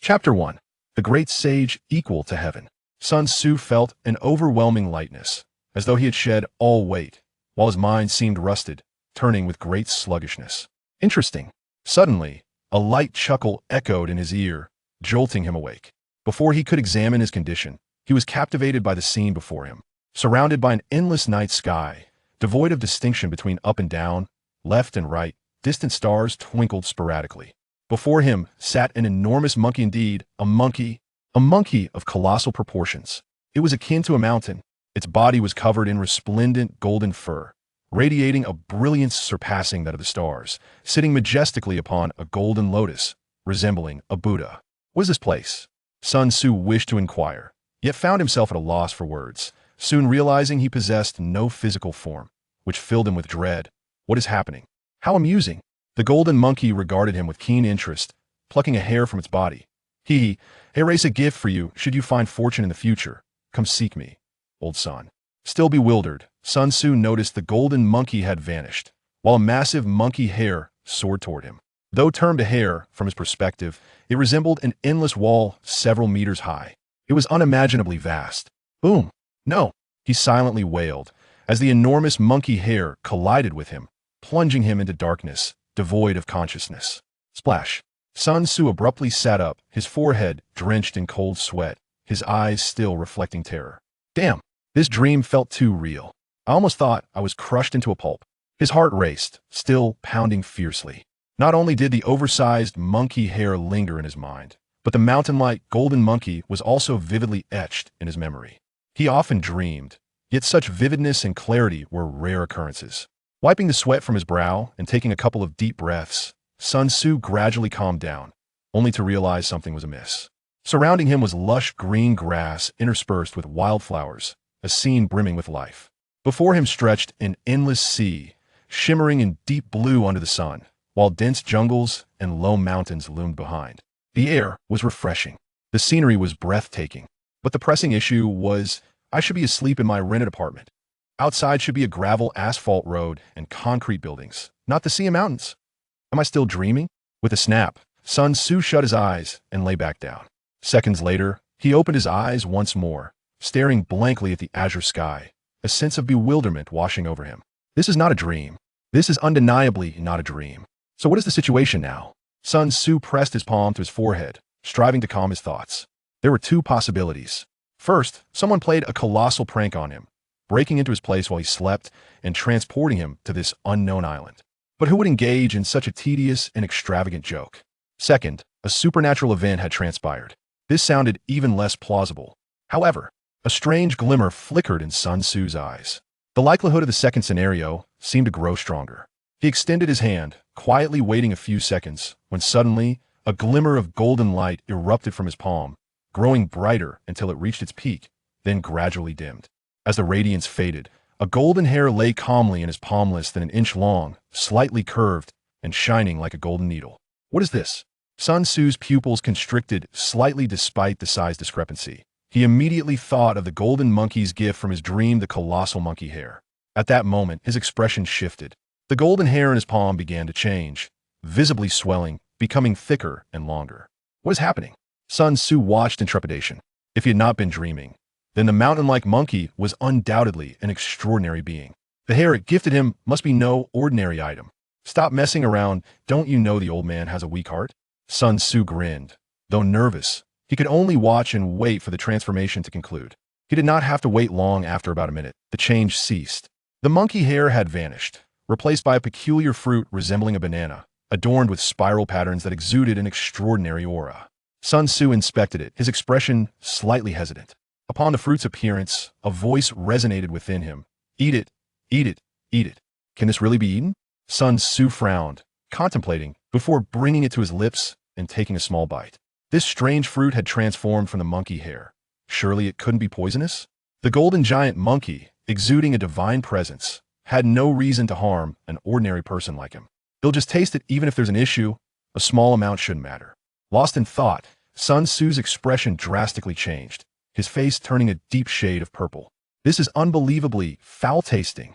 Chapter 1. The Great Sage Equal to Heaven. Sun Tzu felt an overwhelming lightness, as though he had shed all weight, while his mind seemed rusted, turning with great sluggishness. Interesting. Suddenly, a light chuckle echoed in his ear, jolting him awake. Before he could examine his condition, he was captivated by the scene before him. Surrounded by an endless night sky, devoid of distinction between up and down, left and right, distant stars twinkled sporadically. Before him sat an enormous monkey, indeed, a monkey of colossal proportions. It was akin to a mountain. Its body was covered in resplendent golden fur, radiating a brilliance surpassing that of the stars, sitting majestically upon a golden lotus, resembling a Buddha. What is this place? Sun Tzu wished to inquire, yet found himself at a loss for words, soon realizing he possessed no physical form, which filled him with dread. What is happening? How amusing! The golden monkey regarded him with keen interest, plucking a hair from its body. Here is a gift for you should you find fortune in the future. Come seek me, old son. Still bewildered, Sun Tzu noticed the golden monkey had vanished, while a massive monkey hair soared toward him. Though termed a hair, from his perspective, it resembled an endless wall several meters high. It was unimaginably vast. Boom! No! He silently wailed, as the enormous monkey hair collided with him, plunging him into darkness, devoid of consciousness. Splash! Sun Tzu abruptly sat up, his forehead drenched in cold sweat, his eyes still reflecting terror. Damn! This dream felt too real. I almost thought I was crushed into a pulp. His heart raced, still pounding fiercely. Not only did the oversized monkey hair linger in his mind, but the mountain-like golden monkey was also vividly etched in his memory. He often dreamed, yet such vividness and clarity were rare occurrences. Wiping the sweat from his brow and taking a couple of deep breaths, Sun Tzu gradually calmed down, only to realize something was amiss. Surrounding him was lush green grass interspersed with wildflowers, a scene brimming with life. Before him stretched an endless sea, shimmering in deep blue under the sun, while dense jungles and low mountains loomed behind. The air was refreshing. The scenery was breathtaking. But the pressing issue was, I should be asleep in my rented apartment. Outside should be a gravel asphalt road and concrete buildings, not the sea and mountains. Am I still dreaming? With a snap, Sun Tzu shut his eyes and lay back down. Seconds later, he opened his eyes once more, staring blankly at the azure sky, a sense of bewilderment washing over him. This is not a dream. This is undeniably not a dream. So what is the situation now? Sun Tzu pressed his palm to his forehead, striving to calm his thoughts. There were two possibilities. First, someone played a colossal prank on him, breaking into his place while he slept and transporting him to this unknown island. But who would engage in such a tedious and extravagant joke? Second, a supernatural event had transpired. This sounded even less plausible. However, a strange glimmer flickered in Sun Tzu's eyes. The likelihood of the second scenario seemed to grow stronger. He extended his hand, quietly waiting a few seconds, when suddenly a glimmer of golden light erupted from his palm, growing brighter until it reached its peak, then gradually dimmed. As the radiance faded, a golden hair lay calmly in his palm less than an inch long, slightly curved, and shining like a golden needle. What is this? Sun Tzu's pupils constricted slightly despite the size discrepancy. He immediately thought of the golden monkey's gift from his dream, the colossal monkey hair. At that moment, his expression shifted. The golden hair in his palm began to change, visibly swelling, becoming thicker and longer. What is happening? Sun Tzu watched in trepidation. If he had not been dreaming, then the mountain-like monkey was undoubtedly an extraordinary being. The hair it gifted him must be no ordinary item. Stop messing around, don't you know the old man has a weak heart? Sun Tzu grinned. Though nervous, he could only watch and wait for the transformation to conclude. He did not have to wait long. After about a minute, the change ceased. The monkey hair had vanished, replaced by a peculiar fruit resembling a banana, adorned with spiral patterns that exuded an extraordinary aura. Sun Tzu inspected it, his expression slightly hesitant. Upon the fruit's appearance, a voice resonated within him. Eat it, eat it, eat it. Can this really be eaten? Sun Tzu frowned, contemplating, before bringing it to his lips and taking a small bite. This strange fruit had transformed from the monkey hair. Surely it couldn't be poisonous? The golden giant monkey, exuding a divine presence, had no reason to harm an ordinary person like him. He'll just taste it even if there's an issue. A small amount shouldn't matter. Lost in thought, Sun Tzu's expression drastically changed, his face turning a deep shade of purple. This is unbelievably foul-tasting.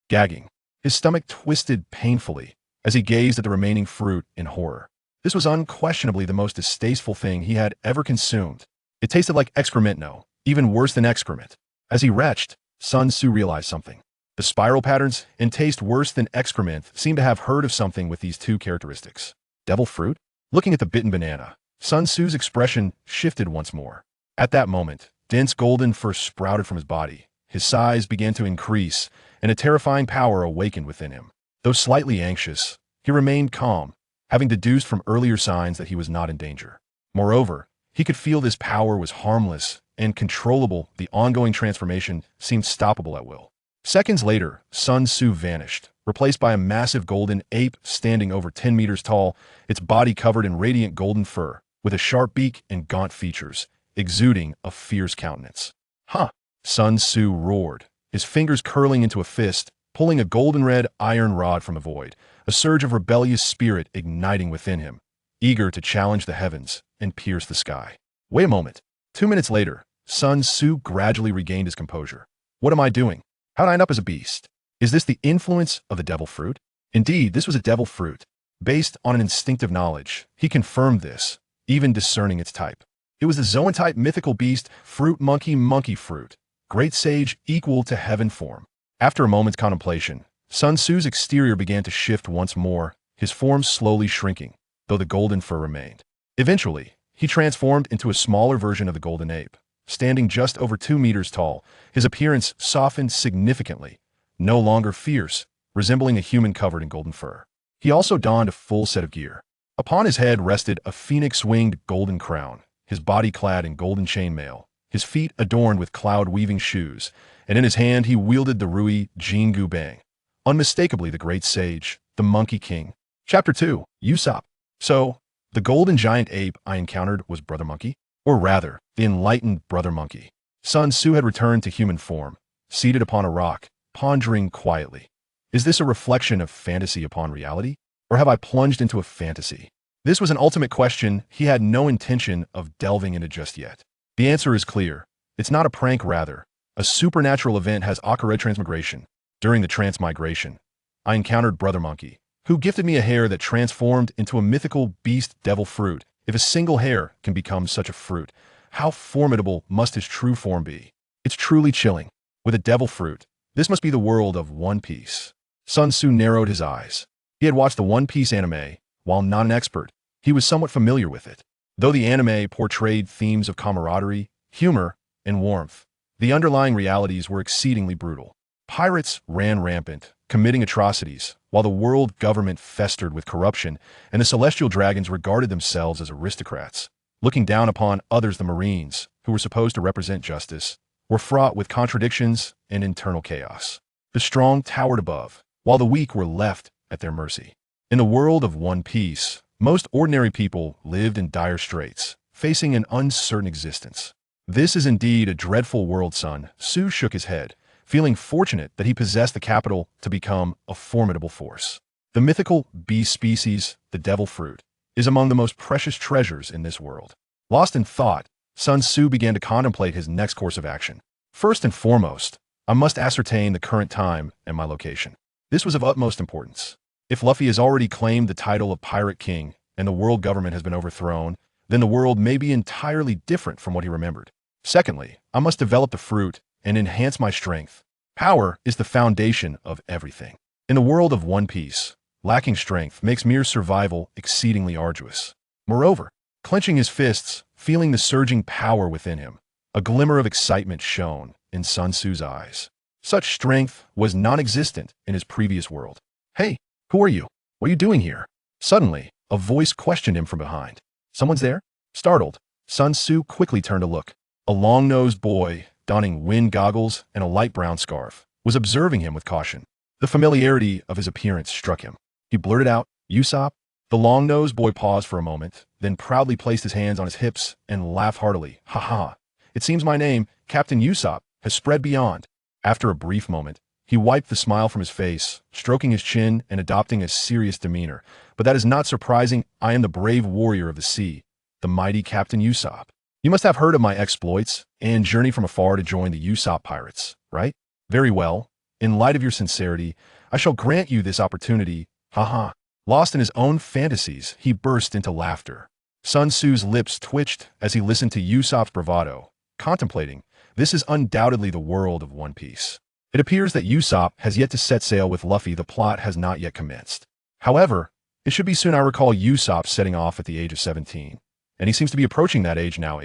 Gagging, his stomach twisted painfully as he gazed at the remaining fruit in horror. This was unquestionably the most distasteful thing he had ever consumed. It tasted like excrement, no, even worse than excrement. As he retched, Sun Tzu realized something. The spiral patterns and taste worse than excrement seemed to have heard of something with these two characteristics. Devil fruit? Looking at the bitten banana, Sun Tzu's expression shifted once more. At that moment, dense golden fur sprouted from his body. His size began to increase, and a terrifying power awakened within him. Though slightly anxious, he remained calm, having deduced from earlier signs that he was not in danger. Moreover, he could feel this power was harmless and controllable. The ongoing transformation seemed stoppable at will. Seconds later, Sun Tzu vanished, replaced by a massive golden ape standing over 10 meters tall, its body covered in radiant golden fur, with a sharp beak and gaunt features, exuding a fierce countenance. Huh! Sun Tzu roared, his fingers curling into a fist, pulling a golden-red iron rod from the void, a surge of rebellious spirit igniting within him, eager to challenge the heavens and pierce the sky. Wait a moment. 2 minutes later, Sun Tzu gradually regained his composure. What am I doing? How'd I end up as a beast? Is this the influence of the devil fruit? Indeed, this was a devil fruit. Based on an instinctive knowledge, he confirmed this, even discerning its type. It was the Zoan-type mythical beast, fruit monkey fruit, great sage equal to heaven form. After a moment's contemplation, Sun Tzu's exterior began to shift once more, his form slowly shrinking, though the golden fur remained. Eventually, he transformed into a smaller version of the golden ape. Standing just over 2 meters tall, his appearance softened significantly, no longer fierce, resembling a human covered in golden fur. He also donned a full set of gear. Upon his head rested a phoenix-winged golden crown, his body clad in golden chainmail, his feet adorned with cloud-weaving shoes, and in his hand he wielded the Ruyi Jingu Bang, unmistakably the great sage, the Monkey King. Chapter 2. Usopp. So, the golden giant ape I encountered was Brother Monkey? Or rather, the enlightened Brother Monkey. Sun Tzu had returned to human form, seated upon a rock, pondering quietly. Is this a reflection of fantasy upon reality? Or have I plunged into a fantasy? This was an ultimate question he had no intention of delving into just yet. The answer is clear. It's not a prank, rather. A supernatural event has occurred. Transmigration. During the transmigration, I encountered Brother Monkey, who gifted me a hair that transformed into a mythical beast devil fruit. If a single hair can become such a fruit, how formidable must his true form be? It's truly chilling. With a devil fruit, this must be the world of One Piece. Sun Tzu narrowed his eyes. He had watched the One Piece anime. While not an expert, he was somewhat familiar with it. Though the anime portrayed themes of camaraderie, humor, and warmth, the underlying realities were exceedingly brutal. Pirates ran rampant, committing atrocities, while the world government festered with corruption, and the celestial dragons regarded themselves as aristocrats. Looking down upon others, the Marines, who were supposed to represent justice, were fraught with contradictions and internal chaos. The strong towered above, while the weak were left at their mercy. In the world of One Piece, most ordinary people lived in dire straits, facing an uncertain existence. This is indeed a dreadful world, Sun Tzu shook his head, feeling fortunate that he possessed the capital to become a formidable force. The mythical beast species, the devil fruit, is among the most precious treasures in this world. Lost in thought, Sun Tzu began to contemplate his next course of action. First and foremost, I must ascertain the current time and my location. This was of utmost importance. If Luffy has already claimed the title of Pirate King and the world government has been overthrown, then the world may be entirely different from what he remembered. Secondly, I must develop the fruit and enhance my strength. Power is the foundation of everything. In the world of One Piece, lacking strength makes mere survival exceedingly arduous. Moreover, clenching his fists, feeling the surging power within him, a glimmer of excitement shone in Sun Tzu's eyes. Such strength was non-existent in his previous world. Hey, who are you? What are you doing here? Suddenly, a voice questioned him from behind. Someone's there? Startled, Sun Tzu quickly turned to look. A long-nosed boy, donning wind goggles and a light brown scarf, was observing him with caution. The familiarity of his appearance struck him. He blurted out, "Usopp?" The long-nosed boy paused for a moment, then proudly placed his hands on his hips and laughed heartily. "Ha ha! It seems my name, Captain Usopp, has spread beyond." After a brief moment, he wiped the smile from his face, stroking his chin and adopting a serious demeanor. "But that is not surprising. I am the brave warrior of the sea, the mighty Captain Usopp. You must have heard of my exploits and journey from afar to join the Usopp pirates, right? Very well. In light of your sincerity, I shall grant you this opportunity. Ha ha." Lost in his own fantasies, he burst into laughter. Sun Tzu's lips twitched as he listened to Usopp's bravado, contemplating, this is undoubtedly the world of One Piece. It appears that Usopp has yet to set sail with Luffy. The plot has not yet commenced. However, it should be soon. I recall Usopp setting off at the age of 17, and he seems to be approaching that age now.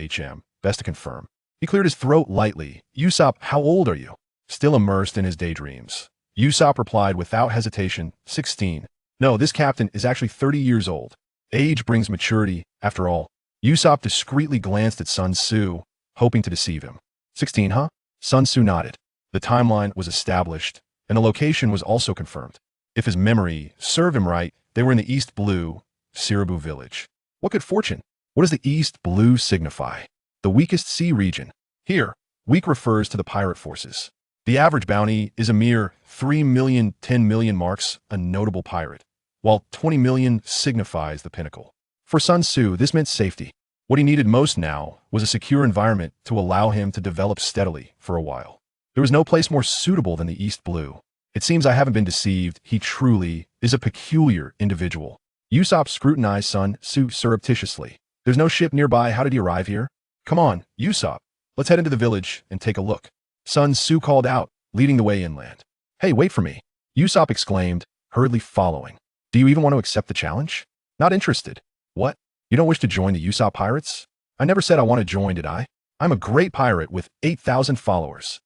Best to confirm. He cleared his throat lightly. Usopp, how old are you? Still immersed in his daydreams. Usopp replied without hesitation, 16. No, this captain is actually 30 years old. Age brings maturity, after all. Usopp discreetly glanced at Sun Tzu, hoping to deceive him. 16, huh? Sun Tzu nodded. The timeline was established, and the location was also confirmed. If his memory served him right, they were in the East Blue, Siribu village. What good fortune? What does the East Blue signify? The weakest sea region. Here, weak refers to the pirate forces. The average bounty is a mere 3 million, 10 million marks, a notable pirate, while 20 million signifies the pinnacle. For Sun Tzu, this meant safety. What he needed most now was a secure environment to allow him to develop steadily for a while. There was no place more suitable than the East Blue. It seems I haven't been deceived. He truly is a peculiar individual. Usopp scrutinized Sun Tzu surreptitiously. There's no ship nearby. How did he arrive here? Come on, Usopp. Let's head into the village and take a look. Sun Tzu called out, leading the way inland. Hey, wait for me. Usopp exclaimed, hurriedly following. Do you even want to accept the challenge? Not interested. What? You don't wish to join the Usopp pirates? I never said I want to join, did I? I'm a great pirate with 8,000 followers.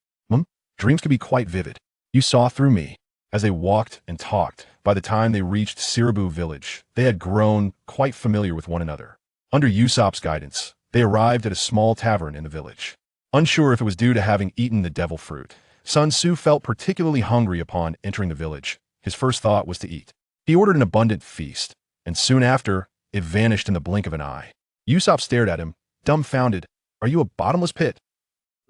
Dreams can be quite vivid. You saw through me. As they walked and talked, by the time they reached Siribu village, they had grown quite familiar with one another. Under Usopp's guidance, they arrived at a small tavern in the village. Unsure if it was due to having eaten the devil fruit, Sun Tzu felt particularly hungry upon entering the village. His first thought was to eat. He ordered an abundant feast, and soon after, it vanished in the blink of an eye. Usopp stared at him, dumbfounded. Are you a bottomless pit?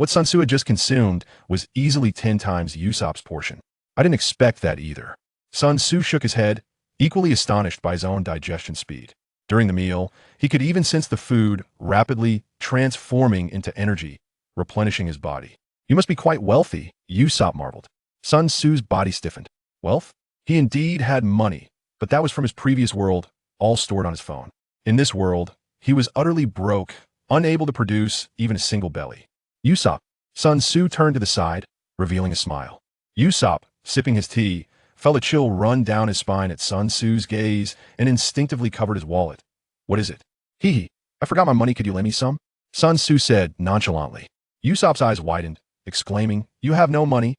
What Sun Tzu had just consumed was easily 10 times Usopp's portion. I didn't expect that either. Sun Tzu shook his head, equally astonished by his own digestion speed. During the meal, he could even sense the food rapidly transforming into energy, replenishing his body. You must be quite wealthy, Usopp marveled. Sun Tzu's body stiffened. Wealth? He indeed had money, but that was from his previous world, all stored on his phone. In this world, he was utterly broke, unable to produce even a single belly. Usopp. Sun Tzu turned to the side, revealing a smile. Usopp, sipping his tea, felt a chill run down his spine at Sun Tzu's gaze and instinctively covered his wallet. What is it? Hee. I forgot my money. Could you lend me some? Sun Tzu said nonchalantly. Usopp's eyes widened, exclaiming, You have no money?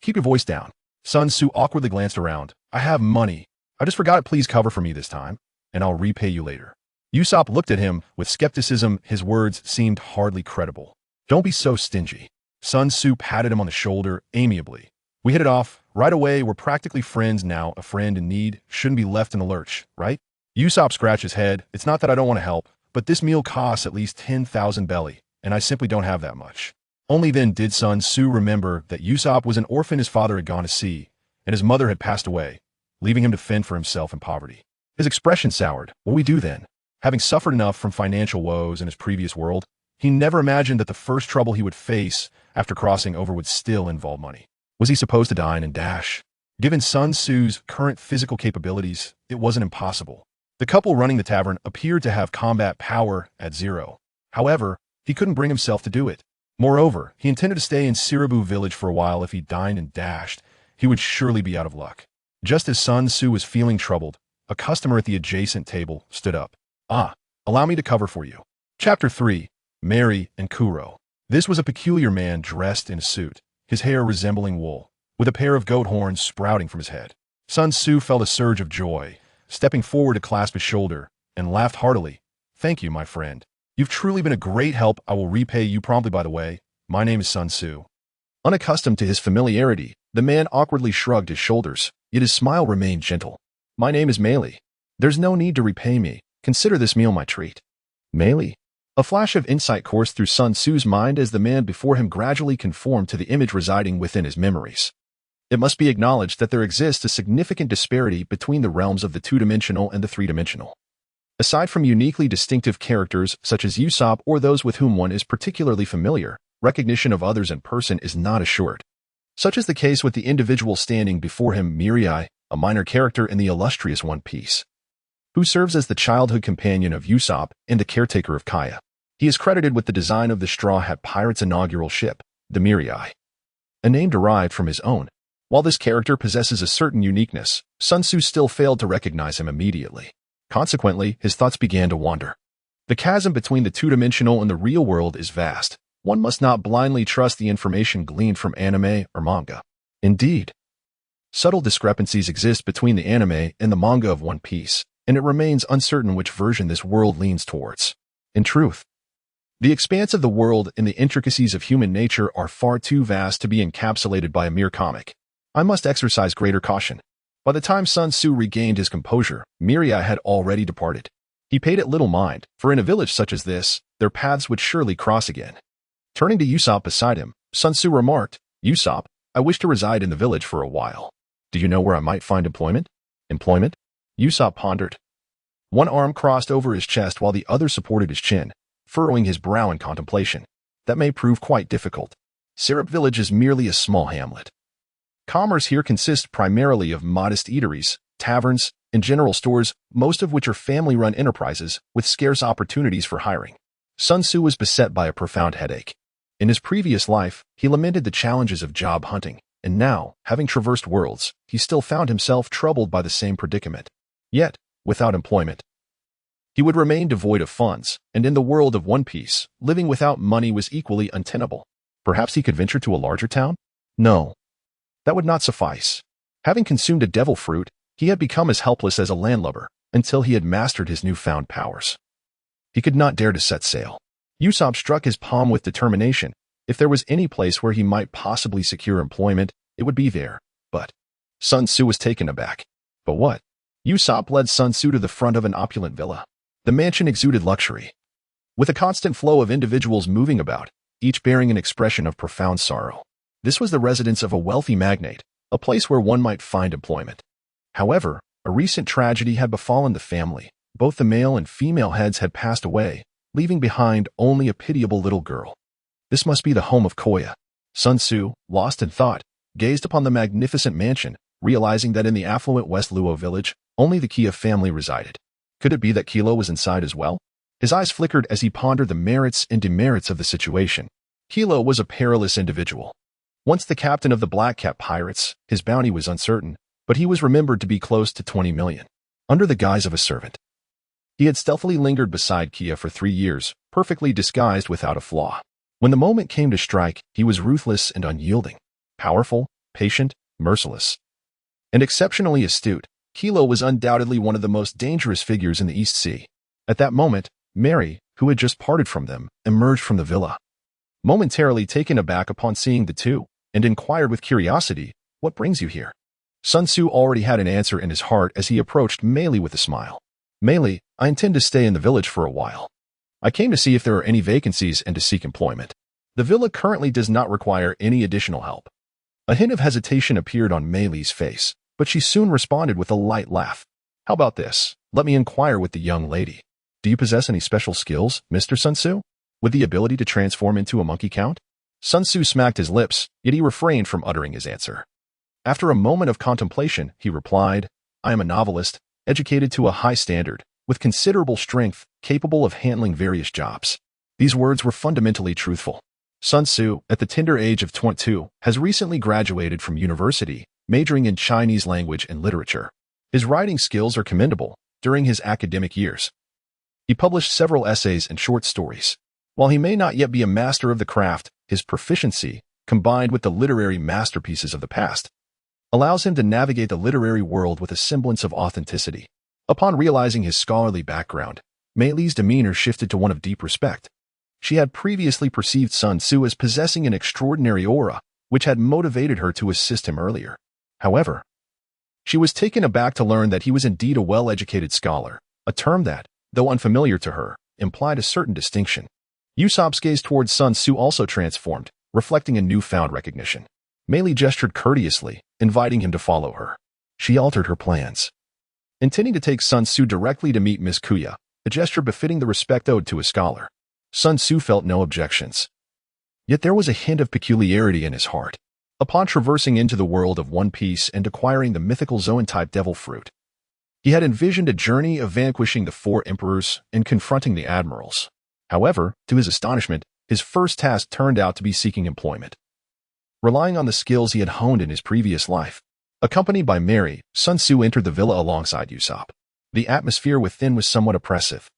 Keep your voice down. Sun Tzu awkwardly glanced around. I have money. I just forgot it. Please cover for me this time, and I'll repay you later. Usopp looked at him with skepticism. His words seemed hardly credible. Don't be so stingy. Sun Tzu patted him on the shoulder amiably. We hit it off. Right away, we're practically friends now. A friend in need shouldn't be left in the lurch, right? Usopp scratched his head. It's not that I don't want to help, but this meal costs at least 10,000 belly, and I simply don't have that much. Only then did Sun Tzu remember that Usopp was an orphan. His father had gone to sea, and his mother had passed away, leaving him to fend for himself in poverty. His expression soured. What do we do then? Having suffered enough from financial woes in his previous world, he never imagined that the first trouble he would face after crossing over would still involve money. Was he supposed to dine and dash? Given Sun Tzu's current physical capabilities, it wasn't impossible. The couple running the tavern appeared to have combat power at 0. However, he couldn't bring himself to do it. Moreover, he intended to stay in Siribu village for a while. If he dined and dashed, he would surely be out of luck. Just as Sun Tzu was feeling troubled, a customer at the adjacent table stood up. Allow me to cover for you. Chapter 3. Mary and Kuro. This was a peculiar man dressed in a suit, his hair resembling wool, with a pair of goat horns sprouting from his head. Sun Tzu felt a surge of joy, stepping forward to clasp his shoulder, and laughed heartily. Thank you, my friend. You've truly been a great help. I will repay you promptly. By the way, my name is Sun Tzu. Unaccustomed to his familiarity, the man awkwardly shrugged his shoulders, yet his smile remained gentle. My name is Meili. There's no need to repay me. Consider this meal my treat. Meili? A flash of insight coursed through Sun Tzu's mind as the man before him gradually conformed to the image residing within his memories. It must be acknowledged that there exists a significant disparity between the realms of the two-dimensional and the three-dimensional. Aside from uniquely distinctive characters such as Usopp or those with whom one is particularly familiar, recognition of others in person is not assured. Such is the case with the individual standing before him. Mirai, a minor character in the illustrious One Piece, who serves as the childhood companion of Usopp and the caretaker of Kaya. He is credited with the design of the Straw Hat Pirates' inaugural ship, the Mirai, a name derived from his own. While this character possesses a certain uniqueness, Sun Tzu still failed to recognize him immediately. Consequently, his thoughts began to wander. The chasm between the two-dimensional and the real world is vast. One must not blindly trust the information gleaned from anime or manga. Indeed, subtle discrepancies exist between the anime and the manga of One Piece, and it remains uncertain which version this world leans towards. In truth, the expanse of the world and the intricacies of human nature are far too vast to be encapsulated by a mere comic. I must exercise greater caution. By the time Sun Tzu regained his composure, Mirai had already departed. He paid it little mind, for in a village such as this, their paths would surely cross again. Turning to Usopp beside him, Sun Tzu remarked, "Usopp, I wish to reside in the village for a while. Do you know where I might find employment?" "Employment?" Usopp pondered. One arm crossed over his chest while the other supported his chin, furrowing his brow in contemplation. "That may prove quite difficult. Syrup Village is merely a small hamlet. Commerce here consists primarily of modest eateries, taverns, and general stores, most of which are family-run enterprises with scarce opportunities for hiring." Sun Tzu was beset by a profound headache. In his previous life, he lamented the challenges of job hunting, and now, having traversed worlds, he still found himself troubled by the same predicament. Yet, without employment, he would remain devoid of funds, and in the world of One Piece, living without money was equally untenable. Perhaps he could venture to a larger town? No. That would not suffice. Having consumed a devil fruit, he had become as helpless as a landlubber until he had mastered his newfound powers. He could not dare to set sail. Usopp struck his palm with determination. If there was any place where he might possibly secure employment, it would be there. But Sun Tzu was taken aback. But what? Usopp led Sun Tzu to the front of an opulent villa. The mansion exuded luxury, with a constant flow of individuals moving about, each bearing an expression of profound sorrow. This was the residence of a wealthy magnate, a place where one might find employment. However, a recent tragedy had befallen the family. Both the male and female heads had passed away, leaving behind only a pitiable little girl. This must be the home of Koya. Sun Tzu, lost in thought, gazed upon the magnificent mansion, realizing that in the affluent West Luo village, only the Kia family resided. Could it be that Kilo was inside as well? His eyes flickered as he pondered the merits and demerits of the situation. Kilo was a perilous individual. Once the captain of the Black Cat Pirates, his bounty was uncertain, but he was remembered to be close to 20 million. Under the guise of a servant, he had stealthily lingered beside Kia for 3 years, perfectly disguised without a flaw. When the moment came to strike, he was ruthless and unyielding, powerful, patient, merciless, and exceptionally astute. Kilo was undoubtedly one of the most dangerous figures in the East Sea. At that moment, Mary, who had just parted from them, emerged from the villa. Momentarily taken aback upon seeing the two, and inquired with curiosity, "What brings you here?" Sun Tzu already had an answer in his heart as he approached Meili with a smile. "Meili, I intend to stay in the village for a while. I came to see if there are any vacancies and to seek employment. The villa currently does not require any additional help." A hint of hesitation appeared on Meili's face, but she soon responded with a light laugh. "How about this? Let me inquire with the young lady. Do you possess any special skills, Mr. Sun Tzu? With the ability to transform into a monkey count?" Sun Tzu smacked his lips, yet he refrained from uttering his answer. After a moment of contemplation, he replied, "I am a novelist, educated to a high standard, with considerable strength, capable of handling various jobs." These words were fundamentally truthful. Sun Tzu, at the tender age of 22, has recently graduated from university, majoring in Chinese language and literature. His writing skills are commendable. During his academic years, he published several essays and short stories. While he may not yet be a master of the craft, his proficiency, combined with the literary masterpieces of the past, allows him to navigate the literary world with a semblance of authenticity. Upon realizing his scholarly background, Meili's demeanor shifted to one of deep respect. She had previously perceived Sun Tzu as possessing an extraordinary aura, which had motivated her to assist him earlier. However, she was taken aback to learn that he was indeed a well-educated scholar, a term that, though unfamiliar to her, implied a certain distinction. Usopp's gaze towards Sun Tzu also transformed, reflecting a newfound recognition. Meili gestured courteously, inviting him to follow her. She altered her plans, intending to take Sun Tzu directly to meet Miss Kuya, a gesture befitting the respect owed to a scholar. Sun Tzu felt no objections. Yet there was a hint of peculiarity in his heart. Upon traversing into the world of One Piece and acquiring the mythical Zoan-type devil fruit, he had envisioned a journey of vanquishing the 4 emperors and confronting the admirals. However, to his astonishment, his first task turned out to be seeking employment. Relying on the skills he had honed in his previous life, accompanied by Mary, Sun Tzu entered the villa alongside Usopp. The atmosphere within was somewhat oppressive,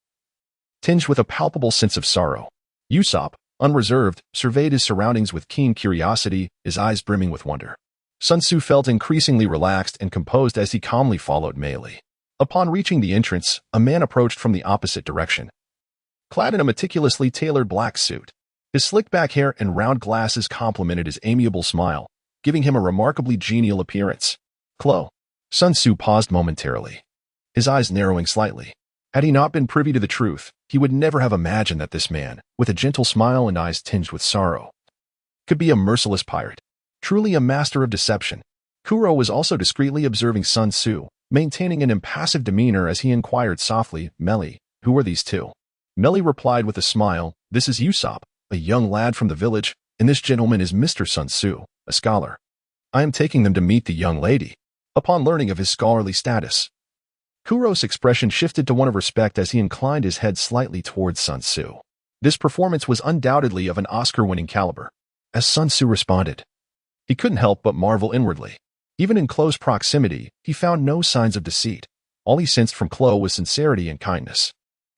tinged with a palpable sense of sorrow. Usopp, unreserved, surveyed his surroundings with keen curiosity, his eyes brimming with wonder. Sun Tzu felt increasingly relaxed and composed as he calmly followed Meili. Upon reaching the entrance, a man approached from the opposite direction, clad in a meticulously tailored black suit. His slick back hair and round glasses complemented his amiable smile, giving him a remarkably genial appearance. Klo. Sun Tzu paused momentarily, his eyes narrowing slightly. Had he not been privy to the truth, he would never have imagined that this man, with a gentle smile and eyes tinged with sorrow, could be a merciless pirate. Truly a master of deception. Kuro was also discreetly observing Sun Tzu, maintaining an impassive demeanor as he inquired softly, Meili, who are these two? Meili replied with a smile, this is Usopp, a young lad from the village, and this gentleman is Mr. Sun Tzu, a scholar. I am taking them to meet the young lady. Upon learning of his scholarly status, Kuro's expression shifted to one of respect as he inclined his head slightly towards Sun Tzu. This performance was undoubtedly of an Oscar-winning caliber. As Sun Tzu responded, he couldn't help but marvel inwardly. Even in close proximity, he found no signs of deceit. All he sensed from Klo was sincerity and kindness.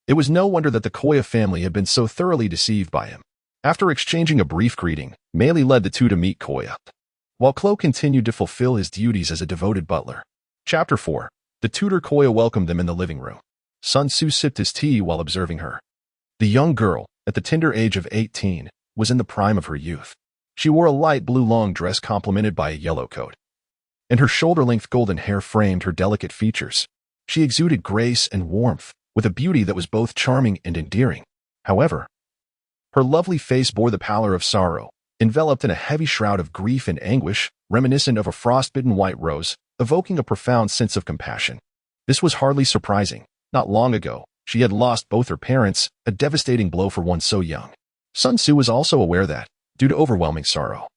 It was no wonder that the Koya family had been so thoroughly deceived by him. After exchanging a brief greeting, Meili led the two to meet Koya, while Klo continued to fulfill his duties as a devoted butler. Chapter 4. The tutor Koya welcomed them in the living room. Sun Tzu sipped his tea while observing her. The young girl, at the tender age of 18, was in the prime of her youth. She wore a light blue long dress complemented by a yellow coat, and her shoulder-length golden hair framed her delicate features. She exuded grace and warmth, with a beauty that was both charming and endearing. However, her lovely face bore the pallor of sorrow, enveloped in a heavy shroud of grief and anguish, reminiscent of a frostbitten white rose, evoking a profound sense of compassion. This was hardly surprising. Not long ago, she had lost both her parents, a devastating blow for one so young. Sun Tzu was also aware that, due to overwhelming sorrow,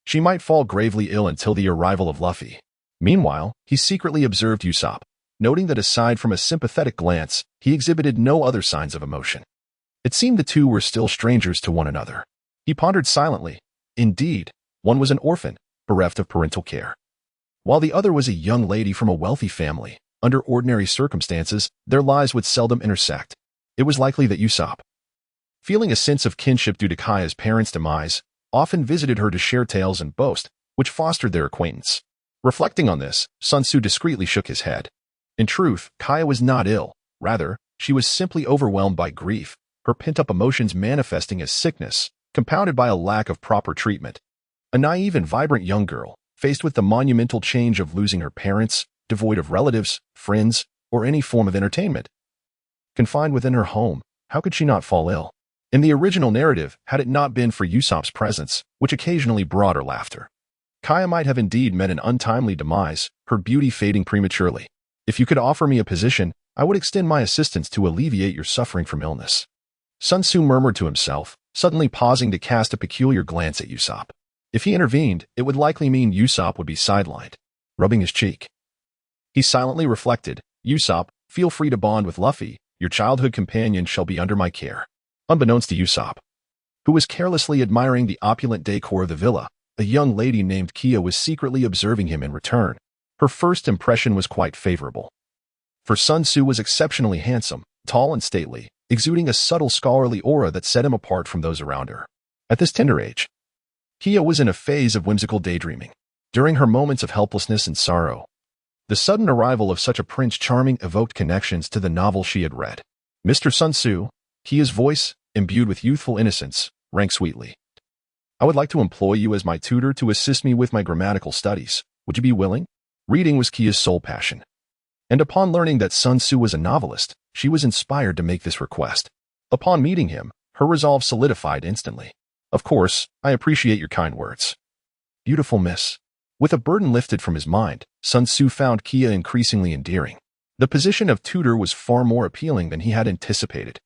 she might fall gravely ill until the arrival of Luffy. Meanwhile, he secretly observed Usopp, noting that aside from a sympathetic glance, he exhibited no other signs of emotion. It seemed the two were still strangers to one another. He pondered silently. Indeed, one was an orphan, bereft of parental care, while the other was a young lady from a wealthy family. Under ordinary circumstances, their lives would seldom intersect. It was likely that Usopp, feeling a sense of kinship due to Kaya's parents' demise, often visited her to share tales and boast, which fostered their acquaintance. Reflecting on this, Sun Tzu discreetly shook his head. In truth, Kaya was not ill. Rather, she was simply overwhelmed by grief, her pent-up emotions manifesting as sickness, compounded by a lack of proper treatment. A naive and vibrant young girl, faced with the monumental change of losing her parents, devoid of relatives, friends, or any form of entertainment. Confined within her home, how could she not fall ill? In the original narrative, had it not been for Usopp's presence, which occasionally brought her laughter, Kaya might have indeed met an untimely demise, her beauty fading prematurely. If you could offer me a position, I would extend my assistance to alleviate your suffering from illness. Sun Tzu murmured to himself, suddenly pausing to cast a peculiar glance at Usopp. If he intervened, it would likely mean Usopp would be sidelined. Rubbing his cheek, he silently reflected, Usopp, feel free to bond with Luffy. Your childhood companion shall be under my care. Unbeknownst to Usopp, who was carelessly admiring the opulent decor of the villa, a young lady named Kia was secretly observing him in return. Her first impression was quite favorable. For Sun Tzu was exceptionally handsome, tall and stately, exuding a subtle scholarly aura that set him apart from those around her. At this tender age, Kia was in a phase of whimsical daydreaming. During her moments of helplessness and sorrow, the sudden arrival of such a Prince Charming evoked connections to the novel she had read. Mr. Sun Tzu, Kia's voice, imbued with youthful innocence, rang sweetly. I would like to employ you as my tutor to assist me with my grammatical studies. Would you be willing? Reading was Kia's sole passion, and upon learning that Sun Tzu was a novelist, she was inspired to make this request. Upon meeting him, her resolve solidified instantly. Of course, I appreciate your kind words. Beautiful miss. With a burden lifted from his mind, Sun Tzu found Kia increasingly endearing. The position of tutor was far more appealing than he had anticipated.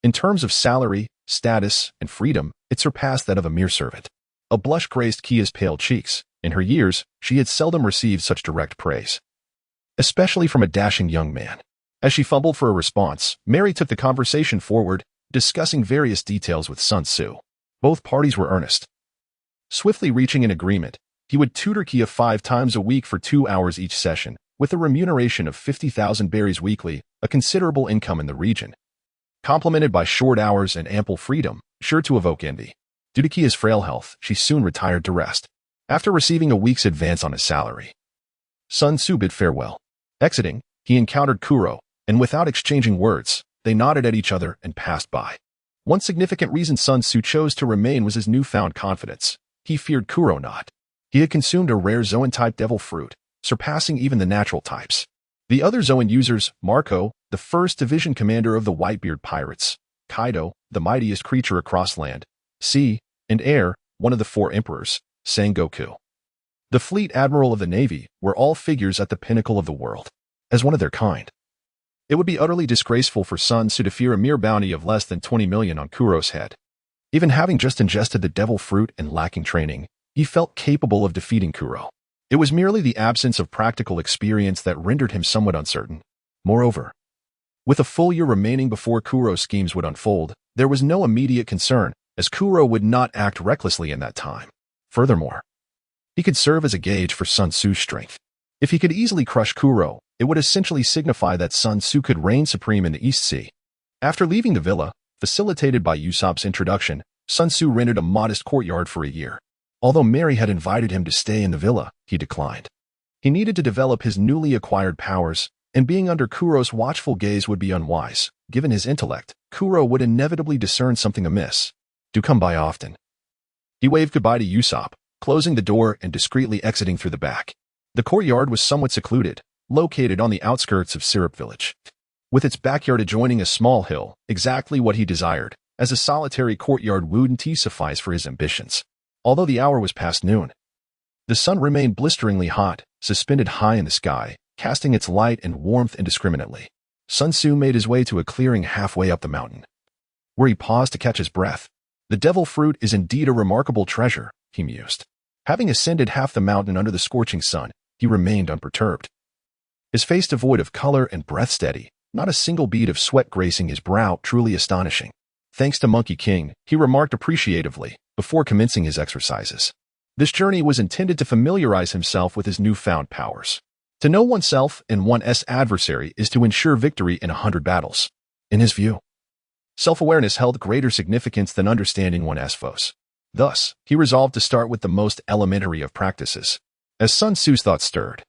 In terms of salary, status, and freedom, it surpassed that of a mere servant. A blush graced Kia's pale cheeks, In her years, she had seldom received such direct praise, especially from a dashing young man. As she fumbled for a response, Mary took the conversation forward, discussing various details with Sun Tzu. Both parties were earnest. Swiftly reaching an agreement, he would tutor Kia 5 times a week for 2 hours each session, with a remuneration of 50,000 berries weekly, a considerable income in the region. Complemented by short hours and ample freedom, sure to evoke envy. Due to Kia's frail health, she soon retired to rest. After receiving a week's advance on his salary, Sun Tzu bid farewell. Exiting, he encountered Kuro, and without exchanging words, they nodded at each other and passed by. One significant reason Sun Tzu chose to remain was his newfound confidence. He feared Kuro not. He had consumed a rare Zoan-type devil fruit, surpassing even the natural types. The other Zoan users, Marco, the first division commander of the Whitebeard pirates, Kaido, the mightiest creature across land, sea, and air, one of the 4 emperors, Sengoku, the fleet admiral of the navy, were all figures at the pinnacle of the world. As one of their kind, it would be utterly disgraceful for Sun Tzu to fear a mere bounty of less than 20 million on Kuro's head. Even having just ingested the devil fruit and lacking training, he felt capable of defeating Kuro. It was merely the absence of practical experience that rendered him somewhat uncertain. Moreover, with a full year remaining before Kuro's schemes would unfold, there was no immediate concern, as Kuro would not act recklessly in that time. Furthermore, he could serve as a gauge for Sun Tzu's strength. If he could easily crush Kuro, it would essentially signify that Sun Tzu could reign supreme in the East Sea. After leaving the villa, facilitated by Usopp's introduction, Sun Tzu rented a modest courtyard for a year. Although Mary had invited him to stay in the villa, he declined. He needed to develop his newly acquired powers, and being under Kuro's watchful gaze would be unwise. Given his intellect, Kuro would inevitably discern something amiss. "Do come by often." He waved goodbye to Usopp, closing the door and discreetly exiting through the back. The courtyard was somewhat secluded, located on the outskirts of Syrup Village, with its backyard adjoining a small hill, exactly what he desired, as a solitary courtyard wouldn't suffice for his ambitions. Although the hour was past noon, the sun remained blisteringly hot, suspended high in the sky, casting its light and warmth indiscriminately. Sun Tzu made his way to a clearing halfway up the mountain, where he paused to catch his breath. The devil fruit is indeed a remarkable treasure, he mused. Having ascended half the mountain under the scorching sun, he remained unperturbed. His face devoid of color and breath steady, not a single bead of sweat gracing his brow, truly astonishing. "Thanks to Monkey King," he remarked appreciatively, before commencing his exercises. This journey was intended to familiarize himself with his newfound powers. To know oneself and one's adversary is to ensure victory in 100 battles. In his view, self-awareness held greater significance than understanding one's foes. Thus, he resolved to start with the most elementary of practices. As Sun Tzu's thoughts stirred,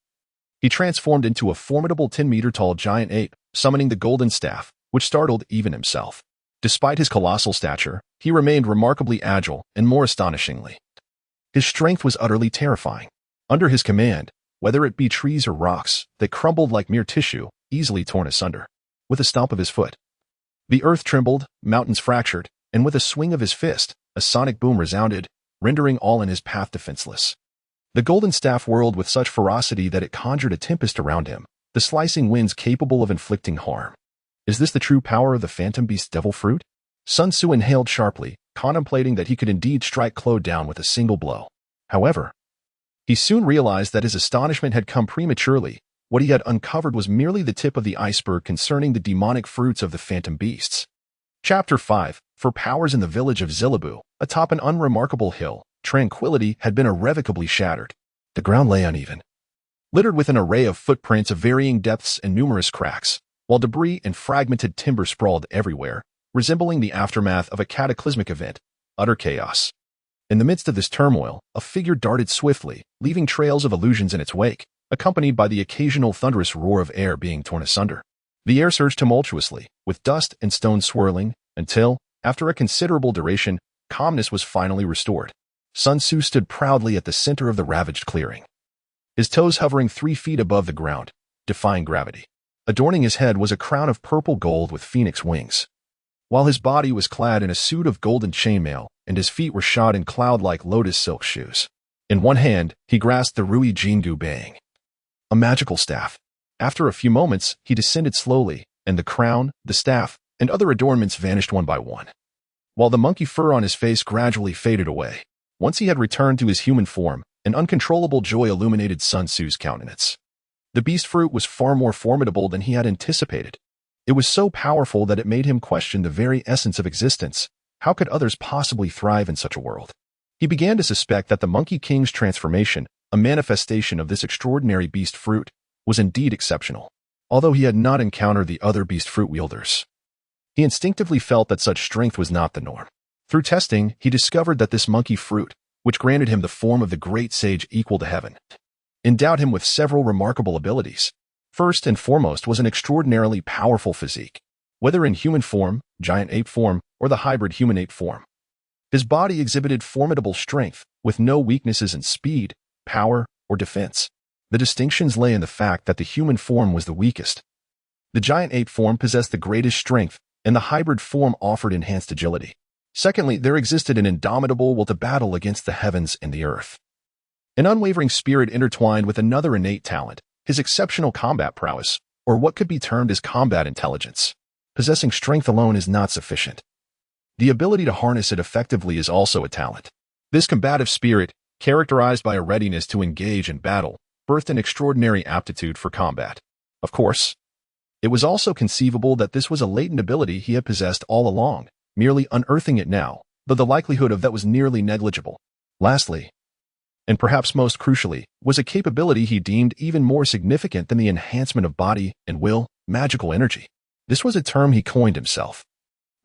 he transformed into a formidable 10-meter-tall giant ape, summoning the golden staff, which startled even himself. Despite his colossal stature, he remained remarkably agile, and more astonishingly, his strength was utterly terrifying. Under his command, whether it be trees or rocks, they crumbled like mere tissue, easily torn asunder. With a stomp of his foot, the earth trembled, mountains fractured, and with a swing of his fist, a sonic boom resounded, rendering all in his path defenseless. The golden staff whirled with such ferocity that it conjured a tempest around him, the slicing winds capable of inflicting harm. Is this the true power of the phantom beast's devil fruit? Sun Tzu inhaled sharply, contemplating that he could indeed strike Klo down with a single blow. However, he soon realized that his astonishment had come prematurely. What he had uncovered was merely the tip of the iceberg concerning the demonic fruits of the phantom beasts. Chapter 5. For powers in the village of Zilabu, atop an unremarkable hill, tranquility had been irrevocably shattered. The ground lay uneven, littered with an array of footprints of varying depths and numerous cracks, while debris and fragmented timber sprawled everywhere, resembling the aftermath of a cataclysmic event. Utter chaos. In the midst of this turmoil, a figure darted swiftly, leaving trails of illusions in its wake, accompanied by the occasional thunderous roar of air being torn asunder. The air surged tumultuously, with dust and stones swirling, until, after a considerable duration, calmness was finally restored. Sun Tzu stood proudly at the center of the ravaged clearing, his toes hovering 3 feet above the ground, defying gravity. Adorning his head was a crown of purple gold with phoenix wings, while his body was clad in a suit of golden chainmail, and his feet were shod in cloud-like lotus silk shoes. In one hand, he grasped the Ruyi Jingu Bang, a magical staff. After a few moments, he descended slowly, and the crown, the staff, and other adornments vanished one by one, while the monkey fur on his face gradually faded away. Once he had returned to his human form, An uncontrollable joy illuminated Sun Tzu's countenance. The beast fruit was far more formidable than he had anticipated. It was so powerful that it made him question the very essence of existence. How could others possibly thrive in such a world? He began to suspect that the Monkey King's transformation, a manifestation of this extraordinary beast fruit, was indeed exceptional. Although he had not encountered the other beast fruit wielders, he instinctively felt that such strength was not the norm. Through testing, he discovered that this monkey fruit, which granted him the form of the great sage equal to heaven, endowed him with several remarkable abilities. First and foremost was an extraordinarily powerful physique. Whether in human form, giant ape form, or the hybrid human-ape form, his body exhibited formidable strength, with no weaknesses in speed, power, or defense. The distinctions lay in the fact that the human form was the weakest. The giant ape form possessed the greatest strength, and the hybrid form offered enhanced agility. Secondly, there existed an indomitable will to battle against the heavens and the earth. An unwavering spirit intertwined with another innate talent, his exceptional combat prowess, or what could be termed as combat intelligence. Possessing strength alone is not sufficient. The ability to harness it effectively is also a talent. This combative spirit, characterized by a readiness to engage in battle, birthed an extraordinary aptitude for combat. Of course, it was also conceivable that this was a latent ability he had possessed all along, merely unearthing it now, though the likelihood of that was nearly negligible. Lastly, and perhaps most crucially, was a capability he deemed even more significant than the enhancement of body and will, magical energy. This was a term he coined himself,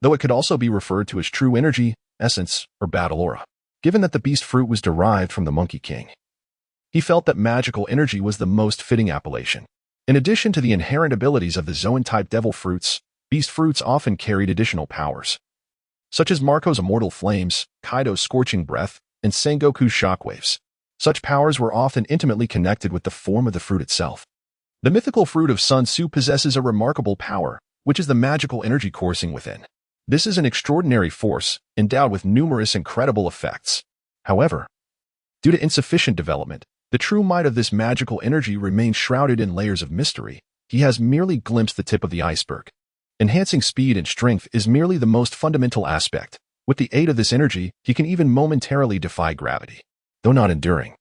though it could also be referred to as true energy, essence, or battle aura. Given that the beast fruit was derived from the Monkey King, he felt that magical energy was the most fitting appellation. In addition to the inherent abilities of the Zoan-type devil fruits, beast fruits often carried additional powers, such as Marco's immortal flames, Kaido's scorching breath, and Sengoku's shockwaves. Such powers were often intimately connected with the form of the fruit itself. The mythical fruit of Sun Tzu possesses a remarkable power, which is the magical energy coursing within. This is an extraordinary force, endowed with numerous incredible effects. However, due to insufficient development, the true might of this magical energy remains shrouded in layers of mystery. He has merely glimpsed the tip of the iceberg. Enhancing speed and strength is merely the most fundamental aspect. With the aid of this energy, he can even momentarily defy gravity, though not enduring.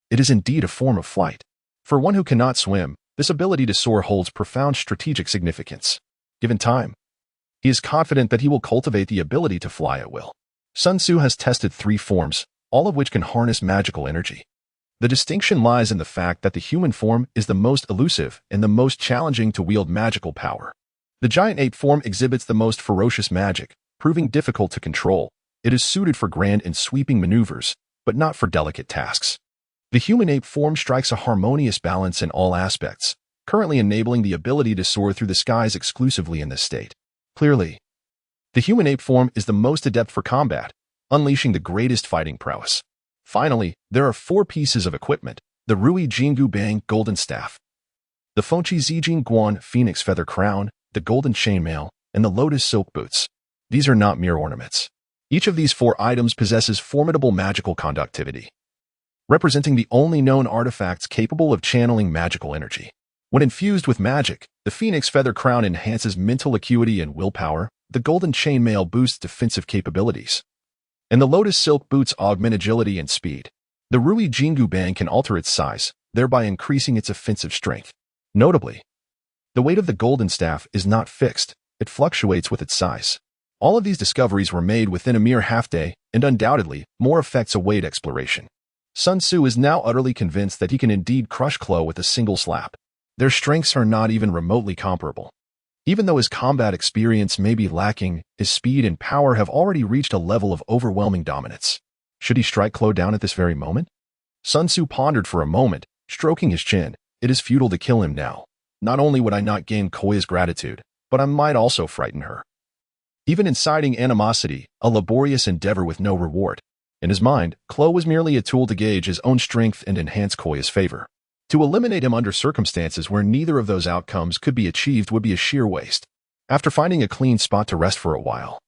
It is indeed a form of flight. For one who cannot swim, this ability to soar holds profound strategic significance. Given time, he is confident that he will cultivate the ability to fly at will. Sun Tzu has tested 3 forms, all of which can harness magical energy. The distinction lies in the fact that the human form is the most elusive and the most challenging to wield magical power. The giant ape form exhibits the most ferocious magic, proving difficult to control. It is suited for grand and sweeping maneuvers, but not for delicate tasks. The human ape form strikes a harmonious balance in all aspects, currently enabling the ability to soar through the skies exclusively in this state. Clearly, the human ape form is the most adept for combat, unleashing the greatest fighting prowess. Finally, there are 4 pieces of equipment: the Ruyi Jingu Bang golden staff, the Fengqi Zijing Guan phoenix feather crown, the golden chainmail, and the lotus silk boots. These are not mere ornaments. Each of these 4 items possesses formidable magical conductivity, representing the only known artifacts capable of channeling magical energy. When infused with magic, the phoenix feather crown enhances mental acuity and willpower, the golden chainmail boosts defensive capabilities, and the lotus silk boots augment agility and speed. The Ruyi Jingu Bang can alter its size, thereby increasing its offensive strength. Notably, the weight of the golden staff is not fixed, it fluctuates with its size. All of these discoveries were made within a mere half-day, and undoubtedly, more effects await exploration. Sun Tzu is now utterly convinced that he can indeed crush Kuro with a single slap. Their strengths are not even remotely comparable. Even though his combat experience may be lacking, his speed and power have already reached a level of overwhelming dominance. Should he strike Kuro down at this very moment? Sun Tzu pondered for a moment, stroking his chin. It is futile to kill him now. Not only would I not gain Kuro's gratitude, but I might also frighten her. Even inciting animosity, a laborious endeavor with no reward. In his mind, Kuro was merely a tool to gauge his own strength and enhance Kuro's favor. To eliminate him under circumstances where neither of those outcomes could be achieved would be a sheer waste. After finding a clean spot to rest for a while,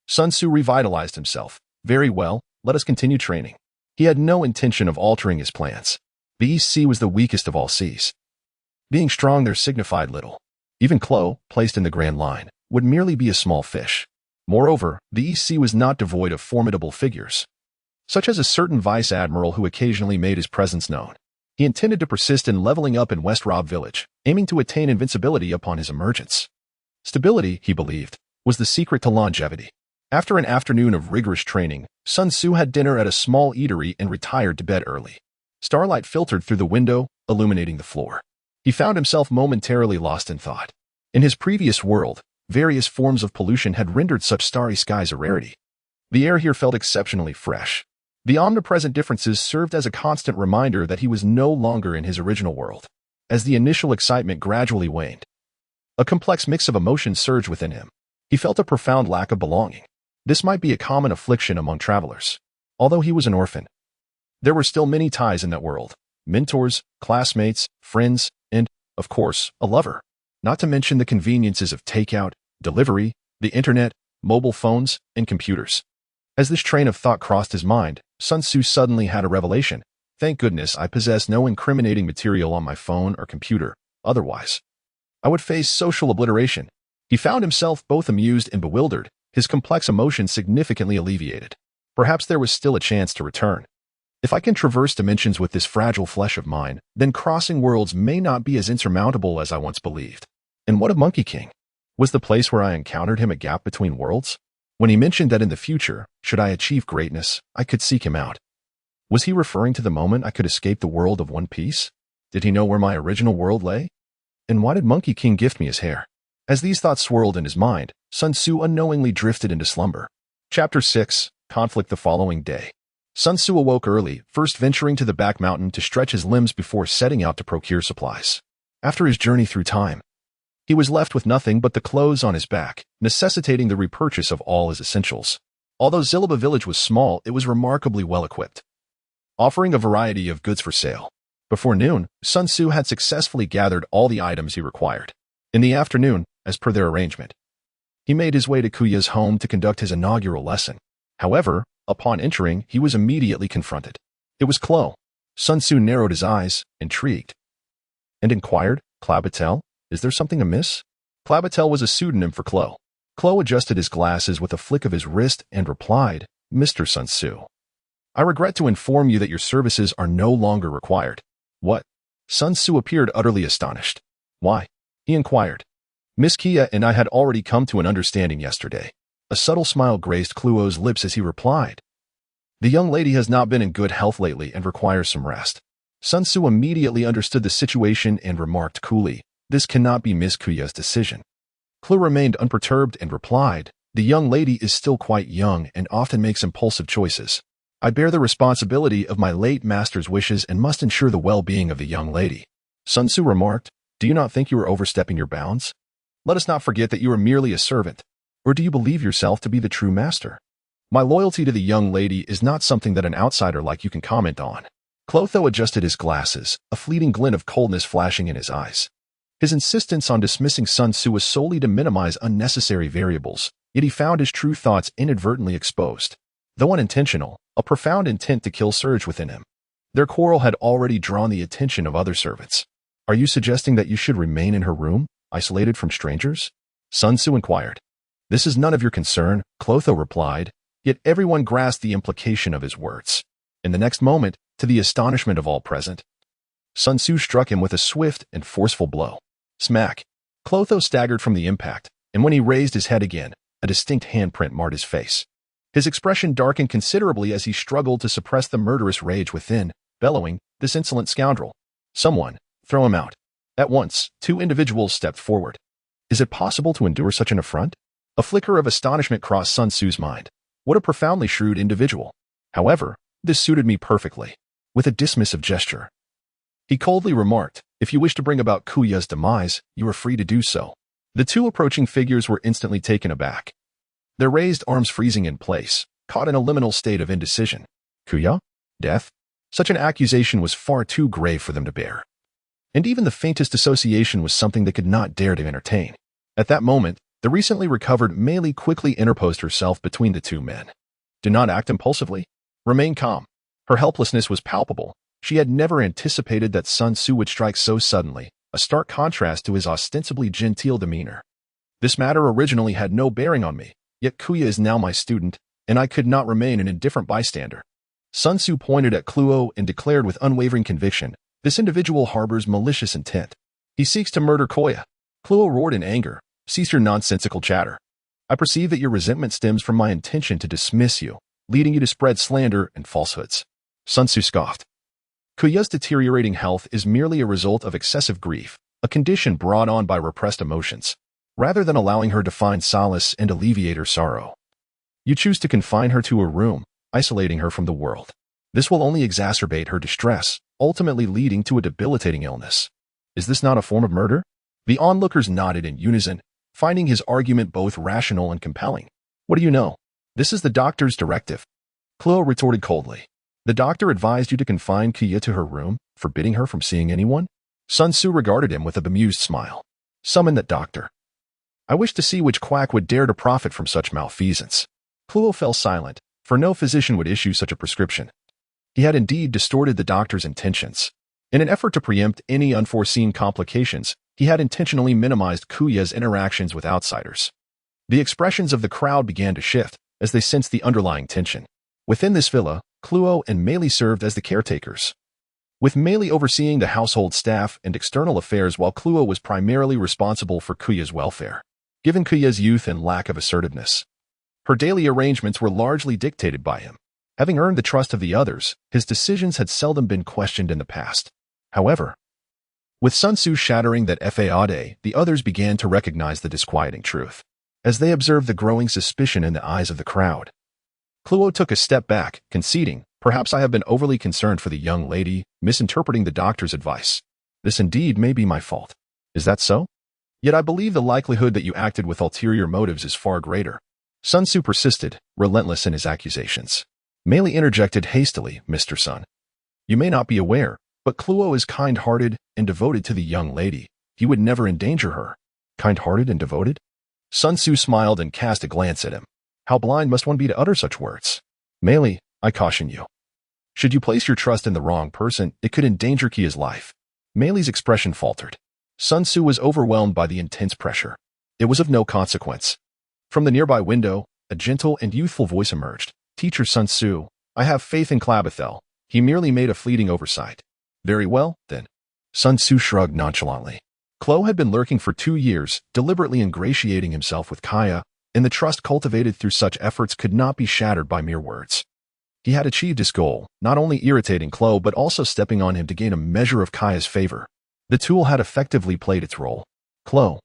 Sun Tzu revitalized himself. Very well, let us continue training. He had no intention of altering his plans. The East Sea was the weakest of all seas. Being strong there signified little. Even Kuro, placed in the grand line, would merely be a small fish. Moreover, the East Sea was not devoid of formidable figures. such as a certain vice admiral who occasionally made his presence known. He intended to persist in leveling up in West Rob Village, aiming to attain invincibility upon his emergence. Stability, he believed, was the secret to longevity. After an afternoon of rigorous training, Sun Tzu had dinner at a small eatery and retired to bed early. Starlight filtered through the window, illuminating the floor. He found himself momentarily lost in thought. In his previous world, various forms of pollution had rendered such starry skies a rarity. The air here felt exceptionally fresh. The omnipresent differences served as a constant reminder that he was no longer in his original world. As the initial excitement gradually waned, a complex mix of emotions surged within him. He felt a profound lack of belonging. This might be a common affliction among travelers. Although he was an orphan, there were still many ties in that world. Mentors, classmates, friends, and, of course, a lover. Not to mention the conveniences of takeout, delivery, the internet, mobile phones, and computers. As this train of thought crossed his mind, Sun Tzu suddenly had a revelation. Thank goodness I possess no incriminating material on my phone or computer. Otherwise, I would face social obliteration. He found himself both amused and bewildered, his complex emotions significantly alleviated. Perhaps there was still a chance to return. If I can traverse dimensions with this fragile flesh of mine, then crossing worlds may not be as insurmountable as I once believed. And what of Monkey King? Was the place where I encountered him a gap between worlds? When he mentioned that in the future, should I achieve greatness, I could seek him out. Was he referring to the moment I could escape the world of One Piece? Did he know where my original world lay? And why did Monkey King gift me his hair? As these thoughts swirled in his mind, Sun Tzu unknowingly drifted into slumber. Chapter 6. Conflict the following day. Sun Tzu awoke early, first venturing to the back mountain to stretch his limbs before setting out to procure supplies. After his journey through time, he was left with nothing but the clothes on his back, necessitating the repurchase of all his essentials. Although Zilaba village was small, it was remarkably well equipped, offering a variety of goods for sale. Before noon, Sun Tzu had successfully gathered all the items he required. In the afternoon, as per their arrangement, he made his way to Kuya's home to conduct his inaugural lesson. However, upon entering, he was immediately confronted. It was Klo. Sun Tzu narrowed his eyes, intrigued, and inquired, Clabatel, is there something amiss? Clabatel was a pseudonym for Klo. Klo adjusted his glasses with a flick of his wrist and replied, Mr. Sun Tzu, I regret to inform you that your services are no longer required. What? Sun Tzu appeared utterly astonished. Why? He inquired. Miss Kia and I had already come to an understanding yesterday. A subtle smile graced Kluo's lips as he replied. The young lady has not been in good health lately and requires some rest. Sun Tzu immediately understood the situation and remarked coolly, this cannot be Miss Kuya's decision. Klu remained unperturbed and replied, the young lady is still quite young and often makes impulsive choices. I bear the responsibility of my late master's wishes and must ensure the well-being of the young lady. Sun Tzu remarked, do you not think you are overstepping your bounds? Let us not forget that you are merely a servant. Or do you believe yourself to be the true master? My loyalty to the young lady is not something that an outsider like you can comment on. Clotho adjusted his glasses, a fleeting glint of coldness flashing in his eyes. His insistence on dismissing Sun Tzu was solely to minimize unnecessary variables, yet he found his true thoughts inadvertently exposed. Though unintentional, a profound intent to kill surged within him. Their quarrel had already drawn the attention of other servants. Are you suggesting that you should remain in her room, isolated from strangers? Sun Tzu inquired. This is none of your concern, Clotho replied, yet everyone grasped the implication of his words. In the next moment, to the astonishment of all present, Sun Tzu struck him with a swift and forceful blow. Smack! Clotho staggered from the impact, and when he raised his head again, a distinct handprint marred his face. His expression darkened considerably as he struggled to suppress the murderous rage within, bellowing, this insolent scoundrel. Someone, throw him out. At once, two individuals stepped forward. Is it possible to endure such an affront? A flicker of astonishment crossed Sun Tzu's mind. What a profoundly shrewd individual. However, this suited me perfectly. With a dismissive gesture, he coldly remarked, if you wish to bring about Kuya's demise, you are free to do so. The two approaching figures were instantly taken aback, their raised arms freezing in place, caught in a liminal state of indecision. Kuya? Death? Such an accusation was far too grave for them to bear. And even the faintest association was something they could not dare to entertain. At that moment, the recently recovered Meili quickly interposed herself between the two men. Do not act impulsively. Remain calm. Her helplessness was palpable. She had never anticipated that Sun Tzu would strike so suddenly, a stark contrast to his ostensibly genteel demeanor. This matter originally had no bearing on me, yet Kuya is now my student, and I could not remain an indifferent bystander. Sun Tzu pointed at Kuro and declared with unwavering conviction, "This individual harbors malicious intent. He seeks to murder Koya." Kuro roared in anger, "Cease your nonsensical chatter. I perceive that your resentment stems from my intention to dismiss you, leading you to spread slander and falsehoods." Sun Tzu scoffed. Kuya's deteriorating health is merely a result of excessive grief, a condition brought on by repressed emotions, rather than allowing her to find solace and alleviate her sorrow. You choose to confine her to a room, isolating her from the world. This will only exacerbate her distress, ultimately leading to a debilitating illness. Is this not a form of murder? The onlookers nodded in unison, finding his argument both rational and compelling. What do you know? This is the doctor's directive. Kuro retorted coldly. The doctor advised you to confine Kuya to her room, forbidding her from seeing anyone? Sun Tzu regarded him with a bemused smile. Summon that doctor. I wish to see which quack would dare to profit from such malfeasance. Kuro fell silent, for no physician would issue such a prescription. He had indeed distorted the doctor's intentions. In an effort to preempt any unforeseen complications, he had intentionally minimized Kuya's interactions with outsiders. The expressions of the crowd began to shift as they sensed the underlying tension. Within this villa, Kuro and Meili served as the caretakers, with Meili overseeing the household staff and external affairs while Kuro was primarily responsible for Kuya's welfare. Given Kuya's youth and lack of assertiveness, her daily arrangements were largely dictated by him. Having earned the trust of the others, his decisions had seldom been questioned in the past. However, with Sun Tzu shattering that fade, the others began to recognize the disquieting truth. As they observed the growing suspicion in the eyes of the crowd, Kuro took a step back, conceding, "Perhaps I have been overly concerned for the young lady, misinterpreting the doctor's advice. This indeed may be my fault. Is that so? Yet I believe the likelihood that you acted with ulterior motives is far greater." Sun Tzu persisted, relentless in his accusations. Meili interjected hastily, "Mr. Sun, you may not be aware, but Kuro is kind-hearted and devoted to the young lady. He would never endanger her." Kind-hearted and devoted? Sun Tzu smiled and cast a glance at him. How blind must one be to utter such words? Meili, I caution you. Should you place your trust in the wrong person, it could endanger Kia's life. Meili's expression faltered. Sun Tzu was overwhelmed by the intense pressure. It was of no consequence. From the nearby window, a gentle and youthful voice emerged. "Teacher Sun Tzu, I have faith in Clabethel. He merely made a fleeting oversight." "Very well, then." Sun Tzu shrugged nonchalantly. Kuro had been lurking for 2 years, deliberately ingratiating himself with Kaya, and the trust cultivated through such efforts could not be shattered by mere words. He had achieved his goal, not only irritating Kuro but also stepping on him to gain a measure of Kaya's favor. The tool had effectively played its role. Kuro,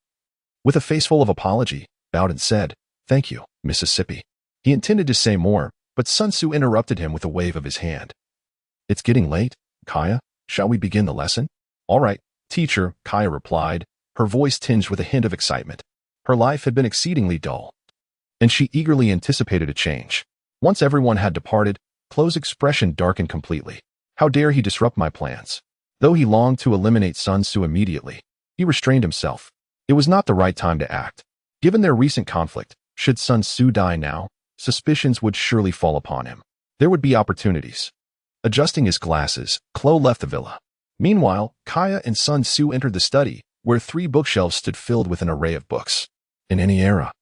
with a face full of apology, bowed and said, "Thank you, Mississippi." He intended to say more, but Sun Tzu interrupted him with a wave of his hand. "It's getting late, Kaya. Shall we begin the lesson?" "All right, teacher," Kaya replied, her voice tinged with a hint of excitement. Her life had been exceedingly dull, and she eagerly anticipated a change. Once everyone had departed, Kuro's expression darkened completely. How dare he disrupt my plans? Though he longed to eliminate Sun Tzu immediately, he restrained himself. It was not the right time to act. Given their recent conflict, should Sun Tzu die now, suspicions would surely fall upon him. There would be opportunities. Adjusting his glasses, Kuro left the villa. Meanwhile, Kaya and Sun Tzu entered the study, where 3 bookshelves stood filled with an array of books. In any era,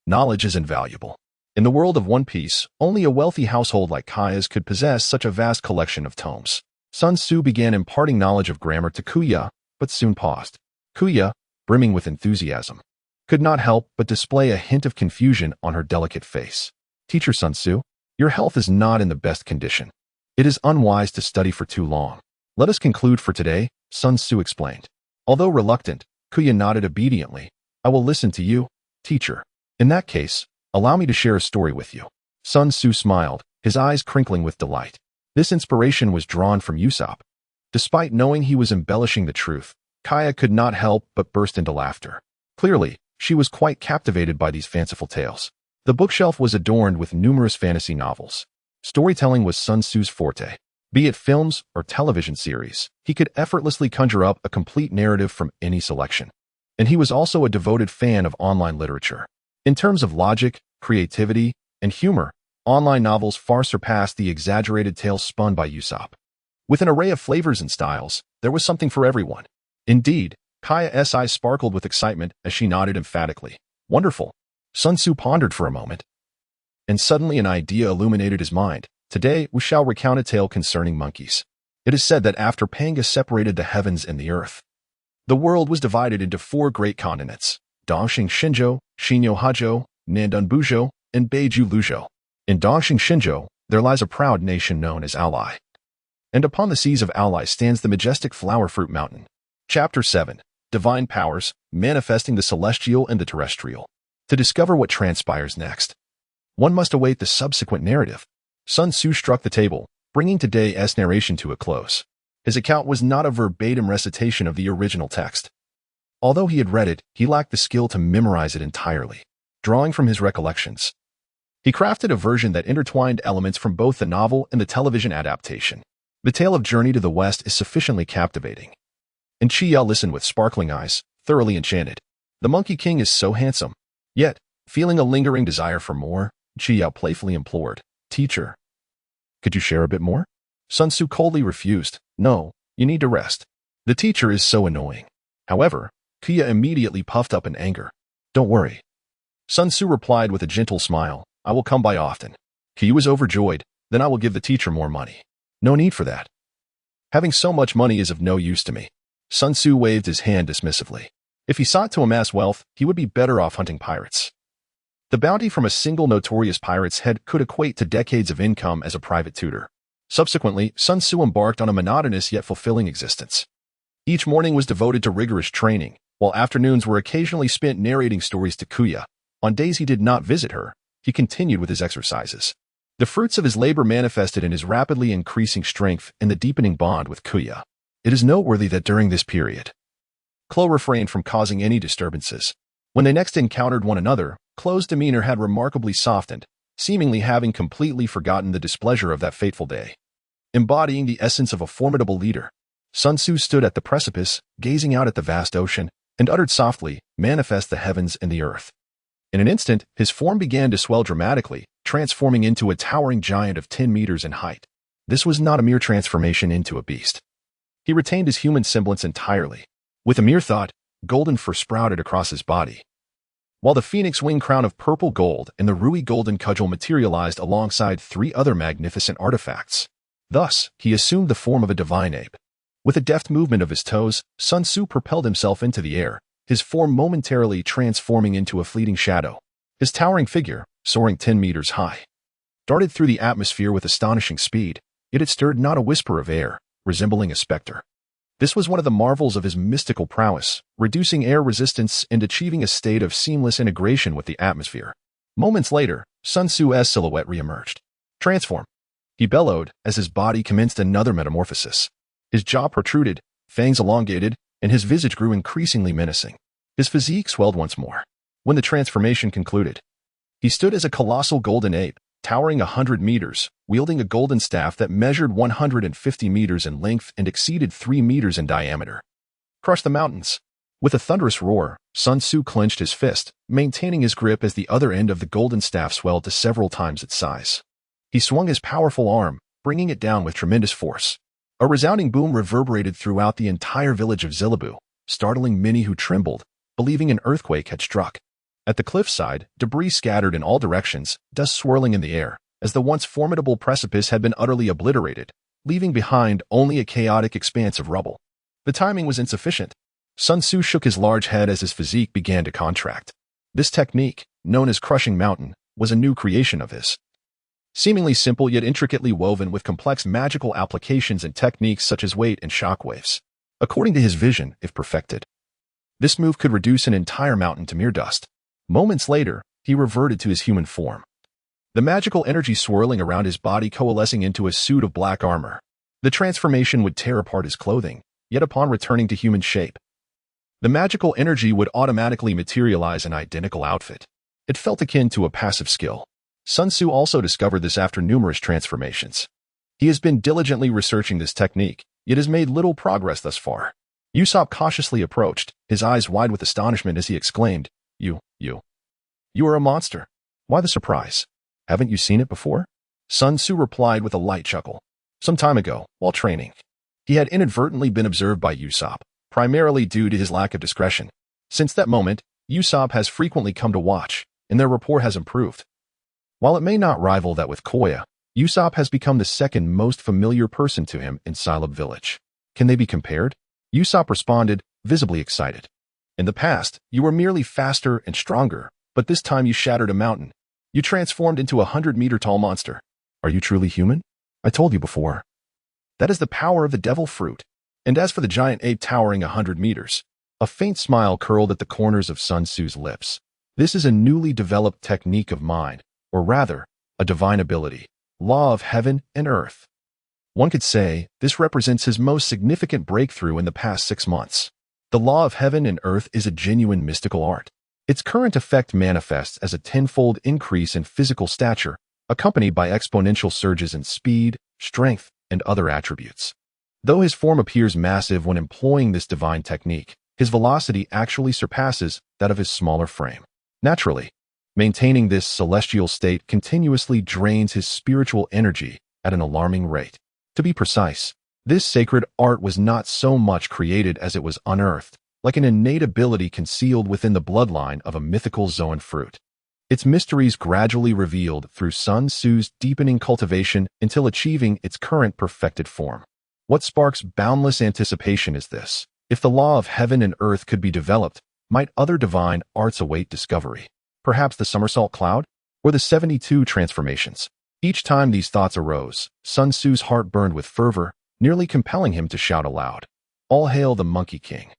knowledge is invaluable. In the world of One Piece, only a wealthy household like Kaya's could possess such a vast collection of tomes. Sun Tzu began imparting knowledge of grammar to Kuya, but soon paused. Kuya, brimming with enthusiasm, could not help but display a hint of confusion on her delicate face. "Teacher Sun Tzu, your health is not in the best condition. It is unwise to study for too long. Let us conclude for today," Sun Tzu explained. Although reluctant, Kuya nodded obediently. "I will listen to you, teacher. In that case, allow me to share a story with you." Sun Tzu smiled, his eyes crinkling with delight. This inspiration was drawn from Usopp. Despite knowing he was embellishing the truth, Kaya could not help but burst into laughter. Clearly, she was quite captivated by these fanciful tales. The bookshelf was adorned with numerous fantasy novels. Storytelling was Sun Tzu's forte. Be it films or television series, he could effortlessly conjure up a complete narrative from any selection. And he was also a devoted fan of online literature. In terms of logic, creativity, and humor, online novels far surpassed the exaggerated tales spun by Usopp. With an array of flavors and styles, there was something for everyone. Indeed, Kaya's eyes sparkled with excitement as she nodded emphatically. "Wonderful." Sun Tzu pondered for a moment, and suddenly an idea illuminated his mind. Today, we shall recount a tale concerning monkeys. It is said that after Panga separated the heavens and the earth, the world was divided into 4 great continents: Dongxing Shinzhou, Xinyo Hajou, Nandun Buzhou, and Beiju Luzhou. In Dongxing Shinzhou, there lies a proud nation known as Ally. And upon the seas of Ally stands the majestic flower fruit mountain. Chapter 7. Divine Powers, Manifesting the Celestial and the Terrestrial. To discover what transpires next, one must await the subsequent narrative. Sun Tzu struck the table, bringing today's narration to a close. His account was not a verbatim recitation of the original text. Although he had read it, he lacked the skill to memorize it entirely. Drawing from his recollections, he crafted a version that intertwined elements from both the novel and the television adaptation. The tale of Journey to the West is sufficiently captivating, and Chia listened with sparkling eyes, thoroughly enchanted. The Monkey King is so handsome. Yet, feeling a lingering desire for more, Chia playfully implored, "Teacher, could you share a bit more?" Sun Tzu coldly refused. "No, you need to rest. The teacher is so annoying." However, Chia immediately puffed up in anger. "Don't worry." Sun Tzu replied with a gentle smile, "I will come by often." Kia was overjoyed. "Then I will give the teacher more money." "No need for that. Having so much money is of no use to me." Sun Tzu waved his hand dismissively. If he sought to amass wealth, he would be better off hunting pirates. The bounty from a single notorious pirate's head could equate to decades of income as a private tutor. Subsequently, Sun Tzu embarked on a monotonous yet fulfilling existence. Each morning was devoted to rigorous training, while afternoons were occasionally spent narrating stories to Kuya. On days he did not visit her, he continued with his exercises. The fruits of his labor manifested in his rapidly increasing strength and the deepening bond with Kuya. It is noteworthy that during this period, Klo refrained from causing any disturbances. When they next encountered one another, Klo's demeanor had remarkably softened, seemingly having completely forgotten the displeasure of that fateful day. Embodying the essence of a formidable leader, Sun Tzu stood at the precipice, gazing out at the vast ocean, and uttered softly, "Manifest the heavens and the earth." In an instant, his form began to swell dramatically, transforming into a towering giant of 10 meters in height. This was not a mere transformation into a beast. He retained his human semblance entirely. With a mere thought, golden fur sprouted across his body, while the phoenix wing crown of purple gold and the Ruyi golden cudgel materialized alongside 3 other magnificent artifacts. Thus, he assumed the form of a divine ape. With a deft movement of his toes, Sun Tzu propelled himself into the air, his form momentarily transforming into a fleeting shadow. His towering figure, soaring 10 meters high, darted through the atmosphere with astonishing speed, yet it stirred not a whisper of air, resembling a specter. This was one of the marvels of his mystical prowess, reducing air resistance and achieving a state of seamless integration with the atmosphere. Moments later, Sun Tzu's silhouette reemerged. "Transform!" he bellowed as his body commenced another metamorphosis. His jaw protruded, fangs elongated, and his visage grew increasingly menacing. His physique swelled once more. When the transformation concluded, he stood as a colossal golden ape, towering 100 meters, wielding a golden staff that measured 150 meters in length and exceeded 3 meters in diameter. "Crush the mountains!" With a thunderous roar, Sun Tzu clenched his fist, maintaining his grip as the other end of the golden staff swelled to several times its size. He swung his powerful arm, bringing it down with tremendous force. A resounding boom reverberated throughout the entire village of Zilabu, startling many who trembled, believing an earthquake had struck. At the cliffside, debris scattered in all directions, dust swirling in the air, as the once formidable precipice had been utterly obliterated, leaving behind only a chaotic expanse of rubble. The timing was insufficient. Sun Tzu shook his large head as his physique began to contract. This technique, known as crushing mountain, was a new creation of his. Seemingly simple yet intricately woven with complex magical applications and techniques such as weight and shockwaves. According to his vision, if perfected, this move could reduce an entire mountain to mere dust. Moments later, he reverted to his human form, the magical energy swirling around his body coalescing into a suit of black armor. The transformation would tear apart his clothing, yet upon returning to human shape, the magical energy would automatically materialize an identical outfit. It felt akin to a passive skill. Sun Tzu also discovered this after numerous transformations. He has been diligently researching this technique, yet has made little progress thus far. Usopp cautiously approached, his eyes wide with astonishment as he exclaimed, You are a monster. Why the surprise? Haven't you seen it before?" Sun Tzu replied with a light chuckle. Some time ago, while training, he had inadvertently been observed by Usopp, primarily due to his lack of discretion. Since that moment, Usopp has frequently come to watch, and their rapport has improved. While it may not rival that with Koya, Usopp has become the second most familiar person to him in Scylab Village. Can they be compared? Usopp responded, visibly excited. In the past, you were merely faster and stronger, but this time you shattered a mountain. You transformed into a 100-meter-tall monster. Are you truly human? I told you before. That is the power of the devil fruit. And as for the giant ape towering 100 meters, a faint smile curled at the corners of Sun Tzu's lips. This is a newly developed technique of mine, or rather, a divine ability, law of heaven and earth. One could say this represents his most significant breakthrough in the past 6 months. The law of heaven and earth is a genuine mystical art. Its current effect manifests as a tenfold increase in physical stature, accompanied by exponential surges in speed, strength, and other attributes. Though his form appears massive when employing this divine technique, his velocity actually surpasses that of his smaller frame. Naturally, maintaining this celestial state continuously drains his spiritual energy at an alarming rate. To be precise, this sacred art was not so much created as it was unearthed, like an innate ability concealed within the bloodline of a mythical Zoan fruit. Its mysteries gradually revealed through Sun Tzu's deepening cultivation until achieving its current perfected form. What sparks boundless anticipation is this? If the law of heaven and earth could be developed, might other divine arts await discovery? Perhaps the somersault cloud? Or the 72 transformations? Each time these thoughts arose, Sun Tzu's heart burned with fervor, nearly compelling him to shout aloud. All hail the Monkey King.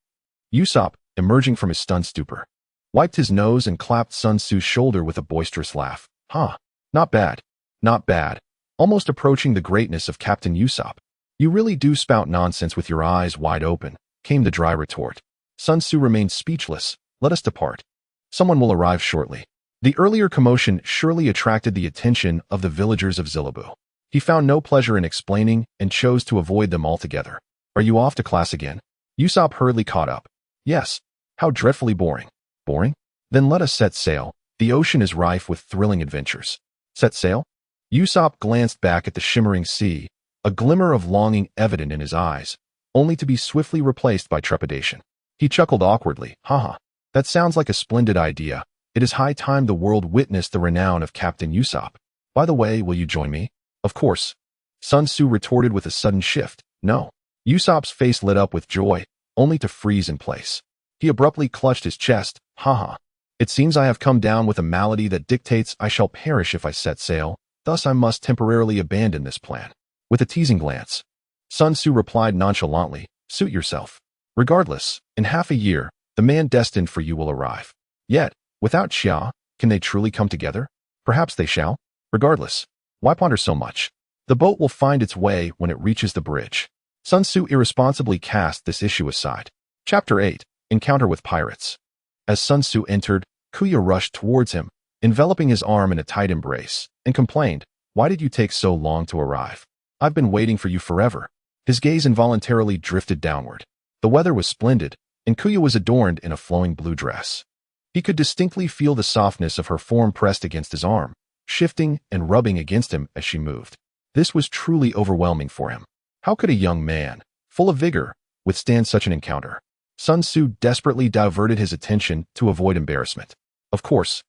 Usopp, emerging from his stunned stupor, wiped his nose and clapped Sun Tzu's shoulder with a boisterous laugh. Huh, not bad, not bad. Almost approaching the greatness of Captain Usopp. You really do spout nonsense with your eyes wide open, came the dry retort. Sun Tzu remained speechless. Let us depart. Someone will arrive shortly. The earlier commotion surely attracted the attention of the villagers of Zilabu. He found no pleasure in explaining and chose to avoid them altogether. Are you off to class again? Usopp hurriedly caught up. Yes. How dreadfully boring. Boring? Then let us set sail. The ocean is rife with thrilling adventures. Set sail? Usopp glanced back at the shimmering sea, a glimmer of longing evident in his eyes, only to be swiftly replaced by trepidation. He chuckled awkwardly. Haha. That sounds like a splendid idea. It is high time the world witnessed the renown of Captain Usopp. By the way, will you join me? Of course. Sun Tzu retorted with a sudden shift. No. Usopp's face lit up with joy, only to freeze in place. He abruptly clutched his chest. Haha. It seems I have come down with a malady that dictates I shall perish if I set sail, thus I must temporarily abandon this plan. With a teasing glance, Sun Tzu replied nonchalantly, suit yourself. Regardless, in half a year, the man destined for you will arrive. Yet, without Xia, can they truly come together? Perhaps they shall. Regardless, why ponder so much? The boat will find its way when it reaches the bridge. Sun Tzu irresponsibly cast this issue aside. Chapter 8. Encounter with Pirates. As Sun Tzu entered, Kuya rushed towards him, enveloping his arm in a tight embrace, and complained, why did you take so long to arrive? I've been waiting for you forever. His gaze involuntarily drifted downward. The weather was splendid, and Kuya was adorned in a flowing blue dress. He could distinctly feel the softness of her form pressed against his arm, shifting and rubbing against him as she moved. This was truly overwhelming for him. How could a young man, full of vigor, withstand such an encounter? Sun Tzu desperately diverted his attention to avoid embarrassment. Of course,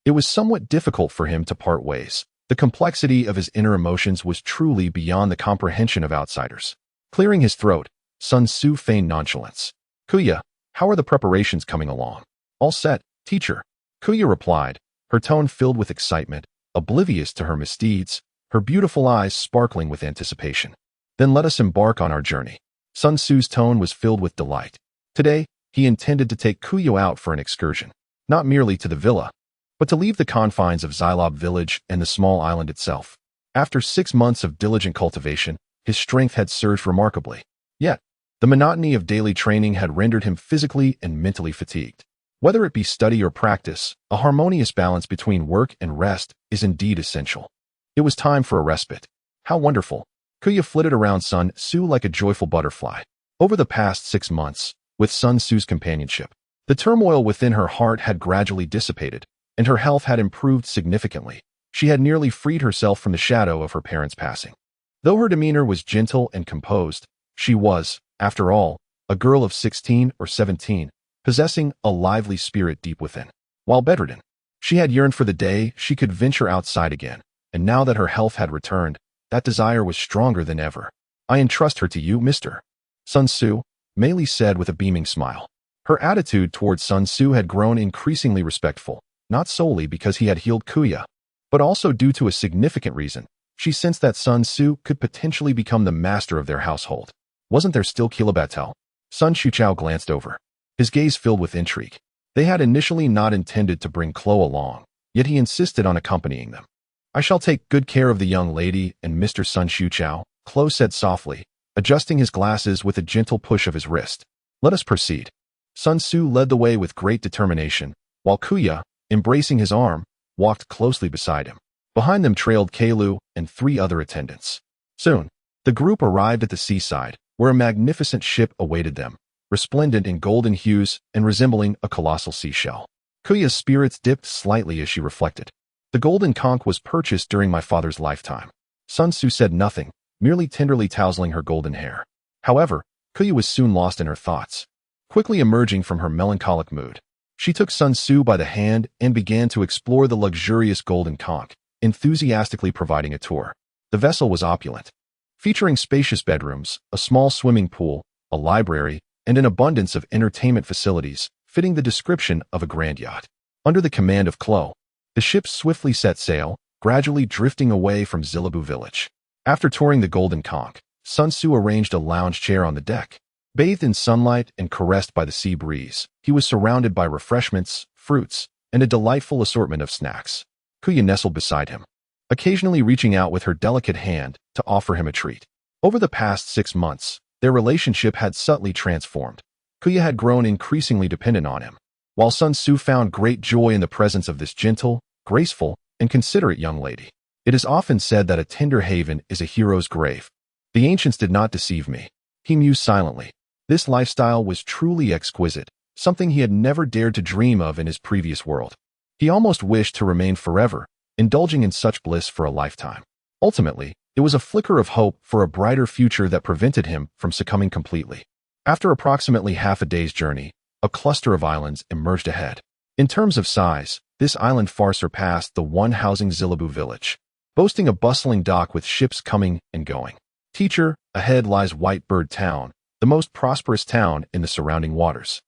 it was somewhat difficult for him to part ways. The complexity of his inner emotions was truly beyond the comprehension of outsiders. Clearing his throat, Sun Tzu feigned nonchalance. Kuya, how are the preparations coming along? All set, teacher. Kuya replied, her tone filled with excitement, oblivious to her misdeeds, her beautiful eyes sparkling with anticipation. Then let us embark on our journey. Sun Tzu's tone was filled with delight. Today, he intended to take Kuya out for an excursion, not merely to the villa, but to leave the confines of Xylab village and the small island itself. After 6 months of diligent cultivation, his strength had surged remarkably. Yet, the monotony of daily training had rendered him physically and mentally fatigued. Whether it be study or practice, a harmonious balance between work and rest is indeed essential. It was time for a respite. How wonderful. Kuya flitted around Sun Tzu like a joyful butterfly. Over the past 6 months, with Sun Tzu's companionship, the turmoil within her heart had gradually dissipated, and her health had improved significantly. She had nearly freed herself from the shadow of her parents' passing. Though her demeanor was gentle and composed, she was, after all, a girl of 16 or 17, possessing a lively spirit deep within. While bedridden, she had yearned for the day she could venture outside again, and now that her health had returned, that desire was stronger than ever. I entrust her to you, Mr. Sun Tzu, Mei Li said with a beaming smile. Her attitude towards Sun Tzu had grown increasingly respectful, not solely because he had healed Kuya, but also due to a significant reason. She sensed that Sun Tzu could potentially become the master of their household. Wasn't there still Kilabatel? Sun Shuchao glanced over, his gaze filled with intrigue. They had initially not intended to bring Klo along, yet he insisted on accompanying them. I shall take good care of the young lady and Mr. Sun Shuchao, Klo said softly, adjusting his glasses with a gentle push of his wrist. Let us proceed. Sun Tzu led the way with great determination, while Kuya, embracing his arm, walked closely beside him. Behind them trailed Keilu and 3 other attendants. Soon, the group arrived at the seaside, where a magnificent ship awaited them, resplendent in golden hues and resembling a colossal seashell. Kuya's spirits dipped slightly as she reflected. The golden conch was purchased during my father's lifetime. Sun Tzu said nothing, merely tenderly tousling her golden hair. However, Kuya was soon lost in her thoughts. Quickly emerging from her melancholic mood, she took Sun Tzu by the hand and began to explore the luxurious golden conch, enthusiastically providing a tour. The vessel was opulent, featuring spacious bedrooms, a small swimming pool, a library, and an abundance of entertainment facilities, fitting the description of a grand yacht. Under the command of Klo, the ship swiftly set sail, gradually drifting away from Zilabu village. After touring the golden conch, Sun Tzu arranged a lounge chair on the deck. Bathed in sunlight and caressed by the sea breeze, he was surrounded by refreshments, fruits, and a delightful assortment of snacks. Kuya nestled beside him, occasionally reaching out with her delicate hand to offer him a treat. Over the past 6 months, their relationship had subtly transformed. Kuya had grown increasingly dependent on him, while Sun Tzu found great joy in the presence of this gentle, graceful, and considerate young lady. It is often said that a tender haven is a hero's grave. The ancients did not deceive me, he mused silently. This lifestyle was truly exquisite, something he had never dared to dream of in his previous world. He almost wished to remain forever, indulging in such bliss for a lifetime. Ultimately, it was a flicker of hope for a brighter future that prevented him from succumbing completely. After approximately half a day's journey, a cluster of islands emerged ahead. In terms of size, this island far surpassed the one housing Zilabu village, boasting a bustling dock with ships coming and going. Teacher, ahead lies White Bird Town, the most prosperous town in the surrounding waters.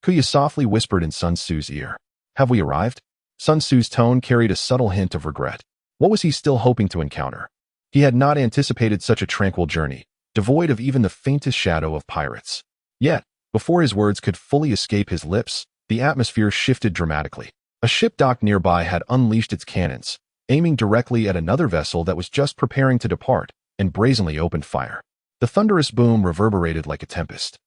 Kuya softly whispered in Sun Tzu's ear. Have we arrived? Sun Tzu's tone carried a subtle hint of regret. What was he still hoping to encounter? He had not anticipated such a tranquil journey, devoid of even the faintest shadow of pirates. Yet, before his words could fully escape his lips, the atmosphere shifted dramatically. A ship docked nearby had unleashed its cannons, aiming directly at another vessel that was just preparing to depart, and brazenly opened fire. The thunderous boom reverberated like a tempest,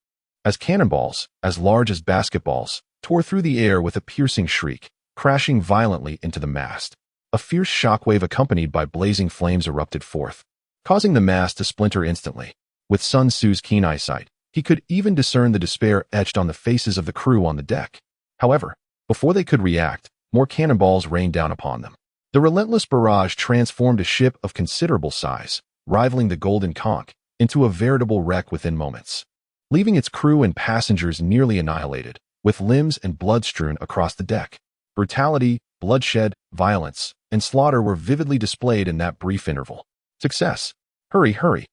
as cannonballs, as large as basketballs, tore through the air with a piercing shriek, crashing violently into the mast. A fierce shockwave accompanied by blazing flames erupted forth, causing the mast to splinter instantly. With Sun Tzu's keen eyesight, he could even discern the despair etched on the faces of the crew on the deck. However, before they could react, more cannonballs rained down upon them. The relentless barrage transformed a ship of considerable size, rivaling the Golden Conch, into a veritable wreck within moments, leaving its crew and passengers nearly annihilated, with limbs and blood strewn across the deck. Brutality, bloodshed, violence, and slaughter were vividly displayed in that brief interval. Success! Hurry, hurry!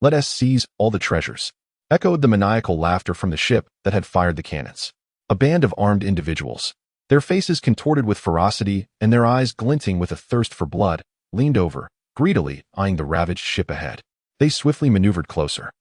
Let us seize all the treasures! Echoed the maniacal laughter from the ship that had fired the cannons. A band of armed individuals, their faces contorted with ferocity and their eyes glinting with a thirst for blood, leaned over, greedily eyeing the ravaged ship ahead. They swiftly maneuvered closer,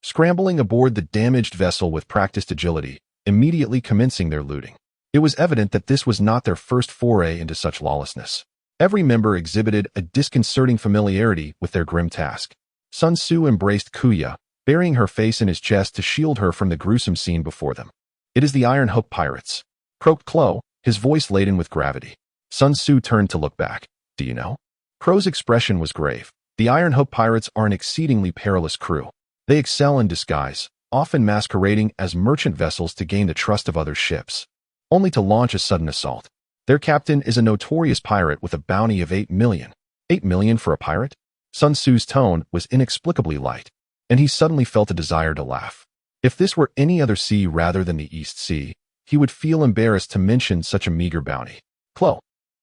scrambling aboard the damaged vessel with practiced agility, immediately commencing their looting. It was evident that this was not their first foray into such lawlessness. Every member exhibited a disconcerting familiarity with their grim task. Sun Tzu embraced Kuya, burying her face in his chest to shield her from the gruesome scene before them. It is the Iron Hook pirates, croaked Klo, his voice laden with gravity. Sun Tzu turned to look back. Do you know? Kro's expression was grave. The Iron Hook pirates are an exceedingly perilous crew. They excel in disguise, often masquerading as merchant vessels to gain the trust of other ships, only to launch a sudden assault. Their captain is a notorious pirate with a bounty of 8 million. 8 million for a pirate? Sun Tzu's tone was inexplicably light, and he suddenly felt a desire to laugh. If this were any other sea rather than the East Sea, he would feel embarrassed to mention such a meager bounty. Klo,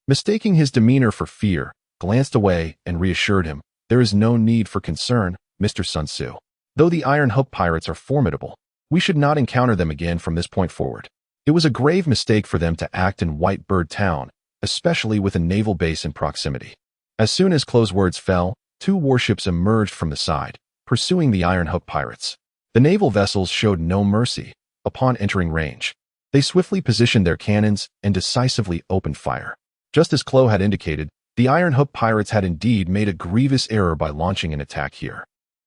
mistaking his demeanor for fear, glanced away and reassured him. There is no need for concern, Mr. Sun Tzu. Though the Iron Hook pirates are formidable, we should not encounter them again from this point forward. It was a grave mistake for them to act in White Bird Town, especially with a naval base in proximity. As soon as Klo's words fell, 2 warships emerged from the side, pursuing the Iron Hook pirates. The naval vessels showed no mercy. Upon entering range, they swiftly positioned their cannons and decisively opened fire. Just as Klo had indicated, the Iron Hook pirates had indeed made a grievous error by launching an attack here.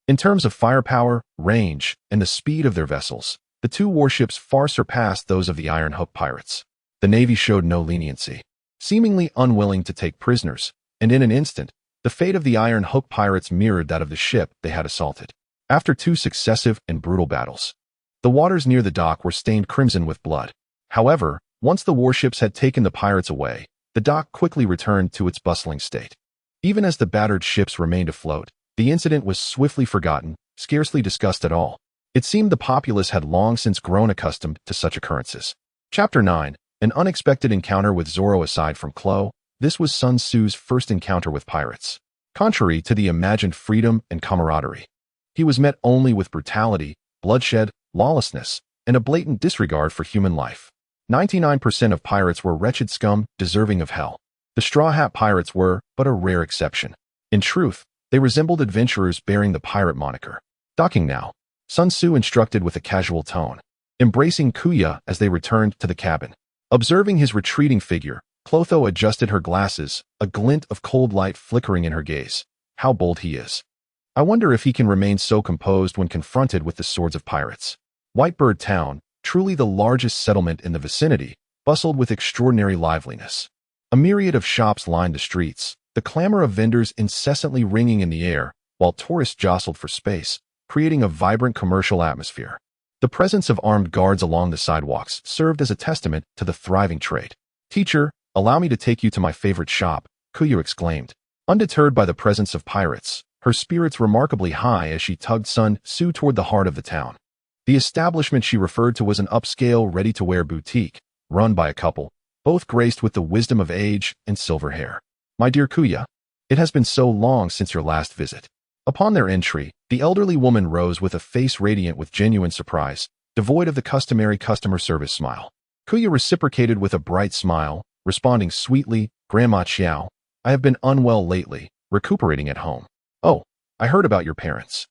In terms of firepower, range, and the speed of their vessels, the 2 warships far surpassed those of the Iron Hook pirates. The Navy showed no leniency, seemingly unwilling to take prisoners, and in an instant, the fate of the Iron Hook pirates mirrored that of the ship they had assaulted. After 2 successive and brutal battles, the waters near the dock were stained crimson with blood. However, once the warships had taken the pirates away, the dock quickly returned to its bustling state. Even as the battered ships remained afloat, the incident was swiftly forgotten, scarcely discussed at all. It seemed the populace had long since grown accustomed to such occurrences. Chapter 9. An unexpected encounter with Zoro. Aside from Klo, this was Sun Tzu's first encounter with pirates. Contrary to the imagined freedom and camaraderie, he was met only with brutality, bloodshed, lawlessness, and a blatant disregard for human life. 99% of pirates were wretched scum deserving of hell. The Straw Hat pirates were but a rare exception. In truth, they resembled adventurers bearing the pirate moniker. Docking now, Sun Tzu instructed with a casual tone, embracing Kuya as they returned to the cabin. Observing his retreating figure, Clotho adjusted her glasses, a glint of cold light flickering in her gaze. How bold he is. I wonder if he can remain so composed when confronted with the swords of pirates. Whitebird Town, truly the largest settlement in the vicinity, bustled with extraordinary liveliness. A myriad of shops lined the streets, the clamor of vendors incessantly ringing in the air, while tourists jostled for space, creating a vibrant commercial atmosphere. The presence of armed guards along the sidewalks served as a testament to the thriving trade. Teacher, allow me to take you to my favorite shop, Kuya exclaimed. Undeterred by the presence of pirates, her spirits remarkably high as she tugged Sun Tzu toward the heart of the town. The establishment she referred to was an upscale, ready-to-wear boutique, run by a couple, both graced with the wisdom of age and silver hair. My dear Kuya, it has been so long since your last visit. Upon their entry, the elderly woman rose with a face radiant with genuine surprise, devoid of the customary customer service smile. Kuya reciprocated with a bright smile, responding sweetly, Grandma Chiao, I have been unwell lately, recuperating at home. Oh, I heard about your parents.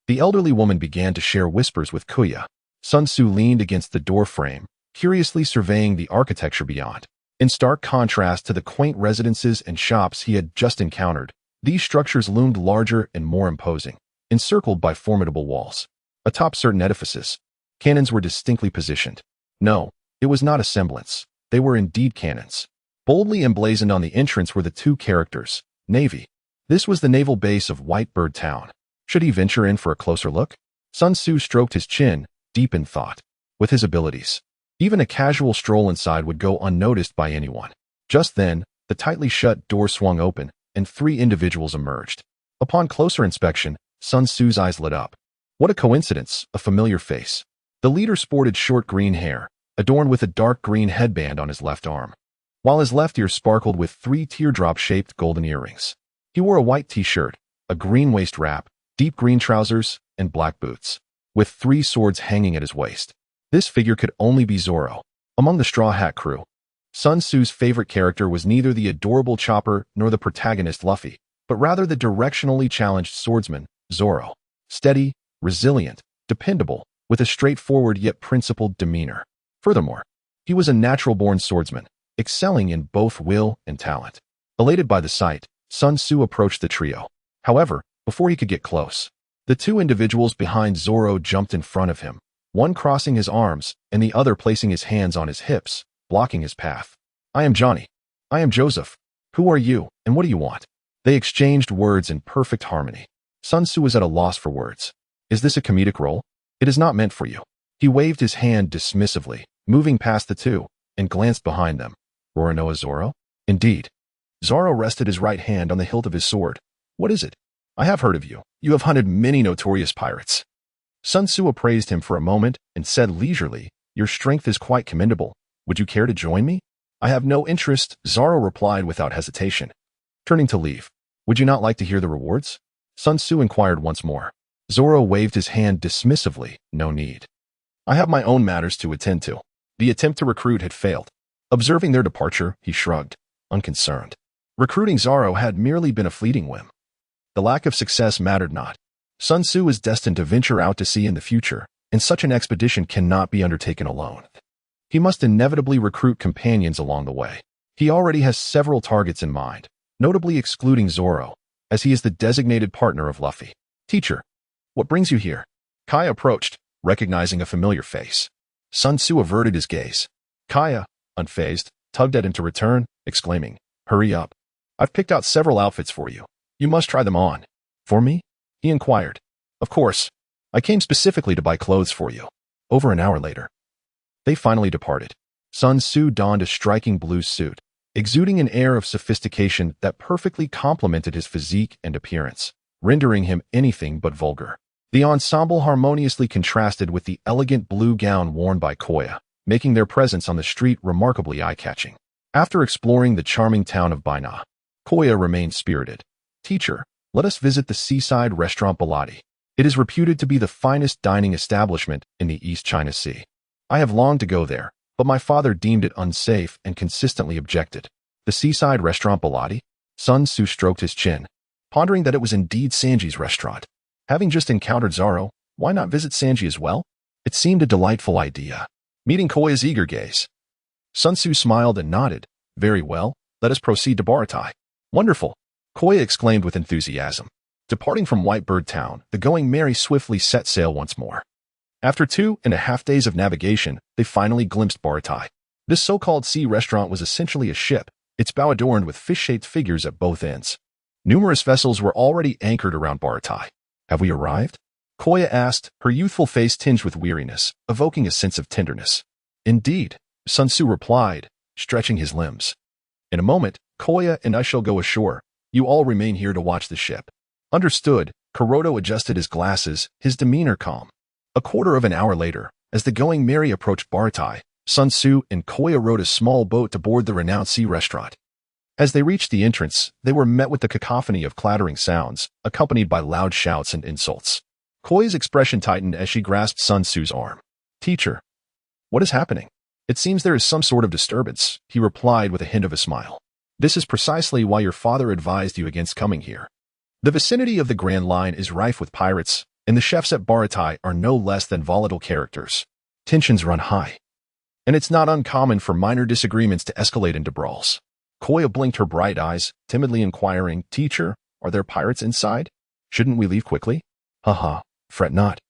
The elderly woman began to share whispers with Kuya. Sun Tzu leaned against the doorframe, curiously surveying the architecture beyond. In stark contrast to the quaint residences and shops he had just encountered, these structures loomed larger and more imposing, encircled by formidable walls. Atop certain edifices, cannons were distinctly positioned. No, it was not a semblance. They were indeed cannons. Boldly emblazoned on the entrance were the 2 characters, Navy. This was the naval base of Whitebird Town. Should he venture in for a closer look? Sun Tzu stroked his chin, deep in thought. With his abilities, even a casual stroll inside would go unnoticed by anyone. Just then, the tightly shut door swung open, and 3 individuals emerged. Upon closer inspection, Sun Tzu's eyes lit up. What a coincidence, a familiar face. The leader sported short green hair, adorned with a dark green headband on his left arm, while his left ear sparkled with 3 teardrop-shaped golden earrings. He wore a white t-shirt, a green waist wrap, deep green trousers, and black boots, with 3 swords hanging at his waist. This figure could only be Zoro. Among the Straw Hat crew, Sun Tzu's favorite character was neither the adorable Chopper nor the protagonist Luffy, but rather the directionally challenged swordsman, Zoro. Steady, resilient, dependable, with a straightforward yet principled demeanor. Furthermore, he was a natural-born swordsman, excelling in both will and talent. Elated by the sight, Sun Tzu approached the trio. However, before he could get close, the 2 individuals behind Zoro jumped in front of him, one crossing his arms and the other placing his hands on his hips, blocking his path. I am Johnny. I am Joseph. Who are you, and what do you want? They exchanged words in perfect harmony. Sun Tzu was at a loss for words. Is this a comedic role? It is not meant for you. He waved his hand dismissively, moving past the 2, and glanced behind them. Roronoa Zoro? Indeed. Zoro rested his right hand on the hilt of his sword. What is it? I have heard of you. You have hunted many notorious pirates. Sun Tzu appraised him for a moment and said leisurely, Your strength is quite commendable. Would you care to join me? I have no interest, Zoro replied without hesitation. Turning to leave, "Would you not like to hear the rewards?" Sun Tzu inquired once more. Zoro waved his hand dismissively. "No need. I have my own matters to attend to." The attempt to recruit had failed. Observing their departure, he shrugged, unconcerned. Recruiting Zoro had merely been a fleeting whim. The lack of success mattered not. Sun Tzu is destined to venture out to sea in the future, and such an expedition cannot be undertaken alone. He must inevitably recruit companions along the way. He already has several targets in mind, notably excluding Zoro, as he is the designated partner of Luffy. "Teacher, what brings you here?" Kai approached, recognizing a familiar face. Sun Tzu averted his gaze. Kaya, unfazed, tugged at him to return, exclaiming, "Hurry up. I've picked out several outfits for you. You must try them on." "For me?" he inquired. "Of course. I came specifically to buy clothes for you." Over an hour later, they finally departed. Sun Tzu donned a striking blue suit, exuding an air of sophistication that perfectly complemented his physique and appearance, rendering him anything but vulgar. The ensemble harmoniously contrasted with the elegant blue gown worn by Koya, making their presence on the street remarkably eye-catching. After exploring the charming town of Baina, Koya remained spirited. "Teacher, let us visit the seaside restaurant Baratie. It is reputed to be the finest dining establishment in the East China Sea. I have longed to go there, but my father deemed it unsafe and consistently objected." The seaside restaurant Baratie? Sun Tzu stroked his chin, pondering that it was indeed Sanji's restaurant. Having just encountered Zoro, why not visit Sanji as well? It seemed a delightful idea. Meeting Koya's eager gaze, Sun Tzu smiled and nodded. "Very well, let us proceed to Baratie." "Wonderful!" Koya exclaimed with enthusiasm. Departing from Whitebird Town, the Going Merry swiftly set sail once more. After 2.5 days of navigation, they finally glimpsed Baratie. This so-called sea restaurant was essentially a ship, its bow adorned with fish-shaped figures at both ends. Numerous vessels were already anchored around Baratie. "Have we arrived?" Koya asked, her youthful face tinged with weariness, evoking a sense of tenderness. "Indeed," Sun Tzu replied, stretching his limbs. "In a moment, Koya and I shall go ashore. You all remain here to watch the ship." "Understood." Kuroto adjusted his glasses, his demeanor calm. A quarter of an hour later, as the Going Merry approached Baratie, Sun Tzu and Koya rowed a small boat to board the renowned sea restaurant. As they reached the entrance, they were met with the cacophony of clattering sounds, accompanied by loud shouts and insults. Koya's expression tightened as she grasped Sun Tzu's arm. "Teacher, what is happening?" "It seems there is some sort of disturbance," he replied with a hint of a smile. "This is precisely why your father advised you against coming here. The vicinity of the Grand Line is rife with pirates, and the chefs at Baratie are no less than volatile characters. Tensions run high, and it's not uncommon for minor disagreements to escalate into brawls." Koya blinked her bright eyes, timidly inquiring, "Teacher, are there pirates inside? Shouldn't we leave quickly?" "Haha, fret not.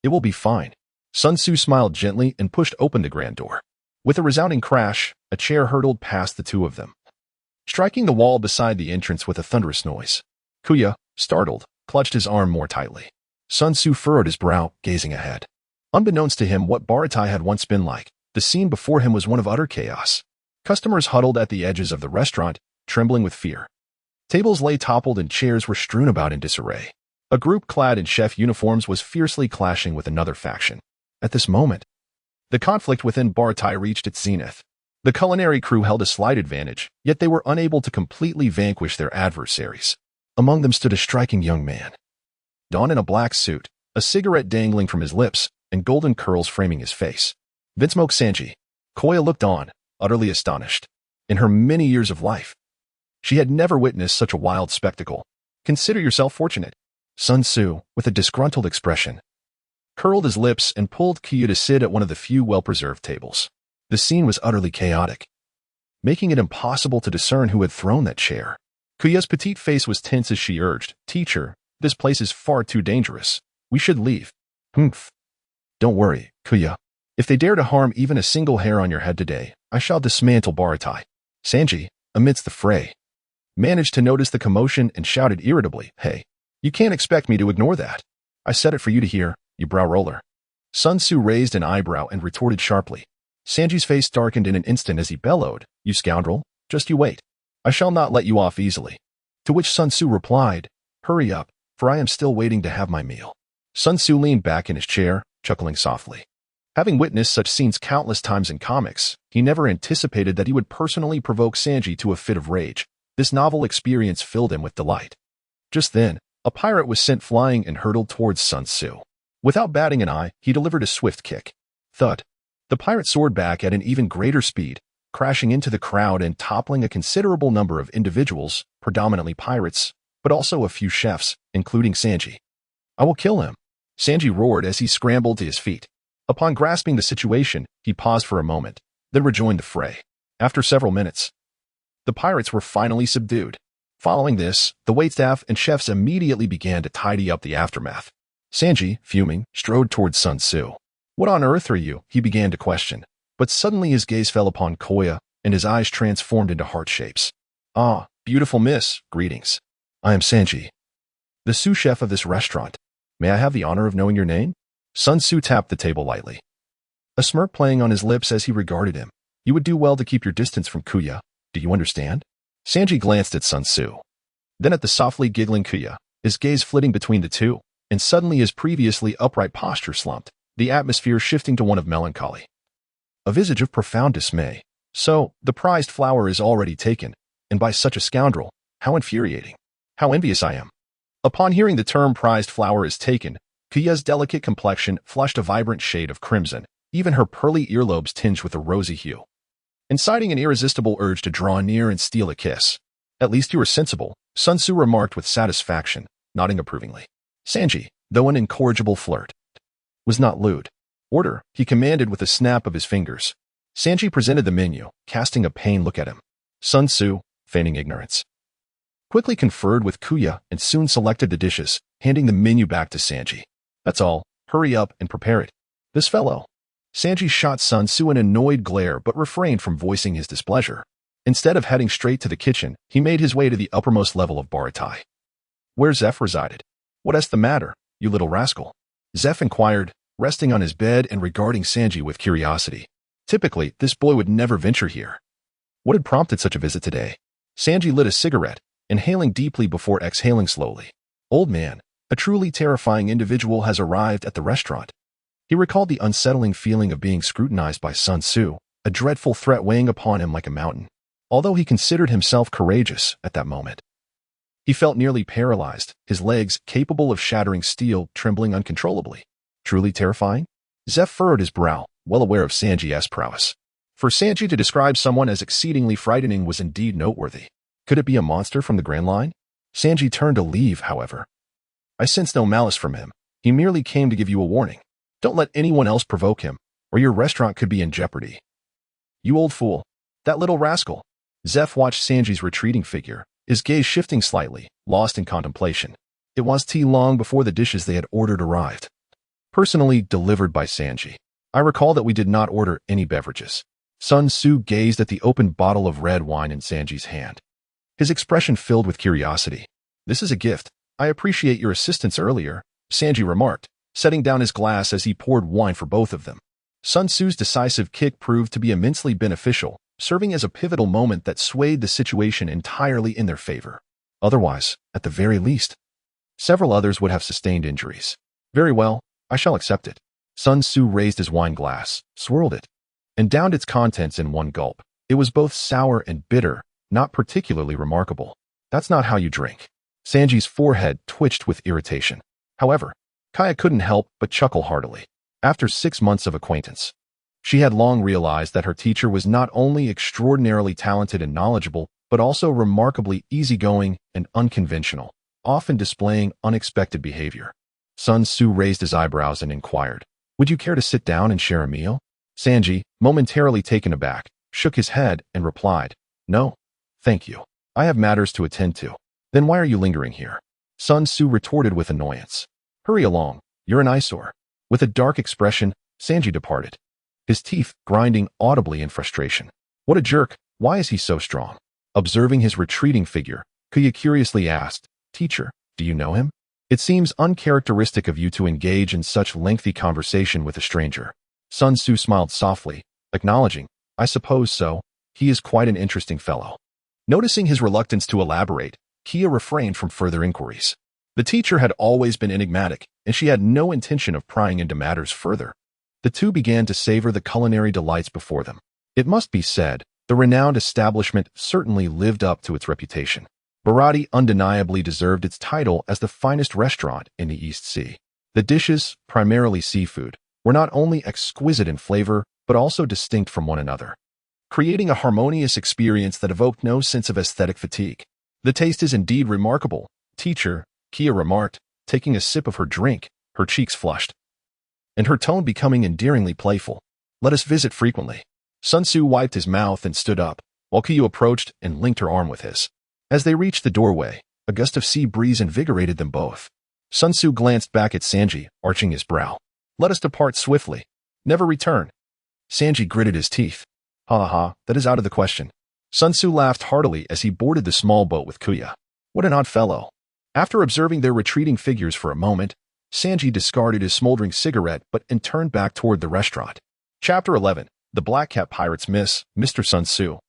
It will be fine." Sun Tzu smiled gently and pushed open the grand door. With a resounding crash, a chair hurtled past the two of them, striking the wall beside the entrance with a thunderous noise. Kuya, startled, clutched his arm more tightly. Sun Tzu furrowed his brow, gazing ahead. Unbeknownst to him what Baratie had once been like, the scene before him was one of utter chaos. Customers huddled at the edges of the restaurant, trembling with fear. Tables lay toppled and chairs were strewn about in disarray. A group clad in chef uniforms was fiercely clashing with another faction. At this moment, the conflict within Baratie reached its zenith. The culinary crew held a slight advantage, yet they were unable to completely vanquish their adversaries. Among them stood a striking young man, donned in a black suit, a cigarette dangling from his lips, and golden curls framing his face. Vinsmoke Sanji. Koya looked on, utterly astonished. In her many years of life, she had never witnessed such a wild spectacle. "Consider yourself fortunate." Sun Tzu, with a disgruntled expression, curled his lips and pulled Kuya to sit at one of the few well-preserved tables. The scene was utterly chaotic, making it impossible to discern who had thrown that chair. Kuya's petite face was tense as she urged, "Teacher, this place is far too dangerous. We should leave." "Humph. Don't worry, Kuya. If they dare to harm even a single hair on your head today, I shall dismantle Baratie." Sanji, amidst the fray, managed to notice the commotion and shouted irritably, "Hey, you can't expect me to ignore that. I said it for you to hear, you brow roller." Sun Tzu raised an eyebrow and retorted sharply. Sanji's face darkened in an instant as he bellowed, "You scoundrel, just you wait. I shall not let you off easily." To which Sun Tzu replied, "Hurry up, for I am still waiting to have my meal." Sun Tzu leaned back in his chair, chuckling softly. Having witnessed such scenes countless times in comics, he never anticipated that he would personally provoke Sanji to a fit of rage. This novel experience filled him with delight. Just then, a pirate was sent flying and hurtled towards Sun Tzu. Without batting an eye, he delivered a swift kick. Thud. The pirate soared back at an even greater speed, crashing into the crowd and toppling a considerable number of individuals, predominantly pirates, but also a few chefs, including Sanji. "I will kill him," Sanji roared as he scrambled to his feet. Upon grasping the situation, he paused for a moment, then rejoined the fray. After several minutes, the pirates were finally subdued. Following this, the waitstaff and chefs immediately began to tidy up the aftermath. Sanji, fuming, strode towards Sun Tzu. "What on earth are you?" he began to question, but suddenly his gaze fell upon Koya, and his eyes transformed into heart shapes. "Ah, beautiful miss, greetings. I am Sanji, the sous chef of this restaurant. May I have the honor of knowing your name?" Sun Tzu tapped the table lightly, a smirk playing on his lips as he regarded him. "You would do well to keep your distance from Kuya. Do you understand?" Sanji glanced at Sun Tzu, then at the softly giggling Kuya, his gaze flitting between the two, and suddenly his previously upright posture slumped, the atmosphere shifting to one of melancholy. A visage of profound dismay. "So, the prized flower is already taken, and by such a scoundrel. How infuriating. How envious I am." Upon hearing the term prized flower is taken, Kuya's delicate complexion flushed a vibrant shade of crimson, even her pearly earlobes tinged with a rosy hue, inciting an irresistible urge to draw near and steal a kiss. "At least you are sensible," Sun Tzu remarked with satisfaction, nodding approvingly. Sanji, though an incorrigible flirt, was not lewd. "Order," he commanded with a snap of his fingers. Sanji presented the menu, casting a pained look at him. Sun Tzu, feigning ignorance, quickly conferred with Kuya and soon selected the dishes, handing the menu back to Sanji. "That's all. Hurry up and prepare it." "This fellow." Sanji shot Sun Tzu an annoyed glare but refrained from voicing his displeasure. Instead of heading straight to the kitchen, he made his way to the uppermost level of Baratie, where Zeph resided. "What's the matter, you little rascal?" Zeph inquired, resting on his bed and regarding Sanji with curiosity. Typically, this boy would never venture here. What had prompted such a visit today? Sanji lit a cigarette, inhaling deeply before exhaling slowly. "Old man, a truly terrifying individual has arrived at the restaurant." He recalled the unsettling feeling of being scrutinized by Sun Tzu, a dreadful threat weighing upon him like a mountain. Although he considered himself courageous at that moment, he felt nearly paralyzed, his legs, capable of shattering steel, trembling uncontrollably. Truly terrifying? Zeph furrowed his brow, well aware of Sanji's prowess. For Sanji to describe someone as exceedingly frightening was indeed noteworthy. Could it be a monster from the Grand Line? Sanji turned to leave, however. "I sense no malice from him. He merely came to give you a warning. Don't let anyone else provoke him, or your restaurant could be in jeopardy." "You old fool. That little rascal." Zeph watched Sanji's retreating figure, his gaze shifting slightly, lost in contemplation. It was tea long before the dishes they had ordered arrived. Personally delivered by Sanji. "I recall that we did not order any beverages." Sun Tzu gazed at the open bottle of red wine in Sanji's hand, his expression filled with curiosity. "This is a gift. I appreciate your assistance earlier," Sanji remarked, setting down his glass as he poured wine for both of them. Sun Tzu's decisive kick proved to be immensely beneficial, serving as a pivotal moment that swayed the situation entirely in their favor. Otherwise, at the very least, several others would have sustained injuries. "Very well, I shall accept it." Sun Tzu raised his wine glass, swirled it, and downed its contents in one gulp. It was both sour and bitter, not particularly remarkable. "That's not how you drink." Sanji's forehead twitched with irritation. However, Kaya couldn't help but chuckle heartily. After 6 months of acquaintance, she had long realized that her teacher was not only extraordinarily talented and knowledgeable, but also remarkably easygoing and unconventional, often displaying unexpected behavior. Sun Tzu raised his eyebrows and inquired, "Would you care to sit down and share a meal?" Sanji, momentarily taken aback, shook his head and replied, "No, thank you. I have matters to attend to." "Then why are you lingering here?" Sun Tzu retorted with annoyance. "Hurry along, you're an eyesore." With a dark expression, Sanji departed, his teeth grinding audibly in frustration. "What a jerk, why is he so strong?" Observing his retreating figure, Kuya curiously asked, "Teacher, do you know him? It seems uncharacteristic of you to engage in such lengthy conversation with a stranger." Sun Tzu smiled softly, acknowledging, "I suppose so. He is quite an interesting fellow." Noticing his reluctance to elaborate, Kia refrained from further inquiries. The teacher had always been enigmatic, and she had no intention of prying into matters further. The two began to savor the culinary delights before them. It must be said, The renowned establishment certainly lived up to its reputation. Baratie undeniably deserved its title as the finest restaurant in the East Sea. The dishes, primarily seafood, were not only exquisite in flavor, but also distinct from one another, creating a harmonious experience that evoked no sense of aesthetic fatigue. "The taste is indeed remarkable, teacher," Kia remarked, taking a sip of her drink, her cheeks flushed, and her tone becoming endearingly playful. "Let us visit frequently." Sun Tzu wiped his mouth and stood up, while Kyo approached and linked her arm with his. As they reached the doorway, a gust of sea breeze invigorated them both. Sun Tzu glanced back at Sanji, arching his brow. "Let us depart swiftly. Never return." Sanji gritted his teeth. "Ha ha, that is out of the question." Sun Tzu laughed heartily as he boarded the small boat with Kuya. What an odd fellow. After observing their retreating figures for a moment, Sanji discarded his smoldering cigarette and turned back toward the restaurant. Chapter 11. The Black Cat Pirates miss Mr. Sun Tzu.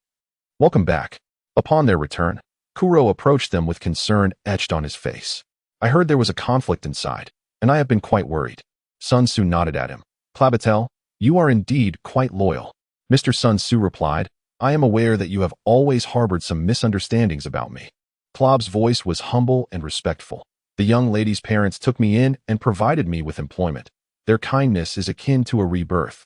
Welcome back. Upon their return, Kuro approached them with concern etched on his face. "I heard there was a conflict inside, and I have been quite worried." Sun Tzu nodded at him. "Clabatel, you are indeed quite loyal." Mr. Sun Tzu replied, "I am aware that you have always harbored some misunderstandings about me." Klob's voice was humble and respectful. "The young lady's parents took me in and provided me with employment. Their kindness is akin to a rebirth,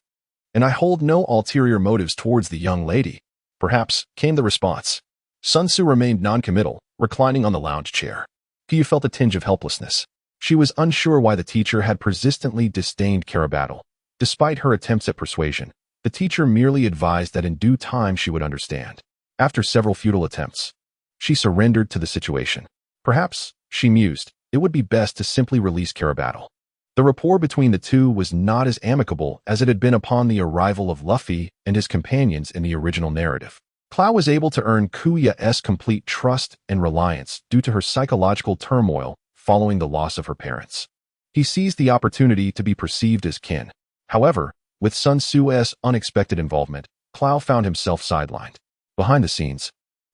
and I hold no ulterior motives towards the young lady." "Perhaps," came the response. Sun Tzu remained noncommittal, reclining on the lounge chair. He felt a tinge of helplessness. She was unsure why the teacher had persistently disdained Karabattle. Despite her attempts at persuasion, the teacher merely advised that in due time she would understand. After several futile attempts, she surrendered to the situation. Perhaps, she mused, it would be best to simply release Karabattle. The rapport between the two was not as amicable as it had been upon the arrival of Luffy and his companions in the original narrative. Clow was able to earn Kuya's complete trust and reliance due to her psychological turmoil following the loss of her parents. He seized the opportunity to be perceived as kin. However, with Sun Tzu's unexpected involvement, Clow found himself sidelined. Behind the scenes,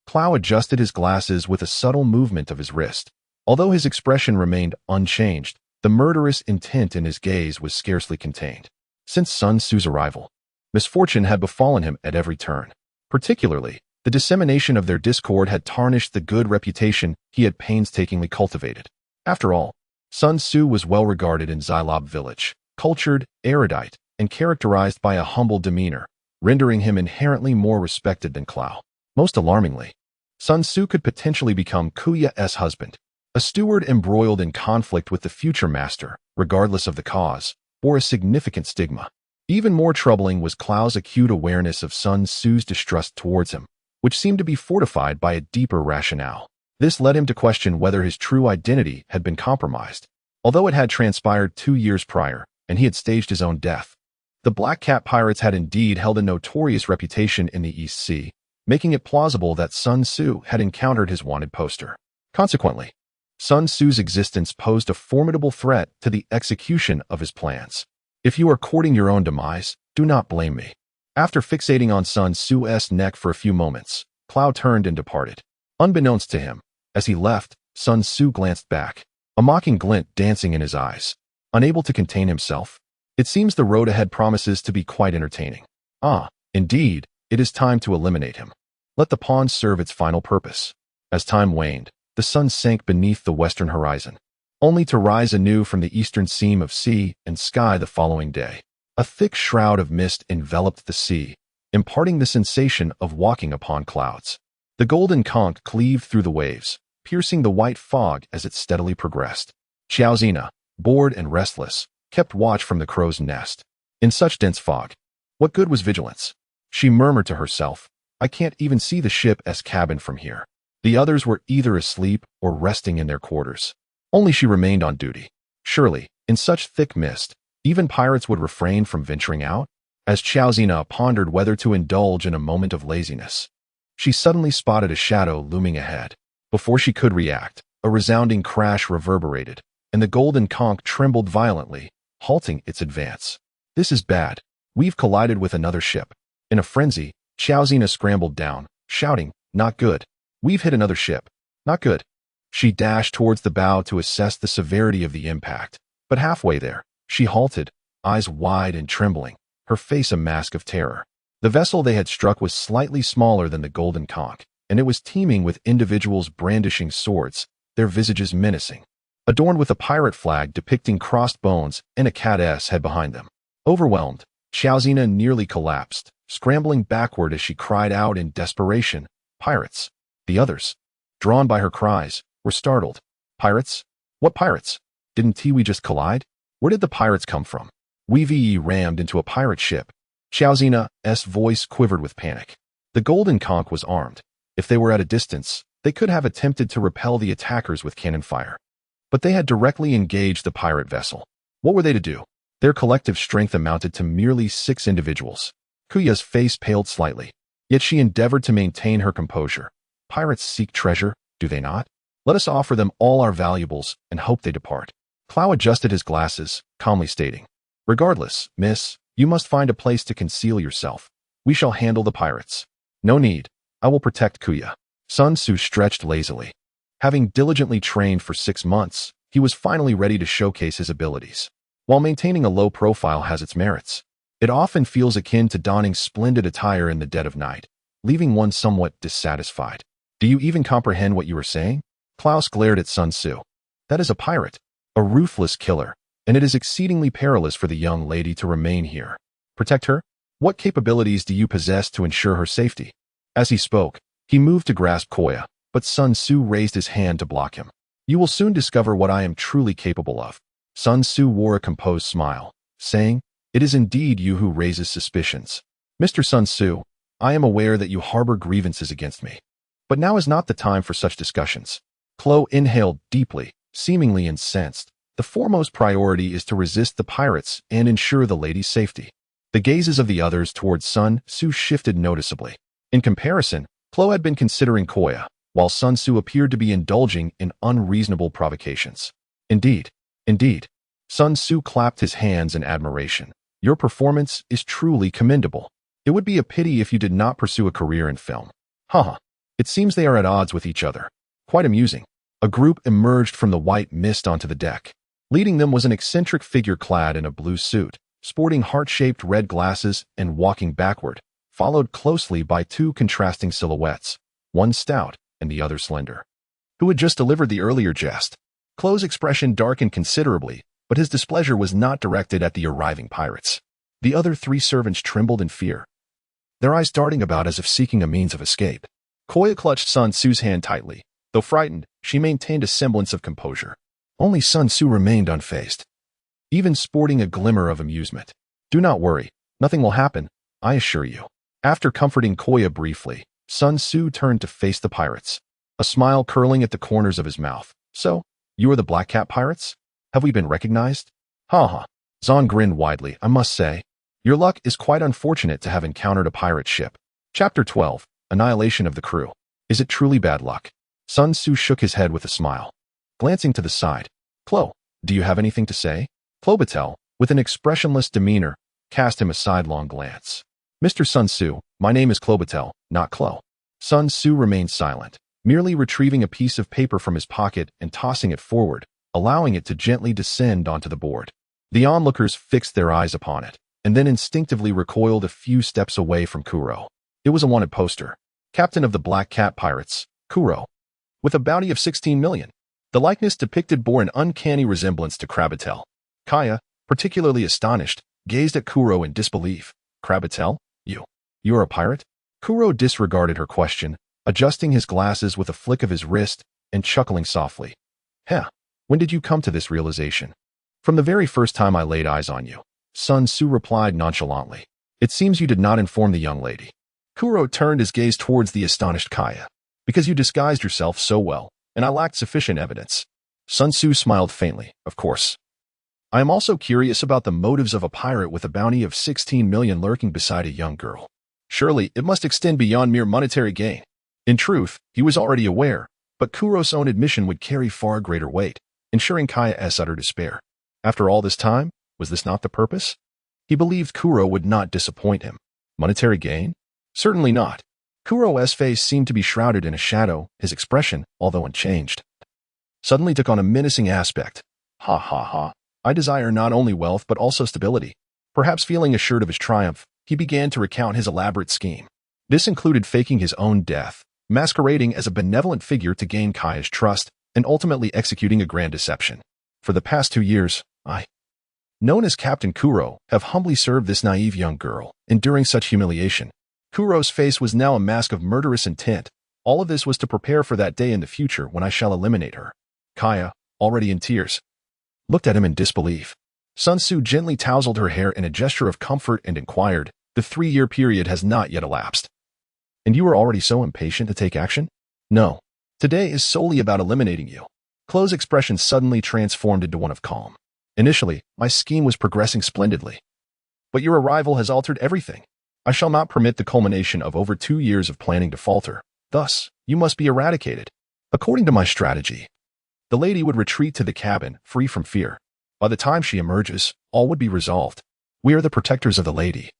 Clow adjusted his glasses with a subtle movement of his wrist. Although his expression remained unchanged, the murderous intent in his gaze was scarcely contained. Since Sun Tzu's arrival, misfortune had befallen him at every turn. Particularly, the dissemination of their discord had tarnished the good reputation he had painstakingly cultivated. After all, Sun Tzu was well regarded in Xylob village, cultured, erudite, and characterized by a humble demeanor, rendering him inherently more respected than Clow. Most alarmingly, Sun Tzu could potentially become Kuya's husband. A steward embroiled in conflict with the future master, regardless of the cause, bore a significant stigma. Even more troubling was Clow's acute awareness of Sun Tzu's distrust towards him, which seemed to be fortified by a deeper rationale. This led him to question whether his true identity had been compromised. Although it had transpired 2 years prior, and he had staged his own death, the Black Cat Pirates had indeed held a notorious reputation in the East Sea, making it plausible that Sun Tzu had encountered his wanted poster. Consequently, Sun Tzu's existence posed a formidable threat to the execution of his plans. "If you are courting your own demise, do not blame me." After fixating on Sun Tzu's neck for a few moments, Clow turned and departed. Unbeknownst to him, as he left, Sun Tzu glanced back, a mocking glint dancing in his eyes. Unable to contain himself, it seems the road ahead promises to be quite entertaining. Ah, indeed, it is time to eliminate him. Let the pawn serve its final purpose. As time waned, the sun sank beneath the western horizon, only to rise anew from the eastern seam of sea and sky the following day. A thick shroud of mist enveloped the sea, imparting the sensation of walking upon clouds. The golden conch cleaved through the waves, piercing the white fog as it steadily progressed. Xiaozina, bored and restless, kept watch from the crow's nest. In such dense fog, what good was vigilance? She murmured to herself, "I can't even see the ship's cabin from here." The others were either asleep or resting in their quarters. Only she remained on duty. Surely, in such thick mist, even pirates would refrain from venturing out? As Xiaozina pondered whether to indulge in a moment of laziness, she suddenly spotted a shadow looming ahead. Before she could react, a resounding crash reverberated, and the golden conch trembled violently, halting its advance. "This is bad. We've collided with another ship." In a frenzy, Xiaozina scrambled down, shouting, "Not good. We've hit another ship. Not good." She dashed towards the bow to assess the severity of the impact, but halfway there, she halted, eyes wide and trembling, her face a mask of terror. The vessel they had struck was slightly smaller than the Golden Conch, and it was teeming with individuals brandishing swords, their visages menacing, adorned with a pirate flag depicting crossed bones and a cat's head behind them. Overwhelmed, Xiaozina nearly collapsed, scrambling backward as she cried out in desperation, "Pirates!" The others, drawn by her cries, were startled. "Pirates? What pirates? Didn't Tiwi just collide? Where did the pirates come from?" Vivy rammed into a pirate ship. Xiaozina's voice quivered with panic. The Golden Conch was armed. If they were at a distance, they could have attempted to repel the attackers with cannon fire. But they had directly engaged the pirate vessel. What were they to do? Their collective strength amounted to merely 6 individuals. Kuya's face paled slightly, yet she endeavored to maintain her composure. "Pirates seek treasure, do they not? Let us offer them all our valuables and hope they depart." Clow adjusted his glasses, calmly stating, "Regardless, miss, you must find a place to conceal yourself. We shall handle the pirates." "No need. I will protect Kuya." Sun Tzu stretched lazily. Having diligently trained for 6 months, he was finally ready to showcase his abilities. While maintaining a low profile has its merits, it often feels akin to donning splendid attire in the dead of night, leaving one somewhat dissatisfied. "Do you even comprehend what you are saying?" Klaus glared at Sun Tzu. "That is a pirate, a ruthless killer, and it is exceedingly perilous for the young lady to remain here. Protect her? What capabilities do you possess to ensure her safety?" As he spoke, he moved to grasp Koya, but Sun Tzu raised his hand to block him. "You will soon discover what I am truly capable of." Sun Tzu wore a composed smile, saying, "It is indeed you who raises suspicions. Mr. Sun Tzu, I am aware that you harbor grievances against me. But now is not the time for such discussions." Klo inhaled deeply, seemingly incensed. The foremost priority is to resist the pirates and ensure the lady's safety. The gazes of the others towards Sun Tzu shifted noticeably. In comparison, Klo had been considering Koya, while Sun Tzu appeared to be indulging in unreasonable provocations. Indeed. Sun Tzu clapped his hands in admiration. "Your performance is truly commendable. It would be a pity if you did not pursue a career in film." Haha. It seems they are at odds with each other. Quite amusing. A group emerged from the white mist onto the deck. Leading them was an eccentric figure clad in a blue suit, sporting heart-shaped red glasses and walking backward, followed closely by 2 contrasting silhouettes, one stout and the other slender. Who had just delivered the earlier jest? Klo's expression darkened considerably, but his displeasure was not directed at the arriving pirates. The other 3 servants trembled in fear, their eyes darting about as if seeking a means of escape. Koya clutched Sun Tzu's hand tightly. Though frightened, she maintained a semblance of composure. Only Sun Tzu remained unfazed, even sporting a glimmer of amusement. "Do not worry. Nothing will happen, I assure you." After comforting Koya briefly, Sun Tzu turned to face the pirates, a smile curling at the corners of his mouth. "So, you are the Black Cat pirates? Have we been recognized?" "Ha." Zahn grinned widely. "I must say, your luck is quite unfortunate to have encountered a pirate ship." Chapter 12. Annihilation of the Crew. Is it truly bad luck? Sun Tzu shook his head with a smile. Glancing to the side, "Klo, do you have anything to say?" Klobatel, with an expressionless demeanor, cast him a sidelong glance. "Mr. Sun Tzu, my name is Klobatel, not Klo." Sun Tzu remained silent, merely retrieving a piece of paper from his pocket and tossing it forward, allowing it to gently descend onto the board. The onlookers fixed their eyes upon it, and then instinctively recoiled a few steps away from Kuro. It was a wanted poster. Captain of the Black Cat Pirates, Kuro, with a bounty of 16 million. The likeness depicted bore an uncanny resemblance to Krabatel. Kaya, particularly astonished, gazed at Kuro in disbelief. "Krabatel? You're a pirate?" Kuro disregarded her question, adjusting his glasses with a flick of his wrist and chuckling softly. "Heh, when did you come to this realization?" "From the very first time I laid eyes on you," Sun Tzu replied nonchalantly. "It seems you did not inform the young lady." Kuro turned his gaze towards the astonished Kaya. "Because you disguised yourself so well, and I lacked sufficient evidence." Sun Tzu smiled faintly. "Of course. I am also curious about the motives of a pirate with a bounty of 16 million lurking beside a young girl. Surely it must extend beyond mere monetary gain." In truth, he was already aware, but Kuro's own admission would carry far greater weight, ensuring Kaya's utter despair. After all this time, was this not the purpose? He believed Kuro would not disappoint him. Monetary gain? Certainly not. Kuro's face seemed to be shrouded in a shadow, his expression, although unchanged, suddenly took on a menacing aspect. "Ha. I desire not only wealth but also stability." Perhaps feeling assured of his triumph, he began to recount his elaborate scheme. This included faking his own death, masquerading as a benevolent figure to gain Kaya's trust, and ultimately executing a grand deception. For the past 2 years, I, known as Captain Kuro, have humbly served this naive young girl, enduring such humiliation. Kuro's face was now a mask of murderous intent. All of this was to prepare for that day in the future when I shall eliminate her. Kaya, already in tears, looked at him in disbelief. Sun Tzu gently tousled her hair in a gesture of comfort and inquired, "The 3-year period has not yet elapsed. And you are already so impatient to take action?" "No. Today is solely about eliminating you." Chloe's expression suddenly transformed into one of calm. "Initially, my scheme was progressing splendidly. But your arrival has altered everything. I shall not permit the culmination of over 2 years of planning to falter. Thus, you must be eradicated. According to my strategy, the lady would retreat to the cabin, free from fear. By the time she emerges, all would be resolved. We are the protectors of the lady.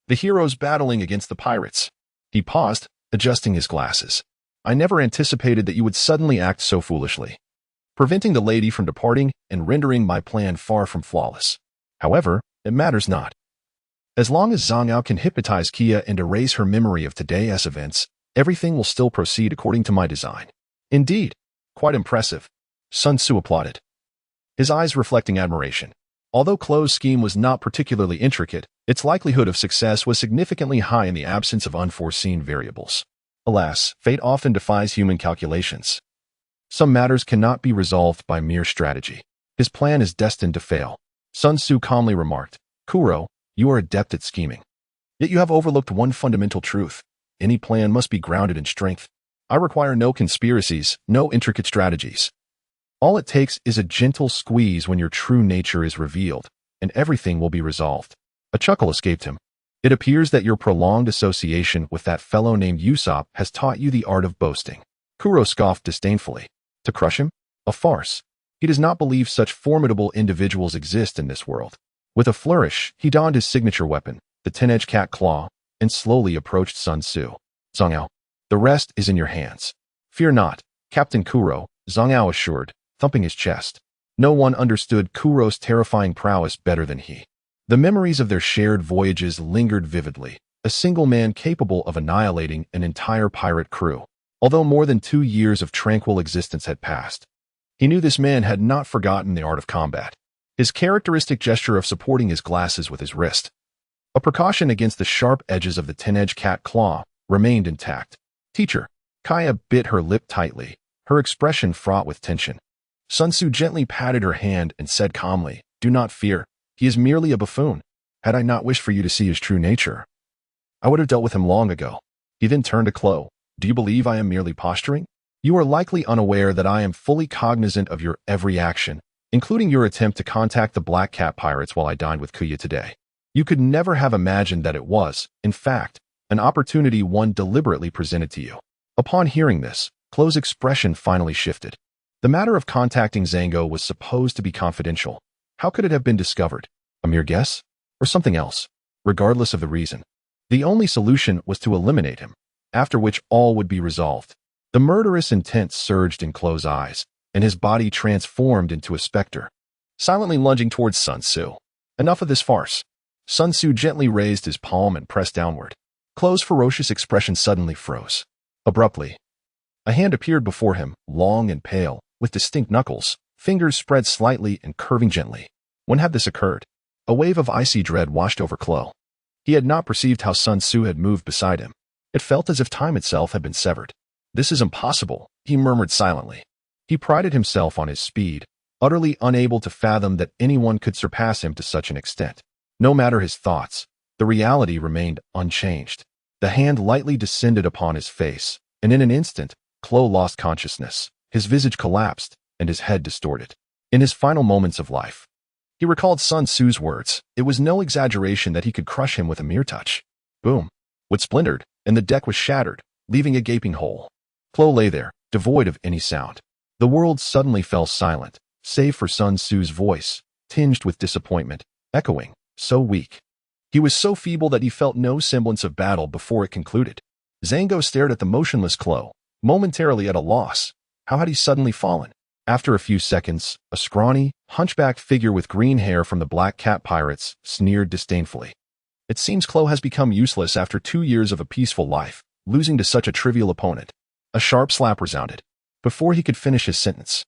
The heroes battling against the pirates." He paused, adjusting his glasses. "I never anticipated that you would suddenly act so foolishly, preventing the lady from departing and rendering my plan far from flawless. However, it matters not. As long as Zhang Ao can hypnotize Kia and erase her memory of today's events, everything will still proceed according to my design." "Indeed, quite impressive," Sun Tzu applauded, his eyes reflecting admiration. Although Chloe's scheme was not particularly intricate, its likelihood of success was significantly high in the absence of unforeseen variables. Alas, fate often defies human calculations. Some matters cannot be resolved by mere strategy. His plan is destined to fail. Sun Tzu calmly remarked, "Kuro, you are adept at scheming. Yet you have overlooked one fundamental truth. Any plan must be grounded in strength. I require no conspiracies, no intricate strategies. All it takes is a gentle squeeze when your true nature is revealed, and everything will be resolved." A chuckle escaped him. "It appears that your prolonged association with that fellow named Usopp has taught you the art of boasting." Kuro scoffed disdainfully. To crush him? A farce. He does not believe such formidable individuals exist in this world. With a flourish, he donned his signature weapon, the 10-edged cat claw, and slowly approached Sun Tzu. "Zhang Ao, the rest is in your hands." "Fear not, Captain Kuro," Zhang Ao assured, thumping his chest. No one understood Kuro's terrifying prowess better than he. The memories of their shared voyages lingered vividly, a single man capable of annihilating an entire pirate crew. Although more than 2 years of tranquil existence had passed, he knew this man had not forgotten the art of combat. His characteristic gesture of supporting his glasses with his wrist, a precaution against the sharp edges of the 10-edged cat claw, remained intact. "Teacher." Kaya bit her lip tightly, her expression fraught with tension. Sun Tzu gently patted her hand and said calmly, "Do not fear. He is merely a buffoon. Had I not wished for you to see his true nature, I would have dealt with him long ago." He then turned to Chloe. "Do you believe I am merely posturing? You are likely unaware that I am fully cognizant of your every action, including your attempt to contact the Black Cat Pirates while I dined with Kuya today. You could never have imagined that it was, in fact, an opportunity one deliberately presented to you." Upon hearing this, Chloe's expression finally shifted. The matter of contacting Zango was supposed to be confidential. How could it have been discovered? A mere guess? Or something else? Regardless of the reason, the only solution was to eliminate him, after which all would be resolved. The murderous intent surged in Chloe's eyes, and his body transformed into a specter, silently lunging towards Sun Tzu. "Enough of this farce." Sun Tzu gently raised his palm and pressed downward. Chloe's ferocious expression suddenly froze. Abruptly, a hand appeared before him, long and pale, with distinct knuckles, fingers spread slightly and curving gently. When had this occurred? A wave of icy dread washed over Chloe. He had not perceived how Sun Tzu had moved beside him. It felt as if time itself had been severed. "This is impossible," he murmured silently. He prided himself on his speed, utterly unable to fathom that anyone could surpass him to such an extent. No matter his thoughts, the reality remained unchanged. The hand lightly descended upon his face, and in an instant, Chloe lost consciousness. His visage collapsed, and his head distorted. In his final moments of life, he recalled Sun Tzu's words. It was no exaggeration that he could crush him with a mere touch. Boom. Wood splintered, and the deck was shattered, leaving a gaping hole. Chloe lay there, devoid of any sound. The world suddenly fell silent, save for Sun Tzu's voice, tinged with disappointment, echoing, so weak. He was so feeble that he felt no semblance of battle before it concluded. Zango stared at the motionless Chloe, momentarily at a loss. How had he suddenly fallen? After a few seconds, a scrawny, hunchbacked figure with green hair from the Black Cat Pirates sneered disdainfully. It seems Klo has become useless after 2 years of a peaceful life, losing to such a trivial opponent. A sharp slap resounded. Before he could finish his sentence,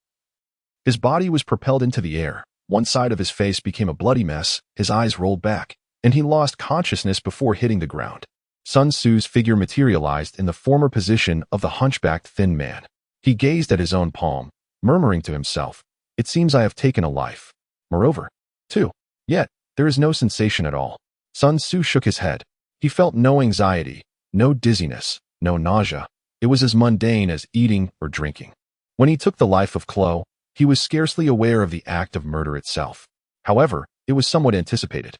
his body was propelled into the air. One side of his face became a bloody mess, his eyes rolled back, and he lost consciousness before hitting the ground. Sun Tzu's figure materialized in the former position of the hunchbacked thin man. He gazed at his own palm, murmuring to himself, "It seems I have taken a life." Moreover, too, yet, there is no sensation at all. Sun Tzu shook his head. He felt no anxiety, no dizziness, no nausea. It was as mundane as eating or drinking. When he took the life of Klo, he was scarcely aware of the act of murder itself. However, it was somewhat anticipated.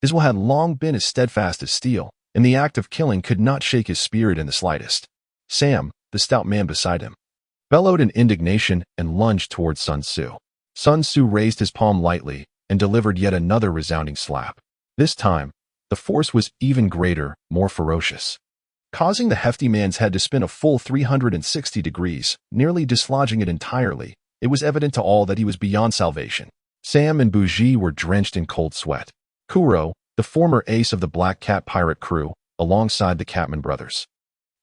His will had long been as steadfast as steel, and the act of killing could not shake his spirit in the slightest. Sam, the stout man beside him, bellowed in indignation and lunged towards Sun Tzu. Sun Tzu raised his palm lightly and delivered yet another resounding slap. This time, the force was even greater, more ferocious, causing the hefty man's head to spin a full 360 degrees, nearly dislodging it entirely. It was evident to all that he was beyond salvation. Sam and Bougie were drenched in cold sweat. Kuro, the former ace of the Black Cat pirate crew, alongside the Catman brothers,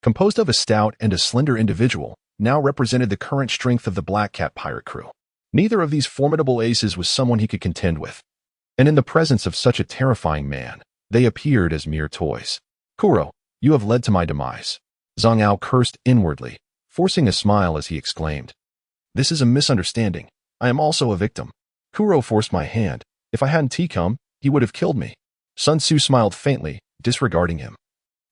composed of a stout and a slender individual, now represented the current strength of the Black Cat pirate crew. Neither of these formidable aces was someone he could contend with, and in the presence of such a terrifying man, they appeared as mere toys. "Kuro, you have led to my demise." Zhang Ao cursed inwardly, forcing a smile as he exclaimed, "This is a misunderstanding. I am also a victim. Kuro forced my hand. If I hadn't come, he would have killed me." Sun Tzu smiled faintly, disregarding him,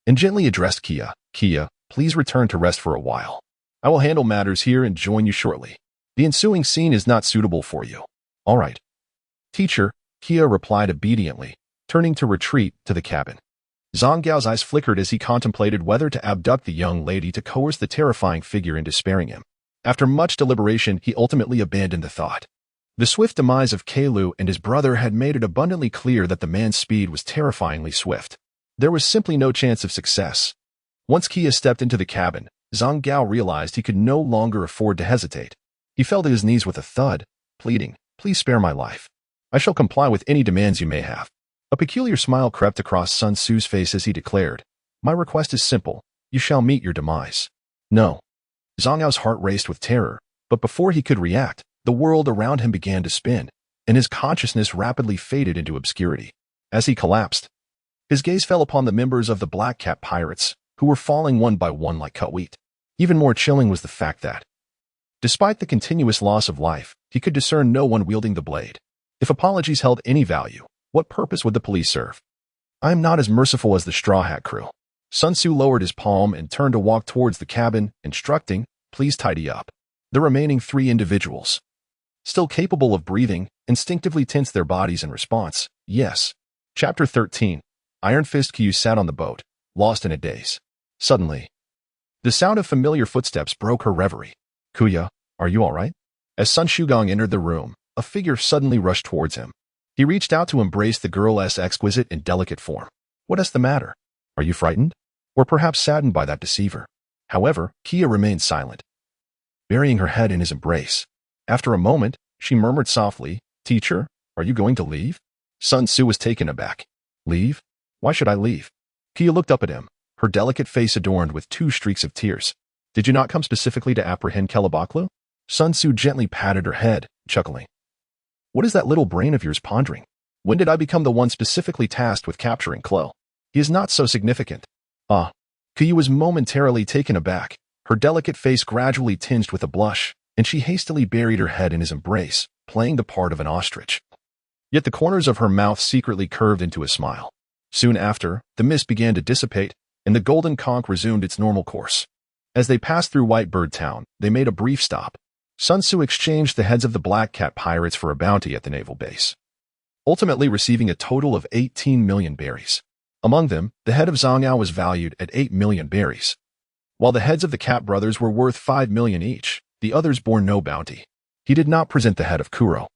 and gently addressed Kia. "Kia, please return to rest for a while. I will handle matters here and join you shortly. The ensuing scene is not suitable for you." "All right, teacher," Kia replied obediently, turning to retreat to the cabin. Zhang Gao's eyes flickered as he contemplated whether to abduct the young lady to coerce the terrifying figure into sparing him. After much deliberation, he ultimately abandoned the thought. The swift demise of Keilu and his brother had made it abundantly clear that the man's speed was terrifyingly swift. There was simply no chance of success. Once Kia stepped into the cabin, Zhang Gao realized he could no longer afford to hesitate. He fell to his knees with a thud, pleading, "Please spare my life. I shall comply with any demands you may have." A peculiar smile crept across Sun Tzu's face as he declared, "My request is simple. You shall meet your demise." "No." Zhang Gao's heart raced with terror, but before he could react, the world around him began to spin, and his consciousness rapidly faded into obscurity. As he collapsed, his gaze fell upon the members of the Black Cat pirates, who were falling one by one like cut wheat. Even more chilling was the fact that, despite the continuous loss of life, he could discern no one wielding the blade. If apologies held any value, what purpose would the police serve? "I am not as merciful as the Straw Hat crew." Sun Tzu lowered his palm and turned to walk towards the cabin, instructing, "Please tidy up." The remaining 3 individuals, still capable of breathing, instinctively tensed their bodies in response. Yes. Chapter 13. Iron Fist Kyu sat on the boat, lost in a daze. Suddenly, the sound of familiar footsteps broke her reverie. "Kuya, are you all right?" As Sun Wukong entered the room, a figure suddenly rushed towards him. He reached out to embrace the girl's exquisite and delicate form. "What is the matter? Are you frightened? Or perhaps saddened by that deceiver?" However, Kia remained silent, burying her head in his embrace. After a moment, she murmured softly, "Teacher, are you going to leave?" Sun Tzu was taken aback. "Leave? Why should I leave?" Kia looked up at him, her delicate face adorned with 2 streaks of tears. "Did you not come specifically to apprehend Kelebaklu?" Sun Tzu gently patted her head, chuckling. "What is that little brain of yours pondering? When did I become the one specifically tasked with capturing Klo? He is not so significant." "Ah." Kia was momentarily taken aback, her delicate face gradually tinged with a blush, and she hastily buried her head in his embrace, playing the part of an ostrich. Yet the corners of her mouth secretly curved into a smile. Soon after, the mist began to dissipate, and the golden conch resumed its normal course. As they passed through White Bird Town, they made a brief stop. Sun Tzu exchanged the heads of the Black Cat pirates for a bounty at the naval base, ultimately receiving a total of 18 million berries. Among them, the head of Zhang Ao was valued at 8 million berries. While the heads of the Cat brothers were worth 5 million each, the others bore no bounty. He did not present the head of Kuro.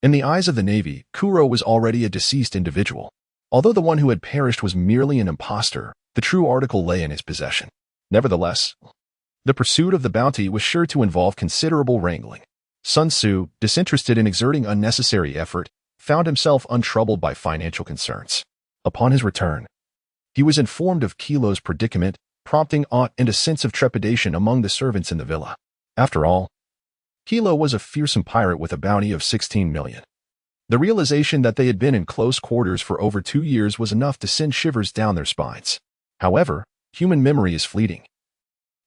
In the eyes of the Navy, Kuro was already a deceased individual. Although the one who had perished was merely an impostor, the true article lay in his possession. Nevertheless, the pursuit of the bounty was sure to involve considerable wrangling. Sun Tzu, disinterested in exerting unnecessary effort, found himself untroubled by financial concerns. Upon his return, he was informed of Kilo's predicament, prompting awe and a sense of trepidation among the servants in the villa. After all, Kilo was a fearsome pirate with a bounty of 16 million. The realization that they had been in close quarters for over 2 years was enough to send shivers down their spines. However, human memory is fleeting,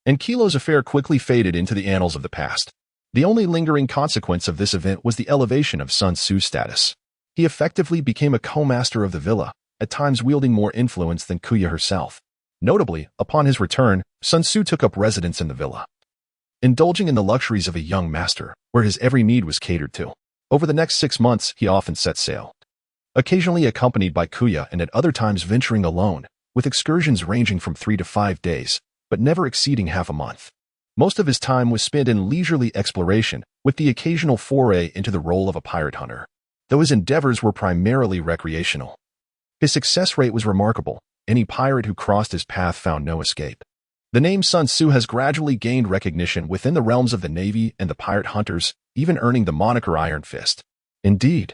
and Kilo's affair quickly faded into the annals of the past. The only lingering consequence of this event was the elevation of Sun Tzu's status. He effectively became a co-master of the villa, at times wielding more influence than Kuya herself. Notably, upon his return, Sun Tzu took up residence in the villa, indulging in the luxuries of a young master, where his every need was catered to. Over the next 6 months, he often set sail, occasionally accompanied by Kuya and at other times venturing alone, with excursions ranging from 3 to 5 days, but never exceeding half a month. Most of his time was spent in leisurely exploration, with the occasional foray into the role of a pirate hunter, though his endeavors were primarily recreational. His success rate was remarkable. Any pirate who crossed his path found no escape. The name Sun Tzu has gradually gained recognition within the realms of the Navy and the pirate hunters, even earning the moniker Iron Fist. Indeed,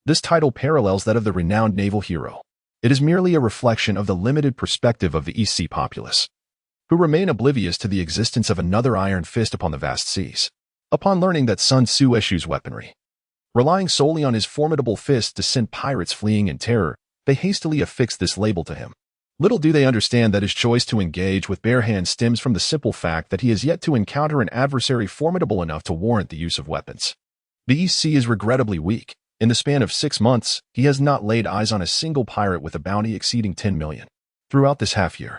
this title parallels that of the renowned naval hero. It is merely a reflection of the limited perspective of the East Sea populace, who remain oblivious to the existence of another Iron Fist upon the vast seas. Upon learning that Sun Tzu eschews weaponry, relying solely on his formidable fist to send pirates fleeing in terror, they hastily affixed this label to him. Little do they understand that his choice to engage with bare hands stems from the simple fact that he has yet to encounter an adversary formidable enough to warrant the use of weapons. The East Sea is regrettably weak. In the span of 6 months, he has not laid eyes on a single pirate with a bounty exceeding 10 million. Throughout this half-year,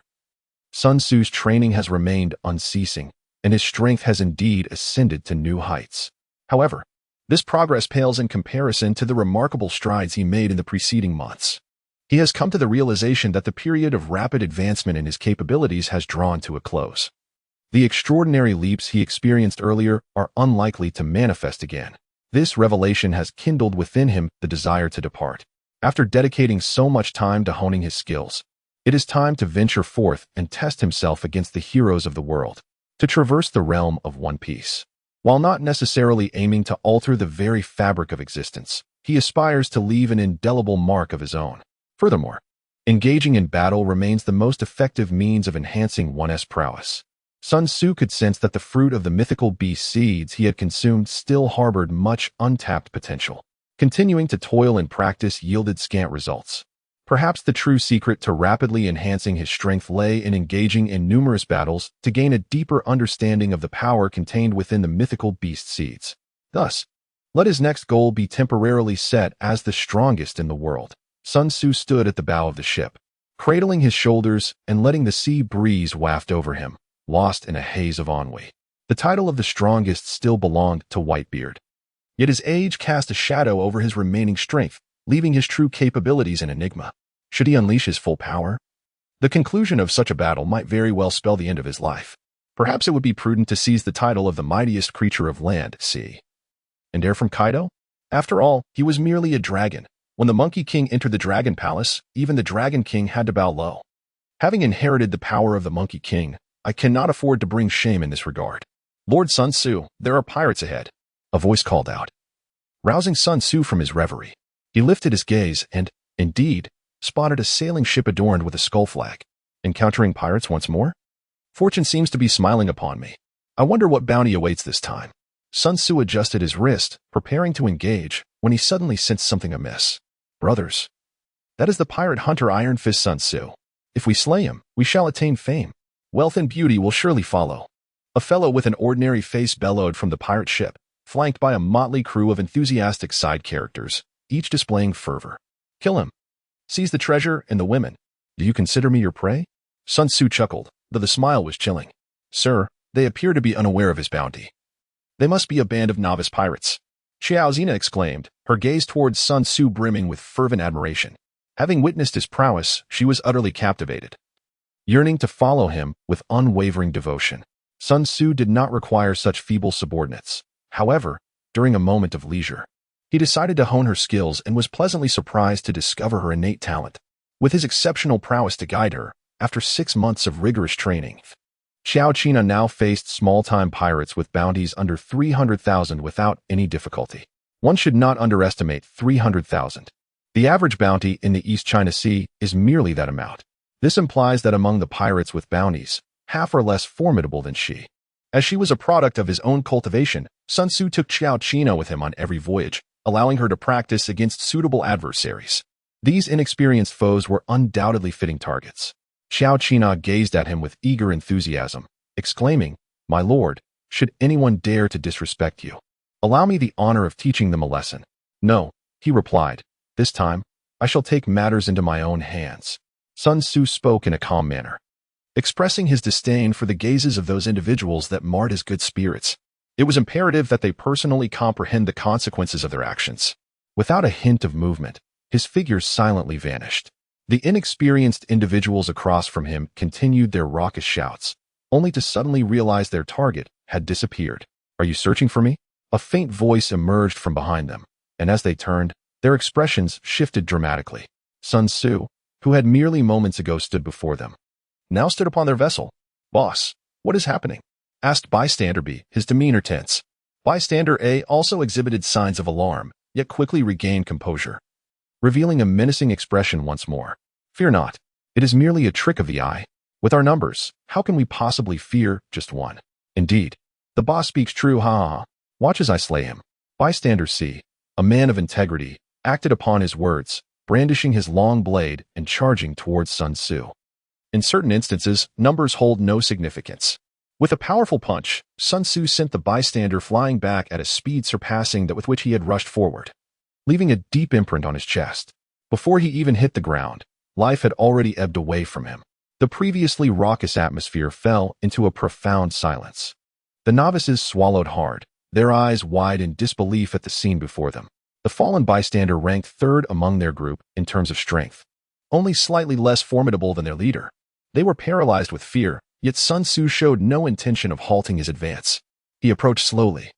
Sun Tzu's training has remained unceasing, and his strength has indeed ascended to new heights. However, this progress pales in comparison to the remarkable strides he made in the preceding months. He has come to the realization that the period of rapid advancement in his capabilities has drawn to a close. The extraordinary leaps he experienced earlier are unlikely to manifest again. This revelation has kindled within him the desire to depart. After dedicating so much time to honing his skills, it is time to venture forth and test himself against the heroes of the world, to traverse the realm of One Piece. While not necessarily aiming to alter the very fabric of existence, he aspires to leave an indelible mark of his own. Furthermore, engaging in battle remains the most effective means of enhancing one's prowess. Sun Tzu could sense that the fruit of the mythical beast seeds he had consumed still harbored much untapped potential. Continuing to toil and practice yielded scant results. Perhaps the true secret to rapidly enhancing his strength lay in engaging in numerous battles to gain a deeper understanding of the power contained within the mythical beast seeds. Thus, let his next goal be temporarily set as the strongest in the world. Sun Tzu stood at the bow of the ship, cradling his shoulders and letting the sea breeze waft over him, lost in a haze of ennui. The title of the strongest still belonged to Whitebeard. Yet his age cast a shadow over his remaining strength, leaving his true capabilities an enigma. Should he unleash his full power? The conclusion of such a battle might very well spell the end of his life. Perhaps it would be prudent to seize the title of the mightiest creature of land, sea, and air from Kaido? After all, he was merely a dragon. When the Monkey King entered the Dragon Palace, even the Dragon King had to bow low. Having inherited the power of the Monkey King, I cannot afford to bring shame in this regard. Lord Sun Tzu, there are pirates ahead, a voice called out, rousing Sun Tzu from his reverie. He lifted his gaze and, indeed, spotted a sailing ship adorned with a skull flag. Encountering pirates once more? Fortune seems to be smiling upon me. I wonder what bounty awaits this time. Sun Tzu adjusted his wrist, preparing to engage, when he suddenly sensed something amiss. Brothers, that is the pirate hunter Iron Fist Sun Tzu. If we slay him, we shall attain fame. Wealth and beauty will surely follow. A fellow with an ordinary face bellowed from the pirate ship, flanked by a motley crew of enthusiastic side characters, each displaying fervor. Kill him. Seize the treasure and the women. Do you consider me your prey? Sun Tzu chuckled, though the smile was chilling. Sir, they appear to be unaware of his bounty. They must be a band of novice pirates. Xiao Zina exclaimed, her gaze towards Sun Tzu brimming with fervent admiration. Having witnessed his prowess, she was utterly captivated, yearning to follow him with unwavering devotion. Sun Tzu did not require such feeble subordinates. However, during a moment of leisure, he decided to hone her skills and was pleasantly surprised to discover her innate talent. With his exceptional prowess to guide her, after 6 months of rigorous training, Xiao Qina now faced small-time pirates with bounties under 300,000 without any difficulty. One should not underestimate 300,000. The average bounty in the East China Sea is merely that amount. This implies that among the pirates with bounties, half are less formidable than she. As she was a product of his own cultivation, Sun Tzu took Xiao Qina with him on every voyage, allowing her to practice against suitable adversaries. These inexperienced foes were undoubtedly fitting targets. Xiao Qina gazed at him with eager enthusiasm, exclaiming, "My lord, should anyone dare to disrespect you, allow me the honor of teaching them a lesson." "No," he replied. "This time, I shall take matters into my own hands." Sun Tzu spoke in a calm manner, expressing his disdain for the gazes of those individuals that marred his good spirits. It was imperative that they personally comprehend the consequences of their actions. Without a hint of movement, his figure silently vanished. The inexperienced individuals across from him continued their raucous shouts, only to suddenly realize their target had disappeared. "Are you searching for me?" A faint voice emerged from behind them, and as they turned, their expressions shifted dramatically. Sun Tzu, who had merely moments ago stood before them, now stood upon their vessel. "Boss, what is happening?" asked Bystander B, his demeanor tense. Bystander A also exhibited signs of alarm, yet quickly regained composure, revealing a menacing expression once more. "Fear not. It is merely a trick of the eye. With our numbers, how can we possibly fear just one? Indeed, the boss speaks true, ha ha ha. Watch as I slay him." Bystander C, a man of integrity, acted upon his words, brandishing his long blade and charging towards Sun Tzu. In certain instances, numbers hold no significance. With a powerful punch, Sun Tzu sent the bystander flying back at a speed surpassing that with which he had rushed forward, leaving a deep imprint on his chest. Before he even hit the ground, life had already ebbed away from him. The previously raucous atmosphere fell into a profound silence. The novices swallowed hard, their eyes wide in disbelief at the scene before them. The fallen bystander ranked third among their group in terms of strength, only slightly less formidable than their leader. They were paralyzed with fear, yet Sun Tzu showed no intention of halting his advance. He approached slowly,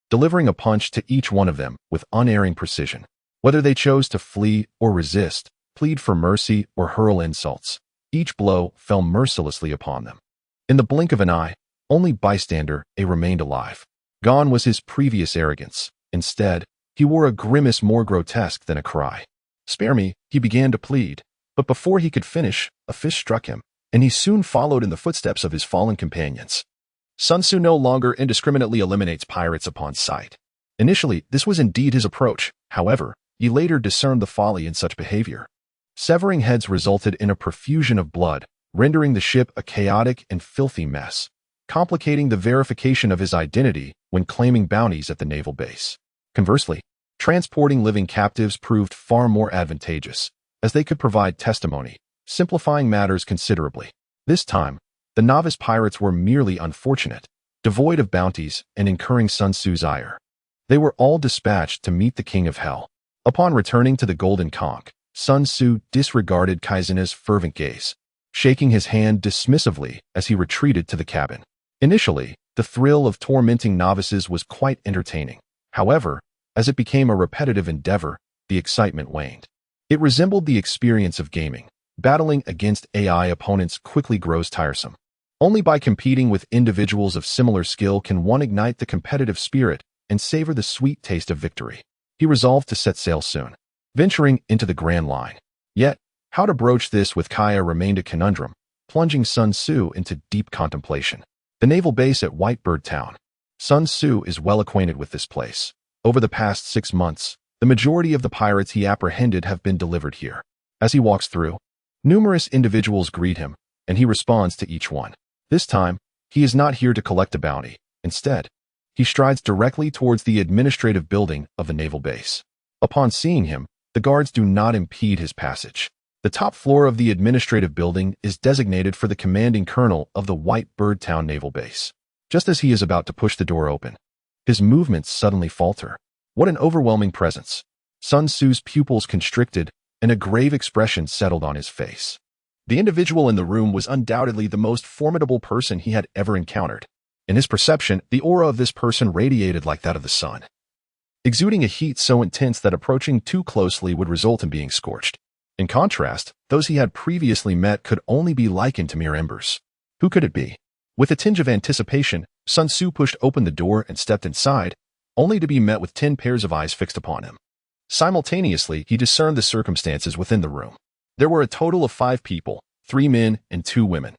delivering a punch to each one of them with unerring precision. Whether they chose to flee or resist, plead for mercy or hurl insults, each blow fell mercilessly upon them. In the blink of an eye, only bystander A remained alive. Gone was his previous arrogance. Instead, he wore a grimace more grotesque than a cry. "Spare me," he began to plead, but before he could finish, a fish struck him, and he soon followed in the footsteps of his fallen companions. Sun Tzu no longer indiscriminately eliminates pirates upon sight. Initially, this was indeed his approach. However, he later discerned the folly in such behavior. Severing heads resulted in a profusion of blood, rendering the ship a chaotic and filthy mess, complicating the verification of his identity when claiming bounties at the naval base. Conversely, transporting living captives proved far more advantageous, as they could provide testimony, simplifying matters considerably. This time, the novice pirates were merely unfortunate, devoid of bounties and incurring Sun Tzu's ire. They were all dispatched to meet the King of Hell. Upon returning to the Golden Conch, Sun Tzu disregarded Kaizena's fervent gaze, shaking his hand dismissively as he retreated to the cabin. Initially, the thrill of tormenting novices was quite entertaining. However, as it became a repetitive endeavor, the excitement waned. It resembled the experience of gaming. Battling against AI opponents quickly grows tiresome. Only by competing with individuals of similar skill can one ignite the competitive spirit and savor the sweet taste of victory. He resolved to set sail soon, venturing into the Grand Line. Yet, how to broach this with Kaya remained a conundrum, plunging Sun Tzu into deep contemplation. The naval base at Whitebird Town. Sun Tzu is well acquainted with this place. Over the past 6 months, the majority of the pirates he apprehended have been delivered here. As he walks through, numerous individuals greet him, and he responds to each one. This time, he is not here to collect a bounty. Instead, he strides directly towards the administrative building of the naval base. Upon seeing him, the guards do not impede his passage. The top floor of the administrative building is designated for the commanding colonel of the Whitebird Town Naval Base. Just as he is about to push the door open, his movements suddenly falter. What an overwhelming presence! Sun Tzu's pupils constricted, and a grave expression settled on his face. The individual in the room was undoubtedly the most formidable person he had ever encountered. In his perception, the aura of this person radiated like that of the sun, exuding a heat so intense that approaching too closely would result in being scorched. In contrast, those he had previously met could only be likened to mere embers. Who could it be? With a tinge of anticipation, Sun Tzu pushed open the door and stepped inside, only to be met with 10 pairs of eyes fixed upon him. Simultaneously, he discerned the circumstances within the room. There were a total of 5 people, 3 men and 2 women.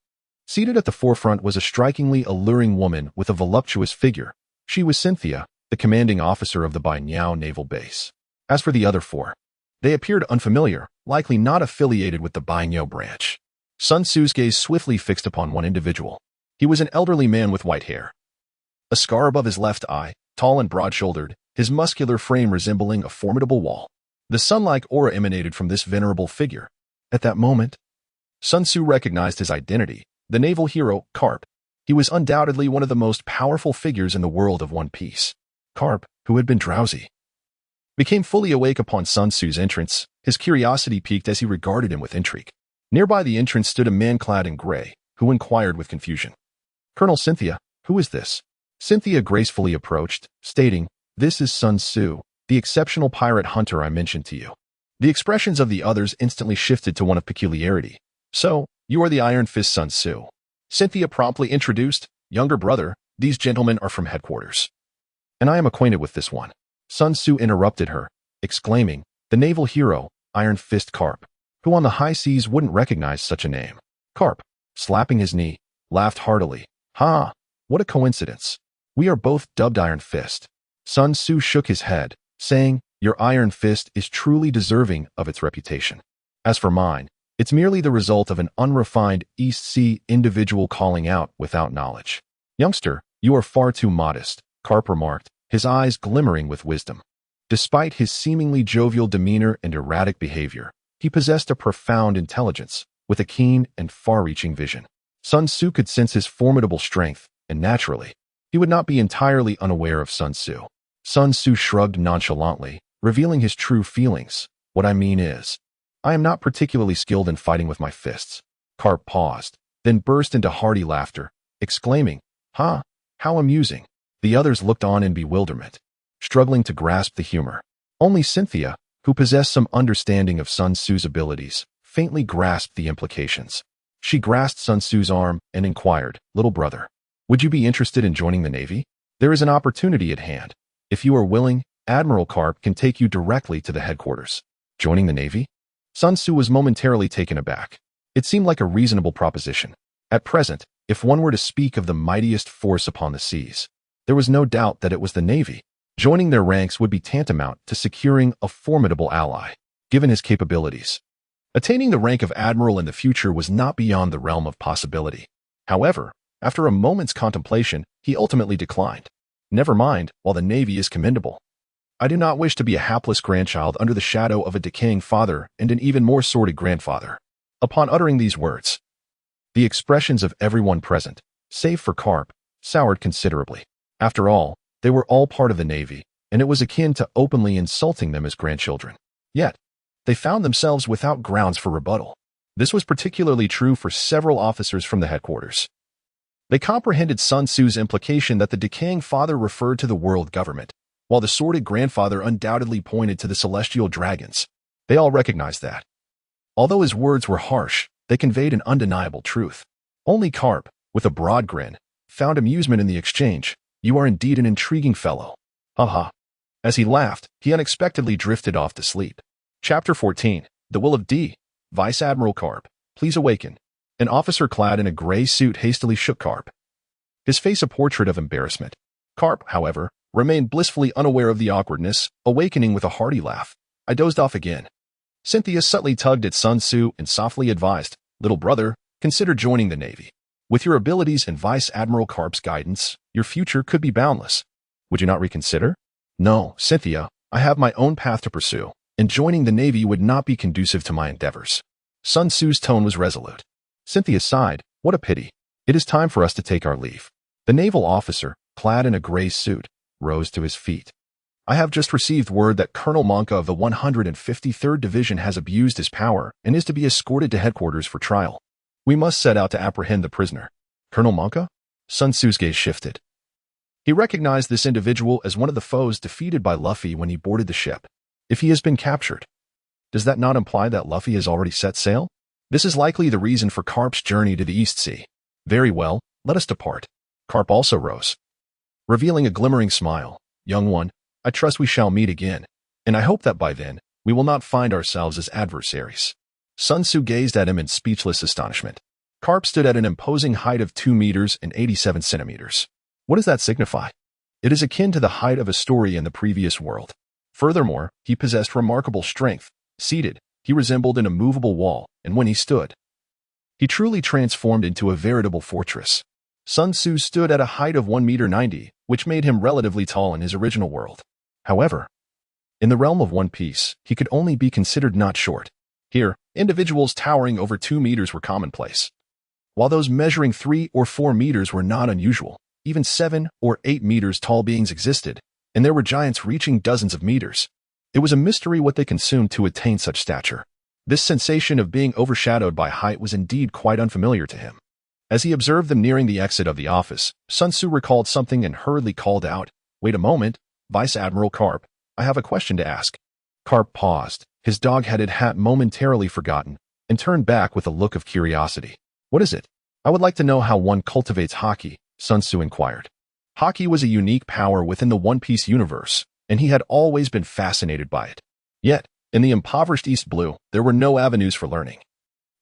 Seated at the forefront was a strikingly alluring woman with a voluptuous figure. She was Cynthia, the commanding officer of the Bainyao naval base. As for the other 4, they appeared unfamiliar, likely not affiliated with the Bainyao branch. Sun Tzu's gaze swiftly fixed upon one individual. He was an elderly man with white hair. A scar above his left eye, tall and broad-shouldered, his muscular frame resembling a formidable wall. The sun-like aura emanated from this venerable figure. At that moment, Sun Tzu recognized his identity, the naval hero, Carp. He was undoubtedly one of the most powerful figures in the world of One Piece. Carp, who had been drowsy, became fully awake upon Sun Tzu's entrance. His curiosity piqued as he regarded him with intrigue. Nearby the entrance stood a man clad in gray, who inquired with confusion, "Colonel Cynthia, who is this?" Cynthia gracefully approached, stating, "This is Sun Tzu, the exceptional pirate hunter I mentioned to you." The expressions of the others instantly shifted to one of peculiarity. "So, you are the Iron Fist Sun Tzu." Cynthia promptly introduced, "Younger brother, these gentlemen are from headquarters, and I am acquainted with this one." Sun Tzu interrupted her, exclaiming, "The naval hero, Iron Fist Carp. Who on the high seas wouldn't recognize such a name?" Carp, slapping his knee, laughed heartily. "Ha! What a coincidence. We are both dubbed Iron Fist." Sun Tzu shook his head, saying, "Your Iron Fist is truly deserving of its reputation. As for mine, it's merely the result of an unrefined East Sea individual calling out without knowledge." "Youngster, you are far too modest," Carp remarked, his eyes glimmering with wisdom. Despite his seemingly jovial demeanor and erratic behavior, he possessed a profound intelligence, with a keen and far-reaching vision. Sun Tzu could sense his formidable strength, and naturally, he would not be entirely unaware of Sun Tzu. Sun Tzu shrugged nonchalantly, revealing his true feelings. "What I mean is, I am not particularly skilled in fighting with my fists." Carp paused, then burst into hearty laughter, exclaiming, "Ha! How amusing." The others looked on in bewilderment, struggling to grasp the humor. Only Cynthia, who possessed some understanding of Sun Tzu's abilities, faintly grasped the implications. She grasped Sun Tzu's arm and inquired, "Little brother, would you be interested in joining the Navy? There is an opportunity at hand. If you are willing, Admiral Carp can take you directly to the headquarters." Joining the Navy? Sun Tzu was momentarily taken aback. It seemed like a reasonable proposition. At present, if one were to speak of the mightiest force upon the seas, there was no doubt that it was the Navy. Joining their ranks would be tantamount to securing a formidable ally, given his capabilities. Attaining the rank of admiral in the future was not beyond the realm of possibility. However, after a moment's contemplation, he ultimately declined. "Never mind, while the Navy is commendable. I do not wish to be a hapless grandchild under the shadow of a decaying father and an even more sordid grandfather." Upon uttering these words, the expressions of everyone present, save for Carp, soured considerably. After all, they were all part of the Navy, and it was akin to openly insulting them as grandchildren. Yet, they found themselves without grounds for rebuttal. This was particularly true for several officers from the headquarters. They comprehended Sun Tzu's implication that the decaying father referred to the world government, while the sordid grandfather undoubtedly pointed to the celestial dragons. They all recognized that. Although his words were harsh, they conveyed an undeniable truth. Only Carp, with a broad grin, found amusement in the exchange. "You are indeed an intriguing fellow. Ha." As he laughed, he unexpectedly drifted off to sleep. Chapter 14. The Will of D. Vice Admiral Carp, please awaken. An officer clad in a gray suit hastily shook Carp, his face a portrait of embarrassment. Carp, however, remained blissfully unaware of the awkwardness, awakening with a hearty laugh. "I dozed off again." Cynthia subtly tugged at Sun Tzu and softly advised, "Little brother, consider joining the Navy. With your abilities and Vice Admiral Carp's guidance, your future could be boundless. Would you not reconsider?" "No, Cynthia, I have my own path to pursue, and joining the Navy would not be conducive to my endeavors." Sun Tzu's tone was resolute. Cynthia sighed, "What a pity. It is time for us to take our leave." The naval officer, clad in a gray suit, rose to his feet. "I have just received word that Colonel Monka of the 153rd Division has abused his power and is to be escorted to headquarters for trial. We must set out to apprehend the prisoner." "Colonel Monka?" Sun Tzu's gaze shifted. He recognized this individual as one of the foes defeated by Luffy when he boarded the ship. If he has been captured, does that not imply that Luffy has already set sail? This is likely the reason for Carp's journey to the East Sea. "Very well, let us depart." Carp also rose, revealing a glimmering smile. "Young one, I trust we shall meet again, and I hope that by then, we will not find ourselves as adversaries." Sun Tzu gazed at him in speechless astonishment. Karp stood at an imposing height of 2 meters and 87 centimeters. What does that signify? It is akin to the height of a story in the previous world. Furthermore, he possessed remarkable strength. Seated, he resembled an immovable wall, and when he stood, he truly transformed into a veritable fortress. Sun Tzu stood at a height of 1 meter 90, which made him relatively tall in his original world. However, in the realm of One Piece, he could only be considered not short. Here, individuals towering over 2 meters were commonplace, while those measuring 3 or 4 meters were not unusual. Even 7 or 8 meters tall beings existed, and there were giants reaching dozens of meters. It was a mystery what they consumed to attain such stature. This sensation of being overshadowed by height was indeed quite unfamiliar to him. As he observed them nearing the exit of the office, Sun Tzu recalled something and hurriedly called out, "Wait a moment, Vice Admiral Karp, I have a question to ask." Karp paused, his dog-headed hat momentarily forgotten, and turned back with a look of curiosity. "What is it?" "I would like to know how one cultivates Haki," Sun Tzu inquired. Haki was a unique power within the One Piece universe, and he had always been fascinated by it. Yet, in the impoverished East Blue, there were no avenues for learning.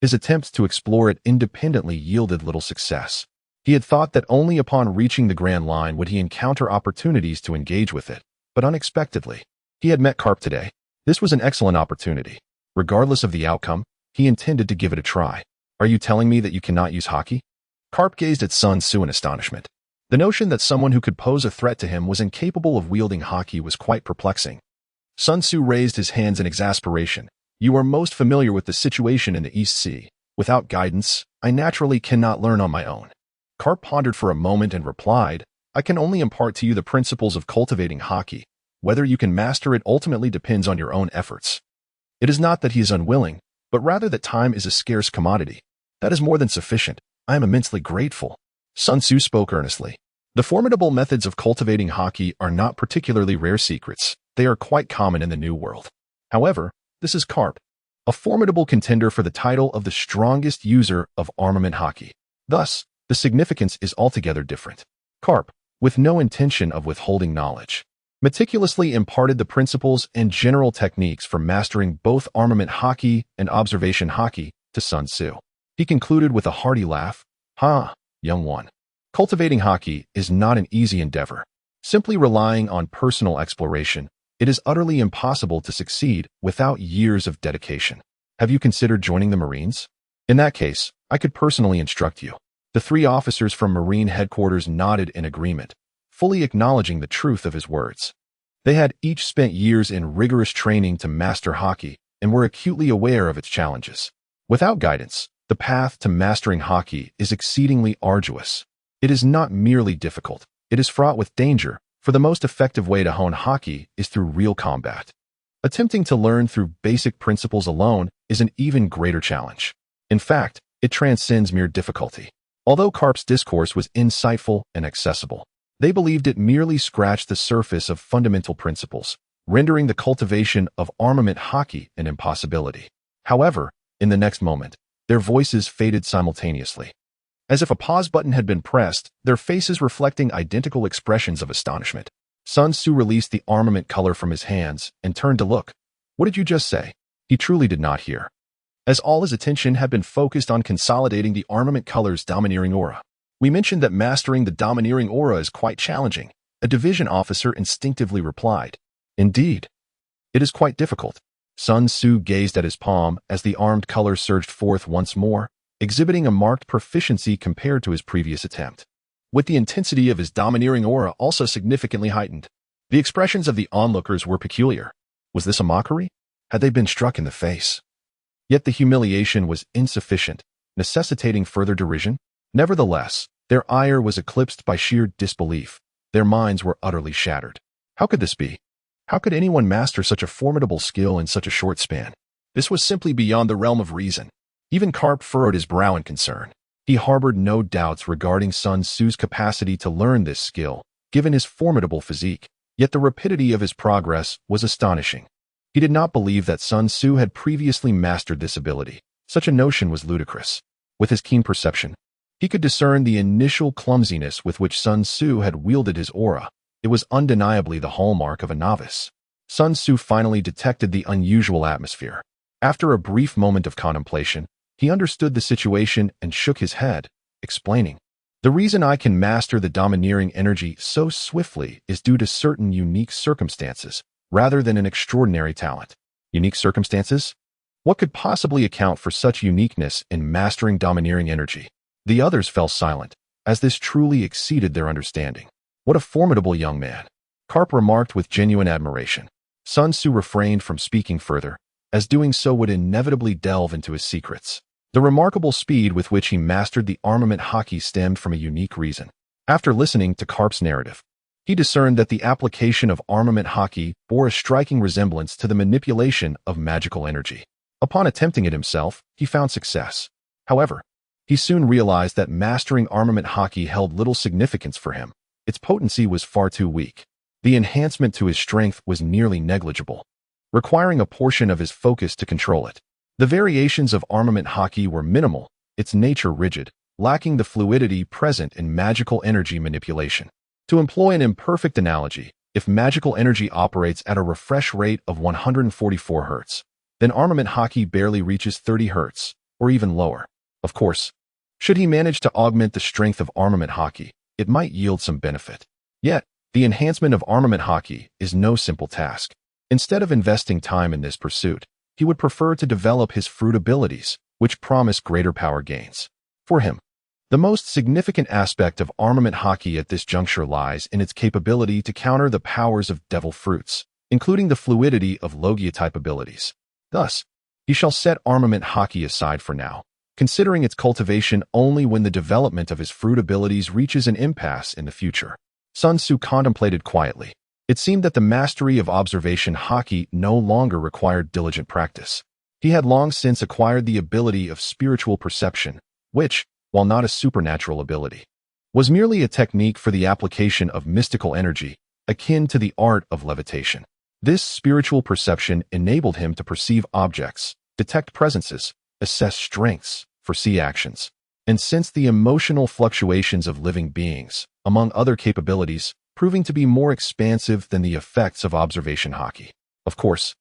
His attempts to explore it independently yielded little success. He had thought that only upon reaching the Grand Line would he encounter opportunities to engage with it, but unexpectedly, he had met Karp today. This was an excellent opportunity. Regardless of the outcome, he intended to give it a try. "Are you telling me that you cannot use Haki?" Karp gazed at Sun Tzu in astonishment. The notion that someone who could pose a threat to him was incapable of wielding Haki was quite perplexing. Sun Tzu raised his hands in exasperation. "You are most familiar with the situation in the East Sea. Without guidance, I naturally cannot learn on my own." Karp pondered for a moment and replied, "I can only impart to you the principles of cultivating Haki. Whether you can master it ultimately depends on your own efforts. It is not that he is unwilling, but rather that time is a scarce commodity. That is more than sufficient. I am immensely grateful." Sun Tzu spoke earnestly. The formidable methods of cultivating Haki are not particularly rare secrets. They are quite common in the New World. However, this is Karp, a formidable contender for the title of the strongest user of armament Haki. Thus, the significance is altogether different. Karp, with no intention of withholding knowledge, meticulously imparted the principles and general techniques for mastering both armament Haki and observation Haki to Sun Tzu. He concluded with a hearty laugh, "Ha, young one. Cultivating Haki is not an easy endeavor. Simply relying on personal exploration, it is utterly impossible to succeed without years of dedication. Have you considered joining the Marines? In that case, I could personally instruct you." The 3 officers from Marine headquarters nodded in agreement, fully acknowledging the truth of his words. They had each spent years in rigorous training to master Haki and were acutely aware of its challenges. Without guidance, the path to mastering Haki is exceedingly arduous. It is not merely difficult, it is fraught with danger, for the most effective way to hone Haki is through real combat. Attempting to learn through basic principles alone is an even greater challenge. In fact, it transcends mere difficulty. Although Karp's discourse was insightful and accessible, they believed it merely scratched the surface of fundamental principles, rendering the cultivation of armament Haki an impossibility. However, in the next moment, their voices faded simultaneously. As if a pause button had been pressed, their faces reflecting identical expressions of astonishment. Sun Tzu released the armament color from his hands and turned to look. "What did you just say?" He truly did not hear, as all his attention had been focused on consolidating the armament color's domineering aura. "We mentioned that mastering the domineering aura is quite challenging," a division officer instinctively replied. "Indeed, it is quite difficult." Sun Tzu gazed at his palm as the armed color surged forth once more, exhibiting a marked proficiency compared to his previous attempt. With the intensity of his domineering aura also significantly heightened, the expressions of the onlookers were peculiar. Was this a mockery? Had they been struck in the face? Yet the humiliation was insufficient, necessitating further derision. Nevertheless, their ire was eclipsed by sheer disbelief. Their minds were utterly shattered. How could this be? How could anyone master such a formidable skill in such a short span? This was simply beyond the realm of reason. Even Karp furrowed his brow in concern. He harbored no doubts regarding Sun Tzu's capacity to learn this skill, given his formidable physique. Yet the rapidity of his progress was astonishing. He did not believe that Sun Tzu had previously mastered this ability. Such a notion was ludicrous. With his keen perception, he could discern the initial clumsiness with which Sun Tzu had wielded his aura. It was undeniably the hallmark of a novice. Sun Tzu finally detected the unusual atmosphere. After a brief moment of contemplation, he understood the situation and shook his head, explaining, "The reason I can master the domineering energy so swiftly is due to certain unique circumstances, rather than an extraordinary talent." Unique circumstances? What could possibly account for such uniqueness in mastering domineering energy? The others fell silent, as this truly exceeded their understanding. What a formidable young man, Karp remarked with genuine admiration. Sun Tzu refrained from speaking further, as doing so would inevitably delve into his secrets. The remarkable speed with which he mastered the armament Haki stemmed from a unique reason. After listening to Karp's narrative, he discerned that the application of armament Haki bore a striking resemblance to the manipulation of magical energy. Upon attempting it himself, he found success. However, he soon realized that mastering armament Haki held little significance for him. Its potency was far too weak. The enhancement to his strength was nearly negligible, requiring a portion of his focus to control it. The variations of armament Haki were minimal, its nature rigid, lacking the fluidity present in magical energy manipulation. To employ an imperfect analogy, if magical energy operates at a refresh rate of 144 Hz, then armament Haki barely reaches 30 Hz, or even lower. Of course, should he manage to augment the strength of armament Haki, it might yield some benefit. Yet, the enhancement of armament Haki is no simple task. Instead of investing time in this pursuit, he would prefer to develop his fruit abilities, which promise greater power gains. For him, the most significant aspect of armament Haki at this juncture lies in its capability to counter the powers of devil fruits, including the fluidity of Logia-type abilities. Thus, he shall set armament Haki aside for now, considering its cultivation only when the development of his fruit abilities reaches an impasse in the future. Sun Tzu contemplated quietly. It seemed that the mastery of observation Haki no longer required diligent practice. He had long since acquired the ability of spiritual perception, which, while not a supernatural ability, was merely a technique for the application of mystical energy, akin to the art of levitation. This spiritual perception enabled him to perceive objects, detect presences, assess strengths, foresee actions, and sense the emotional fluctuations of living beings, among other capabilities, proving to be more expansive than the effects of observation Haki. Of course,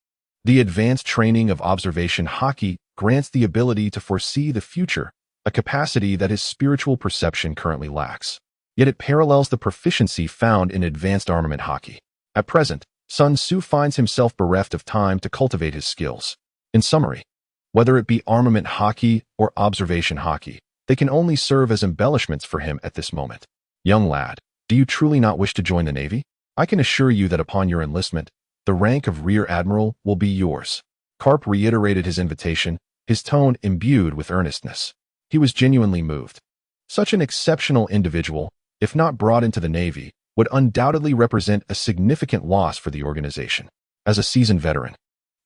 the advanced training of observation Haki grants the ability to foresee the future, a capacity that his spiritual perception currently lacks. Yet it parallels the proficiency found in advanced armament Haki. At present, Sun Tzu finds himself bereft of time to cultivate his skills. In summary, whether it be armament Haki or observation Haki, they can only serve as embellishments for him at this moment. Young lad, do you truly not wish to join the Navy? I can assure you that upon your enlistment, the rank of Rear Admiral will be yours. Karp reiterated his invitation, his tone imbued with earnestness. He was genuinely moved. Such an exceptional individual, if not brought into the Navy, would undoubtedly represent a significant loss for the organization. As a seasoned veteran,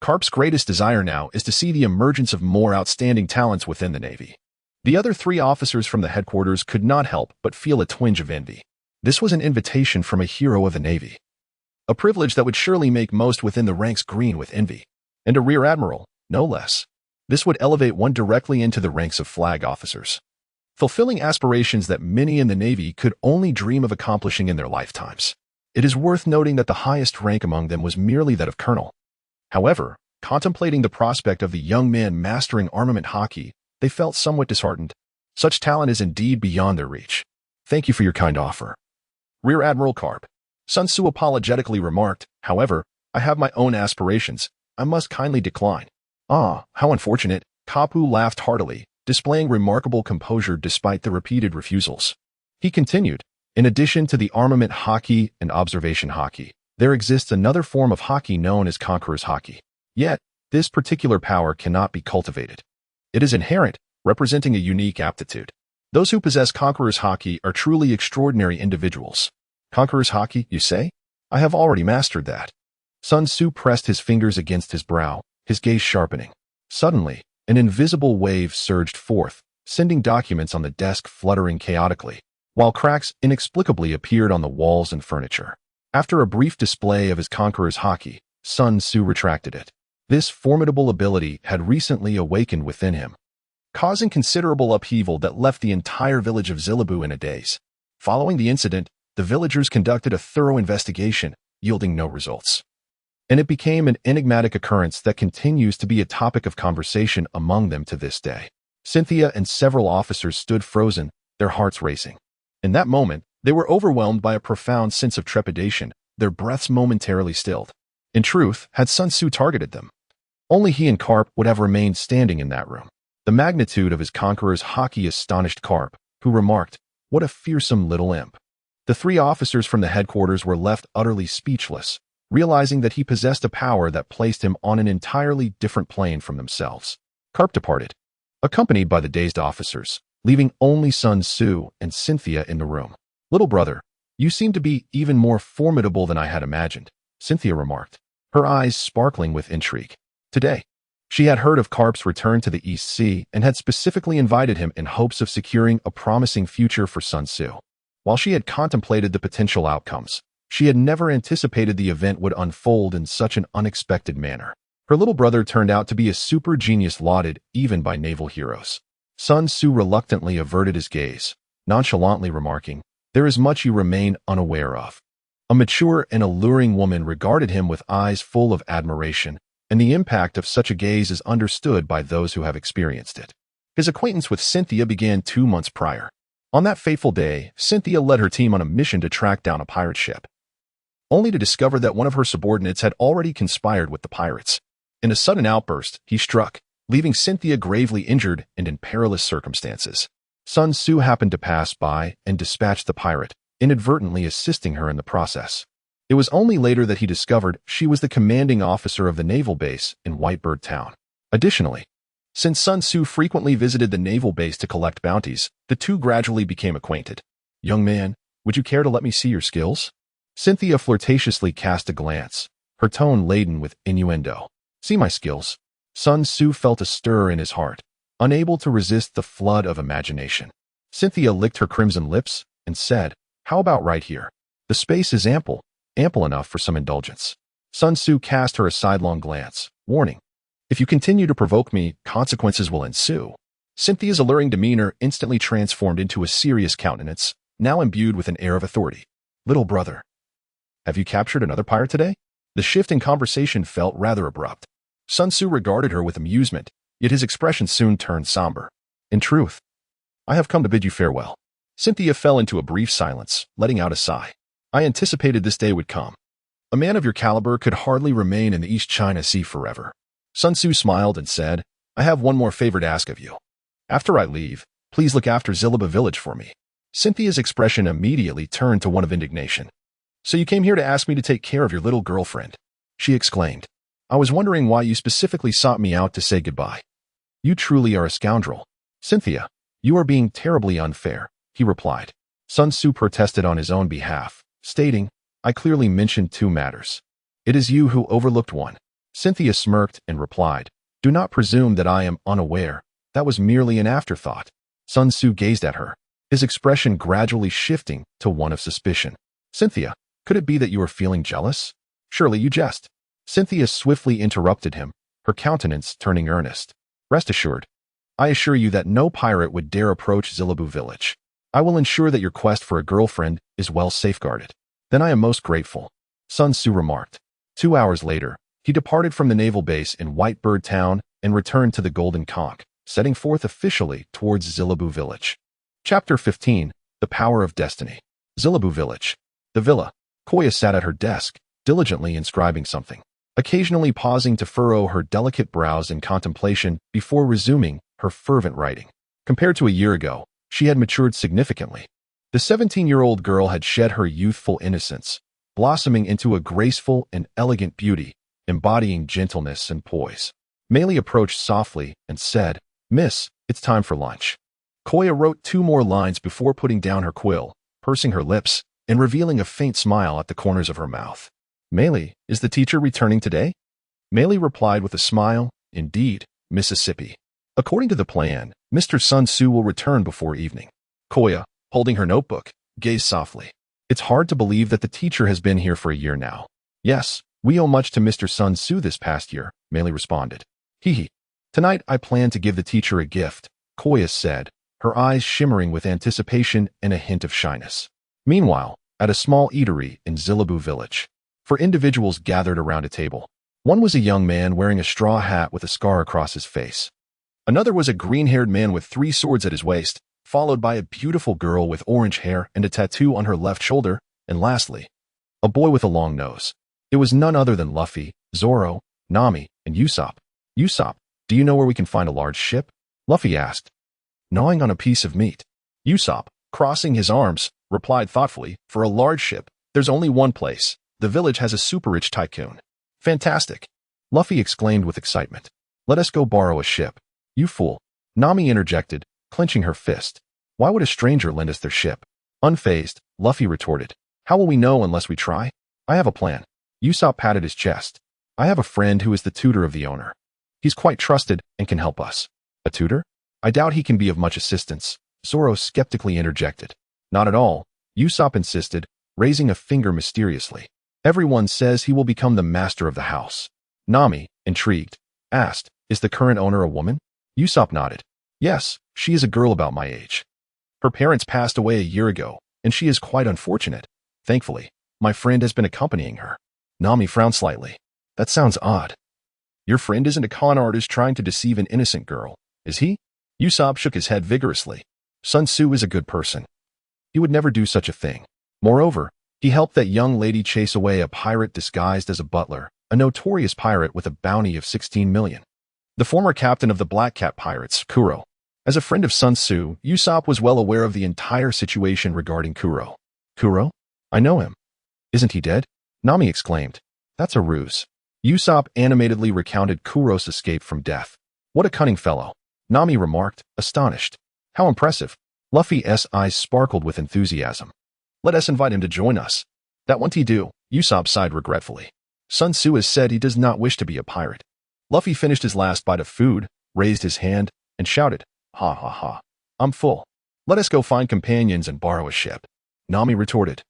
Karp's greatest desire now is to see the emergence of more outstanding talents within the Navy. The other three officers from the headquarters could not help but feel a twinge of envy. This was an invitation from a hero of the Navy, a privilege that would surely make most within the ranks green with envy, and a Rear Admiral, no less. This would elevate one directly into the ranks of flag officers, fulfilling aspirations that many in the Navy could only dream of accomplishing in their lifetimes. It is worth noting that the highest rank among them was merely that of colonel. However, contemplating the prospect of the young man mastering armament Haki, they felt somewhat disheartened. Such talent is indeed beyond their reach. Thank you for your kind offer, Rear Admiral Karp. Sun Tzu apologetically remarked, however, I have my own aspirations. I must kindly decline. Ah, how unfortunate. Kapu laughed heartily, displaying remarkable composure despite the repeated refusals. He continued, in addition to the armament Haki and observation Haki, there exists another form of Haki known as Conqueror's Haki. Yet, this particular power cannot be cultivated. It is inherent, representing a unique aptitude. Those who possess Conqueror's Haki are truly extraordinary individuals. Conqueror's Haki, you say? I have already mastered that. Sun Tzu pressed his fingers against his brow, his gaze sharpening. Suddenly, an invisible wave surged forth, sending documents on the desk fluttering chaotically, while cracks inexplicably appeared on the walls and furniture. After a brief display of his Conqueror's Haki, Sun Tzu retracted it. This formidable ability had recently awakened within him, causing considerable upheaval that left the entire village of Zilabu in a daze. Following the incident, the villagers conducted a thorough investigation, yielding no results. and it became an enigmatic occurrence that continues to be a topic of conversation among them to this day. Cynthia and several officers stood frozen, their hearts racing. In that moment, they were overwhelmed by a profound sense of trepidation, their breaths momentarily stilled. In truth, had Sun Tzu targeted them, only he and Carp would have remained standing in that room. The magnitude of his conqueror's Haki astonished Carp, who remarked, "What a fearsome little imp." The three officers from the headquarters were left utterly speechless, realizing that he possessed a power that placed him on an entirely different plane from themselves. Carp departed, accompanied by the dazed officers, leaving only Sun Tzu and Cynthia in the room. "Little brother, you seem to be even more formidable than I had imagined," Cynthia remarked, her eyes sparkling with intrigue. Today, she had heard of Carp's return to the East Sea and had specifically invited him in hopes of securing a promising future for Sun Tzu. While she had contemplated the potential outcomes, she had never anticipated the event would unfold in such an unexpected manner. Her little brother turned out to be a super genius lauded even by naval heroes. Sun Tzu reluctantly averted his gaze, nonchalantly remarking, "There is much you remain unaware of." A mature and alluring woman regarded him with eyes full of admiration, and the impact of such a gaze is understood by those who have experienced it. His acquaintance with Cynthia began 2 months prior. On that fateful day, Cynthia led her team on a mission to track down a pirate ship, only to discover that one of her subordinates had already conspired with the pirates. In a sudden outburst, he struck, leaving Cynthia gravely injured and in perilous circumstances. Sun Tzu happened to pass by and dispatched the pirate, inadvertently assisting her in the process. It was only later that he discovered she was the commanding officer of the naval base in Whitebird Town. Additionally, since Sun Tzu frequently visited the naval base to collect bounties, the two gradually became acquainted. "Young man, would you care to let me see your skills?" Cynthia flirtatiously cast a glance, her tone laden with innuendo. "See my skills?" Sun Tzu felt a stir in his heart, unable to resist the flood of imagination. Cynthia licked her crimson lips and said, "How about right here? The space is ample enough for some indulgence." Sun Tzu cast her a sidelong glance, warning, "If you continue to provoke me, consequences will ensue." Cynthia's alluring demeanor instantly transformed into a serious countenance, now imbued with an air of authority. "Little brother, have you captured another pirate today?" The shift in conversation felt rather abrupt. Sun Tzu regarded her with amusement, yet his expression soon turned somber. "In truth, I have come to bid you farewell." Cynthia fell into a brief silence, letting out a sigh. "I anticipated this day would come. A man of your caliber could hardly remain in the East China Sea forever." Sun Tzu smiled and said, "I have one more favor to ask of you. After I leave, please look after Zilaba village for me." Cynthia's expression immediately turned to one of indignation. "So you came here to ask me to take care of your little girlfriend?" she exclaimed. "I was wondering why you specifically sought me out to say goodbye." "You truly are a scoundrel." "Cynthia, you are being terribly unfair," he replied. Sun Tzu protested on his own behalf, stating, "I clearly mentioned two matters. It is you who overlooked one." Cynthia smirked and replied, "Do not presume that I am unaware. That was merely an afterthought." Sun Tzu gazed at her, his expression gradually shifting to one of suspicion. "Cynthia, could it be that you are feeling jealous? Surely you jest." Cynthia swiftly interrupted him, her countenance turning earnest. "Rest assured, I assure you that no pirate would dare approach Zilaba village. I will ensure that your quest for a girlfriend is well safeguarded." "Then I am most grateful," Sun Tzu remarked. 2 hours later, he departed from the naval base in Whitebird Town and returned to the Golden Conch, setting forth officially towards Zilaba village. Chapter 15, The Power of Destiny. Zilaba village. The villa. Koya sat at her desk, diligently inscribing something, occasionally pausing to furrow her delicate brows in contemplation before resuming her fervent writing. Compared to a year ago, she had matured significantly. The 17-year-old girl had shed her youthful innocence, blossoming into a graceful and elegant beauty, embodying gentleness and poise. Meili approached softly and said, "Miss, it's time for lunch." Koya wrote 2 more lines before putting down her quill, pursing her lips, and revealing a faint smile at the corners of her mouth. "Meili, is the teacher returning today?" Meili replied with a smile, "Indeed, Mississippi. According to the plan, Mr. Sun Tzu will return before evening." Koya, holding her notebook, gazed softly. "It's hard to believe that the teacher has been here for a year now." "Yes, we owe much to Mr. Sun Tzu this past year," Meili responded. "Hee. Tonight I plan to give the teacher a gift," Koya said, her eyes shimmering with anticipation and a hint of shyness. Meanwhile, at a small eatery in Zilaba village. for individuals gathered around a table. One was a young man wearing a straw hat with a scar across his face. Another was a green-haired man with 3 swords at his waist, followed by a beautiful girl with orange hair and a tattoo on her left shoulder, and lastly, a boy with a long nose. It was none other than Luffy, Zoro, Nami, and Usopp. Usopp, do you know where we can find a large ship? Luffy asked, gnawing on a piece of meat. Usopp, crossing his arms, replied thoughtfully, for a large ship, there's only one place. The village has a super-rich tycoon. Fantastic! Luffy exclaimed with excitement. Let us go borrow a ship. You fool! Nami interjected, clenching her fist. Why would a stranger lend us their ship? Unfazed, Luffy retorted. How will we know unless we try? I have a plan. Usopp patted his chest. I have a friend who is the tutor of the owner. He's quite trusted and can help us. A tutor? I doubt he can be of much assistance, Zoro skeptically interjected. Not at all, Usopp insisted, raising a finger mysteriously. Everyone says he will become the master of the house. Nami, intrigued, asked, is the current owner a woman? Usopp nodded. Yes, she is a girl about my age. Her parents passed away a year ago, and she is quite unfortunate. Thankfully, my friend has been accompanying her. Nami frowned slightly. That sounds odd. Your friend isn't a con artist trying to deceive an innocent girl, is he? Usopp shook his head vigorously. Sun Tzu is a good person. He would never do such a thing. Moreover, he helped that young lady chase away a pirate disguised as a butler, a notorious pirate with a bounty of 16 million. The former captain of the Black Cat Pirates, Kuro. As a friend of Sun Tzu, Usopp was well aware of the entire situation regarding Kuro. Kuro? I know him. Isn't he dead? Nami exclaimed. That's a ruse. Usopp animatedly recounted Kuro's escape from death. What a cunning fellow. Nami remarked, astonished. How impressive. Luffy's eyes sparkled with enthusiasm. Let us invite him to join us. That won't he do, Usopp sighed regretfully. Sun Tzu has said he does not wish to be a pirate. Luffy finished his last bite of food, raised his hand, and shouted, ha ha ha. I'm full. Let us go find companions and borrow a ship. Nami retorted.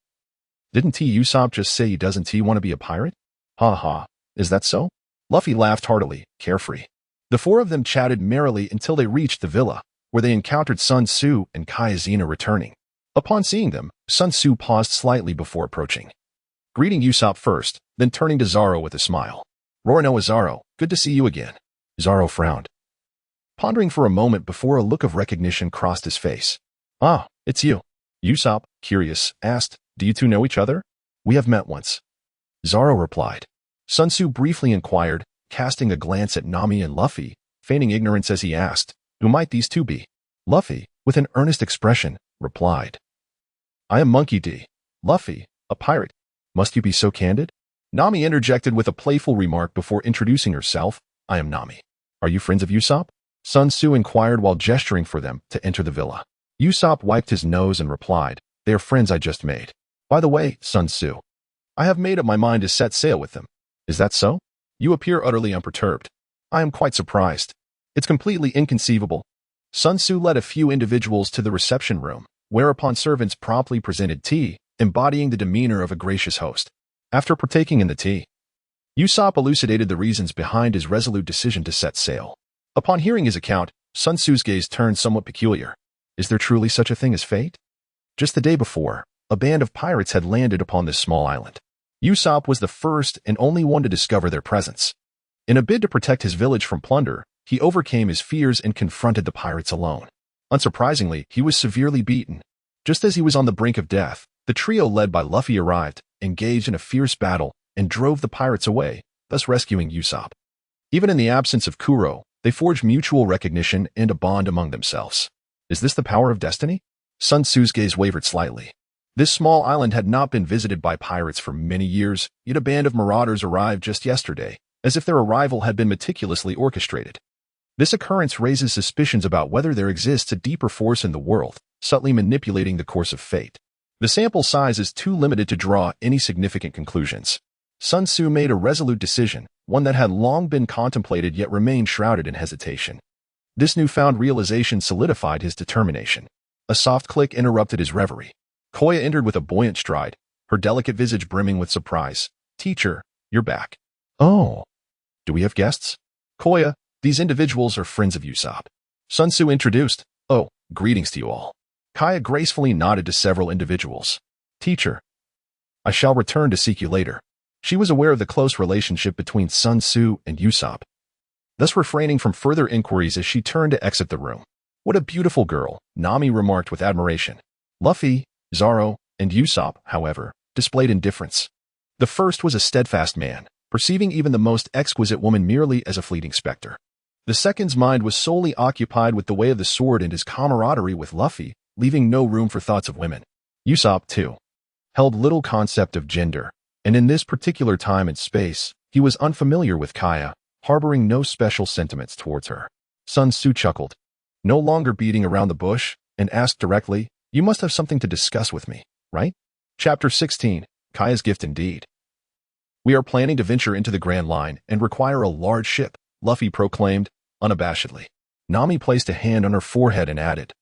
Didn't Usopp just say he doesn't want to be a pirate? Ha ha. Is that so? Luffy laughed heartily, carefree. The 4 of them chatted merrily until they reached the villa, where they encountered Sun Tzu and Kaiozena returning. Upon seeing them, Sun Tzu paused slightly before approaching. Greeting Usopp first, then turning to Zoro with a smile. Roronoa Zoro, good to see you again. Zoro frowned, pondering for a moment before a look of recognition crossed his face. Ah, it's you. Usopp, curious, asked, do you two know each other? We have met once. Zoro replied. Sun Tzu briefly inquired, casting a glance at Nami and Luffy, feigning ignorance as he asked, who might these two be? Luffy, with an earnest expression, replied. I am Monkey D. Luffy, a pirate. Must you be so candid? Nami interjected with a playful remark before introducing herself. I am Nami. Are you friends of Usopp? Sun Tzu inquired while gesturing for them to enter the villa. Usopp wiped his nose and replied, they are friends I just made. By the way, Sun Tzu, I have made up my mind to set sail with them. Is that so? You appear utterly unperturbed. I am quite surprised. It's completely inconceivable. Sun Tzu led a few individuals to the reception room, whereupon servants promptly presented tea, embodying the demeanor of a gracious host. After partaking in the tea, Usopp elucidated the reasons behind his resolute decision to set sail. Upon hearing his account, Sun Tzu's gaze turned somewhat peculiar. Is there truly such a thing as fate? Just the day before, a band of pirates had landed upon this small island. Usopp was the first and only one to discover their presence. In a bid to protect his village from plunder, he overcame his fears and confronted the pirates alone. Unsurprisingly, he was severely beaten. Just as he was on the brink of death, the trio led by Luffy arrived, engaged in a fierce battle, and drove the pirates away, thus rescuing Usopp. Even in the absence of Kuro, they forged mutual recognition and a bond among themselves. Is this the power of destiny? Sun Tzu's gaze wavered slightly. This small island had not been visited by pirates for many years, yet a band of marauders arrived just yesterday, as if their arrival had been meticulously orchestrated. This occurrence raises suspicions about whether there exists a deeper force in the world, subtly manipulating the course of fate. The sample size is too limited to draw any significant conclusions. Sun Tzu made a resolute decision, one that had long been contemplated yet remained shrouded in hesitation. This newfound realization solidified his determination. A soft click interrupted his reverie. Koya entered with a buoyant stride, her delicate visage brimming with surprise. Teacher, you're back. Oh. Do we have guests? Koya, these individuals are friends of Usopp. Sun Tzu introduced. Oh, greetings to you all. Kaya gracefully nodded to several individuals. Teacher, I shall return to seek you later. She was aware of the close relationship between Sun Tzu and Usopp, thus refraining from further inquiries as she turned to exit the room. What a beautiful girl, Nami remarked with admiration. Luffy, Zoro, and Usopp, however, displayed indifference. The first was a steadfast man, perceiving even the most exquisite woman merely as a fleeting specter. The second's mind was solely occupied with the way of the sword and his camaraderie with Luffy, leaving no room for thoughts of women. Usopp, too, held little concept of gender, and in this particular time and space, he was unfamiliar with Kaya, harboring no special sentiments towards her. Sun Tzu chuckled, no longer beating around the bush, and asked directly, "You must have something to discuss with me, right?" Chapter 16, Kaya's Gift Indeed. "We are planning to venture into the Grand Line and require a large ship," Luffy proclaimed, unabashedly. Nami placed a hand on her forehead and added,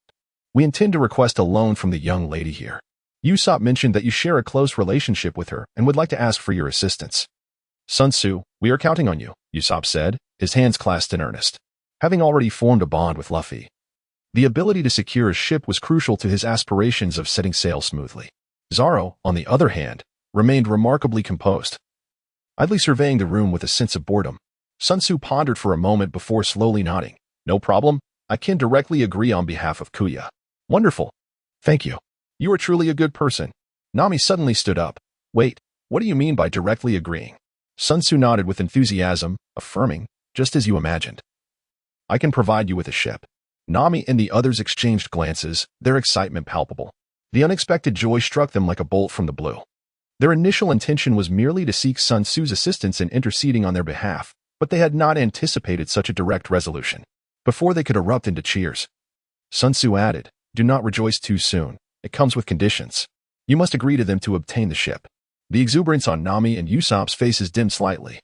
"We intend to request a loan from the young lady here. Usopp mentioned that you share a close relationship with her and would like to ask for your assistance." "Sun Tzu, we are counting on you," Usopp said, his hands clasped in earnest. Having already formed a bond with Luffy, the ability to secure a ship was crucial to his aspirations of setting sail smoothly. Zoro, on the other hand, remained remarkably composed, idly surveying the room with a sense of boredom. Sun Tzu pondered for a moment before slowly nodding. "No problem. I can directly agree on behalf of Kuya." "Wonderful. Thank you. You are truly a good person." Nami suddenly stood up. "Wait, what do you mean by directly agreeing?" Sun Tzu nodded with enthusiasm, affirming, "Just as you imagined. I can provide you with a ship." Nami and the others exchanged glances, their excitement palpable. The unexpected joy struck them like a bolt from the blue. Their initial intention was merely to seek Sun Tzu's assistance in interceding on their behalf, but they had not anticipated such a direct resolution. Before they could erupt into cheers, Sun Tzu added, "Do not rejoice too soon. It comes with conditions. You must agree to them to obtain the ship." The exuberance on Nami and Usopp's faces dimmed slightly.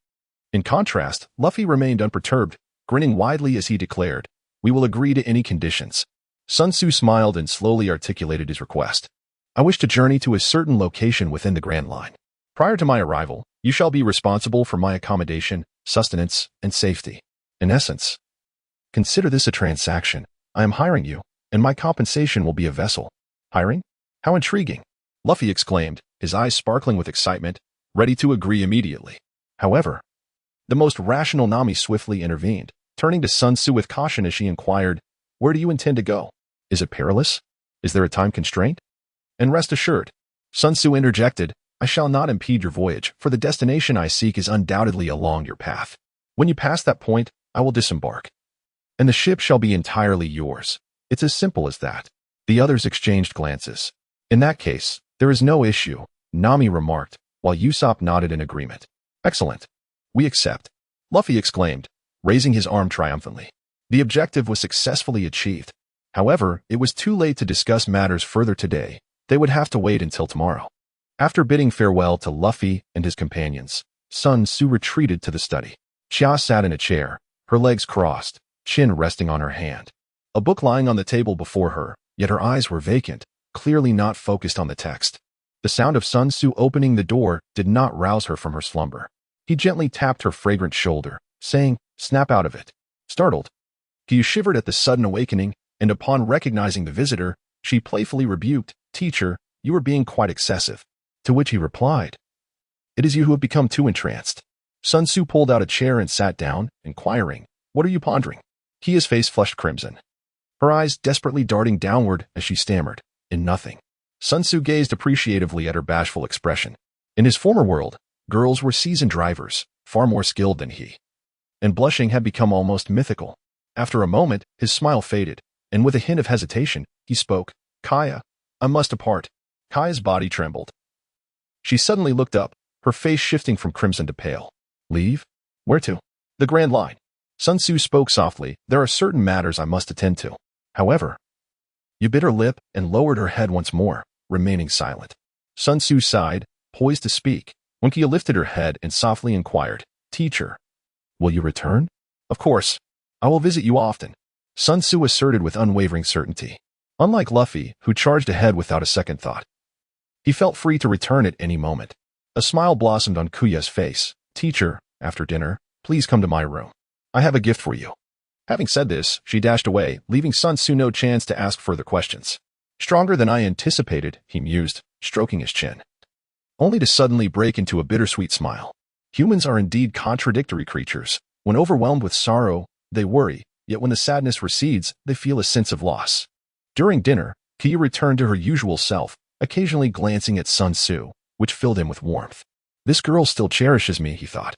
In contrast, Luffy remained unperturbed, grinning widely as he declared, "We will agree to any conditions." Sun Tzu smiled and slowly articulated his request. "I wish to journey to a certain location within the Grand Line. Prior to my arrival, you shall be responsible for my accommodation, sustenance, and safety. In essence, consider this a transaction. I am hiring you, and my compensation will be a vessel." "Hiring? How intriguing!" Luffy exclaimed, his eyes sparkling with excitement, ready to agree immediately. However, the most rational Nami swiftly intervened, turning to Sun Tzu with caution as she inquired, "Where do you intend to go? Is it perilous? Is there a time constraint?" "And rest assured," Sun Tzu interjected, "I shall not impede your voyage, for the destination I seek is undoubtedly along your path. When you pass that point, I will disembark, and the ship shall be entirely yours. It's as simple as that." The others exchanged glances. "In that case, there is no issue," Nami remarked, while Usopp nodded in agreement. "Excellent. We accept," Luffy exclaimed, raising his arm triumphantly. The objective was successfully achieved. However, it was too late to discuss matters further today. They would have to wait until tomorrow. After bidding farewell to Luffy and his companions, Sun Tzu retreated to the study. Chia sat in a chair, her legs crossed, chin resting on her hand. A book lying on the table before her, yet her eyes were vacant, clearly not focused on the text. The sound of Sun Tzu opening the door did not rouse her from her slumber. He gently tapped her fragrant shoulder, saying, "Snap out of it." Startled, Kyu shivered at the sudden awakening, and upon recognizing the visitor, she playfully rebuked, "Teacher, you are being quite excessive." To which he replied, "It is you who have become too entranced." Sun Tzu pulled out a chair and sat down, inquiring, "What are you pondering?" Kia's face flushed crimson, her eyes desperately darting downward as she stammered, "In nothing." Sun Tzu gazed appreciatively at her bashful expression. In his former world, girls were seasoned drivers, far more skilled than he, and blushing had become almost mythical. After a moment, his smile faded, and with a hint of hesitation, he spoke, "Kaya, I must depart." Kaya's body trembled. She suddenly looked up, her face shifting from crimson to pale. "Leave? Where to?" "The Grand Line." Sun Tzu spoke softly, "There are certain matters I must attend to." However, you bit her lip and lowered her head once more, remaining silent. Sun Tzu sighed, poised to speak, when Kia lifted her head and softly inquired, "Teacher, will you return?" "Of course. I will visit you often," Sun Tzu asserted with unwavering certainty. Unlike Luffy, who charged ahead without a second thought, he felt free to return at any moment. A smile blossomed on Kuya's face. "Teacher, after dinner, please come to my room. I have a gift for you." Having said this, she dashed away, leaving Sun Tzu no chance to ask further questions. "Stronger than I anticipated," he mused, stroking his chin. only to suddenly break into a bittersweet smile. Humans are indeed contradictory creatures. When overwhelmed with sorrow, they worry, yet when the sadness recedes, they feel a sense of loss. During dinner, Kyo returned to her usual self, occasionally glancing at Sun Tzu, which filled him with warmth. This girl still cherishes me, he thought,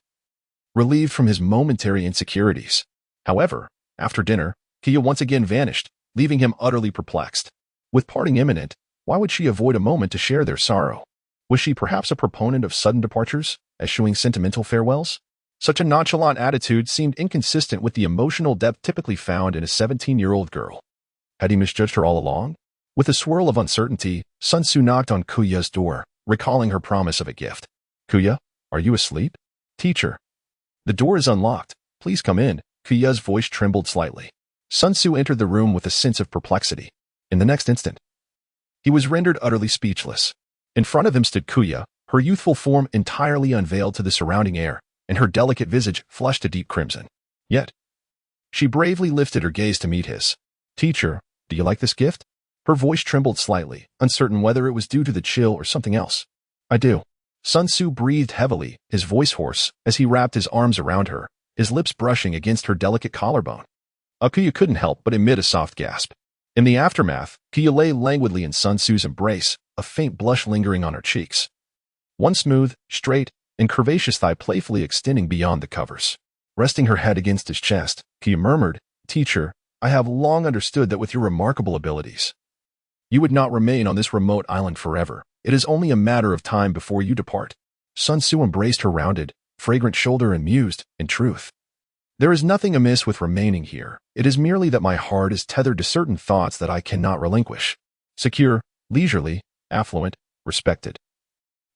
relieved from his momentary insecurities. However, after dinner, Kyo once again vanished, leaving him utterly perplexed. With parting imminent, why would she avoid a moment to share their sorrow? Was she perhaps a proponent of sudden departures, eschewing sentimental farewells? Such a nonchalant attitude seemed inconsistent with the emotional depth typically found in a 17-year-old girl. Had he misjudged her all along? With a swirl of uncertainty, Sun Tzu knocked on Kuya's door, recalling her promise of a gift. Kuya, are you asleep? Teacher. The door is unlocked. Please come in. Kuya's voice trembled slightly. Sun Tzu entered the room with a sense of perplexity. In the next instant, he was rendered utterly speechless. In front of him stood Kuya, her youthful form entirely unveiled to the surrounding air, and her delicate visage flushed a deep crimson. Yet, she bravely lifted her gaze to meet his. Teacher, do you like this gift? Her voice trembled slightly, uncertain whether it was due to the chill or something else. I do. Sun Tzu breathed heavily, his voice hoarse, as he wrapped his arms around her, his lips brushing against her delicate collarbone. Kuya couldn't help but emit a soft gasp. In the aftermath, Kuya lay languidly in Sun Tzu's embrace, a faint blush lingering on her cheeks. One smooth, straight, and curvaceous thigh playfully extending beyond the covers. Resting her head against his chest, Kuya murmured, Teacher, I have long understood that with your remarkable abilities, you would not remain on this remote island forever. It is only a matter of time before you depart. Sun Tzu embraced her rounded, fragrant shoulder and mused, in truth, there is nothing amiss with remaining here. It is merely that my heart is tethered to certain thoughts that I cannot relinquish. Secure, leisurely, affluent, respected,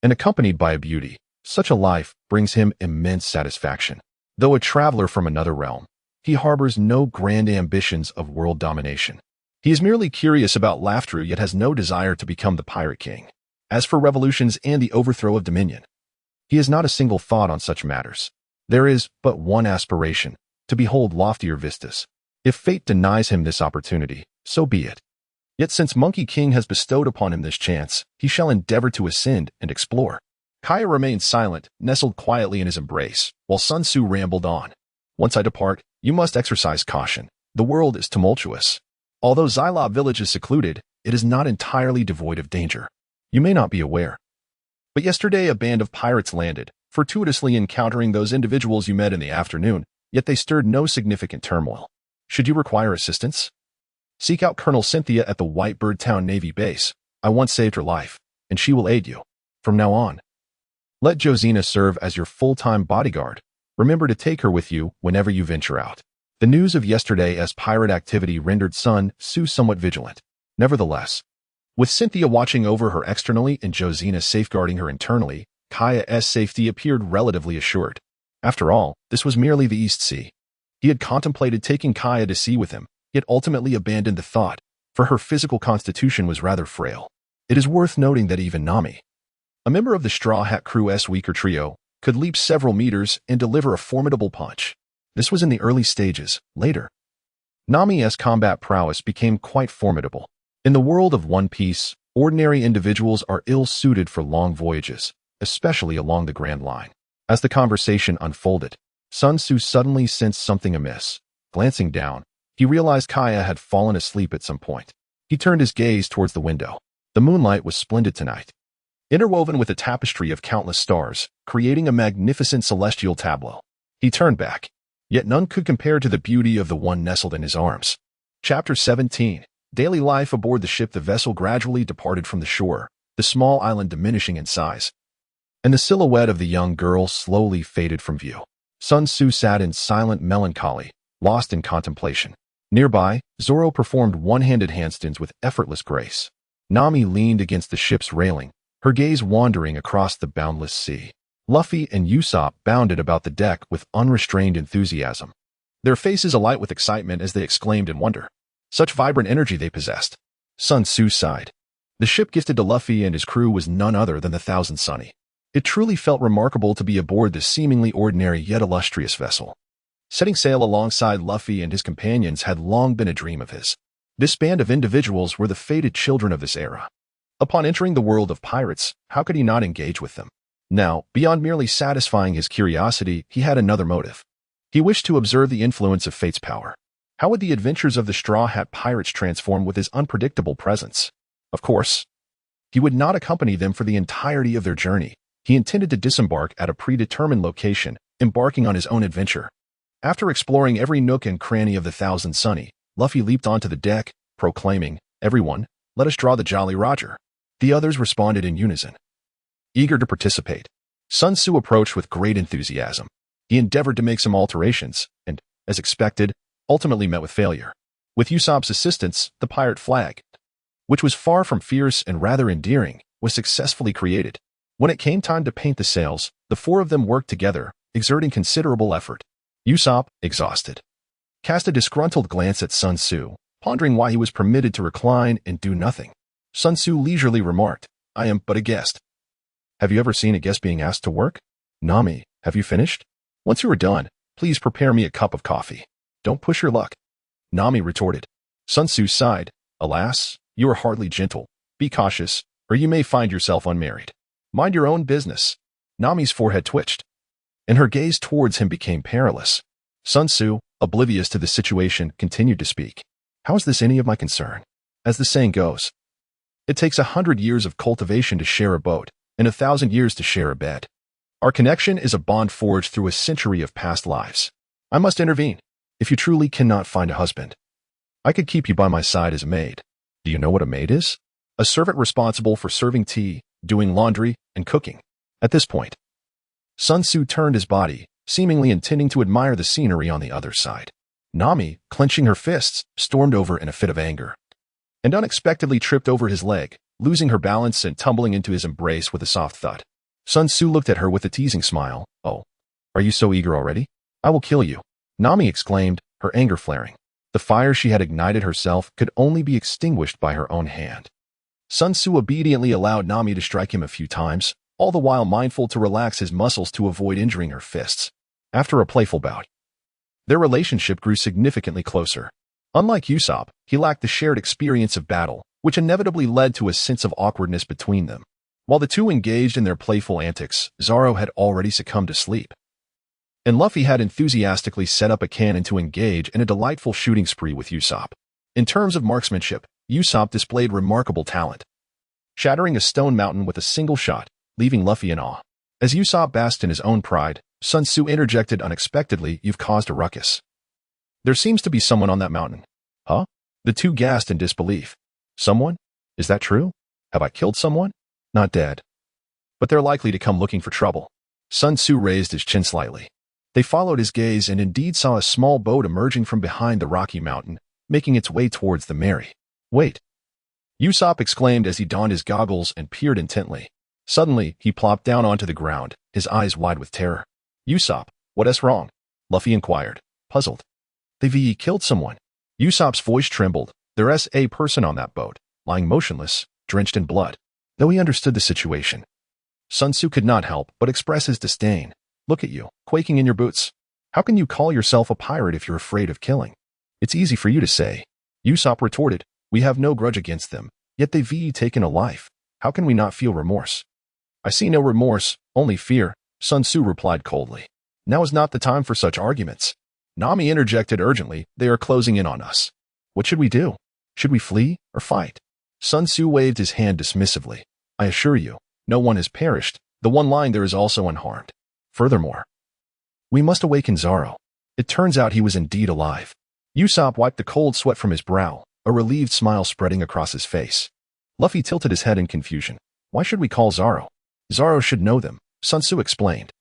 and accompanied by a beauty, such a life brings him immense satisfaction. Though a traveler from another realm, he harbors no grand ambitions of world domination. He is merely curious about laughter yet has no desire to become the pirate king. As for revolutions and the overthrow of dominion, he has not a single thought on such matters. There is but one aspiration, to behold loftier vistas. If fate denies him this opportunity, so be it. Yet since Monkey King has bestowed upon him this chance, he shall endeavor to ascend and explore. Kaya remained silent, nestled quietly in his embrace, while Sun Tzu rambled on. Once I depart, you must exercise caution. The world is tumultuous. Although Xylob village is secluded, it is not entirely devoid of danger. You may not be aware, but yesterday a band of pirates landed, fortuitously encountering those individuals you met in the afternoon, yet they stirred no significant turmoil. Should you require assistance, seek out Colonel Cynthia at the Whitebird Town Navy base. I once saved her life, and she will aid you. From now on, let Josina serve as your full-time bodyguard. Remember to take her with you whenever you venture out. The news of yesterday's pirate activity rendered Sun Tzu somewhat vigilant. Nevertheless, with Cynthia watching over her externally and Josina safeguarding her internally, Kaya's safety appeared relatively assured. After all, this was merely the East Sea. He had contemplated taking Kaya to sea with him, yet ultimately abandoned the thought, for her physical constitution was rather frail. It is worth noting that even Nami, a member of the Straw Hat Crew's weaker trio, could leap several meters and deliver a formidable punch. This was in the early stages. Later, Nami's combat prowess became quite formidable. In the world of One Piece, ordinary individuals are ill-suited for long voyages, especially along the Grand Line. As the conversation unfolded, Sun Tzu suddenly sensed something amiss. Glancing down, he realized Kaya had fallen asleep at some point. He turned his gaze towards the window. The moonlight was splendid tonight, interwoven with a tapestry of countless stars, creating a magnificent celestial tableau. He turned back, yet none could compare to the beauty of the one nestled in his arms. Chapter 17. Daily life aboard the ship. The vessel gradually departed from the shore, the small island diminishing in size, and the silhouette of the young girl slowly faded from view. Sun Tzu sat in silent melancholy, lost in contemplation. Nearby, Zoro performed one-handed handstands with effortless grace. Nami leaned against the ship's railing, her gaze wandering across the boundless sea. Luffy and Usopp bounded about the deck with unrestrained enthusiasm, their faces alight with excitement as they exclaimed in wonder. Such vibrant energy they possessed. Sun Tzu sighed. The ship gifted to Luffy and his crew was none other than the Thousand Sunny. It truly felt remarkable to be aboard this seemingly ordinary yet illustrious vessel. Setting sail alongside Luffy and his companions had long been a dream of his. This band of individuals were the fated children of this era, Upon entering the world of pirates, how could he not engage with them? Now, beyond merely satisfying his curiosity, he had another motive. He wished to observe the influence of fate's power. How would the adventures of the Straw Hat Pirates transform with his unpredictable presence? Of course, he would not accompany them for the entirety of their journey. He intended to disembark at a predetermined location, embarking on his own adventure. After exploring every nook and cranny of the Thousand Sunny, Luffy leaped onto the deck, proclaiming, "Everyone, let us draw the Jolly Roger." The others responded in unison, eager to participate. Sun Tzu approached with great enthusiasm. He endeavored to make some alterations, and, as expected, ultimately met with failure. With Usopp's assistance, the pirate flag, which was far from fierce and rather endearing, was successfully created. When it came time to paint the sails, the four of them worked together, exerting considerable effort. Usopp, exhausted, cast a disgruntled glance at Sun Tzu, pondering why he was permitted to recline and do nothing. Sun Tzu leisurely remarked, "I am but a guest." "Have you ever seen a guest being asked to work? Nami, have you finished? Once you are done, please prepare me a cup of coffee. Don't push your luck." Nami retorted. Sun Tzu sighed, "Alas, you are hardly gentle. Be cautious, or you may find yourself unmarried. Mind your own business." Nami's forehead twitched, and her gaze towards him became perilous. Sun Tzu, oblivious to the situation, continued to speak. "How is this any of my concern? As the saying goes, it takes 100 years of cultivation to share a boat, and 1,000 years to share a bed. Our connection is a bond forged through a century of past lives. I must intervene. If you truly cannot find a husband, I could keep you by my side as a maid." Do you know what a maid is? A servant responsible for serving tea, doing laundry, and cooking. At this point, Sun Tzu turned his body, seemingly intending to admire the scenery on the other side. Nami, clenching her fists, stormed over in a fit of anger, and unexpectedly tripped over his leg, losing her balance and tumbling into his embrace with a soft thud. Sun Tzu looked at her with a teasing smile. "Oh, are you so eager already? I will kill you," Nami exclaimed, her anger flaring. The fire she had ignited herself could only be extinguished by her own hand. Sun Tzu obediently allowed Nami to strike him a few times, all the while mindful to relax his muscles to avoid injuring her fists. After a playful bout, their relationship grew significantly closer. Unlike Usopp, he lacked the shared experience of battle, which inevitably led to a sense of awkwardness between them. While the two engaged in their playful antics, Zoro had already succumbed to sleep, and Luffy had enthusiastically set up a cannon to engage in a delightful shooting spree with Usopp. In terms of marksmanship, Usopp displayed remarkable talent, shattering a stone mountain with a single shot, leaving Luffy in awe. As Usopp basked in his own pride, Sun Tzu interjected unexpectedly, "You've caused a ruckus. There seems to be someone on that mountain." "Huh?" The two gasped in disbelief. "Someone? Is that true? Have I killed someone?" "Not dead, but they're likely to come looking for trouble." Sun Tzu raised his chin slightly. They followed his gaze and indeed saw a small boat emerging from behind the rocky mountain, making its way towards the Mary. "Wait!" Usopp exclaimed as he donned his goggles and peered intently. Suddenly, he plopped down onto the ground, his eyes wide with terror. "Usopp, what's wrong?" Luffy inquired, puzzled. "Vivy killed someone." Usopp's voice trembled. There's a person on that boat, lying motionless, drenched in blood. Though he understood the situation, Sun Tzu could not help but express his disdain. "Look at you, quaking in your boots. How can you call yourself a pirate if you're afraid of killing?" "It's easy for you to say," Usopp retorted. "We have no grudge against them, yet they've taken a life. How can we not feel remorse?" "I see no remorse, only fear," Sun Tzu replied coldly. "Now is not the time for such arguments." Nami interjected urgently, "They are closing in on us. What should we do? Should we flee or fight?" Sun Tzu waved his hand dismissively. "I assure you, no one has perished. The one lying there is also unharmed. Furthermore, we must awaken Zoro. It turns out he was indeed alive." Usopp wiped the cold sweat from his brow, a relieved smile spreading across his face. Luffy tilted his head in confusion. "Why should we call Zoro?" "Zoro should know them," Sun Tzu explained.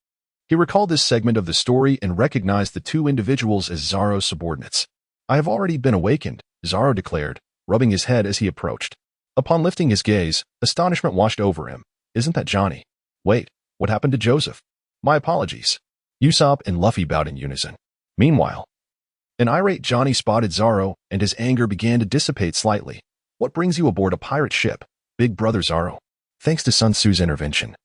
He recalled this segment of the story and recognized the two individuals as Zoro's subordinates. "I have already been awakened," Zoro declared, rubbing his head as he approached. Upon lifting his gaze, astonishment washed over him. "Isn't that Johnny? Wait, what happened to Joseph?" "My apologies." Usopp and Luffy bowed in unison. Meanwhile, an irate Johnny spotted Zoro, and his anger began to dissipate slightly. "What brings you aboard a pirate ship, big brother Zoro?" Thanks to Sun Tzu's intervention,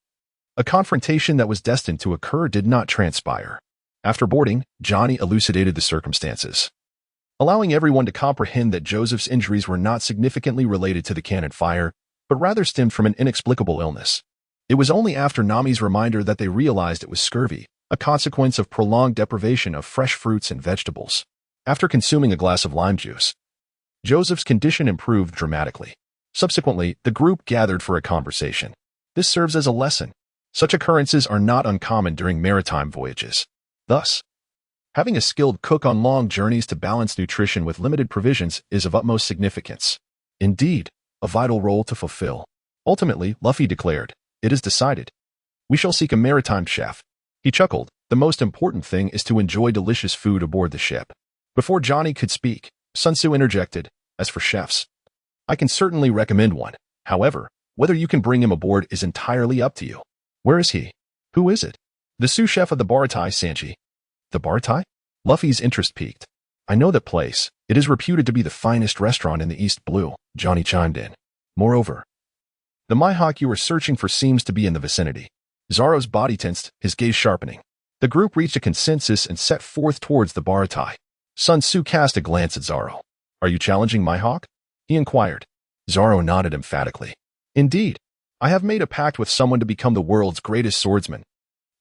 a confrontation that was destined to occur did not transpire. After boarding, Johnny elucidated the circumstances, allowing everyone to comprehend that Joseph's injuries were not significantly related to the cannon fire, but rather stemmed from an inexplicable illness. It was only after Nami's reminder that they realized it was scurvy, a consequence of prolonged deprivation of fresh fruits and vegetables. After consuming a glass of lime juice, Joseph's condition improved dramatically. Subsequently, the group gathered for a conversation. This serves as a lesson. Such occurrences are not uncommon during maritime voyages. Thus, having a skilled cook on long journeys to balance nutrition with limited provisions is of utmost significance. Indeed, a vital role to fulfill. Ultimately, Luffy declared, "It is decided. We shall seek a maritime chef." He chuckled. The most important thing is to enjoy delicious food aboard the ship. Before Johnny could speak, Sun Tzu interjected, "As for chefs, I can certainly recommend one. However, whether you can bring him aboard is entirely up to you." "Where is he? Who is it?" "The sous chef of the Baratie, Sanji." "The Baratie?" Luffy's interest piqued. "I know that place. It is reputed to be the finest restaurant in the East Blue," Johnny chimed in. "Moreover, the Mihawk you were searching for seems to be in the vicinity." Zoro's body tensed, his gaze sharpening. The group reached a consensus and set forth towards the Baratie. Sun Tzu cast a glance at Zoro. "Are you challenging Mihawk?" he inquired. Zoro nodded emphatically. "Indeed. I have made a pact with someone to become the world's greatest swordsman."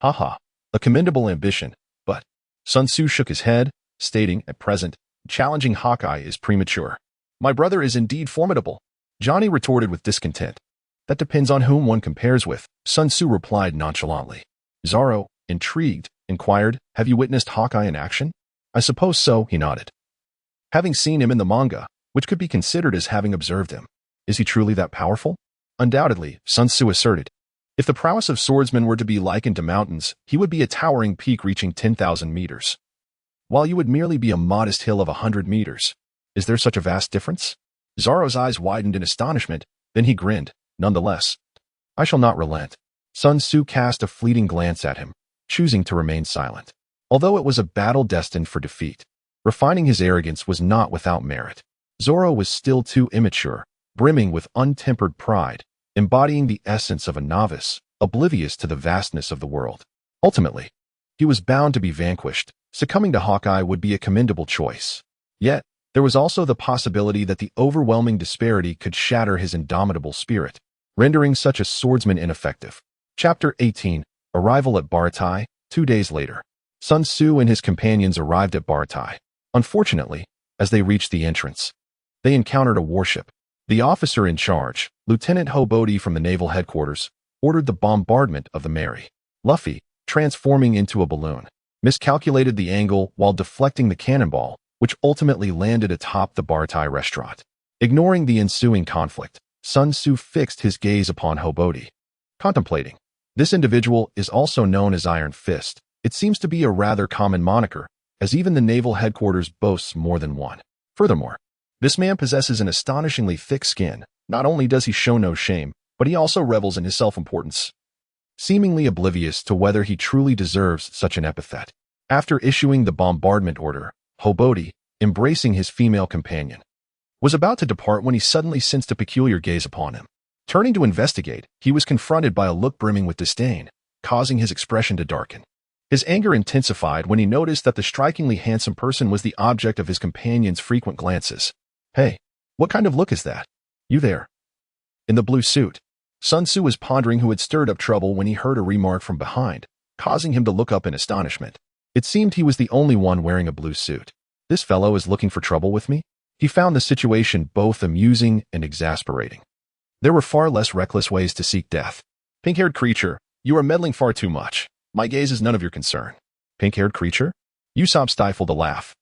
"Haha, a commendable ambition, but—" Sun Tzu shook his head, stating, "At present, challenging Hawkeye is premature." "My brother is indeed formidable," Johnny retorted with discontent. "That depends on whom one compares with," Sun Tzu replied nonchalantly. Zoro, intrigued, inquired, "Have you witnessed Hawkeye in action?" "I suppose so," he nodded. "Having seen him in the manga, which could be considered as having observed him. Is he truly that powerful?" "Undoubtedly," Sun Tzu asserted. "If the prowess of swordsmen were to be likened to mountains, he would be a towering peak reaching 10,000 meters, while you would merely be a modest hill of 100 meters. Is there such a vast difference?" Zoro's eyes widened in astonishment, then he grinned. "Nonetheless, I shall not relent." Sun Tzu cast a fleeting glance at him, choosing to remain silent. Although it was a battle destined for defeat, refining his arrogance was not without merit. Zoro was still too immature, brimming with untempered pride, embodying the essence of a novice, oblivious to the vastness of the world. Ultimately, he was bound to be vanquished. Succumbing to Hawkeye would be a commendable choice. Yet, there was also the possibility that the overwhelming disparity could shatter his indomitable spirit, rendering such a swordsman ineffective. Chapter 18, Arrival at Baratie. 2 days later, Sun Tzu and his companions arrived at Baratie. Unfortunately, as they reached the entrance, they encountered a warship. The officer in charge, Lieutenant Hobody from the naval headquarters, ordered the bombardment of the Mary. Luffy, transforming into a balloon, miscalculated the angle while deflecting the cannonball, which ultimately landed atop the Baratie restaurant. Ignoring the ensuing conflict, Sun Tzu fixed his gaze upon Hobody, contemplating. This individual is also known as Iron Fist. It seems to be a rather common moniker, as even the naval headquarters boasts more than one. Furthermore, this man possesses an astonishingly thick skin. Not only does he show no shame, but he also revels in his self-importance, seemingly oblivious to whether he truly deserves such an epithet. After issuing the bombardment order, Hobody, embracing his female companion, was about to depart when he suddenly sensed a peculiar gaze upon him. Turning to investigate, he was confronted by a look brimming with disdain, causing his expression to darken. His anger intensified when he noticed that the strikingly handsome person was the object of his companion's frequent glances. "Hey, what kind of look is that? You there, in the blue suit?" Sun Tzu was pondering who had stirred up trouble when he heard a remark from behind, causing him to look up in astonishment. It seemed he was the only one wearing a blue suit. "This fellow is looking for trouble with me?" He found the situation both amusing and exasperating. There were far less reckless ways to seek death. "Pink-haired creature, you are meddling far too much. My gaze is none of your concern." "Pink-haired creature?" Usopp stifled a laugh,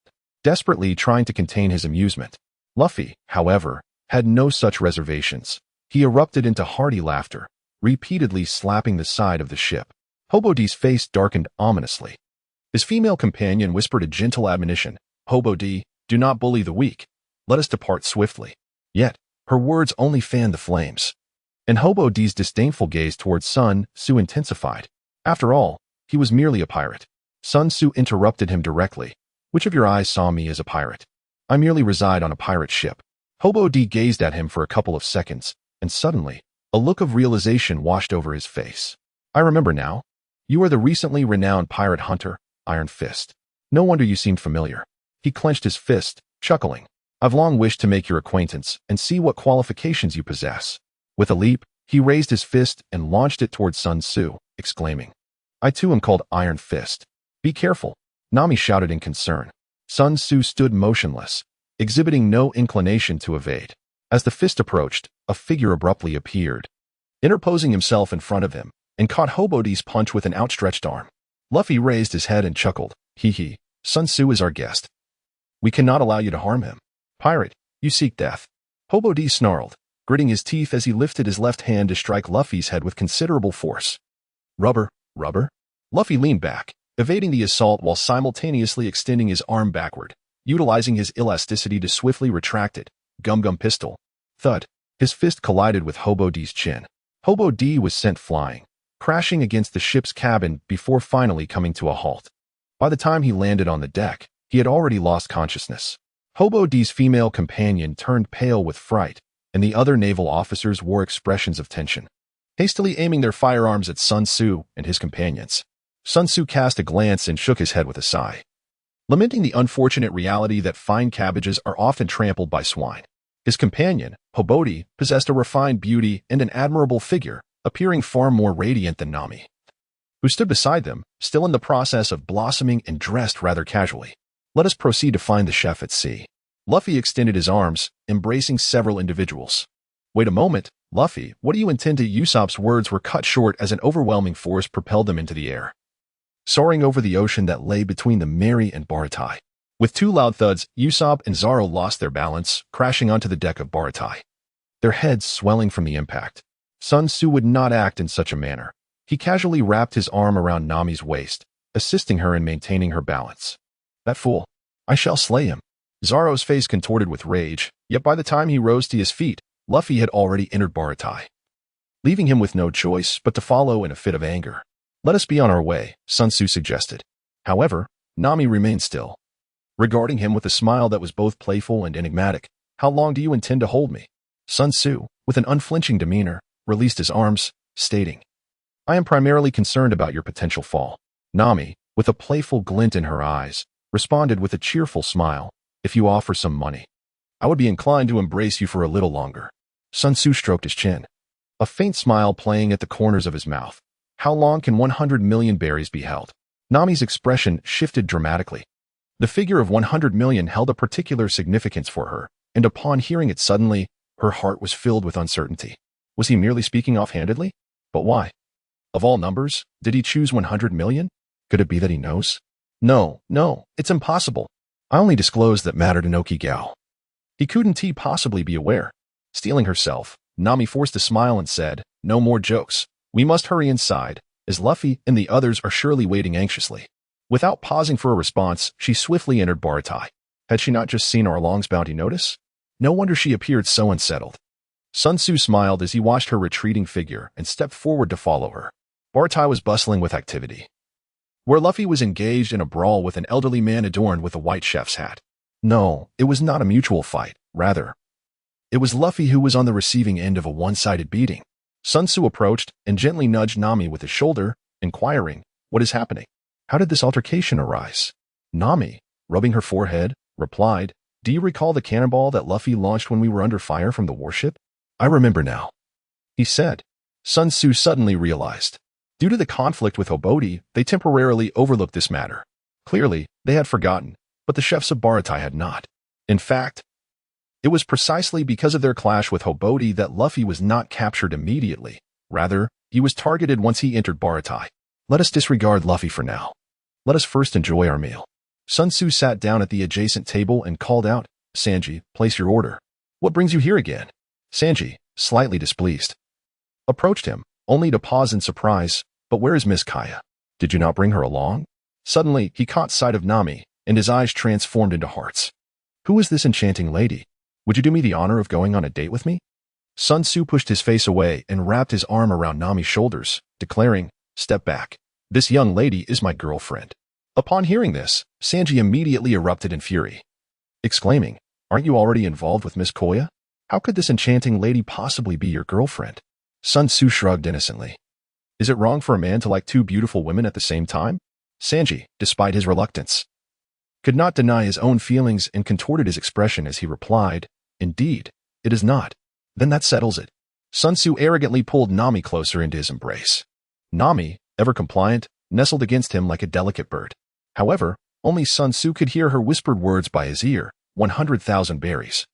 desperately trying to contain his amusement. Luffy, however, had no such reservations. He erupted into hearty laughter, repeatedly slapping the side of the ship. Hobody's face darkened ominously. His female companion whispered a gentle admonition. "Hobody, do not bully the weak. Let us depart swiftly." Yet, her words only fanned the flames, and Hobody's disdainful gaze towards Sun Tzu intensified. After all, he was merely a pirate. Sun Tzu interrupted him directly. "Which of your eyes saw me as a pirate? I merely reside on a pirate ship." Hobody gazed at him for a couple of seconds, and suddenly, a look of realization washed over his face. "I remember now. You are the recently renowned pirate hunter, Iron Fist. No wonder you seemed familiar." He clenched his fist, chuckling. "I've long wished to make your acquaintance and see what qualifications you possess." With a leap, he raised his fist and launched it towards Sun Tzu, exclaiming, "I too am called Iron Fist. Be careful," Nami shouted in concern. Sun Tzu stood motionless, exhibiting no inclination to evade. As the fist approached, a figure abruptly appeared, interposing himself in front of him, and caught Hobody's punch with an outstretched arm. Luffy raised his head and chuckled. Hee, Sun Tzu is our guest. We cannot allow you to harm him. Pirate, you seek death. Hobody snarled, gritting his teeth as he lifted his left hand to strike Luffy's head with considerable force. Rubber. Luffy leaned back, evading the assault while simultaneously extending his arm backward, utilizing his elasticity to swiftly retract it. Gum pistol. Thud. His fist collided with Hobody's chin. Hobody was sent flying, crashing against the ship's cabin before finally coming to a halt. By the time he landed on the deck, he had already lost consciousness. Hobody's female companion turned pale with fright, and the other naval officers wore expressions of tension, hastily aiming their firearms at Sun Tzu and his companions. Sun Tzu cast a glance and shook his head with a sigh, lamenting the unfortunate reality that fine cabbages are often trampled by swine. His companion, Hobody, possessed a refined beauty and an admirable figure, appearing far more radiant than Nami, who stood beside them, still in the process of blossoming and dressed rather casually. Let us proceed to find the chef at sea. Luffy extended his arms, embracing several individuals. Wait a moment, Luffy, what do you intend to? Usopp's words were cut short as an overwhelming force propelled them into the air, soaring over the ocean that lay between the Mary and Baratie. With two loud thuds, Usopp and Zoro lost their balance, crashing onto the deck of Baratie, their heads swelling from the impact. Sun Tzu would not act in such a manner. He casually wrapped his arm around Nami's waist, assisting her in maintaining her balance. That fool. I shall slay him. Zoro's face contorted with rage, yet by the time he rose to his feet, Luffy had already entered Baratie, leaving him with no choice but to follow in a fit of anger. Let us be on our way, Sun Tzu suggested. However, Nami remained still, regarding him with a smile that was both playful and enigmatic. How long do you intend to hold me? Sun Tzu, with an unflinching demeanor, released his arms, stating, I am primarily concerned about your potential fall. Nami, with a playful glint in her eyes, responded with a cheerful smile, if you offer some money, I would be inclined to embrace you for a little longer. Sun Tzu stroked his chin, a faint smile playing at the corners of his mouth. How long can 100 million berries be held? Nami's expression shifted dramatically. The figure of 100 million held a particular significance for her, and upon hearing it suddenly, her heart was filled with uncertainty. Was he merely speaking offhandedly? But why? Of all numbers, did he choose 100 million? Could it be that he knows? No, it's impossible. I only disclosed that matter to Nokigao. He couldn't possibly be aware. Steeling herself, Nami forced a smile and said, No more jokes. We must hurry inside, as Luffy and the others are surely waiting anxiously. Without pausing for a response, she swiftly entered Baratie. Had she not just seen Arlong's bounty notice? No wonder she appeared so unsettled. Sun Tzu smiled as he watched her retreating figure and stepped forward to follow her. Baratie was bustling with activity, where Luffy was engaged in a brawl with an elderly man adorned with a white chef's hat. No, it was not a mutual fight. Rather, it was Luffy who was on the receiving end of a one-sided beating. Sun Tzu approached and gently nudged Nami with his shoulder, inquiring, What is happening? How did this altercation arise? Nami, rubbing her forehead, replied, Do you recall the cannonball that Luffy launched when we were under fire from the warship? I remember now, he said. Sun Tzu suddenly realized. Due to the conflict with Hobody, they temporarily overlooked this matter. Clearly, they had forgotten, but the chefs of Baratie had not. In fact, it was precisely because of their clash with Hobody that Luffy was not captured immediately. Rather, he was targeted once he entered Baratie. Let us disregard Luffy for now. Let us first enjoy our meal. Sun Tzu sat down at the adjacent table and called out, Sanji, place your order. What brings you here again? Sanji, slightly displeased, approached him, only to pause in surprise. But where is Miss Kaya? Did you not bring her along? Suddenly, he caught sight of Nami, and his eyes transformed into hearts. Who is this enchanting lady? Would you do me the honor of going on a date with me? Sun Tzu pushed his face away and wrapped his arm around Nami's shoulders, declaring, Step back. This young lady is my girlfriend. Upon hearing this, Sanji immediately erupted in fury, exclaiming, Aren't you already involved with Miss Koya? How could this enchanting lady possibly be your girlfriend? Sun Tzu shrugged innocently. Is it wrong for a man to like two beautiful women at the same time? Sanji, despite his reluctance, could not deny his own feelings and contorted his expression as he replied, Indeed, it is not. Then that settles it. Sun Tzu arrogantly pulled Nami closer into his embrace. Nami, ever compliant, nestled against him like a delicate bird. However, only Sun Tzu could hear her whispered words by his ear, 100,000 berries.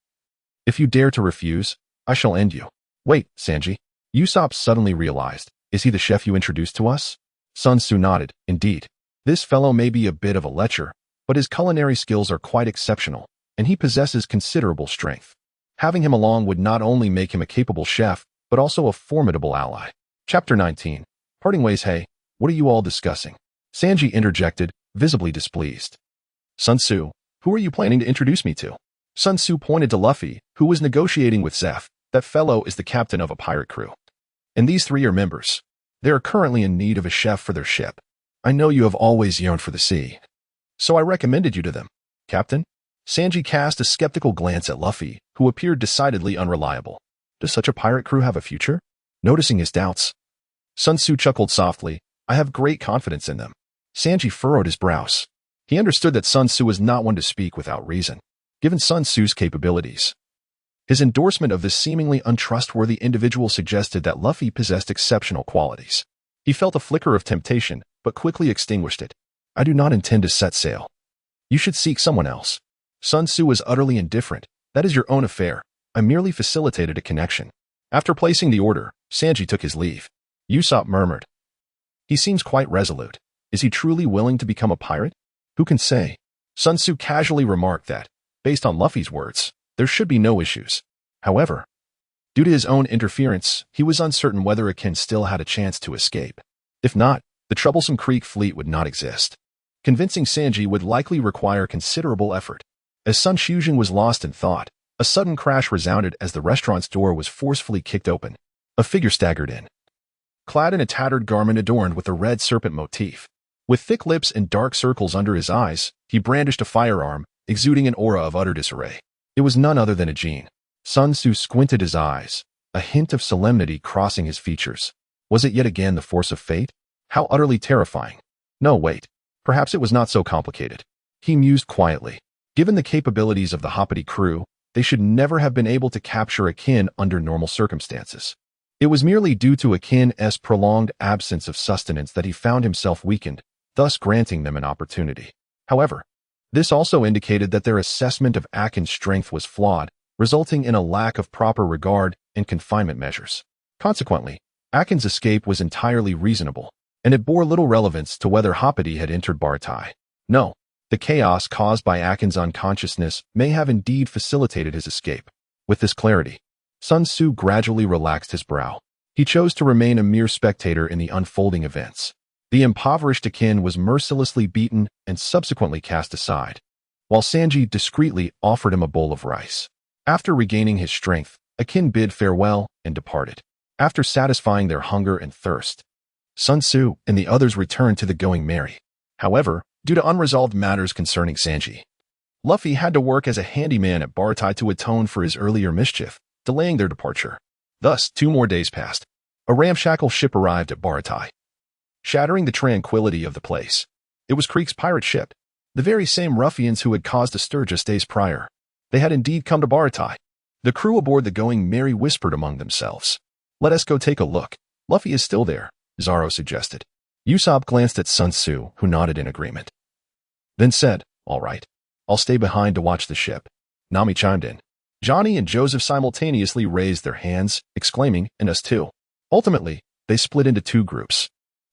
If you dare to refuse, I shall end you. Wait, Sanji. Usopp suddenly realized, is he the chef you introduced to us? Sun Tzu nodded, indeed. This fellow may be a bit of a lecher, but his culinary skills are quite exceptional, and he possesses considerable strength. Having him along would not only make him a capable chef, but also a formidable ally. Chapter 19. Parting ways. Hey, what are you all discussing? Sanji interjected, visibly displeased. Sun Tzu, who are you planning to introduce me to? Sun Tzu pointed to Luffy, who was negotiating with Zeph. That fellow is the captain of a pirate crew. And these three are members. They are currently in need of a chef for their ship. I know you have always yearned for the sea, so I recommended you to them. Captain? Sanji cast a skeptical glance at Luffy, who appeared decidedly unreliable. Does such a pirate crew have a future? Noticing his doubts, Sun Tzu chuckled softly. I have great confidence in them. Sanji furrowed his brows. He understood that Sun Tzu was not one to speak without reason, given Sun Tzu's capabilities. His endorsement of this seemingly untrustworthy individual suggested that Luffy possessed exceptional qualities. He felt a flicker of temptation, but quickly extinguished it. I do not intend to set sail. You should seek someone else. Sun Tzu was utterly indifferent. That is your own affair. I merely facilitated a connection. After placing the order, Sanji took his leave. Usopp murmured. He seems quite resolute. Is he truly willing to become a pirate? Who can say? Sun Tzu casually remarked that, based on Luffy's words, there should be no issues. However, due to his own interference, he was uncertain whether Akin still had a chance to escape. If not, the troublesome Creek fleet would not exist. Convincing Sanji would likely require considerable effort. As Sun Shujin was lost in thought, a sudden crash resounded as the restaurant's door was forcefully kicked open. A figure staggered in, clad in a tattered garment adorned with a red serpent motif. With thick lips and dark circles under his eyes, he brandished a firearm, exuding an aura of utter disarray. It was none other than a Jin. Sun Tzu squinted his eyes, a hint of solemnity crossing his features. Was it yet again the force of fate? How utterly terrifying. No, wait. Perhaps it was not so complicated. He mused quietly. Given the capabilities of the Hoppity crew, they should never have been able to capture Akin under normal circumstances. It was merely due to Akin's prolonged absence of sustenance that he found himself weakened, thus granting them an opportunity. However, this also indicated that their assessment of Akin's strength was flawed, resulting in a lack of proper regard and confinement measures. Consequently, Akin's escape was entirely reasonable, and it bore little relevance to whether Hoppity had entered Baratie. No, the chaos caused by Akin's unconsciousness may have indeed facilitated his escape. With this clarity, Sun Tzu gradually relaxed his brow. He chose to remain a mere spectator in the unfolding events. The impoverished Akin was mercilessly beaten and subsequently cast aside, while Sanji discreetly offered him a bowl of rice. After regaining his strength, Akin bid farewell and departed. After satisfying their hunger and thirst, Sun Tzu and the others returned to the Going Merry. However, due to unresolved matters concerning Sanji, Luffy had to work as a handyman at Baratie to atone for his earlier mischief, delaying their departure. Thus, 2 more days passed. A ramshackle ship arrived at Baratie, shattering the tranquility of the place. It was Creek's pirate ship, the very same ruffians who had caused a stir just days prior. They had indeed come to Baratie. The crew aboard the Going Merry whispered among themselves. Let us go take a look. Luffy is still there, Zoro suggested. Usopp glanced at Sun Tzu, who nodded in agreement. Then said, all right, I'll stay behind to watch the ship. Nami chimed in. Johnny and Joseph simultaneously raised their hands, exclaiming, and us too. Ultimately, they split into 2 groups.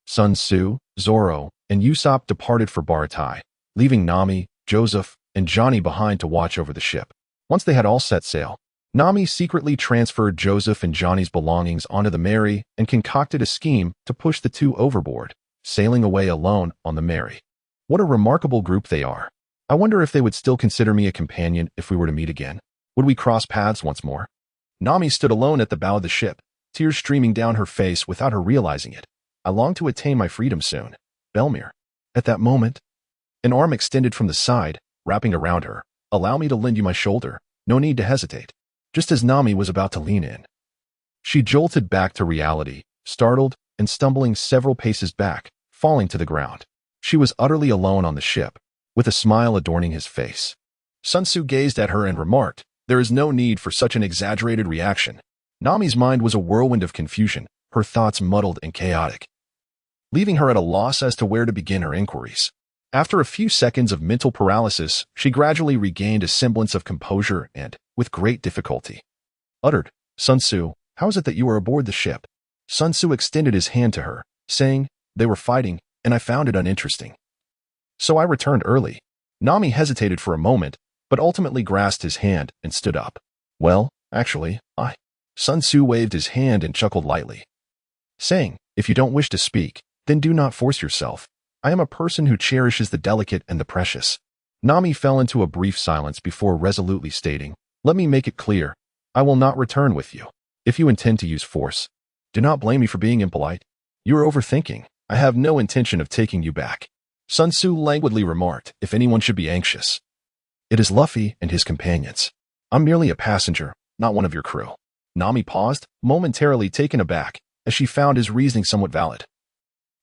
Sun Tzu, Zoro, and Usopp departed for Baratie, leaving Nami, Joseph, and Johnny behind to watch over the ship. Once they had all set sail, Nami secretly transferred Joseph and Johnny's belongings onto the Merry and concocted a scheme to push the 2 overboard, sailing away alone on the Merry. What a remarkable group they are. I wonder if they would still consider me a companion if we were to meet again. Would we cross paths once more? Nami stood alone at the bow of the ship, tears streaming down her face without her realizing it. I long to attain my freedom soon. Bellamy. At that moment, an arm extended from the side, wrapping around her. Allow me to lend you my shoulder. No need to hesitate. Just as Nami was about to lean in, she jolted back to reality, startled and stumbling several paces back, falling to the ground. She was utterly alone on the ship, with a smile adorning his face. Sun Tzu gazed at her and remarked, there is no need for such an exaggerated reaction. Nami's mind was a whirlwind of confusion, her thoughts muddled and chaotic, leaving her at a loss as to where to begin her inquiries. After a few seconds of mental paralysis, she gradually regained a semblance of composure and, with great difficulty, uttered, "Sun Tzu, how is it that you are aboard the ship?" Sun Tzu extended his hand to her, saying, "They were fighting, and I found it uninteresting. So I returned early." Nami hesitated for a moment, but ultimately grasped his hand and stood up. "Well, actually, Sun Tzu waved his hand and chuckled lightly, saying, "If you don't wish to speak, then do not force yourself. I am a person who cherishes the delicate and the precious." Nami fell into a brief silence before resolutely stating, "Let me make it clear. I will not return with you. If you intend to use force, do not blame me for being impolite. You are overthinking. I have no intention of taking you back." Sun Tzu languidly remarked, "If anyone should be anxious, it is Luffy and his companions. I'm merely a passenger, not one of your crew." Nami paused, momentarily taken aback, as she found his reasoning somewhat valid,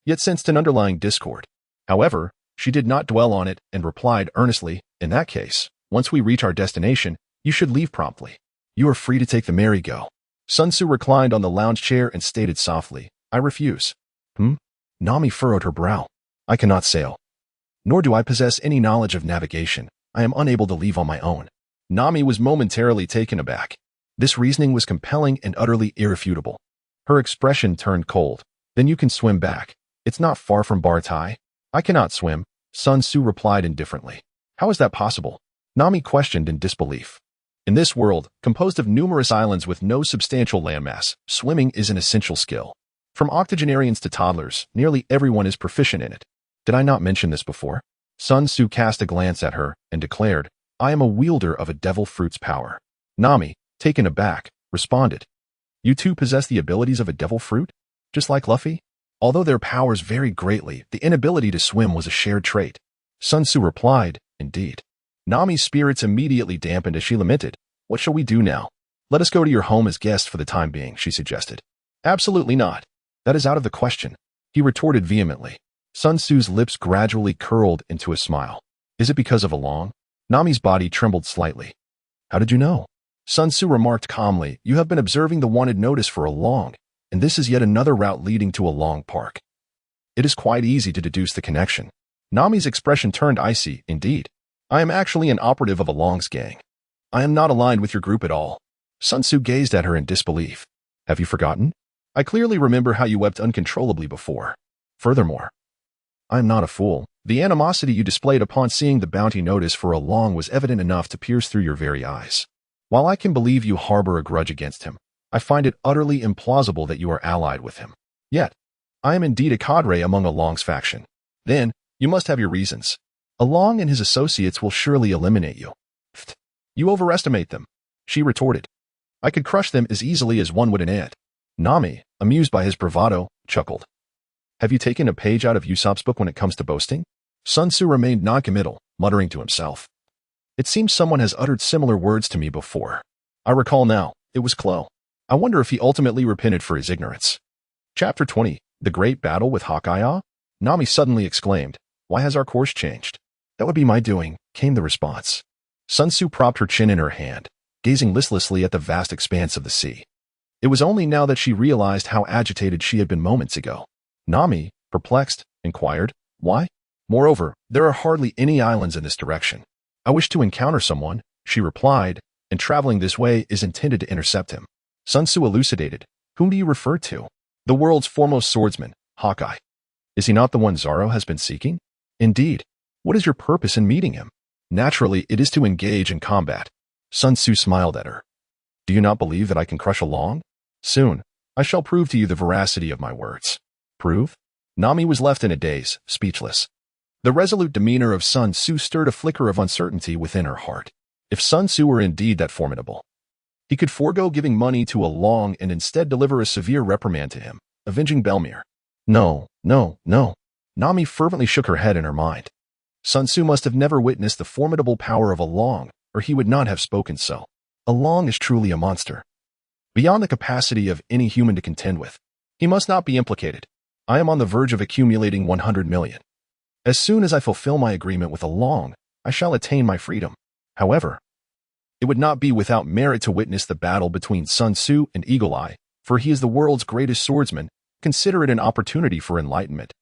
yet sensed an underlying discord. However, she did not dwell on it and replied earnestly, "In that case, once we reach our destination, you should leave promptly. You are free to take the merry-go." Sun Tzu reclined on the lounge chair and stated softly, "I refuse." Nami furrowed her brow. "I cannot sail. Nor do I possess any knowledge of navigation. I am unable to leave on my own." Nami was momentarily taken aback. This reasoning was compelling and utterly irrefutable. Her expression turned cold. "Then you can swim back. It's not far from Baratie." "I cannot swim," Sun Tzu replied indifferently. "How is that possible?" Nami questioned in disbelief. "In this world, composed of numerous islands with no substantial landmass, swimming is an essential skill. From octogenarians to toddlers, nearly everyone is proficient in it. Did I not mention this before?" Sun Tzu cast a glance at her and declared, "I am a wielder of a devil fruit's power." Nami, taken aback, responded, "You too possess the abilities of a devil fruit? Just like Luffy?" Although their powers varied greatly, the inability to swim was a shared trait. Sun Tzu replied, "Indeed." Nami's spirits immediately dampened as she lamented, "What shall we do now?" "Let us go to your home as guests for the time being," she suggested. "Absolutely not. That is out of the question," he retorted vehemently. Sun Tzu's lips gradually curled into a smile. "Is it because of Along?" Nami's body trembled slightly. "How did you know?" Sun Tzu remarked calmly, "You have been observing the wanted notice for Along, and this is yet another route leading to Along Park. It is quite easy to deduce the connection." Nami's expression turned icy. "Indeed. I am actually an operative of Along's gang. I am not aligned with your group at all." Sun Tzu gazed at her in disbelief. "Have you forgotten? I clearly remember how you wept uncontrollably before. Furthermore, I am not a fool. The animosity you displayed upon seeing the bounty notice for Along was evident enough to pierce through your very eyes. While I can believe you harbor a grudge against him, I find it utterly implausible that you are allied with him. Yet, I am indeed a cadre among Along's faction. Then, you must have your reasons. Along and his associates will surely eliminate you." "You overestimate them," she retorted. "I could crush them as easily as one would an ant." Nami, amused by his bravado, chuckled. "Have you taken a page out of Usopp's book when it comes to boasting?" Sun Tzu remained noncommittal, muttering to himself, "It seems someone has uttered similar words to me before. I recall now, it was Kuro. I wonder if he ultimately repented for his ignorance." Chapter 20, The Great Battle with Haki. Nami suddenly exclaimed, "Why has our course changed?" "That would be my doing," came the response. Sun Tzu propped her chin in her hand, gazing listlessly at the vast expanse of the sea. It was only now that she realized how agitated she had been moments ago. Nami, perplexed, inquired, "Why?" "Moreover, there are hardly any islands in this direction. I wish to encounter someone," she replied, "and traveling this way is intended to intercept him." Sun Tzu elucidated, "Whom do you refer to?" "The world's foremost swordsman, Haki. Is he not the one Zoro has been seeking?" "Indeed. What is your purpose in meeting him?" "Naturally, it is to engage in combat." Sun Tzu smiled at her. "Do you not believe that I can crush Along? Soon, I shall prove to you the veracity of my words." "Prove?" Nami was left in a daze, speechless. The resolute demeanor of Sun Tzu stirred a flicker of uncertainty within her heart. If Sun Tzu were indeed that formidable, he could forego giving money to Along and instead deliver a severe reprimand to him, avenging Bellamy. No, no, no. Nami fervently shook her head in her mind. Sun Tzu must have never witnessed the formidable power of Along, or he would not have spoken so. Along is truly a monster, beyond the capacity of any human to contend with. He must not be implicated. I am on the verge of accumulating 100 million. As soon as I fulfill my agreement with Along, I shall attain my freedom. However, It would not be without merit to witness the battle between Sun Tzu and Eagle Eye, for he is the world's greatest swordsman. Consider it an opportunity for enlightenment.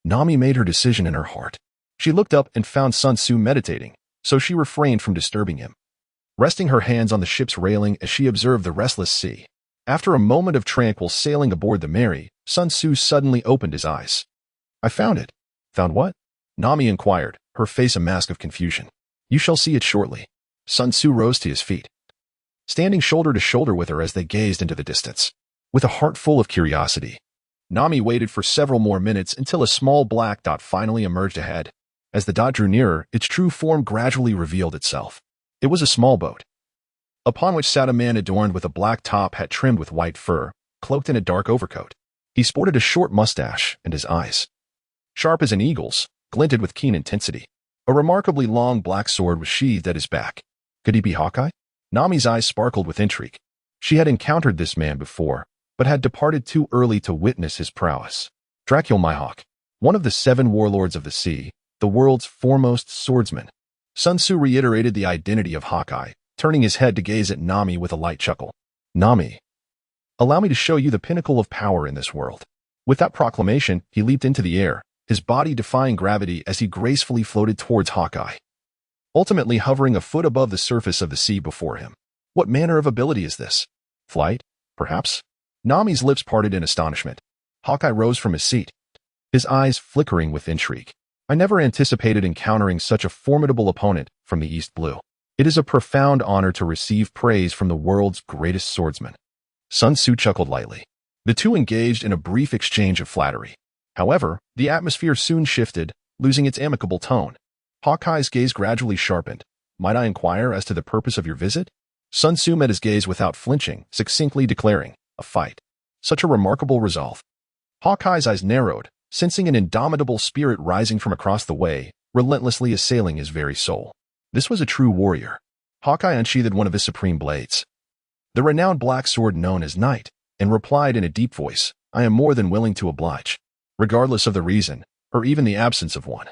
Nami made her decision in her heart. She looked up and found Sun Tzu meditating, so she refrained from disturbing him. Resting her hands on the ship's railing as she observed the restless sea. After a moment of tranquil sailing aboard the Mary, Sun Tzu suddenly opened his eyes. I found it. Found what? Nami inquired, her face a mask of confusion. You shall see it shortly. Sun Tzu rose to his feet, standing shoulder to shoulder with her as they gazed into the distance. With a heart full of curiosity, Nami waited for several more minutes until a small black dot finally emerged ahead. As the dot drew nearer, its true form gradually revealed itself. It was a small boat, upon which sat a man adorned with a black top hat trimmed with white fur, cloaked in a dark overcoat. He sported a short mustache, and his eyes, sharp as an eagle's, glinted with keen intensity. A remarkably long black sword was sheathed at his back. Could he be Hawkeye? Nami's eyes sparkled with intrigue. She had encountered this man before, but had departed too early to witness his prowess. Dracul Mihawk, one of the 7 warlords of the sea, the world's foremost swordsman. Sun Tzu reiterated the identity of Hawkeye, turning his head to gaze at Nami with a light chuckle. Nami, allow me to show you the pinnacle of power in this world. With that proclamation, he leaped into the air, his body defying gravity as he gracefully floated towards Hawkeye, ultimately hovering a foot above the surface of the sea before him. What manner of ability is this? Flight, perhaps? Nami's lips parted in astonishment. Hawkeye rose from his seat, his eyes flickering with intrigue. I never anticipated encountering such a formidable opponent from the East Blue. It is a profound honor to receive praise from the world's greatest swordsman. Sun Tzu chuckled lightly. The two engaged in a brief exchange of flattery. However, the atmosphere soon shifted, losing its amicable tone. Hawkeye's gaze gradually sharpened. Might I inquire as to the purpose of your visit? Sun Tzu met his gaze without flinching, succinctly declaring, a fight. Such a remarkable resolve. Hawkeye's eyes narrowed, sensing an indomitable spirit rising from across the way, relentlessly assailing his very soul. This was a true warrior. Hawkeye unsheathed one of his supreme blades, the renowned black sword known as Knight, and replied in a deep voice, I am more than willing to oblige, regardless of the reason, or even the absence of one.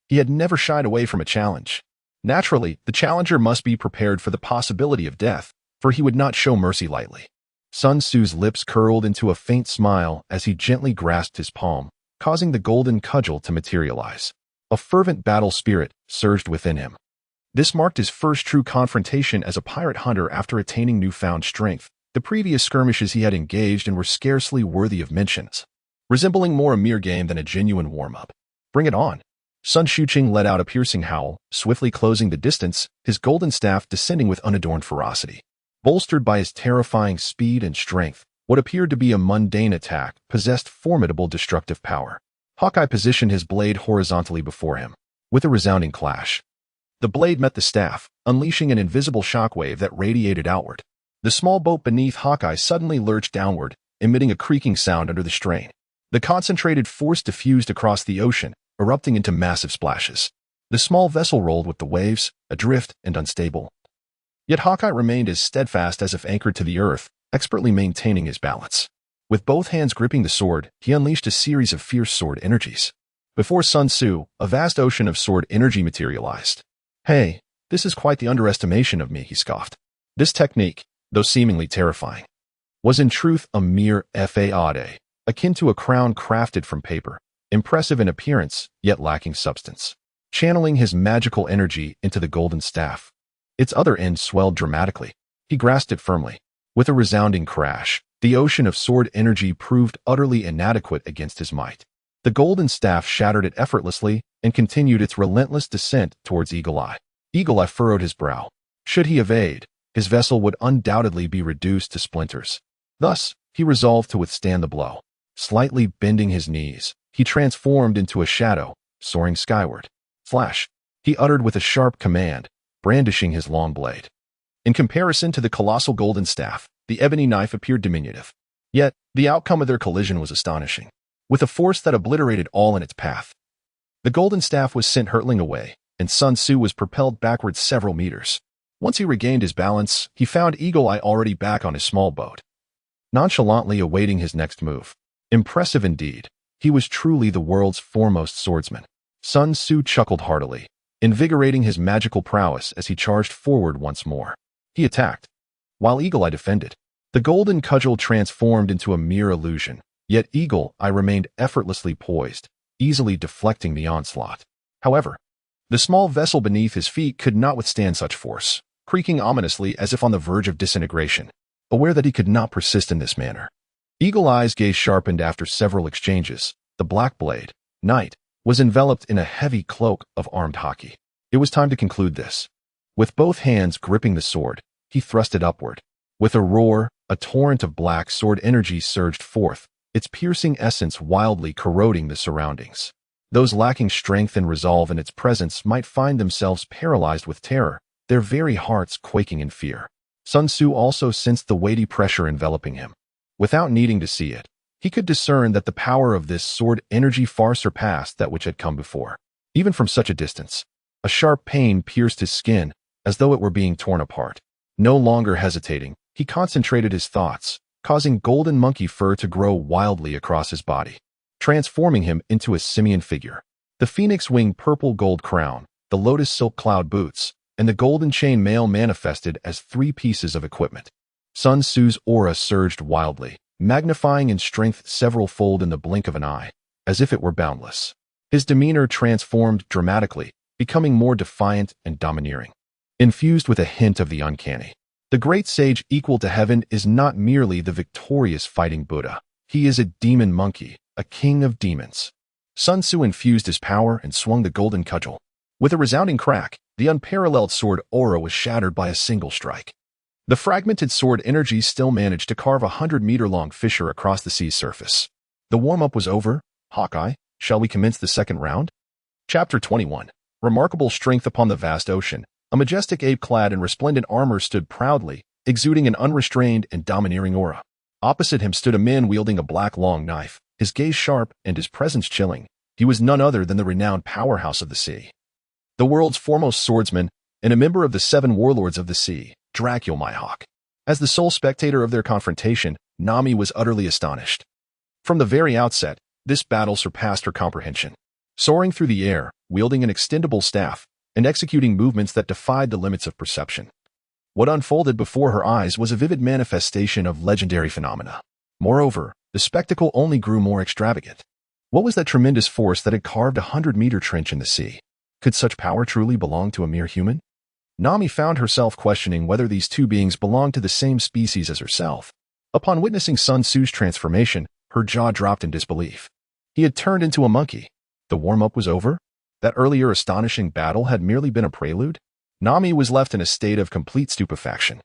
He had never shied away from a challenge. Naturally, the challenger must be prepared for the possibility of death, for he would not show mercy lightly. Sun Tzu's lips curled into a faint smile as he gently grasped his palm, causing the golden cudgel to materialize. A fervent battle spirit surged within him. This marked his first true confrontation as a pirate hunter after attaining newfound strength. The previous skirmishes he had engaged in were scarcely worthy of mentions, resembling more a mere game than a genuine warm-up. Bring it on. Sun Wukong let out a piercing howl, swiftly closing the distance, his golden staff descending with unadorned ferocity. Bolstered by his terrifying speed and strength, what appeared to be a mundane attack possessed formidable destructive power. Hawkeye positioned his blade horizontally before him. With a resounding clash, the blade met the staff, unleashing an invisible shockwave that radiated outward. The small boat beneath Hawkeye suddenly lurched downward, emitting a creaking sound under the strain. The concentrated force diffused across the ocean, erupting into massive splashes. The small vessel rolled with the waves, adrift and unstable. Yet Hawkeye remained as steadfast as if anchored to the earth, expertly maintaining his balance. With both hands gripping the sword, he unleashed a series of fierce sword energies. Before Sun Tzu, a vast ocean of sword energy materialized. Hey, this is quite the underestimation of me, he scoffed. This technique, though seemingly terrifying, was in truth a mere fade, akin to a crown crafted from paper, impressive in appearance, yet lacking substance. Channeling his magical energy into the golden staff, its other end swelled dramatically. He grasped it firmly. With a resounding crash, the ocean of sword energy proved utterly inadequate against his might. The golden staff shattered it effortlessly and continued its relentless descent towards Eagle Eye. Eagle Eye furrowed his brow. Should he evade, his vessel would undoubtedly be reduced to splinters. Thus, he resolved to withstand the blow. Slightly bending his knees, he transformed into a shadow, soaring skyward. Flash, he uttered with a sharp command, brandishing his long blade. In comparison to the colossal golden staff, the ebony knife appeared diminutive. Yet, the outcome of their collision was astonishing. With a force that obliterated all in its path, the golden staff was sent hurtling away, and Sun Tzu was propelled backwards several meters. Once he regained his balance, he found Eagle Eye already back on his small boat, nonchalantly awaiting his next move. Impressive indeed. He was truly the world's foremost swordsman. Sun Tzu chuckled heartily, invigorating his magical prowess as he charged forward once more. He attacked, while Eagle Eye defended. The golden cudgel transformed into a mere illusion, yet Eagle Eye remained effortlessly poised, easily deflecting the onslaught. However, the small vessel beneath his feet could not withstand such force, creaking ominously as if on the verge of disintegration. Aware that he could not persist in this manner, Eagle Eye's gaze sharpened after several exchanges. The black blade, Knight, was enveloped in a heavy cloak of armed Haki. It was time to conclude this. With both hands gripping the sword, he thrust it upward. With a roar, a torrent of black sword energy surged forth, its piercing essence wildly corroding the surroundings. Those lacking strength and resolve in its presence might find themselves paralyzed with terror, their very hearts quaking in fear. Sun Tzu also sensed the weighty pressure enveloping him. Without needing to see it, he could discern that the power of this sword energy far surpassed that which had come before. Even from such a distance, a sharp pain pierced his skin, as though it were being torn apart. No longer hesitating, he concentrated his thoughts, causing golden monkey fur to grow wildly across his body, transforming him into a simian figure. The phoenix-wing purple gold crown, the lotus silk cloud boots, and the golden chain mail manifested as 3 pieces of equipment. Sun Tzu's aura surged wildly, magnifying in strength several-fold in the blink of an eye, as if it were boundless. His demeanor transformed dramatically, becoming more defiant and domineering, infused with a hint of the uncanny. The great sage equal to heaven is not merely the victorious fighting Buddha. He is a demon monkey, a king of demons. Sun Tzu infused his power and swung the golden cudgel. With a resounding crack, the unparalleled sword aura was shattered by a single strike. The fragmented sword energy still managed to carve a 100-meter-long fissure across the sea's surface. The warm-up was over. Hawkeye, shall we commence the second round? Chapter 21. Remarkable strength upon the vast ocean. A majestic ape clad in resplendent armor stood proudly, exuding an unrestrained and domineering aura. Opposite him stood a man wielding a black long knife, his gaze sharp and his presence chilling. He was none other than the renowned powerhouse of the sea, the world's foremost swordsman, and a member of the 7 warlords of the sea, Draculmihawk. As the sole spectator of their confrontation, Nami was utterly astonished. From the very outset, this battle surpassed her comprehension. Soaring through the air, wielding an extendable staff, and executing movements that defied the limits of perception. What unfolded before her eyes was a vivid manifestation of legendary phenomena. Moreover, the spectacle only grew more extravagant. What was that tremendous force that had carved a 100-meter trench in the sea? Could such power truly belong to a mere human? Nami found herself questioning whether these 2 beings belonged to the same species as herself. Upon witnessing Sun Tzu's transformation, her jaw dropped in disbelief. He had turned into a monkey. The warm-up was over? That earlier astonishing battle had merely been a prelude? Nami was left in a state of complete stupefaction.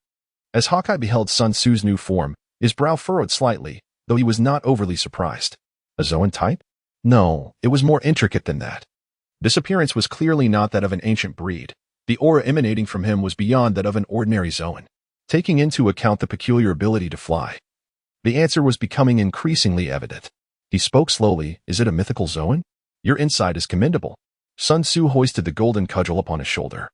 As Hawkeye beheld Sun Tzu's new form, his brow furrowed slightly, though he was not overly surprised. A Zoan type? No, it was more intricate than that. This appearance was clearly not that of an ancient breed. The aura emanating from him was beyond that of an ordinary Zoan. Taking into account the peculiar ability to fly, the answer was becoming increasingly evident. He spoke slowly. Is it a mythical Zoan? Your insight is commendable. Sun Tzu hoisted the golden cudgel upon his shoulder,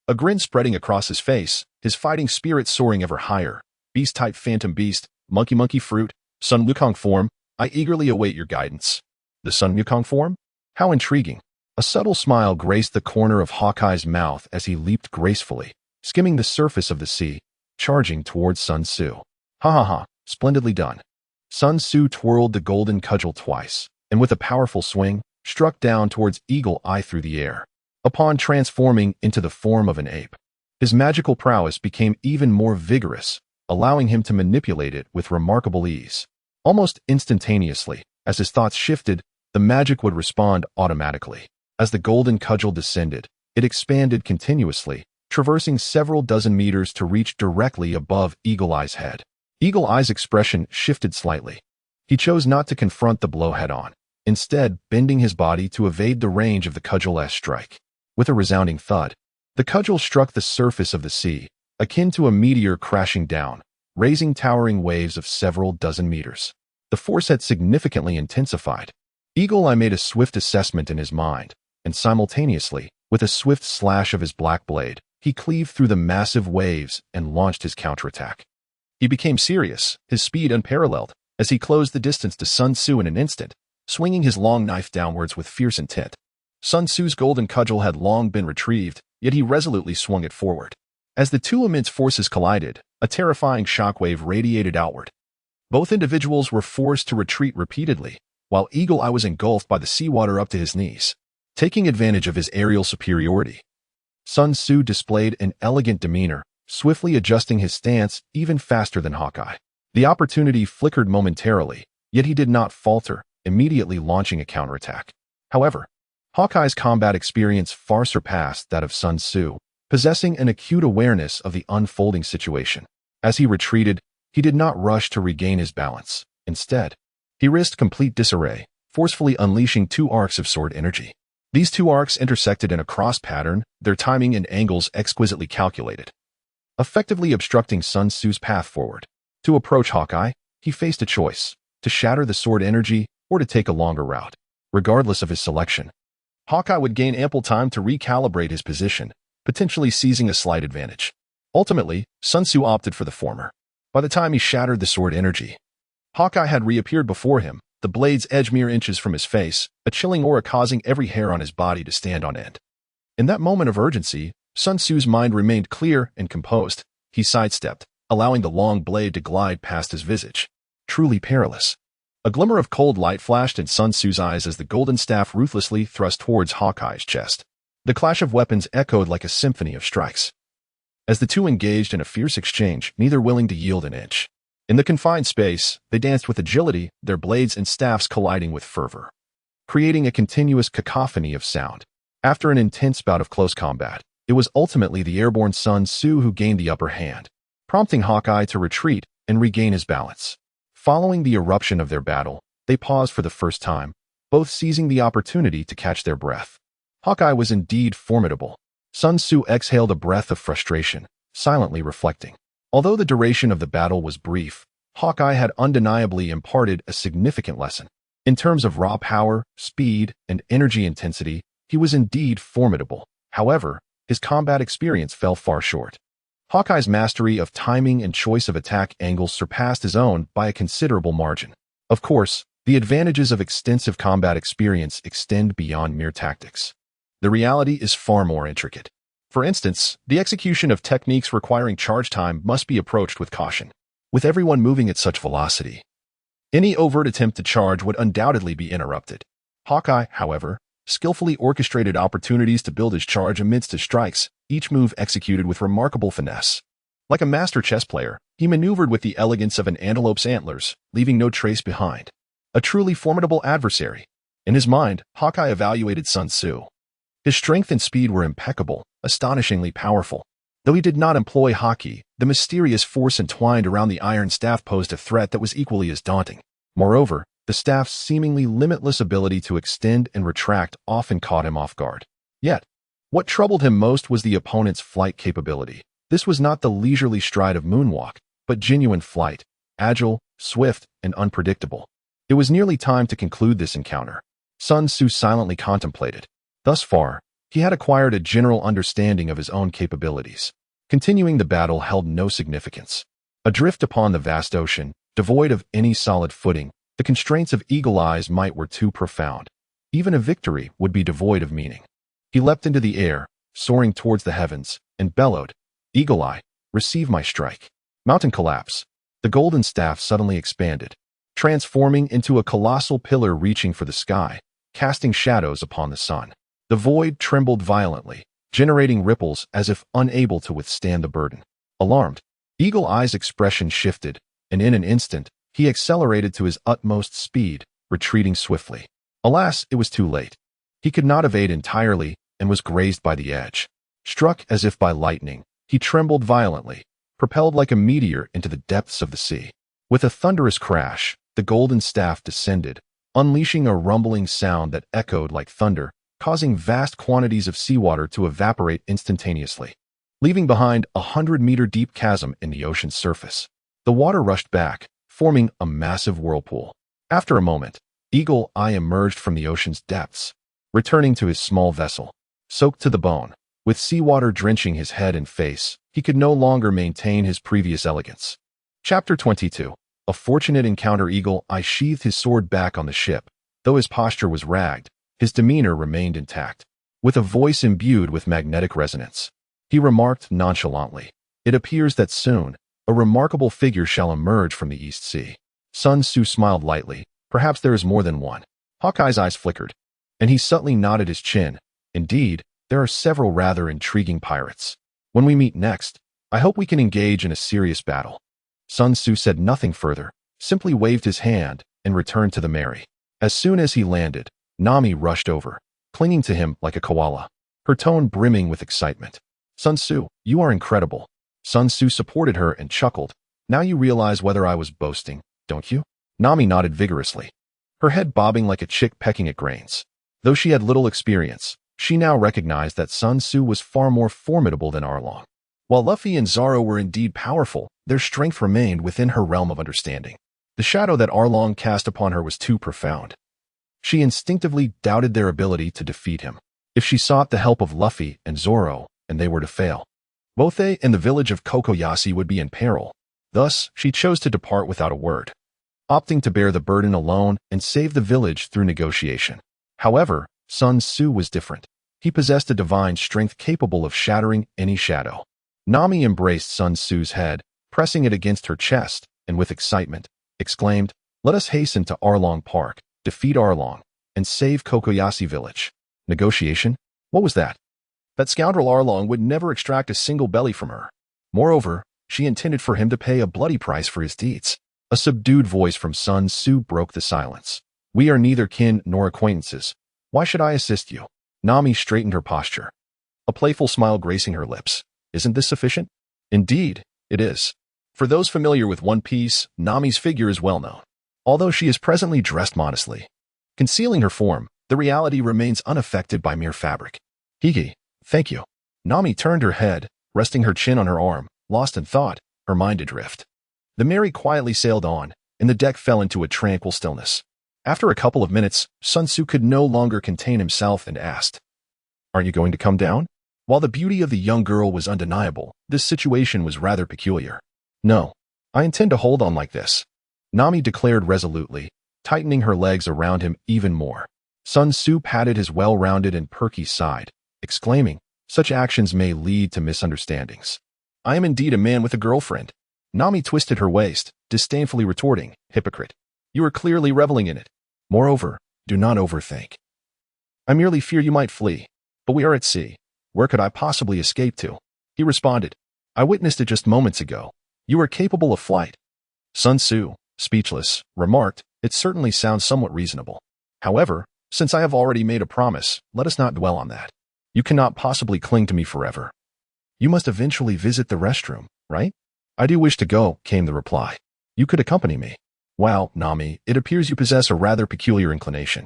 a grin spreading across his face, his fighting spirit soaring ever higher. Beast-type phantom beast, monkey fruit, Sun Wukong form, I eagerly await your guidance. The Sun Wukong form? How intriguing. A subtle smile graced the corner of Hawkeye's mouth as he leaped gracefully, skimming the surface of the sea, charging towards Sun Tzu. Ha ha ha, splendidly done. Sun Tzu twirled the golden cudgel twice, and with a powerful swing, struck down towards Eagle Eye through the air. Upon transforming into the form of an ape, his magical prowess became even more vigorous, allowing him to manipulate it with remarkable ease. Almost instantaneously, as his thoughts shifted, the magic would respond automatically. As the golden cudgel descended, it expanded continuously, traversing several dozen meters to reach directly above Eagle Eye's head. Eagle Eye's expression shifted slightly. He chose not to confront the blow head-on, instead bending his body to evade the range of the cudgel's strike. With a resounding thud, the cudgel struck the surface of the sea, akin to a meteor crashing down, raising towering waves of several dozen meters. The force had significantly intensified. Eagle Eye made a swift assessment in his mind, and simultaneously, with a swift slash of his black blade, he cleaved through the massive waves and launched his counterattack. He became serious, his speed unparalleled, as he closed the distance to Sun Tzu in an instant, swinging his long knife downwards with fierce intent. Sun Tzu's golden cudgel had long been retrieved, yet he resolutely swung it forward. As the two immense forces collided, a terrifying shockwave radiated outward. Both individuals were forced to retreat repeatedly, while Eagle Eye was engulfed by the seawater up to his knees. Taking advantage of his aerial superiority, Sun Tzu displayed an elegant demeanor, swiftly adjusting his stance even faster than Hawkeye. The opportunity flickered momentarily, yet he did not falter, immediately launching a counterattack. However, Hawkeye's combat experience far surpassed that of Sun Tzu, possessing an acute awareness of the unfolding situation. As he retreated, he did not rush to regain his balance. Instead, he risked complete disarray, forcefully unleashing two arcs of sword energy. These two arcs intersected in a cross pattern, their timing and angles exquisitely calculated, effectively obstructing Sun Tzu's path forward. To approach Hawkeye, he faced a choice: to shatter the sword energy or to take a longer route. Regardless of his selection, Hawkeye would gain ample time to recalibrate his position, potentially seizing a slight advantage. Ultimately, Sun Tzu opted for the former. By the time he shattered the sword energy, Hawkeye had reappeared before him, the blade's edge mere inches from his face, a chilling aura causing every hair on his body to stand on end. In that moment of urgency, Sun Tzu's mind remained clear and composed. He sidestepped, allowing the long blade to glide past his visage. Truly perilous. A glimmer of cold light flashed in Sun Tzu's eyes as the golden staff ruthlessly thrust towards Hawkeye's chest. The clash of weapons echoed like a symphony of strikes. As the two engaged in a fierce exchange, neither willing to yield an inch. In the confined space, they danced with agility, their blades and staffs colliding with fervor, creating a continuous cacophony of sound. After an intense bout of close combat, it was ultimately the airborne Sun Tzu who gained the upper hand, prompting Hawkeye to retreat and regain his balance. Following the eruption of their battle, they paused for the first time, both seizing the opportunity to catch their breath. Hawkeye was indeed formidable. Sun Tzu exhaled a breath of frustration, silently reflecting. Although the duration of the battle was brief, Hawkeye had undeniably imparted a significant lesson. In terms of raw power, speed, and energy intensity, he was indeed formidable. However, his combat experience fell far short. Hawkeye's mastery of timing and choice of attack angles surpassed his own by a considerable margin. Of course, the advantages of extensive combat experience extend beyond mere tactics. The reality is far more intricate. For instance, the execution of techniques requiring charge time must be approached with caution. With everyone moving at such velocity, any overt attempt to charge would undoubtedly be interrupted. Hawkeye, however, skillfully orchestrated opportunities to build his charge amidst his strikes, each move executed with remarkable finesse. Like a master chess player, he maneuvered with the elegance of an antelope's antlers, leaving no trace behind. A truly formidable adversary. In his mind, Hawkeye evaluated Sun Tzu. His strength and speed were impeccable, astonishingly powerful. Though he did not employ Haki, the mysterious force entwined around the iron staff posed a threat that was equally as daunting. Moreover, the staff's seemingly limitless ability to extend and retract often caught him off guard. Yet, what troubled him most was the opponent's flight capability. This was not the leisurely stride of moonwalk, but genuine flight, agile, swift, and unpredictable. It was nearly time to conclude this encounter. Sun Tzu silently contemplated. Thus far, he had acquired a general understanding of his own capabilities. Continuing the battle held no significance. Adrift upon the vast ocean, devoid of any solid footing, the constraints of Eagle Eye's might were too profound. Even a victory would be devoid of meaning. He leapt into the air, soaring towards the heavens, and bellowed, "Eagle Eye, receive my strike." Mountain collapse. The golden staff suddenly expanded, transforming into a colossal pillar reaching for the sky, casting shadows upon the sun. The void trembled violently, generating ripples as if unable to withstand the burden. Alarmed, Eagle Eye's expression shifted, and in an instant, he accelerated to his utmost speed, retreating swiftly. Alas, it was too late. He could not evade entirely and was grazed by the edge. Struck as if by lightning, he trembled violently, propelled like a meteor into the depths of the sea. With a thunderous crash, the golden staff descended, unleashing a rumbling sound that echoed like thunder, causing vast quantities of seawater to evaporate instantaneously, leaving behind a 100-meter-deep chasm in the ocean's surface. The water rushed back, forming a massive whirlpool. After a moment, Eagle Eye emerged from the ocean's depths, returning to his small vessel. Soaked to the bone, with seawater drenching his head and face, he could no longer maintain his previous elegance. Chapter 22. A fortunate encounter. Eagle Eye sheathed his sword back on the ship. Though his posture was ragged, his demeanor remained intact. With a voice imbued with magnetic resonance, He remarked nonchalantly. It appears that soon, a remarkable figure shall emerge from the East Sea. Sun Tzu smiled lightly. Perhaps there is more than one. Hawkeye's eyes flickered, and he subtly nodded his chin. Indeed, there are several rather intriguing pirates. When we meet next, I hope we can engage in a serious battle. Sun Tzu said nothing further, simply waved his hand, and returned to the Mary. As soon as he landed, Nami rushed over, clinging to him like a koala, her tone brimming with excitement. Sun Tzu, you are incredible. Sun Tzu supported her and chuckled. Now you realize whether I was boasting, don't you? Nami nodded vigorously, her head bobbing like a chick pecking at grains. Though she had little experience, she now recognized that Sun Tzu was far more formidable than Arlong. While Luffy and Zoro were indeed powerful, their strength remained within her realm of understanding. The shadow that Arlong cast upon her was too profound. She instinctively doubted their ability to defeat him. If she sought the help of Luffy and Zoro, and they were to fail, both they and the village of Kokoyashi would be in peril. Thus, she chose to depart without a word, opting to bear the burden alone and save the village through negotiation. However, Sun Tzu was different. He possessed a divine strength capable of shattering any shadow. Nami embraced Sun Tzu's head, pressing it against her chest, and with excitement, exclaimed, "Let us hasten to Arlong Park, defeat Arlong, and save Kokoyashi village." Negotiation? What was that? That scoundrel Arlong would never extract a single belly from her. Moreover, she intended for him to pay a bloody price for his deeds. A subdued voice from Sun Tzu broke the silence. "We are neither kin nor acquaintances. Why should I assist you?" Nami straightened her posture, a playful smile gracing her lips. "Isn't this sufficient?" "Indeed, it is." For those familiar with One Piece, Nami's figure is well known. Although she is presently dressed modestly, concealing her form, the reality remains unaffected by mere fabric. "Hiki, thank you." Nami turned her head, resting her chin on her arm, lost in thought, her mind adrift. The Mary quietly sailed on, and the deck fell into a tranquil stillness. After a couple of minutes, Sun Tzu could no longer contain himself and asked, "Aren't you going to come down?" While the beauty of the young girl was undeniable, this situation was rather peculiar. "No, I intend to hold on like this," Nami declared resolutely, tightening her legs around him even more. Sun Tzu patted his well-rounded and perky side, exclaiming, "Such actions may lead to misunderstandings. I am indeed a man with a girlfriend." Nami twisted her waist, disdainfully retorting, "Hypocrite. You are clearly reveling in it. Moreover, do not overthink. I merely fear you might flee, but we are at sea. Where could I possibly escape to?" He responded, "I witnessed it just moments ago. You are capable of flight." Sun Tzu, speechless, remarked, "It certainly sounds somewhat reasonable. However, since I have already made a promise, let us not dwell on that. You cannot possibly cling to me forever. You must eventually visit the restroom, right?" "I do wish to go," came the reply. "You could accompany me." "Wow, Nami, it appears you possess a rather peculiar inclination.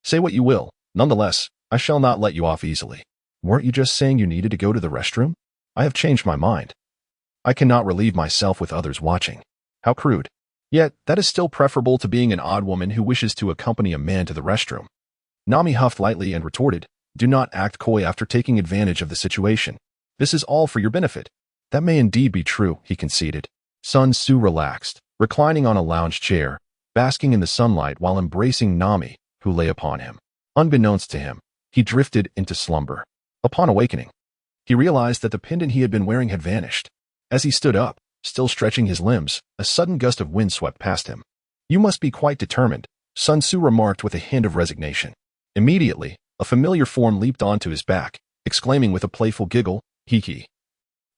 Say what you will. Nonetheless, I shall not let you off easily. Weren't you just saying you needed to go to the restroom? I have changed my mind. I cannot relieve myself with others watching." How crude. Yet, that is still preferable to being an odd woman who wishes to accompany a man to the restroom. Nami huffed lightly and retorted, "Do not act coy after taking advantage of the situation. This is all for your benefit." "That may indeed be true," he conceded. Sun Tzu relaxed, reclining on a lounge chair, basking in the sunlight while embracing Nami, who lay upon him. Unbeknownst to him, he drifted into slumber. Upon awakening, he realized that the pendant he had been wearing had vanished. As he stood up, still stretching his limbs, a sudden gust of wind swept past him. "You must be quite determined," Sun Tzu remarked with a hint of resignation. Immediately, a familiar form leaped onto his back, exclaiming with a playful giggle, "Hiki.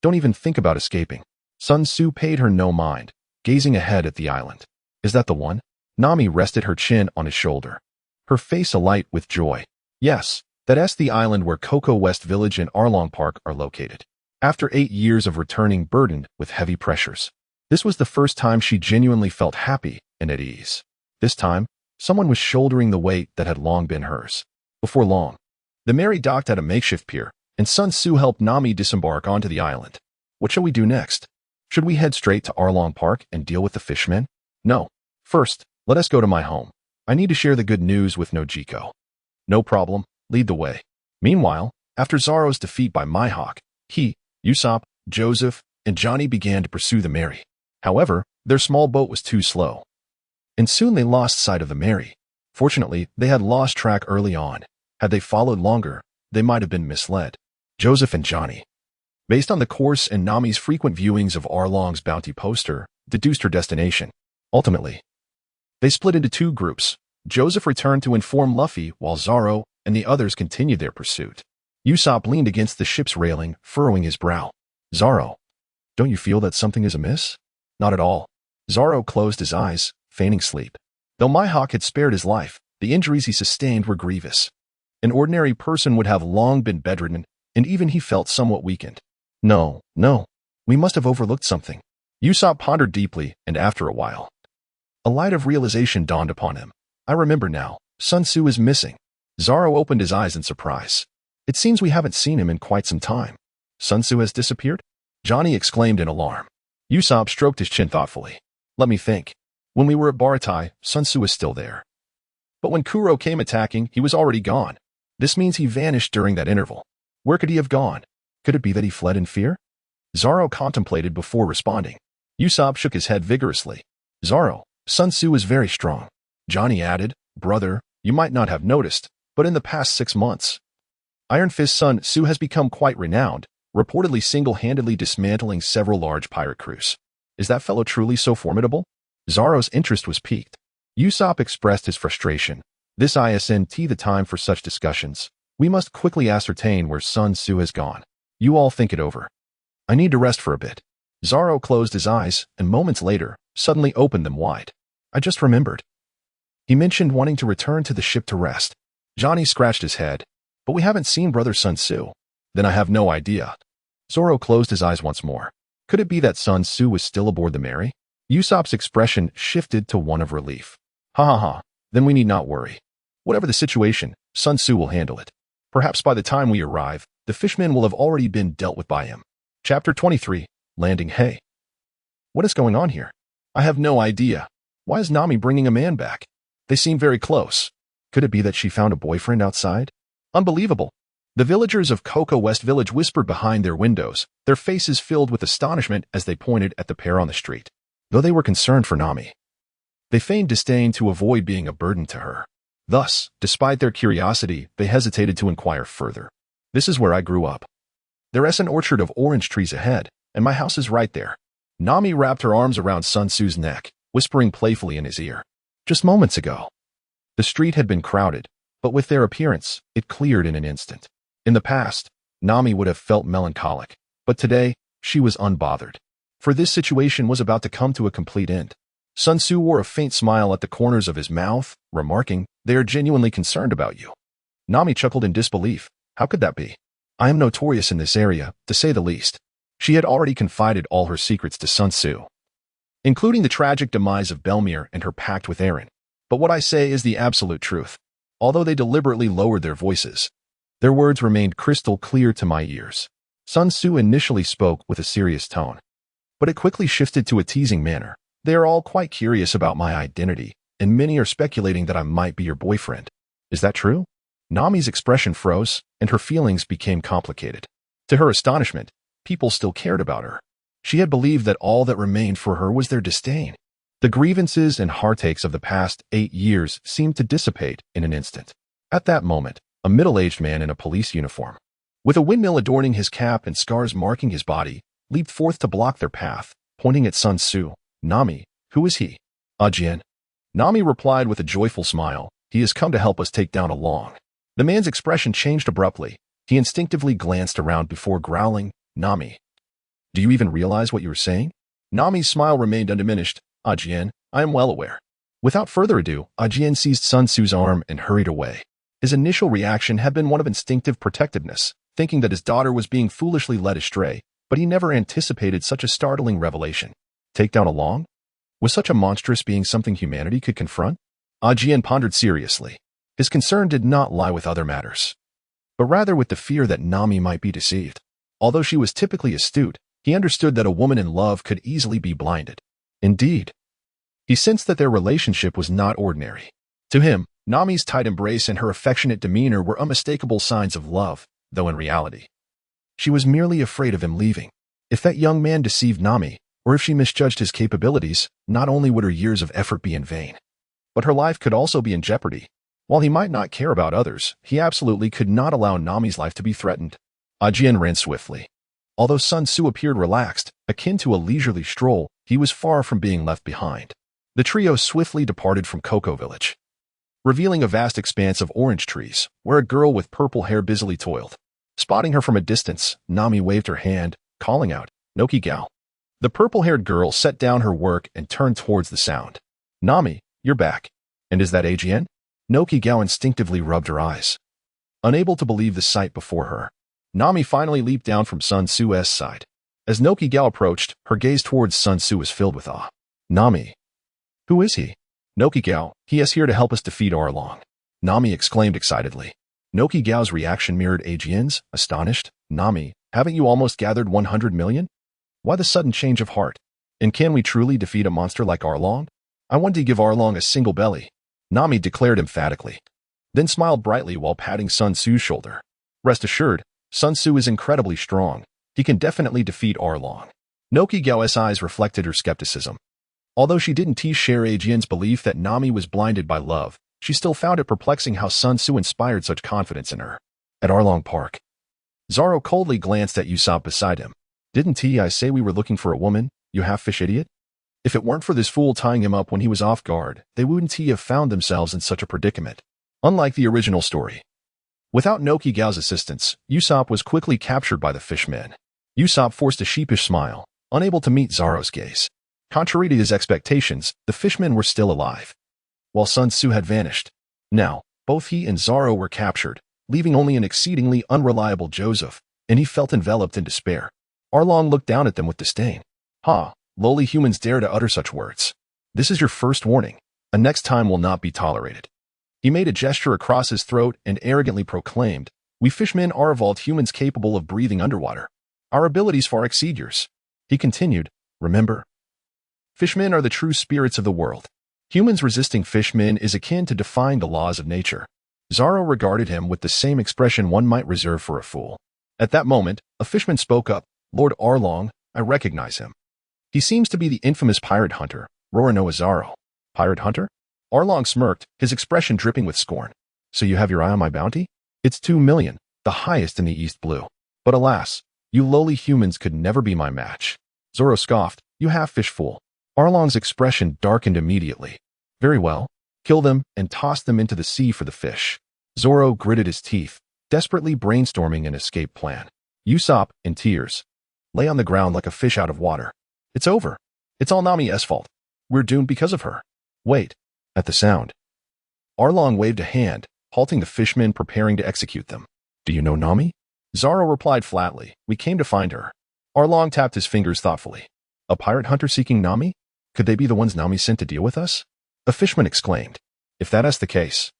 Don't even think about escaping." Sun Tzu paid her no mind, gazing ahead at the island. "Is that the one?" Nami rested her chin on his shoulder, her face alight with joy. "Yes, that's the island where Coco West Village and Arlong Park are located." After 8 years of returning burdened with heavy pressures, this was the first time she genuinely felt happy and at ease. This time, someone was shouldering the weight that had long been hers. Before long, the Mary docked at a makeshift pier, and Sun Tzu helped Nami disembark onto the island. "What shall we do next? Should we head straight to Arlong Park and deal with the fishmen?" "No. First, let us go to my home. I need to share the good news with Nojiko." "No problem. Lead the way." Meanwhile, after Zoro's defeat by Mihawk, he, Usopp, Joseph, and Johnny began to pursue the Mary. However, their small boat was too slow, and soon they lost sight of the Mary. Fortunately, they had lost track early on. Had they followed longer, they might have been misled. Joseph and Johnny. Based on the course and Nami's frequent viewings of Arlong's bounty poster, deduced her destination. Ultimately, they split into two groups. Joseph returned to inform Luffy, while Zoro and the others continued their pursuit. Usopp leaned against the ship's railing, furrowing his brow. Zoro, don't you feel that something is amiss? Not at all. Zoro closed his eyes, feigning sleep. Though Mihawk had spared his life, the injuries he sustained were grievous. An ordinary person would have long been bedridden, and even he felt somewhat weakened. No, we must have overlooked something. Usopp pondered deeply, and after a while, a light of realization dawned upon him. I remember now, Sun Tzu is missing. Zoro opened his eyes in surprise. It seems we haven't seen him in quite some time. Sun Tzu has disappeared? Johnny exclaimed in alarm. Usopp stroked his chin thoughtfully. Let me think. When we were at Baratie, Sun Tzu was still there. But when Kuro came attacking, he was already gone. This means he vanished during that interval. Where could he have gone? Could it be that he fled in fear? Zoro contemplated before responding. Usopp shook his head vigorously. Zoro, Sun Tzu is very strong. Johnny added, brother, you might not have noticed, but in the past 6 months, Iron Fist Sun Tzu has become quite renowned, reportedly single-handedly dismantling several large pirate crews. Is that fellow truly so formidable? Zoro's interest was piqued. Usopp expressed his frustration. This isn't the time for such discussions. We must quickly ascertain where Sun Tzu has gone. You all think it over. I need to rest for a bit. Zoro closed his eyes, and moments later, suddenly opened them wide. I just remembered. He mentioned wanting to return to the ship to rest. Johnny scratched his head. But we haven't seen Brother Sun Tzu. Then I have no idea. Zoro closed his eyes once more. Could it be that Sun Tzu was still aboard the Mary? Usopp's expression shifted to one of relief. Ha. Then we need not worry. Whatever the situation, Sun Tzu will handle it. Perhaps by the time we arrive, the fishmen will have already been dealt with by him. Chapter 23, Landing. Hey. What is going on here? I have no idea. Why is Nami bringing a man back? They seem very close. Could it be that she found a boyfriend outside? Unbelievable. The villagers of Cocoa West Village whispered behind their windows, their faces filled with astonishment as they pointed at the pair on the street. Though they were concerned for Nami, they feigned disdain to avoid being a burden to her. Thus, despite their curiosity, they hesitated to inquire further. This is where I grew up. There is an orchard of orange trees ahead, and my house is right there. Nami wrapped her arms around Sun Tzu's neck, whispering playfully in his ear. Just moments ago, the street had been crowded, but with their appearance, it cleared in an instant. In the past, Nami would have felt melancholic, but today, she was unbothered. For this situation was about to come to a complete end. Sun Tzu wore a faint smile at the corners of his mouth, remarking, they are genuinely concerned about you. Nami chuckled in disbelief. How could that be? I am notorious in this area, to say the least. She had already confided all her secrets to Sun Tzu, including the tragic demise of Bellamy and her pact with Eren. But what I say is the absolute truth. Although they deliberately lowered their voices, their words remained crystal clear to my ears. Sun Tzu initially spoke with a serious tone, but it quickly shifted to a teasing manner. They are all quite curious about my identity, and many are speculating that I might be your boyfriend. Is that true? Nami's expression froze, and her feelings became complicated. To her astonishment, people still cared about her. She had believed that all that remained for her was their disdain. The grievances and heartaches of the past 8 years seemed to dissipate in an instant. At that moment, a middle-aged man in a police uniform, with a windmill adorning his cap and scars marking his body, leaped forth to block their path, pointing at Sun Tzu. Nami, who is he? Ajien. Nami replied with a joyful smile. He has come to help us take down Along. The man's expression changed abruptly. He instinctively glanced around before growling, Nami. Do you even realize what you are saying? Nami's smile remained undiminished. Ajien, I am well aware. Without further ado, Ajien seized Sun Tzu's arm and hurried away. His initial reaction had been one of instinctive protectiveness, thinking that his daughter was being foolishly led astray, but he never anticipated such a startling revelation. Take down Along? Was such a monstrous being something humanity could confront? Ajien pondered seriously. His concern did not lie with other matters, but rather with the fear that Nami might be deceived. Although she was typically astute, he understood that a woman in love could easily be blinded. Indeed, he sensed that their relationship was not ordinary. To him, Nami's tight embrace and her affectionate demeanor were unmistakable signs of love, though in reality, she was merely afraid of him leaving. If that young man deceived Nami, or if she misjudged his capabilities, not only would her years of effort be in vain, but her life could also be in jeopardy. While he might not care about others, he absolutely could not allow Nami's life to be threatened. Ajien ran swiftly. Although Sun Tzu appeared relaxed, akin to a leisurely stroll, he was far from being left behind. The trio swiftly departed from Cocoa Village, revealing a vast expanse of orange trees, where a girl with purple hair busily toiled. Spotting her from a distance, Nami waved her hand, calling out, "Noki gal." The purple-haired girl set down her work and turned towards the sound. "Nami, you're back. And is that Ajien?" Noki gal instinctively rubbed her eyes, unable to believe the sight before her. Nami finally leaped down from Sun Tzu's side. As Noki gal approached, her gaze towards Sun Tzu was filled with awe. "Nami. Who is he?" "Noki gal, he is here to help us defeat Arlong," Nami exclaimed excitedly. Noki gal's reaction mirrored Ajien's, astonished. "Nami, haven't you almost gathered 100 million? Why the sudden change of heart? And can we truly defeat a monster like Arlong? I want to give Arlong a single belly," Nami declared emphatically, then smiled brightly while patting Sun Tzu's shoulder. "Rest assured, Sun Tzu is incredibly strong. He can definitely defeat Arlong." Noki gal's eyes reflected her skepticism. Although she didn't share Ajien's belief that Nami was blinded by love, she still found it perplexing how Sun Tzu inspired such confidence in her. At Arlong Park, Zoro coldly glanced at Usopp beside him. "Didn't I say we were looking for a woman, you half-fish idiot? If it weren't for this fool tying him up when he was off guard, they wouldn't have found themselves in such a predicament." Unlike the original story, without Noki gal's assistance, Usopp was quickly captured by the fishmen. Usopp forced a sheepish smile, unable to meet Zoro's gaze. Contrary to his expectations, the fishmen were still alive, while Sun Tzu had vanished. Now, both he and Zoro were captured, leaving only an exceedingly unreliable Joseph, and he felt enveloped in despair. Arlong looked down at them with disdain. "Ha, lowly humans dare to utter such words. This is your first warning. A next time will not be tolerated." He made a gesture across his throat and arrogantly proclaimed, "We fishmen are evolved humans capable of breathing underwater. Our abilities far exceed yours." He continued, "Remember, fishmen are the true spirits of the world. Humans resisting fishmen is akin to defying the laws of nature." Zoro regarded him with the same expression one might reserve for a fool. At that moment, a fishman spoke up, "Lord Arlong, I recognize him. He seems to be the infamous pirate hunter, Roronoa Zoro." "Pirate hunter?" Arlong smirked, his expression dripping with scorn. "So you have your eye on my bounty? It's 2 million, the highest in the East Blue. But alas, you lowly humans could never be my match." Zoro scoffed, "You half-fish fool." Arlong's expression darkened immediately. "Very well. Kill them and toss them into the sea for the fish." Zoro gritted his teeth, desperately brainstorming an escape plan. Usopp, in tears, lay on the ground like a fish out of water. "It's over. It's all Nami's fault. We're doomed because of her." "Wait." At the sound, Arlong waved a hand, halting the fishmen preparing to execute them. "Do you know Nami?" Zoro replied flatly, "We came to find her." Arlong tapped his fingers thoughtfully. "A pirate hunter seeking Nami? Could they be the ones Nami sent to deal with us?" A fishman exclaimed. "If that is the case,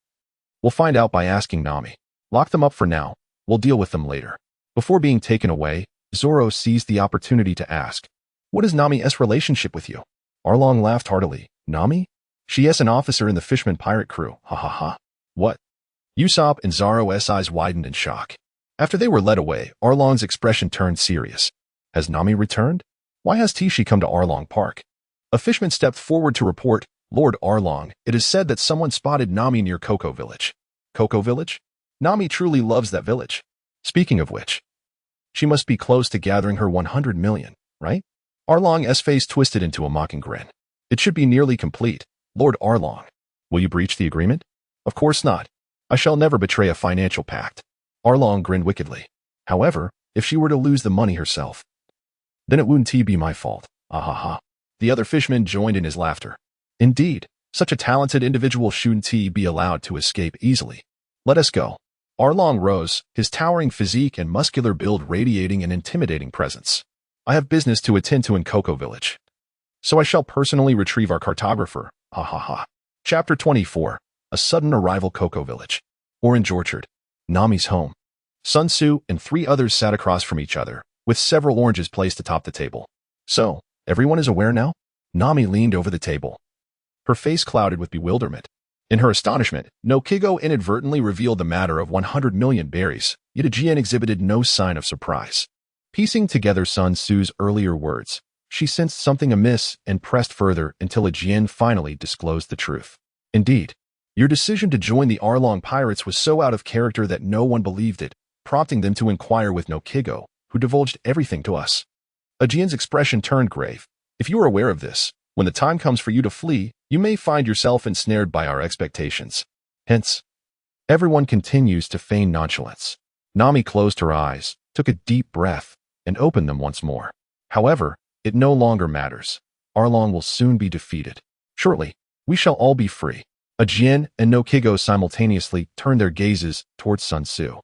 we'll find out by asking Nami. Lock them up for now. We'll deal with them later." Before being taken away, Zoro seized the opportunity to ask, "What is Nami's relationship with you?" Arlong laughed heartily. "Nami? She is an officer in the fishman pirate crew. Ha ha ha." "What?" Usopp and Zoro's eyes widened in shock. After they were led away, Arlong's expression turned serious. "Has Nami returned? Why has she come to Arlong Park?" A fishman stepped forward to report, "Lord Arlong, it is said that someone spotted Nami near Cocoa Village." "Cocoa Village? Nami truly loves that village. Speaking of which, she must be close to gathering her 100 million, right?" Arlong's face twisted into a mocking grin. "It should be nearly complete. Lord Arlong, will you breach the agreement?" "Of course not. I shall never betray a financial pact." Arlong grinned wickedly. "However, if she were to lose the money herself, then it wouldn't be my fault. Ah ha ha." The other fishmen joined in his laughter. Indeed, such a talented individual shouldn't be allowed to escape easily. "Let us go." Arlong rose, his towering physique and muscular build radiating an intimidating presence. "I have business to attend to in Cocoa Village, so I shall personally retrieve our cartographer. Ha ha ha." Chapter 24. A sudden arrival. Cocoa Village. Orange Orchard. Nami's home. Sun Tzu and 3 others sat across from each other, with several oranges placed atop the table. "So, everyone is aware now?" Nami leaned over the table, her face clouded with bewilderment. In her astonishment, Nokigo inadvertently revealed the matter of 100 million berries, yet Ajien exhibited no sign of surprise. Piecing together Sun Tzu's earlier words, she sensed something amiss and pressed further until Ajien finally disclosed the truth. "Indeed, your decision to join the Arlong pirates was so out of character that no one believed it," prompting them to inquire with Nokigo, who divulged everything to us. Aegean's expression turned grave. If you are aware of this, when the time comes for you to flee, you may find yourself ensnared by our expectations. Hence, everyone continues to feign nonchalance. Nami closed her eyes, took a deep breath, and opened them once more. However, it no longer matters. Arlong will soon be defeated. Shortly, we shall all be free. Aegean and Nokigo simultaneously turned their gazes towards Sun Tzu.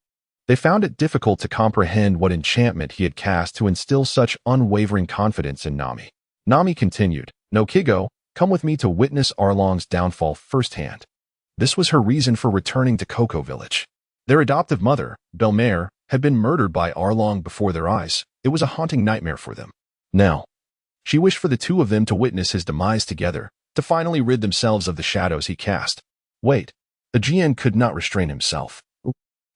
They found it difficult to comprehend what enchantment he had cast to instill such unwavering confidence in Nami. Nami continued, Nokigo, come with me to witness Arlong's downfall firsthand. This was her reason for returning to Cocoa Village. Their adoptive mother, Bellamy, had been murdered by Arlong before their eyes. It was a haunting nightmare for them. Now, she wished for the two of them to witness his demise together, to finally rid themselves of the shadows he cast. Wait, Aegean could not restrain himself.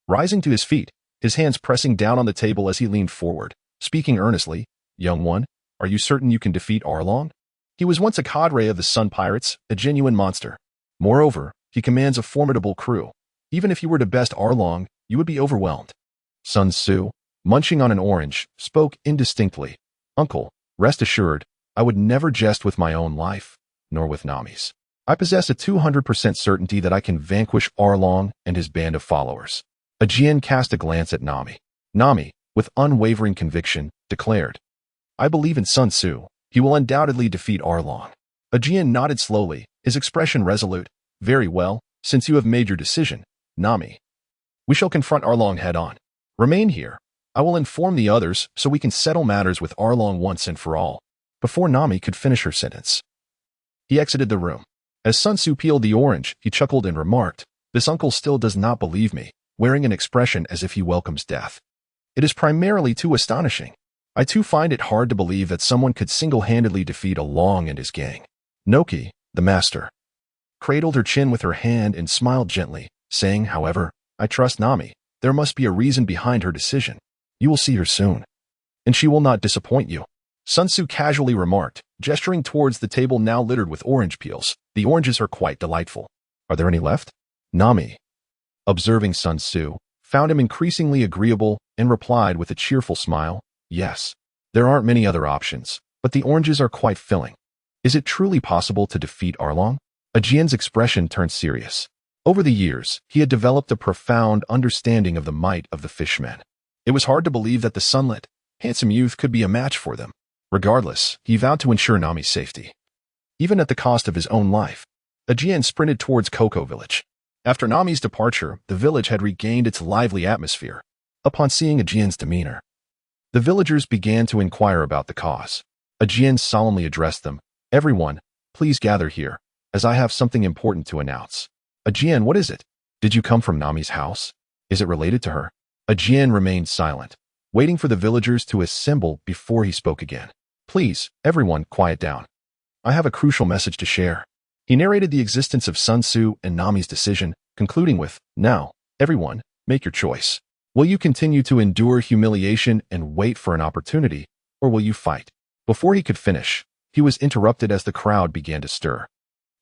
Rising to his feet, his hands pressing down on the table as he leaned forward, speaking earnestly, Young one, are you certain you can defeat Arlong? He was once a cadre of the Sun Pirates, a genuine monster. Moreover, he commands a formidable crew. Even if you were to best Arlong, you would be overwhelmed. Sun Tzu, munching on an orange, spoke indistinctly. Uncle, rest assured, I would never jest with my own life, nor with Nami's. I possess a 200% certainty that I can vanquish Arlong and his band of followers. Aegean cast a glance at Nami. Nami, with unwavering conviction, declared, I believe in Sun Tzu. He will undoubtedly defeat Arlong. Aegean nodded slowly, his expression resolute. Very well, since you have made your decision, Nami. We shall confront Arlong head-on. Remain here. I will inform the others so we can settle matters with Arlong once and for all. Before Nami could finish her sentence, he exited the room. As Sun Tzu peeled the orange, he chuckled and remarked, This uncle still does not believe me, wearing an expression as if he welcomes death. It is primarily too astonishing. I too find it hard to believe that someone could single-handedly defeat Arlong and his gang. Noki, the master, cradled her chin with her hand and smiled gently, saying, however, I trust Nami. There must be a reason behind her decision. You will see her soon. And she will not disappoint you. Sun Tzu casually remarked, gesturing towards the table now littered with orange peels. The oranges are quite delightful. Are there any left? Nami, observing Sun Tzu, found him increasingly agreeable and replied with a cheerful smile, Yes. There aren't many other options, but the oranges are quite filling. Is it truly possible to defeat Arlong? Aegean's expression turned serious. Over the years, he had developed a profound understanding of the might of the fishmen. It was hard to believe that the sunlit, handsome youth could be a match for them. Regardless, he vowed to ensure Nami's safety. Even at the cost of his own life, Aegean sprinted towards Cocoa Village. After Nami's departure, the village had regained its lively atmosphere. Upon seeing Aegean's demeanor, the villagers began to inquire about the cause. Aegean solemnly addressed them, Everyone, please gather here, as I have something important to announce. Aegean, what is it? Did you come from Nami's house? Is it related to her? Aegean remained silent, waiting for the villagers to assemble before he spoke again. Please, everyone, quiet down. I have a crucial message to share. He narrated the existence of Sun Tzu and Nami's decision, concluding with, Now, everyone, make your choice. Will you continue to endure humiliation and wait for an opportunity, or will you fight? Before he could finish, he was interrupted as the crowd began to stir.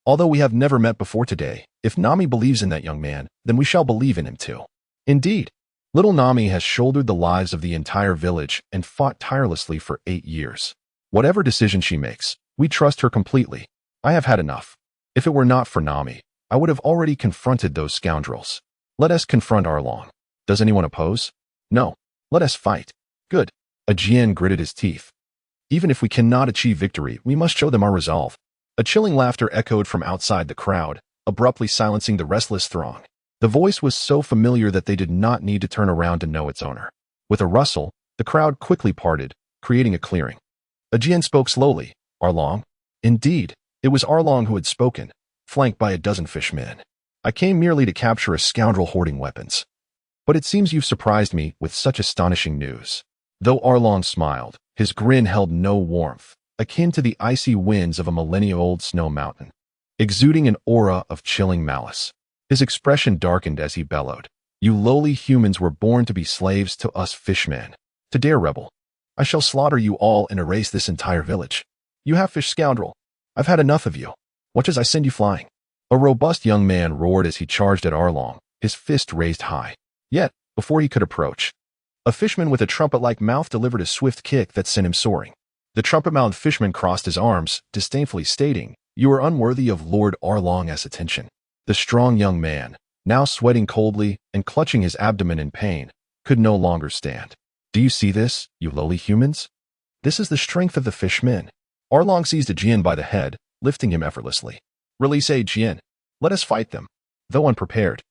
Although we have never met before today, if Nami believes in that young man, then we shall believe in him too. Indeed, little Nami has shouldered the lives of the entire village and fought tirelessly for 8 years. Whatever decision she makes, we trust her completely. I have had enough. If it were not for Nami, I would have already confronted those scoundrels. Let us confront Arlong. Does anyone oppose? No. Let us fight. Good. Aegean gritted his teeth. Even if we cannot achieve victory, we must show them our resolve. A chilling laughter echoed from outside the crowd, abruptly silencing the restless throng. The voice was so familiar that they did not need to turn around to know its owner. With a rustle, the crowd quickly parted, creating a clearing. Aegean spoke slowly. Arlong? Indeed, it was Arlong who had spoken, flanked by a dozen fishmen. I came merely to capture a scoundrel hoarding weapons. But it seems you've surprised me with such astonishing news. Though Arlong smiled, his grin held no warmth, akin to the icy winds of a millennia-old snow mountain, exuding an aura of chilling malice. His expression darkened as he bellowed. You lowly humans were born to be slaves to us fishmen. To dare rebel, I shall slaughter you all and erase this entire village. You half-fish scoundrel. I've had enough of you. Watch as I send you flying. A robust young man roared as he charged at Arlong, his fist raised high. Yet, before he could approach, A fisherman with a trumpet-like mouth delivered a swift kick that sent him soaring. The trumpet-mouthed fisherman crossed his arms, disdainfully stating, "You are unworthy of Lord Arlong's attention." The strong young man, now sweating coldly and clutching his abdomen in pain, could no longer stand. "Do you see this, you lowly humans? This is the strength of the fishmen." Arlong seized a Jian by the head, lifting him effortlessly. "Release a Jian. Let us fight them." Though unprepared,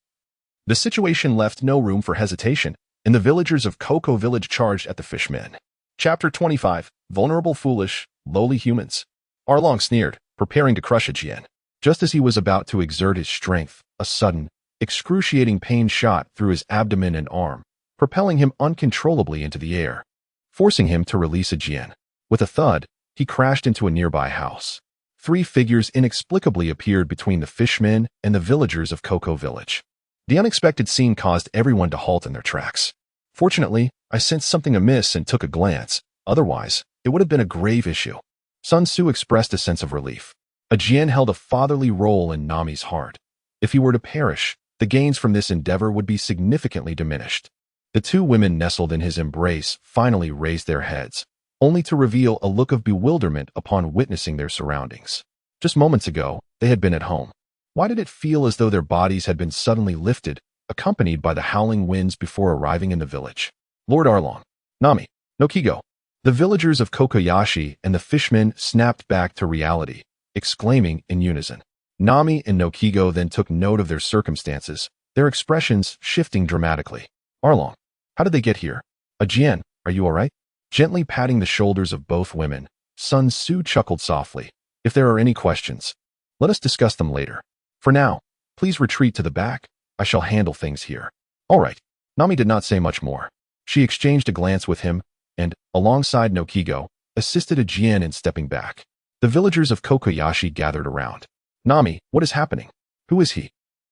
the situation left no room for hesitation, and the villagers of Cocoa Village charged at the fishmen. Chapter 25. Vulnerable, foolish, lowly humans. Arlong sneered, preparing to crush a Jian. Just as he was about to exert his strength, a sudden, excruciating pain shot through his abdomen and arm, propelling him uncontrollably into the air, forcing him to release a Jian. With a thud, he crashed into a nearby house. 3 figures inexplicably appeared between the fishmen and the villagers of Cocoa Village. The unexpected scene caused everyone to halt in their tracks. Fortunately, I sensed something amiss and took a glance. Otherwise, it would have been a grave issue. Sun Tzu expressed a sense of relief. A Jian held a fatherly role in Nami's heart. If he were to perish, the gains from this endeavor would be significantly diminished. The 2 women nestled in his embrace finally raised their heads, only to reveal a look of bewilderment upon witnessing their surroundings. Just moments ago, they had been at home. Why did it feel as though their bodies had been suddenly lifted, accompanied by the howling winds before arriving in the village? Lord Arlong, Nami, Nokigo. The villagers of Kokoyashi and the fishmen snapped back to reality, exclaiming in unison. Nami and Nokigo then took note of their circumstances, their expressions shifting dramatically. Arlong, how did they get here? A Jian, are you all right? Gently patting the shoulders of both women, Sun Tzu chuckled softly. If there are any questions, let us discuss them later. For now, please retreat to the back. I shall handle things here. All right. Nami did not say much more. She exchanged a glance with him and, alongside Nokigo, assisted a Jian in stepping back. The villagers of Kokoyashi gathered around. Nami, what is happening? Who is he?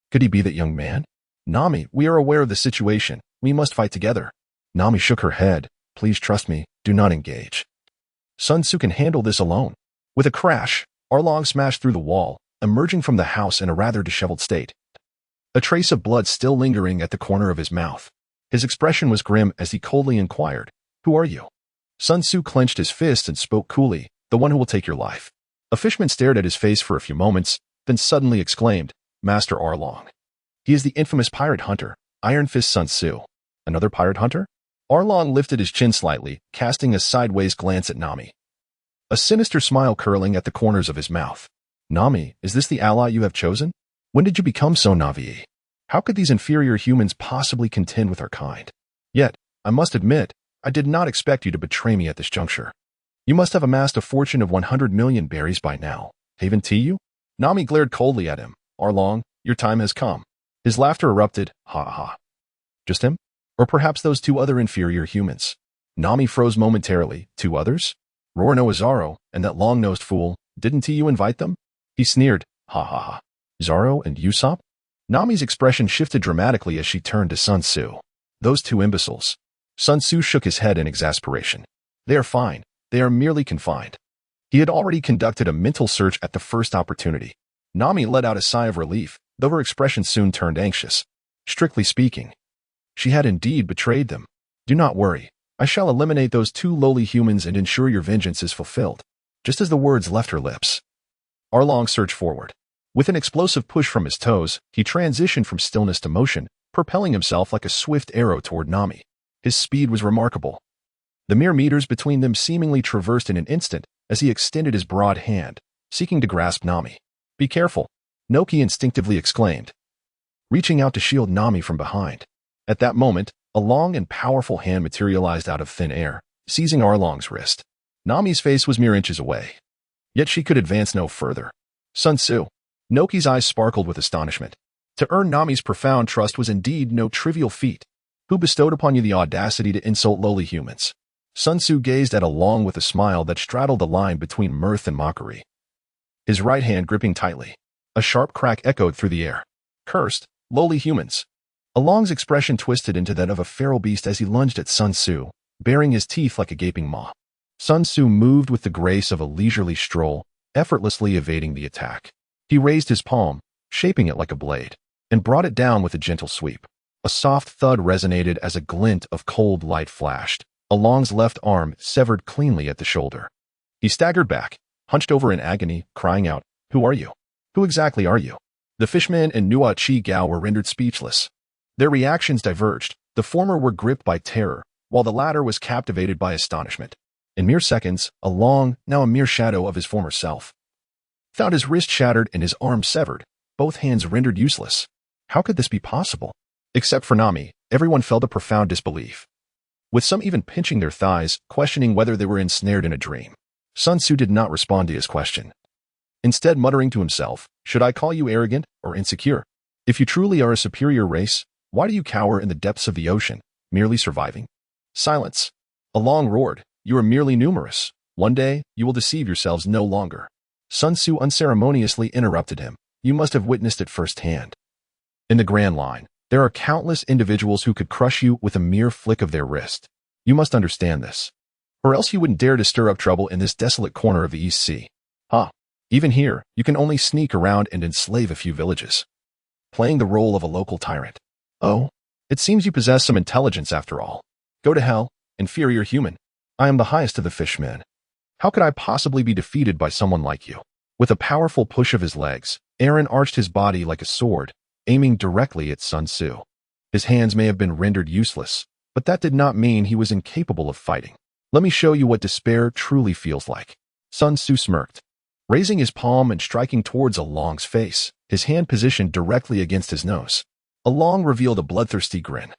Could he be that young man? Nami, we are aware of the situation. We must fight together. Nami shook her head. Please trust me. Do not engage. Sun Tzu can handle this alone. With a crash, Arlong smashed through the wall, emerging from the house in a rather disheveled state. A trace of blood still lingering at the corner of his mouth. His expression was grim as he coldly inquired, "Who are you?" Sun Tzu clenched his fist and spoke coolly, "The one who will take your life." A fisherman stared at his face for a few moments, then suddenly exclaimed, "Master Arlong. He is the infamous pirate hunter, Iron Fist Sun Tzu." Another pirate hunter? Arlong lifted his chin slightly, casting a sideways glance at Nami. A sinister smile curling at the corners of his mouth. Nami, is this the ally you have chosen? When did you become so Navi? How could these inferior humans possibly contend with our kind? Yet, I must admit, I did not expect you to betray me at this juncture. You must have amassed a fortune of 100 million berries by now. Haven't you? Nami glared coldly at him. Arlong, your time has come. His laughter erupted. Ha ha. Just him? Or perhaps those 2 other inferior humans? Nami froze momentarily. 2 others? Rorno Azaro and that long-nosed fool, didn't you invite them? He sneered. Ha ha ha. Zaro and Usopp? Nami's expression shifted dramatically as she turned to Sun Tzu. Those 2 imbeciles. Sun Tzu shook his head in exasperation. They are fine. They are merely confined. He had already conducted a mental search at the first opportunity. Nami let out a sigh of relief, though her expression soon turned anxious. Strictly speaking, she had indeed betrayed them. Do not worry. I shall eliminate those 2 lowly humans and ensure your vengeance is fulfilled. Just as the words left her lips, Arlong surged forward. With an explosive push from his toes, he transitioned from stillness to motion, propelling himself like a swift arrow toward Nami. His speed was remarkable. The mere meters between them seemingly traversed in an instant as he extended his broad hand, seeking to grasp Nami. Be careful, Noki instinctively exclaimed, reaching out to shield Nami from behind. At that moment, a long and powerful hand materialized out of thin air, seizing Arlong's wrist. Nami's face was mere inches away. Yet she could advance no further. Sun Tzu. Noki's eyes sparkled with astonishment. To earn Nami's profound trust was indeed no trivial feat. Who bestowed upon you the audacity to insult lowly humans? Sun Tzu gazed at Arlong with a smile that straddled the line between mirth and mockery. His right hand gripping tightly. A sharp crack echoed through the air. Cursed, lowly humans. Arlong's expression twisted into that of a feral beast as he lunged at Sun Tzu, baring his teeth like a gaping maw. Sun Tzu moved with the grace of a leisurely stroll, effortlessly evading the attack. He raised his palm, shaping it like a blade, and brought it down with a gentle sweep. A soft thud resonated as a glint of cold light flashed. Along's left arm severed cleanly at the shoulder. He staggered back, hunched over in agony, crying out, "Who are you? Who exactly are you?" The fishmen and Nua Chi Gao were rendered speechless. Their reactions diverged. The former were gripped by terror, while the latter was captivated by astonishment. In mere seconds, Along, now a mere shadow of his former self, found his wrist shattered and his arm severed, both hands rendered useless. How could this be possible? Except for Nami, everyone felt a profound disbelief, with some even pinching their thighs, questioning whether they were ensnared in a dream. Sun Tzu did not respond to his question, instead muttering to himself, "Should I call you arrogant or insecure? If you truly are a superior race, why do you cower in the depths of the ocean, merely surviving?" Silence. Along roared, "You are merely numerous. One day, you will deceive yourselves no longer." Sun Tzu unceremoniously interrupted him. "You must have witnessed it firsthand. In the Grand Line, there are countless individuals who could crush you with a mere flick of their wrist. You must understand this, or else you wouldn't dare to stir up trouble in this desolate corner of the East Sea. Even here, you can only sneak around and enslave a few villages, playing the role of a local tyrant. Oh, it seems you possess some intelligence after all. Go to hell, inferior human. I am the highest of the fishmen. How could I possibly be defeated by someone like you?" With a powerful push of his legs, Aaron arched his body like a sword, aiming directly at Sun Tzu. His hands may have been rendered useless, but that did not mean he was incapable of fighting. "Let me show you what despair truly feels like." Sun Tzu smirked, raising his palm and striking towards Along's face, his hand positioned directly against his nose. Along revealed a bloodthirsty grin.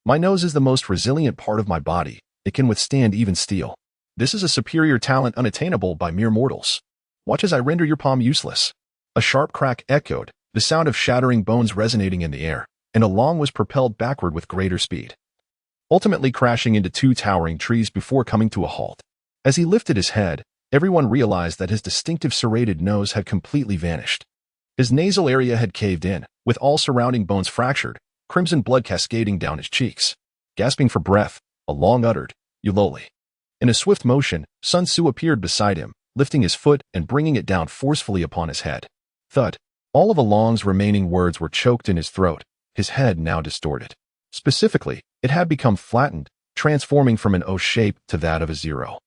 "My nose is the most resilient part of my body. It can withstand even steel. This is a superior talent unattainable by mere mortals. Watch as I render your palm useless." A sharp crack echoed, the sound of shattering bones resonating in the air, and Along was propelled backward with greater speed, ultimately crashing into two towering trees before coming to a halt. As he lifted his head, everyone realized that his distinctive serrated nose had completely vanished. His nasal area had caved in, with all surrounding bones fractured, crimson blood cascading down his cheeks. Gasping for breath, Along uttered, "Euloli." In a swift motion, Sun Tzu appeared beside him, lifting his foot and bringing it down forcefully upon his head. Thud. All of Along's remaining words were choked in his throat, his head now distorted. Specifically, it had become flattened, transforming from an O shape to that of a zero.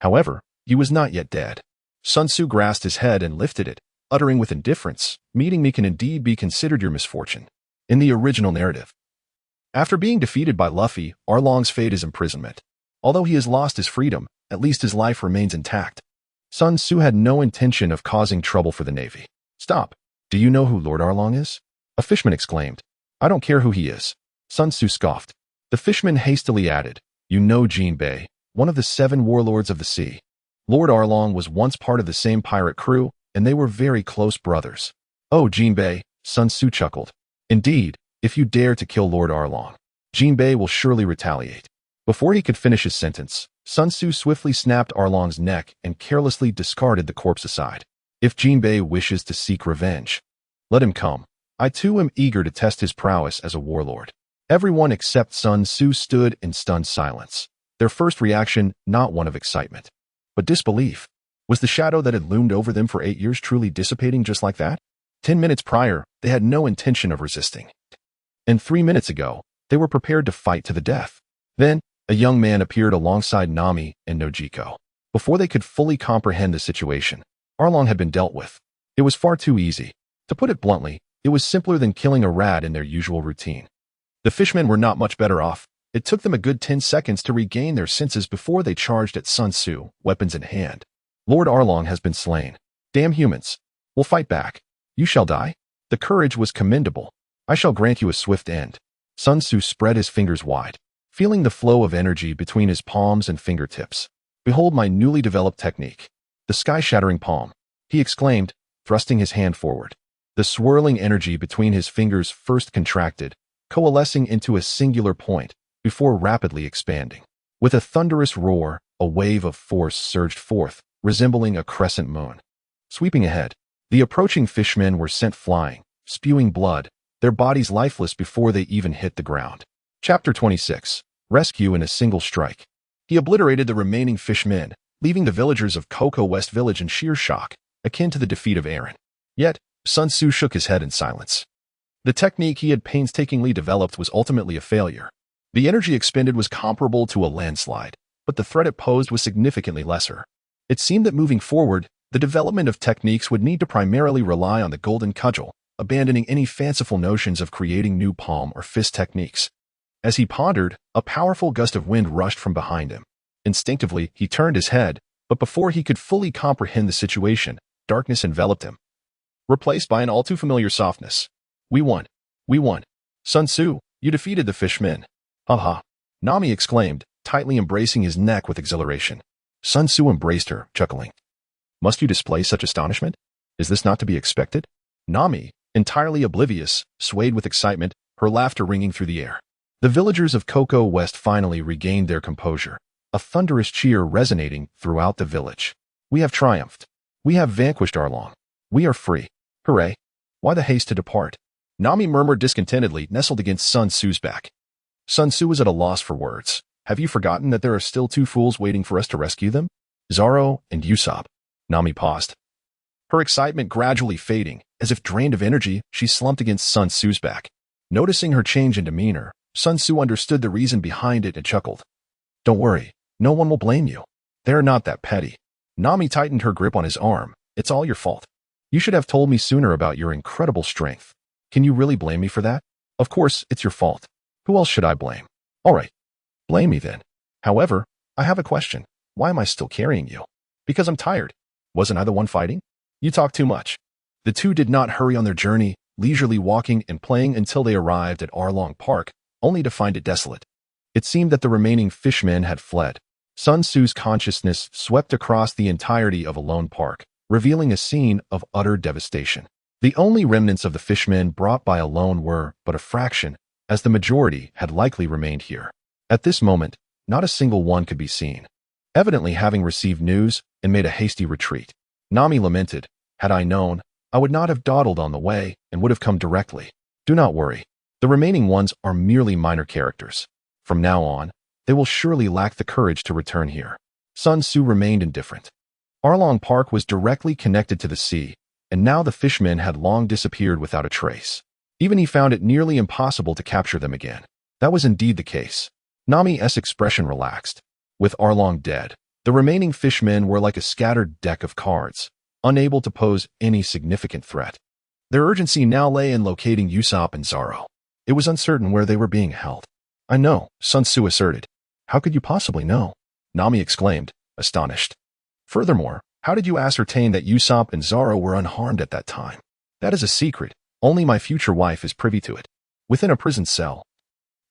However, he was not yet dead. Sun Tzu grasped his head and lifted it, uttering with indifference, "Meeting me can indeed be considered your misfortune." In the original narrative, after being defeated by Luffy, Arlong's fate is imprisonment. Although he has lost his freedom, at least his life remains intact. Sun Tzu had no intention of causing trouble for the Navy. "Stop. Do you know who Lord Arlong is?" a fishman exclaimed. "I don't care who he is." Sun Tzu scoffed. The fishman hastily added, "You know Jinbei, one of the 7 warlords of the sea. Lord Arlong was once part of the same pirate crew, and they were very close brothers." "Oh, Jinbei," Sun Tzu chuckled. "Indeed, if you dare to kill Lord Arlong, Jinbei will surely retaliate." Before he could finish his sentence, Sun Tzu swiftly snapped Arlong's neck and carelessly discarded the corpse aside. "If Jinbei wishes to seek revenge, let him come. I too am eager to test his prowess as a warlord." Everyone except Sun Tzu stood in stunned silence, their first reaction not one of excitement, but disbelief. Was the shadow that had loomed over them for 8 years truly dissipating just like that? 10 minutes prior, they had no intention of resisting. And 3 minutes ago, they were prepared to fight to the death. Then, a young man appeared alongside Nami and Nojiko. Before they could fully comprehend the situation, Arlong had been dealt with. It was far too easy. To put it bluntly, it was simpler than killing a rat in their usual routine. The fishmen were not much better off. It took them a good 10 seconds to regain their senses before they charged at Sun Tzu, weapons in hand. "Lord Arlong has been slain. Damn humans. We'll fight back. You shall die." The courage was commendable. "I shall grant you a swift end." Sun Tzu spread his fingers wide, feeling the flow of energy between his palms and fingertips. "Behold my newly developed technique, the sky-shattering palm," he exclaimed, thrusting his hand forward. The swirling energy between his fingers first contracted, coalescing into a singular point, before rapidly expanding. With a thunderous roar, a wave of force surged forth, resembling a crescent moon. Sweeping ahead, the approaching fishmen were sent flying, spewing blood, their bodies lifeless before they even hit the ground. Chapter 26. Rescue in a single strike. He obliterated the remaining fishmen, leaving the villagers of Cocoa West Village in sheer shock, akin to the defeat of Aaron. Yet, Sun Tzu shook his head in silence. The technique he had painstakingly developed was ultimately a failure. The energy expended was comparable to a landslide, but the threat it posed was significantly lesser. It seemed that moving forward, the development of techniques would need to primarily rely on the golden cudgel, abandoning any fanciful notions of creating new palm or fist techniques. As he pondered, a powerful gust of wind rushed from behind him. Instinctively, he turned his head, but before he could fully comprehend the situation, darkness enveloped him, replaced by an all-too-familiar softness. We won. We won. Sun Tzu, you defeated the fishmen. Ha! Nami exclaimed, tightly embracing his neck with exhilaration. Sun Tzu embraced her, chuckling. Must you display such astonishment? Is this not to be expected? Nami, entirely oblivious, swayed with excitement, her laughter ringing through the air. The villagers of Cocoa West finally regained their composure, a thunderous cheer resonating throughout the village. We have triumphed. We have vanquished Arlong. We are free. Hooray! Why the haste to depart? Nami murmured discontentedly, nestled against Sun Tzu's back. Sun Tzu was at a loss for words. Have you forgotten that there are still two fools waiting for us to rescue them? Zoro and Usopp. Nami paused. Her excitement gradually fading, as if drained of energy, she slumped against Sun Tzu's back. Noticing her change in demeanor, Sun Tzu understood the reason behind it and chuckled. Don't worry, no one will blame you. They're not that petty. Nami tightened her grip on his arm. It's all your fault. You should have told me sooner about your incredible strength. Can you really blame me for that? Of course, it's your fault. Who else should I blame? All right, blame me then. However, I have a question. Why am I still carrying you? Because I'm tired. Wasn't I the one fighting? You talk too much. The two did not hurry on their journey, leisurely walking and playing until they arrived at Arlong Park, only to find it desolate. It seemed that the remaining fishmen had fled. Sun Tzu's consciousness swept across the entirety of a lone park, revealing a scene of utter devastation. The only remnants of the fishmen brought by alone were but a fraction, as the majority had likely remained here. At this moment, not a single one could be seen, evidently having received news and made a hasty retreat. Nami lamented, had I known, I would not have dawdled on the way and would have come directly. Do not worry. The remaining ones are merely minor characters. From now on, they will surely lack the courage to return here. Sun Tzu remained indifferent. Arlong Park was directly connected to the sea, and now the fishmen had long disappeared without a trace. Even he found it nearly impossible to capture them again. That was indeed the case. Nami's expression relaxed. With Arlong dead, the remaining fishmen were like a scattered deck of cards, unable to pose any significant threat. Their urgency now lay in locating Usopp and Zoro. It was uncertain where they were being held. I know, Sun Tzu asserted. How could you possibly know? Nami exclaimed, astonished. Furthermore, how did you ascertain that Usopp and Zoro were unharmed at that time? That is a secret. Only my future wife is privy to it. Within a prison cell,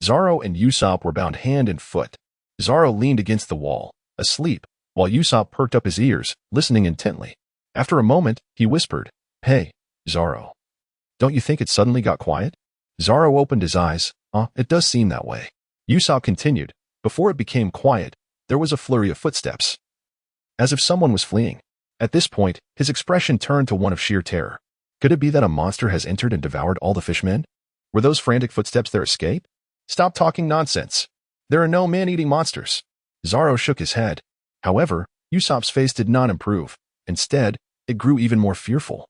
Zoro and Usopp were bound hand and foot. Zoro leaned against the wall, asleep, while Usopp perked up his ears, listening intently. After a moment, he whispered, Hey, Zoro. Don't you think it suddenly got quiet? Zoro opened his eyes. It does seem that way. Usopp continued. Before it became quiet, there was a flurry of footsteps, as if someone was fleeing. At this point, his expression turned to one of sheer terror. Could it be that a monster has entered and devoured all the fishmen? Were those frantic footsteps their escape? Stop talking nonsense. There are no man-eating monsters. Zoro shook his head. However, Usopp's face did not improve. Instead, it grew even more fearful,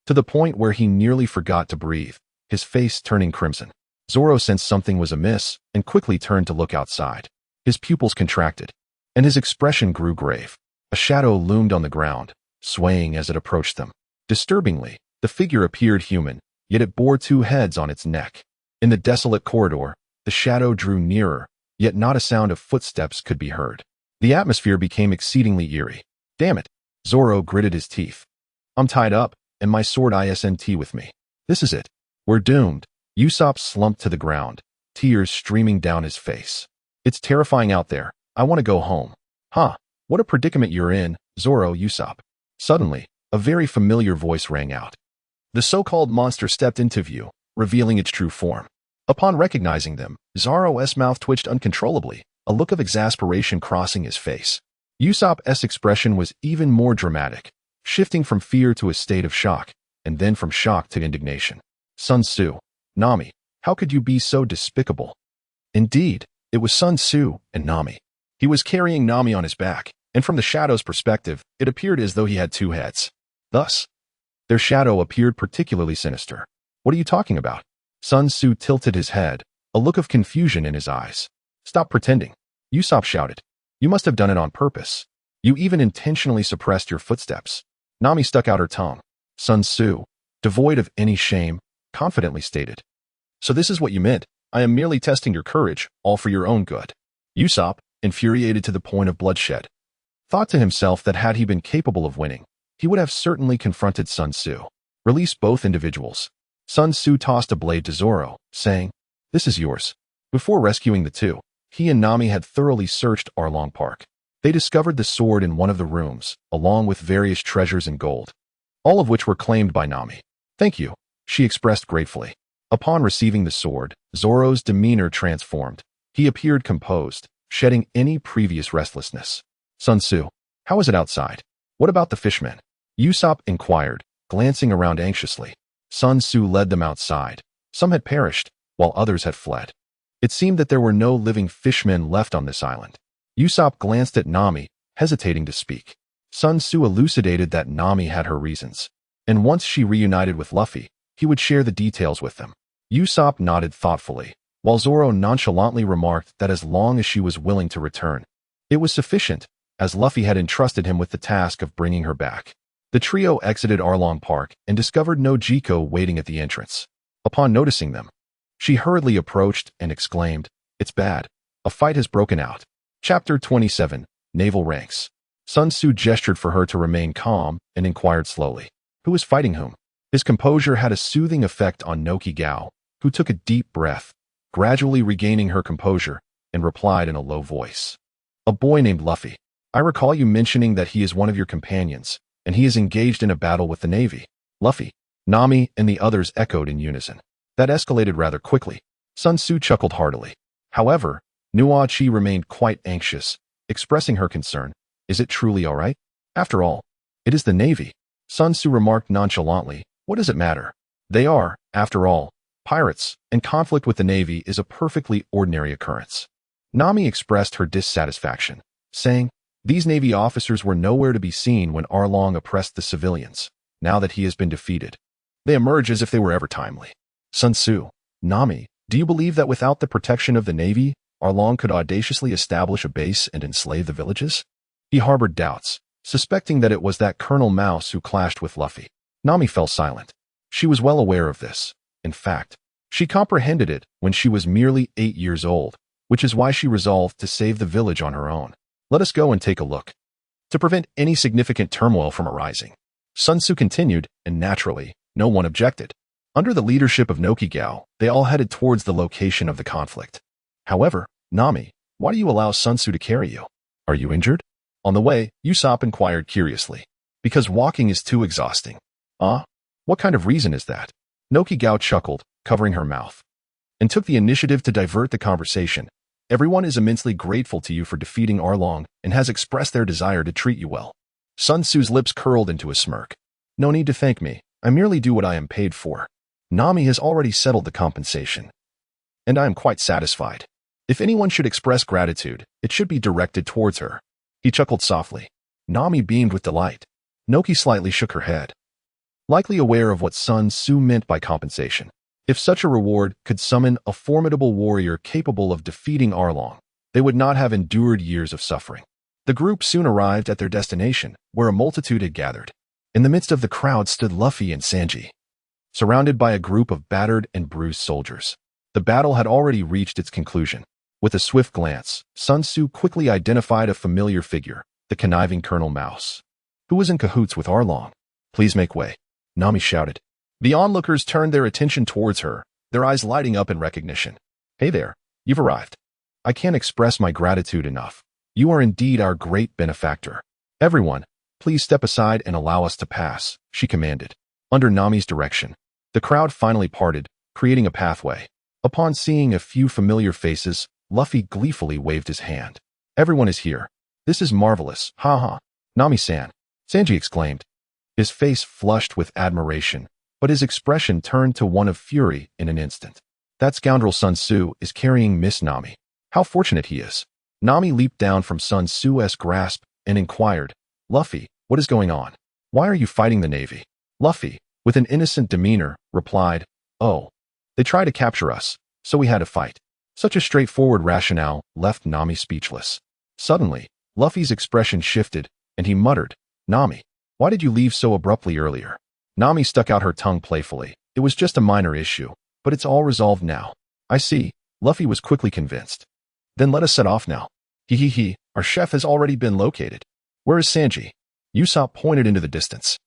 to the point where he nearly forgot to breathe, his face turning crimson. Zoro sensed something was amiss and quickly turned to look outside. His pupils contracted, and his expression grew grave. A shadow loomed on the ground, swaying as it approached them. Disturbingly, the figure appeared human, yet it bore two heads on its neck. In the desolate corridor, the shadow drew nearer, yet not a sound of footsteps could be heard. The atmosphere became exceedingly eerie. Damn it! Zoro gritted his teeth. I'm tied up, and my sword isn't with me. This is it. We're doomed. Usopp slumped to the ground, tears streaming down his face. It's terrifying out there. I want to go home. What a predicament you're in, Zoro, Usopp. Suddenly, a very familiar voice rang out. The so-called monster stepped into view, revealing its true form. Upon recognizing them, Zoro's mouth twitched uncontrollably, a look of exasperation crossing his face. Usopp's expression was even more dramatic, shifting from fear to a state of shock, and then from shock to indignation. Sun Tzu, Nami, how could you be so despicable? Indeed, it was Sun Tzu and Nami. He was carrying Nami on his back, and from the shadow's perspective, it appeared as though he had two heads. Thus, their shadow appeared particularly sinister. What are you talking about? Sun Tzu tilted his head, a look of confusion in his eyes. Stop pretending. Usopp shouted. You must have done it on purpose. You even intentionally suppressed your footsteps. Nami stuck out her tongue. Sun Tzu, devoid of any shame, confidently stated. So this is what you meant. I am merely testing your courage, all for your own good. Usopp, infuriated to the point of bloodshed, thought to himself that had he been capable of winning, he would have certainly confronted Sun Tzu. Release both individuals. Sun Tzu tossed a blade to Zoro, saying, This is yours. Before rescuing the two, he and Nami had thoroughly searched Arlong Park. They discovered the sword in one of the rooms, along with various treasures and gold, all of which were claimed by Nami. Thank you, she expressed gratefully. Upon receiving the sword, Zoro's demeanor transformed. He appeared composed, shedding any previous restlessness. Sun Tzu, how is it outside? What about the fishmen? Usopp inquired, glancing around anxiously. Sun Tzu led them outside. Some had perished, while others had fled. It seemed that there were no living fishmen left on this island. Usopp glanced at Nami, hesitating to speak. Sun Tzu elucidated that Nami had her reasons, and once she reunited with Luffy, he would share the details with them. Usopp nodded thoughtfully, while Zoro nonchalantly remarked that as long as she was willing to return, it was sufficient, as Luffy had entrusted him with the task of bringing her back. The trio exited Arlong Park and discovered Nojiko waiting at the entrance. Upon noticing them, she hurriedly approached and exclaimed, It's bad. A fight has broken out. Chapter 27, Naval Ranks. Sun Tzu gestured for her to remain calm and inquired slowly, Who is fighting whom? His composure had a soothing effect on Nokigao, who took a deep breath, gradually regaining her composure, and replied in a low voice. A boy named Luffy. I recall you mentioning that he is one of your companions, and he is engaged in a battle with the Navy. Luffy. Nami and the others echoed in unison. That escalated rather quickly. Sun Tzu chuckled heartily. However, Nuachi remained quite anxious, expressing her concern. Is it truly all right? After all, it is the Navy. Sun Tzu remarked nonchalantly. What does it matter? They are, after all, pirates, and conflict with the Navy is a perfectly ordinary occurrence. Nami expressed her dissatisfaction, saying, These Navy officers were nowhere to be seen when Arlong oppressed the civilians. Now that he has been defeated, they emerge as if they were ever timely. Sun Tzu, Nami, do you believe that without the protection of the Navy, Arlong could audaciously establish a base and enslave the villages? He harbored doubts, suspecting that it was that Colonel Mouse who clashed with Luffy. Nami fell silent. She was well aware of this. In fact, she comprehended it when she was merely 8 years old, which is why she resolved to save the village on her own. Let us go and take a look. To prevent any significant turmoil from arising, Sun Tzu continued, and naturally, no one objected. Under the leadership of Nokigao, they all headed towards the location of the conflict. However, Nami, why do you allow Sun Tzu to carry you? Are you injured? On the way, Usopp inquired curiously. Because walking is too exhausting. What kind of reason is that? Nokigao chuckled, covering her mouth, and took the initiative to divert the conversation. Everyone is immensely grateful to you for defeating Arlong and has expressed their desire to treat you well. Sun Tzu's lips curled into a smirk. No need to thank me. I merely do what I am paid for. Nami has already settled the compensation, and I am quite satisfied. If anyone should express gratitude, it should be directed towards her. He chuckled softly. Nami beamed with delight. Noki slightly shook her head, likely aware of what Sun Tzu meant by compensation. If such a reward could summon a formidable warrior capable of defeating Arlong, they would not have endured years of suffering. The group soon arrived at their destination, where a multitude had gathered. In the midst of the crowd stood Luffy and Sanji, surrounded by a group of battered and bruised soldiers. The battle had already reached its conclusion. With a swift glance, Sun Tzu quickly identified a familiar figure, the conniving Colonel Mouse, who was in cahoots with Arlong. Please make way, Nami shouted. The onlookers turned their attention towards her, their eyes lighting up in recognition. Hey there, you've arrived. I can't express my gratitude enough. You are indeed our great benefactor. Everyone, please step aside and allow us to pass, she commanded. Under Nami's direction, the crowd finally parted, creating a pathway. Upon seeing a few familiar faces, Luffy gleefully waved his hand. Everyone is here. This is marvelous, haha. Nami-san, Sanji exclaimed. His face flushed with admiration, but his expression turned to one of fury in an instant. That scoundrel Sun Tzu is carrying Miss Nami. How fortunate he is. Nami leaped down from Sun Tzu's grasp and inquired, Luffy, what is going on? Why are you fighting the Navy? Luffy, with an innocent demeanor, replied, Oh, They tried to capture us, so we had to fight. Such a straightforward rationale left Nami speechless. Suddenly, Luffy's expression shifted, and he muttered, "Nami, why did you leave so abruptly earlier?" Nami stuck out her tongue playfully. "It was just a minor issue, but it's all resolved now." "I see." Luffy was quickly convinced. "Then let us set off now." He, our chef has already been located." "Where is Sanji?" Usopp pointed into the distance.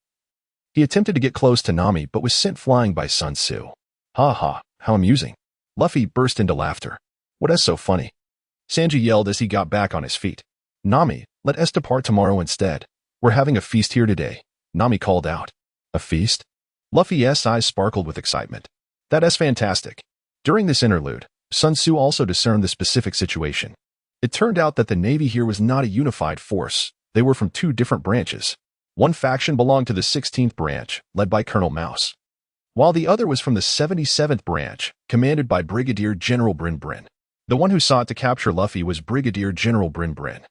He attempted to get close to Nami but was sent flying by Sun Tzu. "Ha ha, how amusing." Luffy burst into laughter. "What is so funny?" Sanji yelled as he got back on his feet. "Nami, let us depart tomorrow instead. We're having a feast here today," Nami called out. "A feast?" Luffy's eyes sparkled with excitement. "That is fantastic." During this interlude, Sun Tzu also discerned the specific situation. It turned out that the Navy here was not a unified force. They were from two different branches. One faction belonged to the 16th branch, led by Colonel Mouse, while the other was from the 77th branch, commanded by Brigadier General Brin Brin. The one who sought to capture Luffy was Brigadier General Brin Brin,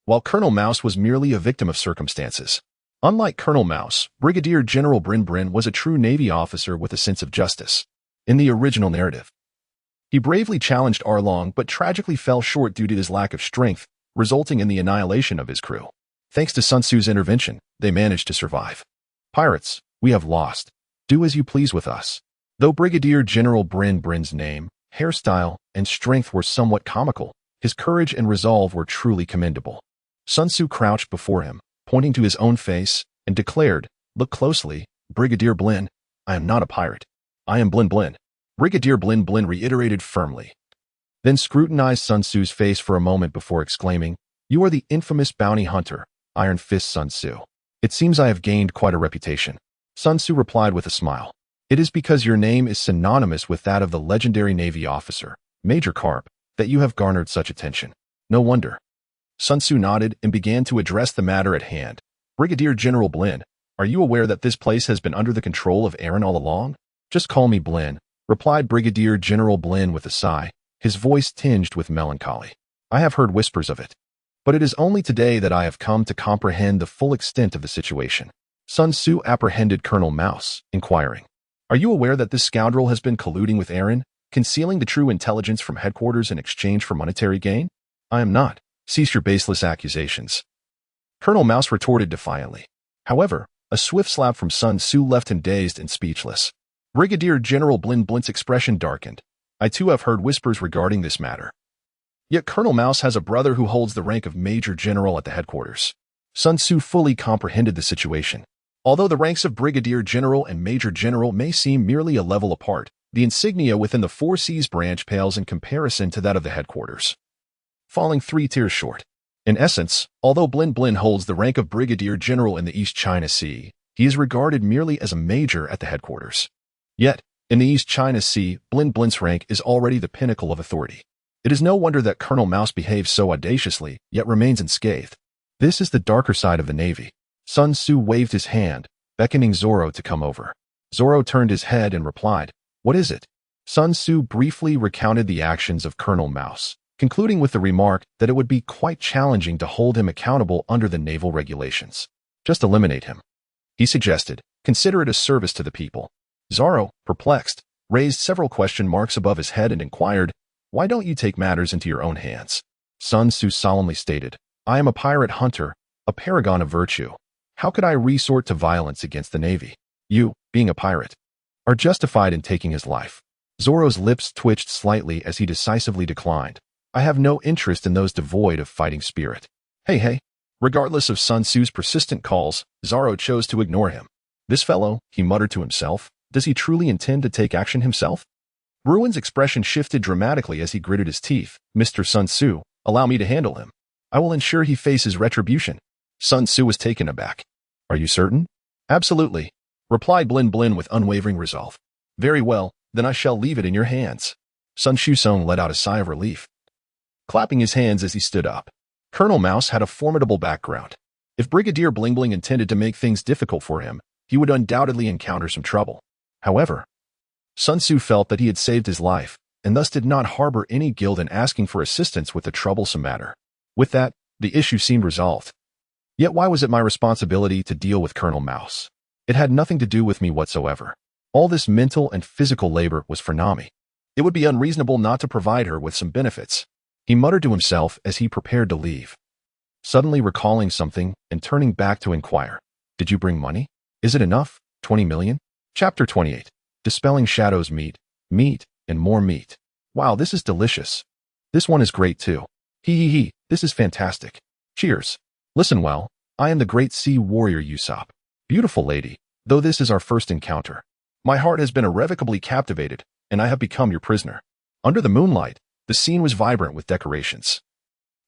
while Colonel Mouse was merely a victim of circumstances. Unlike Colonel Mouse, Brigadier General Brin Brin was a true Navy officer with a sense of justice. In the original narrative, he bravely challenged Arlong but tragically fell short due to his lack of strength, resulting in the annihilation of his crew. Thanks to Sun Tzu's intervention, they managed to survive. "Pirates, we have lost. Do as you please with us." Though Brigadier General Brin Brin's name, hairstyle, and strength were somewhat comical, his courage and resolve were truly commendable. Sun Tzu crouched before him, pointing to his own face, and declared, "Look closely, Brigadier Blin. I am not a pirate. I am Blin Blin." Brigadier Blin Blin reiterated firmly, then scrutinized Sun Tzu's face for a moment before exclaiming, "You are the infamous bounty hunter, Iron Fist Sun Tzu. It seems I have gained quite a reputation." Sun Tzu replied with a smile. "It is because your name is synonymous with that of the legendary Navy officer, Major Carp, that you have garnered such attention. No wonder." Sun Tzu nodded and began to address the matter at hand. "Brigadier General Blin, are you aware that this place has been under the control of Eren all along?" "Just call me Blin," replied Brigadier General Blin with a sigh, his voice tinged with melancholy. "I have heard whispers of it, but it is only today that I have come to comprehend the full extent of the situation." Sun Tzu apprehended Colonel Mouse, inquiring, "Are you aware that this scoundrel has been colluding with Eren, concealing the true intelligence from headquarters in exchange for monetary gain?" "I am not. Cease your baseless accusations," Colonel Mouse retorted defiantly. However, a swift slap from Sun Tzu left him dazed and speechless. Brigadier General Blin Blin's expression darkened. "I too have heard whispers regarding this matter. Yet Colonel Mouse has a brother who holds the rank of Major General at the headquarters." Sun Tzu fully comprehended the situation. Although the ranks of Brigadier General and Major General may seem merely a level apart, the insignia within the Four Seas branch pales in comparison to that of the headquarters, falling 3 tiers short. In essence, although Blin Blin holds the rank of Brigadier General in the East China Sea, he is regarded merely as a major at the headquarters. Yet, in the East China Sea, Blin Blin's rank is already the pinnacle of authority. It is no wonder that Colonel Mouse behaves so audaciously, yet remains unscathed. This is the darker side of the Navy. Sun Tzu waved his hand, beckoning Zoro to come over. Zoro turned his head and replied, "What is it?" Sun Tzu briefly recounted the actions of Colonel Mouse, concluding with the remark that it would be quite challenging to hold him accountable under the naval regulations. "Just eliminate him," he suggested. "Consider it a service to the people." Zoro, perplexed, raised several question marks above his head and inquired, "Why don't you take matters into your own hands?" Sun Tzu solemnly stated, "I am a pirate hunter, a paragon of virtue. How could I resort to violence against the Navy? You, being a pirate, are justified in taking his life." Zoro's lips twitched slightly as he decisively declined. "I have no interest in those devoid of fighting spirit." Hey. Regardless of Sun Tzu's persistent calls, Zoro chose to ignore him. "This fellow," he muttered to himself, "does he truly intend to take action himself?" Ruin's expression shifted dramatically as he gritted his teeth. "Mr. Sun Tzu, allow me to handle him. I will ensure he faces retribution." Sun Tzu was taken aback. "Are you certain?" "Absolutely," replied Blin Blin with unwavering resolve. "Very well, then I shall leave it in your hands." Sun Shusong let out a sigh of relief, clapping his hands as he stood up. Colonel Mouse had a formidable background. If Brigadier Bling Bling intended to make things difficult for him, he would undoubtedly encounter some trouble. However, Sun Tzu felt that he had saved his life, and thus did not harbor any guilt in asking for assistance with the troublesome matter. With that, the issue seemed resolved. Yet why was it my responsibility to deal with Colonel Mouse? It had nothing to do with me whatsoever. All this mental and physical labor was for Nami. It would be unreasonable not to provide her with some benefits. He muttered to himself as he prepared to leave, suddenly recalling something and turning back to inquire. Did you bring money? Is it enough? 20 million? Chapter 28. Dispelling Shadows meat, and more meat. Wow, this is delicious. This one is great too. This is fantastic. Cheers. Listen well, I am the great sea warrior Usopp. Beautiful lady, though this is our first encounter. My heart has been irrevocably captivated, and I have become your prisoner. Under the moonlight, the scene was vibrant with decorations,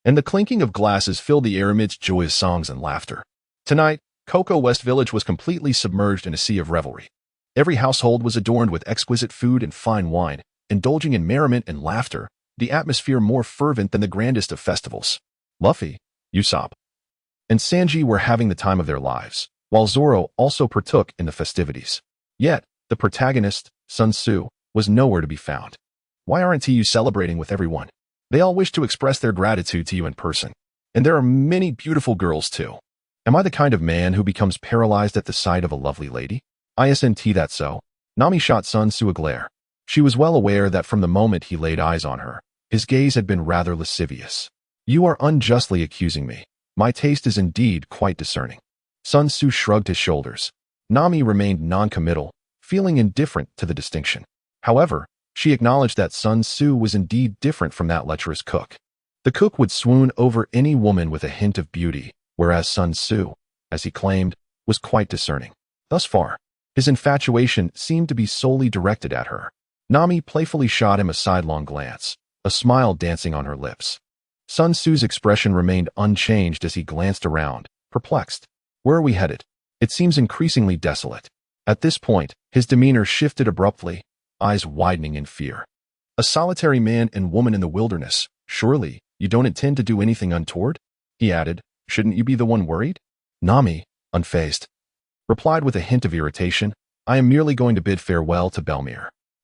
and the clinking of glasses filled the air amidst joyous songs and laughter. Tonight, Cocoa West Village was completely submerged in a sea of revelry. Every household was adorned with exquisite food and fine wine, indulging in merriment and laughter, the atmosphere more fervent than the grandest of festivals. Luffy, Usopp, and Sanji were having the time of their lives, while Zoro also partook in the festivities. Yet, the protagonist, Sun Tzu, was nowhere to be found. Why aren't you celebrating with everyone? They all wish to express their gratitude to you in person. And there are many beautiful girls too. Am I the kind of man who becomes paralyzed at the sight of a lovely lady? Isn't that so? Nami shot Sun Tzu a glare. She was well aware that from the moment he laid eyes on her, his gaze had been rather lascivious. You are unjustly accusing me. My taste is indeed quite discerning. Sun Tzu shrugged his shoulders. Nami remained non-committal, feeling indifferent to the distinction. However, she acknowledged that Sun Tzu was indeed different from that lecherous cook. The cook would swoon over any woman with a hint of beauty, whereas Sun Tzu, as he claimed, was quite discerning. Thus far, his infatuation seemed to be solely directed at her. Nami playfully shot him a sidelong glance, a smile dancing on her lips. Sun Tzu's expression remained unchanged as he glanced around, perplexed. Where are we headed? It seems increasingly desolate. At this point, his demeanor shifted abruptly, eyes widening in fear. A solitary man and woman in the wilderness. Surely, you don't intend to do anything untoward? He added. Shouldn't you be the one worried? Nami, unfazed, replied with a hint of irritation. I am merely going to bid farewell to Bellamy.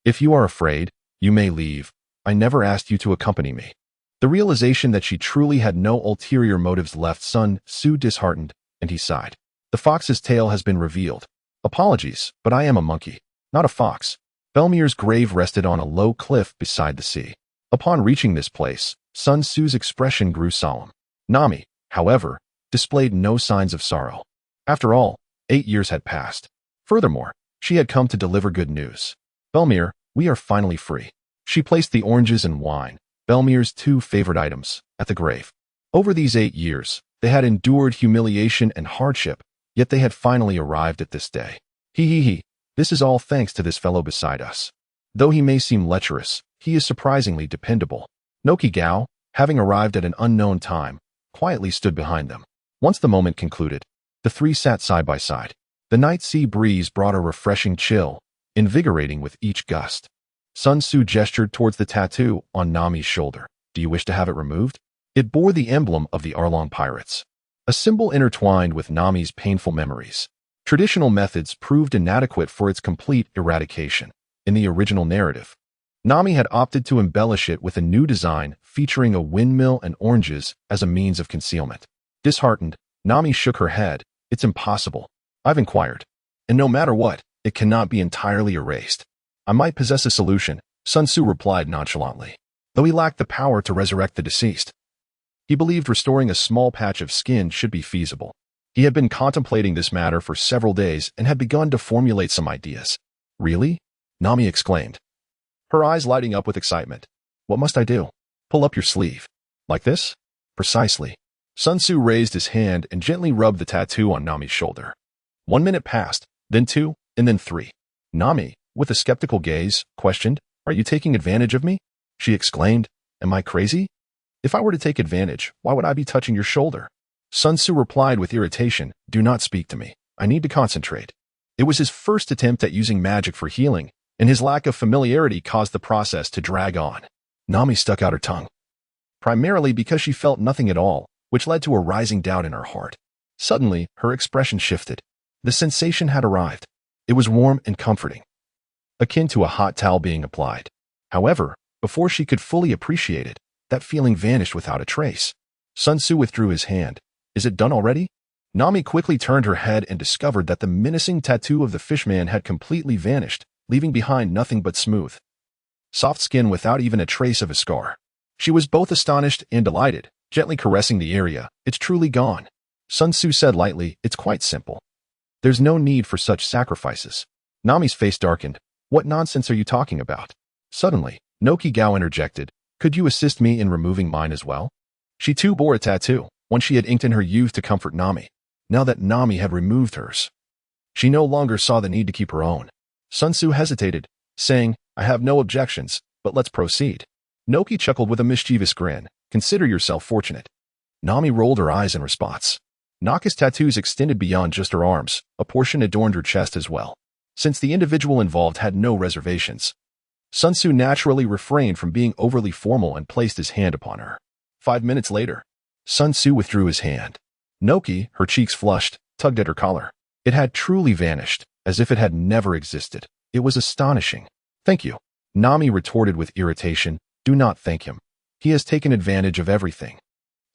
If you are afraid, you may leave. I never asked you to accompany me. The realization that she truly had no ulterior motives left Sun Tzu disheartened, and he sighed. The fox's tail has been revealed. Apologies, but I am a monkey, not a fox. Belmere's grave rested on a low cliff beside the sea. Upon reaching this place, Sun Tzu's expression grew solemn. Nami, however, displayed no signs of sorrow. After all, 8 years had passed. Furthermore, she had come to deliver good news. Bellamy, we are finally free. She placed the oranges and wine, Belmere's 2 favorite items, at the grave. Over these 8 years, they had endured humiliation and hardship, yet they had finally arrived at this day. This is all thanks to this fellow beside us. Though he may seem lecherous, he is surprisingly dependable. Noki Gao, having arrived at an unknown time, quietly stood behind them. Once the moment concluded, the 3 sat side by side. The night sea breeze brought a refreshing chill, invigorating with each gust. Sun Tzu gestured towards the tattoo on Nami's shoulder. Do you wish to have it removed? It bore the emblem of the Arlong pirates, a symbol intertwined with Nami's painful memories. Traditional methods proved inadequate for its complete eradication. In the original narrative, Nami had opted to embellish it with a new design featuring a windmill and oranges as a means of concealment. Disheartened, Nami shook her head. It's impossible. I've inquired. And no matter what, it cannot be entirely erased. I might possess a solution, Sun Tzu replied nonchalantly. Though he lacked the power to resurrect the deceased, he believed restoring a small patch of skin should be feasible. He had been contemplating this matter for several days and had begun to formulate some ideas. Really? Nami exclaimed, her eyes lighting up with excitement. What must I do? Pull up your sleeve. Like this? Precisely. Sun Tzu raised his hand and gently rubbed the tattoo on Nami's shoulder. 1 minute passed, then 2, and then 3. Nami, with a skeptical gaze, questioned, Are you taking advantage of me? She exclaimed, Am I crazy? If I were to take advantage, why would I be touching your shoulder? Sun Tzu replied with irritation, Do not speak to me. I need to concentrate. It was his first attempt at using magic for healing, and his lack of familiarity caused the process to drag on. Nami stuck out her tongue, primarily because she felt nothing at all, which led to a rising doubt in her heart. Suddenly, her expression shifted. The sensation had arrived. It was warm and comforting, akin to a hot towel being applied. However, before she could fully appreciate it, that feeling vanished without a trace. Sun Tzu withdrew his hand. Is it done already? Nami quickly turned her head and discovered that the menacing tattoo of the fishman had completely vanished, leaving behind nothing but smooth, soft skin without even a trace of a scar. She was both astonished and delighted, gently caressing the area. It's truly gone. Sun Tzu said lightly, it's quite simple. There's no need for such sacrifices. Nami's face darkened. What nonsense are you talking about? Suddenly, Noki Gao interjected, could you assist me in removing mine as well? She too bore a tattoo, one she had inked in her youth to comfort Nami. Now that Nami had removed hers, she no longer saw the need to keep her own. Sun Tzu hesitated, saying, I have no objections, but let's proceed. Noki chuckled with a mischievous grin. Consider yourself fortunate. Nami rolled her eyes in response. Naka's tattoos extended beyond just her arms, a portion adorned her chest as well. Since the individual involved had no reservations, Sun Tzu naturally refrained from being overly formal and placed his hand upon her. 5 minutes later, Sun Tzu withdrew his hand. Noki, her cheeks flushed, tugged at her collar. It had truly vanished, as if it had never existed. It was astonishing. Thank you. Nami retorted with irritation. Do not thank him. He has taken advantage of everything.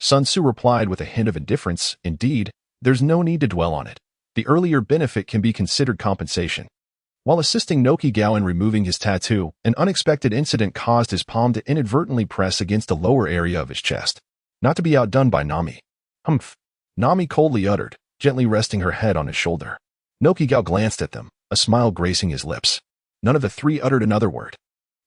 Sun Tzu replied with a hint of indifference. Indeed, there's no need to dwell on it. The earlier benefit can be considered compensation. While assisting Noki Gao in removing his tattoo, an unexpected incident caused his palm to inadvertently press against the lower area of his chest. Not to be outdone by Nami. Humph. Nami coldly uttered, gently resting her head on his shoulder. Noki Gao glanced at them, a smile gracing his lips. None of the three uttered another word.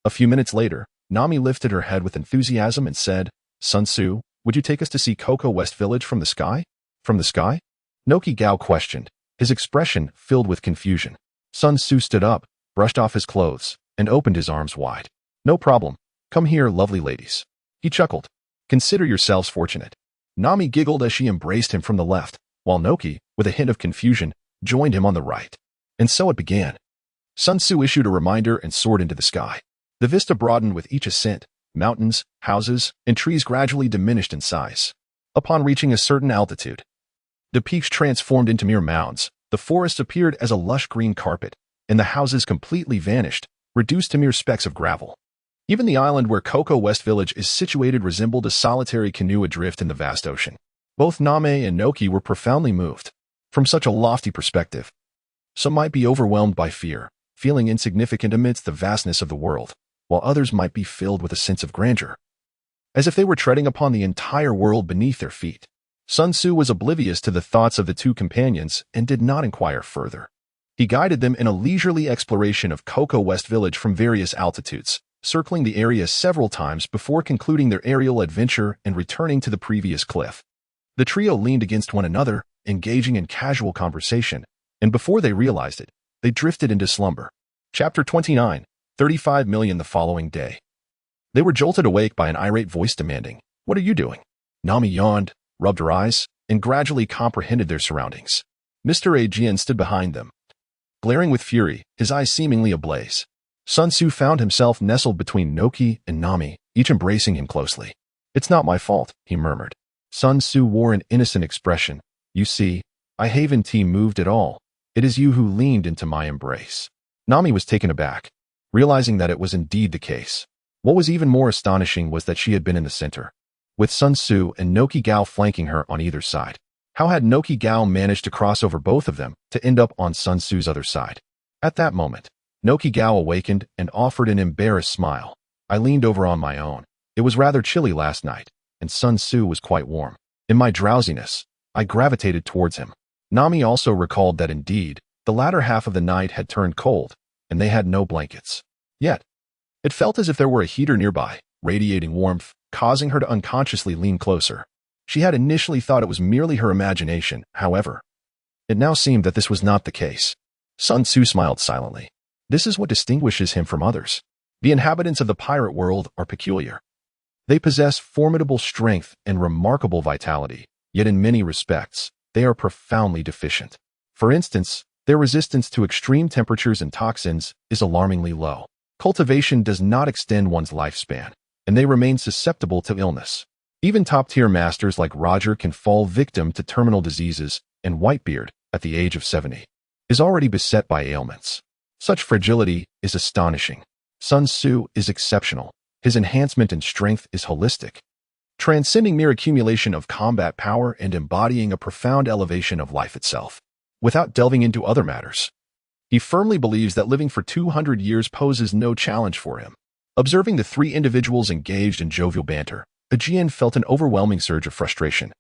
A few minutes later, Nami lifted her head with enthusiasm and said, Sun Tzu, would you take us to see Cocoa West Village from the sky? From the sky? Noki Gao questioned, his expression filled with confusion. Sun Tzu stood up, brushed off his clothes, and opened his arms wide. No problem. Come here, lovely ladies. He chuckled. Consider yourselves fortunate. Nami giggled as she embraced him from the left, while Noki, with a hint of confusion, joined him on the right. And so it began. Sun Tzu issued a reminder and soared into the sky. The vista broadened with each ascent. Mountains, houses, and trees gradually diminished in size. Upon reaching a certain altitude, the peaks transformed into mere mounds, the forest appeared as a lush green carpet, and the houses completely vanished, reduced to mere specks of gravel. Even the island where Cocoa West Village is situated resembled a solitary canoe adrift in the vast ocean. Both Name and Noki were profoundly moved. From such a lofty perspective, some might be overwhelmed by fear, feeling insignificant amidst the vastness of the world, while others might be filled with a sense of grandeur, as if they were treading upon the entire world beneath their feet. Sun Tzu was oblivious to the thoughts of the two companions and did not inquire further. He guided them in a leisurely exploration of Cocoa West Village from various altitudes, circling the area several times before concluding their aerial adventure and returning to the previous cliff. The trio leaned against one another, engaging in casual conversation, and before they realized it, they drifted into slumber. Chapter 29, 35 million the following day. They were jolted awake by an irate voice demanding, What are you doing? Nami yawned, rubbed her eyes, and gradually comprehended their surroundings. Mr. Aegean stood behind them, glaring with fury, his eyes seemingly ablaze. Sun Tzu found himself nestled between Noki and Nami, each embracing him closely. It's not my fault, he murmured. Sun Tzu wore an innocent expression. You see, I haven't moved at all. It is you who leaned into my embrace. Nami was taken aback, realizing that it was indeed the case. What was even more astonishing was that she had been in the center, with Sun Tzu and Noki Gao flanking her on either side. How had Noki Gao managed to cross over both of them to end up on Sun Tzu's other side? At that moment, Noki Gao awakened and offered an embarrassed smile. I leaned over on my own. It was rather chilly last night, and Sun Tzu was quite warm. In my drowsiness, I gravitated towards him. Nami also recalled that indeed, the latter half of the night had turned cold, and they had no blankets. Yet, it felt as if there were a heater nearby, radiating warmth, causing her to unconsciously lean closer. She had initially thought it was merely her imagination, however. It now seemed that this was not the case. Sun Tzu smiled silently. This is what distinguishes him from others. The inhabitants of the pirate world are peculiar. They possess formidable strength and remarkable vitality, yet in many respects, they are profoundly deficient. For instance, their resistance to extreme temperatures and toxins is alarmingly low. Cultivation does not extend one's lifespan, and they remain susceptible to illness. Even top-tier masters like Roger can fall victim to terminal diseases, and Whitebeard, at the age of 70, is already beset by ailments. Such fragility is astonishing. Sun Tzu is exceptional. His enhancement in strength is holistic, transcending mere accumulation of combat power and embodying a profound elevation of life itself. Without delving into other matters, He firmly believes that living for 200 years poses no challenge for him. Observing the three individuals engaged in jovial banter, Aegean felt an overwhelming surge of frustration.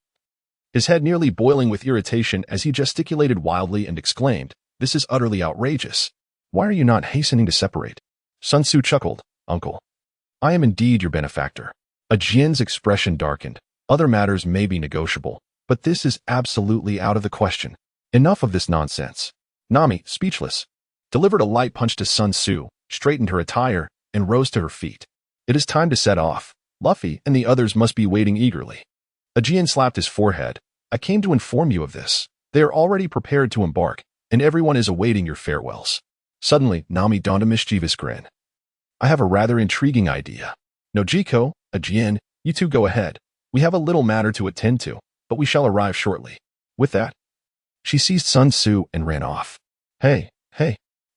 His head nearly boiling with irritation as he gesticulated wildly and exclaimed, "This is utterly outrageous. Why are you not hastening to separate?" Sun Tzu chuckled, "Uncle, I am indeed your benefactor." Aegean's expression darkened. "Other matters may be negotiable, but this is absolutely out of the question. Enough of this nonsense." Nami, speechless, delivered a light punch to Sun Tzu, straightened her attire, and rose to her feet. "It is time to set off. Luffy and the others must be waiting eagerly." Aegean slapped his forehead. "I came to inform you of this. They are already prepared to embark, and everyone is awaiting your farewells." Suddenly, Nami donned a mischievous grin. "I have a rather intriguing idea. Nojiko, Aegean, you two go ahead. We have a little matter to attend to, but we shall arrive shortly." With that, she seized Sun Tzu and ran off. Hey,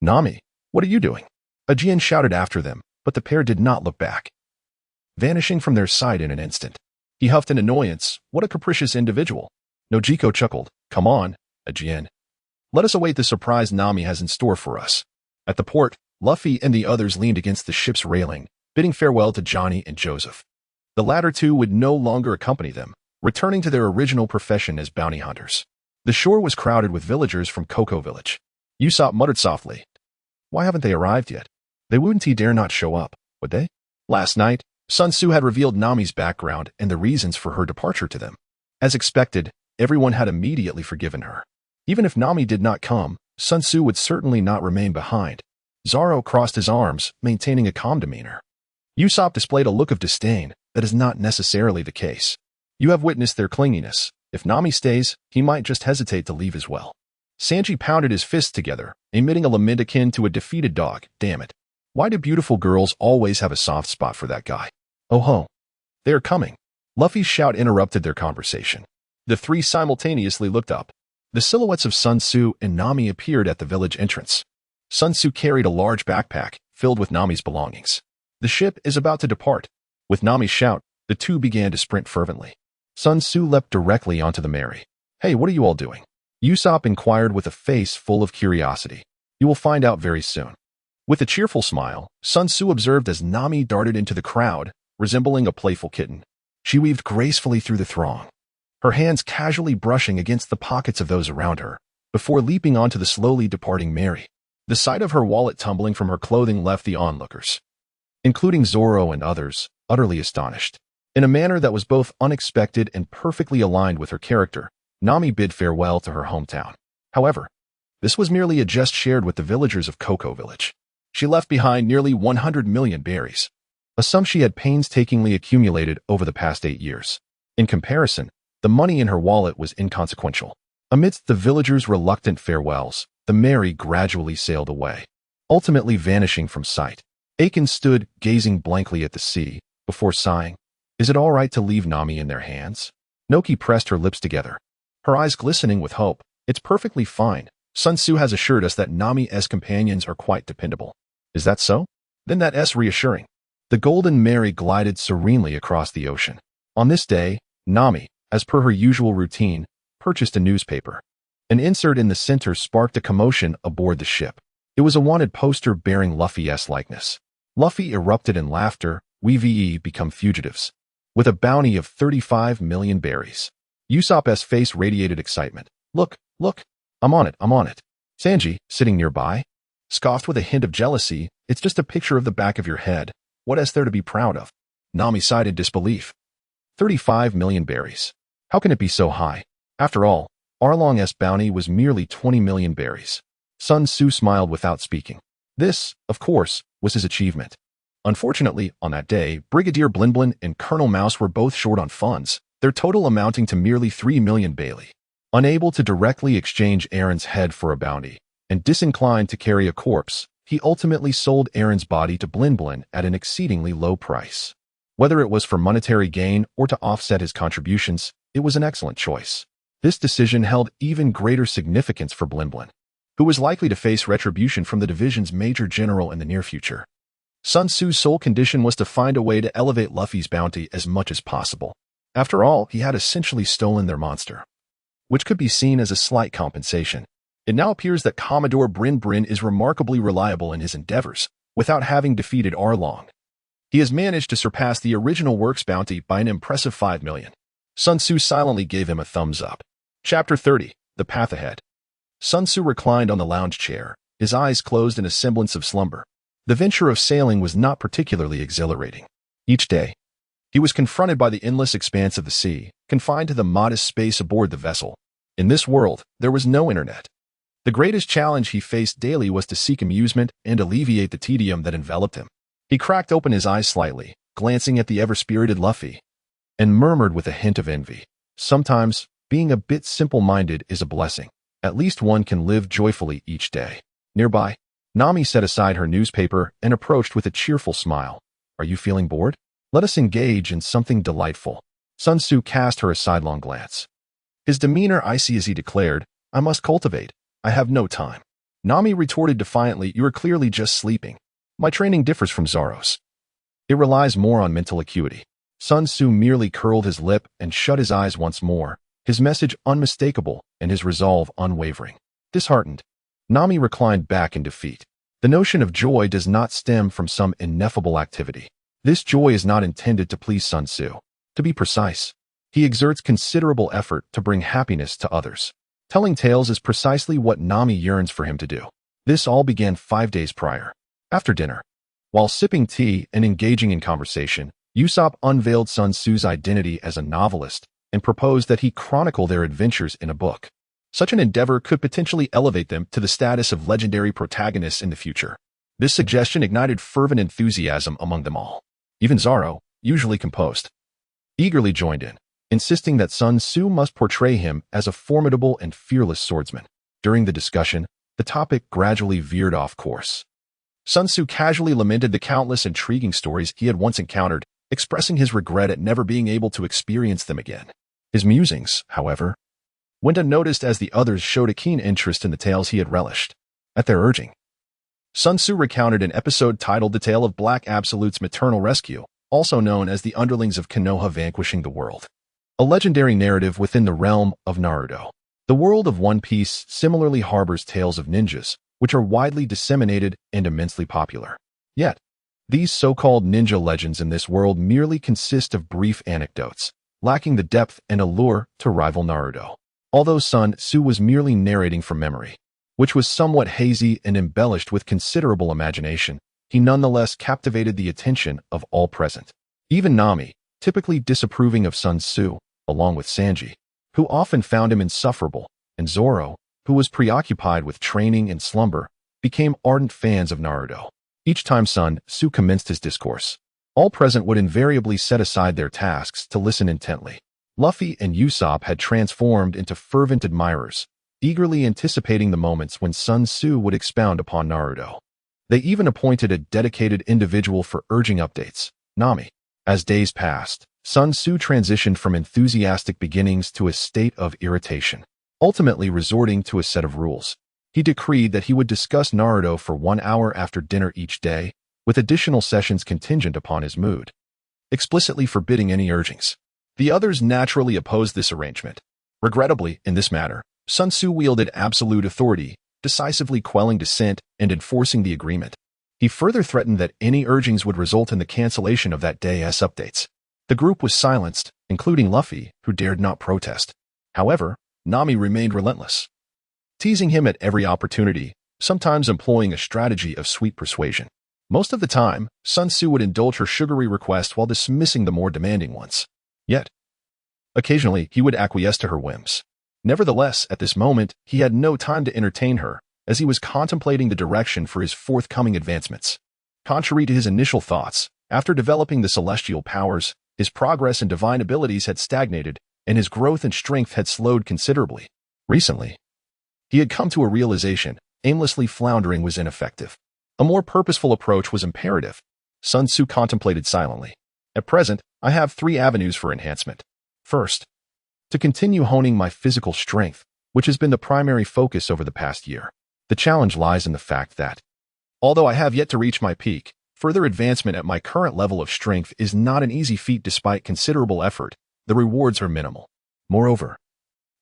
Nami, what are you doing?" Aegean shouted after them, but the pair did not look back, vanishing from their sight in an instant. He huffed in annoyance. "What a capricious individual." Nojiko chuckled. "Come on, Aegean. Let us await the surprise Nami has in store for us." At the port, Luffy and the others leaned against the ship's railing, bidding farewell to Johnny and Joseph. The latter two would no longer accompany them, returning to their original profession as bounty hunters. The shore was crowded with villagers from Cocoa Village. Usopp muttered softly, "Why haven't they arrived yet? They wouldn't dare not show up, would they?" Last night, Sun Tzu had revealed Nami's background and the reasons for her departure to them. As expected, everyone had immediately forgiven her. Even if Nami did not come, Sun Tzu would certainly not remain behind. Zoro crossed his arms, maintaining a calm demeanor. Usopp displayed a look of disdain. That is not necessarily the case. You have witnessed their clinginess. If Nami stays, he might just hesitate to leave as well. Sanji pounded his fists together, emitting a lament akin to a defeated dog. Damn it. Why do beautiful girls always have a soft spot for that guy? Oh ho. They are coming. Luffy's shout interrupted their conversation. The three simultaneously looked up. The silhouettes of Sun Tzu and Nami appeared at the village entrance. Sun Tzu carried a large backpack filled with Nami's belongings. The ship is about to depart. With Nami's shout, the two began to sprint fervently. Sun Tzu leapt directly onto the Mary. "Hey, what are you all doing?" Usopp inquired with a face full of curiosity. "You will find out very soon." With a cheerful smile, Sun Tzu observed as Nami darted into the crowd, resembling a playful kitten. She weaved gracefully through the throng, her hands casually brushing against the pockets of those around her, before leaping onto the slowly departing Mary. The sight of her wallet tumbling from her clothing left the onlookers, including Zoro and others, utterly astonished. In a manner that was both unexpected and perfectly aligned with her character, Nami bid farewell to her hometown. However, this was merely a jest shared with the villagers of Cocoa Village. She left behind nearly 100 million berries, a sum she had painstakingly accumulated over the past 8 years. In comparison, the money in her wallet was inconsequential. Amidst the villagers' reluctant farewells, the Mary gradually sailed away, ultimately vanishing from sight. Aiken stood, gazing blankly at the sea, before sighing. Is it all right to leave Nami in their hands? Noki pressed her lips together, her eyes glistening with hope. It's perfectly fine. Sun Tzu has assured us that Nami's companions are quite dependable. Is that so? Then that's reassuring. The Golden Mary glided serenely across the ocean. On this day, Nami, as per her usual routine, purchased a newspaper. An insert in the center sparked a commotion aboard the ship. It was a wanted poster bearing Luffy's likeness. Luffy erupted in laughter. We VE become fugitives. With a bounty of 35 million berries. Usopp's face radiated excitement. Look, I'm on it. Sanji, sitting nearby, scoffed with a hint of jealousy. It's just a picture of the back of your head. What is there to be proud of? Nami sighed in disbelief. 35 million berries. How can it be so high? After all, Arlong's bounty was merely 20 million berries. Sun Tzu smiled without speaking. This, of course, was his achievement. Unfortunately, on that day, Brigadier Blinblin and Colonel Mouse were both short on funds, their total amounting to merely 3 million Bailey. Unable to directly exchange Aaron's head for a bounty, and disinclined to carry a corpse, he ultimately sold Aaron's body to Blinblin at an exceedingly low price. Whether it was for monetary gain or to offset his contributions, it was an excellent choice. This decision held even greater significance for Blinblin, who was likely to face retribution from the division's major general in the near future. Sun Tzu's sole condition was to find a way to elevate Luffy's bounty as much as possible. After all, he had essentially stolen their monster, which could be seen as a slight compensation. It now appears that Commodore Brin is remarkably reliable in his endeavors, without having defeated Arlong. He has managed to surpass the original works bounty by an impressive 5 million. Sun Tzu silently gave him a thumbs up. Chapter 30. The Path Ahead. Sun Tzu reclined on the lounge chair, his eyes closed in a semblance of slumber. The venture of sailing was not particularly exhilarating. Each day, he was confronted by the endless expanse of the sea, confined to the modest space aboard the vessel. In this world, there was no internet. The greatest challenge he faced daily was to seek amusement and alleviate the tedium that enveloped him. He cracked open his eyes slightly, glancing at the ever-spirited Luffy, and murmured with a hint of envy. Sometimes, being a bit simple-minded is a blessing. At least one can live joyfully each day. Nearby, Nami set aside her newspaper and approached with a cheerful smile. Are you feeling bored? Let us engage in something delightful. Sun Tzu cast her a sidelong glance. His demeanor icy as he declared, I must cultivate. I have no time. Nami retorted defiantly, you are clearly just sleeping. My training differs from Zoro's. It relies more on mental acuity. Sun Tzu merely curled his lip and shut his eyes once more, his message unmistakable and his resolve unwavering. Disheartened, Nami reclined back in defeat. The notion of joy does not stem from some ineffable activity. This joy is not intended to please Sun Tzu. To be precise, he exerts considerable effort to bring happiness to others. Telling tales is precisely what Nami yearns for him to do. This all began 5 days prior. After dinner, while sipping tea and engaging in conversation, Usopp unveiled Sun Tzu's identity as a novelist and proposed that he chronicle their adventures in a book. Such an endeavor could potentially elevate them to the status of legendary protagonists in the future. This suggestion ignited fervent enthusiasm among them all. Even Zoro, usually composed, eagerly joined in, insisting that Sun Tzu must portray him as a formidable and fearless swordsman. During the discussion, the topic gradually veered off course. Sun Tzu casually lamented the countless intriguing stories he had once encountered, expressing his regret at never being able to experience them again. His musings, however, went unnoticed as the others showed a keen interest in the tales he had relished. At their urging, Sun Tzu recounted an episode titled The Tale of Black Absolute's Maternal Rescue, also known as the Underlings of Konoha Vanquishing the World, a legendary narrative within the realm of Naruto. The world of One Piece similarly harbors tales of ninjas, which are widely disseminated and immensely popular. Yet, these so-called ninja legends in this world merely consist of brief anecdotes, lacking the depth and allure to rival Naruto. Although Sun Tzu was merely narrating from memory, which was somewhat hazy and embellished with considerable imagination, he nonetheless captivated the attention of all present. Even Nami, typically disapproving of Sun Tzu, along with Sanji, who often found him insufferable, and Zoro, who was preoccupied with training and slumber, became ardent fans of Naruto. Each time Sun Tzu commenced his discourse, all present would invariably set aside their tasks to listen intently. Luffy and Usopp had transformed into fervent admirers, eagerly anticipating the moments when Sun Tzu would expound upon Naruto. They even appointed a dedicated individual for urging updates, Nami. As days passed, Sun Tzu transitioned from enthusiastic beginnings to a state of irritation, ultimately resorting to a set of rules. He decreed that he would discuss Naruto for 1 hour after dinner each day, with additional sessions contingent upon his mood, explicitly forbidding any urgings. The others naturally opposed this arrangement. Regrettably, in this matter, Sun Tzu wielded absolute authority, decisively quelling dissent and enforcing the agreement. He further threatened that any urgings would result in the cancellation of that day's updates. The group was silenced, including Luffy, who dared not protest. However, Nami remained relentless, teasing him at every opportunity, sometimes employing a strategy of sweet persuasion. Most of the time, Sun Tzu would indulge her sugary requests while dismissing the more demanding ones. Yet, occasionally he would acquiesce to her whims. Nevertheless, at this moment, he had no time to entertain her, as he was contemplating the direction for his forthcoming advancements. Contrary to his initial thoughts, after developing the celestial powers, his progress and divine abilities had stagnated, and his growth and strength had slowed considerably. Recently, he had come to a realization: aimlessly floundering was ineffective. A more purposeful approach was imperative. Sun Tzu contemplated silently. At present, I have 3 avenues for enhancement. First, to continue honing my physical strength, which has been the primary focus over the past year. The challenge lies in the fact that, although I have yet to reach my peak, further advancement at my current level of strength is not an easy feat despite considerable effort. The rewards are minimal. Moreover,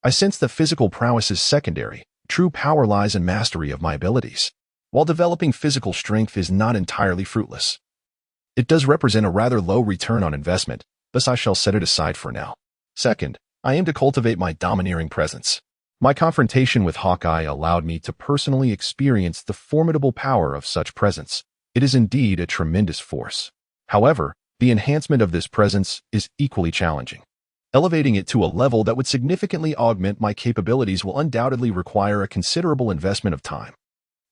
I sense that physical prowess is secondary, True power lies in mastery of my abilities. While developing physical strength is not entirely fruitless, it does represent a rather low return on investment, thus I shall set it aside for now. Second, I aim to cultivate my domineering presence. My confrontation with Hawkeye allowed me to personally experience the formidable power of such presence. It is indeed a tremendous force. However, the enhancement of this presence is equally challenging. Elevating it to a level that would significantly augment my capabilities will undoubtedly require a considerable investment of time.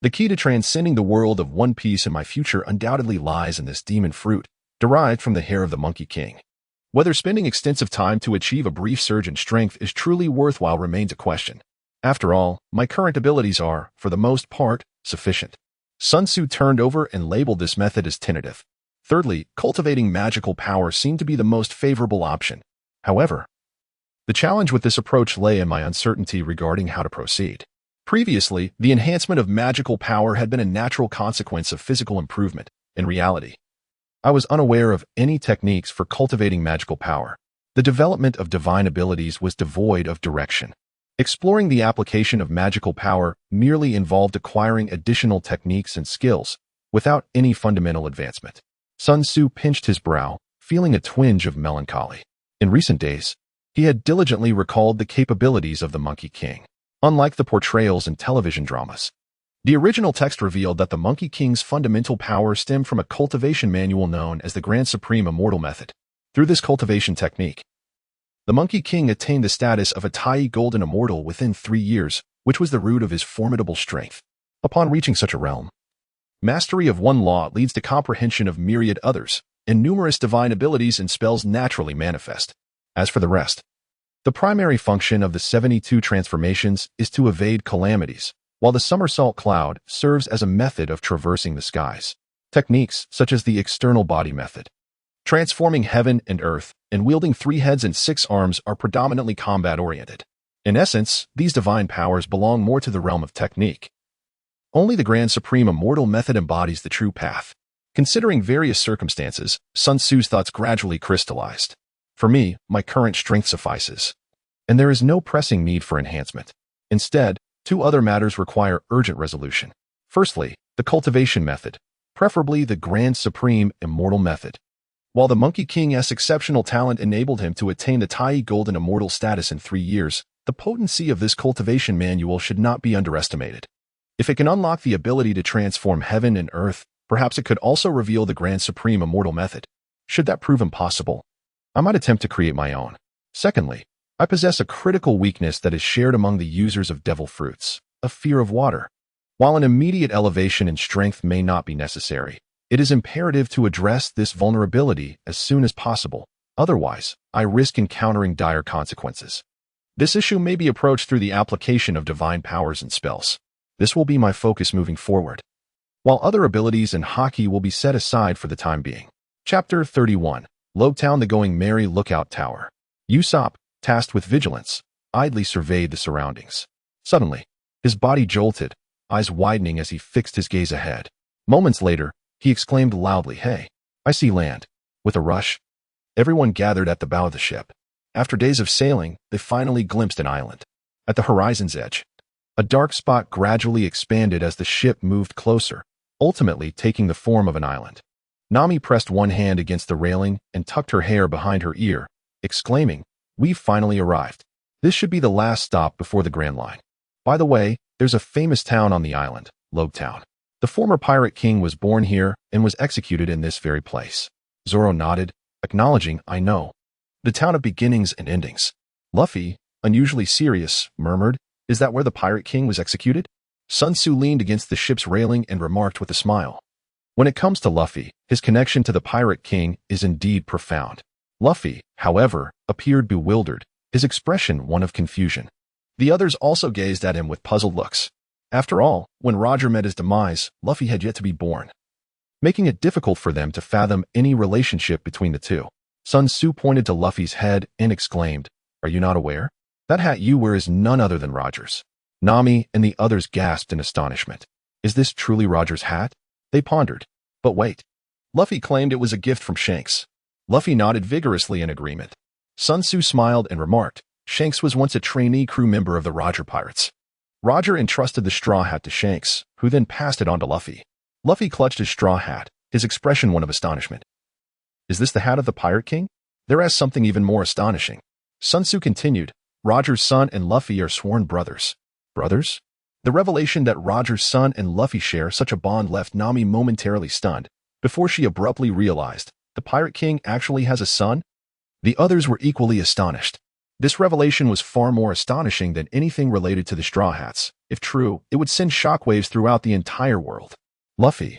The key to transcending the world of One Piece in my future undoubtedly lies in this demon fruit, derived from the hair of the Monkey King. Whether spending extensive time to achieve a brief surge in strength is truly worthwhile remains a question. After all, my current abilities are, for the most part, sufficient. Sun Tzu turned over and labeled this method as tentative. Thirdly, cultivating magical power seemed to be the most favorable option. However, the challenge with this approach lay in my uncertainty regarding how to proceed. Previously, the enhancement of magical power had been a natural consequence of physical improvement. In reality, I was unaware of any techniques for cultivating magical power. The development of divine abilities was devoid of direction. Exploring the application of magical power merely involved acquiring additional techniques and skills, without any fundamental advancement. Sun Tzu pinched his brow, feeling a twinge of melancholy. In recent days, he had diligently recalled the capabilities of the Monkey King. Unlike the portrayals in television dramas, the original text revealed that the Monkey King's fundamental power stemmed from a cultivation manual known as the Grand Supreme Immortal Method. Through this cultivation technique, the Monkey King attained the status of a Tai Golden Immortal within 3 years, which was the root of his formidable strength. Upon reaching such a realm, mastery of one law leads to comprehension of myriad others, and numerous divine abilities and spells naturally manifest. As for the rest, the primary function of the 72 transformations is to evade calamities, while the somersault cloud serves as a method of traversing the skies. Techniques such as the external body method, transforming heaven and earth, and wielding 3 heads and 6 arms are predominantly combat-oriented. In essence, these divine powers belong more to the realm of technique. Only the Grand Supreme Immortal Method embodies the true path. Considering various circumstances, Sun Tzu's thoughts gradually crystallized. For me, my current strength suffices, and there is no pressing need for enhancement. Instead, 2 other matters require urgent resolution. Firstly, the cultivation method, preferably the Grand Supreme Immortal Method. While the Monkey King's exceptional talent enabled him to attain the Tai Golden Immortal status in 3 years, the potency of this cultivation manual should not be underestimated. If it can unlock the ability to transform heaven and earth, perhaps it could also reveal the Grand Supreme Immortal Method. Should that prove impossible, I might attempt to create my own. Secondly, I possess a critical weakness that is shared among the users of devil fruits, a fear of water. While an immediate elevation in strength may not be necessary, it is imperative to address this vulnerability as soon as possible. Otherwise, I risk encountering dire consequences. This issue may be approached through the application of divine powers and spells. This will be my focus moving forward, while other abilities and Haki will be set aside for the time being. Chapter 31. Lobetown, the Going Merry Lookout Tower. Usopp, tasked with vigilance, idly surveyed the surroundings. Suddenly, his body jolted, eyes widening as he fixed his gaze ahead. Moments later, he exclaimed loudly, "Hey, I see land." With a rush, everyone gathered at the bow of the ship. After days of sailing, they finally glimpsed an island. At the horizon's edge, a dark spot gradually expanded as the ship moved closer, ultimately taking the form of an island. Nami pressed one hand against the railing and tucked her hair behind her ear, exclaiming, "We've finally arrived. This should be the last stop before the Grand Line. By the way, there's a famous town on the island, Lobetown. The former pirate king was born here and was executed in this very place." Zoro nodded, acknowledging, "I know. The town of beginnings and endings." Luffy, unusually serious, murmured, "Is that where the pirate king was executed?" Sun Tzu leaned against the ship's railing and remarked with a smile, "When it comes to Luffy, his connection to the pirate king is indeed profound." Luffy, however, appeared bewildered, his expression one of confusion. The others also gazed at him with puzzled looks. After all, when Roger met his demise, Luffy had yet to be born, making it difficult for them to fathom any relationship between the two. Sun Tzu pointed to Luffy's head and exclaimed, "Are you not aware? That hat you wear is none other than Roger's." Nami and the others gasped in astonishment. "Is this truly Roger's hat?" They pondered. But wait. Luffy claimed it was a gift from Shanks. Luffy nodded vigorously in agreement. Sun Tzu smiled and remarked, "Shanks was once a trainee crew member of the Roger Pirates. Roger entrusted the straw hat to Shanks, who then passed it on to Luffy. Luffy clutched his straw hat, his expression one of astonishment. Is this the hat of the Pirate King? There is something even more astonishing. Sun Tzu continued, Roger's son and Luffy are sworn brothers. Brothers? The revelation that Roger's son and Luffy share such a bond left Nami momentarily stunned, before she abruptly realized the Pirate King actually has a son? The others were equally astonished. This revelation was far more astonishing than anything related to the Straw Hats. If true, it would send shockwaves throughout the entire world. Luffy,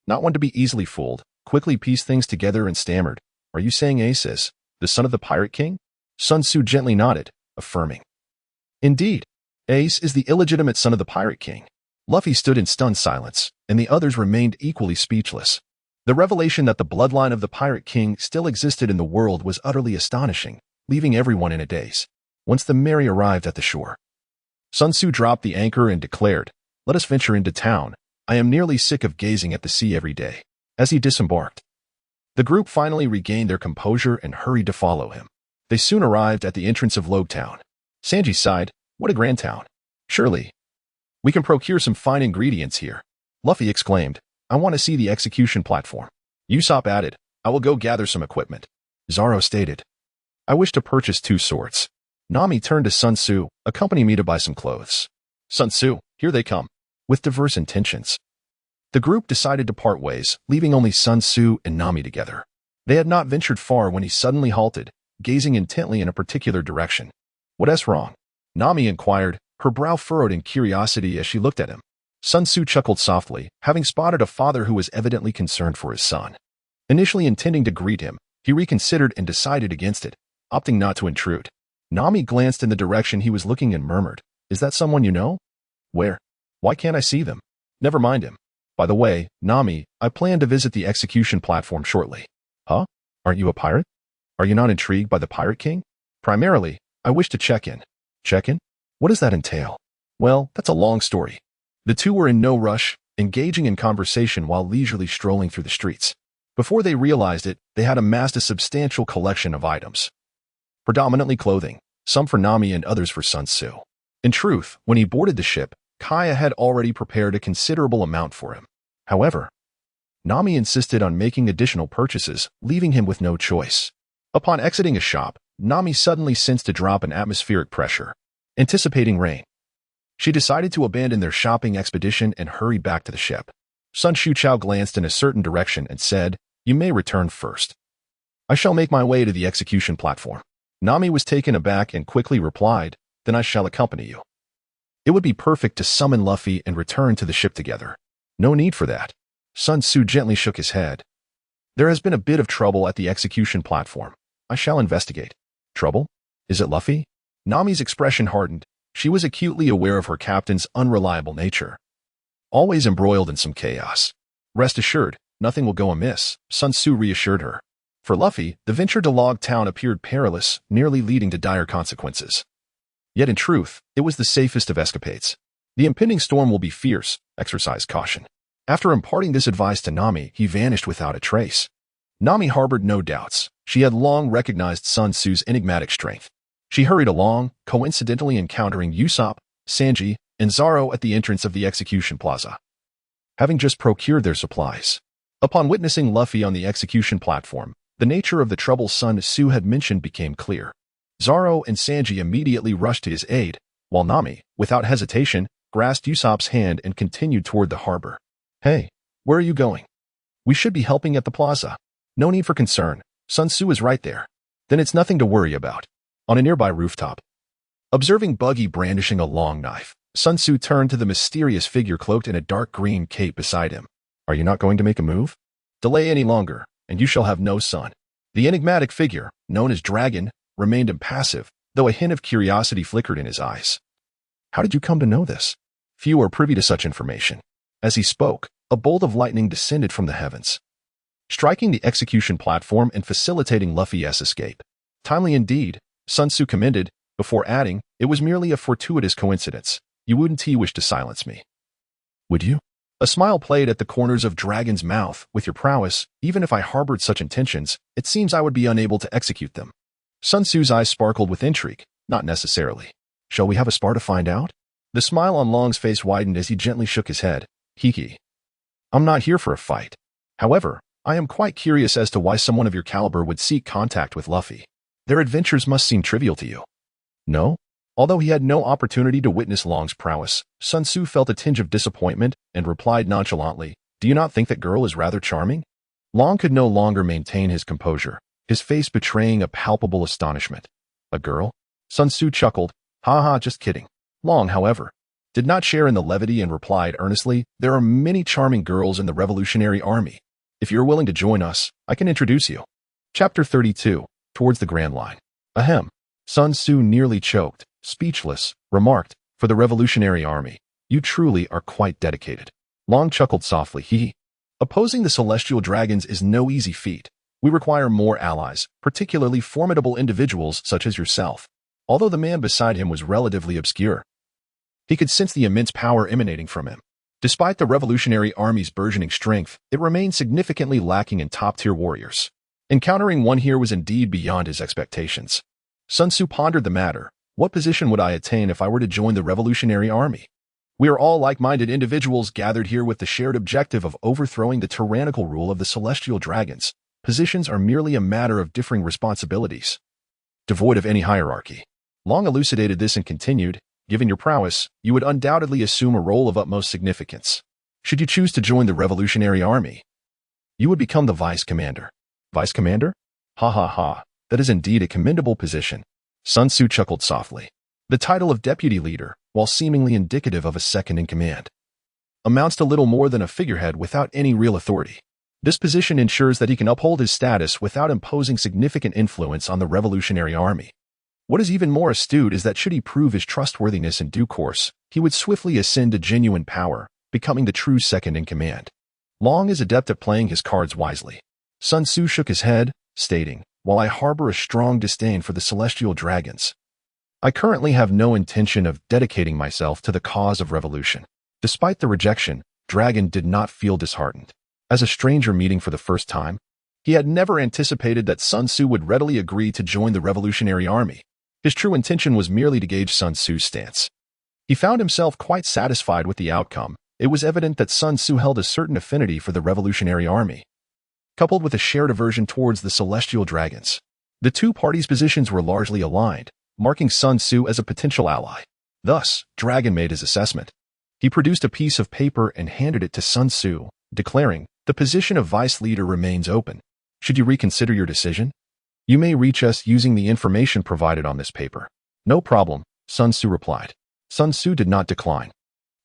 not one to be easily fooled, quickly pieced things together and stammered, Are you saying Ace is the son of the Pirate King? Sun Tzu gently nodded, affirming. Indeed, Ace is the illegitimate son of the Pirate King. Luffy stood in stunned silence, and the others remained equally speechless. The revelation that the bloodline of the Pirate King still existed in the world was utterly astonishing, leaving everyone in a daze. Once the Merry arrived at the shore, Sun Tzu dropped the anchor and declared, Let us venture into town. I am nearly sick of gazing at the sea every day. As he disembarked, the group finally regained their composure and hurried to follow him. They soon arrived at the entrance of Logue Town. Sanji sighed, What a grand town. Surely, we can procure some fine ingredients here. Luffy exclaimed, I want to see the execution platform. Usopp added, I will go gather some equipment. Zoro stated, I wish to purchase 2 swords. Nami turned to Sun Tzu, accompany me to buy some clothes. Sun Tzu, here they come. With diverse intentions, the group decided to part ways, leaving only Sun Tzu and Nami together. They had not ventured far when he suddenly halted, gazing intently in a particular direction. What's wrong? Nami inquired, her brow furrowed in curiosity as she looked at him. Sun Tzu chuckled softly, having spotted a father who was evidently concerned for his son. Initially intending to greet him, he reconsidered and decided against it, opting not to intrude. Nami glanced in the direction he was looking and murmured, Is that someone you know? Where? Why can't I see them? Never mind him. By the way, Nami, I plan to visit the execution platform shortly. Huh? Aren't you a pirate? Are you not intrigued by the Pirate King? Primarily, I wish to check in. Check in? What does that entail? Well, that's a long story. The two were in no rush, engaging in conversation while leisurely strolling through the streets. Before they realized it, they had amassed a substantial collection of items. Predominantly clothing, some for Nami and others for Sun Tzu. In truth, when he boarded the ship, Kaya had already prepared a considerable amount for him. However, Nami insisted on making additional purchases, leaving him with no choice. Upon exiting a shop, Nami suddenly sensed a drop in atmospheric pressure. Anticipating rain, she decided to abandon their shopping expedition and hurried back to the ship. Sun Shuchao glanced in a certain direction and said, You may return first. I shall make my way to the execution platform. Nami was taken aback and quickly replied, Then I shall accompany you. It would be perfect to summon Luffy and return to the ship together. No need for that. Sun Tzu gently shook his head. There has been a bit of trouble at the execution platform. I shall investigate. Trouble? Is it Luffy? Nami's expression hardened. She was acutely aware of her captain's unreliable nature. Always embroiled in some chaos. Rest assured, nothing will go amiss, Sun Tzu reassured her. For Luffy, the venture to Log Town appeared perilous, nearly leading to dire consequences. Yet in truth, it was the safest of escapades. The impending storm will be fierce, exercise caution. After imparting this advice to Nami, he vanished without a trace. Nami harbored no doubts. She had long recognized Sun Tzu's enigmatic strength. She hurried along, coincidentally encountering Usopp, Sanji, and Zoro at the entrance of the execution plaza, having just procured their supplies. Upon witnessing Luffy on the execution platform, the nature of the trouble Sun Tzu had mentioned became clear. Zoro and Sanji immediately rushed to his aid, while Nami, without hesitation, grasped Usopp's hand and continued toward the harbor. Hey, where are you going? We should be helping at the plaza. No need for concern. Sun Tzu is right there. Then it's nothing to worry about. On a nearby rooftop, observing Buggy brandishing a long knife, Sun Tzu turned to the mysterious figure cloaked in a dark green cape beside him. Are you not going to make a move? Delay any longer, and you shall have no son. The enigmatic figure, known as Dragon, remained impassive, though a hint of curiosity flickered in his eyes. How did you come to know this? Few are privy to such information. As he spoke, a bolt of lightning descended from the heavens, striking the execution platform and facilitating Luffy's escape. Timely indeed, Sun Tzu commended, before adding, It was merely a fortuitous coincidence. You wouldn't wish to silence me. Would you? A smile played at the corners of Dragon's mouth. With your prowess, even if I harbored such intentions, it seems I would be unable to execute them. Sun Tzu's eyes sparkled with intrigue. Not necessarily. Shall we have a spar to find out? The smile on Long's face widened as he gently shook his head. Hiki, I'm not here for a fight. However, I am quite curious as to why someone of your caliber would seek contact with Luffy. Their adventures must seem trivial to you. No? Although he had no opportunity to witness Long's prowess, Sun Tzu felt a tinge of disappointment and replied nonchalantly, Do you not think that girl is rather charming? Long could no longer maintain his composure, his face betraying a palpable astonishment. A girl? Sun Tzu chuckled, Ha, just kidding. Long, however, did not share in the levity and replied earnestly, There are many charming girls in the Revolutionary Army. If you're willing to join us, I can introduce you. Chapter 32, Towards the Grand Line. Ahem. Sun Tzu nearly choked, speechless, remarked, For the Revolutionary Army, you truly are quite dedicated. Long chuckled softly, Opposing the celestial dragons is no easy feat. We require more allies, particularly formidable individuals such as yourself. Although the man beside him was relatively obscure, he could sense the immense power emanating from him. Despite the Revolutionary Army's burgeoning strength, it remained significantly lacking in top-tier warriors. Encountering one here was indeed beyond his expectations. Sun Tzu pondered the matter. What position would I attain if I were to join the Revolutionary Army? We are all like-minded individuals gathered here with the shared objective of overthrowing the tyrannical rule of the celestial dragons. Positions are merely a matter of differing responsibilities, devoid of any hierarchy. Long elucidated this and continued, Given your prowess, you would undoubtedly assume a role of utmost significance. Should you choose to join the Revolutionary Army, you would become the vice commander. Vice commander? Ha. That is indeed a commendable position. Sun Tzu chuckled softly. The title of deputy leader, while seemingly indicative of a second in command, amounts to little more than a figurehead without any real authority. This position ensures that he can uphold his status without imposing significant influence on the Revolutionary Army. What is even more astute is that should he prove his trustworthiness in due course, he would swiftly ascend to genuine power, becoming the true second in command. Long is adept at playing his cards wisely. Sun Tzu shook his head, stating, While I harbor a strong disdain for the celestial dragons, I currently have no intention of dedicating myself to the cause of revolution. Despite the rejection, Dragon did not feel disheartened. As a stranger meeting for the first time, he had never anticipated that Sun Tzu would readily agree to join the Revolutionary Army. His true intention was merely to gauge Sun Tzu's stance. He found himself quite satisfied with the outcome. It was evident that Sun Tzu held a certain affinity for the Revolutionary Army, coupled with a shared aversion towards the celestial dragons. The two parties' positions were largely aligned, marking Sun Tzu as a potential ally. Thus, Dragon made his assessment. He produced a piece of paper and handed it to Sun Tzu, declaring, The position of vice leader remains open. Should you reconsider your decision? You may reach us using the information provided on this paper. No problem, Sun Tzu replied. Sun Tzu did not decline.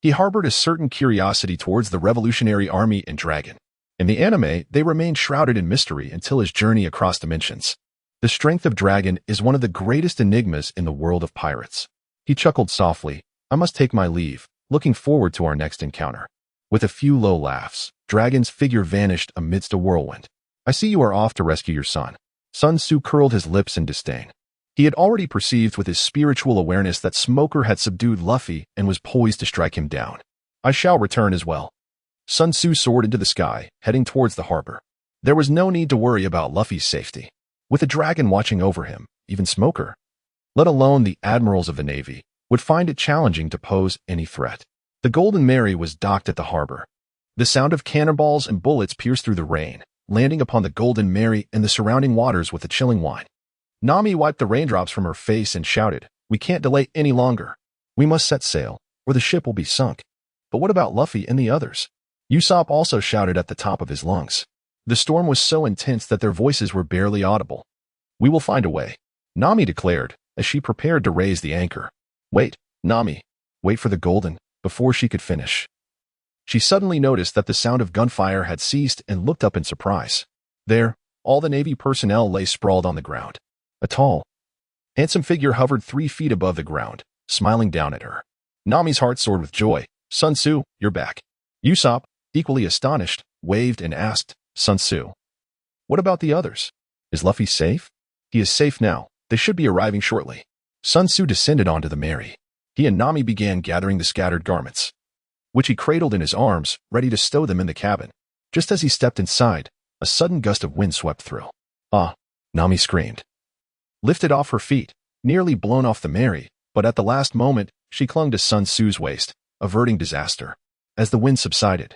He harbored a certain curiosity towards the Revolutionary Army and Dragon. In the anime, they remained shrouded in mystery until his journey across dimensions. The strength of Dragon is one of the greatest enigmas in the world of pirates. He chuckled softly, I must take my leave, looking forward to our next encounter. With a few low laughs, Dragon's figure vanished amidst a whirlwind. I see you are off to rescue your son. Sun Tzu curled his lips in disdain. He had already perceived with his spiritual awareness that Smoker had subdued Luffy and was poised to strike him down. I shall return as well. Sun Tzu soared into the sky, heading towards the harbor. There was no need to worry about Luffy's safety. With a dragon watching over him, even Smoker, let alone the admirals of the Navy, would find it challenging to pose any threat. The Golden Mary was docked at the harbor. The sound of cannonballs and bullets pierced through the rain, landing upon the Golden Mary and the surrounding waters with a chilling whine. Nami wiped the raindrops from her face and shouted, We can't delay any longer. We must set sail, or the ship will be sunk. But what about Luffy and the others? Usopp also shouted at the top of his lungs. The storm was so intense that their voices were barely audible. We will find a way, Nami declared, as she prepared to raise the anchor. Wait, Nami. Wait for the Golden. Before she could finish, she suddenly noticed that the sound of gunfire had ceased and looked up in surprise. There, all the Navy personnel lay sprawled on the ground. A tall, handsome figure hovered 3 feet above the ground, smiling down at her. Nami's heart soared with joy. Sun Tzu, you're back. Usopp, equally astonished, waved and asked, Sun Tzu, what about the others? Is Luffy safe? He is safe now. They should be arriving shortly. Sun Tzu descended onto the Mary. He and Nami began gathering the scattered garments, which he cradled in his arms, ready to stow them in the cabin. Just as he stepped inside, a sudden gust of wind swept through. Ah, Nami screamed. Lifted off her feet, nearly blown off the Mary, but at the last moment, She clung to Sun Tzu's waist, averting disaster. As the wind subsided,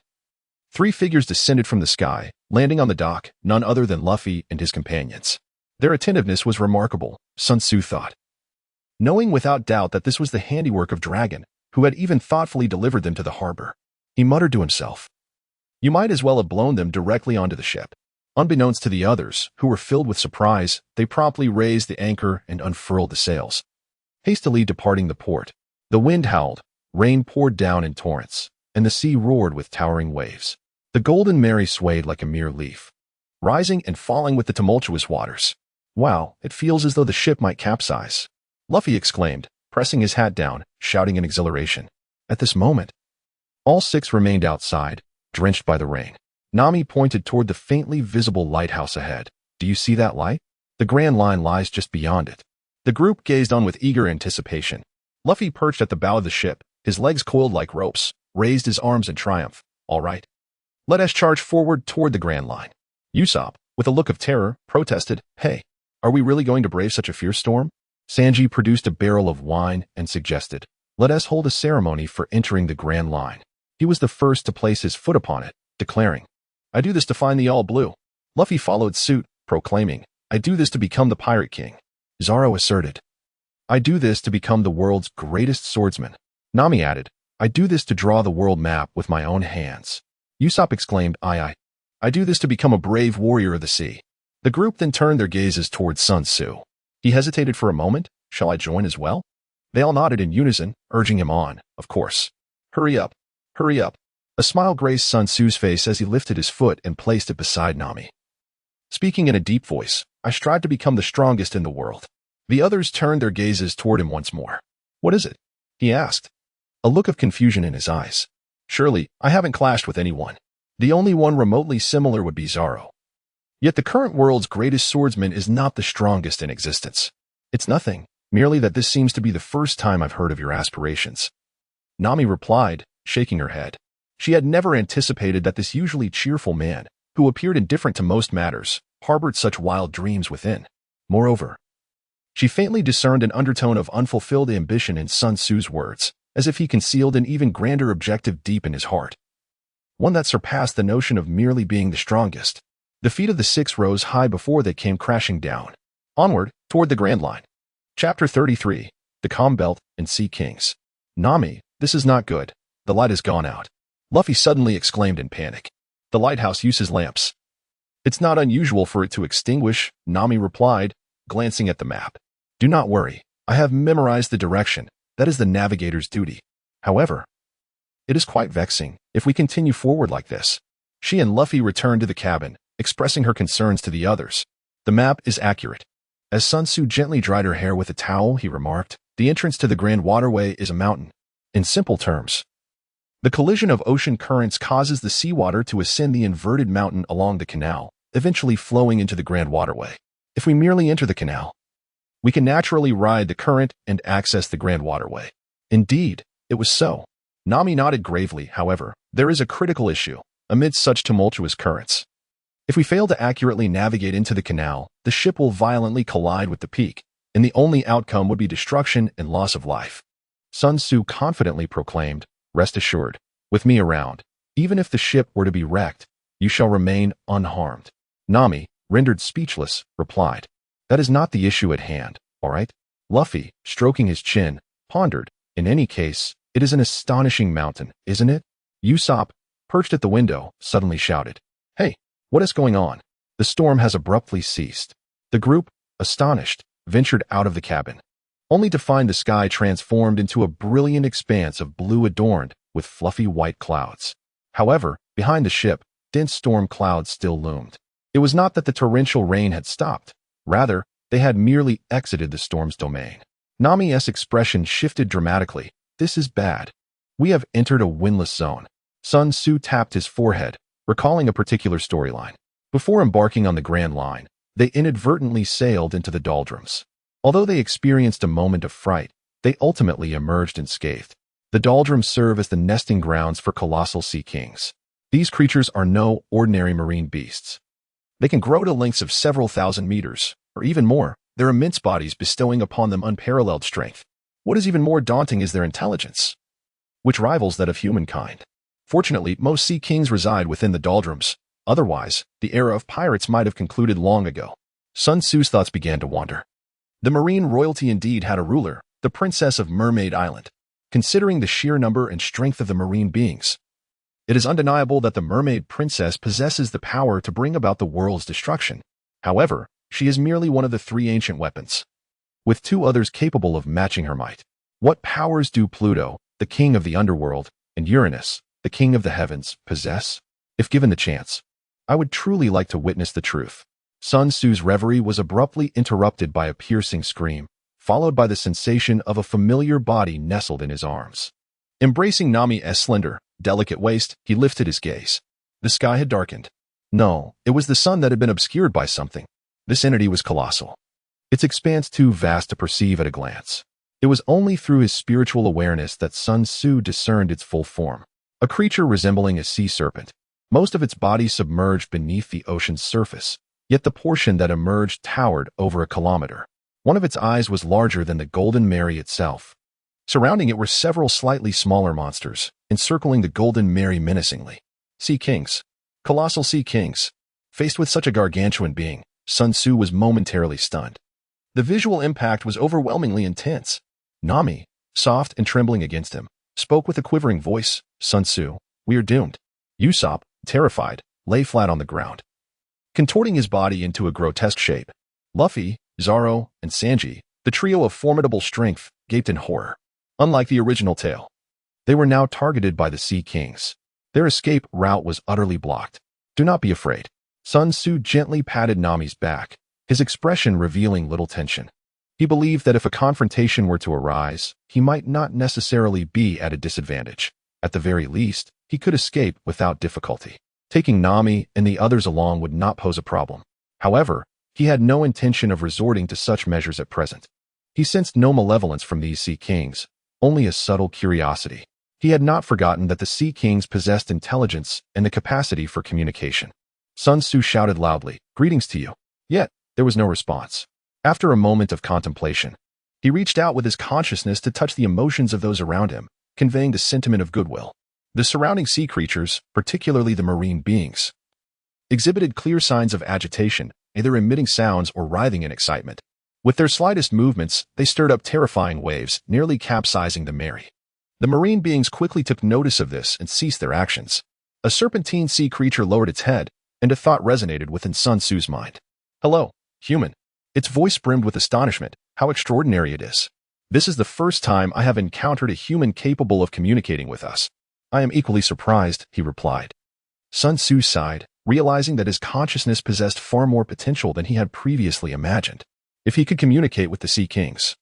3 figures descended from the sky, landing on the dock, none other than Luffy and his companions. Their attentiveness was remarkable, Sun Tzu thought, knowing without doubt that this was the handiwork of Dragon, who had even thoughtfully delivered them to the harbor. He muttered to himself, "You might as well have blown them directly onto the ship." Unbeknownst to the others, who were filled with surprise, they promptly raised the anchor and unfurled the sails. Hastily departing the port, the wind howled, rain poured down in torrents, and the sea roared with towering waves. The Golden Mary swayed like a mere leaf, rising and falling with the tumultuous waters. "Wow, it feels as though the ship might capsize," Luffy exclaimed, pressing his hat down, shouting in exhilaration. At this moment, all 6 remained outside, drenched by the rain. Nami pointed toward the faintly visible lighthouse ahead. "Do you see that light? The Grand Line lies just beyond it." The group gazed on with eager anticipation. Luffy perched at the bow of the ship, his legs coiled like ropes, raised his arms in triumph. "All right. Let us charge forward toward the Grand Line." Usopp, with a look of terror, protested, "Hey, are we really going to brave such a fierce storm?" Sanji produced a barrel of wine and suggested, "Let us hold a ceremony for entering the Grand Line." He was the first to place his foot upon it, declaring, "I do this to find the All Blue." Luffy followed suit, proclaiming, "I do this to become the Pirate King." Zoro asserted, "I do this to become the world's greatest swordsman." Nami added, "I do this to draw the world map with my own hands." Usopp exclaimed, I do this to become a brave warrior of the sea." The group then turned their gazes towards Sun Tzu. He hesitated for a moment. "Shall I join as well?" They all nodded in unison, urging him on, of course. "Hurry up, hurry up." A smile graced Sun Tzu's face as he lifted his foot and placed it beside Nami. Speaking in a deep voice, "I strive to become the strongest in the world." The others turned their gazes toward him once more. "What is it?" he asked, a look of confusion in his eyes. "Surely, I haven't clashed with anyone. The only one remotely similar would be Zoro. Yet the current world's greatest swordsman is not the strongest in existence. It's nothing, merely that this seems to be the first time I've heard of your aspirations." Nami replied, shaking her head. She had never anticipated that this usually cheerful man, who appeared indifferent to most matters, harbored such wild dreams within. Moreover, she faintly discerned an undertone of unfulfilled ambition in Sun Tzu's words, as if he concealed an even grander objective deep in his heart, one that surpassed the notion of merely being the strongest. The feet of the 6 rose high before they came crashing down, onward, toward the Grand Line. Chapter 33, The Calm Belt and Sea Kings. "Nami, this is not good. The light has gone out." Luffy suddenly exclaimed in panic. "The lighthouse uses lamps." "It's not unusual for it to extinguish," Nami replied, glancing at the map. "Do not worry. I have memorized the direction. That is the navigator's duty. However, it is quite vexing if we continue forward like this." She and Luffy returned to the cabin, expressing her concerns to the others. "The map is accurate." As Sun Tzu gently dried her hair with a towel, he remarked, "The entrance to the Grand Waterway is a mountain." In simple terms, the collision of ocean currents causes the seawater to ascend the inverted mountain along the canal, eventually flowing into the Grand Waterway. If we merely enter the canal, we can naturally ride the current and access the Grand Waterway. Indeed, it was so. Nami nodded gravely. "However, there is a critical issue amidst such tumultuous currents. If we fail to accurately navigate into the canal, the ship will violently collide with the peak, and the only outcome would be destruction and loss of life." Sun Tzu confidently proclaimed, "Rest assured, with me around, even if the ship were to be wrecked, you shall remain unharmed." Nami, rendered speechless, replied, "That is not the issue at hand, all right?" Luffy, stroking his chin, pondered, "In any case, it is an astonishing mountain, isn't it?" Usopp, perched at the window, suddenly shouted, "Hey, what is going on?" The storm has abruptly ceased. The group, astonished, ventured out of the cabin, only to find the sky transformed into a brilliant expanse of blue adorned with fluffy white clouds. However, behind the ship, dense storm clouds still loomed. It was not that the torrential rain had stopped. Rather, they had merely exited the storm's domain. Nami's expression shifted dramatically. "This is bad. We have entered a windless zone." Sun Tzu tapped his forehead, recalling a particular storyline. Before embarking on the Grand Line, they inadvertently sailed into the doldrums. Although they experienced a moment of fright, they ultimately emerged unscathed. The doldrums serve as the nesting grounds for colossal sea kings. These creatures are no ordinary marine beasts. They can grow to lengths of several thousand meters, or even more, their immense bodies bestowing upon them unparalleled strength. What is even more daunting is their intelligence, which rivals that of humankind. Fortunately, most sea kings reside within the doldrums. Otherwise, the era of pirates might have concluded long ago. Sun Tzu's thoughts began to wander. The marine royalty indeed had a ruler, the princess of Mermaid Island. Considering the sheer number and strength of the marine beings, it is undeniable that the mermaid princess possesses the power to bring about the world's destruction. However, she is merely one of the 3 ancient weapons, with 2 others capable of matching her might. What powers do Pluto, the king of the underworld, and Uranus, the king of the heavens, possess? If given the chance, I would truly like to witness the truth. Sun Tzu's reverie was abruptly interrupted by a piercing scream, followed by the sensation of a familiar body nestled in his arms. Embracing Nami's slender, delicate waist, he lifted his gaze. The sky had darkened. No, it was the sun that had been obscured by something. This entity was colossal, its expanse too vast to perceive at a glance. It was only through his spiritual awareness that Sun Tzu discerned its full form. A creature resembling a sea serpent, most of its body submerged beneath the ocean's surface, yet the portion that emerged towered over a kilometer. One of its eyes was larger than the Golden Mary itself. Surrounding it were several slightly smaller monsters, encircling the Golden Mary menacingly. Sea kings. Colossal sea kings. Faced with such a gargantuan being, Sun Tzu was momentarily stunned. The visual impact was overwhelmingly intense. Nami, soft and trembling against him, spoke with a quivering voice. Sun Tzu, we are doomed. Usopp, terrified, lay flat on the ground, contorting his body into a grotesque shape. Luffy, Zoro, and Sanji, the trio of formidable strength, gaped in horror. Unlike the original tale, they were now targeted by the Sea Kings. Their escape route was utterly blocked. Do not be afraid. Sun Tzu gently patted Nami's back, his expression revealing little tension. He believed that if a confrontation were to arise, he might not necessarily be at a disadvantage. At the very least, he could escape without difficulty. Taking Nami and the others along would not pose a problem. However, he had no intention of resorting to such measures at present. He sensed no malevolence from these Sea Kings, only a subtle curiosity. He had not forgotten that the Sea Kings possessed intelligence and the capacity for communication. Sun Tzu shouted loudly, "Greetings to you." Yet, there was no response. After a moment of contemplation, he reached out with his consciousness to touch the emotions of those around him, conveying the sentiment of goodwill. The surrounding sea creatures, particularly the marine beings, exhibited clear signs of agitation, either emitting sounds or writhing in excitement. With their slightest movements, they stirred up terrifying waves, nearly capsizing the Mary. The marine beings quickly took notice of this and ceased their actions. A serpentine sea creature lowered its head, and a thought resonated within Sun Tzu's mind. "Hello, human." Its voice brimmed with astonishment. How extraordinary it is. This is the first time I have encountered a human capable of communicating with us. I am equally surprised, he replied. Sun Tzu sighed, realizing that his consciousness possessed far more potential than he had previously imagined. If he could communicate with the Sea Kings,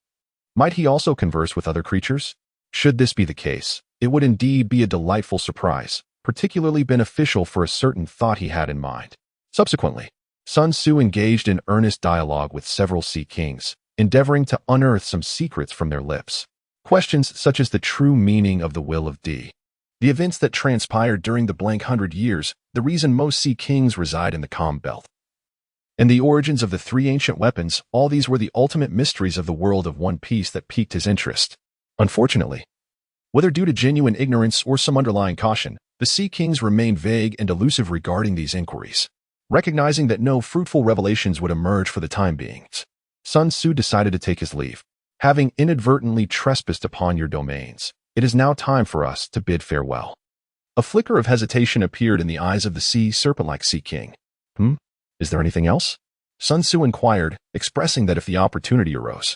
might he also converse with other creatures? Should this be the case, it would indeed be a delightful surprise, particularly beneficial for a certain thought he had in mind. Subsequently, Sun Tzu engaged in earnest dialogue with several Sea Kings, endeavoring to unearth some secrets from their lips. Questions such as the true meaning of the will of D, the events that transpired during the blank 100 years, the reason most Sea Kings reside in the Calm Belt, and the origins of the 3 ancient weapons, all these were the ultimate mysteries of the world of One Piece that piqued his interest. Unfortunately, whether due to genuine ignorance or some underlying caution, the Sea Kings remained vague and elusive regarding these inquiries. Recognizing that no fruitful revelations would emerge for the time being, Sun Tzu decided to take his leave. Having inadvertently trespassed upon your domains, it is now time for us to bid farewell. A flicker of hesitation appeared in the eyes of the sea serpent-like Sea King. Is there anything else? Sun Tzu inquired, expressing that if the opportunity arose,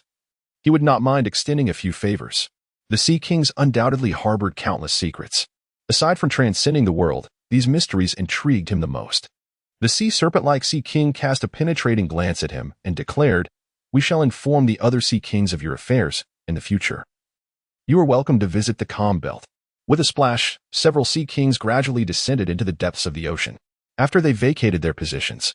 he would not mind extending a few favors. The Sea Kings undoubtedly harbored countless secrets. Aside from transcending the world, these mysteries intrigued him the most. The sea serpent-like Sea King cast a penetrating glance at him and declared, "We shall inform the other Sea Kings of your affairs in the future. You are welcome to visit the Calm Belt." With a splash, several Sea Kings gradually descended into the depths of the ocean. After they vacated their positions,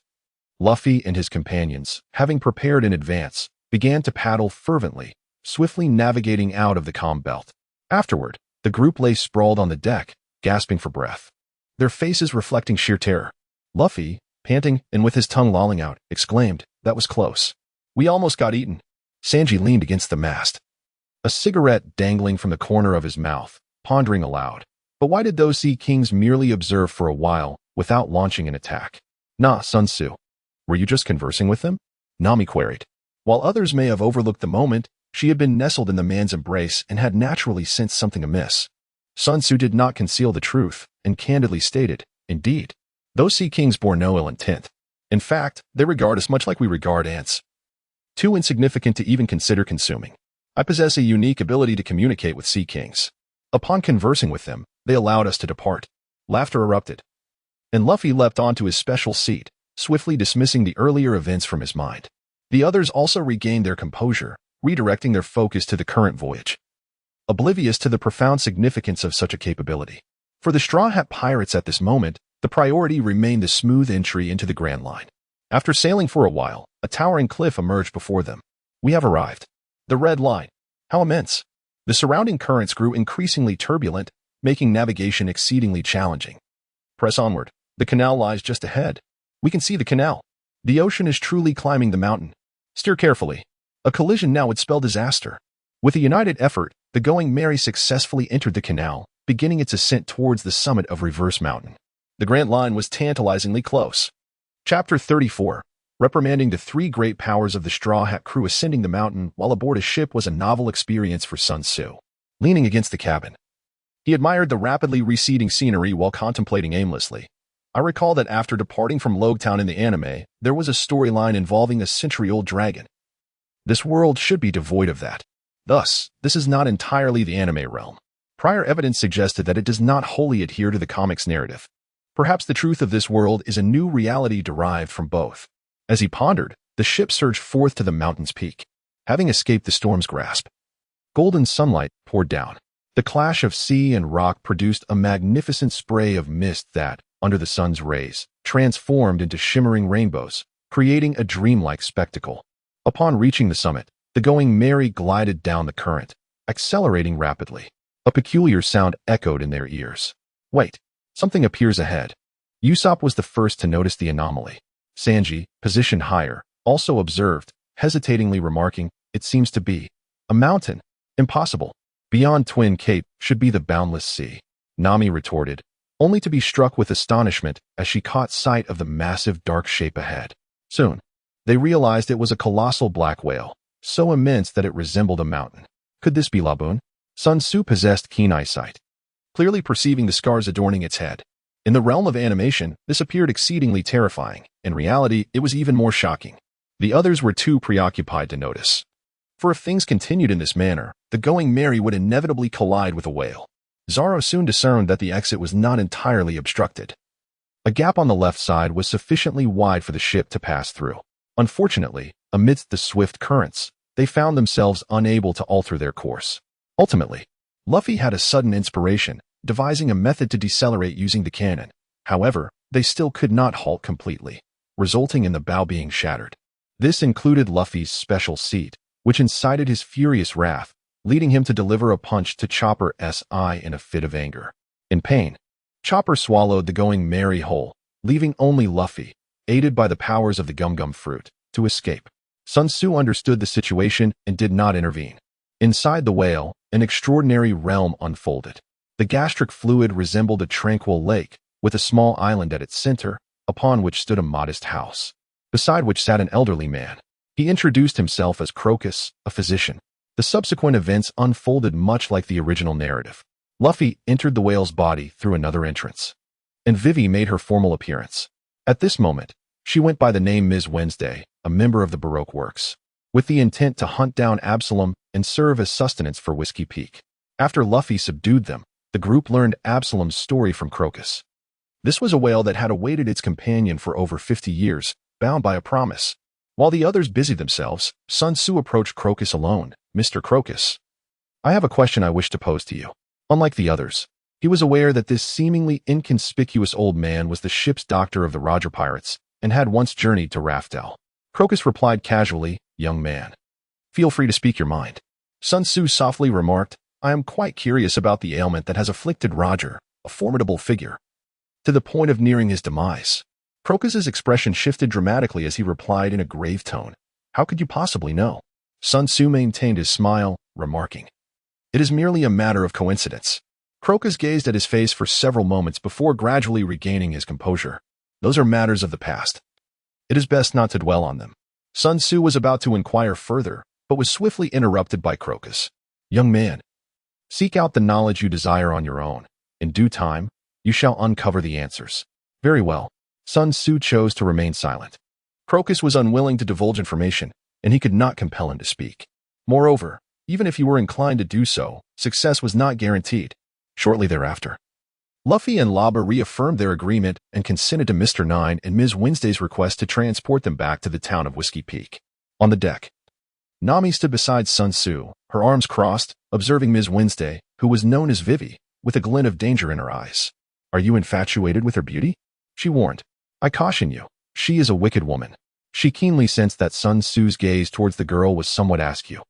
Luffy and his companions, having prepared in advance, began to paddle fervently, swiftly navigating out of the Calm Belt. Afterward, the group lay sprawled on the deck, gasping for breath, their faces reflecting sheer terror. Luffy, panting and with his tongue lolling out, exclaimed, "That was close. We almost got eaten." Sanji leaned against the mast, a cigarette dangling from the corner of his mouth, pondering aloud. But why did those sea kings merely observe for a while without launching an attack? Nah, Sun Tzu. Were you just conversing with them? Nami queried. While others may have overlooked the moment, she had been nestled in the man's embrace and had naturally sensed something amiss. Sun Tzu did not conceal the truth and candidly stated, indeed, those sea kings bore no ill intent. In fact, they regard us much like we regard ants. Too insignificant to even consider consuming. I possess a unique ability to communicate with sea kings. Upon conversing with them, they allowed us to depart. Laughter erupted. And Luffy leapt onto his special seat, swiftly dismissing the earlier events from his mind. The others also regained their composure, redirecting their focus to the current voyage, oblivious to the profound significance of such a capability. For the Straw Hat Pirates at this moment, the priority remained the smooth entry into the Grand Line. After sailing for a while, a towering cliff emerged before them. We have arrived. The Red Line. How immense! The surrounding currents grew increasingly turbulent, making navigation exceedingly challenging. Press onward. The canal lies just ahead. We can see the canal. The ocean is truly climbing the mountain. Steer carefully. A collision now would spell disaster. With a united effort, the Going Merry successfully entered the canal, beginning its ascent towards the summit of Reverse Mountain. The Grand Line was tantalizingly close. Chapter 34. Reprimanding the three great powers of the Straw Hat crew ascending the mountain while aboard a ship was a novel experience for Sun Tzu. Leaning against the cabin, he admired the rapidly receding scenery while contemplating aimlessly. I recall that after departing from Logtown in the anime, there was a storyline involving a century-old dragon. This world should be devoid of that. Thus, this is not entirely the anime realm. Prior evidence suggested that it does not wholly adhere to the comic's narrative. Perhaps the truth of this world is a new reality derived from both. As he pondered, the ship surged forth to the mountain's peak, having escaped the storm's grasp. Golden sunlight poured down. The clash of sea and rock produced a magnificent spray of mist that, under the sun's rays, transformed into shimmering rainbows, creating a dreamlike spectacle. Upon reaching the summit, the Going Merry glided down the current, accelerating rapidly. A peculiar sound echoed in their ears. Wait, something appears ahead. Usopp was the first to notice the anomaly. Sanji, positioned higher, also observed, hesitatingly remarking, it seems to be a mountain. Impossible. Beyond Twin Cape should be the boundless sea. Nami retorted, only to be struck with astonishment as she caught sight of the massive dark shape ahead. Soon, they realized it was a colossal black whale, so immense that it resembled a mountain. Could this be Laboon? Sun Tzu possessed keen eyesight, clearly perceiving the scars adorning its head. In the realm of animation, this appeared exceedingly terrifying. In reality, it was even more shocking. The others were too preoccupied to notice. For if things continued in this manner, the Going Merry would inevitably collide with a whale. Zoro soon discerned that the exit was not entirely obstructed. A gap on the left side was sufficiently wide for the ship to pass through. Unfortunately, amidst the swift currents, they found themselves unable to alter their course. Ultimately, Luffy had a sudden inspiration, devising a method to decelerate using the cannon. However, they still could not halt completely, resulting in the bow being shattered. This included Luffy's special seat, which incited his furious wrath, leading him to deliver a punch to Chopper's eye in a fit of anger. In pain, Chopper swallowed the Going Merry whole, leaving only Luffy, aided by the powers of the Gum Gum fruit, to escape. Sun Tzu understood the situation and did not intervene. Inside the whale, an extraordinary realm unfolded. The gastric fluid resembled a tranquil lake, with a small island at its center, upon which stood a modest house, beside which sat an elderly man. He introduced himself as Crocus, a physician. The subsequent events unfolded much like the original narrative. Luffy entered the whale's body through another entrance, and Vivy made her formal appearance. At this moment, she went by the name Ms. Wednesday, a member of the Baroque Works, with the intent to hunt down Absalom and serve as sustenance for Whiskey Peak. After Luffy subdued them, the group learned Absalom's story from Crocus. This was a whale that had awaited its companion for over 50 years, bound by a promise. While the others busied themselves, Sun Tzu approached Crocus alone. Mr. Crocus, I have a question I wish to pose to you. Unlike the others, he was aware that this seemingly inconspicuous old man was the ship's doctor of the Roger Pirates and had once journeyed to Raftel. Crocus replied casually, young man, feel free to speak your mind. Sun Tzu softly remarked, I am quite curious about the ailment that has afflicted Roger, a formidable figure, to the point of nearing his demise. Crocus's expression shifted dramatically as he replied in a grave tone, how could you possibly know? Sun Tzu maintained his smile, remarking, It is merely a matter of coincidence. Crocus gazed at his face for several moments before gradually regaining his composure. Those are matters of the past. It is best not to dwell on them. Sun Tzu was about to inquire further, but was swiftly interrupted by Crocus. Young man, seek out the knowledge you desire on your own. In due time, you shall uncover the answers. Very well. Sun Tzu chose to remain silent. Crocus was unwilling to divulge information, and he could not compel him to speak. Moreover, even if he were inclined to do so, success was not guaranteed. Shortly thereafter, Luffy and Laba reaffirmed their agreement and consented to Mr. Nine and Ms. Wednesday's request to transport them back to the town of Whiskey Peak. On the deck, Nami stood beside Sun Tzu, her arms crossed, observing Ms. Wednesday, who was known as Vivy, with a glint of danger in her eyes. Are you infatuated with her beauty? She warned. I caution you, she is a wicked woman. She keenly sensed that Sun Tzu's gaze towards the girl was somewhat askew.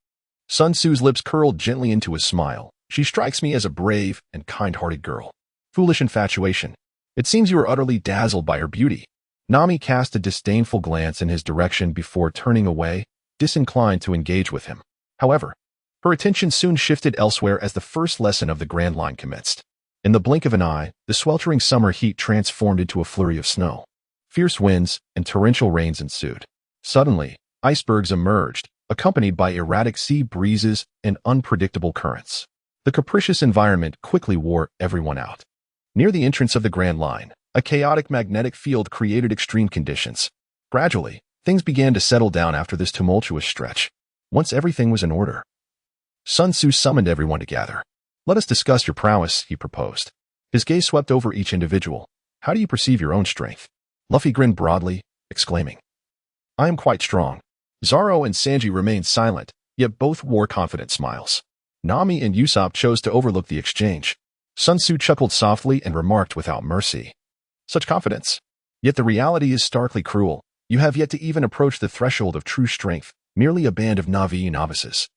Sun Tzu's lips curled gently into a smile. She strikes me as a brave and kind-hearted girl. Foolish infatuation. It seems you are utterly dazzled by her beauty. Nami cast a disdainful glance in his direction before turning away, disinclined to engage with him. However, her attention soon shifted elsewhere as the first lesson of the Grand Line commenced. In the blink of an eye, the sweltering summer heat transformed into a flurry of snow. Fierce winds and torrential rains ensued. Suddenly, icebergs emerged, accompanied by erratic sea breezes and unpredictable currents. The capricious environment quickly wore everyone out. Near the entrance of the Grand Line, a chaotic magnetic field created extreme conditions. Gradually, things began to settle down after this tumultuous stretch. Once everything was in order, Sun Tzu summoned everyone to gather. Let us discuss your prowess, he proposed. His gaze swept over each individual. How do you perceive your own strength? Luffy grinned broadly, exclaiming, I am quite strong. Zoro and Sanji remained silent, yet both wore confident smiles. Nami and Usopp chose to overlook the exchange. Sun Tzu chuckled softly and remarked without mercy. Such confidence. Yet the reality is starkly cruel. You have yet to even approach the threshold of true strength, merely a band of Na'vi novices.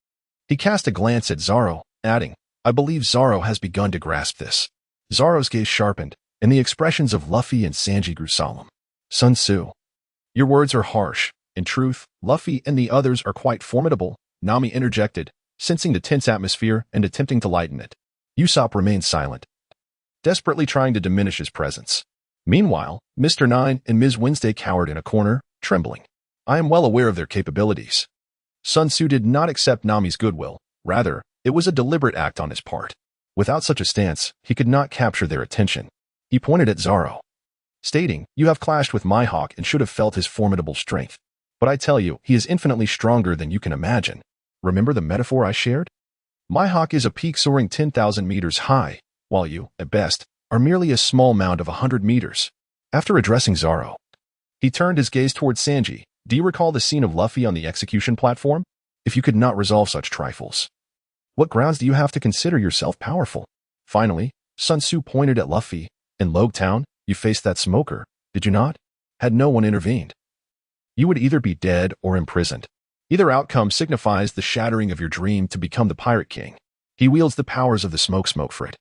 He cast a glance at Zoro, adding, I believe Zoro has begun to grasp this. Zoro's gaze sharpened, and the expressions of Luffy and Sanji grew solemn. Sun Tzu, your words are harsh. In truth, Luffy and the others are quite formidable, Nami interjected, sensing the tense atmosphere and attempting to lighten it. Usopp remained silent, desperately trying to diminish his presence. Meanwhile, Mr. Nine and Ms. Wednesday cowered in a corner, trembling. I am well aware of their capabilities. Sun Tzu did not accept Nami's goodwill. Rather, it was a deliberate act on his part. Without such a stance, he could not capture their attention. He pointed at Zoro, stating, You have clashed with my hawk and should have felt his formidable strength. But I tell you, he is infinitely stronger than you can imagine. Remember the metaphor I shared? My hawk is a peak soaring 10,000 meters high, while you, at best, are merely a small mound of 100 meters. After addressing Zoro, he turned his gaze towards Sanji. Do you recall the scene of Luffy on the execution platform? If you could not resolve such trifles, what grounds do you have to consider yourself powerful? Finally, Sun Tzu pointed at Luffy. In Logue Town, you faced that smoker, did you not? Had no one intervened, you would either be dead or imprisoned. Either outcome signifies the shattering of your dream to become the Pirate King. He wields the powers of the smoke for it,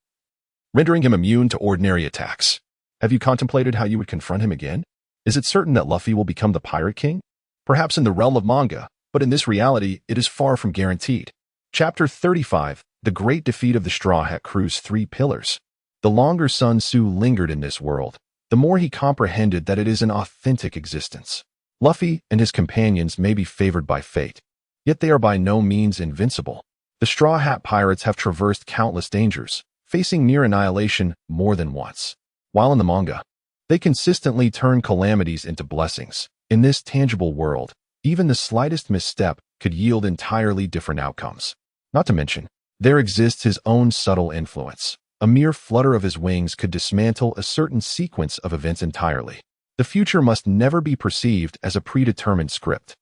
rendering him immune to ordinary attacks. Have you contemplated how you would confront him again? Is it certain that Luffy will become the Pirate King? Perhaps in the realm of manga, but in this reality, it is far from guaranteed. Chapter 35, The Great Defeat of the Straw Hat Crew's Three Pillars. The longer Sun Tzu lingered in this world, the more he comprehended that it is an authentic existence. Luffy and his companions may be favored by fate, yet they are by no means invincible. The Straw Hat Pirates have traversed countless dangers, facing near annihilation more than once. While in the manga, they consistently turn calamities into blessings. In this tangible world, even the slightest misstep could yield entirely different outcomes. Not to mention, there exists his own subtle influence. A mere flutter of his wings could dismantle a certain sequence of events entirely. The future must never be perceived as a predetermined script.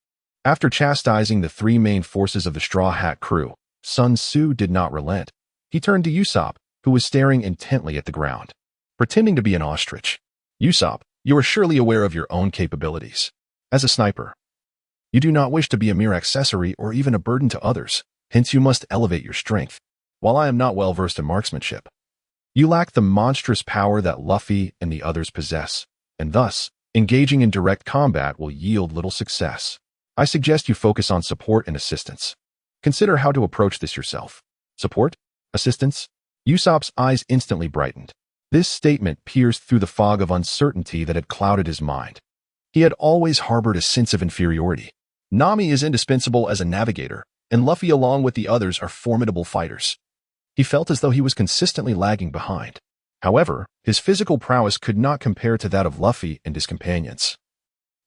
After chastising the three main forces of the Straw Hat crew, Sun Tzu did not relent. He turned to Usopp, who was staring intently at the ground, pretending to be an ostrich. Usopp, you are surely aware of your own capabilities. As a sniper, you do not wish to be a mere accessory or even a burden to others, hence you must elevate your strength. While I am not well versed in marksmanship, you lack the monstrous power that Luffy and the others possess, and thus, engaging in direct combat will yield little success. I suggest you focus on support and assistance. Consider how to approach this yourself. Support? Assistance? Usopp's eyes instantly brightened. This statement pierced through the fog of uncertainty that had clouded his mind. He had always harbored a sense of inferiority. Nami is indispensable as a navigator, and Luffy along with the others are formidable fighters. He felt as though he was consistently lagging behind. However, his physical prowess could not compare to that of Luffy and his companions.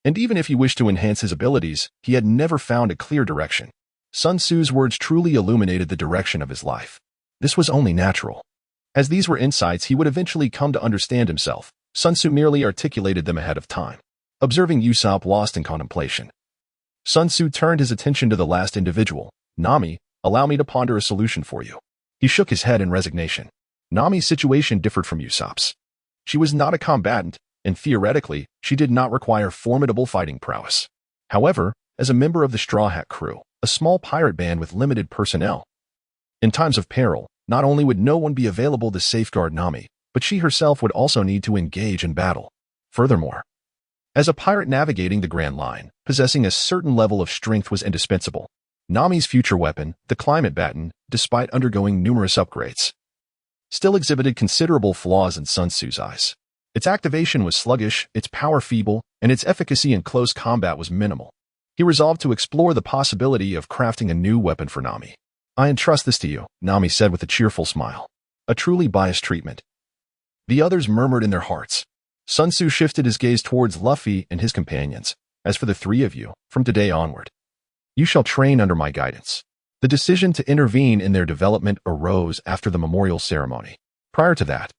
And even if he wished to enhance his abilities, he had never found a clear direction. Sun Tzu's words truly illuminated the direction of his life. This was only natural. As these were insights he would eventually come to understand himself, Sun Tzu merely articulated them ahead of time. Observing Usopp lost in contemplation, Sun Tzu turned his attention to the last individual. Nami, allow me to ponder a solution for you. He shook his head in resignation. Nami's situation differed from Usopp's. She was not a combatant, and theoretically, she did not require formidable fighting prowess. However, as a member of the Straw Hat crew, a small pirate band with limited personnel, in times of peril, not only would no one be available to safeguard Nami, but she herself would also need to engage in battle. Furthermore, as a pirate navigating the Grand Line, possessing a certain level of strength was indispensable. Nami's future weapon, the climate baton, despite undergoing numerous upgrades, still exhibited considerable flaws in Sun Tzu's eyes. Its activation was sluggish, its power feeble, and its efficacy in close combat was minimal. He resolved to explore the possibility of crafting a new weapon for Nami. I entrust this to you, Nami said with a cheerful smile. A truly biased treatment. The others murmured in their hearts. Sun Tzu shifted his gaze towards Luffy and his companions. As for the three of you, from today onward, you shall train under my guidance. The decision to intervene in their development arose after the memorial ceremony. Prior to that,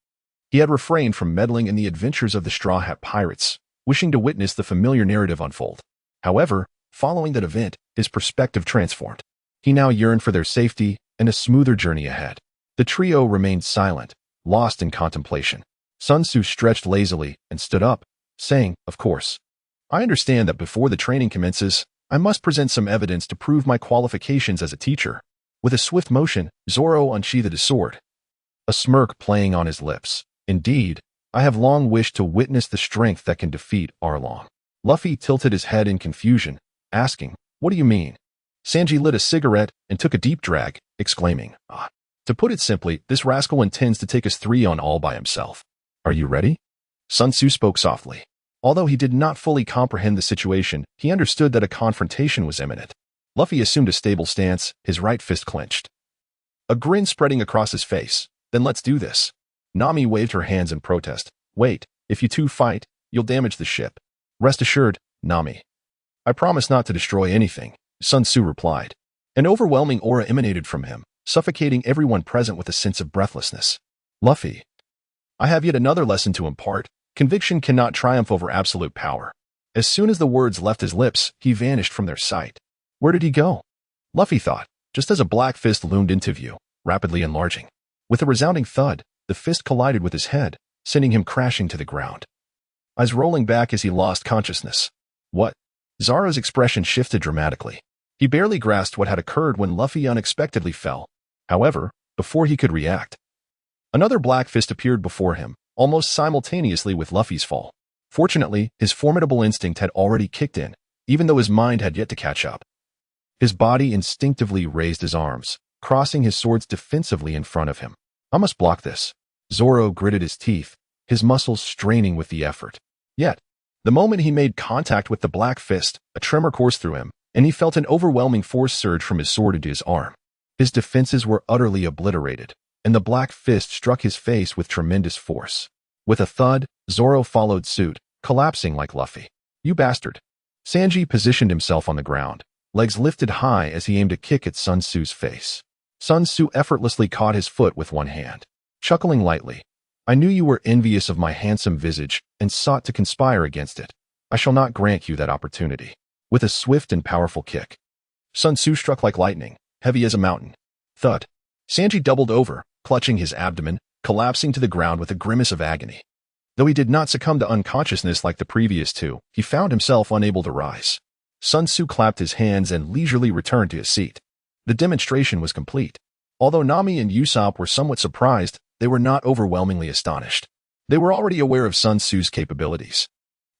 he had refrained from meddling in the adventures of the Straw Hat Pirates, wishing to witness the familiar narrative unfold. However, following that event, his perspective transformed. He now yearned for their safety and a smoother journey ahead. The trio remained silent, lost in contemplation. Sun Tzu stretched lazily and stood up, saying, "Of course, I understand that before the training commences, I must present some evidence to prove my qualifications as a teacher." With a swift motion, Zoro unsheathed his sword, a smirk playing on his lips. "Indeed, I have long wished to witness the strength that can defeat Arlong." Luffy tilted his head in confusion, asking, "What do you mean?" Sanji lit a cigarette and took a deep drag, exclaiming, "Ah. To put it simply, this rascal intends to take us three on all by himself. Are you ready?" Sun Tzu spoke softly. Although he did not fully comprehend the situation, he understood that a confrontation was imminent. Luffy assumed a stable stance, his right fist clenched, a grin spreading across his face. "Then let's do this." Nami waved her hands in protest. "Wait, if you two fight, you'll damage the ship." "Rest assured, Nami. I promise not to destroy anything," Sun Tzu replied. An overwhelming aura emanated from him, suffocating everyone present with a sense of breathlessness. "Luffy, I have yet another lesson to impart. Conviction cannot triumph over absolute power." As soon as the words left his lips, he vanished from their sight. Where did he go? Luffy thought, just as a black fist loomed into view, rapidly enlarging. With a resounding thud, the fist collided with his head, sending him crashing to the ground, eyes rolling back as he lost consciousness. What? Zoro's expression shifted dramatically. He barely grasped what had occurred when Luffy unexpectedly fell. However, before he could react, another black fist appeared before him, almost simultaneously with Luffy's fall. Fortunately, his formidable instinct had already kicked in, even though his mind had yet to catch up. His body instinctively raised his arms, crossing his swords defensively in front of him. "I must block this." Zoro gritted his teeth, his muscles straining with the effort. Yet, the moment he made contact with the black fist, a tremor coursed through him, and he felt an overwhelming force surge from his sword into his arm. His defenses were utterly obliterated, and the black fist struck his face with tremendous force. With a thud, Zoro followed suit, collapsing like Luffy. "You bastard." Sanji positioned himself on the ground, legs lifted high as he aimed a kick at Sun Tzu's face. Sun Tzu effortlessly caught his foot with one hand. Chuckling lightly, "I knew you were envious of my handsome visage and sought to conspire against it. I shall not grant you that opportunity." With a swift and powerful kick, Sun Tzu struck like lightning, heavy as a mountain. Thud. Sanji doubled over, clutching his abdomen, collapsing to the ground with a grimace of agony. Though he did not succumb to unconsciousness like the previous two, he found himself unable to rise. Sun Tzu clapped his hands and leisurely returned to his seat. The demonstration was complete. Although Nami and Usopp were somewhat surprised, they were not overwhelmingly astonished. They were already aware of Sun Tzu's capabilities.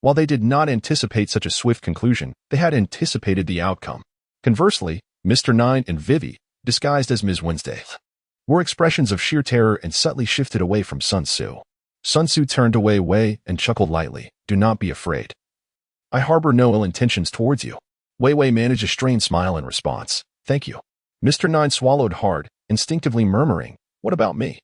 While they did not anticipate such a swift conclusion, they had anticipated the outcome. Conversely, Mr. Nine and Vivy, disguised as Ms. Wednesday, were expressions of sheer terror and subtly shifted away from Sun Tzu. Sun Tzu turned away Wei and chuckled lightly. Do not be afraid. I harbor no ill intentions towards you. Wei managed a strained smile in response. Thank you. Mr. Nine swallowed hard, instinctively murmuring, what about me?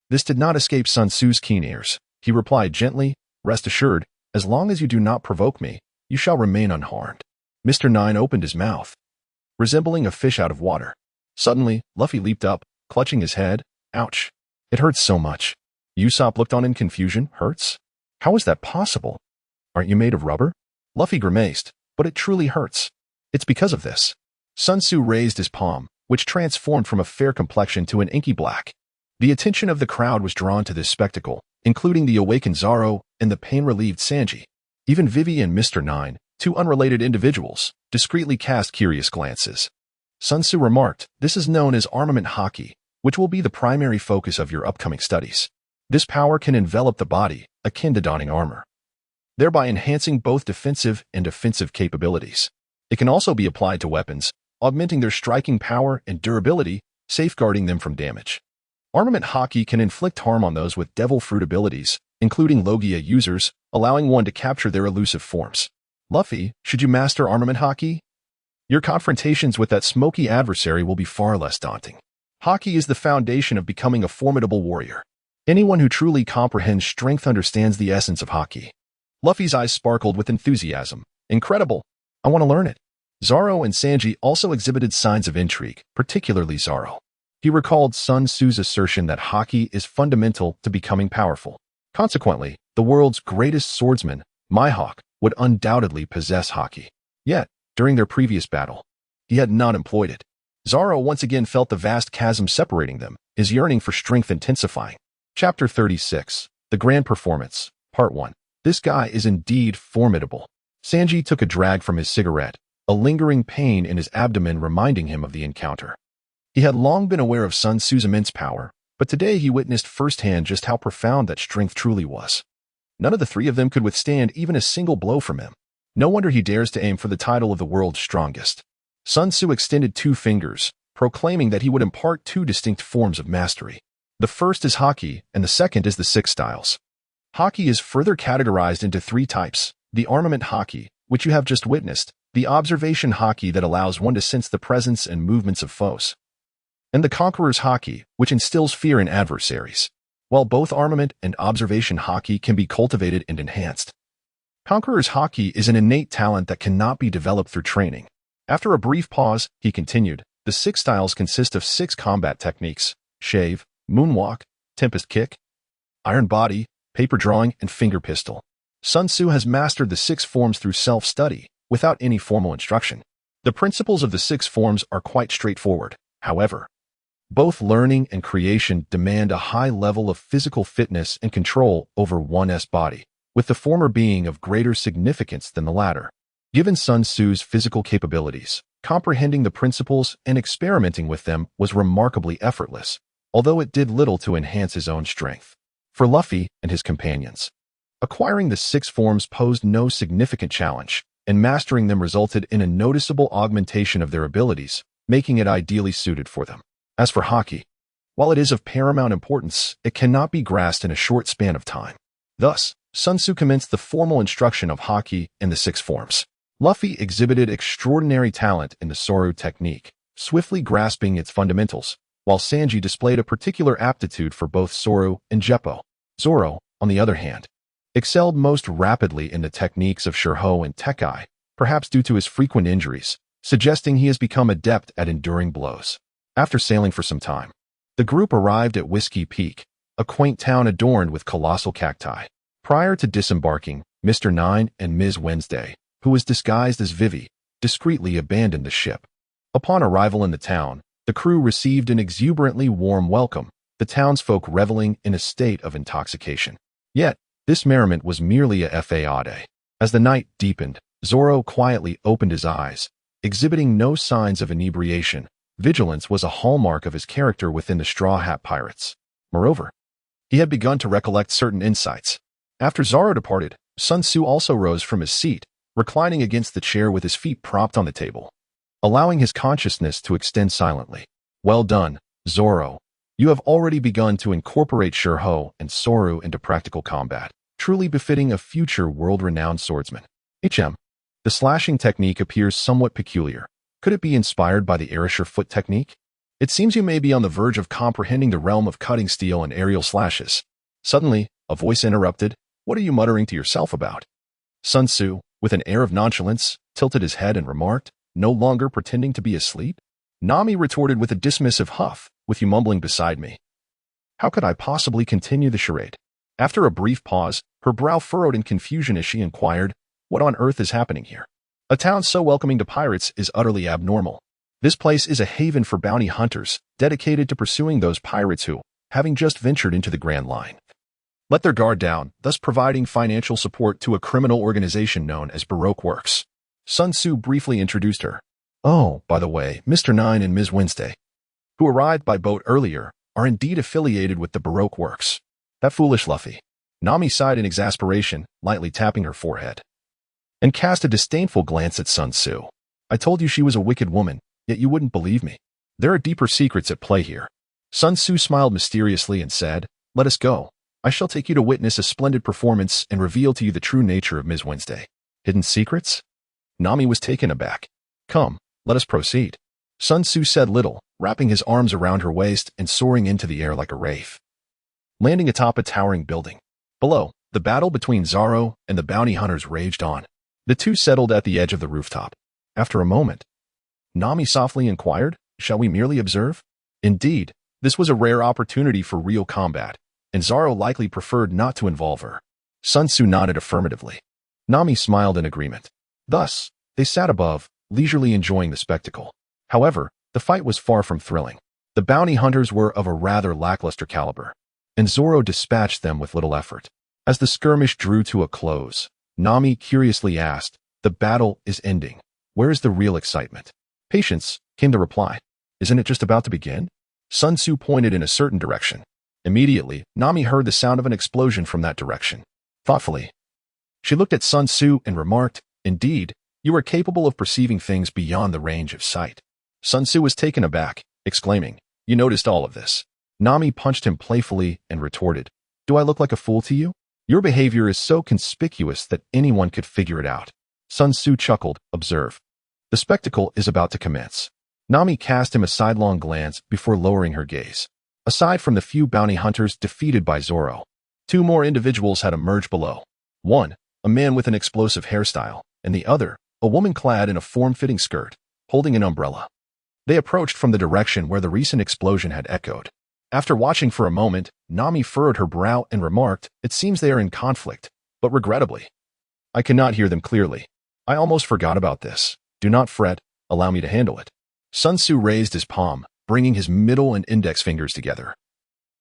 This did not escape Sun Tzu's keen ears. He replied gently, rest assured, as long as you do not provoke me, you shall remain unharmed. Mr. Nine opened his mouth, resembling a fish out of water. Suddenly, Luffy leaped up, clutching his head. Ouch. It hurts so much. Usopp looked on in confusion. Hurts? How is that possible? Aren't you made of rubber? Luffy grimaced, but it truly hurts. It's because of this. Sun Tzu raised his palm, which transformed from a fair complexion to an inky black. The attention of the crowd was drawn to this spectacle, including the awakened Zoro and the pain-relieved Sanji. Even Vivy and Mr. Nine, two unrelated individuals, discreetly cast curious glances. Sun Tzu remarked, this is known as armament Haki, which will be the primary focus of your upcoming studies. This power can envelop the body, akin to donning armor, thereby enhancing both defensive and offensive capabilities. It can also be applied to weapons, augmenting their striking power and durability, safeguarding them from damage. Armament Haki can inflict harm on those with devil fruit abilities, including Logia users, allowing one to capture their elusive forms. Luffy, should you master armament Haki? Your confrontations with that smoky adversary will be far less daunting. Haki is the foundation of becoming a formidable warrior. Anyone who truly comprehends strength understands the essence of Haki. Luffy's eyes sparkled with enthusiasm. Incredible! I want to learn it. Zoro and Sanji also exhibited signs of intrigue, particularly Zoro. He recalled Sun Tzu's assertion that Haki is fundamental to becoming powerful. Consequently, the world's greatest swordsman, Mihawk, would undoubtedly possess Haki. Yet, during their previous battle, he had not employed it. Zoro once again felt the vast chasm separating them, his yearning for strength intensifying. Chapter 36. The Grand Performance, Part 1. This guy is indeed formidable. Sanji took a drag from his cigarette, a lingering pain in his abdomen reminding him of the encounter. He had long been aware of Sun Tzu's immense power, but today he witnessed firsthand just how profound that strength truly was. None of the three of them could withstand even a single blow from him. No wonder he dares to aim for the title of the world's strongest. Sun Tzu extended two fingers, proclaiming that he would impart two distinct forms of mastery. The first is Haki, and the second is the six styles. Haki is further categorized into three types: the armament Haki, which you have just witnessed, the observation Haki that allows one to sense the presence and movements of foes, and the Conqueror's Haki, which instills fear in adversaries. While both armament and observation Haki can be cultivated and enhanced, Conqueror's Haki is an innate talent that cannot be developed through training. After a brief pause, he continued, the six styles consist of 6 combat techniques: shave, moonwalk, tempest kick, iron body, paper drawing, and finger pistol. Sun Tzu has mastered the 6 forms through self-study, without any formal instruction. The principles of the 6 forms are quite straightforward. However, both learning and creation demand a high level of physical fitness and control over one's body, with the former being of greater significance than the latter. Given Sun Tzu's physical capabilities, comprehending the principles and experimenting with them was remarkably effortless, although it did little to enhance his own strength. For Luffy and his companions, acquiring the 6 forms posed no significant challenge, and mastering them resulted in a noticeable augmentation of their abilities, making it ideally suited for them. As for Haki, while it is of paramount importance, it cannot be grasped in a short span of time. Thus, Sun Tzu commenced the formal instruction of Haki in the 6 forms. Luffy exhibited extraordinary talent in the Soru technique, swiftly grasping its fundamentals, while Sanji displayed a particular aptitude for both Soru and Jeppo. Zoro, on the other hand, excelled most rapidly in the techniques of Shirho and Tekai, perhaps due to his frequent injuries, suggesting he has become adept at enduring blows. After sailing for some time, the group arrived at Whiskey Peak, a quaint town adorned with colossal cacti. Prior to disembarking, Mr. Nine and Ms. Wednesday, who was disguised as Vivy, discreetly abandoned the ship. Upon arrival in the town, the crew received an exuberantly warm welcome, the townsfolk reveling in a state of intoxication. Yet, this merriment was merely a fade. As the night deepened, Zoro quietly opened his eyes, exhibiting no signs of inebriation. Vigilance was a hallmark of his character within the Straw Hat Pirates. Moreover, he had begun to recollect certain insights. After Zoro departed, Sun Tzu also rose from his seat, reclining against the chair with his feet propped on the table, allowing his consciousness to extend silently. Well done, Zoro. You have already begun to incorporate Shurho and Soru into practical combat, truly befitting a future world-renowned swordsman. The slashing technique appears somewhat peculiar. Could it be inspired by the Arisher foot technique? It seems you may be on the verge of comprehending the realm of cutting steel and aerial slashes. Suddenly, a voice interrupted. What are you muttering to yourself about? Sun Tzu, with an air of nonchalance, tilted his head and remarked, no longer pretending to be asleep? Nami retorted with a dismissive huff, with you mumbling beside me. How could I possibly continue the charade? After a brief pause, her brow furrowed in confusion as she inquired, what on earth is happening here? A town so welcoming to pirates is utterly abnormal. This place is a haven for bounty hunters, dedicated to pursuing those pirates who, having just ventured into the Grand Line, let their guard down, thus providing financial support to a criminal organization known as Baroque Works. Sun Tzu briefly introduced her. Oh, by the way, Mr. Nine and Ms. Wednesday, who arrived by boat earlier, are indeed affiliated with the Baroque Works. That foolish Luffy. Nami sighed in exasperation, lightly tapping her forehead, and cast a disdainful glance at Sun Tzu. I told you she was a wicked woman, yet you wouldn't believe me. There are deeper secrets at play here. Sun Tzu smiled mysteriously and said, let us go. I shall take you to witness a splendid performance and reveal to you the true nature of Ms. Wednesday. Hidden secrets? Nami was taken aback. Come, let us proceed. Sun Tzu said little, wrapping his arms around her waist and soaring into the air like a wraith, landing atop a towering building. Below, the battle between Zoro and the bounty hunters raged on. The two settled at the edge of the rooftop. After a moment, Nami softly inquired, shall we merely observe? Indeed, this was a rare opportunity for real combat, and Zoro likely preferred not to involve her. Sun Tzu nodded affirmatively. Nami smiled in agreement. Thus, they sat above, leisurely enjoying the spectacle. However, the fight was far from thrilling. The bounty hunters were of a rather lackluster caliber, and Zoro dispatched them with little effort. As the skirmish drew to a close, Nami curiously asked, the battle is ending. Where is the real excitement? Patience, came the reply. Isn't it just about to begin? Sun Tzu pointed in a certain direction. Immediately, Nami heard the sound of an explosion from that direction. Thoughtfully, she looked at Sun Tzu and remarked, indeed, you are capable of perceiving things beyond the range of sight. Sun Tzu was taken aback, exclaiming, you noticed all of this. Nami punched him playfully and retorted, do I look like a fool to you? Your behavior is so conspicuous that anyone could figure it out. Sun Tzu chuckled, observe. The spectacle is about to commence. Nami cast him a sidelong glance before lowering her gaze. Aside from the few bounty hunters defeated by Zoro, two more individuals had emerged below. One, a man with an explosive hairstyle, and the other, a woman clad in a form-fitting skirt, holding an umbrella. They approached from the direction where the recent explosion had echoed. After watching for a moment, Nami furrowed her brow and remarked, it seems they are in conflict, but regrettably, I cannot hear them clearly. I almost forgot about this. Do not fret, allow me to handle it. Sun Tzu raised his palm, bringing his middle and index fingers together,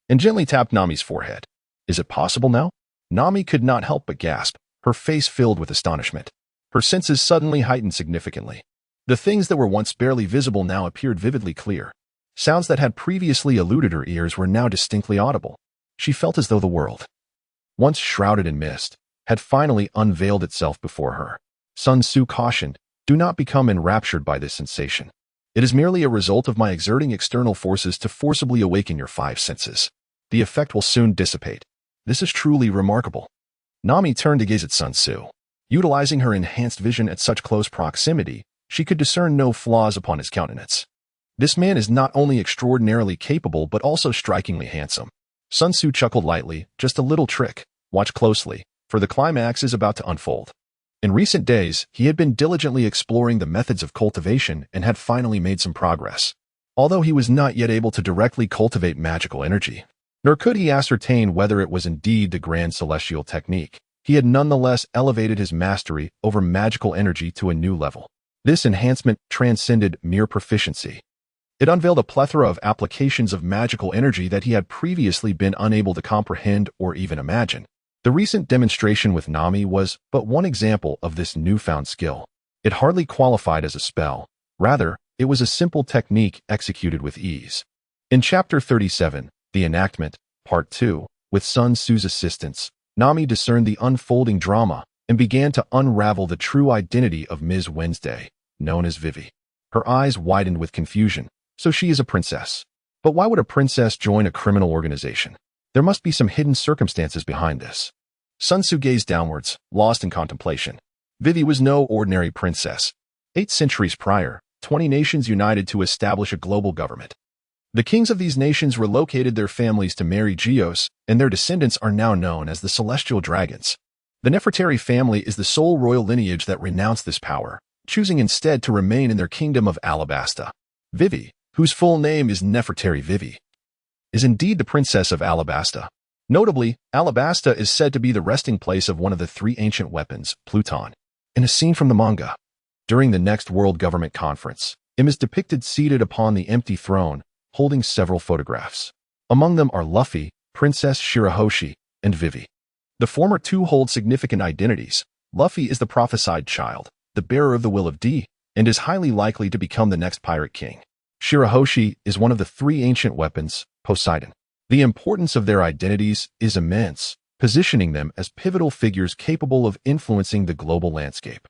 and gently tapped Nami's forehead. Is it possible now? Nami could not help but gasp, her face filled with astonishment. Her senses suddenly heightened significantly. The things that were once barely visible now appeared vividly clear. Sounds that had previously eluded her ears were now distinctly audible. She felt as though the world, once shrouded in mist, had finally unveiled itself before her. Sun Tzu cautioned, do not become enraptured by this sensation. It is merely a result of my exerting external forces to forcibly awaken your five senses. The effect will soon dissipate. This is truly remarkable. Nami turned to gaze at Sun Tzu. Utilizing her enhanced vision at such close proximity, she could discern no flaws upon his countenance. This man is not only extraordinarily capable but also strikingly handsome. Sun Tzu chuckled lightly, just a little trick. Watch closely, for the climax is about to unfold. In recent days, he had been diligently exploring the methods of cultivation and had finally made some progress. Although he was not yet able to directly cultivate magical energy, nor could he ascertain whether it was indeed the grand celestial technique, he had nonetheless elevated his mastery over magical energy to a new level. This enhancement transcended mere proficiency. It unveiled a plethora of applications of magical energy that he had previously been unable to comprehend or even imagine. The recent demonstration with Nami was but one example of this newfound skill. It hardly qualified as a spell. Rather, it was a simple technique executed with ease. In Chapter 37, The Enactment, Part 2, with Sun Tzu's assistance, Nami discerned the unfolding drama and began to unravel the true identity of Ms. Wednesday, known as Vivy. Her eyes widened with confusion. So she is a princess. But why would a princess join a criminal organization? There must be some hidden circumstances behind this. Sun Tzu gazed downwards, lost in contemplation. Vivy was no ordinary princess. 8 centuries prior, 20 nations united to establish a global government. The kings of these nations relocated their families to marry Geos, and their descendants are now known as the Celestial Dragons. The Nefertari family is the sole royal lineage that renounced this power, choosing instead to remain in their kingdom of Alabasta. Vivy, whose full name is Nefertari Vivy, is indeed the princess of Alabasta. Notably, Alabasta is said to be the resting place of one of the 3 ancient weapons, Pluton. In a scene from the manga, during the next World Government Conference, Im is depicted seated upon the empty throne, holding several photographs. Among them are Luffy, Princess Shirahoshi, and Vivy. The former 2 hold significant identities. Luffy is the prophesied child, the bearer of the will of D, and is highly likely to become the next pirate king. Shirahoshi is one of the 3 ancient weapons, Poseidon. The importance of their identities is immense, positioning them as pivotal figures capable of influencing the global landscape.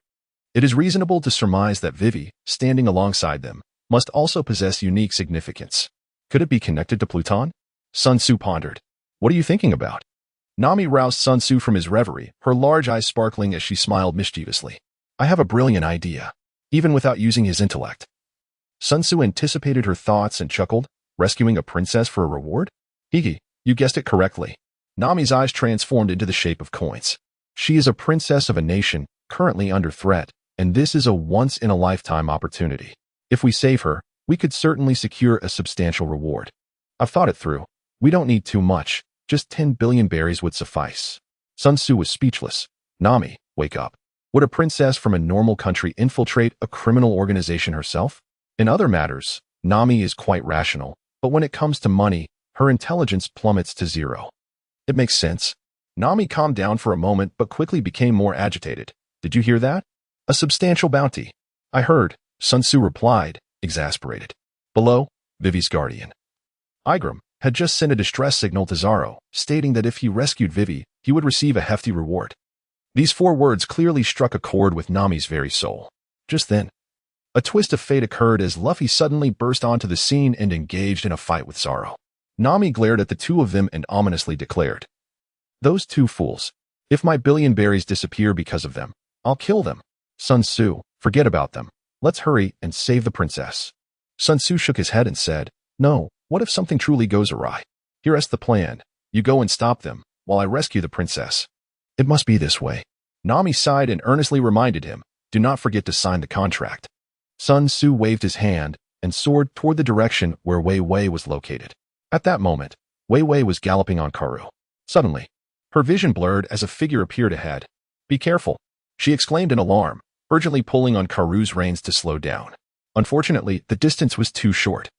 It is reasonable to surmise that Vivy, standing alongside them, must also possess unique significance. Could it be connected to Pluton? Sun Tzu pondered. What are you thinking about? Nami roused Sun Tzu from his reverie, her large eyes sparkling as she smiled mischievously. I have a brilliant idea, even without using his intellect. Sun Tzu anticipated her thoughts and chuckled, rescuing a princess for a reward? Hiki, you guessed it correctly. Nami's eyes transformed into the shape of coins. She is a princess of a nation, currently under threat, and this is a once-in-a-lifetime opportunity. If we save her, we could certainly secure a substantial reward. I've thought it through. We don't need too much. Just 10 billion berries would suffice. Sun Tzu was speechless. Nami, wake up. Would a princess from a normal country infiltrate a criminal organization herself? In other matters, Nami is quite rational, but when it comes to money, her intelligence plummets to 0. It makes sense. Nami calmed down for a moment but quickly became more agitated. Did you hear that? A substantial bounty. I heard, Sun Tzu replied, exasperated. Below, Vivy's guardian, Igram, had just sent a distress signal to Zaro, stating that if he rescued Vivy, he would receive a hefty reward. These 4 words clearly struck a chord with Nami's very soul. Just then, a twist of fate occurred as Luffy suddenly burst onto the scene and engaged in a fight with Zaro. Nami glared at the 2 of them and ominously declared, "Those 2 fools. If my billion berries disappear because of them, I'll kill them. Sun Tzu, forget about them. Let's hurry and save the princess." Sun Tzu shook his head and said, "No, what if something truly goes awry? Here's the plan. You go and stop them, while I rescue the princess." It must be this way. Nami sighed and earnestly reminded him, "Do not forget to sign the contract." Sun Tzu waved his hand and soared toward the direction where Wei Wei was located. At that moment, Wei Wei was galloping on Kuro. Suddenly, her vision blurred as a figure appeared ahead. "Be careful," she exclaimed in alarm, urgently pulling on Karu's reins to slow down. Unfortunately, the distance was too short.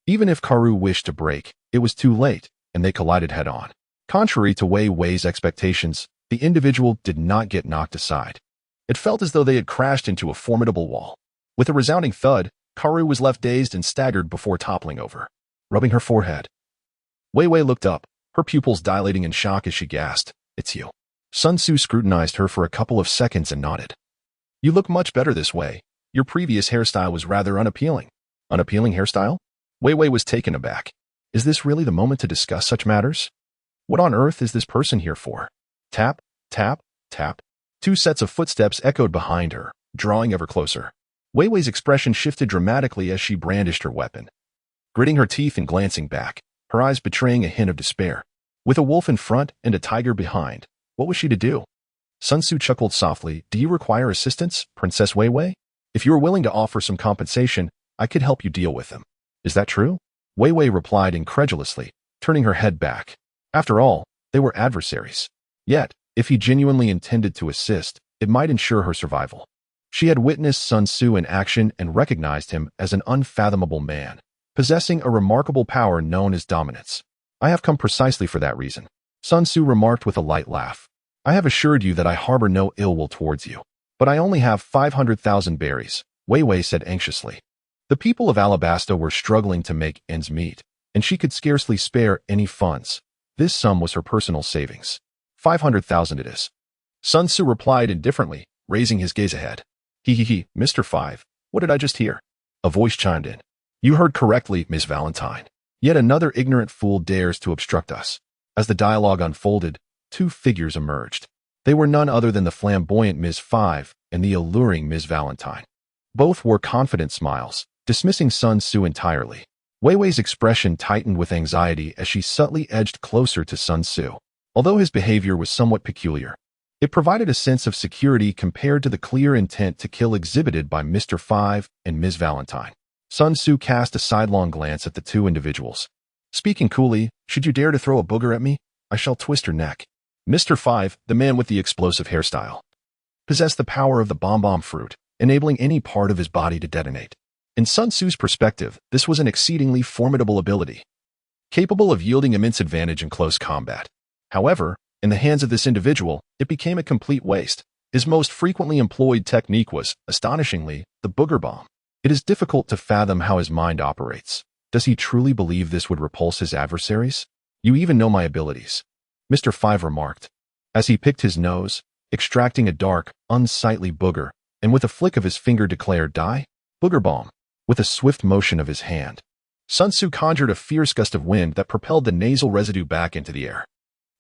Even if Karu wished to brake, it was too late, and they collided head-on. Contrary to Wei Wei's expectations, the individual did not get knocked aside. It felt as though they had crashed into a formidable wall. With a resounding thud, Karu was left dazed and staggered before toppling over, rubbing her forehead. Wei Wei looked up, her pupils dilating in shock as she gasped, "It's you." Sun Tzu scrutinized her for a couple of seconds and nodded. "You look much better this way. Your previous hairstyle was rather unappealing." "Unappealing hairstyle?" Wei Wei was taken aback. Is this really the moment to discuss such matters? What on earth is this person here for? Tap, tap, tap. 2 sets of footsteps echoed behind her, drawing ever closer. Wei Wei's expression shifted dramatically as she brandished her weapon, gritting her teeth and glancing back, her eyes betraying a hint of despair. With a wolf in front and a tiger behind, what was she to do? Sun Tzu chuckled softly. "Do you require assistance, Princess Wei Wei? If you are willing to offer some compensation, I could help you deal with them." "Is that true?" Wei Wei replied incredulously, turning her head back. After all, they were adversaries. Yet, if he genuinely intended to assist, it might ensure her survival. She had witnessed Sun Tzu in action and recognized him as an unfathomable man, possessing a remarkable power known as dominance. "I have come precisely for that reason," Sun Tzu remarked with a light laugh. "I have assured you that I harbor no ill will towards you. But I only have 500,000 berries," Wei Wei said anxiously. The people of Alabasta were struggling to make ends meet, and she could scarcely spare any funds. This sum was her personal savings. 500,000 it is. Sun Tzu replied indifferently, raising his gaze ahead. He, Mr. 5, what did I just hear?" A voice chimed in. "You heard correctly, Miss Valentine. Yet another ignorant fool dares to obstruct us. As the dialogue unfolded, two figures emerged. They were none other than the flamboyant Ms. Five and the alluring Ms. Valentine. Both wore confident smiles, dismissing Sun Tzu entirely. Wei Wei's expression tightened with anxiety as she subtly edged closer to Sun Tzu. Although his behavior was somewhat peculiar, it provided a sense of security compared to the clear intent to kill exhibited by Mr. Five and Ms. Valentine. Sun Tzu cast a sidelong glance at the two individuals. Speaking coolly, should you dare to throw a booger at me, I shall twist your neck. Mr. Five, the man with the explosive hairstyle, possessed the power of the bomb fruit, enabling any part of his body to detonate. In Sun Tzu's perspective, this was an exceedingly formidable ability, capable of yielding immense advantage in close combat. However, in the hands of this individual, it became a complete waste. His most frequently employed technique was, astonishingly, the booger bomb. It is difficult to fathom how his mind operates. Does he truly believe this would repulse his adversaries? You even know my abilities, Mr. Five remarked, as he picked his nose, extracting a dark, unsightly booger, and with a flick of his finger declared, "Die, booger bomb." With a swift motion of his hand, Sun Tzu conjured a fierce gust of wind that propelled the nasal residue back into the air.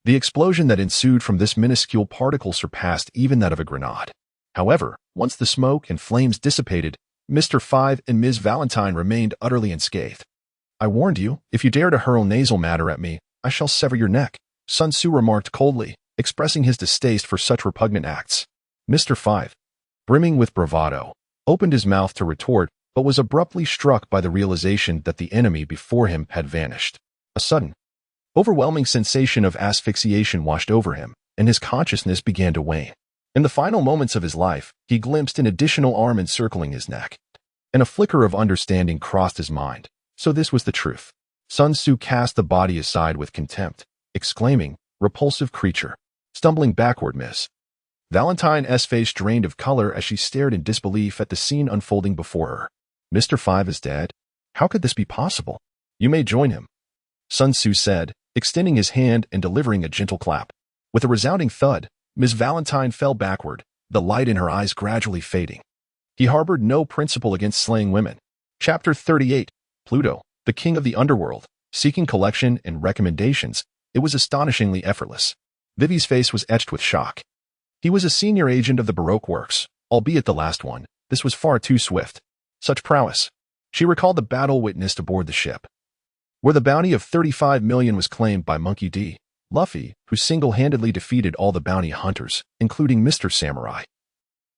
The explosion that ensued from this minuscule particle surpassed even that of a grenade. However, once the smoke and flames dissipated, Mr. Five and Ms. Valentine remained utterly unscathed. I warned you, if you dare to hurl nasal matter at me, I shall sever your neck, Sun Tzu remarked coldly, expressing his distaste for such repugnant acts. Mr. Five, brimming with bravado, opened his mouth to retort, but was abruptly struck by the realization that the enemy before him had vanished. A sudden, overwhelming sensation of asphyxiation washed over him, and his consciousness began to wane. In the final moments of his life, he glimpsed an additional arm encircling his neck, and a flicker of understanding crossed his mind. So this was the truth. Sun Tzu cast the body aside with contempt, exclaiming, "Repulsive creature." Stumbling backward, Miss Valentine's face drained of color as she stared in disbelief at the scene unfolding before her. Mr. Five is dead? How could this be possible? You may join him, Sun Tzu said, extending his hand and delivering a gentle clap. With a resounding thud, Miss Valentine fell backward, the light in her eyes gradually fading. He harbored no principle against slaying women. Chapter 38, Pluto, the king of the underworld, seeking collection and recommendations. It was astonishingly effortless. Vivy's face was etched with shock. He was a senior agent of the Baroque works, albeit the last one. This was far too swift. Such prowess. She recalled the battle witnessed aboard the ship, where the bounty of 35 million was claimed by Monkey D. Luffy, who single-handedly defeated all the bounty hunters, including Mr. Samurai,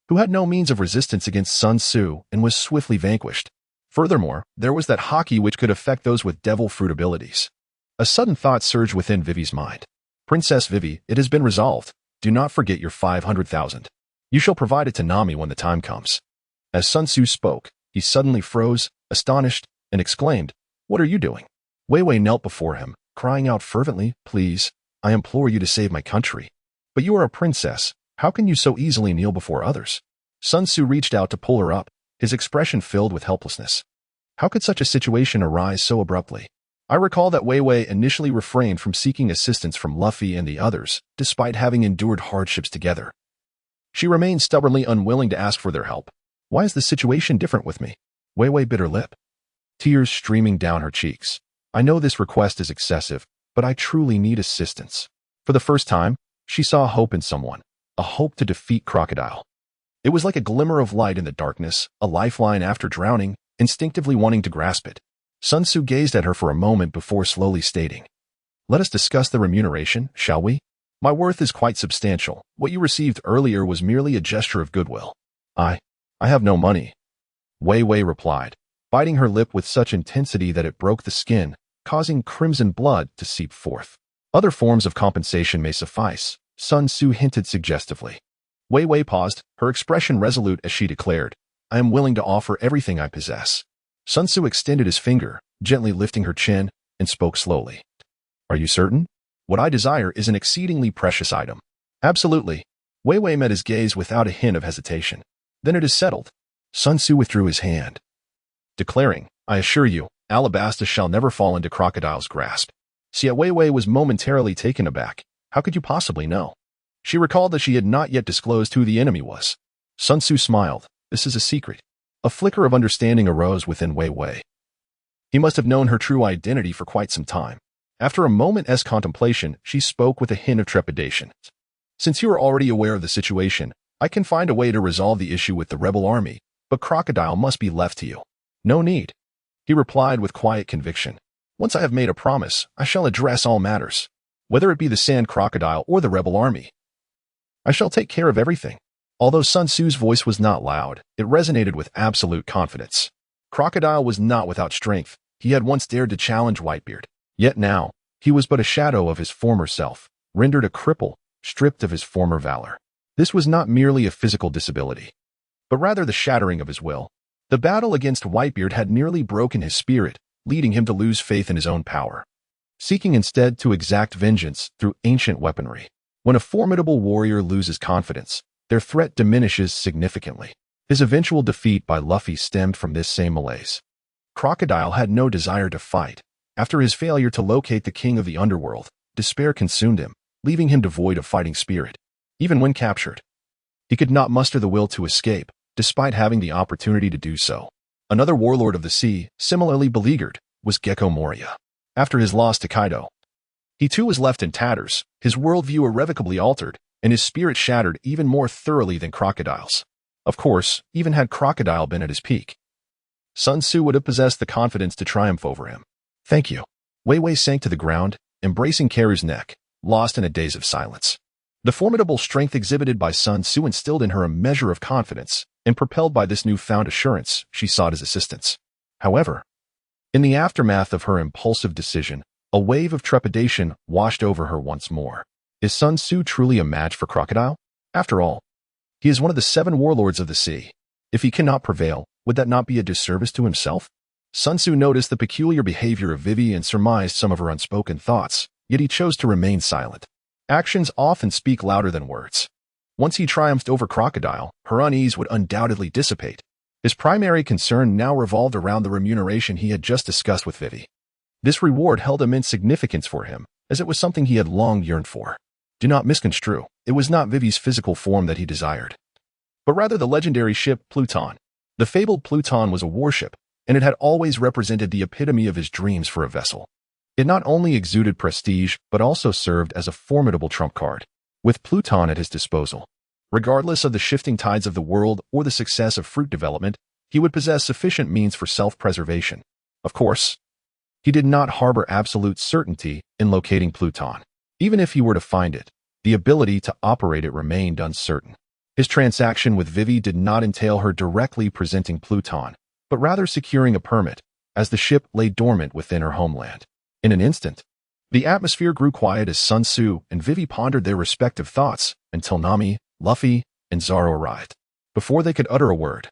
who had no means of resistance against Sun Tzu and was swiftly vanquished. Furthermore, there was that Haki which could affect those with devil fruit abilities. A sudden thought surged within Vivy's mind. Princess Vivy, it has been resolved. Do not forget your 500,000. You shall provide it to Nami when the time comes. As Sun Tzu spoke, he suddenly froze, astonished, and exclaimed, "What are you doing?" Wei Wei knelt before him, crying out fervently, "Please, I implore you to save my country. But you are a princess. How can you so easily kneel before others?" Sun Tzu reached out to pull her up, his expression filled with helplessness. How could such a situation arise so abruptly? I recall that Wei Wei initially refrained from seeking assistance from Luffy and the others, despite having endured hardships together. She remained stubbornly unwilling to ask for their help. Why is the situation different with me? Wei Wei bit her lip, tears streaming down her cheeks. I know this request is excessive, but I truly need assistance. For the first time, she saw hope in someone, a hope to defeat Crocodile. It was like a glimmer of light in the darkness, a lifeline after drowning, instinctively wanting to grasp it. Sun Tzu gazed at her for a moment before slowly stating, "Let us discuss the remuneration, shall we? My worth is quite substantial. What you received earlier was merely a gesture of goodwill." I have no money," Wei Wei replied, biting her lip with such intensity that it broke the skin, causing crimson blood to seep forth. "Other forms of compensation may suffice," Sun Tzu hinted suggestively. Wei Wei paused, her expression resolute as she declared, "I am willing to offer everything I possess." Sun Tzu extended his finger, gently lifting her chin, and spoke slowly. "Are you certain? What I desire is an exceedingly precious item." "Absolutely." Wei Wei met his gaze without a hint of hesitation. "Then it is settled." Sun Tzu withdrew his hand, declaring, "I assure you, Alabasta shall never fall into Crocodile's grasp." Xia Wei Wei was momentarily taken aback. How could you possibly know? She recalled that she had not yet disclosed who the enemy was. Sun Tzu smiled. "This is a secret." A flicker of understanding arose within Wei Wei. He must have known her true identity for quite some time. After a moment's contemplation, she spoke with a hint of trepidation. Since you are already aware of the situation, I can find a way to resolve the issue with the rebel army, but Crocodile must be left to you. No need. He replied with quiet conviction. Once I have made a promise, I shall address all matters. Whether it be the sand crocodile or the rebel army, I shall take care of everything. Although Sun Tzu's voice was not loud, it resonated with absolute confidence. Crocodile was not without strength. He had once dared to challenge Whitebeard. Yet now, he was but a shadow of his former self, rendered a cripple, stripped of his former valor. This was not merely a physical disability, but rather the shattering of his will. The battle against Whitebeard had nearly broken his spirit, leading him to lose faith in his own power, seeking instead to exact vengeance through ancient weaponry. When a formidable warrior loses confidence, their threat diminishes significantly. His eventual defeat by Luffy stemmed from this same malaise. Crocodile had no desire to fight. After his failure to locate the king of the underworld, despair consumed him, leaving him devoid of fighting spirit. Even when captured, he could not muster the will to escape, despite having the opportunity to do so. Another warlord of the sea, similarly beleaguered, was Gecko Moria. After his loss to Kaido, he too was left in tatters, his worldview irrevocably altered, and his spirit shattered even more thoroughly than Crocodile's. Of course, even had Crocodile been at his peak, Sun Tzu would have possessed the confidence to triumph over him. Thank you. Wei Wei sank to the ground, embracing Karu's neck, lost in a daze of silence. The formidable strength exhibited by Sun Tzu instilled in her a measure of confidence, and propelled by this newfound assurance, she sought his assistance. However, in the aftermath of her impulsive decision, a wave of trepidation washed over her once more. Is Sun Tzu truly a match for Crocodile? After all, he is one of the 7 warlords of the sea. If he cannot prevail, would that not be a disservice to himself? Sun Tzu noticed the peculiar behavior of Vivy and surmised some of her unspoken thoughts, yet he chose to remain silent. Actions often speak louder than words. Once he triumphed over Crocodile, her unease would undoubtedly dissipate. His primary concern now revolved around the remuneration he had just discussed with Vivy. This reward held immense significance for him, as it was something he had long yearned for. Do not misconstrue, it was not Vivy's physical form that he desired, but rather the legendary ship Pluton. The fabled Pluton was a warship, and it had always represented the epitome of his dreams for a vessel. It not only exuded prestige, but also served as a formidable trump card. With Pluton at his disposal, regardless of the shifting tides of the world or the success of fruit development, he would possess sufficient means for self-preservation. Of course, he did not harbor absolute certainty in locating Pluton. Even if he were to find it, the ability to operate it remained uncertain. His transaction with Vivy did not entail her directly presenting Pluton, but rather securing a permit, as the ship lay dormant within her homeland. In an instant, the atmosphere grew quiet as Sun Tzu and Vivy pondered their respective thoughts until Nami, Luffy, and Zoro arrived. Before they could utter a word,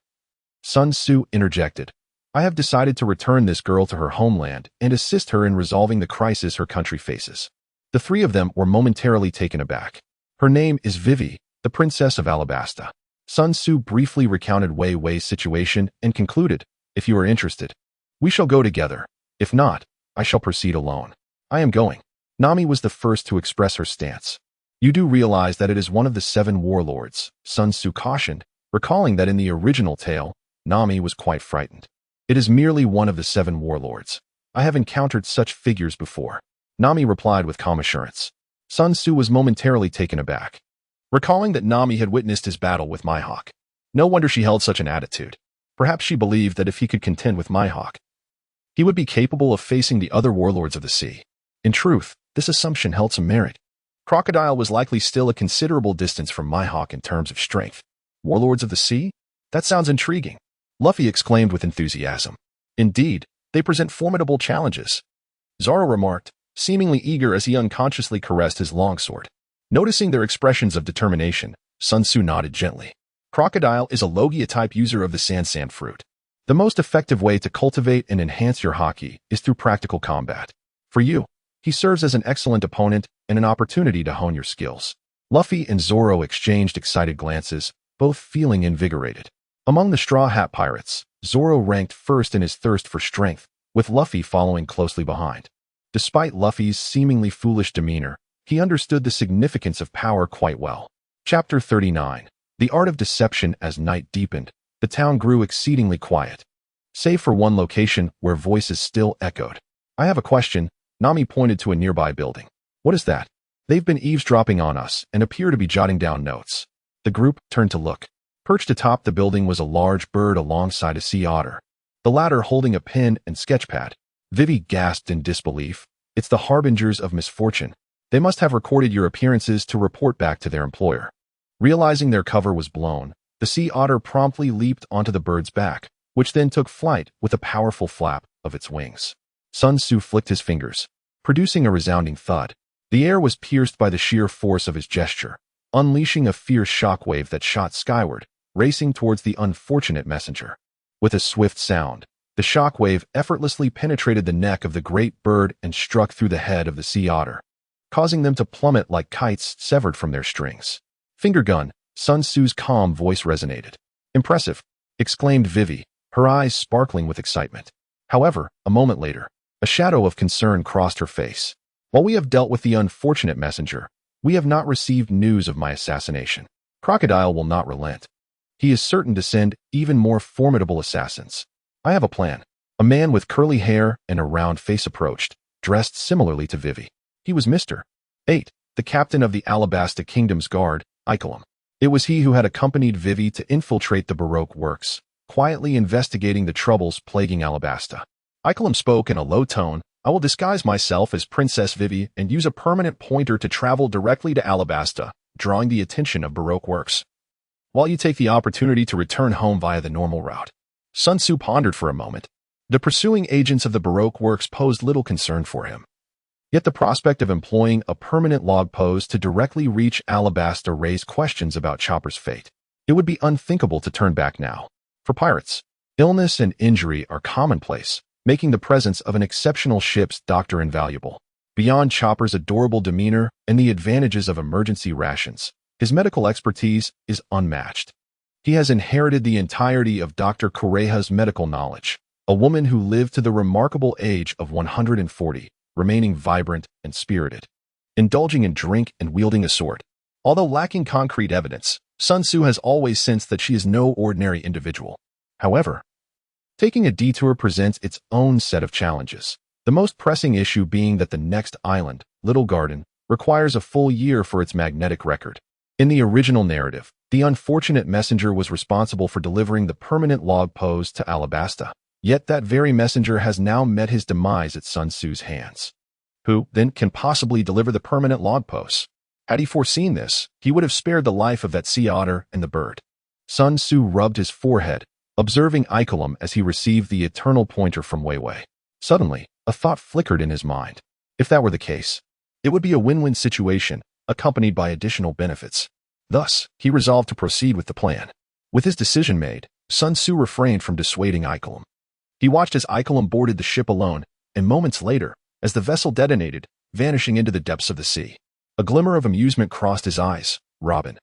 Sun Tzu interjected. I have decided to return this girl to her homeland and assist her in resolving the crisis her country faces. The 3 of them were momentarily taken aback. Her name is Vivy, the Princess of Alabasta. Sun Tzu briefly recounted Wei Wei's situation and concluded, if you are interested, we shall go together. If not, I shall proceed alone. I am going. Nami was the first to express her stance. You do realize that it is one of the 7 warlords, Sun Tzu cautioned, recalling that in the original tale, Nami was quite frightened. It is merely one of the 7 warlords. I have encountered such figures before. Nami replied with calm assurance. Sun Tzu was momentarily taken aback, recalling that Nami had witnessed his battle with Mihawk. No wonder she held such an attitude. Perhaps she believed that if he could contend with Mihawk, he would be capable of facing the other warlords of the sea. In truth, this assumption held some merit. Crocodile was likely still a considerable distance from Mihawk in terms of strength. Warlords of the sea? That sounds intriguing. Luffy exclaimed with enthusiasm. Indeed, they present formidable challenges. Zoro remarked, seemingly eager as he unconsciously caressed his longsword. Noticing their expressions of determination, Sun Tzu nodded gently. Crocodile is a Logia-type user of the sand fruit. The most effective way to cultivate and enhance your Haki is through practical combat. For you, he serves as an excellent opponent and an opportunity to hone your skills. Luffy and Zoro exchanged excited glances, both feeling invigorated. Among the Straw Hat Pirates, Zoro ranked first in his thirst for strength, with Luffy following closely behind. Despite Luffy's seemingly foolish demeanor, he understood the significance of power quite well. Chapter 39. The Art of Deception. As night deepened, the town grew exceedingly quiet. save for one location where voices still echoed. I have a question. Nami pointed to a nearby building. What is that? They've been eavesdropping on us and appear to be jotting down notes. The group turned to look. Perched atop the building was a large bird alongside a sea otter, the latter holding a pen and sketchpad. Vivy gasped in disbelief. It's the harbingers of misfortune. They must have recorded your appearances to report back to their employer. Realizing their cover was blown, the sea otter promptly leaped onto the bird's back, which then took flight with a powerful flap of its wings. Sun Tzu flicked his fingers, producing a resounding thud. The air was pierced by the sheer force of his gesture, unleashing a fierce shockwave that shot skyward, racing towards the unfortunate messenger. With a swift sound, the shockwave effortlessly penetrated the neck of the great bird and struck through the head of the sea otter, causing them to plummet like kites severed from their strings. Finger gun, Sun Tzu's calm voice resonated. Impressive, exclaimed Vivy, her eyes sparkling with excitement. However, a moment later, a shadow of concern crossed her face. While we have dealt with the unfortunate messenger, we have not received news of my assassination. Crocodile will not relent. He is certain to send even more formidable assassins. I have a plan. A man with curly hair and a round face approached, dressed similarly to Vivy. He was Mr. 8, the captain of the Alabasta Kingdom's guard, Icolum. It was he who had accompanied Vivy to infiltrate the Baroque works, quietly investigating the troubles plaguing Alabasta. Icolum spoke in a low tone. I will disguise myself as Princess Vivy and use a permanent pointer to travel directly to Alabasta, drawing the attention of Baroque works, while you take the opportunity to return home via the normal route. Sun Tzu pondered for a moment. The pursuing agents of the Baroque works posed little concern for him. Yet the prospect of employing a permanent log post to directly reach Alabasta raised questions about Chopper's fate. It would be unthinkable to turn back now. For pirates, illness and injury are commonplace, making the presence of an exceptional ship's doctor invaluable. Beyond Chopper's adorable demeanor and the advantages of emergency rations, his medical expertise is unmatched. He has inherited the entirety of Dr. Kureha's medical knowledge, a woman who lived to the remarkable age of 140, remaining vibrant and spirited, indulging in drink and wielding a sword. Although lacking concrete evidence, Sun Tzu has always sensed that she is no ordinary individual. However, taking a detour presents its own set of challenges, the most pressing issue being that the next island, Little Garden, requires a full year for its magnetic record. In the original narrative, the unfortunate messenger was responsible for delivering the permanent log pose to Alabasta. Yet that very messenger has now met his demise at Sun Tzu's hands. Who, then, can possibly deliver the permanent log posts? Had he foreseen this, he would have spared the life of that sea otter and the bird. Sun Tzu rubbed his forehead, observing Icolum as he received the eternal pointer from Weiwei. Suddenly, a thought flickered in his mind. If that were the case, it would be a win-win situation, accompanied by additional benefits. Thus, he resolved to proceed with the plan. With his decision made, Sun Tzu refrained from dissuading Icolum. He watched as Icolum boarded the ship alone, and moments later, as the vessel detonated, vanishing into the depths of the sea. A glimmer of amusement crossed his eyes. Robin.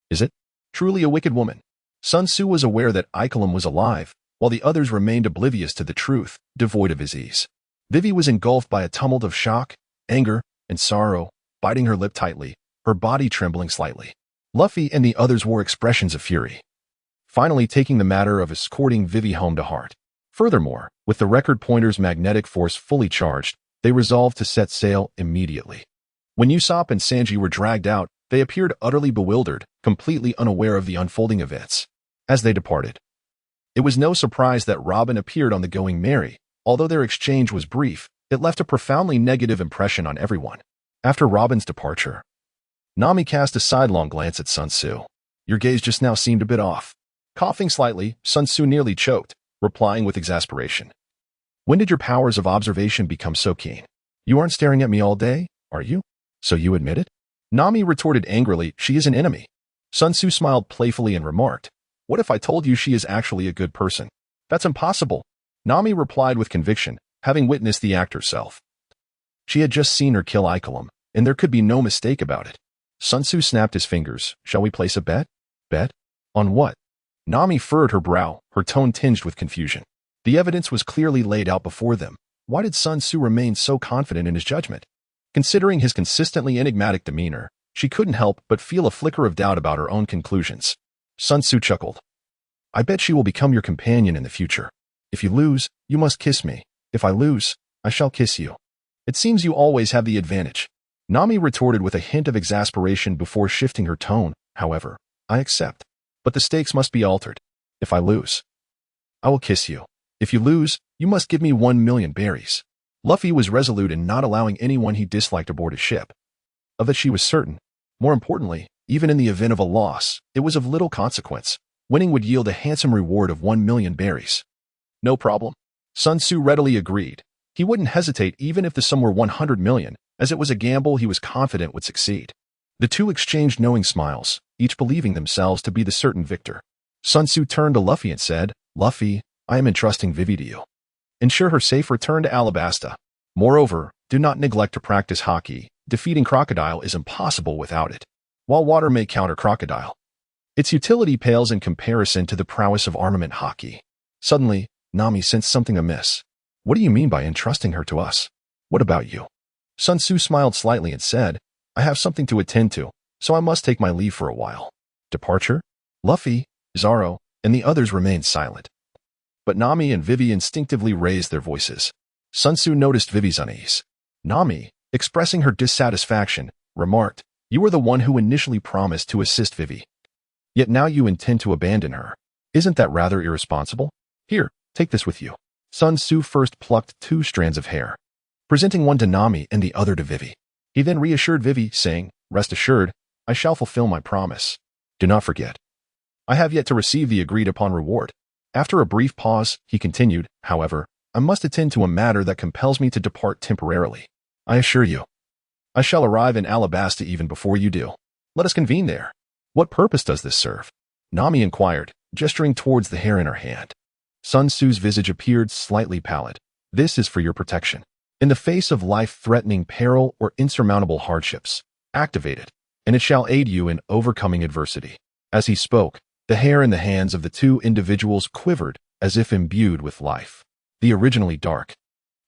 Is it? Truly a wicked woman. Sun Tzu was aware that Icolum was alive, while the others remained oblivious to the truth, devoid of his ease. Vivy was engulfed by a tumult of shock, anger, and sorrow, biting her lip tightly, her body trembling slightly. Luffy and the others wore expressions of fury, finally taking the matter of escorting Vivy home to heart. Furthermore, with the record pointer's magnetic force fully charged, they resolved to set sail immediately. When Usopp and Sanji were dragged out, they appeared utterly bewildered, completely unaware of the unfolding events. As they departed, it was no surprise that Robin appeared on the Going Merry. Although their exchange was brief, it left a profoundly negative impression on everyone. After Robin's departure, Nami cast a sidelong glance at Sun Tzu. Your gaze just now seemed a bit off. Coughing slightly, Sun Tzu nearly choked, replying with exasperation. When did your powers of observation become so keen? You aren't staring at me all day, are you? So you admit it? Nami retorted angrily, she is an enemy. Sun Tzu smiled playfully and remarked, what if I told you she is actually a good person? That's impossible. Nami replied with conviction, having witnessed the act herself. She had just seen her kill Icolum, and there could be no mistake about it. Sun Tzu snapped his fingers. Shall we place a bet? Bet? On what? Nami furrowed her brow, her tone tinged with confusion. The evidence was clearly laid out before them. Why did Sun Tzu remain so confident in his judgment? Considering his consistently enigmatic demeanor, she couldn't help but feel a flicker of doubt about her own conclusions. Sun Tzu chuckled. I bet she will become your companion in the future. If you lose, you must kiss me. If I lose, I shall kiss you. It seems you always have the advantage. Nami retorted with a hint of exasperation before shifting her tone. However, I accept. But the stakes must be altered. If I lose, I will kiss you. If you lose, you must give me 1,000,000 berries. Luffy was resolute in not allowing anyone he disliked aboard his ship. Of that she was certain. More importantly, even in the event of a loss, it was of little consequence. Winning would yield a handsome reward of 1,000,000 berries. No problem. Sun Tzu readily agreed. He wouldn't hesitate even if the sum were 100 million, as it was a gamble he was confident would succeed. The two exchanged knowing smiles, each believing themselves to be the certain victor. Sun Tzu turned to Luffy and said, Luffy, I am entrusting Vivy to you. Ensure her safe return to Alabasta. Moreover, do not neglect to practice Haki. Defeating Crocodile is impossible without it. While water may counter Crocodile, its utility pales in comparison to the prowess of armament Haki. Suddenly, Nami sensed something amiss. What do you mean by entrusting her to us? What about you? Sun Tzu smiled slightly and said, I have something to attend to, so I must take my leave for a while. Departure? Luffy, Zoro, and the others remained silent. But Nami and Vivy instinctively raised their voices. Sun Tzu noticed Vivy's unease. Nami, expressing her dissatisfaction, remarked, You were the one who initially promised to assist Vivy. Yet now you intend to abandon her. Isn't that rather irresponsible? Here, take this with you. Sun Tzu first plucked 2 strands of hair, presenting one to Nami and the other to Vivy. He then reassured Vivy, saying, Rest assured, I shall fulfill my promise. Do not forget. I have yet to receive the agreed-upon reward. After a brief pause, he continued, However, I must attend to a matter that compels me to depart temporarily. I assure you, I shall arrive in Alabasta even before you do. Let us convene there. What purpose does this serve? Nami inquired, gesturing towards the hair in her hand. Sun Tzu's visage appeared slightly pallid. This is for your protection. In the face of life-threatening peril or insurmountable hardships, activate it, and it shall aid you in overcoming adversity. As he spoke, the hair in the hands of the 2 individuals quivered as if imbued with life. The originally dark,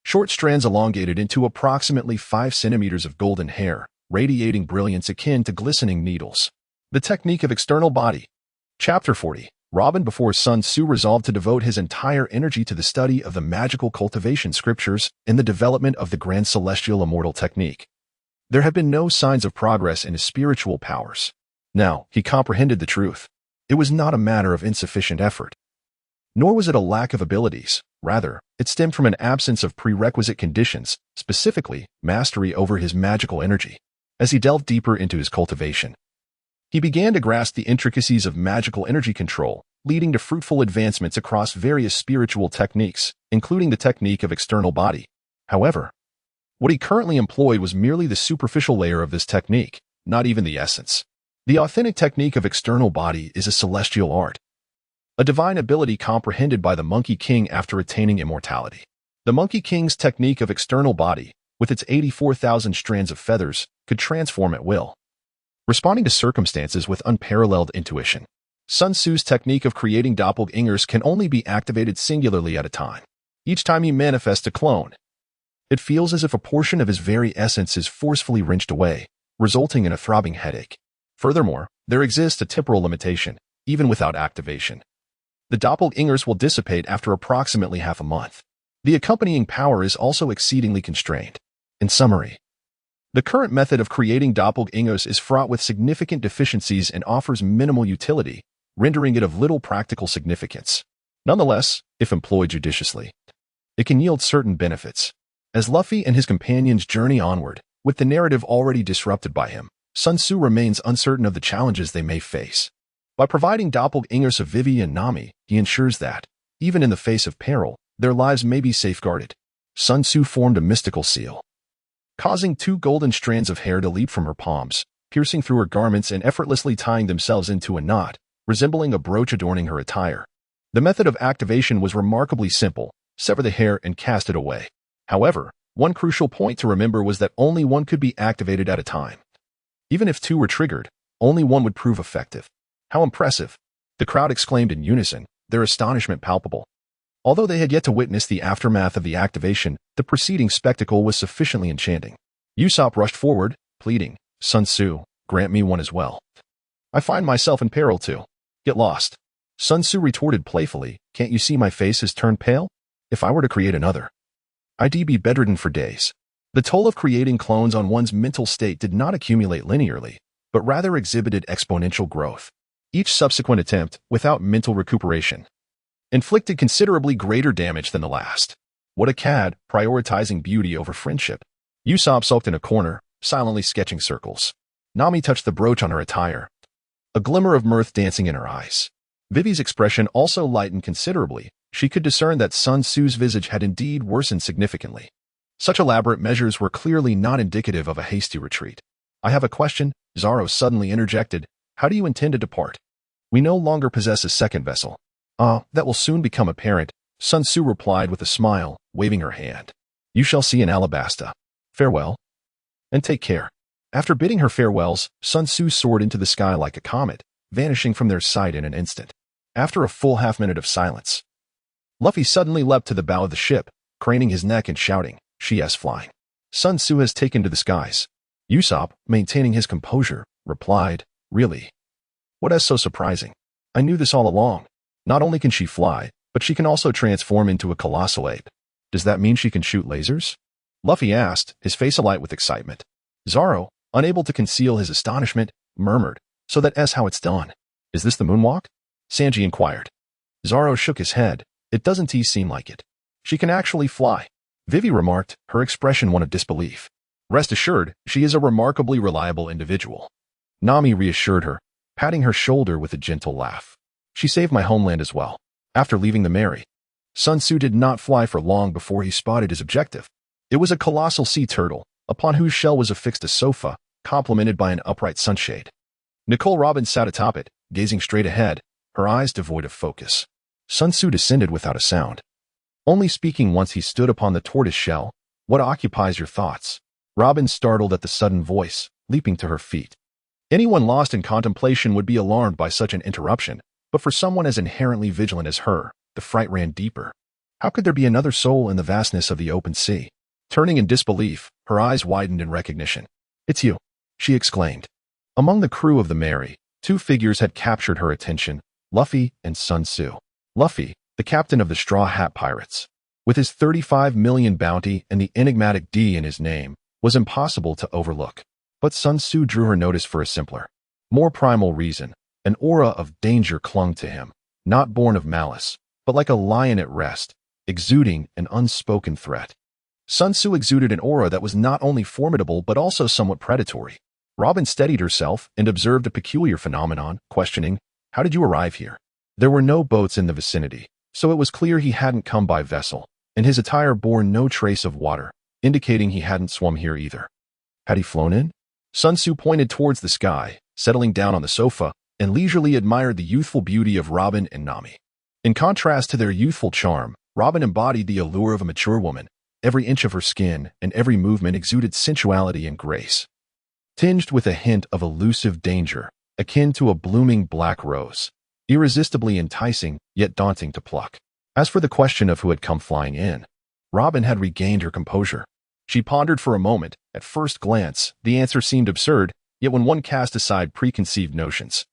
short strands elongated into approximately 5 centimeters of golden hair, radiating brilliance akin to glistening needles. The technique of external body. Chapter 40. Robin. Before Sun Tzu resolved to devote his entire energy to the study of the magical cultivation scriptures and the development of the grand celestial immortal technique. There had been no signs of progress in his spiritual powers. Now, he comprehended the truth. It was not a matter of insufficient effort. Nor was it a lack of abilities. Rather, it stemmed from an absence of prerequisite conditions, specifically, mastery over his magical energy. As he delved deeper into his cultivation, he began to grasp the intricacies of magical energy control, leading to fruitful advancements across various spiritual techniques, including the technique of external body. However, what he currently employed was merely the superficial layer of this technique, not even the essence. The authentic technique of external body is a celestial art, a divine ability comprehended by the Monkey King after attaining immortality. The Monkey King's technique of external body, with its 84,000 strands of feathers, could transform at will, responding to circumstances with unparalleled intuition. Sun Tzu's technique of creating doppelgangers can only be activated singularly at a time. Each time he manifests a clone, it feels as if a portion of his very essence is forcefully wrenched away, resulting in a throbbing headache. Furthermore, there exists a temporal limitation, even without activation. The doppelgangers will dissipate after approximately half a month. The accompanying power is also exceedingly constrained. In summary, the current method of creating doppelgangers is fraught with significant deficiencies and offers minimal utility, rendering it of little practical significance. Nonetheless, if employed judiciously, it can yield certain benefits. As Luffy and his companions journey onward, with the narrative already disrupted by him, Sun Tzu remains uncertain of the challenges they may face. By providing doppelgangers of Vivy and Nami, he ensures that, even in the face of peril, their lives may be safeguarded. Sun Tzu formed a mystical seal, causing 2 golden strands of hair to leap from her palms, piercing through her garments and effortlessly tying themselves into a knot, resembling a brooch adorning her attire. The method of activation was remarkably simple: sever the hair and cast it away. However, one crucial point to remember was that only one could be activated at a time. Even if 2 were triggered, only one would prove effective. How impressive! The crowd exclaimed in unison, their astonishment palpable. Although they had yet to witness the aftermath of the activation, the preceding spectacle was sufficiently enchanting. Usopp rushed forward, pleading, Sun Tzu, grant me one as well. I find myself in peril too. Get lost. Sun Tzu retorted playfully, "Can't you see my face has turned pale? If I were to create another, I'd be bedridden for days." The toll of creating clones on one's mental state did not accumulate linearly, but rather exhibited exponential growth. Each subsequent attempt, without mental recuperation, inflicted considerably greater damage than the last. What a cad, prioritizing beauty over friendship. Usopp sulked in a corner, silently sketching circles. Nami touched the brooch on her attire, a glimmer of mirth dancing in her eyes. Vivy's expression also lightened considerably. She could discern that Sun Tzu's visage had indeed worsened significantly. Such elaborate measures were clearly not indicative of a hasty retreat. "I have a question," Zoro suddenly interjected. "How do you intend to depart? We no longer possess a second vessel." That will soon become apparent," Sun Tzu replied with a smile, waving her hand. "You shall see in Alabasta. Farewell. And take care." After bidding her farewells, Sun Tzu soared into the sky like a comet, vanishing from their sight in an instant. After a full half-minute of silence, Luffy suddenly leapt to the bow of the ship, craning his neck and shouting, "She is flying. Sun Tzu has taken to the skies." Usopp, maintaining his composure, replied, "Really? What is so surprising? I knew this all along. Not only can she fly, but she can also transform into a colossal ape. Does that mean she can shoot lasers?" Luffy asked, his face alight with excitement. Zoro, unable to conceal his astonishment, murmured, "So that's how it's done. Is this the moonwalk?" Sanji inquired. Zoro shook his head. "It doesn't seem like it. She can actually fly," Vivy remarked, her expression one of disbelief. "Rest assured, she is a remarkably reliable individual," Nami reassured her, patting her shoulder with a gentle laugh. "She saved my homeland as well." After leaving the Mary, Sun Tzu did not fly for long before he spotted his objective. It was a colossal sea turtle, upon whose shell was affixed a sofa, complemented by an upright sunshade. Nicole Robin sat atop it, gazing straight ahead, her eyes devoid of focus. Sun Tzu descended without a sound. Only speaking once, he stood upon the tortoise shell. "What occupies your thoughts?" Robin startled at the sudden voice, leaping to her feet. Anyone lost in contemplation would be alarmed by such an interruption, but for someone as inherently vigilant as her, the fright ran deeper. How could there be another soul in the vastness of the open sea? Turning in disbelief, her eyes widened in recognition. "It's you," she exclaimed. Among the crew of the Mary, two figures had captured her attention, Luffy and Sun Tzu. Luffy, the captain of the Straw Hat Pirates, with his 35 million bounty and the enigmatic D in his name, was impossible to overlook. But Sun Tzu drew her notice for a simpler, more primal reason. An aura of danger clung to him, not born of malice, but like a lion at rest, exuding an unspoken threat. Sun Tzu exuded an aura that was not only formidable but also somewhat predatory. Robin steadied herself and observed a peculiar phenomenon, questioning, "How did you arrive here?" There were no boats in the vicinity, so it was clear he hadn't come by vessel, and his attire bore no trace of water, indicating he hadn't swum here either. Had he flown in? Sun Tzu pointed towards the sky, settling down on the sofa, and leisurely admired the youthful beauty of Robin and Nami. In contrast to their youthful charm, Robin embodied the allure of a mature woman. Every inch of her skin and every movement exuded sensuality and grace, tinged with a hint of elusive danger, akin to a blooming black rose, irresistibly enticing yet daunting to pluck. As for the question of who had come flying in, Robin had regained her composure. She pondered for a moment. At first glance, the answer seemed absurd, yet when one cast aside preconceived notions,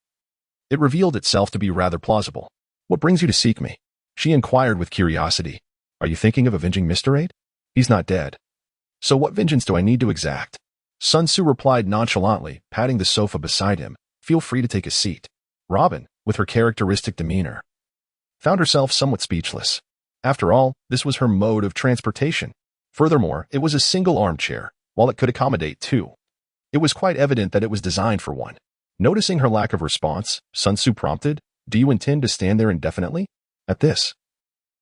it revealed itself to be rather plausible. "What brings you to seek me?" she inquired with curiosity. "Are you thinking of avenging Mr. 8? He's not dead. So what vengeance do I need to exact?" Sun Tzu replied nonchalantly, patting the sofa beside him. "Feel free to take a seat." Robin, with her characteristic demeanor, found herself somewhat speechless. After all, this was her mode of transportation. Furthermore, it was a single armchair, while it could accommodate two. It was quite evident that it was designed for one. Noticing her lack of response, Sun Tzu prompted, "Do you intend to stand there indefinitely?" At this,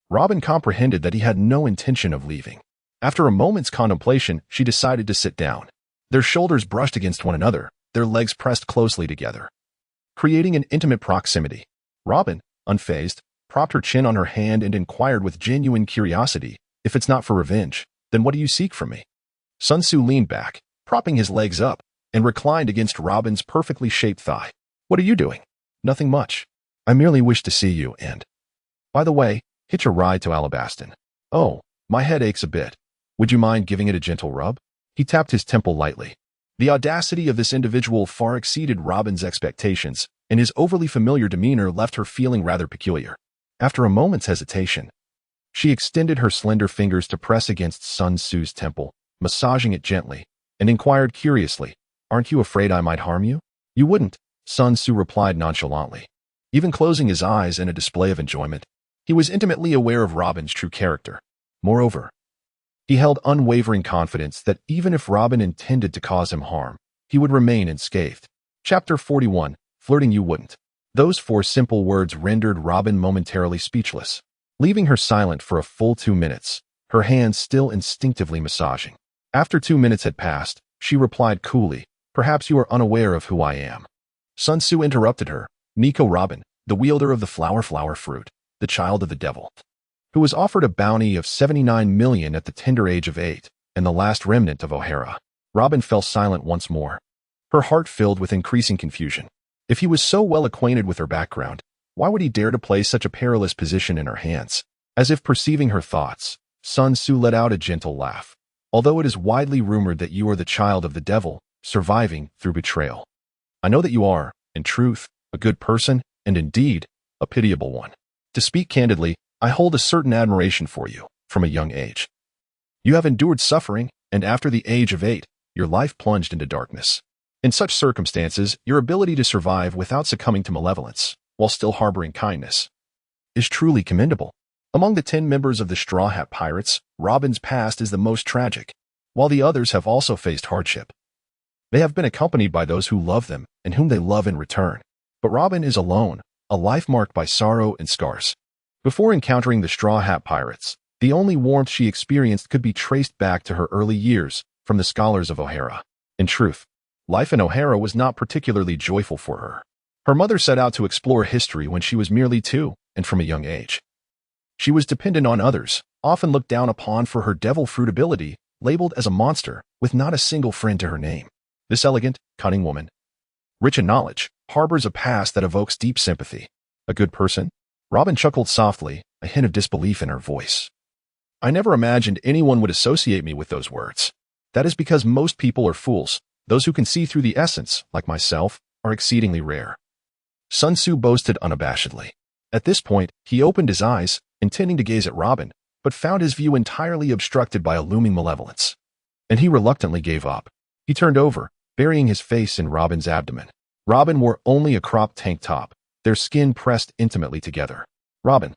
Robin comprehended that he had no intention of leaving. After a moment's contemplation, she decided to sit down. Their shoulders brushed against one another, their legs pressed closely together, creating an intimate proximity. Robin, unfazed, propped her chin on her hand and inquired with genuine curiosity, "If it's not for revenge, then what do you seek from me?" Sun Tzu leaned back, propping his legs up, and reclined against Robin's perfectly shaped thigh. "What are you doing?" "Nothing much. I merely wish to see you and, by the way, hitch a ride to Alabaston." "Oh, my head aches a bit. Would you mind giving it a gentle rub?" He tapped his temple lightly. The audacity of this individual far exceeded Robin's expectations, and his overly familiar demeanor left her feeling rather peculiar. After a moment's hesitation, she extended her slender fingers to press against Sun Tzu's temple, massaging it gently, and inquired curiously, "Aren't you afraid I might harm you?" "You wouldn't," Sun Tzu replied nonchalantly. Even closing his eyes in a display of enjoyment, he was intimately aware of Robin's true character. Moreover, he held unwavering confidence that even if Robin intended to cause him harm, he would remain unscathed. Chapter 41, Flirting You Wouldn't. Those 4 simple words rendered Robin momentarily speechless, leaving her silent for a full 2 minutes, her hands still instinctively massaging. After 2 minutes had passed, she replied coolly, "Perhaps you are unaware of who I am." Sun Tzu interrupted her, "Nico Robin, the wielder of the flower fruit, the child of the devil, who was offered a bounty of 79 million at the tender age of 8, and the last remnant of O'Hara." Robin fell silent once more, her heart filled with increasing confusion. If he was so well acquainted with her background, why would he dare to place such a perilous position in her hands? As if perceiving her thoughts, Sun Tzu let out a gentle laugh. "Although it is widely rumored that you are the child of the devil, surviving through betrayal, I know that you are, in truth, a good person, and indeed, a pitiable one. To speak candidly, I hold a certain admiration for you, from a young age. You have endured suffering, and after the age of 8, your life plunged into darkness. In such circumstances, your ability to survive without succumbing to malevolence, while still harboring kindness, is truly commendable. Among the 10 members of the Straw Hat Pirates, Robin's past is the most tragic, while the others have also faced hardship. They have been accompanied by those who love them and whom they love in return. But Robin is alone, a life marked by sorrow and scars. Before encountering the Straw Hat Pirates, the only warmth she experienced could be traced back to her early years from the scholars of O'Hara. In truth, life in O'Hara was not particularly joyful for her. Her mother set out to explore history when she was merely 2, and from a young age. She was dependent on others, often looked down upon for her devil fruit ability, labeled as a monster, with not a single friend to her name. This elegant, cunning woman, rich in knowledge, harbors a past that evokes deep sympathy. A good person? Robin chuckled softly, a hint of disbelief in her voice. I never imagined anyone would associate me with those words. That is because most people are fools. Those who can see through the essence, like myself, are exceedingly rare. Sun Tzu boasted unabashedly. At this point, he opened his eyes, intending to gaze at Robin, but found his view entirely obstructed by a looming malevolence. And he reluctantly gave up. He turned over, burying his face in Robin's abdomen. Robin wore only a cropped tank top, their skin pressed intimately together. Robin,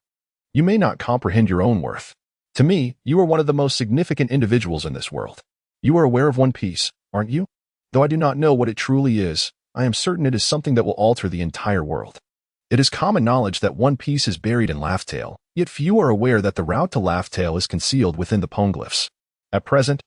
you may not comprehend your own worth. To me, you are one of the most significant individuals in this world. You are aware of One Piece, aren't you? Though I do not know what it truly is, I am certain it is something that will alter the entire world. It is common knowledge that One Piece is buried in Laugh-Tale, yet few are aware that the route to Laugh-Tale is concealed within the Poneglyphs. At present,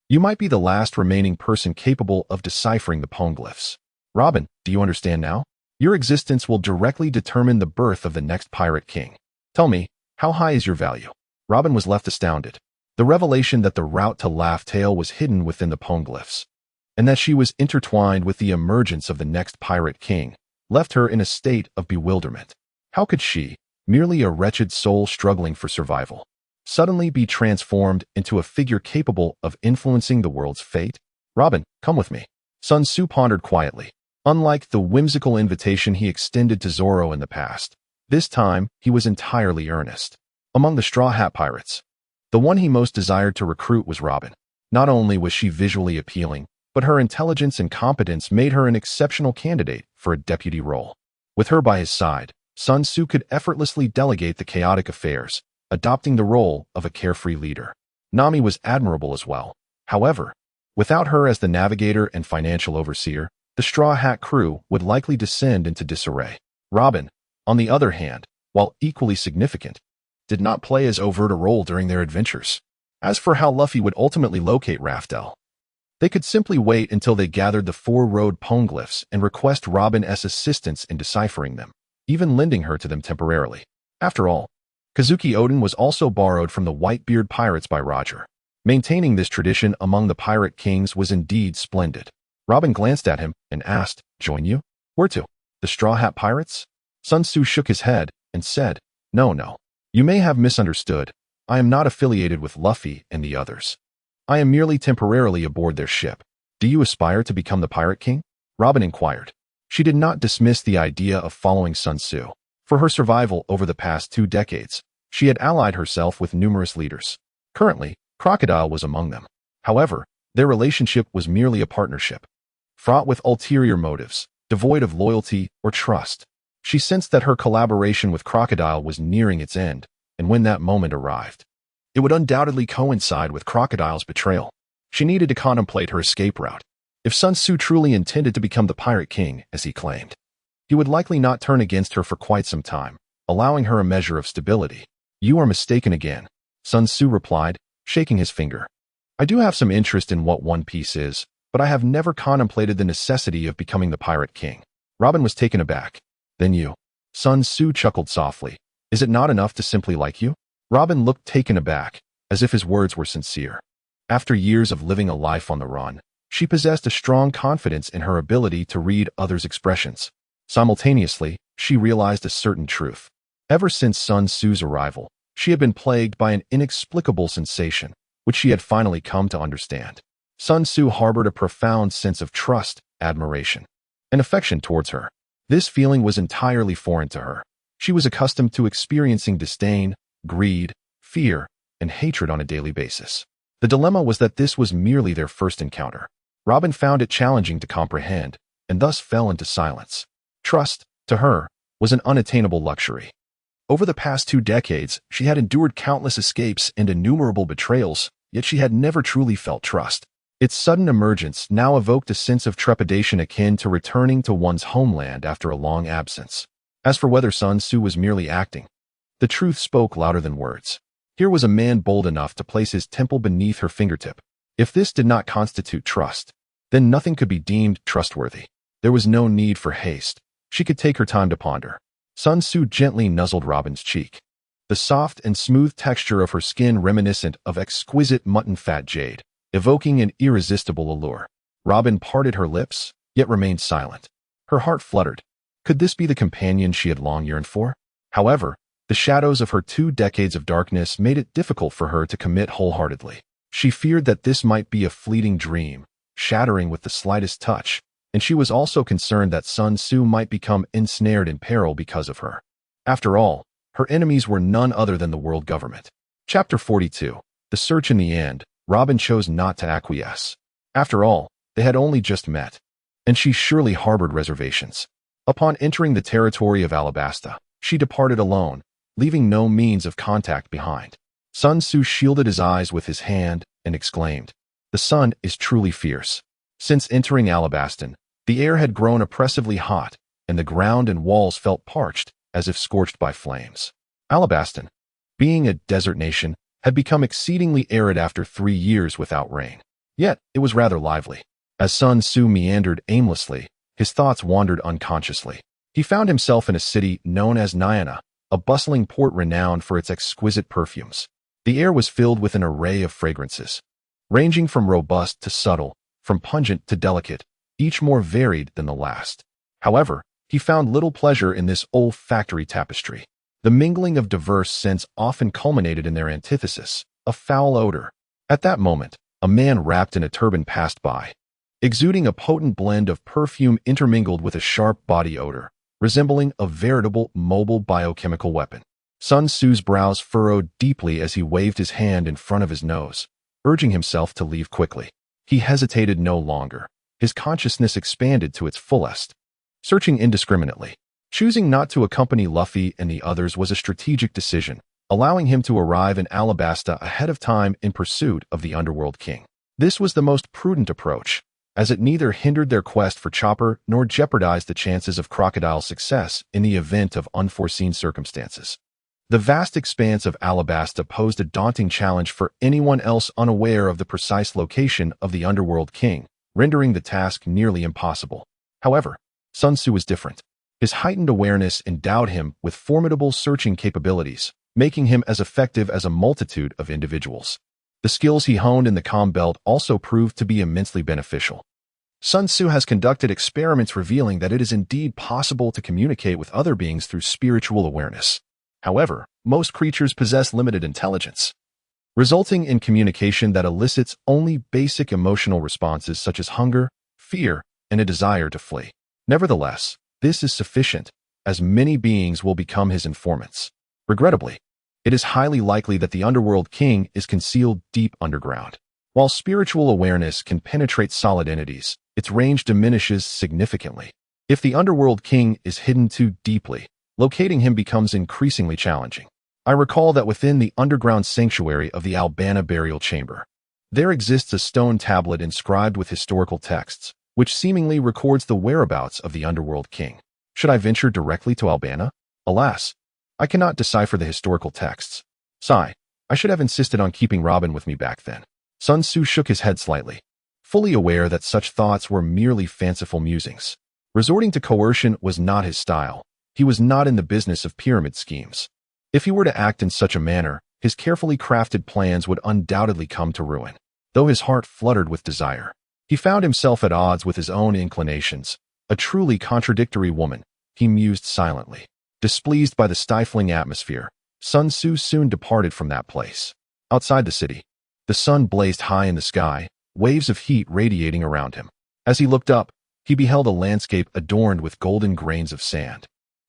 you might be the last remaining person capable of deciphering the Poneglyphs. Robin, do you understand now? Your existence will directly determine the birth of the next pirate king. Tell me, how high is your value? Robin was left astounded. The revelation that the route to Laugh-Tale was hidden within the Poneglyphs, and that she was intertwined with the emergence of the next pirate king, left her in a state of bewilderment. How could she, merely a wretched soul struggling for survival, suddenly be transformed into a figure capable of influencing the world's fate? Robin, come with me. Sun Tzu pondered quietly. Unlike the whimsical invitation he extended to Zoro in the past, this time he was entirely earnest. Among the Straw Hat Pirates, the one he most desired to recruit was Robin. Not only was she visually appealing, but her intelligence and competence made her an exceptional candidate for a deputy role. With her by his side, Sun Tzu could effortlessly delegate the chaotic affairs, adopting the role of a carefree leader. Nami was admirable as well. However, without her as the navigator and financial overseer, the Straw Hat crew would likely descend into disarray. Robin, on the other hand, while equally significant, did not play as overt a role during their adventures. As for how Luffy would ultimately locate Raftel, they could simply wait until they gathered the 4 road Poneglyphs and request Robin's assistance in deciphering them, even lending her to them temporarily. After all, Kazuki Oden was also borrowed from the Whitebeard pirates by Roger. Maintaining this tradition among the pirate kings was indeed splendid. Robin glanced at him and asked, "Join you? Where to? The Straw Hat Pirates?" Sun Tzu shook his head and said, No. You may have misunderstood. I am not affiliated with Luffy and the others. I am merely temporarily aboard their ship. Do you aspire to become the Pirate King? Robin inquired. She did not dismiss the idea of following Sun Tzu. For her survival over the past 2 decades, she had allied herself with numerous leaders. Currently, Crocodile was among them. However, their relationship was merely a partnership, fraught with ulterior motives, devoid of loyalty or trust. She sensed that her collaboration with Crocodile was nearing its end, and when that moment arrived, it would undoubtedly coincide with Crocodile's betrayal. She needed to contemplate her escape route. If Sun Tzu truly intended to become the Pirate King, as he claimed, he would likely not turn against her for quite some time, allowing her a measure of stability. "You are mistaken again," Sun Tzu replied, shaking his finger. "I do have some interest in what One Piece is, but I have never contemplated the necessity of becoming the Pirate King." Robin was taken aback. "Then you?" Sun Tzu chuckled softly. "Is it not enough to simply like you?" Robin looked taken aback, as if his words were sincere. After years of living a life on the run, she possessed a strong confidence in her ability to read others' expressions. Simultaneously, she realized a certain truth. Ever since Sun Tzu's arrival, she had been plagued by an inexplicable sensation, which she had finally come to understand. Sun Tzu harbored a profound sense of trust, admiration, and affection towards her. This feeling was entirely foreign to her. She was accustomed to experiencing disdain, greed, fear, and hatred on a daily basis. The dilemma was that this was merely their first encounter. Robin found it challenging to comprehend, and thus fell into silence. Trust, to her, was an unattainable luxury. Over the past 2 decades, she had endured countless escapes and innumerable betrayals, yet she had never truly felt trust. Its sudden emergence now evoked a sense of trepidation akin to returning to one's homeland after a long absence. As for whether Sun Tzu was merely acting, the truth spoke louder than words. Here was a man bold enough to place his temple beneath her fingertip. If this did not constitute trust, then nothing could be deemed trustworthy. There was no need for haste. She could take her time to ponder. Sun Tzu gently nuzzled Robin's cheek. The soft and smooth texture of her skin reminiscent of exquisite mutton fat jade, evoking an irresistible allure. Robin parted her lips, yet remained silent. Her heart fluttered. Could this be the companion she had long yearned for? However, the shadows of her 2 decades of darkness made it difficult for her to commit wholeheartedly. She feared that this might be a fleeting dream, shattering with the slightest touch, and she was also concerned that Sun Tzu might become ensnared in peril because of her. After all, her enemies were none other than the world government. Chapter 42. The Search. In the end, Robin chose not to acquiesce. After all, they had only just met, and she surely harbored reservations. Upon entering the territory of Alabasta, she departed alone, leaving no means of contact behind. Sun Tzu shielded his eyes with his hand and exclaimed, "The sun is truly fierce." Since entering Alabastan, the air had grown oppressively hot, and the ground and walls felt parched, as if scorched by flames. Alabastan, being a desert nation, had become exceedingly arid after 3 years without rain. Yet, it was rather lively. As Sun Tzu meandered aimlessly, his thoughts wandered unconsciously. He found himself in a city known as Nyana, a bustling port renowned for its exquisite perfumes. The air was filled with an array of fragrances, ranging from robust to subtle, from pungent to delicate, each more varied than the last. However, he found little pleasure in this olfactory tapestry. The mingling of diverse scents often culminated in their antithesis, a foul odor. At that moment, a man wrapped in a turban passed by, exuding a potent blend of perfume intermingled with a sharp body odor, resembling a veritable mobile biochemical weapon. Sun Tzu's brows furrowed deeply as he waved his hand in front of his nose, urging himself to leave quickly. He hesitated no longer. His consciousness expanded to its fullest, searching indiscriminately. Choosing not to accompany Luffy and the others was a strategic decision, allowing him to arrive in Alabasta ahead of time in pursuit of the Underworld King. This was the most prudent approach, as it neither hindered their quest for Chopper nor jeopardized the chances of Crocodile's success in the event of unforeseen circumstances. The vast expanse of Alabasta posed a daunting challenge for anyone else unaware of the precise location of the Underworld King, rendering the task nearly impossible. However, Sun Tzu was different. His heightened awareness endowed him with formidable searching capabilities, making him as effective as a multitude of individuals. The skills he honed in the Calm Belt also proved to be immensely beneficial. Sun Tzu has conducted experiments revealing that it is indeed possible to communicate with other beings through spiritual awareness. However, most creatures possess limited intelligence, resulting in communication that elicits only basic emotional responses such as hunger, fear, and a desire to flee. Nevertheless, this is sufficient, as many beings will become his informants. Regrettably, it is highly likely that the Underworld King is concealed deep underground. While spiritual awareness can penetrate solid entities, its range diminishes significantly. If the Underworld King is hidden too deeply, locating him becomes increasingly challenging. I recall that within the underground sanctuary of the Albana burial chamber, there exists a stone tablet inscribed with historical texts, which seemingly records the whereabouts of the Underworld King. Should I venture directly to Albana? Alas, I cannot decipher the historical texts. Sigh, I should have insisted on keeping Robin with me back then. Sun Tzu shook his head slightly, fully aware that such thoughts were merely fanciful musings. Resorting to coercion was not his style. He was not in the business of pyramid schemes. If he were to act in such a manner, his carefully crafted plans would undoubtedly come to ruin. Though his heart fluttered with desire, he found himself at odds with his own inclinations. A truly contradictory woman, he mused silently. Displeased by the stifling atmosphere, Sun Tzu soon departed from that place. Outside the city, the sun blazed high in the sky, waves of heat radiating around him. As he looked up, he beheld a landscape adorned with golden grains of sand,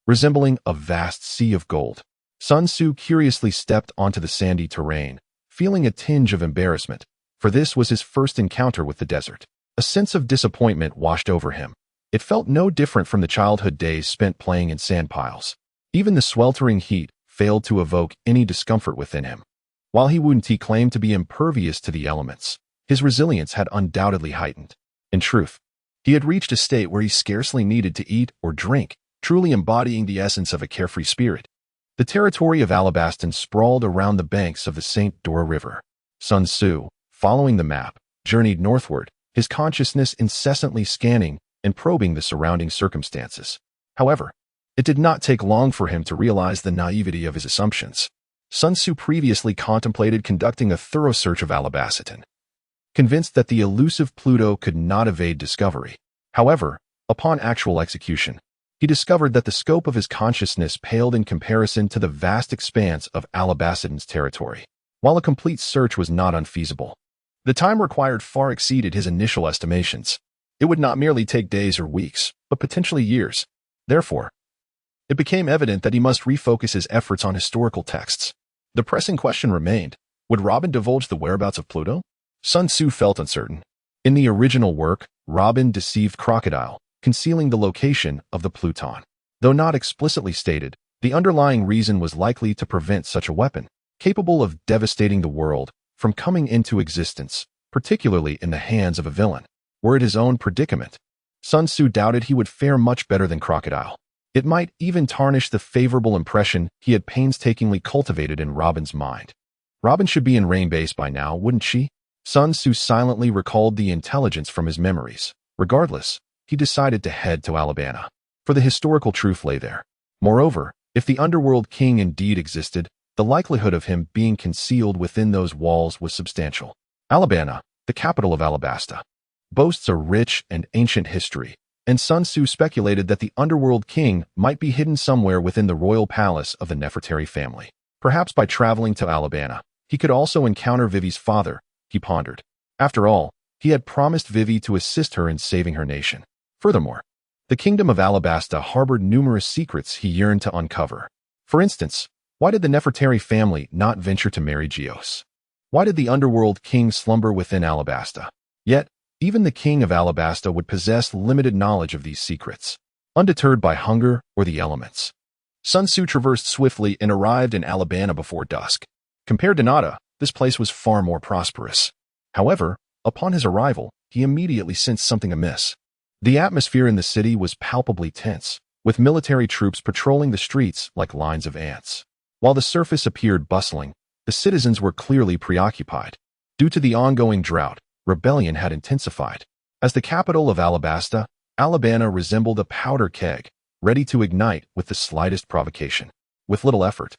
resembling a vast sea of gold. Sun Tzu curiously stepped onto the sandy terrain, feeling a tinge of embarrassment, for this was his first encounter with the desert. A sense of disappointment washed over him. It felt no different from the childhood days spent playing in sand piles. Even the sweltering heat failed to evoke any discomfort within him. While he wouldn't claim to be impervious to the elements, his resilience had undoubtedly heightened. In truth, he had reached a state where he scarcely needed to eat or drink, truly embodying the essence of a carefree spirit. The territory of Alabaston sprawled around the banks of the St. Dora River. Sun Tzu, following the map, journeyed northward, his consciousness incessantly scanning and probing the surrounding circumstances. However, it did not take long for him to realize the naivety of his assumptions. Sun Tzu previously contemplated conducting a thorough search of Alabaston, convinced that the elusive Pluto could not evade discovery. However, upon actual execution, he discovered that the scope of his consciousness paled in comparison to the vast expanse of Alabaston's territory. While a complete search was not unfeasible, the time required far exceeded his initial estimations. It would not merely take days or weeks, but potentially years. Therefore, it became evident that he must refocus his efforts on historical texts. The pressing question remained, would Robin divulge the whereabouts of Pluto? Sun Tzu felt uncertain. In the original work, Robin deceived Crocodile, concealing the location of the Pluton. Though not explicitly stated, the underlying reason was likely to prevent such a weapon, capable of devastating the world, from coming into existence, particularly in the hands of a villain. Were it his own predicament, Sun Tzu doubted he would fare much better than Crocodile. It might even tarnish the favorable impression he had painstakingly cultivated in Robin's mind. Robin should be in Rain Base by now, wouldn't she? Sun Tzu silently recalled the intelligence from his memories. Regardless, he decided to head to Albana, for the historical truth lay there. Moreover, if the Underworld King indeed existed, the likelihood of him being concealed within those walls was substantial. Albana, the capital of Alabasta, boasts a rich and ancient history, and Sun Tzu speculated that the Underworld King might be hidden somewhere within the royal palace of the Nefertari family. Perhaps by traveling to Albana, he could also encounter Vivy's father, he pondered. After all, he had promised Vivy to assist her in saving her nation. Furthermore, the kingdom of Alabasta harbored numerous secrets he yearned to uncover. For instance, why did the Nefertari family not venture to marry Geos? Why did the Underworld King slumber within Alabasta? Yet, even the king of Alabasta would possess limited knowledge of these secrets. Undeterred by hunger or the elements, Sun Tzu traversed swiftly and arrived in Albana before dusk. Compared to Nada, this place was far more prosperous. However, upon his arrival, he immediately sensed something amiss. The atmosphere in the city was palpably tense, with military troops patrolling the streets like lines of ants. While the surface appeared bustling, the citizens were clearly preoccupied. Due to the ongoing drought, rebellion had intensified. As the capital of Alabasta, Albana resembled a powder keg, ready to ignite with the slightest provocation. With little effort,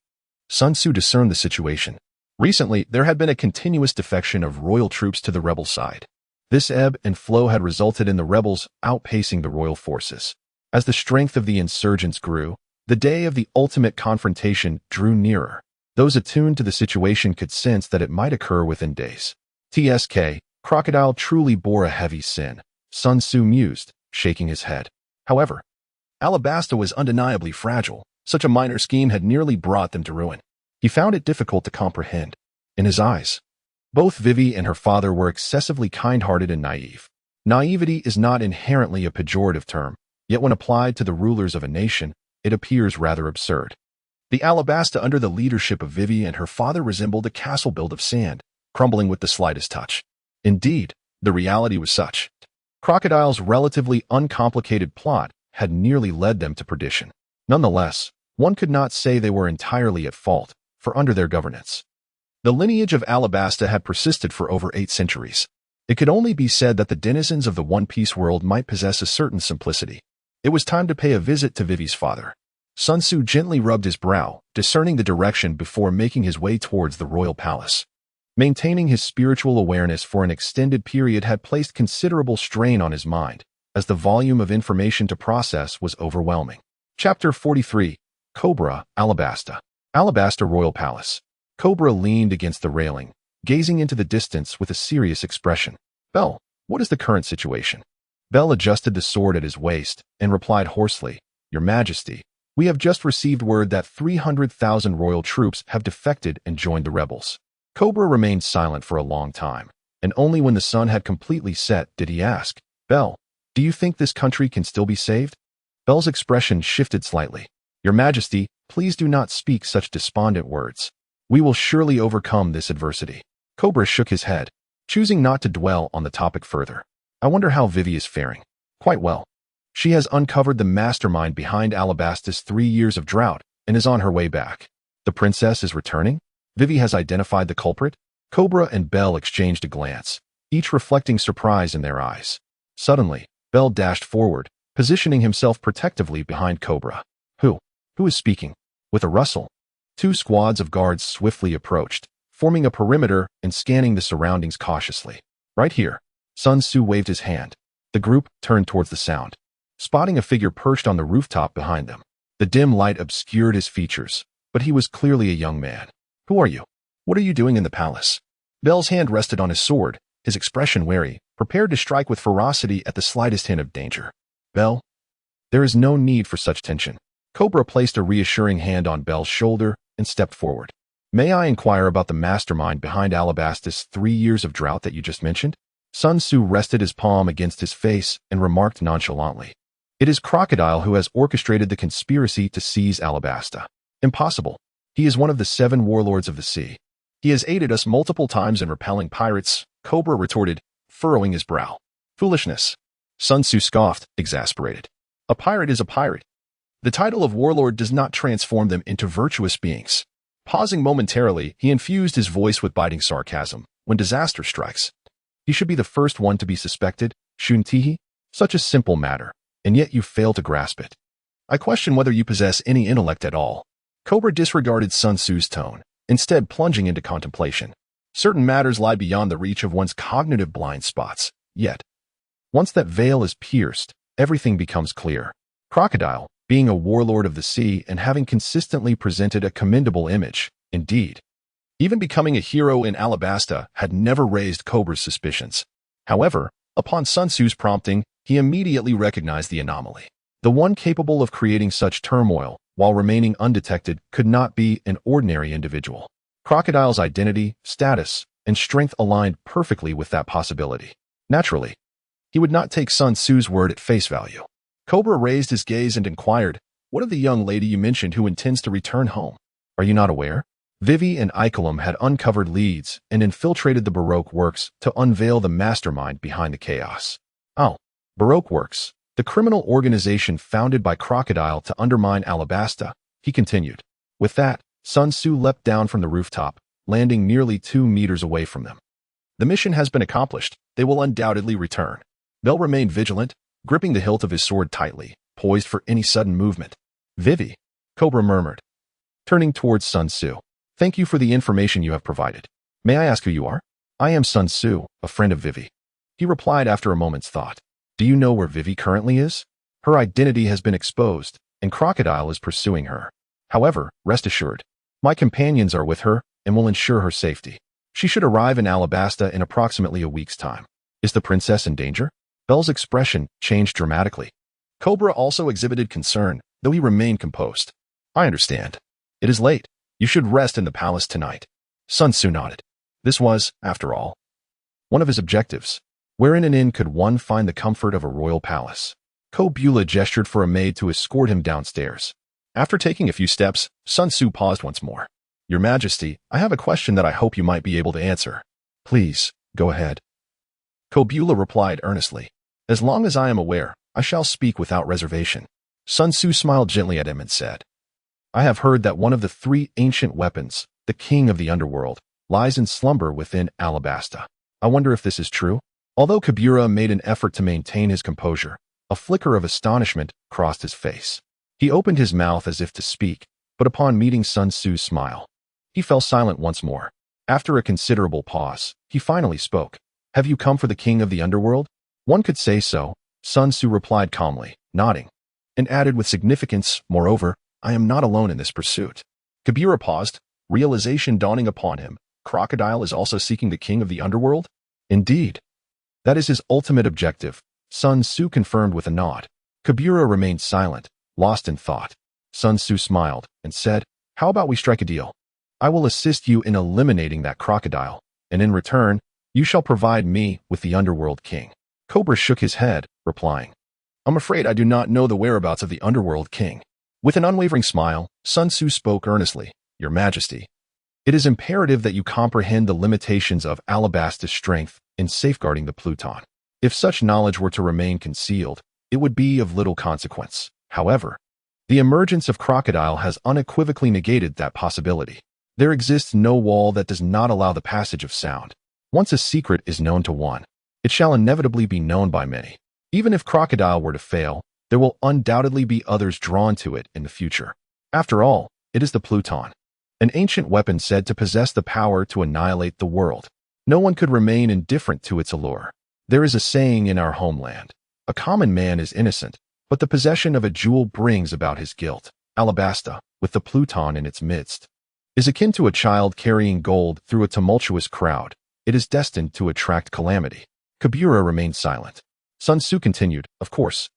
Sun Tzu discerned the situation. Recently, there had been a continuous defection of royal troops to the rebel side. This ebb and flow had resulted in the rebels outpacing the royal forces. As the strength of the insurgents grew, the day of the ultimate confrontation drew nearer. Those attuned to the situation could sense that it might occur within days. TSK, Crocodile truly bore a heavy sin, Sun Tzu mused, shaking his head. However, Alabasta was undeniably fragile. Such a minor scheme had nearly brought them to ruin. He found it difficult to comprehend. In his eyes, both Vivy and her father were excessively kind-hearted and naive. Naivety is not inherently a pejorative term, yet when applied to the rulers of a nation, it appears rather absurd. The Alabasta under the leadership of Vivy and her father resembled a castle built of sand, crumbling with the slightest touch. Indeed, the reality was such. Crocodile's relatively uncomplicated plot had nearly led them to perdition. Nonetheless, one could not say they were entirely at fault, for under their governance, the lineage of Alabasta had persisted for over 8 centuries. It could only be said that the denizens of the one-piece world might possess a certain simplicity. It was time to pay a visit to Vivy's father. Sun Tzu gently rubbed his brow, discerning the direction before making his way towards the royal palace. Maintaining his spiritual awareness for an extended period had placed considerable strain on his mind, as the volume of information to process was overwhelming. Chapter 43. Cobra, Alabasta. Alabasta Royal Palace. Cobra leaned against the railing, gazing into the distance with a serious expression. Bell, what is the current situation? Bell adjusted the sword at his waist and replied hoarsely, Your Majesty, we have just received word that 300,000 royal troops have defected and joined the rebels. Cobra remained silent for a long time, and only when the sun had completely set did he ask, Bell, do you think this country can still be saved? Bell's expression shifted slightly. Your Majesty, please do not speak such despondent words. We will surely overcome this adversity. Cobra shook his head, choosing not to dwell on the topic further. I wonder how Vivy is faring. Quite well. She has uncovered the mastermind behind Alabasta's 3 years of drought and is on her way back. The princess is returning? Vivy has identified the culprit? Cobra and Bell exchanged a glance, each reflecting surprise in their eyes. Suddenly, Bell dashed forward, positioning himself protectively behind Cobra. Who is speaking? With a rustle, 2 squads of guards swiftly approached, forming a perimeter and scanning the surroundings cautiously. Right here. Sun Tzu waved his hand. The group turned towards the sound, spotting a figure perched on the rooftop behind them. The dim light obscured his features, but he was clearly a young man. Who are you? What are you doing in the palace? Bell's hand rested on his sword, his expression wary, prepared to strike with ferocity at the slightest hint of danger. Bell, there is no need for such tension. Cobra placed a reassuring hand on Bell's shoulder and stepped forward. May I inquire about the mastermind behind Alabasta's 3 years of drought that you just mentioned? Sun Tzu rested his palm against his face and remarked nonchalantly. It is Crocodile who has orchestrated the conspiracy to seize Alabasta. Impossible. He is one of the 7 warlords of the sea. He has aided us multiple times in repelling pirates, Cobra retorted, furrowing his brow. Foolishness. Sun Tzu scoffed, exasperated. A pirate is a pirate. The title of warlord does not transform them into virtuous beings. Pausing momentarily, he infused his voice with biting sarcasm. When disaster strikes, he should be the first one to be suspected, Shuntihi? Such a simple matter, and yet you fail to grasp it. I question whether you possess any intellect at all. Cobra disregarded Sun Tzu's tone, instead plunging into contemplation. Certain matters lie beyond the reach of one's cognitive blind spots, yet, once that veil is pierced, everything becomes clear. Crocodile, being a warlord of the sea and having consistently presented a commendable image, indeed. Even becoming a hero in Alabasta had never raised Cobra's suspicions. However, upon Sun Tzu's prompting, he immediately recognized the anomaly. The one capable of creating such turmoil, while remaining undetected, could not be an ordinary individual. Crocodile's identity, status, and strength aligned perfectly with that possibility. Naturally, he would not take Sun Tzu's word at face value. Cobra raised his gaze and inquired, What of the young lady you mentioned who intends to return home? Are you not aware? Vivy and Icolum had uncovered leads and infiltrated the Baroque works to unveil the mastermind behind the chaos. Oh, Baroque works, the criminal organization founded by Crocodile to undermine Alabasta, he continued. With that, Sun Tzu leapt down from the rooftop, landing nearly 2 meters away from them. The mission has been accomplished. They will undoubtedly return. Bell remained vigilant, gripping the hilt of his sword tightly, poised for any sudden movement. Vivy, Cobra murmured, turning towards Sun Tzu. Thank you for the information you have provided. May I ask who you are? I am Sun Tzu, a friend of Vivy. He replied after a moment's thought. Do you know where Vivy currently is? Her identity has been exposed, and Crocodile is pursuing her. However, rest assured, my companions are with her and will ensure her safety. She should arrive in Alabasta in approximately a week's time. Is the princess in danger? Bell's expression changed dramatically. Cobra also exhibited concern, though he remained composed. I understand. It is late. You should rest in the palace tonight. Sun Tzu nodded. This was, after all, one of his objectives. Where in an inn could one find the comfort of a royal palace? Kobula gestured for a maid to escort him downstairs. After taking a few steps, Sun Tzu paused once more. Your Majesty, I have a question that I hope you might be able to answer. Please, go ahead. Kobula replied earnestly. As long as I am aware, I shall speak without reservation. Sun Tzu smiled gently at him and said, I have heard that one of the 3 ancient weapons, the king of the underworld, lies in slumber within Alabasta. I wonder if this is true? Although Kobula made an effort to maintain his composure, a flicker of astonishment crossed his face. He opened his mouth as if to speak, but upon meeting Sun Tzu's smile, he fell silent once more. After a considerable pause, he finally spoke. Have you come for the king of the underworld? One could say so, Sun Tzu replied calmly, nodding, and added with significance, moreover, I am not alone in this pursuit. Kobula paused, realization dawning upon him. Crocodile is also seeking the king of the underworld? Indeed. That is his ultimate objective, Sun Tzu confirmed with a nod. Kobula remained silent, lost in thought. Sun Tzu smiled and said, How about we strike a deal? I will assist you in eliminating that crocodile, and in return, you shall provide me with the underworld king. Cobra shook his head, replying, I'm afraid I do not know the whereabouts of the underworld king. With an unwavering smile, Sun Tzu spoke earnestly, Your Majesty, it is imperative that you comprehend the limitations of Alabasta's strength in safeguarding the Pluton. If such knowledge were to remain concealed, it would be of little consequence. However, the emergence of crocodile has unequivocally negated that possibility. There exists no wall that does not allow the passage of sound. Once a secret is known to one, it shall inevitably be known by many. Even if crocodile were to fail, there will undoubtedly be others drawn to it in the future. After all, it is the Pluton, an ancient weapon said to possess the power to annihilate the world. No one could remain indifferent to its allure. There is a saying in our homeland, a common man is innocent, but the possession of a jewel brings about his guilt. Alabasta, with the Pluton in its midst, is akin to a child carrying gold through a tumultuous crowd. It is destined to attract calamity. Kobula remained silent. Sun Tzu continued, Of course,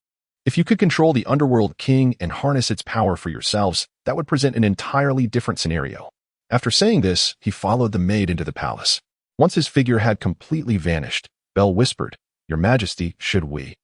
if you could control the underworld king and harness its power for yourselves, that would present an entirely different scenario. After saying this, he followed the maid into the palace. Once his figure had completely vanished, Bell whispered, Your Majesty, should we?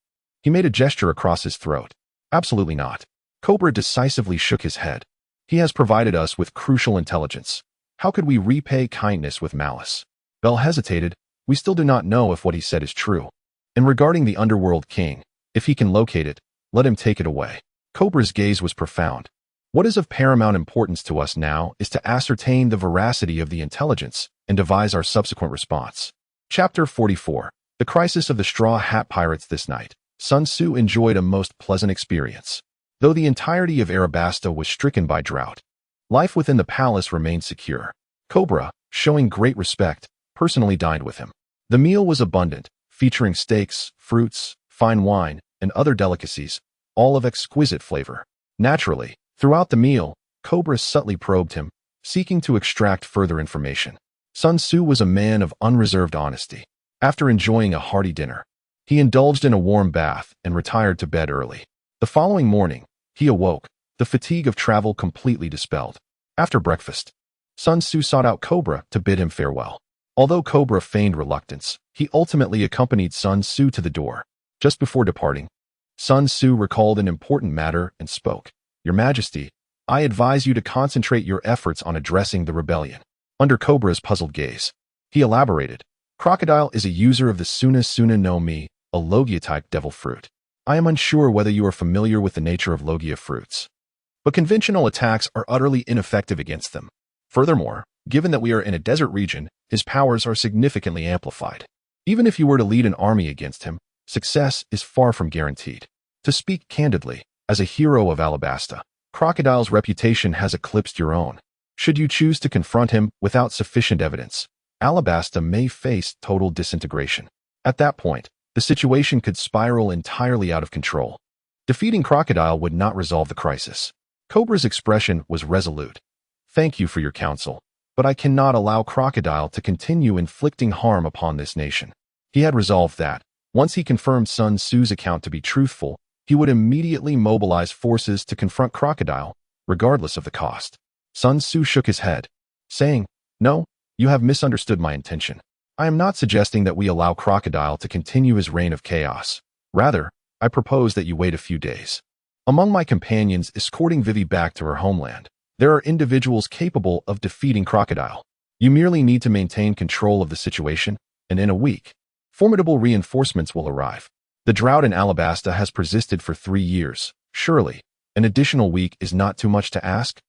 He made a gesture across his throat. Absolutely not. Cobra decisively shook his head. He has provided us with crucial intelligence. How could we repay kindness with malice? Bell hesitated. We still do not know if what he said is true. And regarding the underworld king, if he can locate it, let him take it away. Cobra's gaze was profound. What is of paramount importance to us now is to ascertain the veracity of the intelligence and devise our subsequent response. Chapter 44. The Crisis of the Straw Hat Pirates. This night, Sun Tzu enjoyed a most pleasant experience. Though the entirety of Arabasta was stricken by drought, life within the palace remained secure. Cobra, showing great respect, personally dined with him. The meal was abundant, featuring steaks, fruits, fine wine, and other delicacies, all of exquisite flavor. Naturally, throughout the meal, Cobra subtly probed him, seeking to extract further information. Sun Tzu was a man of unreserved honesty. After enjoying a hearty dinner, he indulged in a warm bath and retired to bed early. The following morning, he awoke, the fatigue of travel completely dispelled. After breakfast, Sun Tzu sought out Cobra to bid him farewell. Although Cobra feigned reluctance, he ultimately accompanied Sun Tzu to the door. Just before departing, Sun Tzu recalled an important matter and spoke. Your Majesty, I advise you to concentrate your efforts on addressing the rebellion. Under Cobra's puzzled gaze, he elaborated. Crocodile is a user of the Suna Suna no Mi, a Logia-type devil fruit. I am unsure whether you are familiar with the nature of Logia fruits, but conventional attacks are utterly ineffective against them. Furthermore, given that we are in a desert region, his powers are significantly amplified. Even if you were to lead an army against him, success is far from guaranteed. To speak candidly, as a hero of Alabasta, Crocodile's reputation has eclipsed your own. Should you choose to confront him without sufficient evidence, Alabasta may face total disintegration. At that point, the situation could spiral entirely out of control. Defeating Crocodile would not resolve the crisis. Cobra's expression was resolute. Thank you for your counsel, but I cannot allow Crocodile to continue inflicting harm upon this nation. He had resolved that, once he confirmed Sun Tzu's account to be truthful, he would immediately mobilize forces to confront Crocodile, regardless of the cost. Sun Tzu shook his head, saying, "No, you have misunderstood my intention. I am not suggesting that we allow Crocodile to continue his reign of chaos. Rather, I propose that you wait a few days. Among my companions escorting Vivy back to her homeland, there are individuals capable of defeating Crocodile. You merely need to maintain control of the situation, and in a week, formidable reinforcements will arrive. The drought in Alabasta has persisted for 3 years. Surely, an additional week is not too much to ask?"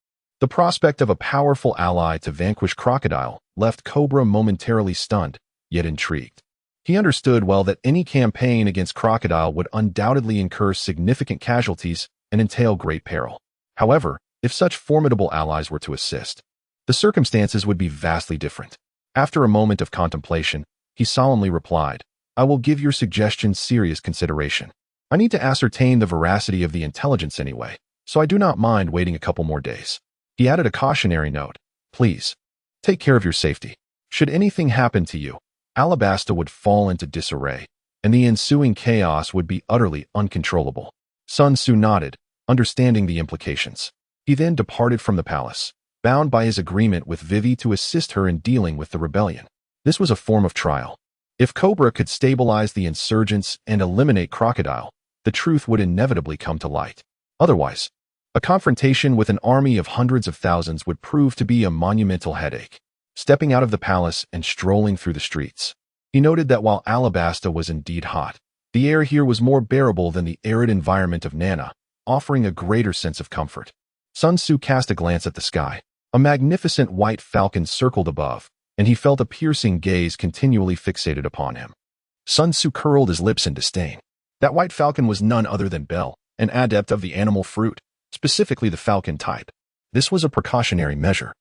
The prospect of a powerful ally to vanquish Crocodile left Cobra momentarily stunned, yet intrigued. He understood well that any campaign against Crocodile would undoubtedly incur significant casualties and entail great peril. However, if such formidable allies were to assist, the circumstances would be vastly different. After a moment of contemplation, he solemnly replied, "I will give your suggestion serious consideration. I need to ascertain the veracity of the intelligence anyway, so I do not mind waiting a couple more days." He added a cautionary note, "Please, take care of your safety. Should anything happen to you, Alabasta would fall into disarray, and the ensuing chaos would be utterly uncontrollable." Sun Tzu nodded, understanding the implications. He then departed from the palace, bound by his agreement with Vivy to assist her in dealing with the rebellion. This was a form of trial. If Cobra could stabilize the insurgents and eliminate Crocodile, the truth would inevitably come to light. Otherwise, a confrontation with an army of hundreds of thousands would prove to be a monumental headache. Stepping out of the palace and strolling through the streets, he noted that while Alabasta was indeed hot, the air here was more bearable than the arid environment of Nana, offering a greater sense of comfort. Sun Tzu cast a glance at the sky. A magnificent white falcon circled above, and he felt a piercing gaze continually fixated upon him. Sun Tzu curled his lips in disdain. That white falcon was none other than Bell, an adept of the animal fruit, specifically the falcon type. This was a precautionary measure,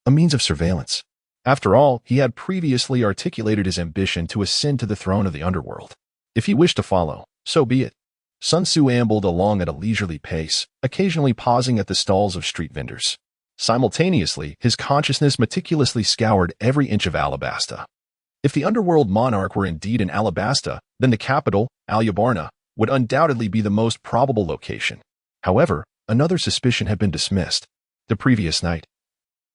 a means of surveillance. After all, he had previously articulated his ambition to ascend to the throne of the underworld. If he wished to follow, so be it. Sun Tzu ambled along at a leisurely pace, occasionally pausing at the stalls of street vendors. Simultaneously, his consciousness meticulously scoured every inch of Alabasta. If the underworld monarch were indeed in Alabasta, then the capital, Alyabarna, would undoubtedly be the most probable location. However, another suspicion had been dismissed. The previous night,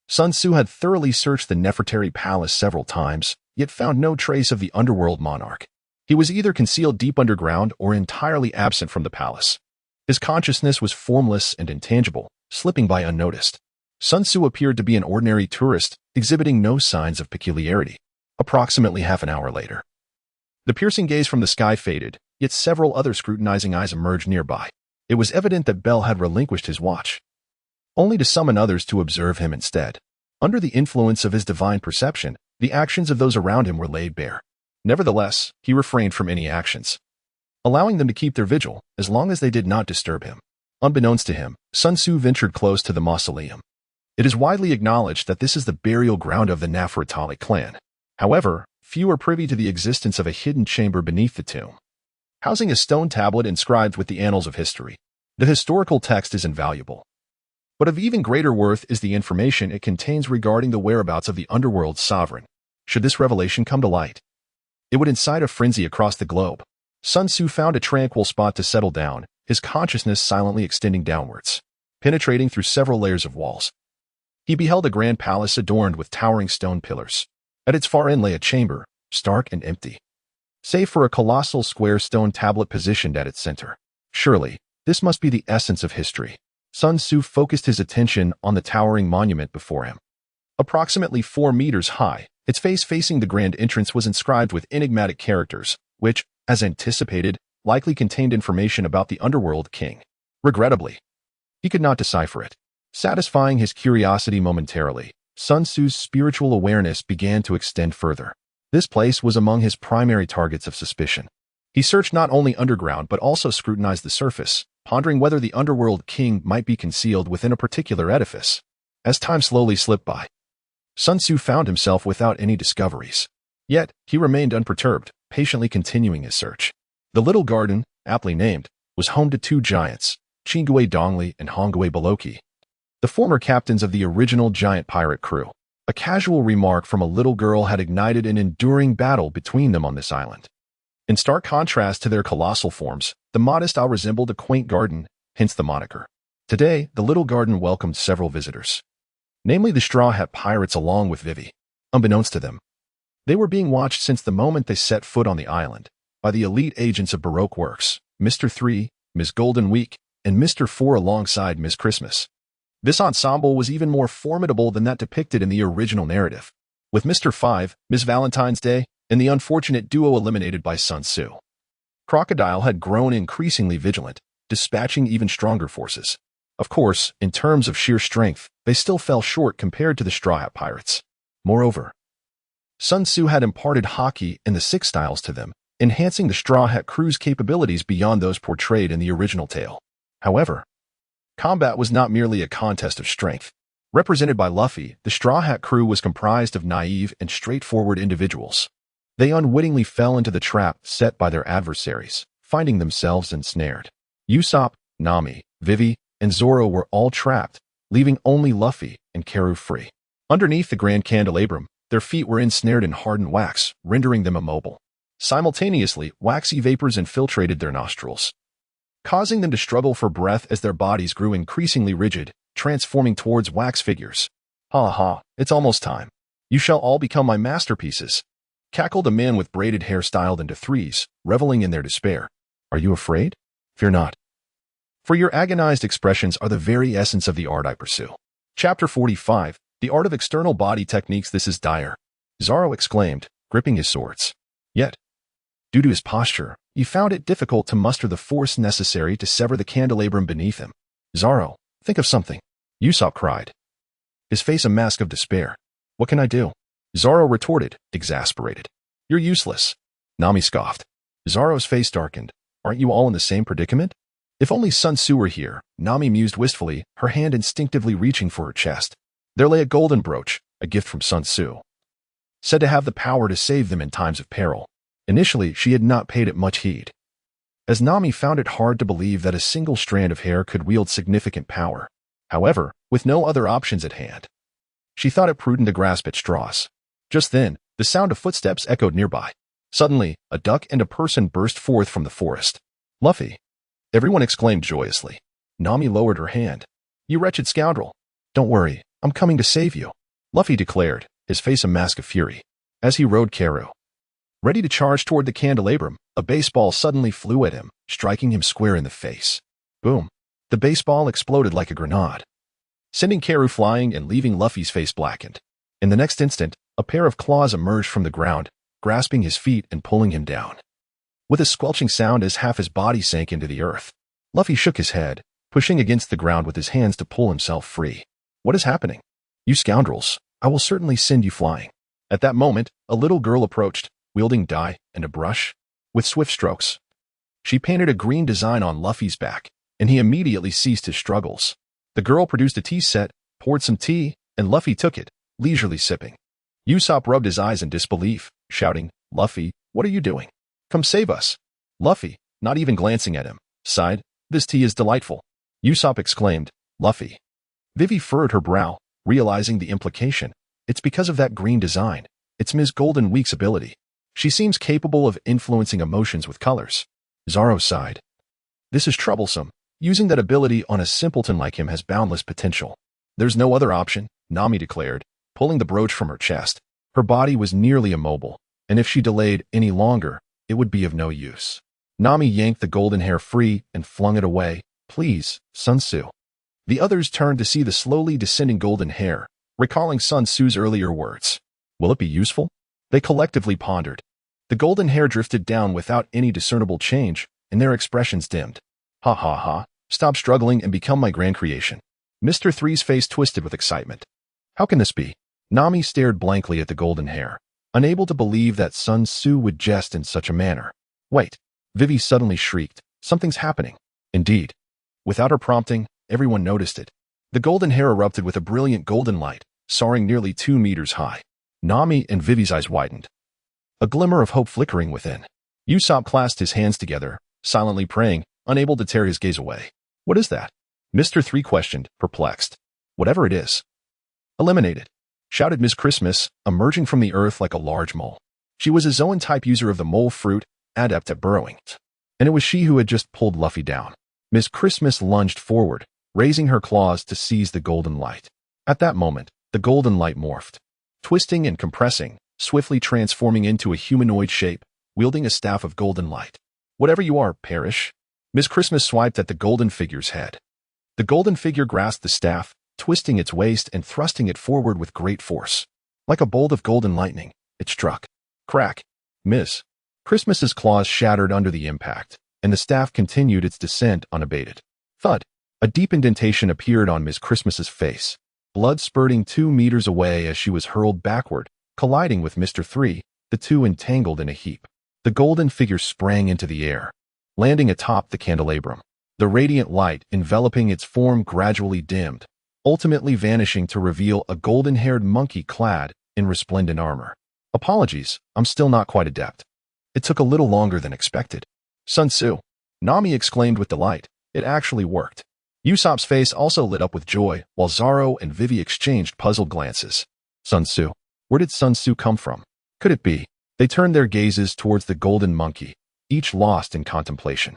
Sun Tzu had thoroughly searched the Nefertari Palace several times, yet found no trace of the underworld monarch. He was either concealed deep underground or entirely absent from the palace. His consciousness was formless and intangible, slipping by unnoticed. Sun Tzu appeared to be an ordinary tourist, exhibiting no signs of peculiarity. Approximately half an hour later, the piercing gaze from the sky faded, yet several other scrutinizing eyes emerged nearby. It was evident that Bell had relinquished his watch, only to summon others to observe him instead. Under the influence of his divine perception, the actions of those around him were laid bare. Nevertheless, he refrained from any actions, allowing them to keep their vigil as long as they did not disturb him. Unbeknownst to him, Sun Tzu ventured close to the mausoleum. It is widely acknowledged that this is the burial ground of the Nefertari clan. However, few are privy to the existence of a hidden chamber beneath the tomb, housing a stone tablet inscribed with the annals of history. The historical text is invaluable, but of even greater worth is the information it contains regarding the whereabouts of the underworld's sovereign. Should this revelation come to light, it would incite a frenzy across the globe. Sun Tzu found a tranquil spot to settle down, his consciousness silently extending downwards, penetrating through several layers of walls. He beheld a grand palace adorned with towering stone pillars. At its far end lay a chamber, stark and empty, save for a colossal square stone tablet positioned at its center. Surely, this must be the essence of history. Sun Tzu focused his attention on the towering monument before him. Approximately 4 meters high, its face facing the grand entrance was inscribed with enigmatic characters, which, as anticipated, likely contained information about the underworld king. Regrettably, he could not decipher it. Satisfying his curiosity momentarily, Sun Tzu's spiritual awareness began to extend further. This place was among his primary targets of suspicion. He searched not only underground but also scrutinized the surface, pondering whether the underworld king might be concealed within a particular edifice. As time slowly slipped by, Sun Tzu found himself without any discoveries. Yet, he remained unperturbed, patiently continuing his search. The little garden, aptly named, was home to 2 giants, Chingue Dongli and Hongue Baloki, the former captains of the original giant pirate crew. A casual remark from a little girl had ignited an enduring battle between them on this island. In stark contrast to their colossal forms, the modest isle resembled a quaint garden, hence the moniker. Today, the little garden welcomed several visitors, namely the Straw Hat Pirates along with Vivy. Unbeknownst to them, they were being watched since the moment they set foot on the island by the elite agents of Baroque Works, Mr. 3, Ms. Golden Week, and Mr. 4 alongside Ms. Christmas. This ensemble was even more formidable than that depicted in the original narrative, with Mr. 5, Ms. Valentine's Day, and the unfortunate duo eliminated by Sun Tzu. Crocodile had grown increasingly vigilant, dispatching even stronger forces. Of course, in terms of sheer strength, they still fell short compared to the Straw Hat Pirates. Moreover, Sun Tzu had imparted Haki and the Six Styles to them, enhancing the Straw Hat crew's capabilities beyond those portrayed in the original tale. However, combat was not merely a contest of strength. Represented by Luffy, the Straw Hat crew was comprised of naive and straightforward individuals. They unwittingly fell into the trap set by their adversaries, finding themselves ensnared. Usopp, Nami, Vivy, and Zoro were all trapped, leaving only Luffy and Kuro free. Underneath the Grand Candelabrum, their feet were ensnared in hardened wax, rendering them immobile. Simultaneously, waxy vapors infiltrated their nostrils, causing them to struggle for breath as their bodies grew increasingly rigid, transforming towards wax figures. Ha ha, it's almost time. You shall all become my masterpieces, cackled a man with braided hair styled into threes, reveling in their despair. Are you afraid? Fear not, for your agonized expressions are the very essence of the art I pursue. Chapter 45, The Art of External Body Techniques. This is dire, Zoro exclaimed, gripping his swords. Yet, due to his posture, he found it difficult to muster the force necessary to sever the candelabrum beneath him. Zoro, think of something, Usopp cried, his face a mask of despair. What can I do? Zoro retorted, exasperated. You're useless, Nami scoffed. Zoro's face darkened. Aren't you all in the same predicament? If only Sun Tzu were here, Nami mused wistfully, her hand instinctively reaching for her chest. There lay a golden brooch, a gift from Sun Tzu, said to have the power to save them in times of peril. Initially, she had not paid it much heed, as Nami found it hard to believe that a single strand of hair could wield significant power. However, with no other options at hand, she thought it prudent to grasp at straws. Just then, the sound of footsteps echoed nearby. Suddenly, a duck and a person burst forth from the forest. Luffy! Everyone exclaimed joyously. Nami lowered her hand. You wretched scoundrel! Don't worry, I'm coming to save you, Luffy declared, his face a mask of fury. As he rode Kuro, ready to charge toward the candelabrum, a baseball suddenly flew at him, striking him square in the face. Boom! The baseball exploded like a grenade, sending Kuro flying and leaving Luffy's face blackened. In the next instant, a pair of claws emerged from the ground, grasping his feet and pulling him down. With a squelching sound as half his body sank into the earth, Luffy shook his head, pushing against the ground with his hands to pull himself free. What is happening? You scoundrels, I will certainly send you flying. At that moment, a little girl approached, wielding dye and a brush. With swift strokes, she painted a green design on Luffy's back, and he immediately ceased his struggles. The girl produced a tea set, poured some tea, and Luffy took it, leisurely sipping. Usopp rubbed his eyes in disbelief, shouting, Luffy, what are you doing? Come save us. Luffy, not even glancing at him, sighed, this tea is delightful. Usopp exclaimed, Luffy. Vivy furrowed her brow, realizing the implication. It's because of that green design. It's Ms. Golden Week's ability. She seems capable of influencing emotions with colors. Zoro sighed. This is troublesome. Using that ability on a simpleton like him has boundless potential. There's no other option, Nami declared, pulling the brooch from her chest. Her body was nearly immobile, and if she delayed any longer, it would be of no use. Nami yanked the golden hair free and flung it away. Please, Sun Tzu. The others turned to see the slowly descending golden hair, recalling Sun Tzu's earlier words. Will it be useful? They collectively pondered. The golden hair drifted down without any discernible change, and their expressions dimmed. Ha ha ha, stop struggling and become my grand creation. Mr. Three's face twisted with excitement. How can this be? Nami stared blankly at the golden hair, unable to believe that Sun Tzu would jest in such a manner. Wait, Vivy suddenly shrieked. Something's happening. Indeed. Without her prompting, everyone noticed it. The golden hair erupted with a brilliant golden light, soaring nearly 2 meters high. Nami and Vivy's eyes widened, a glimmer of hope flickering within. Usopp clasped his hands together, silently praying, unable to tear his gaze away. What is that? Mr. Three questioned, perplexed. Whatever it is. Eliminate it, shouted Miss Christmas, emerging from the earth like a large mole. She was a Zoan-type user of the mole fruit, adept at burrowing. And it was she who had just pulled Luffy down. Miss Christmas lunged forward, raising her claws to seize the golden light. At that moment, the golden light morphed, twisting and compressing, swiftly transforming into a humanoid shape, wielding a staff of golden light. Whatever you are, perish. Miss Christmas swiped at the golden figure's head. The golden figure grasped the staff, twisting its waist and thrusting it forward with great force. Like a bolt of golden lightning, it struck. Crack. Miss Christmas's claws shattered under the impact, and the staff continued its descent unabated. Thud. A deep indentation appeared on Miss Christmas's face, blood spurting 2 meters away as she was hurled backward, colliding with Mr. 3, the two entangled in a heap. The golden figure sprang into the air, landing atop the candelabrum. The radiant light enveloping its form gradually dimmed, ultimately vanishing to reveal a golden-haired monkey clad in resplendent armor. Apologies, I'm still not quite adept. It took a little longer than expected. Sun Tzu, Nami exclaimed with delight. It actually worked. Usopp's face also lit up with joy, while Zoro and Vivy exchanged puzzled glances. Sun Tzu. Where did Sun Tzu come from? Could it be? They turned their gazes towards the golden monkey, each lost in contemplation.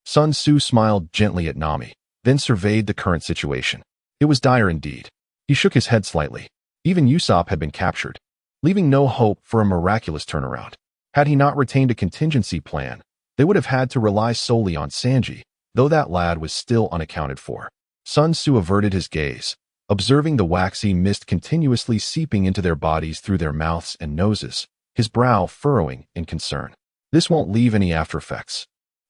Sun Tzu smiled gently at Nami, then surveyed the current situation. It was dire indeed. He shook his head slightly. Even Usopp had been captured, leaving no hope for a miraculous turnaround. Had he not retained a contingency plan, they would have had to rely solely on Sanji, though that lad was still unaccounted for. Sun Tzu averted his gaze, observing the waxy mist continuously seeping into their bodies through their mouths and noses, his brow furrowing in concern. This won't leave any aftereffects,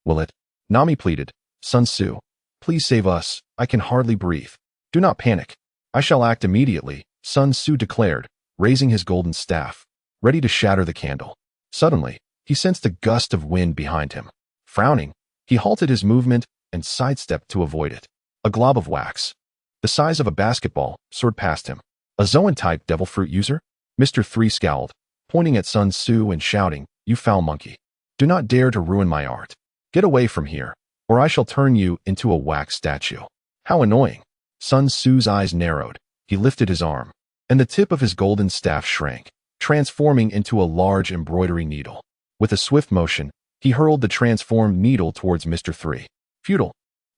will it? Nami pleaded. Sun Tzu, please save us. I can hardly breathe. Do not panic. I shall act immediately, Sun Tzu declared, raising his golden staff, ready to shatter the candle. Suddenly, he sensed a gust of wind behind him. Frowning, he halted his movement and sidestepped to avoid it. A glob of wax, the size of a basketball, soared past him. A Zoan-type devil fruit user? Mr. 3 scowled, pointing at Sun Tzu and shouting, You foul monkey. Do not dare to ruin my art. Get away from here, or I shall turn you into a wax statue. How annoying. Sun Tzu's eyes narrowed. He lifted his arm, and the tip of his golden staff shrank, transforming into a large embroidery needle. With a swift motion, he hurled the transformed needle towards Mr. 3. Futile.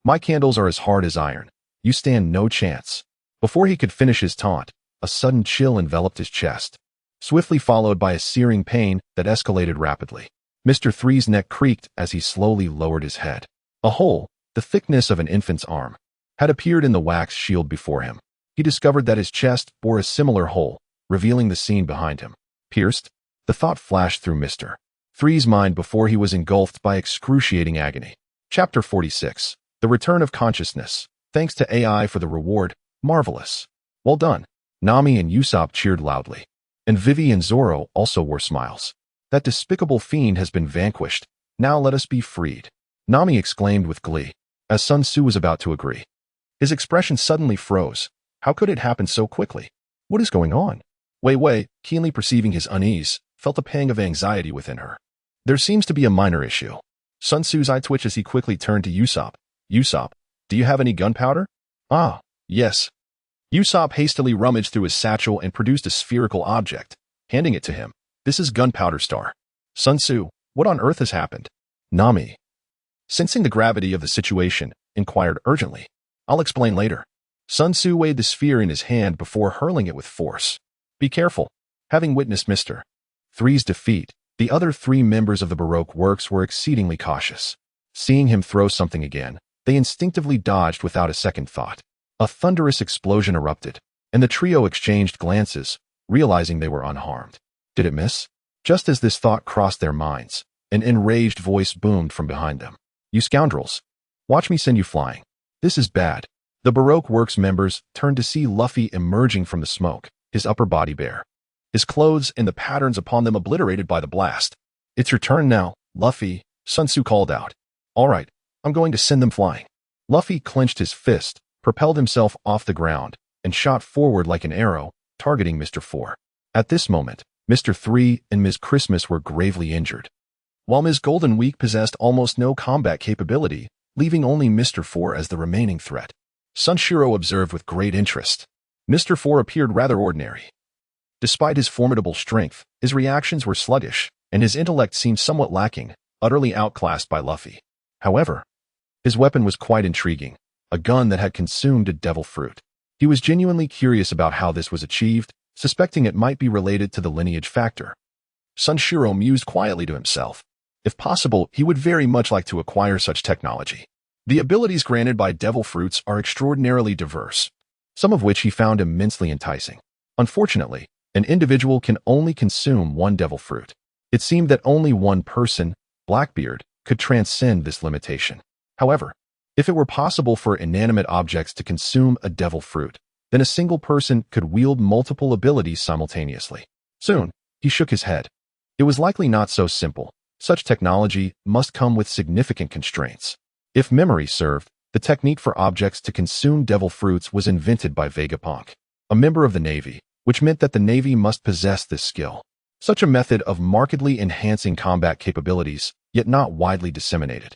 My candles are as hard as iron. You stand no chance. Before he could finish his taunt, a sudden chill enveloped his chest, swiftly followed by a searing pain that escalated rapidly. Mr. 3's neck creaked as he slowly lowered his head. A hole, the thickness of an infant's arm, had appeared in the wax shield before him. He discovered that his chest bore a similar hole, revealing the scene behind him. Pierced? The thought flashed through Mr. 3's mind before he was engulfed by excruciating agony. Chapter 46. The Return of Consciousness. Thanks to AI for the reward. Marvelous. Well done. Nami and Usopp cheered loudly. And Vivy and Zoro also wore smiles. That despicable fiend has been vanquished. Now let us be freed. Nami exclaimed with glee, as Sun Tzu was about to agree. His expression suddenly froze. How could it happen so quickly? What is going on? Wei Wei, keenly perceiving his unease, felt a pang of anxiety within her. There seems to be a minor issue. Sun Tzu's eye twitched as he quickly turned to Usopp. Usopp, do you have any gunpowder? Ah, yes. Usopp hastily rummaged through his satchel and produced a spherical object, handing it to him. This is gunpowder star. Sun Tzu, what on earth has happened? Nami, sensing the gravity of the situation, inquired urgently. I'll explain later. Sun Tzu weighed the sphere in his hand before hurling it with force. Be careful. Having witnessed Mr. 3's defeat, the other 3 members of the Baroque works were exceedingly cautious. Seeing him throw something again, they instinctively dodged without a second thought. A thunderous explosion erupted, and the trio exchanged glances, realizing they were unharmed. Did it miss? Just as this thought crossed their minds, an enraged voice boomed from behind them. You scoundrels! Watch me send you flying. This is bad. The Baroque Works members turned to see Luffy emerging from the smoke, his upper body bare, his clothes and the patterns upon them obliterated by the blast. It's your turn now, Luffy, Sun Tzu called out. All right, I'm going to send them flying. Luffy clenched his fist, propelled himself off the ground, and shot forward like an arrow, targeting Mr. 4. At this moment, Mr. 3 and Ms. Christmas were gravely injured, while Ms. Golden Week possessed almost no combat capability, leaving only Mr. 4 as the remaining threat. Sunshiro observed with great interest. Mr. 4 appeared rather ordinary. Despite his formidable strength, his reactions were sluggish, and his intellect seemed somewhat lacking, utterly outclassed by Luffy. However, his weapon was quite intriguing, a gun that had consumed a devil fruit. He was genuinely curious about how this was achieved, suspecting it might be related to the lineage factor. Sunshiro mused quietly to himself. If possible, he would very much like to acquire such technology. The abilities granted by devil fruits are extraordinarily diverse, some of which he found immensely enticing. Unfortunately, an individual can only consume one devil fruit. It seemed that only one person, Blackbeard, could transcend this limitation. However, if it were possible for inanimate objects to consume a devil fruit, then a single person could wield multiple abilities simultaneously. Soon, he shook his head. It was likely not so simple. Such technology must come with significant constraints. If memory served, the technique for objects to consume devil fruits was invented by Vegapunk, a member of the Navy, which meant that the Navy must possess this skill. Such a method of markedly enhancing combat capabilities, yet not widely disseminated,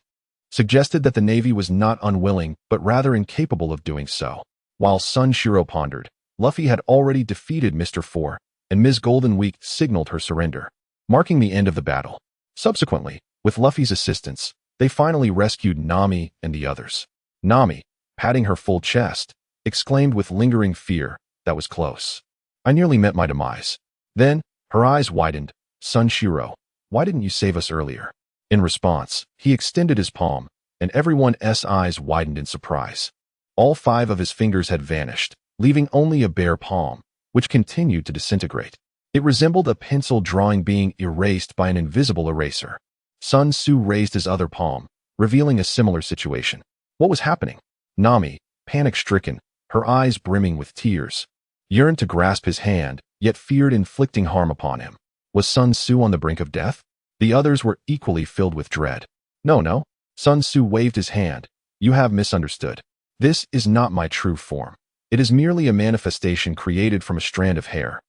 suggested that the Navy was not unwilling but rather incapable of doing so. While Sunshiro pondered, Luffy had already defeated Mr. 4, and Ms. Golden Week signaled her surrender, marking the end of the battle. Subsequently, with Luffy's assistance, they finally rescued Nami and the others. Nami, patting her full chest, exclaimed with lingering fear, "That was close. I nearly met my demise." Then, her eyes widened. "Sunshiro, why didn't you save us earlier?" In response, he extended his palm, and everyone's eyes widened in surprise. All 5 of his fingers had vanished, leaving only a bare palm, which continued to disintegrate. It resembled a pencil drawing being erased by an invisible eraser. Sun Tzu raised his other palm, revealing a similar situation. What was happening? Nami, panic-stricken, her eyes brimming with tears, yearned to grasp his hand, yet feared inflicting harm upon him. Was Sun Tzu on the brink of death? The others were equally filled with dread. No. Sun Tzu waved his hand. "You have misunderstood. This is not my true form. It is merely a manifestation created from a strand of hair.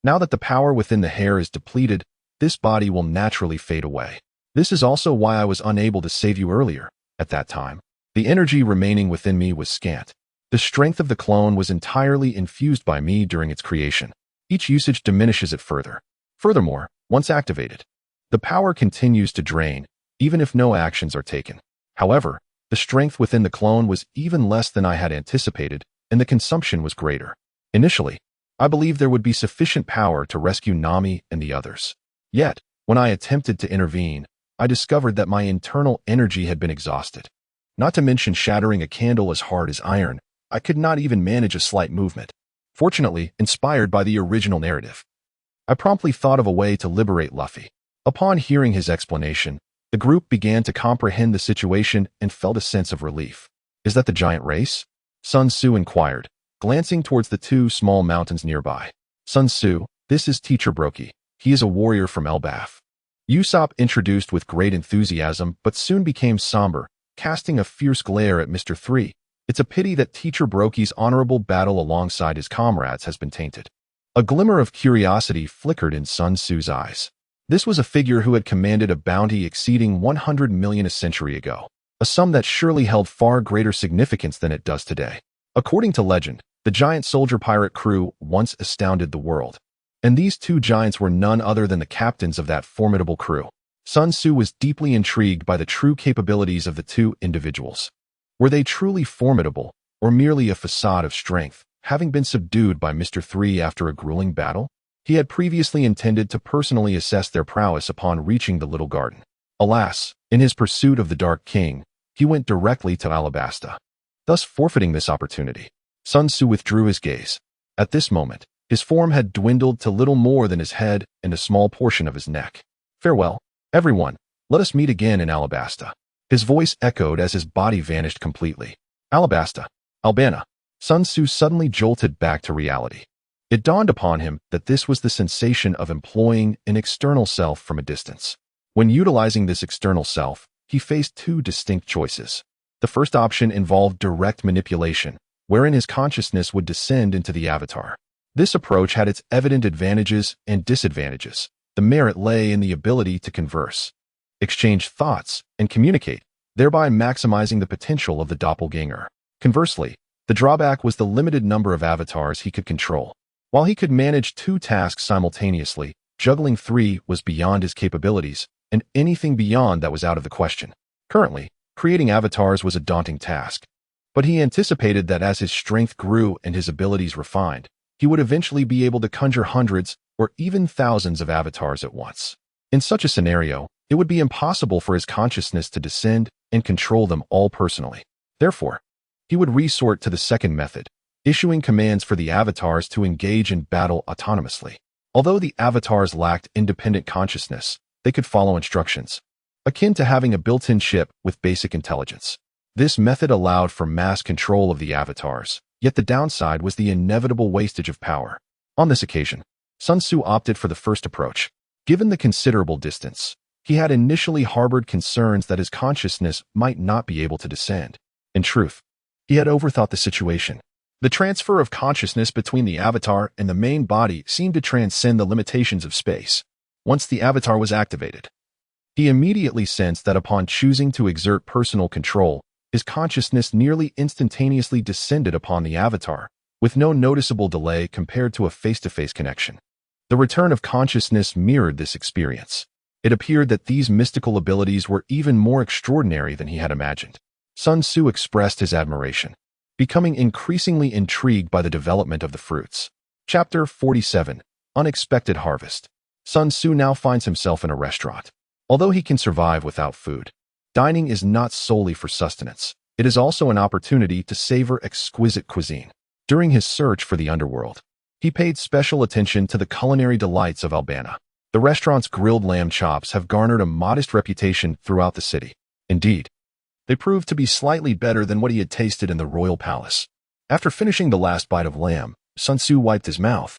Now that the power within the hair is depleted, this body will naturally fade away. This is also why I was unable to save you earlier. At that time, the energy remaining within me was scant. The strength of the clone was entirely infused by me during its creation. Each usage diminishes it further. Furthermore, once activated, the power continues to drain, even if no actions are taken. However, the strength within the clone was even less than I had anticipated, and the consumption was greater. Initially, I believed there would be sufficient power to rescue Nami and the others. Yet, when I attempted to intervene, I discovered that my internal energy had been exhausted. Not to mention shattering a candle as hard as iron, I could not even manage a slight movement. Fortunately, inspired by the original narrative, I promptly thought of a way to liberate Luffy. Upon hearing his explanation, the group began to comprehend the situation and felt a sense of relief. "Is that the giant race?" Sun Tzu inquired, glancing towards the 2 small mountains nearby. "Sun Tzu, this is Teacher Baratie. He is a warrior from Elbaf." Usopp introduced with great enthusiasm but soon became somber, casting a fierce glare at Mr. 3. It's a pity that Teacher Baratie's honorable battle alongside his comrades has been tainted. A glimmer of curiosity flickered in Sun Tzu's eyes. This was a figure who had commanded a bounty exceeding 100 million a century ago, a sum that surely held far greater significance than it does today. According to legend, the giant soldier pirate crew once astounded the world, and these 2 giants were none other than the captains of that formidable crew. Sun Tzu was deeply intrigued by the true capabilities of the 2 individuals. Were they truly formidable, or merely a facade of strength, having been subdued by Mr. 3 after a grueling battle? He had previously intended to personally assess their prowess upon reaching the Little Garden. Alas, in his pursuit of the Dark King, he went directly to Alabasta, thus forfeiting this opportunity. Sun Tzu withdrew his gaze. At this moment, his form had dwindled to little more than his head and a small portion of his neck. "Farewell, everyone. Let us meet again in Alabasta." His voice echoed as his body vanished completely. Alabasta, Albana. Sun Tzu suddenly jolted back to reality. It dawned upon him that this was the sensation of employing an external self from a distance. When utilizing this external self, he faced 2 distinct choices. The first option involved direct manipulation, wherein his consciousness would descend into the avatar. This approach had its evident advantages and disadvantages. The merit lay in the ability to converse, exchange thoughts, and communicate, thereby maximizing the potential of the doppelganger. Conversely, the drawback was the limited number of avatars he could control. While he could manage 2 tasks simultaneously, juggling 3 was beyond his capabilities, and anything beyond that was out of the question. Currently, creating avatars was a daunting task, but he anticipated that as his strength grew and his abilities refined, he would eventually be able to conjure hundreds or even thousands of avatars at once. In such a scenario, it would be impossible for his consciousness to descend and control them all personally. Therefore, he would resort to the second method, issuing commands for the avatars to engage in battle autonomously. Although the avatars lacked independent consciousness, they could follow instructions, akin to having a built-in chip with basic intelligence. This method allowed for mass control of the avatars, yet the downside was the inevitable wastage of power. On this occasion, Sun Tzu opted for the first approach. Given the considerable distance, he had initially harbored concerns that his consciousness might not be able to descend. In truth, he had overthought the situation. The transfer of consciousness between the avatar and the main body seemed to transcend the limitations of space. Once the avatar was activated, he immediately sensed that upon choosing to exert personal control, his consciousness nearly instantaneously descended upon the avatar, with no noticeable delay compared to a face-to-face connection. The return of consciousness mirrored this experience. It appeared that these mystical abilities were even more extraordinary than he had imagined. Sun Tzu expressed his admiration, becoming increasingly intrigued by the development of the fruits. Chapter 47. Unexpected Harvest. Sun Tzu now finds himself in a restaurant. Although he can survive without food, dining is not solely for sustenance. It is also an opportunity to savor exquisite cuisine. During his search for the underworld, he paid special attention to the culinary delights of Albania. The restaurant's grilled lamb chops have garnered a modest reputation throughout the city. Indeed, they proved to be slightly better than what he had tasted in the royal palace. After finishing the last bite of lamb, Sun Tzu wiped his mouth,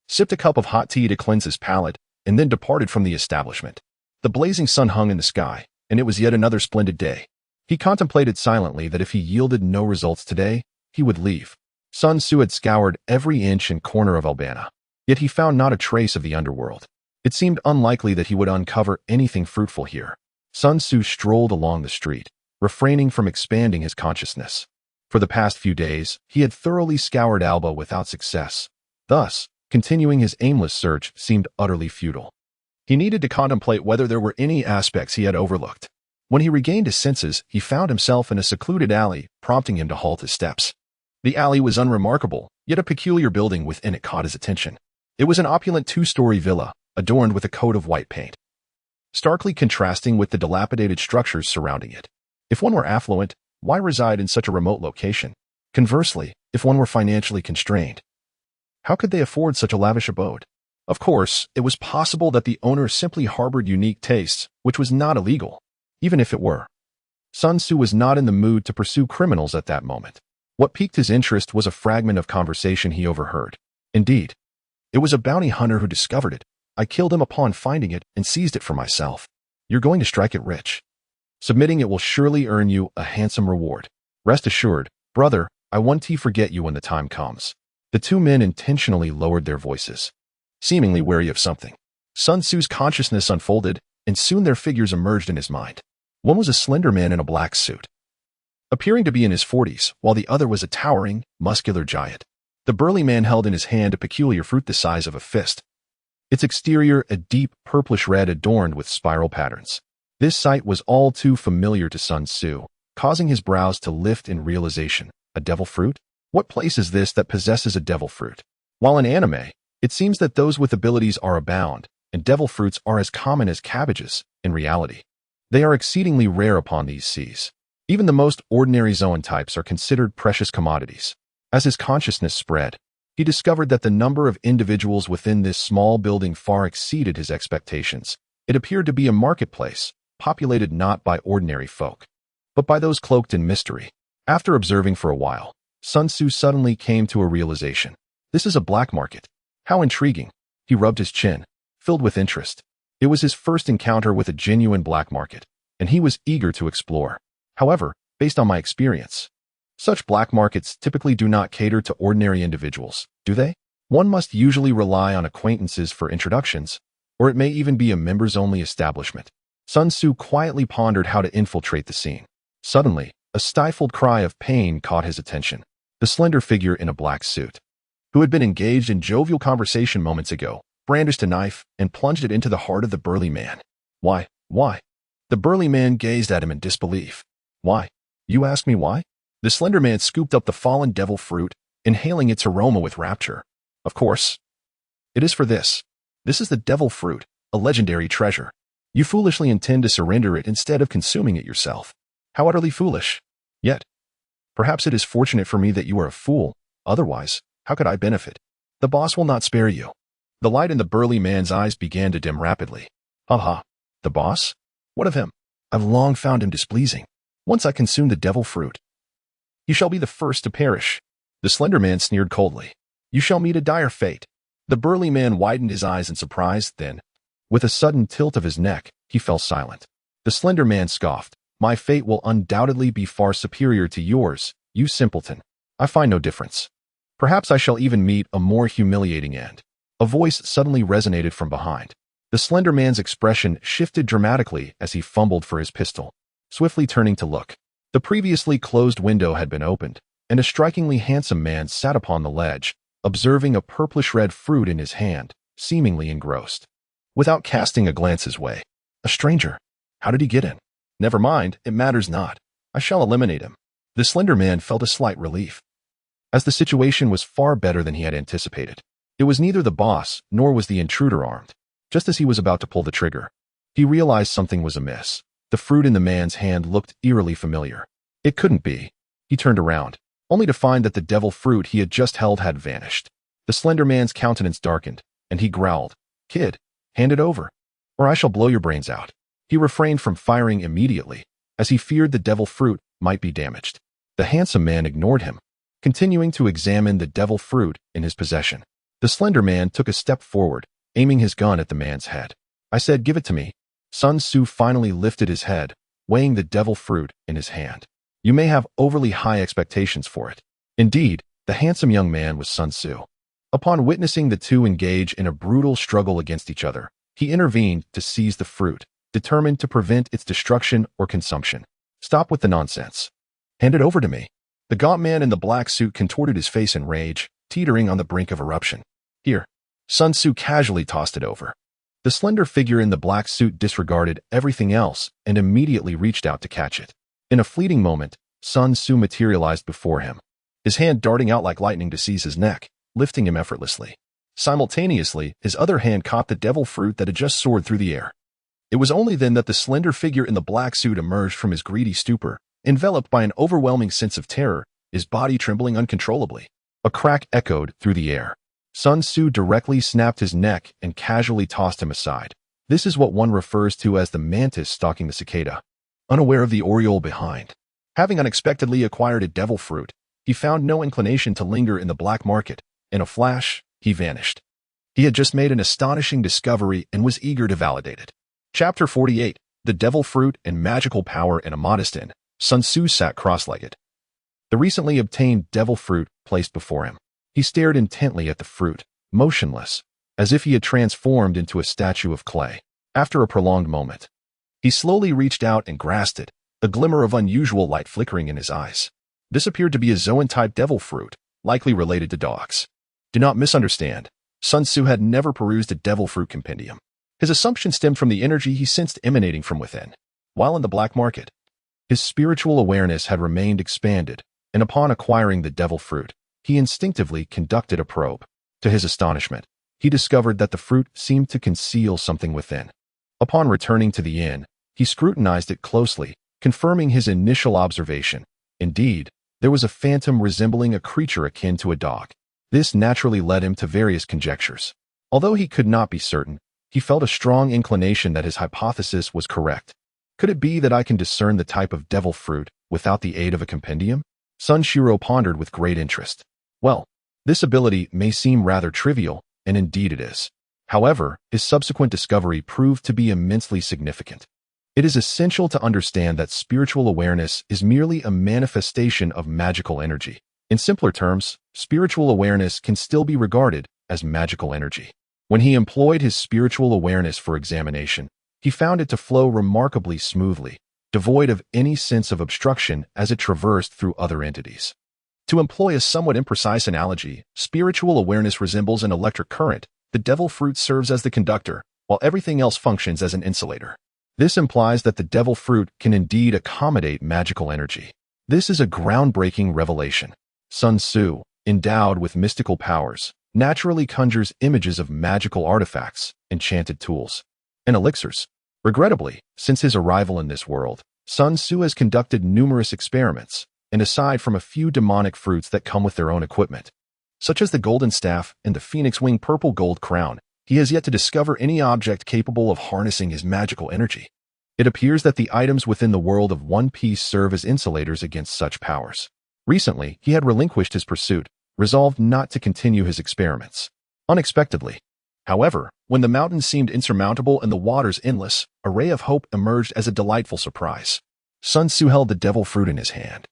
sipped a cup of hot tea to cleanse his palate, and then departed from the establishment. The blazing sun hung in the sky, and it was yet another splendid day. He contemplated silently that if he yielded no results today, he would leave. Sun Tzu had scoured every inch and corner of Albania, yet he found not a trace of the underworld. It seemed unlikely that he would uncover anything fruitful here. Sun Tzu strolled along the street, refraining from expanding his consciousness. For the past few days, he had thoroughly scoured Alba without success. Thus, continuing his aimless search seemed utterly futile. He needed to contemplate whether there were any aspects he had overlooked. When he regained his senses, he found himself in a secluded alley, prompting him to halt his steps. The alley was unremarkable, yet a peculiar building within it caught his attention. It was an opulent two-story villa, adorned with a coat of white paint, starkly contrasting with the dilapidated structures surrounding it. If one were affluent, why reside in such a remote location? Conversely, if one were financially constrained, how could they afford such a lavish abode? Of course, it was possible that the owner simply harbored unique tastes, which was not illegal. Even if it were, Sun Tzu was not in the mood to pursue criminals at that moment. What piqued his interest was a fragment of conversation he overheard. Indeed, it was a bounty hunter who discovered it. I killed him upon finding it and seized it for myself. You're going to strike it rich. Submitting it will surely earn you a handsome reward. Rest assured, brother, I won't forget you when the time comes. The two men intentionally lowered their voices, seemingly wary of something. Sun Tzu's consciousness unfolded, and soon their figures emerged in his mind. One was a slender man in a black suit, appearing to be in his 40s, while the other was a towering, muscular giant. The burly man held in his hand a peculiar fruit the size of a fist, its exterior a deep purplish red adorned with spiral patterns. This sight was all too familiar to Sun Tzu, causing his brows to lift in realization. A devil fruit? What place is this that possesses a devil fruit? While in anime, it seems that those with abilities are abound, and devil fruits are as common as cabbages. In reality, they are exceedingly rare upon these seas. Even the most ordinary zoan types are considered precious commodities. As his consciousness spread, he discovered that the number of individuals within this small building far exceeded his expectations. It appeared to be a marketplace, populated not by ordinary folk, but by those cloaked in mystery. After observing for a while, Sun Tzu suddenly came to a realization. This is a black market. How intriguing. He rubbed his chin, filled with interest. It was his first encounter with a genuine black market, and he was eager to explore. However, based on my experience, such black markets typically do not cater to ordinary individuals, do they? One must usually rely on acquaintances for introductions, or it may even be a members-only establishment. Sun Tzu quietly pondered how to infiltrate the scene. Suddenly, a stifled cry of pain caught his attention. The slender figure in a black suit, who had been engaged in jovial conversation moments ago, brandished a knife and plunged it into the heart of the burly man. Why, Why? The burly man gazed at him in disbelief. Why? You ask me why? The slender man scooped up the fallen devil fruit, inhaling its aroma with rapture. Of course. It is for this. This is the devil fruit, a legendary treasure. You foolishly intend to surrender it instead of consuming it yourself. How utterly foolish. Yet, perhaps it is fortunate for me that you are a fool. Otherwise, how could I benefit? The boss will not spare you. The light in the burly man's eyes began to dim rapidly. Aha. The boss? What of him? I've long found him displeasing. Once I consume the devil fruit, you shall be the first to perish. The slender man sneered coldly. You shall meet a dire fate. The burly man widened his eyes in surprise, then, with a sudden tilt of his neck, he fell silent. The slender man scoffed. My fate will undoubtedly be far superior to yours, you simpleton. I find no difference. Perhaps I shall even meet a more humiliating end. A voice suddenly resonated from behind. The slender man's expression shifted dramatically as he fumbled for his pistol, swiftly turning to look. The previously closed window had been opened, and a strikingly handsome man sat upon the ledge, observing a purplish-red fruit in his hand, seemingly engrossed. Without casting a glance his way. A stranger. How did he get in? Never mind, it matters not. I shall eliminate him. The slender man felt a slight relief, as the situation was far better than he had anticipated. It was neither the boss, nor was the intruder armed. Just as he was about to pull the trigger, he realized something was amiss. The fruit in the man's hand looked eerily familiar. It couldn't be. He turned around, only to find that the devil fruit he had just held had vanished. The slender man's countenance darkened, and he growled, Kid, hand it over, or I shall blow your brains out. He refrained from firing immediately, as he feared the devil fruit might be damaged. The handsome man ignored him, continuing to examine the devil fruit in his possession. The slender man took a step forward, aiming his gun at the man's head. I said, give it to me. Sun Tzu finally lifted his head, weighing the devil fruit in his hand. You may have overly high expectations for it. Indeed, the handsome young man was Sun Tzu. Upon witnessing the two engage in a brutal struggle against each other, he intervened to seize the fruit, determined to prevent its destruction or consumption. Stop with the nonsense. Hand it over to me. The gaunt man in the black suit contorted his face in rage, teetering on the brink of eruption. Here. Sun Tzu casually tossed it over. The slender figure in the black suit disregarded everything else and immediately reached out to catch it. In a fleeting moment, Sun Tzu materialized before him, his hand darting out like lightning to seize his neck, lifting him effortlessly. Simultaneously, his other hand caught the devil fruit that had just soared through the air. It was only then that the slender figure in the black suit emerged from his greedy stupor, enveloped by an overwhelming sense of terror, his body trembling uncontrollably. A crack echoed through the air. Sun Tzu directly snapped his neck and casually tossed him aside. This is what one refers to as the mantis stalking the cicada, unaware of the oriole behind. Having unexpectedly acquired a devil fruit, he found no inclination to linger in the black market. In a flash, he vanished. He had just made an astonishing discovery and was eager to validate it. Chapter 48. The Devil Fruit and Magical Power in a Modest Inn. Sun Tzu sat cross-legged, the recently obtained devil fruit placed before him. He stared intently at the fruit, motionless, as if he had transformed into a statue of clay. After a prolonged moment, he slowly reached out and grasped it, a glimmer of unusual light flickering in his eyes. This appeared to be a zoan-type devil fruit, likely related to dogs. Do not misunderstand. Sun Tzu had never perused a devil fruit compendium. His assumption stemmed from the energy he sensed emanating from within. While in the black market, his spiritual awareness had remained expanded, and upon acquiring the devil fruit, he instinctively conducted a probe. To his astonishment, he discovered that the fruit seemed to conceal something within. Upon returning to the inn, he scrutinized it closely, confirming his initial observation. Indeed, there was a phantom resembling a creature akin to a dog. This naturally led him to various conjectures. Although he could not be certain, he felt a strong inclination that his hypothesis was correct. Could it be that I can discern the type of devil fruit without the aid of a compendium? Sun Shiro pondered with great interest. Well, this ability may seem rather trivial, and indeed it is. However, his subsequent discovery proved to be immensely significant. It is essential to understand that spiritual awareness is merely a manifestation of magical energy. In simpler terms, spiritual awareness can still be regarded as magical energy. When he employed his spiritual awareness for examination, he found it to flow remarkably smoothly, devoid of any sense of obstruction as it traversed through other entities. To employ a somewhat imprecise analogy, spiritual awareness resembles an electric current. The devil fruit serves as the conductor, while everything else functions as an insulator. This implies that the devil fruit can indeed accommodate magical energy. This is a groundbreaking revelation. Sun Tzu, endowed with mystical powers, naturally conjures images of magical artifacts, enchanted tools, and elixirs. Regrettably, since his arrival in this world, Sun Tzu has conducted numerous experiments, and aside from a few demonic fruits that come with their own equipment, such as the golden staff and the phoenix wing purple gold crown, he has yet to discover any object capable of harnessing his magical energy. It appears that the items within the world of One Piece serve as insulators against such powers. Recently, he had relinquished his pursuit, resolved not to continue his experiments. Unexpectedly, however, when the mountains seemed insurmountable and the waters endless, a ray of hope emerged as a delightful surprise. Sun Tzu held the devil fruit in his hand,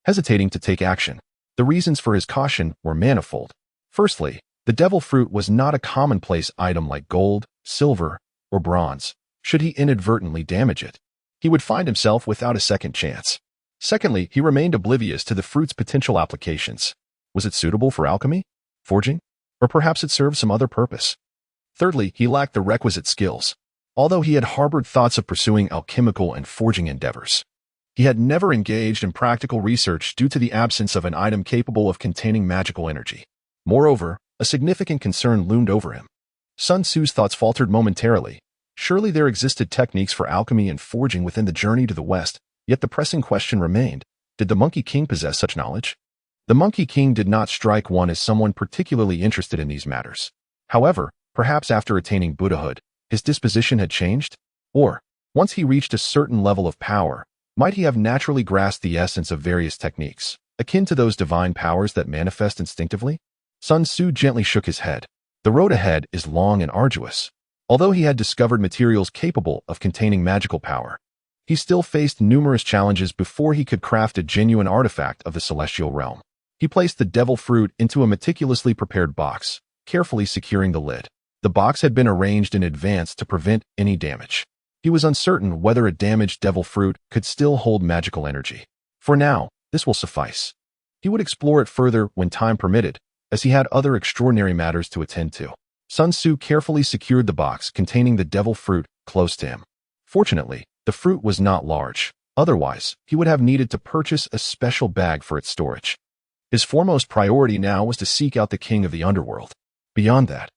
hesitating to take action. The reasons for his caution were manifold. Firstly, the devil fruit was not a commonplace item like gold, silver, or bronze. Should he inadvertently damage it, he would find himself without a second chance. Secondly, he remained oblivious to the fruit's potential applications. Was it suitable for alchemy, forging, or perhaps it served some other purpose? Thirdly, he lacked the requisite skills. Although he had harbored thoughts of pursuing alchemical and forging endeavors, he had never engaged in practical research due to the absence of an item capable of containing magical energy. Moreover, a significant concern loomed over him. Sun Tzu's thoughts faltered momentarily. Surely there existed techniques for alchemy and forging within the journey to the west, yet the pressing question remained, did the Monkey King possess such knowledge? The Monkey King did not strike one as someone particularly interested in these matters. However, perhaps after attaining Buddhahood, his disposition had changed? Or, once he reached a certain level of power, might he have naturally grasped the essence of various techniques, akin to those divine powers that manifest instinctively? Sun Tzu gently shook his head. The road ahead is long and arduous. Although he had discovered materials capable of containing magical power, he still faced numerous challenges before he could craft a genuine artifact of the celestial realm. He placed the devil fruit into a meticulously prepared box, carefully securing the lid. The box had been arranged in advance to prevent any damage. He was uncertain whether a damaged devil fruit could still hold magical energy. For now, this will suffice. He would explore it further when time permitted, as he had other extraordinary matters to attend to. Sun Tzu carefully secured the box containing the devil fruit close to him. Fortunately, the fruit was not large. Otherwise, he would have needed to purchase a special bag for its storage. His foremost priority now was to seek out the king of the underworld. Beyond that,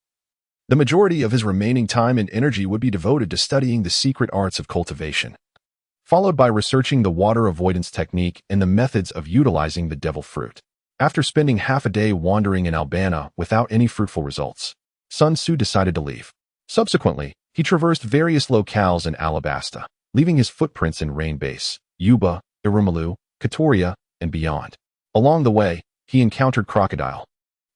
the majority of his remaining time and energy would be devoted to studying the secret arts of cultivation, followed by researching the water avoidance technique and the methods of utilizing the devil fruit. After spending half a day wandering in Albania without any fruitful results, Sun Tzu decided to leave. Subsequently, he traversed various locales in Alabasta, leaving his footprints in Rain Base, Yuba, Irumelu, Katoria, and beyond. Along the way, he encountered Crocodile.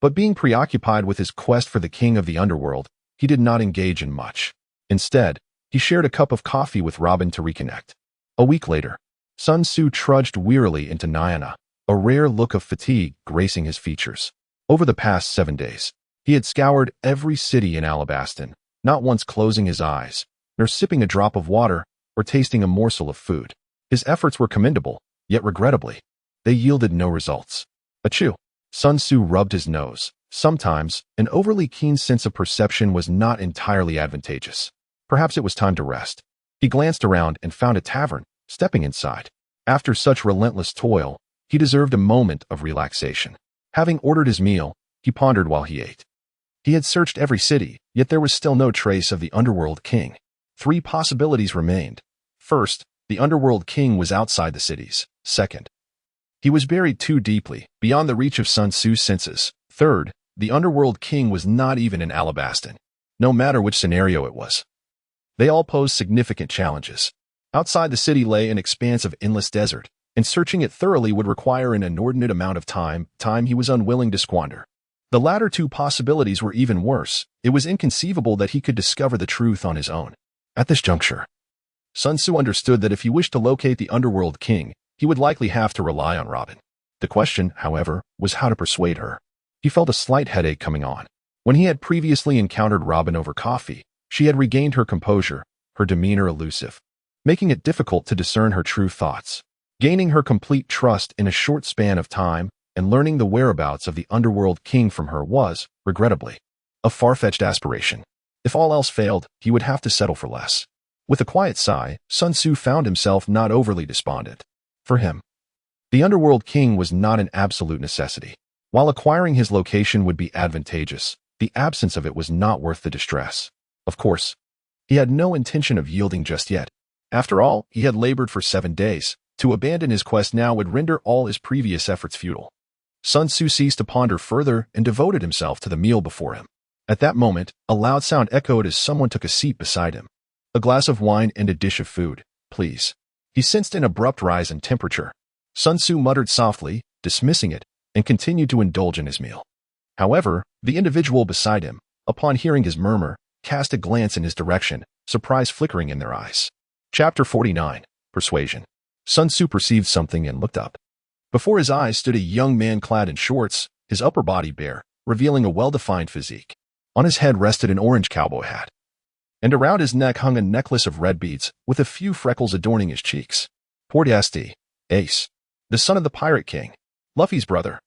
But being preoccupied with his quest for the king of the underworld, he did not engage in much. Instead, he shared a cup of coffee with Robin to reconnect. A week later, Sun Tzu trudged wearily into Nyana, a rare look of fatigue gracing his features. Over the past 7 days, he had scoured every city in Alabastan, not once closing his eyes, nor sipping a drop of water, or tasting a morsel of food. His efforts were commendable, yet regrettably, they yielded no results. Achoo! Sun Tzu rubbed his nose. Sometimes, an overly keen sense of perception was not entirely advantageous. Perhaps it was time to rest. He glanced around and found a tavern, stepping inside. After such relentless toil, he deserved a moment of relaxation. Having ordered his meal, he pondered while he ate. He had searched every city, yet there was still no trace of the Underworld King. 3 possibilities remained. First, the Underworld King was outside the cities. Second, he was buried too deeply, beyond the reach of Sun Tzu's senses. Third, the Underworld King was not even in Alabastan. No matter which scenario it was, they all posed significant challenges. Outside the city lay an expanse of endless desert, and searching it thoroughly would require an inordinate amount of time he was unwilling to squander. The latter 2 possibilities were even worse. It was inconceivable that he could discover the truth on his own. At this juncture, Sun Tzu understood that if he wished to locate the Underworld King, he would likely have to rely on Robin. The question, however, was how to persuade her. He felt a slight headache coming on. When he had previously encountered Robin over coffee, she had regained her composure, her demeanor elusive, making it difficult to discern her true thoughts. Gaining her complete trust in a short span of time and learning the whereabouts of the Underworld King from her was, regrettably, a far-fetched aspiration. If all else failed, he would have to settle for less. With a quiet sigh, Sun Tzu found himself not overly despondent. For him, the Underworld King was not an absolute necessity. While acquiring his location would be advantageous, the absence of it was not worth the distress. Of course, he had no intention of yielding just yet. After all, he had labored for 7 days. To abandon his quest now would render all his previous efforts futile. Sun Tzu ceased to ponder further and devoted himself to the meal before him. At that moment, a loud sound echoed as someone took a seat beside him. A glass of wine and a dish of food, please. He sensed an abrupt rise in temperature. Sun Tzu muttered softly, dismissing it, and continued to indulge in his meal. However, the individual beside him, upon hearing his murmur, cast a glance in his direction, surprise flickering in their eyes. Chapter 49. Persuasion. Sun Tzu perceived something and looked up. Before his eyes stood a young man clad in shorts, his upper body bare, revealing a well-defined physique. On his head rested an orange cowboy hat, and around his neck hung a necklace of red beads, with a few freckles adorning his cheeks. Portiasti, Ace, the son of the Pirate King, Luffy's brother,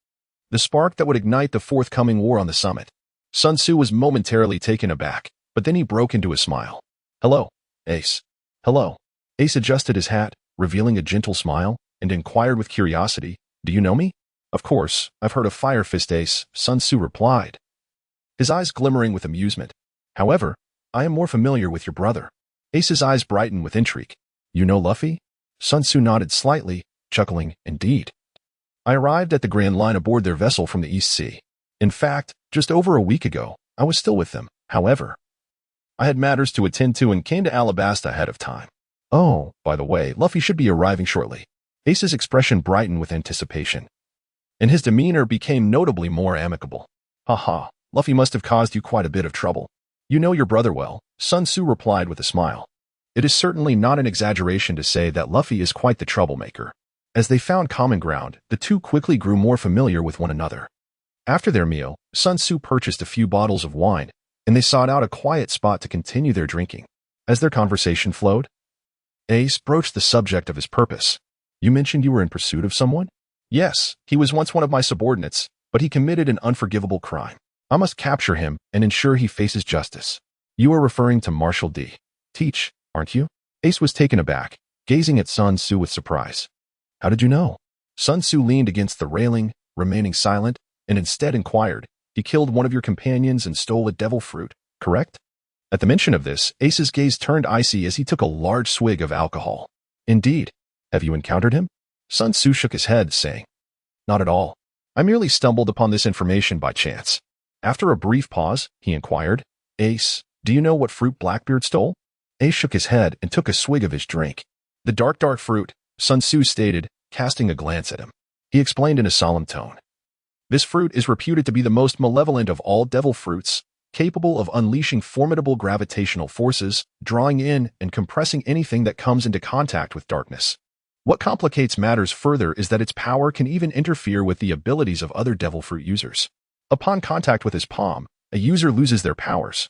the spark that would ignite the forthcoming war on the summit. Sun Tzu was momentarily taken aback, but then he broke into a smile. Hello, Ace. Hello. Ace adjusted his hat, revealing a gentle smile, and inquired with curiosity, do you know me? Of course, I've heard of Fire Fist, Ace, Sun Tzu replied, his eyes glimmering with amusement. However, I am more familiar with your brother. Ace's eyes brightened with intrigue. You know Luffy? Sun Tzu nodded slightly, chuckling, indeed. I arrived at the Grand Line aboard their vessel from the East Sea. In fact, just over a week ago, I was still with them. However, I had matters to attend to and came to Alabasta ahead of time. Oh, by the way, Luffy should be arriving shortly. Ace's expression brightened with anticipation, and his demeanor became notably more amicable. Haha, Luffy must have caused you quite a bit of trouble. You know your brother well, Sun Tzu replied with a smile. It is certainly not an exaggeration to say that Luffy is quite the troublemaker. As they found common ground, the two quickly grew more familiar with one another. After their meal, Sun Tzu purchased a few bottles of wine, and they sought out a quiet spot to continue their drinking. As their conversation flowed, Ace broached the subject of his purpose. You mentioned you were in pursuit of someone? Yes, he was once one of my subordinates, but he committed an unforgivable crime. I must capture him and ensure he faces justice. You are referring to Marshal D. Teach, aren't you? Ace was taken aback, gazing at Sun Tzu with surprise. How did you know? Sun Tzu leaned against the railing, remaining silent, and instead inquired, he killed one of your companions and stole a devil fruit, correct? At the mention of this, Ace's gaze turned icy as he took a large swig of alcohol. Indeed. Have you encountered him? Sun Tzu shook his head, saying, not at all. I merely stumbled upon this information by chance. After a brief pause, he inquired, Ace, do you know what fruit Blackbeard stole? Ace shook his head and took a swig of his drink. The dark fruit, Sun Tzu stated, casting a glance at him. He explained in a solemn tone. This fruit is reputed to be the most malevolent of all devil fruits, capable of unleashing formidable gravitational forces, drawing in and compressing anything that comes into contact with darkness. What complicates matters further is that its power can even interfere with the abilities of other devil fruit users. Upon contact with his palm, a user loses their powers,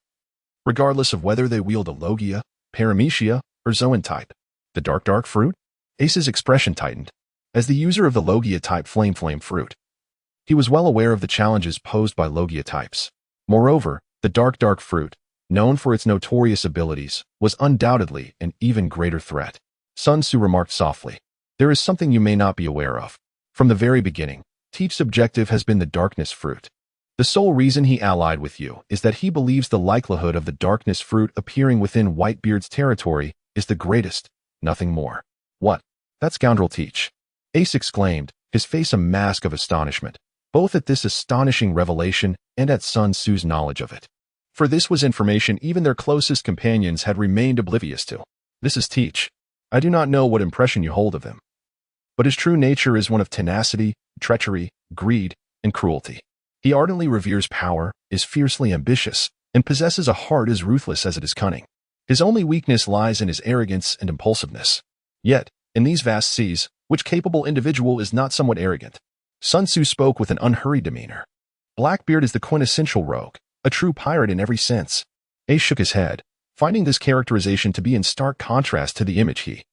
regardless of whether they wield a Logia, Paramecia, or Zoan type. The dark fruit? Ace's expression tightened. As the user of the Logia type flame fruit, he was well aware of the challenges posed by Logia types. Moreover, the dark fruit, known for its notorious abilities, was undoubtedly an even greater threat. Sun Tzu remarked softly, there is something you may not be aware of. From the very beginning, Teach's objective has been the darkness fruit. The sole reason he allied with you is that he believes the likelihood of the darkness fruit appearing within Whitebeard's territory is the greatest, nothing more. What? That scoundrel Teach! Ace exclaimed, his face a mask of astonishment, both at this astonishing revelation and at Sun Tzu's knowledge of it. For this was information even their closest companions had remained oblivious to. This is Teach. I do not know what impression you hold of him, but his true nature is one of tenacity, treachery, greed, and cruelty. He ardently reveres power, is fiercely ambitious, and possesses a heart as ruthless as it is cunning. His only weakness lies in his arrogance and impulsiveness. Yet, in these vast seas, which capable individual is not somewhat arrogant? Sun Tzu spoke with an unhurried demeanor. Blackbeard is the quintessential rogue, a true pirate in every sense. Ace shook his head, finding this characterization to be in stark contrast to the image he,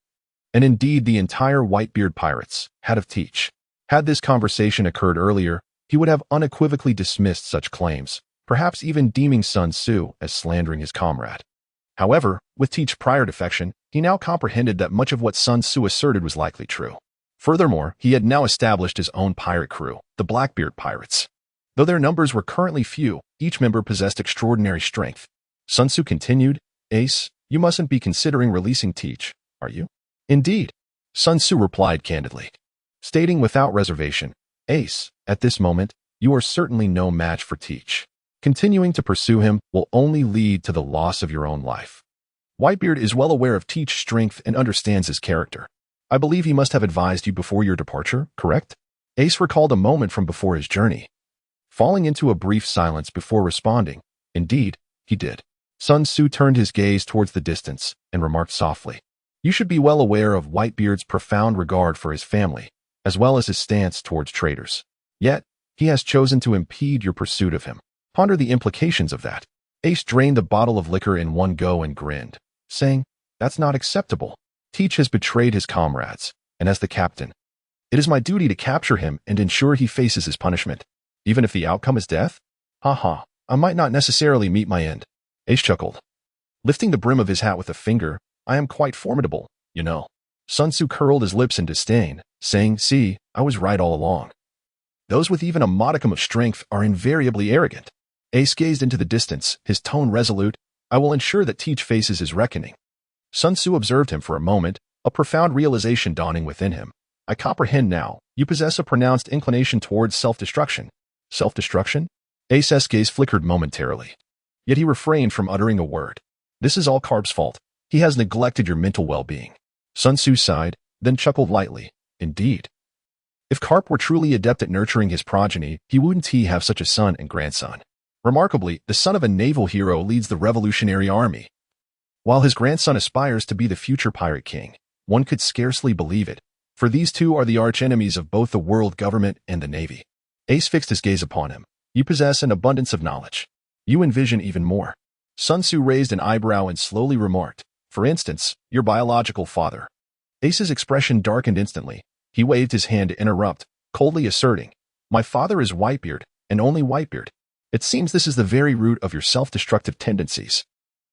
and indeed the entire Whitebeard pirates, had of Teach. Had this conversation occurred earlier, he would have unequivocally dismissed such claims, perhaps even deeming Sun Tzu as slandering his comrade. However, with Teach's prior defection, he now comprehended that much of what Sun Tzu asserted was likely true. Furthermore, he had now established his own pirate crew, the Blackbeard Pirates. Though their numbers were currently few, each member possessed extraordinary strength. Sun Tzu continued, "Ace, you mustn't be considering releasing Teach, are you?" "Indeed," Sun Tzu replied candidly, stating without reservation, "Ace, at this moment, you are certainly no match for Teach. Continuing to pursue him will only lead to the loss of your own life. Whitebeard is well aware of Teach's strength and understands his character. I believe he must have advised you before your departure, correct?" Ace recalled a moment from before his journey, falling into a brief silence before responding, "Indeed, he did." Sun Tzu turned his gaze towards the distance and remarked softly, "You should be well aware of Whitebeard's profound regard for his family, as well as his stance towards traitors. Yet, he has chosen to impede your pursuit of him. Ponder the implications of that." Ace drained the bottle of liquor in one go and grinned, saying, "That's not acceptable. Teach has betrayed his comrades, and as the captain, it is my duty to capture him and ensure he faces his punishment, even if the outcome is death? Haha, I might not necessarily meet my end." Ace chuckled, lifting the brim of his hat with a finger. "I am quite formidable, you know." Sun Tzu curled his lips in disdain, saying, "See, I was right all along. Those with even a modicum of strength are invariably arrogant." Ace gazed into the distance, his tone resolute. "I will ensure that Teach faces his reckoning." Sun Tzu observed him for a moment, a profound realization dawning within him. "I comprehend now. You possess a pronounced inclination towards self-destruction." "Self-destruction?" Ace's gaze flickered momentarily. Yet he refrained from uttering a word. "This is all Carp's fault. He has neglected your mental well-being." Sun Tzu sighed, then chuckled lightly. "Indeed. If Carp were truly adept at nurturing his progeny, he wouldn't have such a son and grandson. Remarkably, the son of a naval hero leads the Revolutionary Army, while his grandson aspires to be the future pirate king. One could scarcely believe it, for these two are the arch-enemies of both the world government and the Navy." Ace fixed his gaze upon him. "You possess an abundance of knowledge. You envision even more." Sun Tzu raised an eyebrow and slowly remarked, "For instance, your biological father." Ace's expression darkened instantly. He waved his hand to interrupt, coldly asserting, "My father is Whitebeard, and only Whitebeard. It seems this is the very root of your self-destructive tendencies."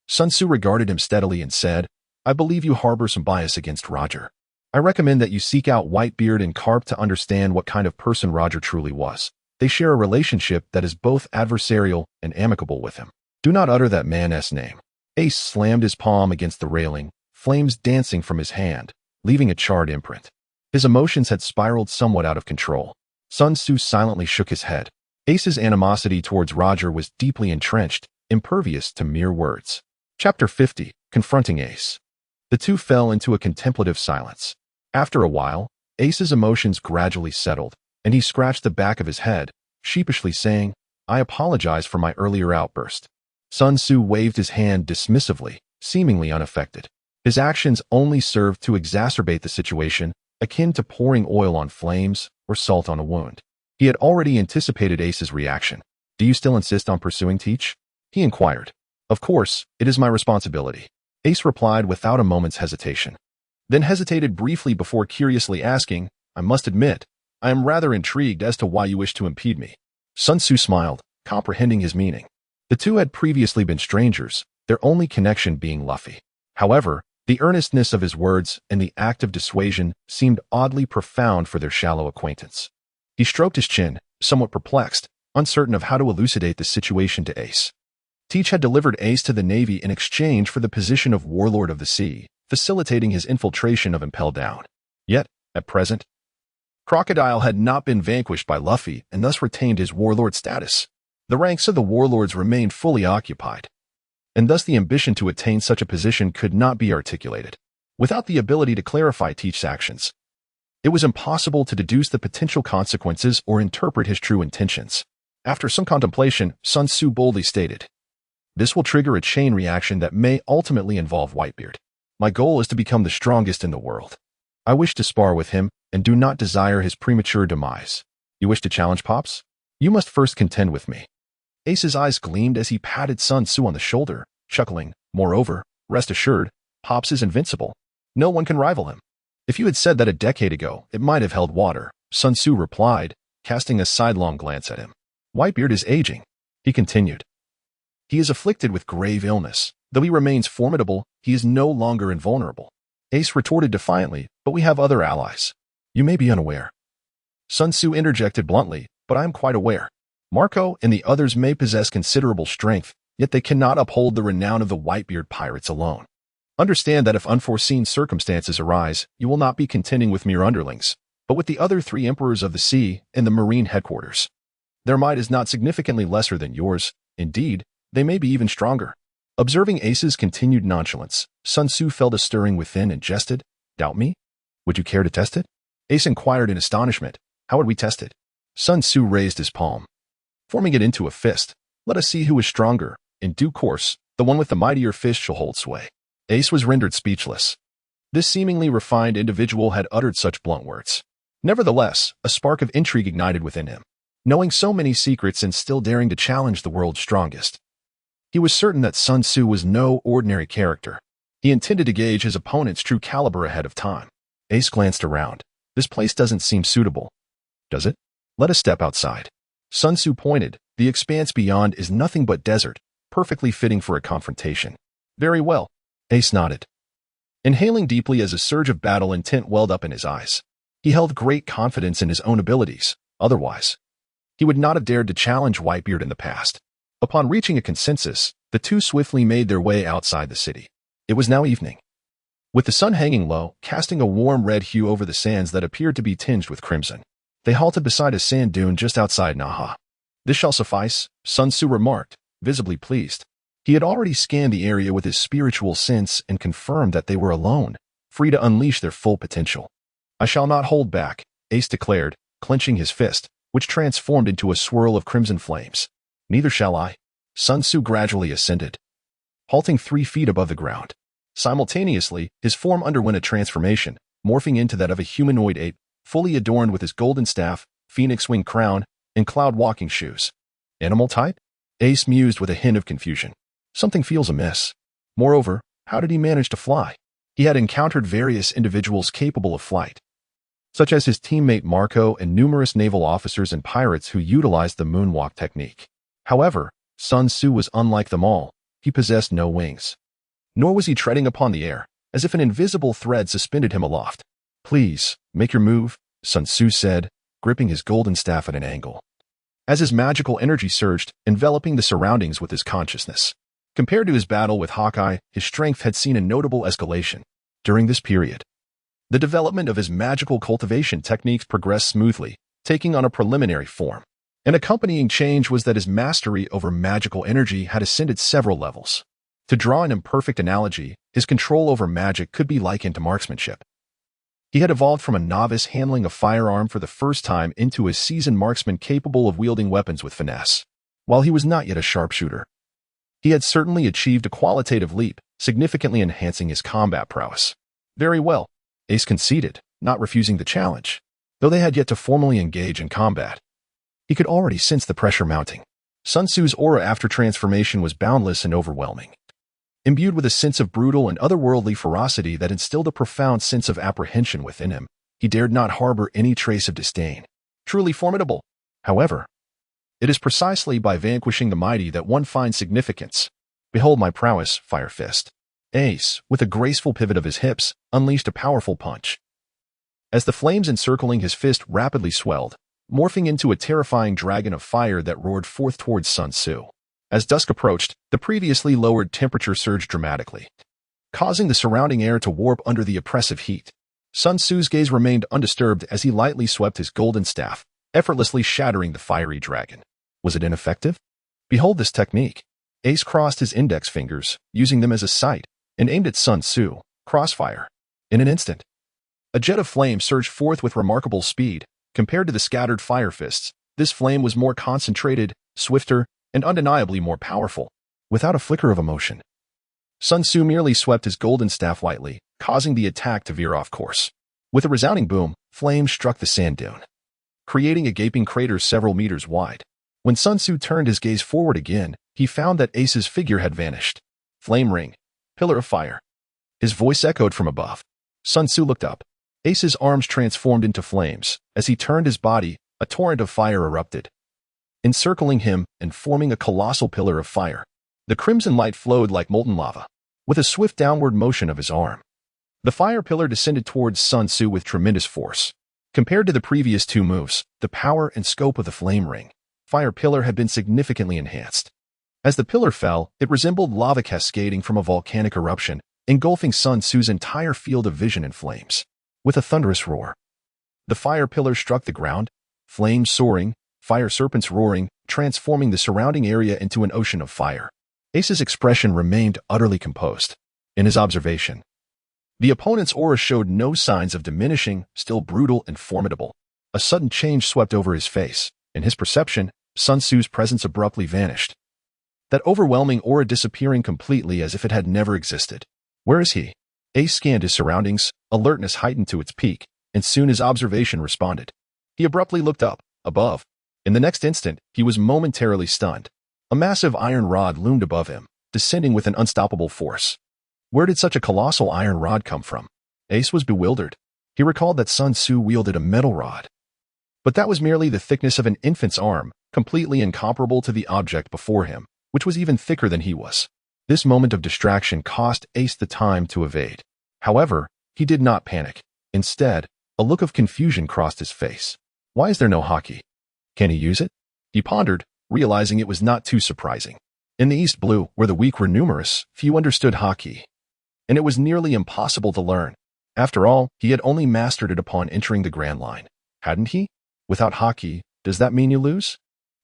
Sun Tzu regarded him steadily and said, "I believe you harbor some bias against Roger. I recommend that you seek out Whitebeard and Carp to understand what kind of person Roger truly was. They share a relationship that is both adversarial and amicable with him. Do not utter that man's name." Ace slammed his palm against the railing, flames dancing from his hand, leaving a charred imprint. His emotions had spiraled somewhat out of control. Sun Tzu silently shook his head. Ace's animosity towards Roger was deeply entrenched, impervious to mere words. Chapter 50, Confronting Ace. The two fell into a contemplative silence. After a while, Ace's emotions gradually settled, and he scratched the back of his head, sheepishly saying, "I apologize for my earlier outburst." Sun Tzu waved his hand dismissively, seemingly unaffected. His actions only served to exacerbate the situation, akin to pouring oil on flames or salt on a wound. He had already anticipated Ace's reaction. "Do you still insist on pursuing Teach?" he inquired. "Of course, it is my responsibility," Ace replied without a moment's hesitation. Then hesitated briefly before curiously asking, "I must admit, I am rather intrigued as to why you wish to impede me." Sun Tzu smiled, comprehending his meaning. The two had previously been strangers, their only connection being Luffy. However, the earnestness of his words and the act of dissuasion seemed oddly profound for their shallow acquaintance. He stroked his chin, somewhat perplexed, uncertain of how to elucidate the situation to Ace. Teach had delivered Ace to the Navy in exchange for the position of Warlord of the Sea, facilitating his infiltration of Impel Down. Yet, at present, Crocodile had not been vanquished by Luffy and thus retained his warlord status. The ranks of the warlords remained fully occupied, and thus the ambition to attain such a position could not be articulated. Without the ability to clarify Teach's actions, it was impossible to deduce the potential consequences or interpret his true intentions. After some contemplation, Sun Tzu boldly stated, "This will trigger a chain reaction that may ultimately involve Whitebeard. My goal is to become the strongest in the world. I wish to spar with him and do not desire his premature demise. You wish to challenge Pops? You must first contend with me." Ace's eyes gleamed as he patted Sun Tzu on the shoulder, chuckling, "Moreover, rest assured, Pops is invincible. No one can rival him." "If you had said that a decade ago, it might have held water," Sun Tzu replied, casting a sidelong glance at him. "Whitebeard is aging," he continued. He is afflicted with grave illness. Though he remains formidable, he is no longer invulnerable. Ace retorted defiantly, but we have other allies. You may be unaware. Sun Tzu interjected bluntly, but I am quite aware. Marco and the others may possess considerable strength, yet they cannot uphold the renown of the Whitebeard pirates alone. Understand that if unforeseen circumstances arise, you will not be contending with mere underlings, but with the other 3 emperors of the sea and the marine headquarters. Their might is not significantly lesser than yours. Indeed, they may be even stronger. Observing Ace's continued nonchalance, Sun Tzu felt a stirring within and jested, Doubt me? Would you care to test it? Ace inquired in astonishment, How would we test it? Sun Tzu raised his palm, forming it into a fist. Let us see who is stronger. In due course, the one with the mightier fist shall hold sway. Ace was rendered speechless. This seemingly refined individual had uttered such blunt words. Nevertheless, a spark of intrigue ignited within him. Knowing so many secrets and still daring to challenge the world's strongest, he was certain that Sun Tzu was no ordinary character. He intended to gauge his opponent's true caliber ahead of time. Ace glanced around. This place doesn't seem suitable. Does it? Let us step outside. Sun Tzu pointed. The expanse beyond is nothing but desert, perfectly fitting for a confrontation. Very well. Ace nodded, inhaling deeply as a surge of battle intent welled up in his eyes. He held great confidence in his own abilities. Otherwise, he would not have dared to challenge Whitebeard in the past. Upon reaching a consensus, the 2 swiftly made their way outside the city. It was now evening, with the sun hanging low, casting a warm red hue over the sands that appeared to be tinged with crimson. They halted beside a sand dune just outside Naha. This shall suffice, Sun Tzu remarked, visibly pleased. He had already scanned the area with his spiritual sense and confirmed that they were alone, free to unleash their full potential. I shall not hold back, Ace declared, clenching his fist, which transformed into a swirl of crimson flames. Neither shall I. Sun Tzu gradually ascended, halting 3 feet above the ground. Simultaneously, his form underwent a transformation, morphing into that of a humanoid ape, fully adorned with his golden staff, phoenix wing crown, and cloud walking shoes. Animal type? Ace mused with a hint of confusion. Something feels amiss. Moreover, how did he manage to fly? He had encountered various individuals capable of flight, such as his teammate Marco and numerous naval officers and pirates who utilized the moonwalk technique. However, Sun Tzu was unlike them all. He possessed no wings. Nor was he treading upon the air, as if an invisible thread suspended him aloft. Please, make your move, Sun Tzu said, gripping his golden staff at an angle. As his magical energy surged, enveloping the surroundings with his consciousness. Compared to his battle with Haki, his strength had seen a notable escalation. During this period, the development of his magical cultivation techniques progressed smoothly, taking on a preliminary form. An accompanying change was that his mastery over magical energy had ascended several levels. To draw an imperfect analogy, his control over magic could be likened to marksmanship. He had evolved from a novice handling a firearm for the first time into a seasoned marksman capable of wielding weapons with finesse. While he was not yet a sharpshooter, he had certainly achieved a qualitative leap, significantly enhancing his combat prowess. Very well, Ace conceded, not refusing the challenge. Though they had yet to formally engage in combat, he could already sense the pressure mounting. Sun Tzu's aura after transformation was boundless and overwhelming. Imbued with a sense of brutal and otherworldly ferocity that instilled a profound sense of apprehension within him, he dared not harbor any trace of disdain. Truly formidable. However, it is precisely by vanquishing the mighty that one finds significance. Behold my prowess, Fire Fist. Ace, with a graceful pivot of his hips, unleashed a powerful punch. As the flames encircling his fist rapidly swelled, morphing into a terrifying dragon of fire that roared forth towards Sun Tzu. As dusk approached, the previously lowered temperature surged dramatically, causing the surrounding air to warp under the oppressive heat. Sun Tzu's gaze remained undisturbed as he lightly swept his golden staff, effortlessly shattering the fiery dragon. Was it ineffective? Behold this technique. Ace crossed his index fingers, using them as a sight, and aimed at Sun Tzu, crossfire. In an instant, a jet of flame surged forth with remarkable speed. Compared to the scattered fire fists, this flame was more concentrated, swifter, and undeniably more powerful. Without a flicker of emotion, Sun Tzu merely swept his golden staff lightly, causing the attack to veer off course. With a resounding boom, flames struck the sand dune, creating a gaping crater several meters wide. When Sun Tzu turned his gaze forward again, he found that Ace's figure had vanished. Flame ring, pillar of fire. His voice echoed from above. Sun Tzu looked up. Ace's arms transformed into flames. As he turned his body, a torrent of fire erupted, encircling him and forming a colossal pillar of fire. The crimson light flowed like molten lava, with a swift downward motion of his arm. The fire pillar descended towards Sun Tzu with tremendous force. Compared to the previous two moves, the power and scope of the flame ring, fire pillar had been significantly enhanced. As the pillar fell, it resembled lava cascading from a volcanic eruption, engulfing Sun Tzu's entire field of vision in flames. With a thunderous roar, the fire pillar struck the ground, flames soaring, fire serpents roaring, transforming the surrounding area into an ocean of fire. Ace's expression remained utterly composed. In his observation, the opponent's aura showed no signs of diminishing, still brutal and formidable. A sudden change swept over his face. In his perception, Sun Tzu's presence abruptly vanished, that overwhelming aura disappearing completely as if it had never existed. Where is he? Ace scanned his surroundings, alertness heightened to its peak, and soon his observation responded. He abruptly looked up, above. In the next instant, he was momentarily stunned. A massive iron rod loomed above him, descending with an unstoppable force. Where did such a colossal iron rod come from? Ace was bewildered. He recalled that Sun Tzu wielded a metal rod. But that was merely the thickness of an infant's arm, completely incomparable to the object before him, which was even thicker than he was. This moment of distraction cost Ace the time to evade. However, he did not panic. Instead, a look of confusion crossed his face. Why is there no Haki? Can he use it? He pondered, realizing it was not too surprising. In the East Blue, where the weak were numerous, few understood Haki, and it was nearly impossible to learn. After all, he had only mastered it upon entering the Grand Line. Hadn't he? Without Haki, does that mean you lose?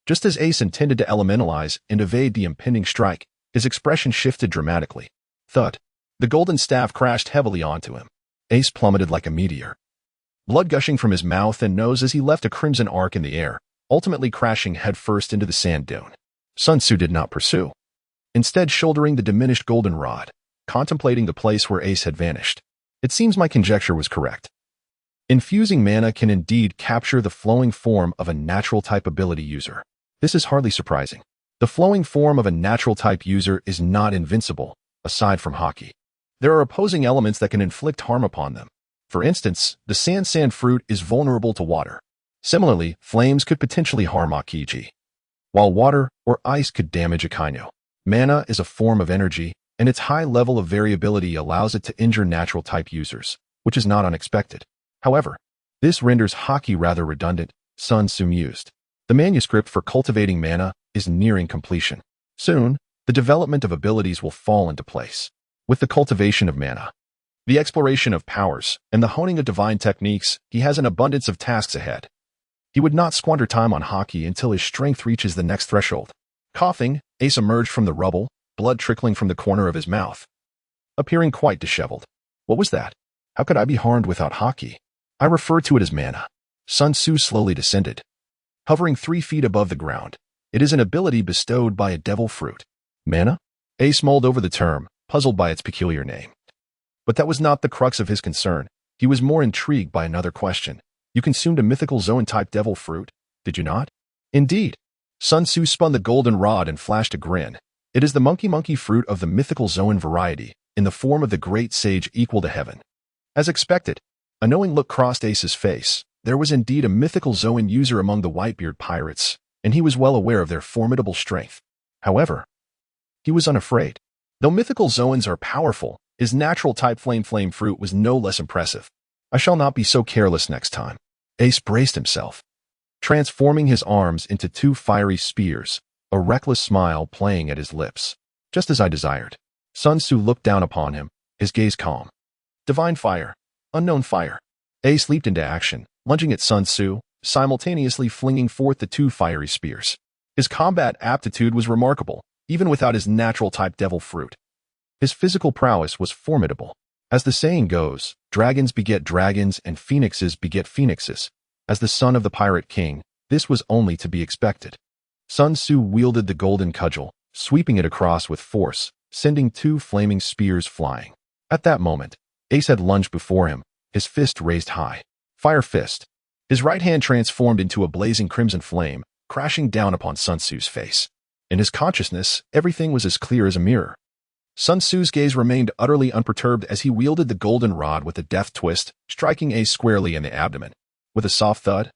Just as Ace intended to elementalize and evade the impending strike, his expression shifted dramatically. Thud. The golden staff crashed heavily onto him. Ace plummeted like a meteor, blood gushing from his mouth and nose as he left a crimson arc in the air, ultimately crashing headfirst into the sand dune. Sun Tzu did not pursue, instead shouldering the diminished golden rod, contemplating the place where Ace had vanished. It seems my conjecture was correct. Infusing mana can indeed capture the flowing form of a natural type ability user. This is hardly surprising. The flowing form of a natural type user is not invincible, aside from Haki. There are opposing elements that can inflict harm upon them. For instance, the sand fruit is vulnerable to water. Similarly, flames could potentially harm Akiji, while water or ice could damage Akainu. Mana is a form of energy, and its high level of variability allows it to injure natural type users, which is not unexpected. However, this renders Haki rather redundant, Sun Tzu mused. The manuscript for cultivating mana is nearing completion. Soon, the development of abilities will fall into place. With the cultivation of mana, the exploration of powers, and the honing of divine techniques, he has an abundance of tasks ahead. He would not squander time on Haki until his strength reaches the next threshold. Coughing, Ace emerged from the rubble, blood trickling from the corner of his mouth, appearing quite disheveled. What was that? How could I be harmed without Haki? I refer to it as mana. Sun Tzu slowly descended, hovering 3 feet above the ground. It is an ability bestowed by a devil fruit. Mana? Ace mulled over the term, puzzled by its peculiar name. But that was not the crux of his concern. He was more intrigued by another question. You consumed a mythical Zoan-type devil fruit, did you not? Indeed. Sun Tzu spun the golden rod and flashed a grin. It is the monkey fruit of the mythical Zoan variety, in the form of the great sage equal to heaven. As expected, a knowing look crossed Ace's face. There was indeed a mythical Zoan user among the Whitebeard pirates, and he was well aware of their formidable strength. However, he was unafraid. Though mythical Zoans are powerful, his natural type flame fruit was no less impressive. I shall not be so careless next time. Ace braced himself, transforming his arms into 2 fiery spears, a reckless smile playing at his lips. Just as I desired. Sun Tzu looked down upon him, his gaze calm. Divine fire. Unknown fire. Ace leaped into action, lunging at Sun Tzu, simultaneously flinging forth the 2 fiery spears. His combat aptitude was remarkable, even without his natural type devil fruit. His physical prowess was formidable. As the saying goes, dragons beget dragons and phoenixes beget phoenixes. As the son of the pirate king, this was only to be expected. Sun Tzu wielded the golden cudgel, sweeping it across with force, sending 2 flaming spears flying. At that moment, Ace had lunged before him, his fist raised high. Fire fist. His right hand transformed into a blazing crimson flame, crashing down upon Sun Tzu's face. In his consciousness, everything was as clear as a mirror. Sun Tzu's gaze remained utterly unperturbed as he wielded the golden rod with a deft twist, striking Ace squarely in the abdomen. With a soft thud,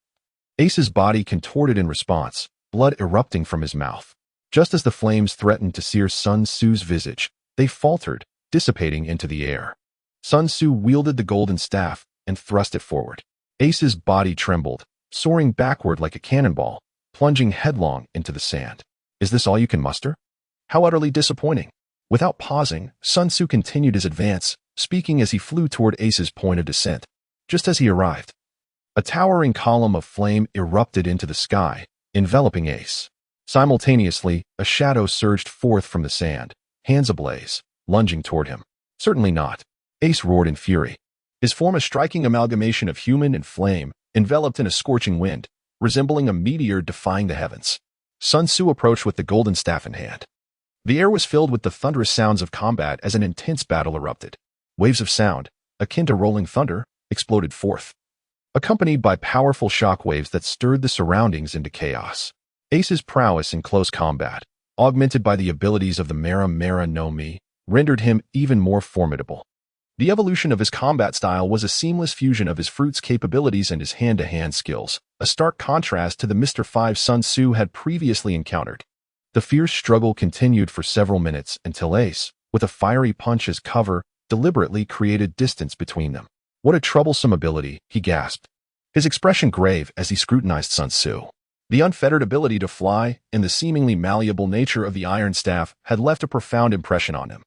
Ace's body contorted in response, blood erupting from his mouth. Just as the flames threatened to sear Sun Tzu's visage, they faltered, dissipating into the air. Sun Tzu wielded the golden staff and thrust it forward. Ace's body trembled, soaring backward like a cannonball, plunging headlong into the sand. Is this all you can muster? How utterly disappointing. Without pausing, Sun Tzu continued his advance, speaking as he flew toward Ace's point of descent. Just as he arrived, a towering column of flame erupted into the sky, enveloping Ace. Simultaneously, a shadow surged forth from the sand, hands ablaze, lunging toward him. Certainly not. Ace roared in fury. His form a striking amalgamation of human and flame, enveloped in a scorching wind, resembling a meteor defying the heavens. Sun Tzu approached with the golden staff in hand. The air was filled with the thunderous sounds of combat as an intense battle erupted. Waves of sound, akin to rolling thunder, exploded forth, accompanied by powerful shock waves that stirred the surroundings into chaos. Ace's prowess in close combat, augmented by the abilities of the Mera no Mi, rendered him even more formidable. The evolution of his combat style was a seamless fusion of his fruit's capabilities and his hand-to-hand skills, a stark contrast to the Mr. 5 Sun Tzu had previously encountered. The fierce struggle continued for several minutes until Ace, with a fiery punch as cover, deliberately created distance between them. What a troublesome ability, he gasped, his expression grave as he scrutinized Sun Tzu. The unfettered ability to fly and the seemingly malleable nature of the iron staff had left a profound impression on him.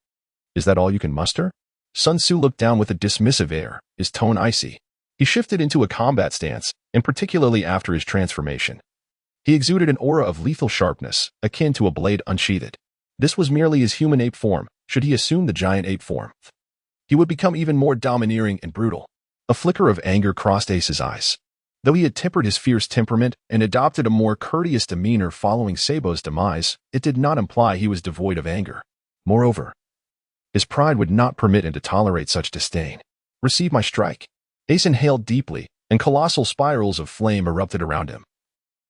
Is that all you can muster? Sun Tzu looked down with a dismissive air, his tone icy. He shifted into a combat stance, and particularly after his transformation. He exuded an aura of lethal sharpness, akin to a blade unsheathed. This was merely his human ape form. Should he assume the giant ape form, he would become even more domineering and brutal. A flicker of anger crossed Ace's eyes. Though he had tempered his fierce temperament and adopted a more courteous demeanor following Sabo's demise, it did not imply he was devoid of anger. Moreover, his pride would not permit him to tolerate such disdain. Receive my strike. Ace inhaled deeply, and colossal spirals of flame erupted around him,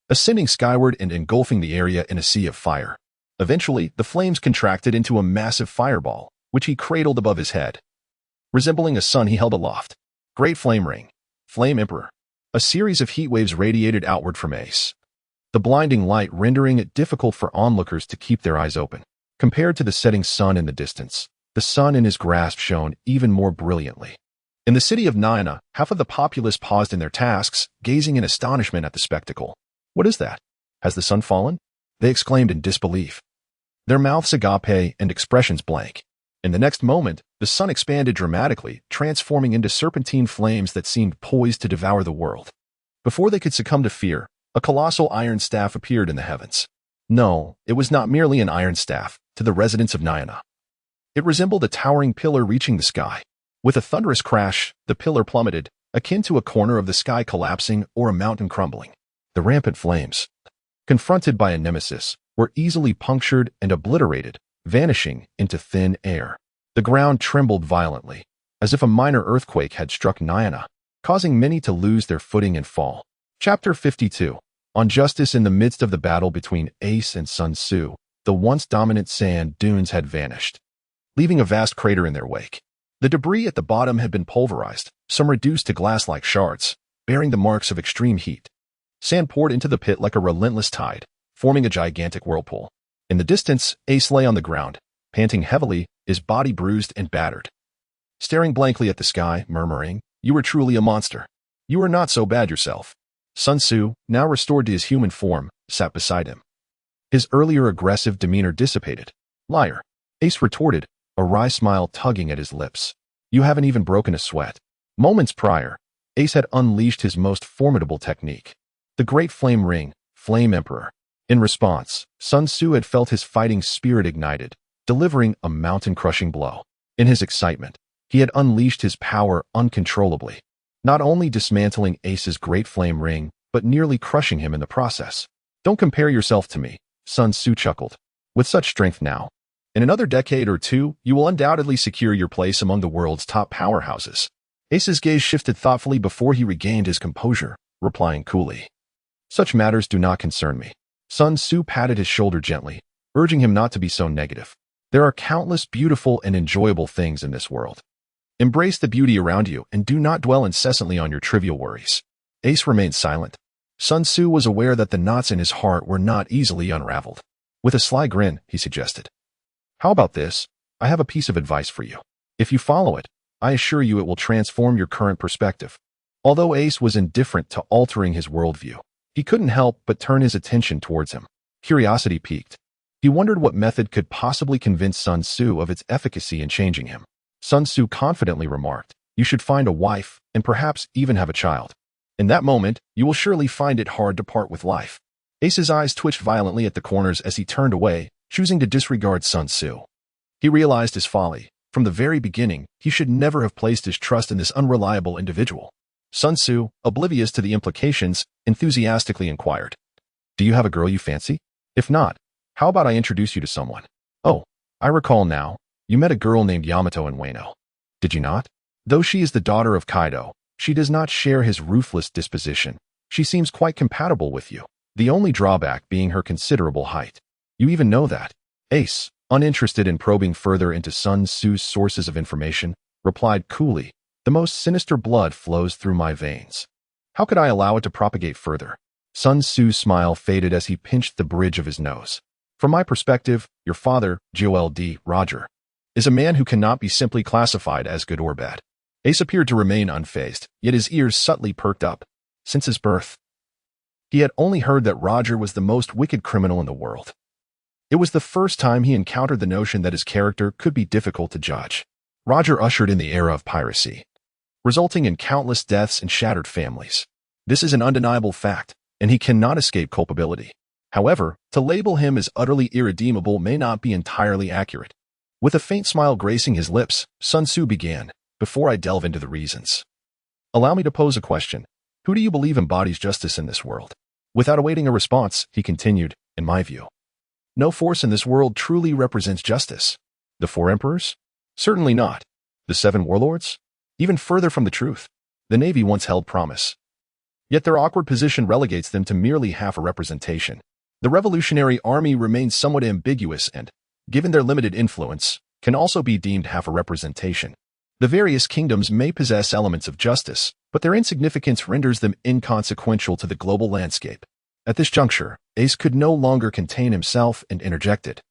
ascending skyward and engulfing the area in a sea of fire. Eventually, the flames contracted into a massive fireball, which he cradled above his head. Resembling a sun he held aloft. Great Flame Ring. Flame Emperor. A series of heat waves radiated outward from Ace, the blinding light rendering it difficult for onlookers to keep their eyes open. Compared to the setting sun in the distance, the sun in his grasp shone even more brilliantly. In the city of Nayana, half of the populace paused in their tasks, gazing in astonishment at the spectacle. What is that? Has the sun fallen? They exclaimed in disbelief, their mouths agape and expressions blank. In the next moment, the sun expanded dramatically, transforming into serpentine flames that seemed poised to devour the world. Before they could succumb to fear, a colossal iron staff appeared in the heavens. No, it was not merely an iron staff, to the residents of Nayana. It resembled a towering pillar reaching the sky. With a thunderous crash, the pillar plummeted, akin to a corner of the sky collapsing or a mountain crumbling. The rampant flames, confronted by a nemesis, were easily punctured and obliterated, vanishing into thin air. The ground trembled violently, as if a minor earthquake had struck Nayana, causing many to lose their footing and fall. Chapter 52. On justice. In the midst of the battle between Ace and Sun Tzu, the once dominant sand dunes had vanished, leaving a vast crater in their wake. The debris at the bottom had been pulverized, some reduced to glass-like shards, bearing the marks of extreme heat. Sand poured into the pit like a relentless tide, forming a gigantic whirlpool. In the distance, Ace lay on the ground, panting heavily, his body bruised and battered, staring blankly at the sky, murmuring, "You are truly a monster. You are not so bad yourself." Sun Tzu, now restored to his human form, sat beside him. His earlier aggressive demeanor dissipated. "Liar," Ace retorted, a wry smile tugging at his lips. "You haven't even broken a sweat." Moments prior, Ace had unleashed his most formidable technique, the Great Flame Ring, Flame Emperor. In response, Sun Tzu had felt his fighting spirit ignited, delivering a mountain-crushing blow. In his excitement, he had unleashed his power uncontrollably, not only dismantling Ace's Great Flame Ring, but nearly crushing him in the process. "Don't compare yourself to me," Sun Tzu chuckled. "With such strength now, in another decade or two, you will undoubtedly secure your place among the world's top powerhouses." Ace's gaze shifted thoughtfully before he regained his composure, replying coolly, "Such matters do not concern me." Sun Tzu patted his shoulder gently, urging him not to be so negative. "There are countless beautiful and enjoyable things in this world. Embrace the beauty around you and do not dwell incessantly on your trivial worries." Ace remained silent. Sun Tzu was aware that the knots in his heart were not easily unraveled. With a sly grin, he suggested. How about this? I have a piece of advice for you. If you follow it, I assure you it will transform your current perspective. Although Ace was indifferent to altering his worldview, he couldn't help but turn his attention towards him. Curiosity piqued. He wondered what method could possibly convince Sun Tzu of its efficacy in changing him. Sun Tzu confidently remarked, "You should find a wife and perhaps even have a child. In that moment, you will surely find it hard to part with life." Ace's eyes twitched violently at the corners as he turned away, choosing to disregard Sun Tzu. He realized his folly. From the very beginning, he should never have placed his trust in this unreliable individual. Sun Tzu, oblivious to the implications, enthusiastically inquired, "Do you have a girl you fancy? If not, how about I introduce you to someone?" "Oh, I recall now. You met a girl named Yamato in Wano. Did you not? Though she is the daughter of Kaido, she does not share his ruthless disposition. She seems quite compatible with you, the only drawback being her considerable height. You even know that." Ace, uninterested in probing further into Sun Tzu's sources of information, replied coolly, "The most sinister blood flows through my veins. How could I allow it to propagate further?" Sun Tzu's smile faded as he pinched the bridge of his nose. "From my perspective, your father, G.O.L.D. Roger, is a man who cannot be simply classified as good or bad." Ace appeared to remain unfazed, yet his ears subtly perked up. Since his birth, he had only heard that Roger was the most wicked criminal in the world. It was the first time he encountered the notion that his character could be difficult to judge. Roger ushered in the era of piracy, resulting in countless deaths and shattered families. This is an undeniable fact, and he cannot escape culpability. However, to label him as utterly irredeemable may not be entirely accurate. With a faint smile gracing his lips, Sun Tzu began, "Before I delve into the reasons, allow me to pose a question. Who do you believe embodies justice in this world?" Without awaiting a response, he continued, "In my view, no force in this world truly represents justice. The four emperors? Certainly not. The seven warlords? Even further from the truth. The Navy once held promise. Yet their awkward position relegates them to merely half a representation. The Revolutionary Army remains somewhat ambiguous and, given their limited influence, can also be deemed half a representation. The various kingdoms may possess elements of justice, but their insignificance renders them inconsequential to the global landscape." At this juncture, Ace could no longer contain himself and interjected,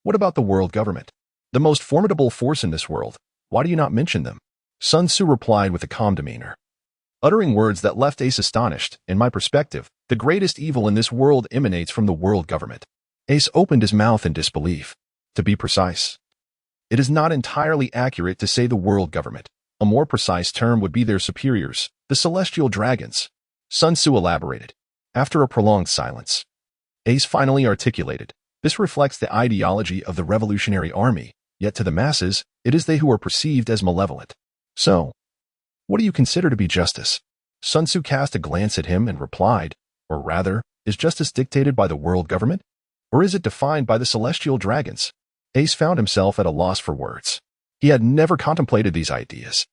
"What about the world government? The most formidable force in this world. Why do you not mention them?" Sun Tzu replied with a calm demeanor, uttering words that left Ace astonished. "In my perspective, the greatest evil in this world emanates from the world government." Ace opened his mouth in disbelief. "To be precise, it is not entirely accurate to say the world government. A more precise term would be their superiors, the celestial dragons." Sun Tzu elaborated. After a prolonged silence, Ace finally articulated, "This reflects the ideology of the Revolutionary Army, yet to the masses, it is they who are perceived as malevolent. So, what do you consider to be justice?" Sun Tzu cast a glance at him and replied, "Or rather, is justice dictated by the world government? Or is it defined by the celestial dragons?" Ace found himself at a loss for words. He had never contemplated these ideas.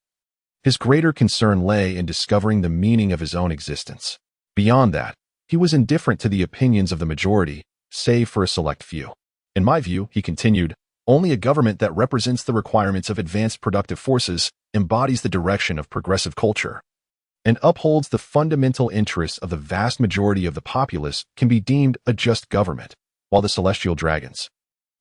His greater concern lay in discovering the meaning of his own existence. Beyond that, he was indifferent to the opinions of the majority, save for a select few. "In my view," he continued, "only a government that represents the requirements of advanced productive forces, embodies the direction of progressive culture, and upholds the fundamental interests of the vast majority of the populace can be deemed a just government, while the celestial dragons."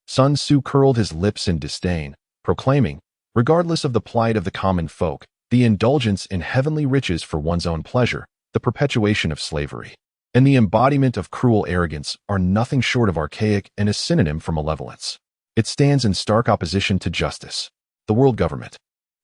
Sun Tzu curled his lips in disdain, proclaiming, regardless of the plight of the common folk, the indulgence in heavenly riches for one's own pleasure, the perpetuation of slavery, and the embodiment of cruel arrogance are nothing short of archaic and a synonym for malevolence. It stands in stark opposition to justice. The world government,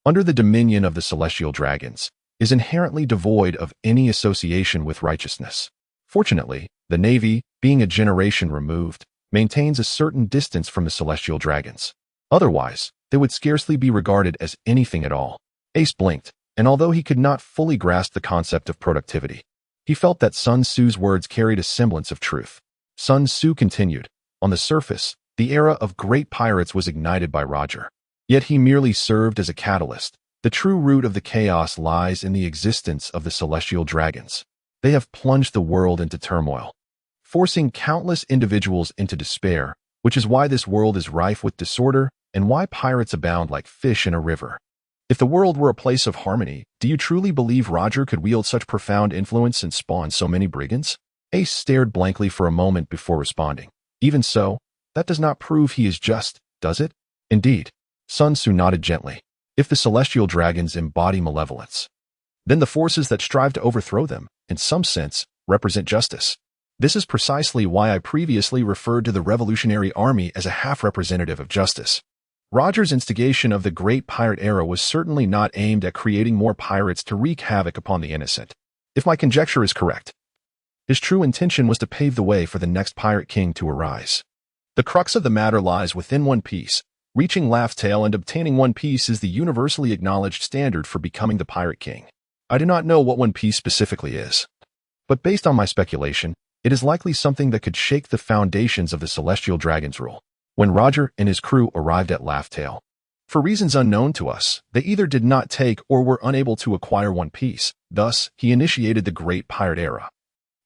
under the dominion of the celestial dragons, is inherently devoid of any association with righteousness. Fortunately, the Navy, being a generation removed, maintains a certain distance from the celestial dragons. Otherwise, they would scarcely be regarded as anything at all. Ace blinked, and although he could not fully grasp the concept of productivity, he felt that Sun Tzu's words carried a semblance of truth. Sun Tzu continued, "On the surface, the era of great pirates was ignited by Roger. Yet he merely served as a catalyst. The true root of the chaos lies in the existence of the celestial dragons. They have plunged the world into turmoil, forcing countless individuals into despair, which is why this world is rife with disorder and why pirates abound like fish in a river. If the world were a place of harmony, do you truly believe Roger could wield such profound influence and spawn so many brigands?" Ace stared blankly for a moment before responding. Even so, that does not prove he is just, does it? Indeed. Sun Tzu nodded gently. If the celestial dragons embody malevolence, then the forces that strive to overthrow them, in some sense, represent justice. This is precisely why I previously referred to the Revolutionary Army as a half-representative of justice. Roger's instigation of the Great Pirate Era was certainly not aimed at creating more pirates to wreak havoc upon the innocent. If my conjecture is correct, his true intention was to pave the way for the next pirate king to arise. The crux of the matter lies within One Piece. Reaching Laugh Tale and obtaining One Piece is the universally acknowledged standard for becoming the pirate king. I do not know what One Piece specifically is, but based on my speculation, it is likely something that could shake the foundations of the Celestial Dragon's rule. When Roger and his crew arrived at Laugh Tale, for reasons unknown to us, they either did not take or were unable to acquire One Piece. Thus, he initiated the Great Pirate Era,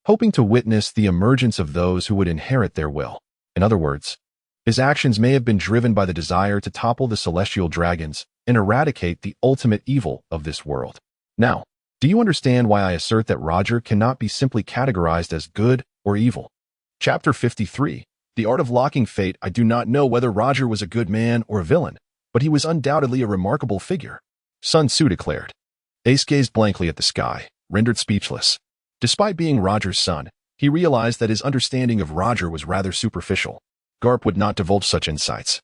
hoping to witness the emergence of those who would inherit their will. In other words, his actions may have been driven by the desire to topple the Celestial Dragons and eradicate the ultimate evil of this world. Now, do you understand why I assert that Roger cannot be simply categorized as good or evil? Chapter 53. The Art of Locking Fate. I do not know whether Roger was a good man or a villain, but he was undoubtedly a remarkable figure, Sun Tzu declared. Ace gazed blankly at the sky, rendered speechless. Despite being Roger's son, he realized that his understanding of Roger was rather superficial. Garp would not divulge such insights,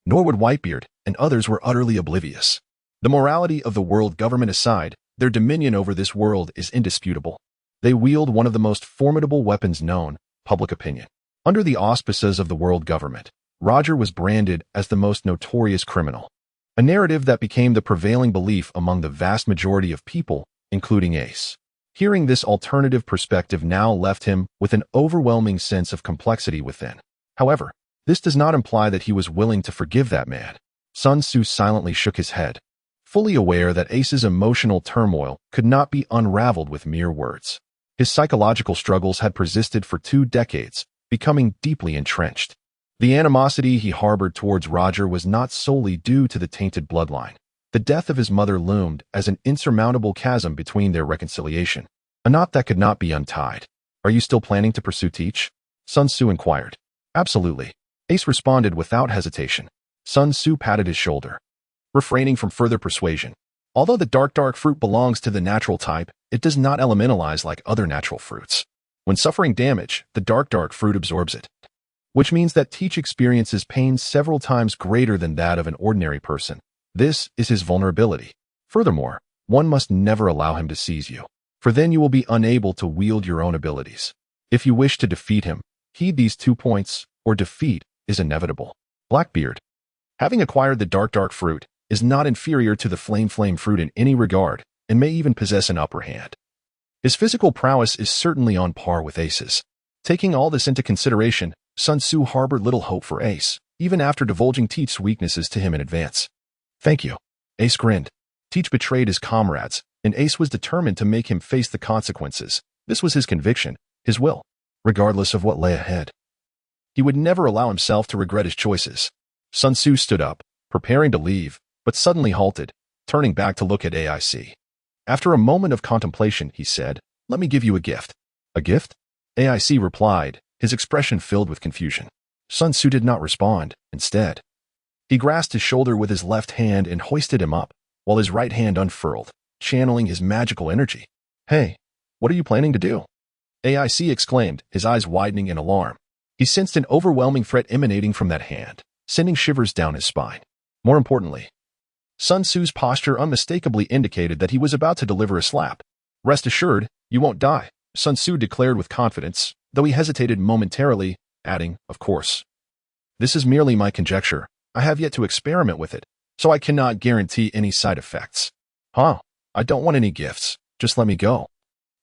nor would Whitebeard, and others were utterly oblivious. The morality of the world government aside, their dominion over this world is indisputable. They wield one of the most formidable weapons known, public opinion. Under the auspices of the world government, Roger was branded as the most notorious criminal, a narrative that became the prevailing belief among the vast majority of people, including Ace. Hearing this alternative perspective now left him with an overwhelming sense of complexity within. However, this does not imply that he was willing to forgive that man. Sun Tzu silently shook his head, fully aware that Ace's emotional turmoil could not be unraveled with mere words. His psychological struggles had persisted for 2 decades, becoming deeply entrenched. The animosity he harbored towards Roger was not solely due to the tainted bloodline. The death of his mother loomed as an insurmountable chasm between their reconciliation, a knot that could not be untied. Are you still planning to pursue Teach? Sun Tzu inquired. Absolutely. Ace responded without hesitation. Sun Tzu patted his shoulder, refraining from further persuasion. Although the dark fruit belongs to the natural type, it does not elementalize like other natural fruits. When suffering damage, the dark fruit absorbs it, which means that Teach experiences pain several times greater than that of an ordinary person. This is his vulnerability. Furthermore, one must never allow him to seize you, for then you will be unable to wield your own abilities. If you wish to defeat him, heed these 2 points, or defeat is inevitable. Blackbeard, having acquired the dark fruit, is not inferior to the flame fruit in any regard, and may even possess an upper hand. His physical prowess is certainly on par with Ace's. Taking all this into consideration, Sun Tzu harbored little hope for Ace, even after divulging Teach's weaknesses to him in advance. Thank you. Ace grinned. Teach betrayed his comrades, and Ace was determined to make him face the consequences. This was his conviction, his will, regardless of what lay ahead. He would never allow himself to regret his choices. Sun Tzu stood up, preparing to leave, but suddenly halted, turning back to look at AIC. After a moment of contemplation, he said, "Let me give you a gift." A gift? AIC replied, his expression filled with confusion. Sun Tzu did not respond. Instead, he grasped his shoulder with his left hand and hoisted him up, while his right hand unfurled, channeling his magical energy. "Hey, what are you planning to do?" AIC exclaimed, his eyes widening in alarm. He sensed an overwhelming threat emanating from that hand, sending shivers down his spine. More importantly, Sun Tzu's posture unmistakably indicated that he was about to deliver a slap. "Rest assured, you won't die," Sun Tzu declared with confidence, though he hesitated momentarily, adding, "Of course. This is merely my conjecture. I have yet to experiment with it, so I cannot guarantee any side effects." "Huh? I don't want any gifts. Just let me go,"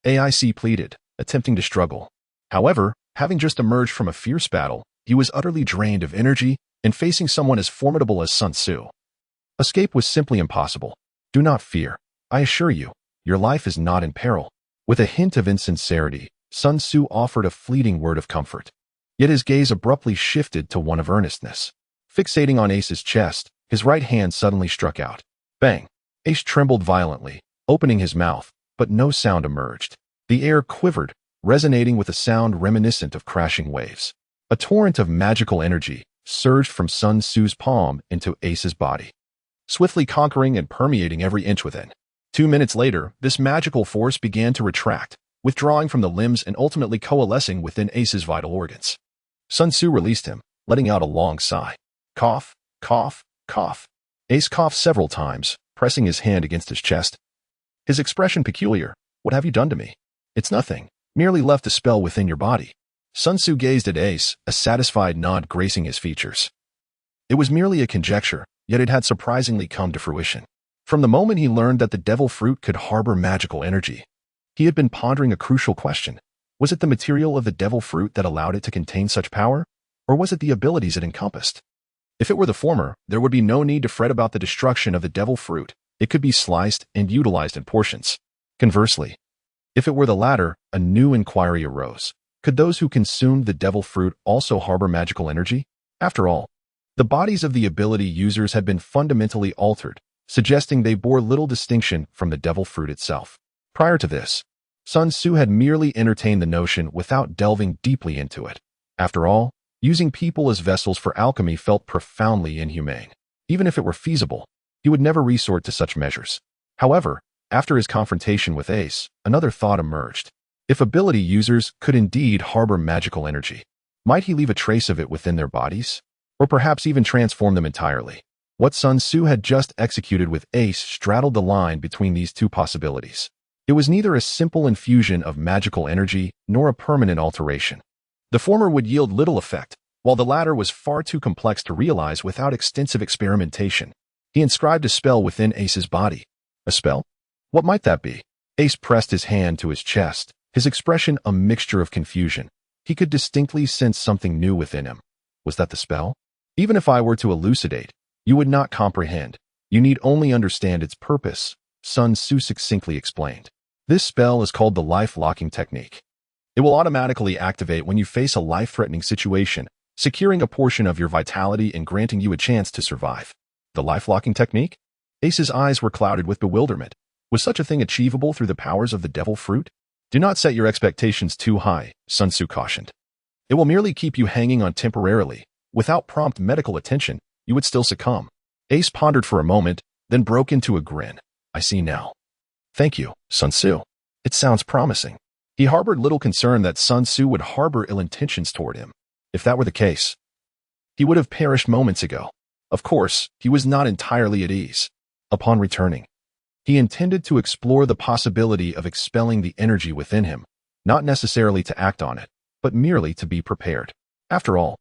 AIC pleaded, attempting to struggle. However, having just emerged from a fierce battle, he was utterly drained of energy and facing someone as formidable as Sun Tzu. Escape was simply impossible. "Do not fear. I assure you, your life is not in peril." With a hint of insincerity, Sun Tzu offered a fleeting word of comfort. Yet his gaze abruptly shifted to one of earnestness. Fixating on Ace's chest, his right hand suddenly struck out. Bang! Ace trembled violently, opening his mouth, but no sound emerged. The air quivered, resonating with a sound reminiscent of crashing waves. A torrent of magical energy surged from Sun Tzu's palm into Ace's body, swiftly conquering and permeating every inch within. 2 minutes later, this magical force began to retract, withdrawing from the limbs and ultimately coalescing within Ace's vital organs. Sun Tzu released him, letting out a long sigh. Cough, cough, cough. Ace coughed several times, pressing his hand against his chest. His expression peculiar. What have you done to me? It's nothing. Merely left a spell within your body. Sun Tzu gazed at Ace, a satisfied nod gracing his features. It was merely a conjecture, yet it had surprisingly come to fruition. From the moment he learned that the devil fruit could harbor magical energy, he had been pondering a crucial question. Was it the material of the devil fruit that allowed it to contain such power, or was it the abilities it encompassed? If it were the former, there would be no need to fret about the destruction of the devil fruit. It could be sliced and utilized in portions. Conversely, if it were the latter, a new inquiry arose. Could those who consumed the devil fruit also harbor magical energy? After all, the bodies of the ability users had been fundamentally altered, suggesting they bore little distinction from the devil fruit itself. Prior to this, Sun Tzu had merely entertained the notion without delving deeply into it. After all, using people as vessels for alchemy felt profoundly inhumane. Even if it were feasible, he would never resort to such measures. However, after his confrontation with Ace, another thought emerged. If ability users could indeed harbor magical energy, might he leave a trace of it within their bodies? Or perhaps even transform them entirely? What Sun Tzu had just executed with Ace straddled the line between these two possibilities. It was neither a simple infusion of magical energy nor a permanent alteration. The former would yield little effect, while the latter was far too complex to realize without extensive experimentation. He inscribed a spell within Ace's body. A spell? What might that be? Ace pressed his hand to his chest, his expression a mixture of confusion. He could distinctly sense something new within him. Was that the spell? Even if I were to elucidate, you would not comprehend. You need only understand its purpose, Sun Tzu succinctly explained. This spell is called the life-locking technique. It will automatically activate when you face a life-threatening situation, securing a portion of your vitality and granting you a chance to survive. The life-locking technique? Ace's eyes were clouded with bewilderment. Was such a thing achievable through the powers of the devil fruit? Do not set your expectations too high, Sun Tzu cautioned. It will merely keep you hanging on temporarily. Without prompt medical attention, you would still succumb. Ace pondered for a moment, then broke into a grin. I see now. Thank you, Sun Tzu. It sounds promising. He harbored little concern that Sun Tzu would harbor ill intentions toward him. If that were the case, he would have perished moments ago. Of course, he was not entirely at ease. Upon returning, he intended to explore the possibility of expelling the energy within him, not necessarily to act on it, but merely to be prepared. After all,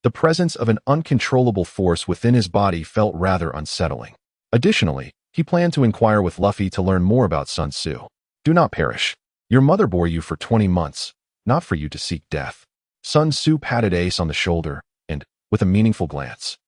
the presence of an uncontrollable force within his body felt rather unsettling. Additionally, he planned to inquire with Luffy to learn more about Sun Tzu. Do not perish. Your mother bore you for 20 months, not for you to seek death. Sun Tzu patted Ace on the shoulder and, with a meaningful glance,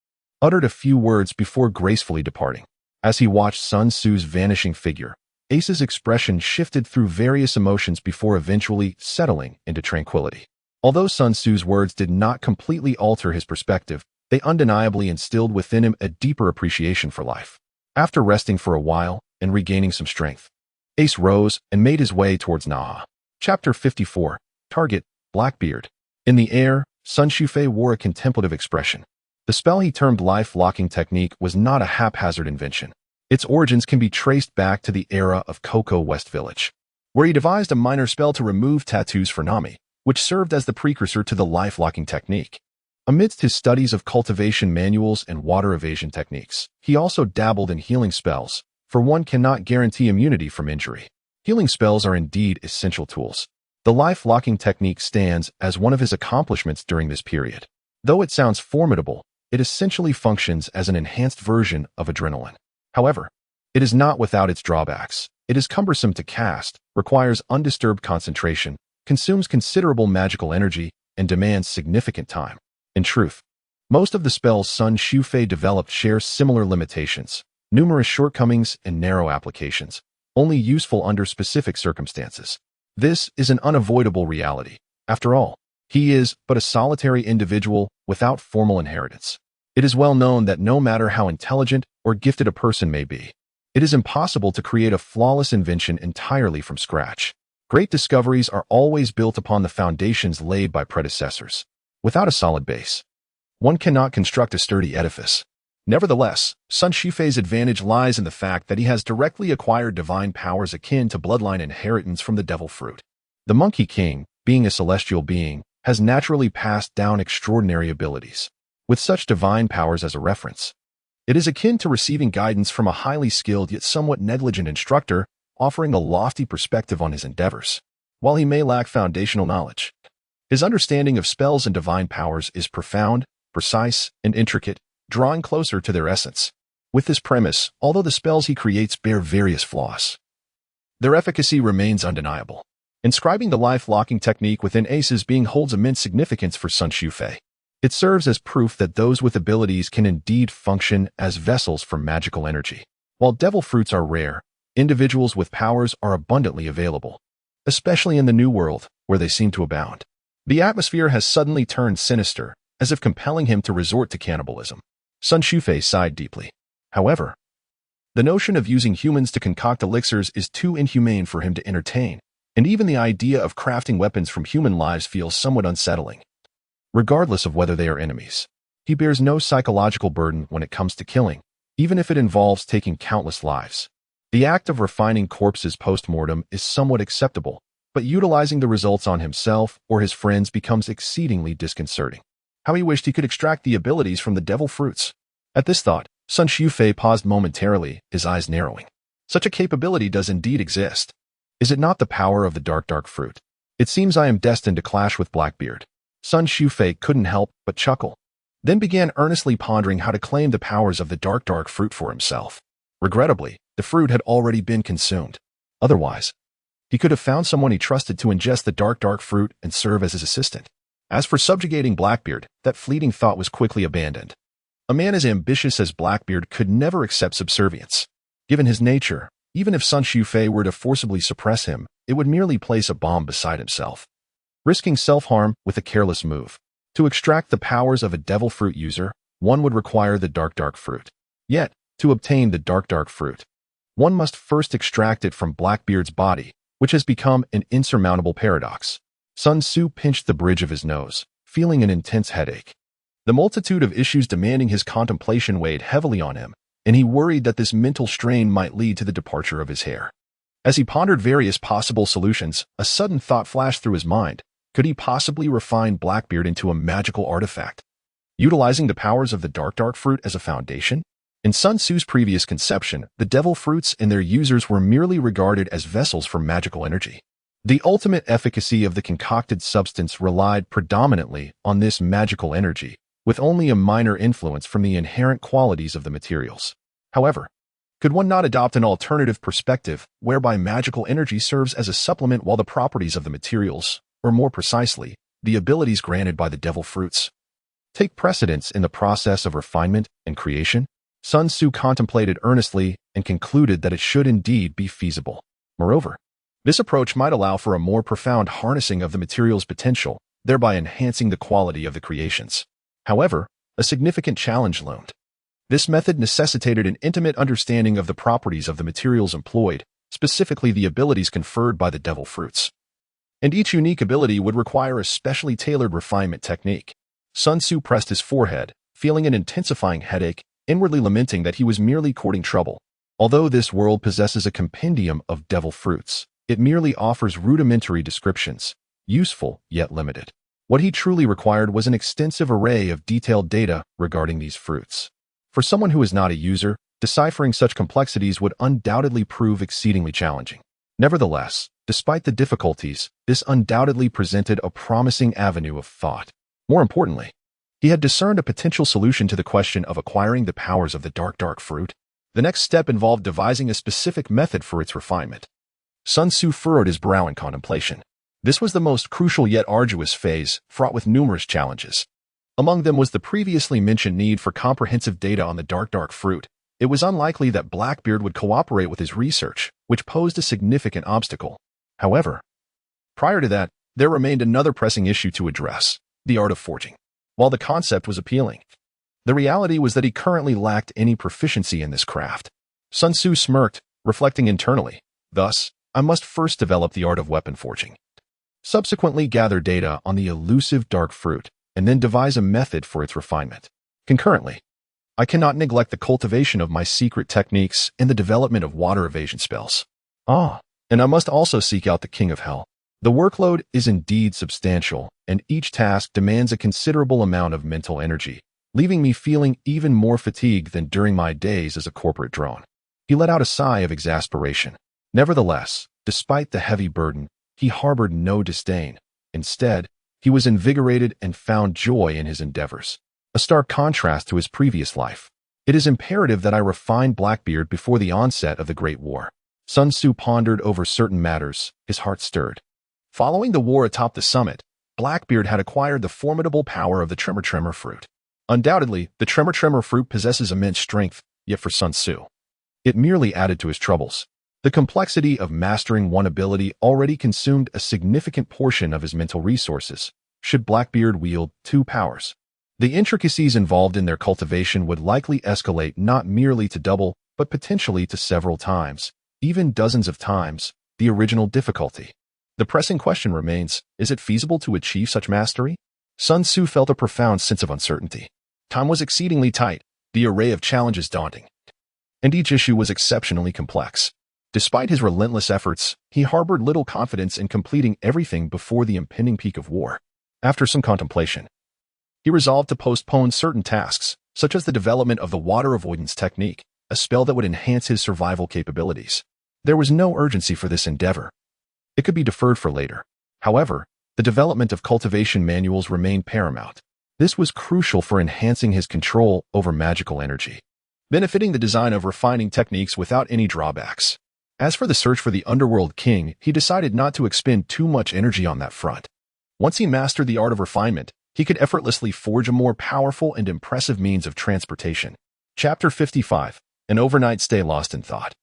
uttered a few words before gracefully departing. As he watched Sun Tzu's vanishing figure, Ace's expression shifted through various emotions before eventually settling into tranquility. Although Sun Tzu's words did not completely alter his perspective, they undeniably instilled within him a deeper appreciation for life. After resting for a while and regaining some strength, Ace rose and made his way towards Naha. Chapter 54. Target, Blackbeard. In the air, Sun Shufei wore a contemplative expression. The spell he termed life-locking technique was not a haphazard invention. Its origins can be traced back to the era of Cocoa West Village, where he devised a minor spell to remove tattoos for Nami, which served as the precursor to the life-locking technique. Amidst his studies of cultivation manuals and water evasion techniques, he also dabbled in healing spells, for one cannot guarantee immunity from injury. Healing spells are indeed essential tools. The life-locking technique stands as one of his accomplishments during this period. Though it sounds formidable, it essentially functions as an enhanced version of adrenaline. However, it is not without its drawbacks. It is cumbersome to cast, requires undisturbed concentration, consumes considerable magical energy, and demands significant time. In truth, most of the spells Sun Shufei developed share similar limitations, numerous shortcomings and narrow applications, only useful under specific circumstances. This is an unavoidable reality. After all, he is but a solitary individual without formal inheritance. It is well known that no matter how intelligent or gifted a person may be, it is impossible to create a flawless invention entirely from scratch. Great discoveries are always built upon the foundations laid by predecessors. Without a solid base, one cannot construct a sturdy edifice. Nevertheless, Sun Wukong's advantage lies in the fact that he has directly acquired divine powers akin to bloodline inheritance from the devil fruit. The Monkey King, being a celestial being, has naturally passed down extraordinary abilities. With such divine powers as a reference, it is akin to receiving guidance from a highly skilled yet somewhat negligent instructor, offering a lofty perspective on his endeavors. While he may lack foundational knowledge, his understanding of spells and divine powers is profound, precise, and intricate, drawing closer to their essence. With this premise, although the spells he creates bear various flaws, their efficacy remains undeniable. Inscribing the life-locking technique within Ace's being holds immense significance for Sun Wukong. It serves as proof that those with abilities can indeed function as vessels for magical energy. While devil fruits are rare, individuals with powers are abundantly available, especially in the New World, where they seem to abound. The atmosphere has suddenly turned sinister, as if compelling him to resort to cannibalism. Sun Wukong sighed deeply. However, the notion of using humans to concoct elixirs is too inhumane for him to entertain, and even the idea of crafting weapons from human lives feels somewhat unsettling. Regardless of whether they are enemies, he bears no psychological burden when it comes to killing, even if it involves taking countless lives. The act of refining corpses post-mortem is somewhat acceptable, but utilizing the results on himself or his friends becomes exceedingly disconcerting. How he wished he could extract the abilities from the devil fruits. At this thought, Sun Wukong paused momentarily, his eyes narrowing. Such a capability does indeed exist. Is it not the power of the dark fruit? It seems I am destined to clash with Blackbeard. Sun Wukong couldn't help but chuckle, then began earnestly pondering how to claim the powers of the dark fruit for himself. Regrettably, the fruit had already been consumed. Otherwise, he could have found someone he trusted to ingest the dark fruit and serve as his assistant. As for subjugating Blackbeard, that fleeting thought was quickly abandoned. A man as ambitious as Blackbeard could never accept subservience. Given his nature, even if Sun Wukong were to forcibly suppress him, it would merely place a bomb beside himself, risking self-harm with a careless move. To extract the powers of a devil fruit user, one would require the dark fruit. Yet, to obtain the dark fruit, one must first extract it from Blackbeard's body, which has become an insurmountable paradox. Sun Wukong pinched the bridge of his nose, feeling an intense headache. The multitude of issues demanding his contemplation weighed heavily on him, and he worried that this mental strain might lead to the departure of his hair. As he pondered various possible solutions, a sudden thought flashed through his mind. Could he possibly refine Blackbeard into a magical artifact, utilizing the powers of the dark fruit as a foundation? In Sun Tzu's previous conception, the devil fruits and their users were merely regarded as vessels for magical energy. The ultimate efficacy of the concocted substance relied predominantly on this magical energy, with only a minor influence from the inherent qualities of the materials. However, could one not adopt an alternative perspective whereby magical energy serves as a supplement while the properties of the materials, or more precisely, the abilities granted by the devil fruits, take precedence in the process of refinement and creation? Sun Wukong contemplated earnestly and concluded that it should indeed be feasible. Moreover, this approach might allow for a more profound harnessing of the material's potential, thereby enhancing the quality of the creations. However, a significant challenge loomed. This method necessitated an intimate understanding of the properties of the materials employed, specifically the abilities conferred by the devil fruits. And each unique ability would require a specially tailored refinement technique. Sun Wukong pressed his forehead, feeling an intensifying headache, inwardly lamenting that he was merely courting trouble. Although this world possesses a compendium of devil fruits, it merely offers rudimentary descriptions, useful yet limited. What he truly required was an extensive array of detailed data regarding these fruits. For someone who is not a user, deciphering such complexities would undoubtedly prove exceedingly challenging. Nevertheless, despite the difficulties, this undoubtedly presented a promising avenue of thought. More importantly, he had discerned a potential solution to the question of acquiring the powers of the dark fruit. The next step involved devising a specific method for its refinement. Sun Wukong furrowed his brow in contemplation. This was the most crucial yet arduous phase, fraught with numerous challenges. Among them was the previously mentioned need for comprehensive data on the dark fruit. It was unlikely that Blackbeard would cooperate with his research, which posed a significant obstacle. However, prior to that, there remained another pressing issue to address: the art of forging. While the concept was appealing, the reality was that he currently lacked any proficiency in this craft. Sun Wukong smirked, reflecting internally. Thus, I must first develop the art of weapon forging, subsequently gather data on the elusive dark fruit, and then devise a method for its refinement. Concurrently, I cannot neglect the cultivation of my secret techniques and the development of water evasion spells. And I must also seek out the King of Hell. The workload is indeed substantial, and each task demands a considerable amount of mental energy, leaving me feeling even more fatigued than during my days as a corporate drone. He let out a sigh of exasperation. Nevertheless, despite the heavy burden, he harbored no disdain. Instead, he was invigorated and found joy in his endeavors, a stark contrast to his previous life. It is imperative that I refine Blackbeard before the onset of the Great War. Sun Tzu pondered over certain matters, his heart stirred. Following the war atop the summit, Blackbeard had acquired the formidable power of the Tremor fruit. Undoubtedly, the Tremor fruit possesses immense strength, yet for Sun Tzu, it merely added to his troubles. The complexity of mastering one ability already consumed a significant portion of his mental resources, should Blackbeard wield two powers. The intricacies involved in their cultivation would likely escalate not merely to double, but potentially to several times, even dozens of times, the original difficulty. The pressing question remains, is it feasible to achieve such mastery? Sun Tzu felt a profound sense of uncertainty. Time was exceedingly tight, the array of challenges daunting, and each issue was exceptionally complex. Despite his relentless efforts, he harbored little confidence in completing everything before the impending peak of war. After some contemplation, he resolved to postpone certain tasks, such as the development of the water avoidance technique, a spell that would enhance his survival capabilities. There was no urgency for this endeavor. It could be deferred for later. However, the development of cultivation manuals remained paramount. This was crucial for enhancing his control over magical energy, benefiting the design of refining techniques without any drawbacks. As for the search for the Underworld King, he decided not to expend too much energy on that front. Once he mastered the art of refinement, he could effortlessly forge a more powerful and impressive means of transportation. Chapter 55. An overnight stay lost in thought.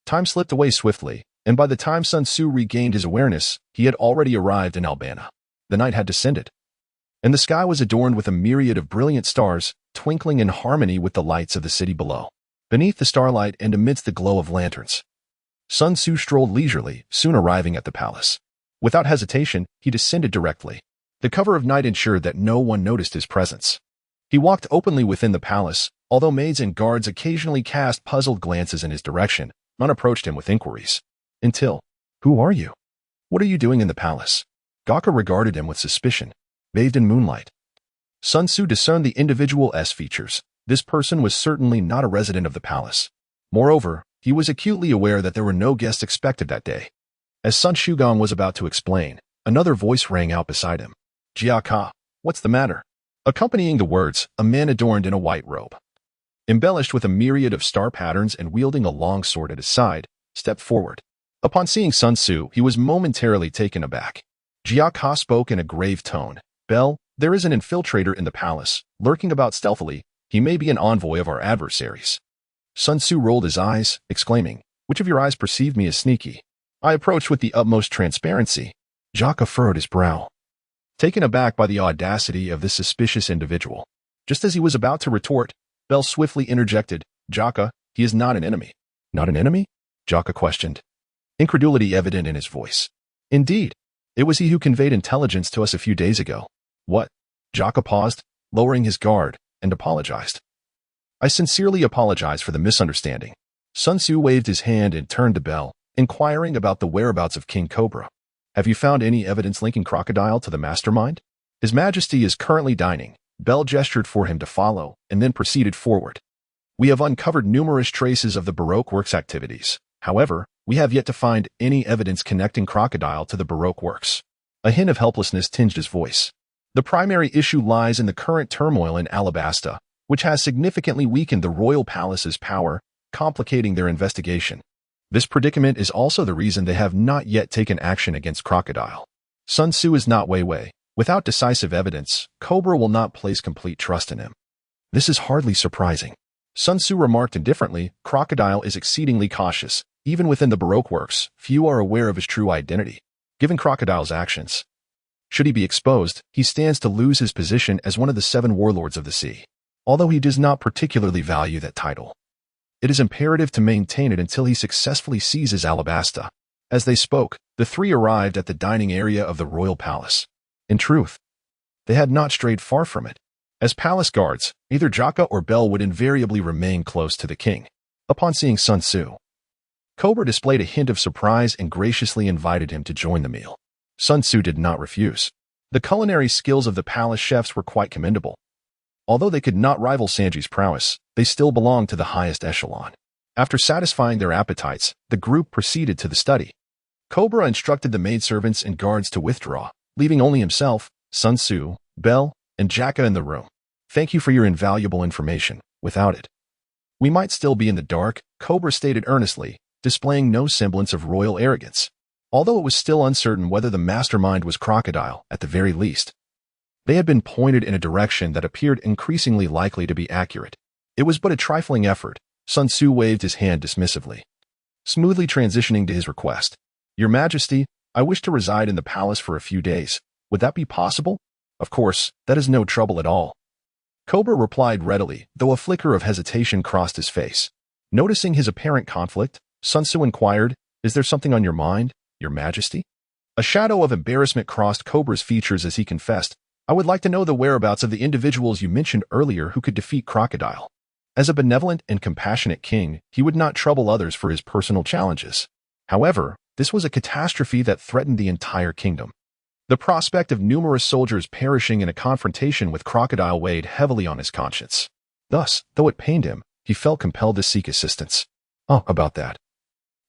Time slipped away swiftly, and by the time Sun Tzu regained his awareness, he had already arrived in Albana. The night had descended, and the sky was adorned with a myriad of brilliant stars, twinkling in harmony with the lights of the city below. Beneath the starlight and amidst the glow of lanterns, Sun Tzu strolled leisurely, soon arriving at the palace. Without hesitation, he descended directly. The cover of night ensured that no one noticed his presence. He walked openly within the palace, although maids and guards occasionally cast puzzled glances in his direction. None approached him with inquiries. Until, "Who are you? What are you doing in the palace?" Gaka regarded him with suspicion, bathed in moonlight. Sun Tzu discerned the individual's features. This person was certainly not a resident of the palace. Moreover, he was acutely aware that there were no guests expected that day. As Sun Wukong was about to explain, another voice rang out beside him. "Jiaka, what's the matter?" Accompanying the words, a man adorned in a white robe, embellished with a myriad of star patterns and wielding a long sword at his side, stepped forward. Upon seeing Sun Tzu, he was momentarily taken aback. Jiaka spoke in a grave tone. "Bell, there is an infiltrator in the palace, lurking about stealthily. He may be an envoy of our adversaries." Sun Tzu rolled his eyes, exclaiming, "Which of your eyes perceived me as sneaky?" I approached with the utmost transparency. Jiaka furrowed his brow, taken aback by the audacity of this suspicious individual. Just as he was about to retort, Bell swiftly interjected, "Jiaka, he is not an enemy." "Not an enemy?" Jiaka questioned, incredulity evident in his voice. "Indeed, it was he who conveyed intelligence to us a few days ago." "What?" Jiaka paused, lowering his guard, and apologized. "I sincerely apologize for the misunderstanding." Sun Tzu waved his hand and turned to Bell, inquiring about the whereabouts of King Cobra. "Have you found any evidence linking Crocodile to the mastermind?" "His Majesty is currently dining." Bell gestured for him to follow, and then proceeded forward. "We have uncovered numerous traces of the Baroque works activities. However, we have yet to find any evidence connecting Crocodile to the Baroque works." A hint of helplessness tinged his voice. "The primary issue lies in the current turmoil in Alabasta, which has significantly weakened the royal palace's power, complicating their investigation. This predicament is also the reason they have not yet taken action against Crocodile. Sun Tzu is not Wei Wei. Without decisive evidence, Cobra will not place complete trust in him." "This is hardly surprising." Sun Tzu remarked indifferently, "Crocodile is exceedingly cautious. Even within the Baroque works, few are aware of his true identity. Given Crocodile's actions, should he be exposed, he stands to lose his position as one of the 7 warlords of the sea. Although he does not particularly value that title, it is imperative to maintain it until he successfully seizes Alabasta." As they spoke, the three arrived at the dining area of the royal palace. In truth, They had not strayed far from it. As palace guards, either Jaka or Bell would invariably remain close to the king. Upon seeing Sun Tzu, Cobra displayed a hint of surprise and graciously invited him to join the meal. Sun Tzu did not refuse. The culinary skills of the palace chefs were quite commendable. Although they could not rival Sanji's prowess, they still belonged to the highest echelon. After satisfying their appetites, the group proceeded to the study. Cobra instructed the maidservants and guards to withdraw, leaving only himself, Sun Tzu, Bell, and Jaka in the room. Thank you for your invaluable information. Without it, we might still be in the dark, Cobra stated earnestly, displaying no semblance of royal arrogance. Although it was still uncertain whether the mastermind was Crocodile, at the very least, they had been pointed in a direction that appeared increasingly likely to be accurate. It was but a trifling effort. Sun Tzu waved his hand dismissively, smoothly transitioning to his request. Your Majesty, I wish to reside in the palace for a few days. Would that be possible? Of course, that is no trouble at all. Cobra replied readily, though a flicker of hesitation crossed his face. Noticing his apparent conflict, Sun Tzu inquired, Is there something on your mind, Your Majesty? A shadow of embarrassment crossed Cobra's features as he confessed, I would like to know the whereabouts of the individuals you mentioned earlier who could defeat Crocodile. As a benevolent and compassionate king, he would not trouble others for his personal challenges. However, this was a catastrophe that threatened the entire kingdom. The prospect of numerous soldiers perishing in a confrontation with Crocodile weighed heavily on his conscience. Thus, though it pained him, he felt compelled to seek assistance. Oh, about that.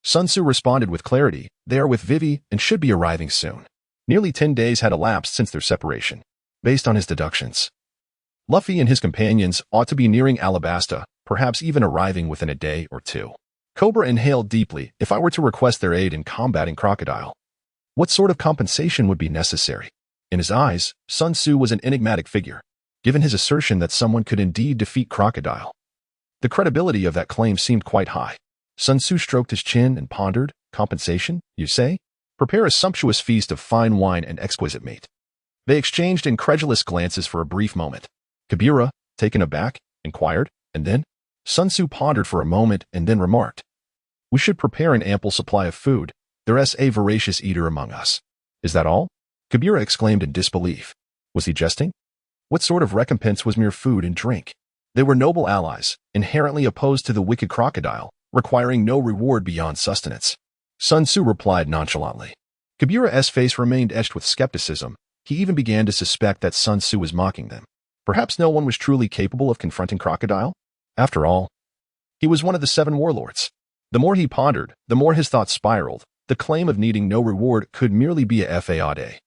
Sun Tzu responded with clarity, They are with Vivy and should be arriving soon. Nearly 10 days had elapsed since their separation. Based on his deductions, Luffy and his companions ought to be nearing Alabasta, perhaps even arriving within a day or two. Cobra inhaled deeply. If I were to request their aid in combating Crocodile, what sort of compensation would be necessary? In his eyes, Sun Tzu was an enigmatic figure, given his assertion that someone could indeed defeat Crocodile. The credibility of that claim seemed quite high. Sun Tzu stroked his chin and pondered, Compensation, you say? Prepare a sumptuous feast of fine wine and exquisite meat. They exchanged incredulous glances for a brief moment. Kibira, taken aback, inquired, and then? Sun Tzu pondered for a moment and then remarked, We should prepare an ample supply of food. There's a voracious eater among us. Is that all? Kibira exclaimed in disbelief. Was he jesting? What sort of recompense was mere food and drink? They were noble allies, inherently opposed to the wicked Crocodile, requiring no reward beyond sustenance. Sun Tzu replied nonchalantly. Kibira's face remained etched with skepticism. He even began to suspect that Sun Tzu was mocking them. Perhaps no one was truly capable of confronting Crocodile? After all, he was one of the 7 warlords. The more he pondered, the more his thoughts spiraled. The claim of needing no reward could merely be a fade.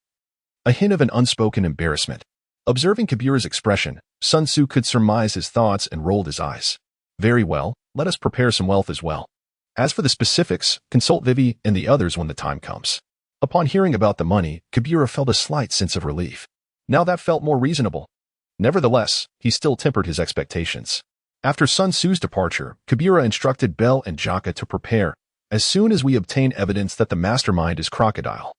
A hint of an unspoken embarrassment. Observing Kibira's expression, Sun Tzu could surmise his thoughts and rolled his eyes. Very well, let us prepare some wealth as well. As for the specifics, consult Vivy and the others when the time comes. Upon hearing about the money, Kibira felt a slight sense of relief. Now that felt more reasonable. Nevertheless, he still tempered his expectations. After Sun Tzu's departure, Kibira instructed Bell and Jaka to prepare. As soon as we obtain evidence that the mastermind is Crocodile,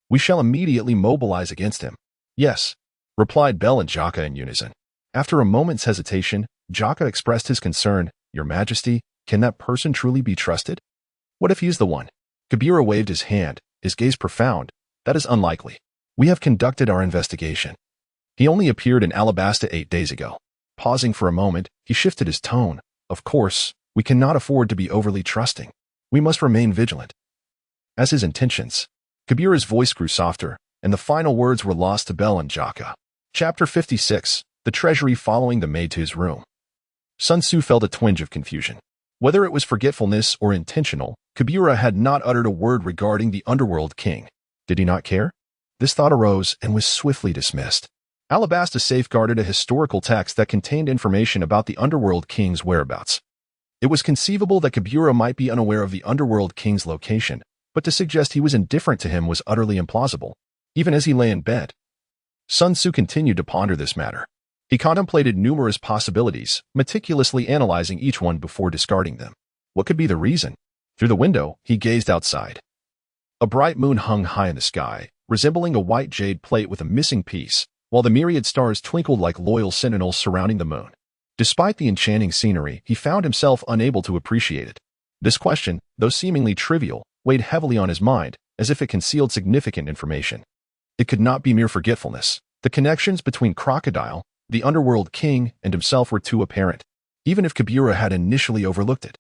we shall immediately mobilize against him. Yes, replied Bell and Jaka in unison. After a moment's hesitation, Jaka expressed his concern. Your Majesty, can that person truly be trusted? What if he is the one? Kibira waved his hand, his gaze profound. That is unlikely. We have conducted our investigation. He only appeared in Alabasta 8 days ago. Pausing for a moment, he shifted his tone. Of course, we cannot afford to be overly trusting. We must remain vigilant. As his intentions, Kibira's voice grew softer, and the final words were lost to Bell and Jaka. Chapter 56, The Treasury Following the Maid to his room. Sun Tzu felt a twinge of confusion. Whether it was forgetfulness or intentional, Kibira had not uttered a word regarding the underworld king. Did he not care? This thought arose and was swiftly dismissed. Alabasta safeguarded a historical text that contained information about the underworld king's whereabouts. It was conceivable that Kibira might be unaware of the underworld king's location, but to suggest he was indifferent to him was utterly implausible, even as he lay in bed. Sun Tzu continued to ponder this matter. He contemplated numerous possibilities, meticulously analyzing each one before discarding them. What could be the reason? Through the window, he gazed outside. A bright moon hung high in the sky, resembling a white jade plate with a missing piece, while the myriad stars twinkled like loyal sentinels surrounding the moon. Despite the enchanting scenery, he found himself unable to appreciate it. This question, though seemingly trivial, weighed heavily on his mind, as if it concealed significant information. It could not be mere forgetfulness. The connections between Crocodile, the underworld king, and himself were too apparent. Even if Kuro had initially overlooked it,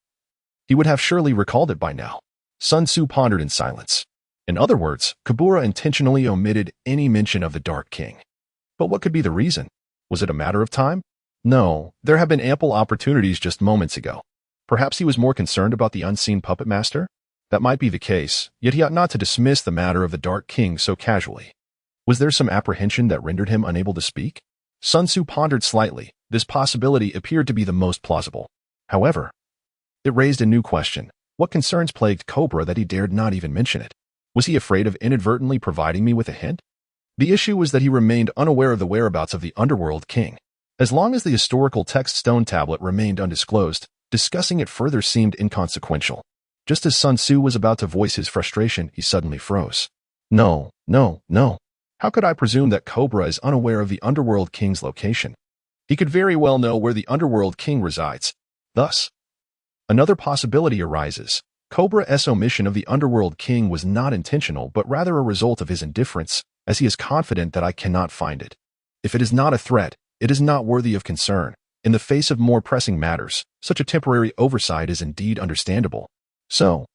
he would have surely recalled it by now. Sun Tzu pondered in silence. In other words, Kuro intentionally omitted any mention of the Dark King. But what could be the reason? Was it a matter of time? No, there have been ample opportunities just moments ago. Perhaps he was more concerned about the unseen puppet master? That might be the case, yet he ought not to dismiss the matter of the Dark King so casually. Was there some apprehension that rendered him unable to speak? Sun Tzu pondered slightly. This possibility appeared to be the most plausible. However, it raised a new question. What concerns plagued Cobra that he dared not even mention it? Was he afraid of inadvertently providing me with a hint? The issue was that he remained unaware of the whereabouts of the Underworld King. As long as the historical text stone tablet remained undisclosed, discussing it further seemed inconsequential. Just as Sun Tzu was about to voice his frustration, he suddenly froze. No. How could I presume that Cobra is unaware of the Underworld King's location? He could very well know where the Underworld King resides. Thus, another possibility arises. Cobra's omission of the Underworld King was not intentional, but rather a result of his indifference, as he is confident that I cannot find it. If it is not a threat, it is not worthy of concern. In the face of more pressing matters, such a temporary oversight is indeed understandable. So,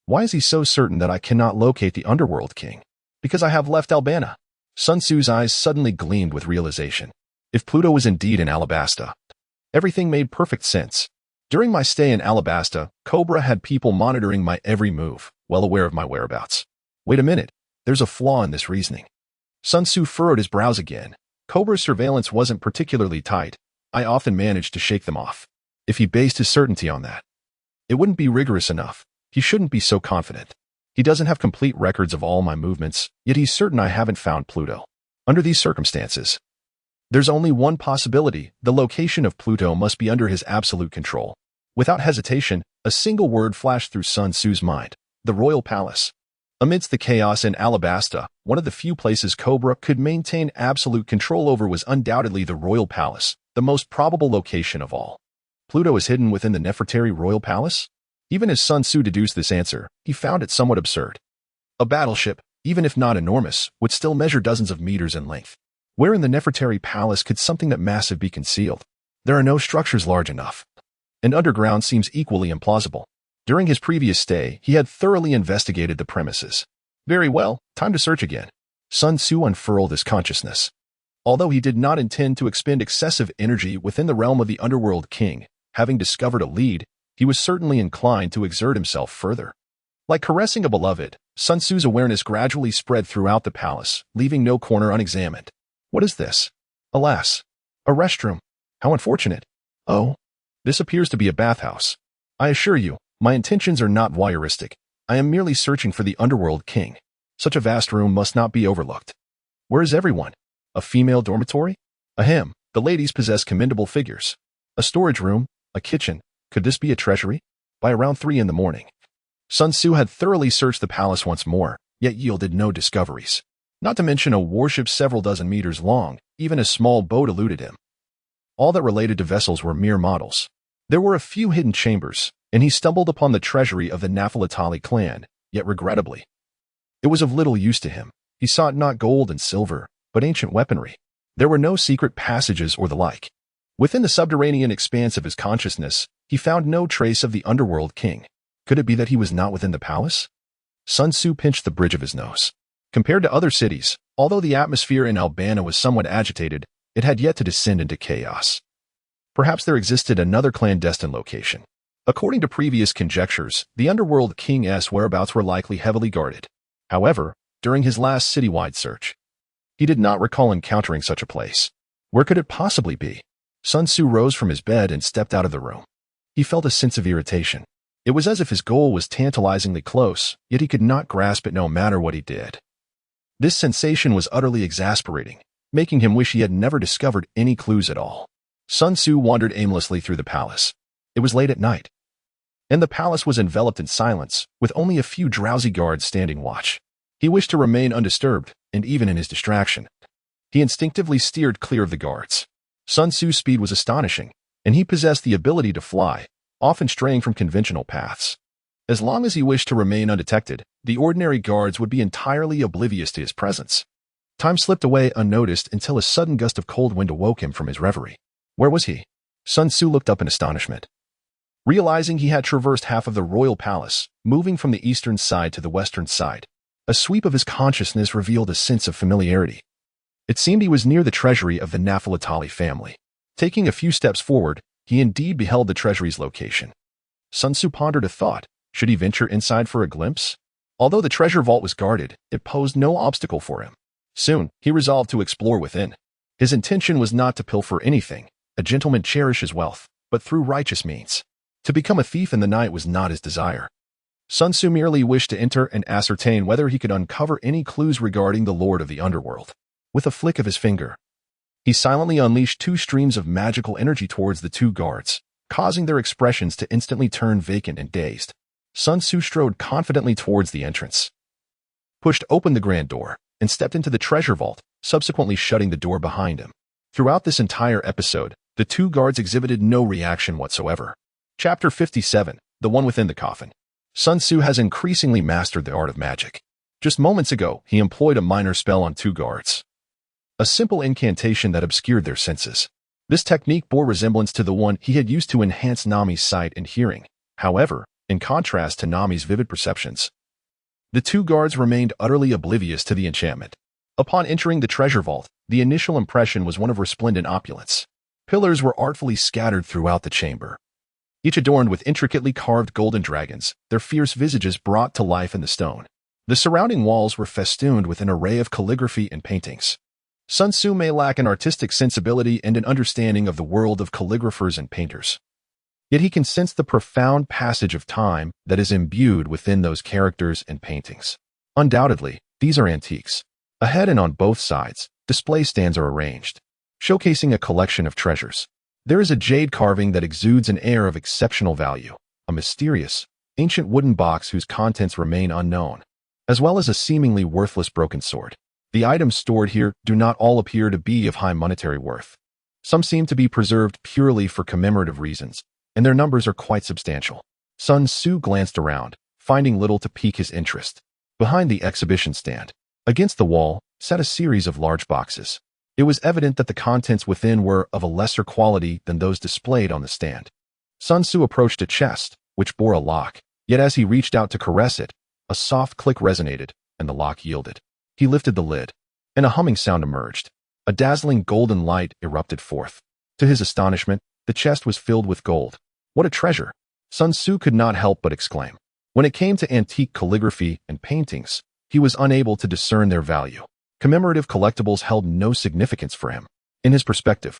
why is he so certain that I cannot locate the Underworld King? Because I have left Albana. Sun Tzu's eyes suddenly gleamed with realization. If Pluto was indeed in Alabasta, everything made perfect sense. During my stay in Alabasta, Cobra had people monitoring my every move, well aware of my whereabouts. Wait a minute, there's a flaw in this reasoning. Sun Tzu furrowed his brows again. Cobra's surveillance wasn't particularly tight. I often managed to shake them off. If he based his certainty on that, it wouldn't be rigorous enough. He shouldn't be so confident. He doesn't have complete records of all my movements, yet he's certain I haven't found Pluto. Under these circumstances, there's only one possibility. The location of Pluto must be under his absolute control. Without hesitation, a single word flashed through Sun Tzu's mind: the Royal Palace. Amidst the chaos in Alabasta, one of the few places Cobra could maintain absolute control over was undoubtedly the Royal Palace, the most probable location of all. Pluto is hidden within the Nefertari Royal Palace? Even as Sun Tzu deduced this answer, he found it somewhat absurd. A battleship, even if not enormous, would still measure dozens of meters in length. Where in the Nefertari Palace could something that massive be concealed? There are no structures large enough. And underground seems equally implausible. During his previous stay, he had thoroughly investigated the premises. Very well, time to search again. Sun Tzu unfurled his consciousness. Although he did not intend to expend excessive energy within the realm of the Underworld King, having discovered a lead, he was certainly inclined to exert himself further. Like caressing a beloved, Sun Tzu's awareness gradually spread throughout the palace, leaving no corner unexamined. What is this? Alas, a restroom. How unfortunate. Oh, this appears to be a bathhouse. I assure you, my intentions are not voyeuristic. I am merely searching for the Underworld King. Such a vast room must not be overlooked. Where is everyone? A female dormitory? Ahem, the ladies possess commendable figures. A storage room, a kitchen. Could this be a treasury? By around 3 in the morning, Sun Tzu had thoroughly searched the palace once more, yet yielded no discoveries. Not to mention a warship several dozen meters long, even a small boat eluded him. All that related to vessels were mere models. There were a few hidden chambers, and he stumbled upon the treasury of the Nafalatali clan, yet regrettably, it was of little use to him. He sought not gold and silver, but ancient weaponry. There were no secret passages or the like. Within the subterranean expanse of his consciousness, he found no trace of the Underworld King. Could it be that he was not within the palace? Sun Tzu pinched the bridge of his nose. Compared to other cities, although the atmosphere in Albana was somewhat agitated, it had yet to descend into chaos. Perhaps there existed another clandestine location. According to previous conjectures, the Underworld King's whereabouts were likely heavily guarded. However, during his last citywide search, he did not recall encountering such a place. Where could it possibly be? Sun Tzu rose from his bed and stepped out of the room. He felt a sense of irritation. It was as if his goal was tantalizingly close, yet he could not grasp it no matter what he did. This sensation was utterly exasperating, making him wish he had never discovered any clues at all. Sun Tzu wandered aimlessly through the palace. It was late at night, and the palace was enveloped in silence, with only a few drowsy guards standing watch. He wished to remain undisturbed, and even in his distraction, he instinctively steered clear of the guards. Sun Tzu's speed was astonishing, and he possessed the ability to fly, often straying from conventional paths. As long as he wished to remain undetected, the ordinary guards would be entirely oblivious to his presence. Time slipped away unnoticed until a sudden gust of cold wind awoke him from his reverie. Where was he? Sun Tzu looked up in astonishment. Realizing he had traversed half of the royal palace, moving from the eastern side to the western side, a sweep of his consciousness revealed a sense of familiarity. It seemed he was near the treasury of the Nafalatali family. Taking a few steps forward, he indeed beheld the treasury's location. Sun Tzu pondered a thought. Should he venture inside for a glimpse? Although the treasure vault was guarded, it posed no obstacle for him. Soon, he resolved to explore within. His intention was not to pilfer anything. A gentleman cherishes wealth, but through righteous means. To become a thief in the night was not his desire. Sun Tzu merely wished to enter and ascertain whether he could uncover any clues regarding the Lord of the Underworld. With a flick of his finger, he silently unleashed 2 streams of magical energy towards the 2 guards, causing their expressions to instantly turn vacant and dazed. Sun Tzu strode confidently towards the entrance, pushed open the grand door, and stepped into the treasure vault, subsequently shutting the door behind him. Throughout this entire episode, the 2 guards exhibited no reaction whatsoever. Chapter 57, The One Within the Coffin. Sun Tzu has increasingly mastered the art of magic. Just moments ago, he employed a minor spell on 2 guards. A simple incantation that obscured their senses. This technique bore resemblance to the one he had used to enhance Nami's sight and hearing. However, in contrast to Nami's vivid perceptions, the 2 guards remained utterly oblivious to the enchantment. Upon entering the treasure vault, the initial impression was one of resplendent opulence. Pillars were artfully scattered throughout the chamber, each adorned with intricately carved golden dragons, their fierce visages brought to life in the stone. The surrounding walls were festooned with an array of calligraphy and paintings. Sun Tzu may lack an artistic sensibility and an understanding of the world of calligraphers and painters. Yet he can sense the profound passage of time that is imbued within those characters and paintings. Undoubtedly, these are antiques. Ahead and on both sides, display stands are arranged, showcasing a collection of treasures. There is a jade carving that exudes an air of exceptional value, a mysterious, ancient wooden box whose contents remain unknown, as well as a seemingly worthless broken sword. The items stored here do not all appear to be of high monetary worth. Some seem to be preserved purely for commemorative reasons, and their numbers are quite substantial. Sun Tzu glanced around, finding little to pique his interest. Behind the exhibition stand, against the wall, sat a series of large boxes. It was evident that the contents within were of a lesser quality than those displayed on the stand. Sun Tzu approached a chest, which bore a lock, yet as he reached out to caress it, a soft click resonated, and the lock yielded. He lifted the lid, and a humming sound emerged. A dazzling golden light erupted forth. To his astonishment, the chest was filled with gold. What a treasure! Sun Tzu could not help but exclaim. When it came to antique calligraphy and paintings, he was unable to discern their value. Commemorative collectibles held no significance for him. In his perspective,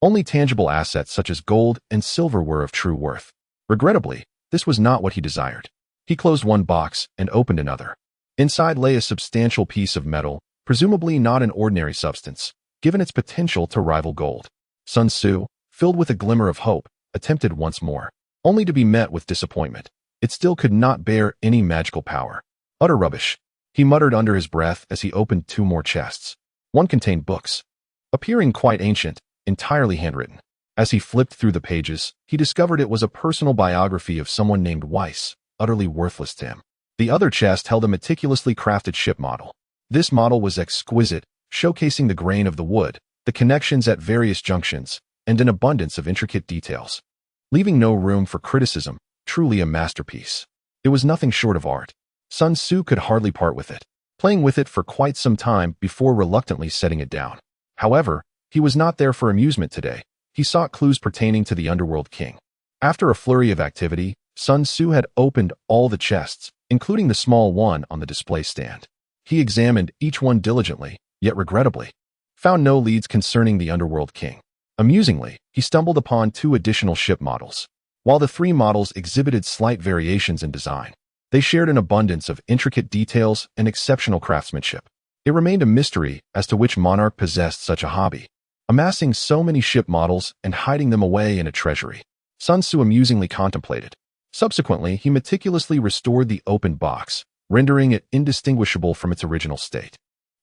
only tangible assets such as gold and silver were of true worth. Regrettably, this was not what he desired. He closed one box and opened another. Inside lay a substantial piece of metal, presumably not an ordinary substance, given its potential to rival gold. Sun Tzu, filled with a glimmer of hope, attempted once more, only to be met with disappointment. It still could not bear any magical power. Utter rubbish, he muttered under his breath as he opened 2 more chests. One contained books, appearing quite ancient, entirely handwritten. As he flipped through the pages, he discovered it was a personal biography of someone named Weiss, utterly worthless to him. The other chest held a meticulously crafted ship model. This model was exquisite, showcasing the grain of the wood, the connections at various junctions, and an abundance of intricate details, leaving no room for criticism. Truly a masterpiece. It was nothing short of art. Sun Tzu could hardly part with it, playing with it for quite some time before reluctantly setting it down. However, he was not there for amusement today. He sought clues pertaining to the Underworld King. After a flurry of activity, Sun Tzu had opened all the chests, including the small one on the display stand. He examined each one diligently, yet regrettably, found no leads concerning the Underworld King. Amusingly, he stumbled upon 2 additional ship models. While the 3 models exhibited slight variations in design, they shared an abundance of intricate details and exceptional craftsmanship. It remained a mystery as to which monarch possessed such a hobby, amassing so many ship models and hiding them away in a treasury. Sun Tzu amusingly contemplated. Subsequently, he meticulously restored the open box, rendering it indistinguishable from its original state.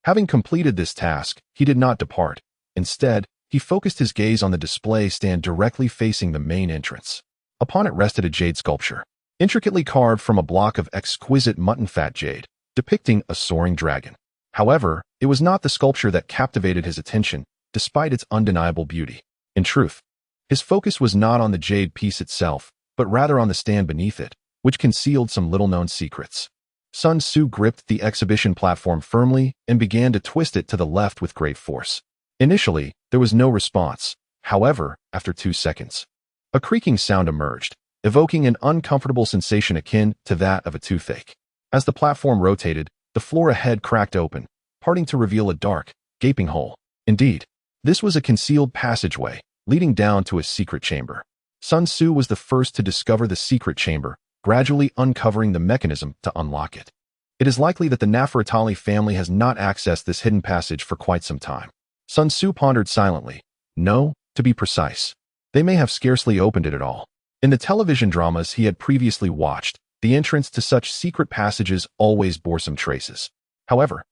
Having completed this task, he did not depart. Instead, he focused his gaze on the display stand directly facing the main entrance. Upon it rested a jade sculpture, intricately carved from a block of exquisite mutton-fat jade, depicting a soaring dragon. However, it was not the sculpture that captivated his attention, despite its undeniable beauty. In truth, his focus was not on the jade piece itself, but rather on the stand beneath it, which concealed some little-known secrets. Sun Tzu gripped the exhibition platform firmly and began to twist it to the left with great force. Initially, there was no response. However, after 2 seconds, a creaking sound emerged, evoking an uncomfortable sensation akin to that of a toothache. As the platform rotated, the floor ahead cracked open, parting to reveal a dark, gaping hole. Indeed, this was a concealed passageway, leading down to a secret chamber. Sun Tzu was the first to discover the secret chamber, gradually uncovering the mechanism to unlock it. It is likely that the Nefertali family has not accessed this hidden passage for quite some time. Sun Tzu pondered silently. No, to be precise, they may have scarcely opened it at all. In the television dramas he had previously watched, the entrance to such secret passages always bore some traces. However,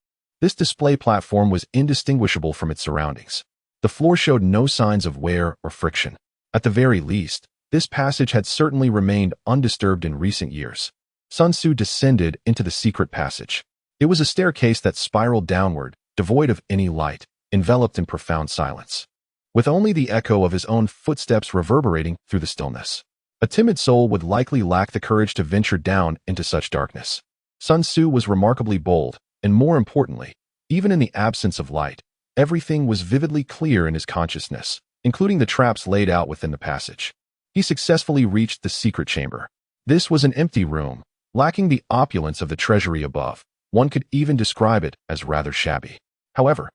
this display platform was indistinguishable from its surroundings. The floor showed no signs of wear or friction. At the very least, this passage had certainly remained undisturbed in recent years. Sun Tzu descended into the secret passage. It was a staircase that spiraled downward, devoid of any light, enveloped in profound silence, with only the echo of his own footsteps reverberating through the stillness. A timid soul would likely lack the courage to venture down into such darkness. Sun Tzu was remarkably bold, and more importantly, even in the absence of light, everything was vividly clear in his consciousness, including the traps laid out within the passage. He successfully reached the secret chamber. This was an empty room, lacking the opulence of the treasury above. One could even describe it as rather shabby. However,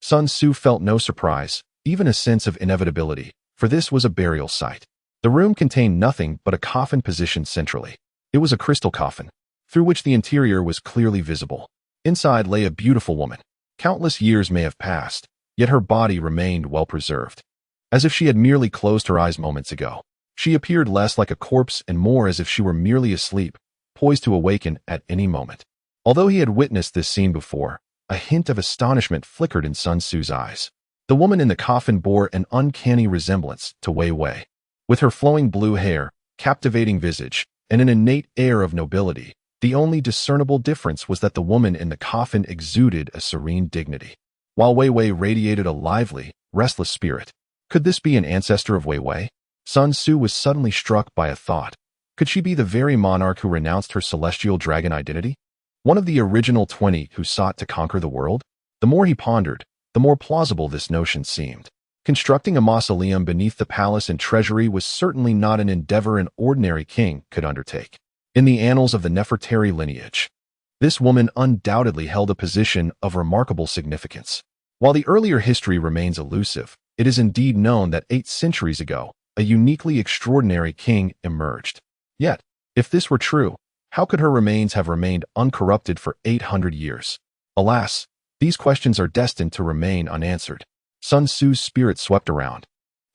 Sun Tzu felt no surprise, even a sense of inevitability, for this was a burial site. The room contained nothing but a coffin positioned centrally. It was a crystal coffin, through which the interior was clearly visible. Inside lay a beautiful woman. Countless years may have passed, yet her body remained well preserved. As if she had merely closed her eyes moments ago. She appeared less like a corpse and more as if she were merely asleep, poised to awaken at any moment. Although he had witnessed this scene before, a hint of astonishment flickered in Sun Tzu's eyes. The woman in the coffin bore an uncanny resemblance to Wei Wei. With her flowing blue hair, captivating visage, and an innate air of nobility, the only discernible difference was that the woman in the coffin exuded a serene dignity, while Wei Wei radiated a lively, restless spirit. Could this be an ancestor of Wei Wei? Sun Tzu was suddenly struck by a thought. Could she be the very monarch who renounced her celestial dragon identity? One of the original 20 who sought to conquer the world? The more he pondered, the more plausible this notion seemed. Constructing a mausoleum beneath the palace and treasury was certainly not an endeavor an ordinary king could undertake. In the annals of the Nefertari lineage, this woman undoubtedly held a position of remarkable significance. While the earlier history remains elusive, it is indeed known that 8 centuries ago, a uniquely extraordinary king emerged. Yet, if this were true, how could her remains have remained uncorrupted for 800 years? Alas, these questions are destined to remain unanswered. Sun Tzu's spirit swept around,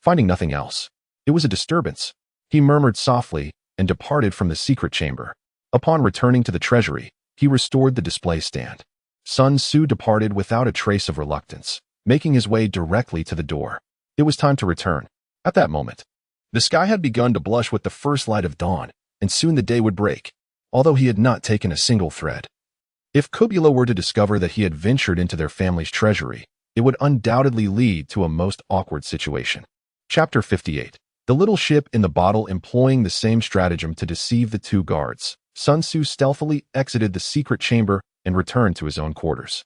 finding nothing else. It was a disturbance. He murmured softly and departed from the secret chamber. Upon returning to the treasury, he restored the display stand. Sun Tzu departed without a trace of reluctance, making his way directly to the door. It was time to return. At that moment, the sky had begun to blush with the first light of dawn, and soon the day would break, although he had not taken a single thread. If Kubula were to discover that he had ventured into their family's treasury, it would undoubtedly lead to a most awkward situation. Chapter 58. The little ship in the bottle. Employing the same stratagem to deceive the 2 guards, Sun Tzu stealthily exited the secret chamber and returned to his own quarters.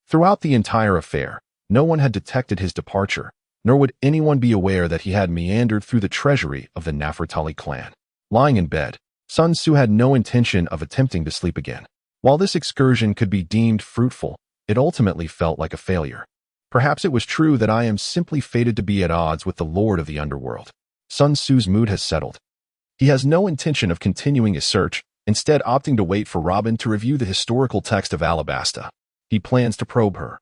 Throughout the entire affair, no one had detected his departure, nor would anyone be aware that he had meandered through the treasury of the Nefertali clan. Lying in bed, Sun Tzu had no intention of attempting to sleep again. While this excursion could be deemed fruitful, it ultimately felt like a failure. Perhaps it was true that I am simply fated to be at odds with the Lord of the Underworld. Sun Tzu's mood has settled. He has no intention of continuing his search, instead opting to wait for Robin to review the historical text of Alabasta. He plans to probe her,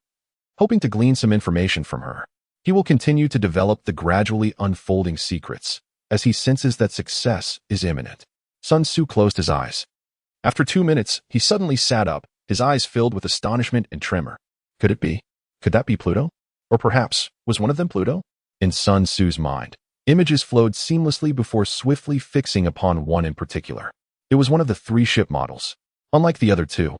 hoping to glean some information from her. He will continue to develop the gradually unfolding secrets, as he senses that success is imminent. Sun Tzu closed his eyes. After 2 minutes, he suddenly sat up, his eyes filled with astonishment and tremor. Could it be? Could that be Pluto? Or perhaps, was one of them Pluto? In Sun Tzu's mind, images flowed seamlessly before swiftly fixing upon one in particular. It was one of the 3 ship models. Unlike the other 2,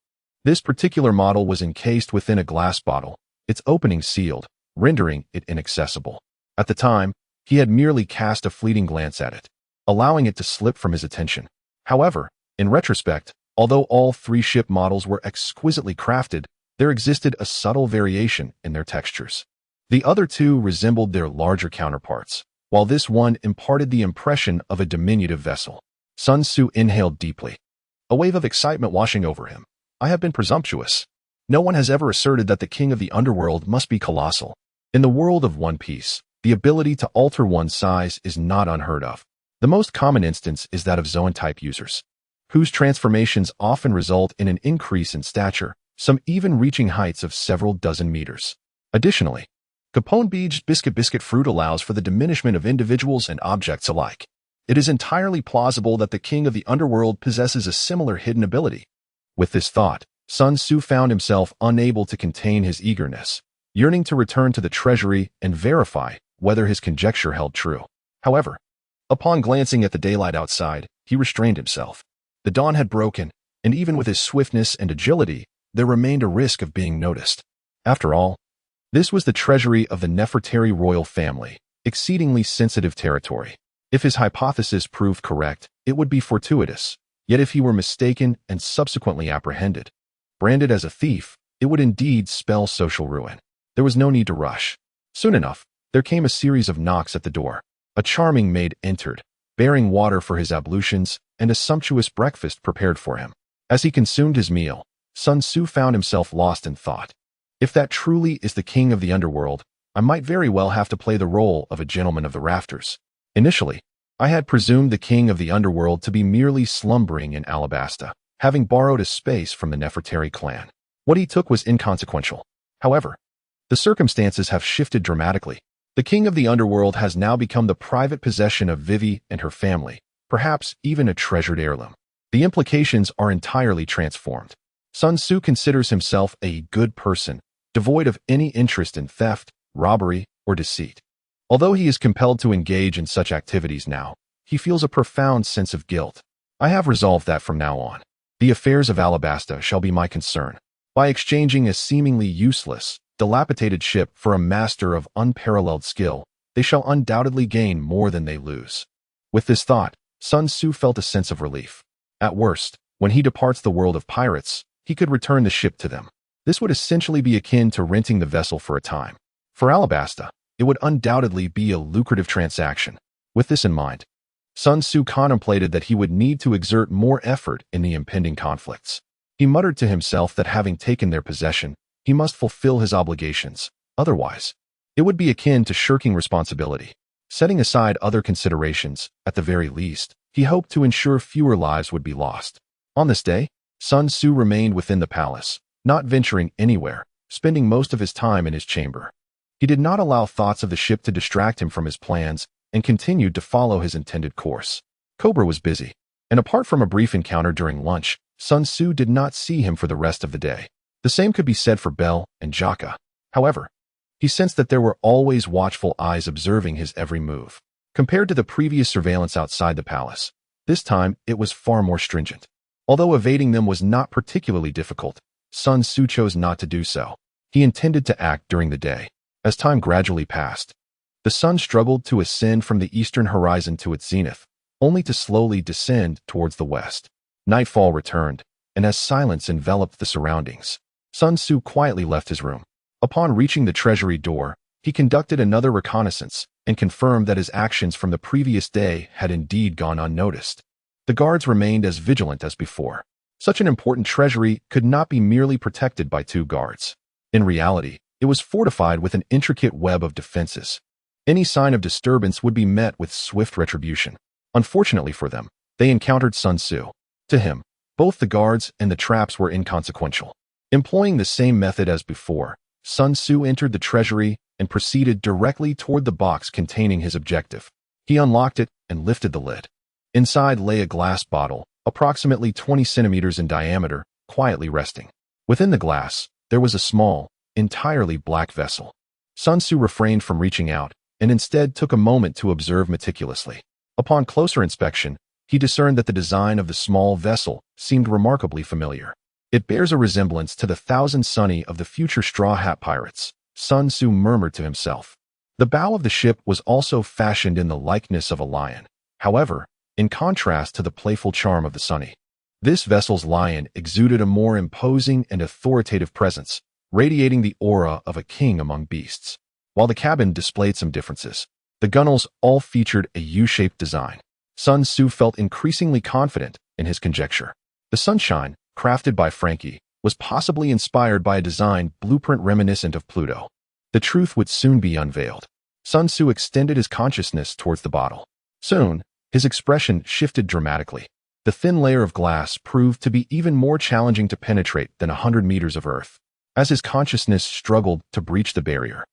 This particular model was encased within a glass bottle, its opening sealed, rendering it inaccessible. At the time, he had merely cast a fleeting glance at it, allowing it to slip from his attention. However, in retrospect, although all three ship models were exquisitely crafted, there existed a subtle variation in their textures. The other two resembled their larger counterparts, while this one imparted the impression of a diminutive vessel. Sun Tzu inhaled deeply, a wave of excitement washing over him. I have been presumptuous. No one has ever asserted that the king of the underworld must be colossal. In the world of One Piece, the ability to alter one's size is not unheard of. The most common instance is that of Zoan-type users, whose transformations often result in an increase in stature, some even reaching heights of several dozen meters. Additionally, Capone-beaged biscuit fruit allows for the diminishment of individuals and objects alike. It is entirely plausible that the king of the underworld possesses a similar hidden ability. With this thought, Sun Tzu found himself unable to contain his eagerness, yearning to return to the treasury and verify whether his conjecture held true. However, upon glancing at the daylight outside, he restrained himself. The dawn had broken, and even with his swiftness and agility, there remained a risk of being noticed. After all, this was the treasury of the Nefertari royal family, exceedingly sensitive territory. If his hypothesis proved correct, it would be fortuitous. Yet if he were mistaken and subsequently apprehended, branded as a thief, it would indeed spell social ruin. There was no need to rush. Soon enough, there came a series of knocks at the door. A charming maid entered, bearing water for his ablutions and a sumptuous breakfast prepared for him. As he consumed his meal, Sun Tzu found himself lost in thought. If that truly is the king of the underworld, I might very well have to play the role of a gentleman of the rafters. Initially, I had presumed the king of the underworld to be merely slumbering in Alabasta, having borrowed a space from the Nefertari clan. What he took was inconsequential. However, the circumstances have shifted dramatically. The king of the underworld has now become the private possession of Vivy and her family, perhaps even a treasured heirloom. The implications are entirely transformed. Sun Tzu considers himself a good person, devoid of any interest in theft, robbery, or deceit. Although he is compelled to engage in such activities now, he feels a profound sense of guilt. I have resolved that from now on, the affairs of Alabasta shall be my concern. By exchanging a seemingly useless, dilapidated ship for a master of unparalleled skill, they shall undoubtedly gain more than they lose. With this thought, Sun Tzu felt a sense of relief. At worst, when he departs the world of pirates, he could return the ship to them. This would essentially be akin to renting the vessel for a time. For Alabasta, it would undoubtedly be a lucrative transaction. With this in mind, Sun Tzu contemplated that he would need to exert more effort in the impending conflicts. He muttered to himself that having taken their possession, he must fulfill his obligations. Otherwise, it would be akin to shirking responsibility. Setting aside other considerations, at the very least, he hoped to ensure fewer lives would be lost. On this day, Sun Tzu remained within the palace, not venturing anywhere, spending most of his time in his chamber. He did not allow thoughts of the ship to distract him from his plans and continued to follow his intended course. Cobra was busy, and apart from a brief encounter during lunch, Sun Tzu did not see him for the rest of the day. The same could be said for Bell and Jaka. However, he sensed that there were always watchful eyes observing his every move. Compared to the previous surveillance outside the palace, this time it was far more stringent. Although evading them was not particularly difficult, Sun Tzu chose not to do so. He intended to act during the day. As time gradually passed, the sun struggled to ascend from the eastern horizon to its zenith, only to slowly descend towards the west. Nightfall returned, and as silence enveloped the surroundings, Sun Tzu quietly left his room. Upon reaching the treasury door, he conducted another reconnaissance and confirmed that his actions from the previous day had indeed gone unnoticed. The guards remained as vigilant as before. Such an important treasury could not be merely protected by 2 guards. In reality, it was fortified with an intricate web of defenses. Any sign of disturbance would be met with swift retribution. Unfortunately for them, they encountered Sun Tzu. To him, both the guards and the traps were inconsequential. Employing the same method as before, Sun Tzu entered the treasury and proceeded directly toward the box containing his objective. He unlocked it and lifted the lid. Inside lay a glass bottle, approximately 20 centimeters in diameter, quietly resting. Within the glass, there was a small, entirely black vessel. Sun Tzu refrained from reaching out and instead took a moment to observe meticulously. Upon closer inspection, he discerned that the design of the small vessel seemed remarkably familiar. It bears a resemblance to the Thousand Sunny of the future Straw Hat Pirates, Sun Tzu murmured to himself. The bow of the ship was also fashioned in the likeness of a lion. However, in contrast to the playful charm of the Sunny, this vessel's lion exuded a more imposing and authoritative presence, radiating the aura of a king among beasts. While the cabin displayed some differences, the gunnels all featured a U-shaped design. Sun Tzu felt increasingly confident in his conjecture. The Sunshine, crafted by Frankie, was possibly inspired by a design blueprint reminiscent of Pluto. The truth would soon be unveiled. Sun Tzu extended his consciousness towards the bottle. Soon, his expression shifted dramatically. The thin layer of glass proved to be even more challenging to penetrate than 100 meters of earth. As his consciousness struggled to breach the barrier,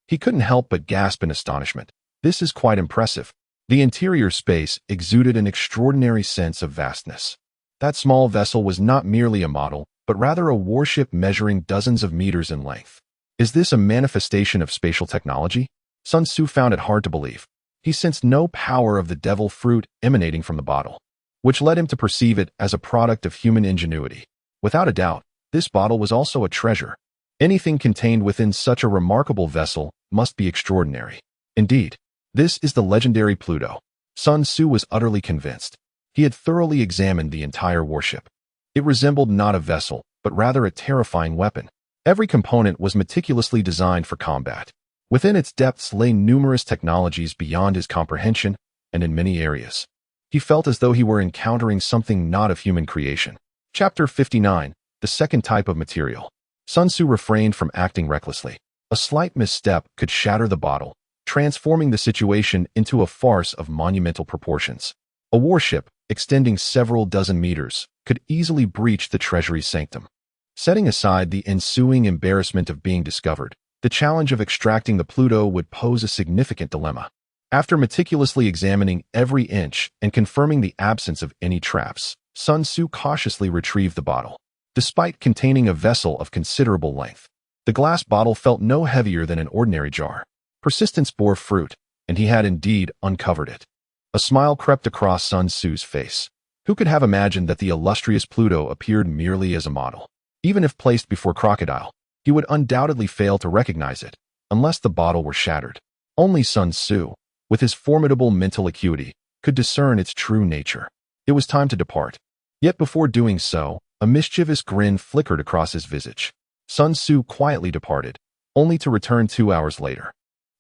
he couldn't help but gasp in astonishment. This is quite impressive. The interior space exuded an extraordinary sense of vastness. That small vessel was not merely a model, but rather a warship measuring dozens of meters in length. Is this a manifestation of spatial technology? Sun Tzu found it hard to believe. He sensed no power of the devil fruit emanating from the bottle, which led him to perceive it as a product of human ingenuity. Without a doubt, this bottle was also a treasure. Anything contained within such a remarkable vessel must be extraordinary. Indeed, this is the legendary Pluto. Sun Tzu was utterly convinced. He had thoroughly examined the entire warship. It resembled not a vessel, but rather a terrifying weapon. Every component was meticulously designed for combat. Within its depths lay numerous technologies beyond his comprehension, and in many areas, he felt as though he were encountering something not of human creation. Chapter 59, The Second Type of Material. Sun Tzu refrained from acting recklessly. A slight misstep could shatter the bottle, transforming the situation into a farce of monumental proportions. A warship, extending several dozen meters, could easily breach the treasury's sanctum. Setting aside the ensuing embarrassment of being discovered, the challenge of extracting the Pluto would pose a significant dilemma. After meticulously examining every inch and confirming the absence of any traps, Sun Tzu cautiously retrieved the bottle. Despite containing a vessel of considerable length, the glass bottle felt no heavier than an ordinary jar. Persistence bore fruit, and he had indeed uncovered it. A smile crept across Sun Tzu's face. Who could have imagined that the illustrious Pluto appeared merely as a model? Even if placed before Crocodile, he would undoubtedly fail to recognize it, unless the bottle were shattered. Only Sun Tzu, with his formidable mental acuity, could discern its true nature. It was time to depart. Yet before doing so, a mischievous grin flickered across his visage. Sun Tzu quietly departed, only to return 2 hours later.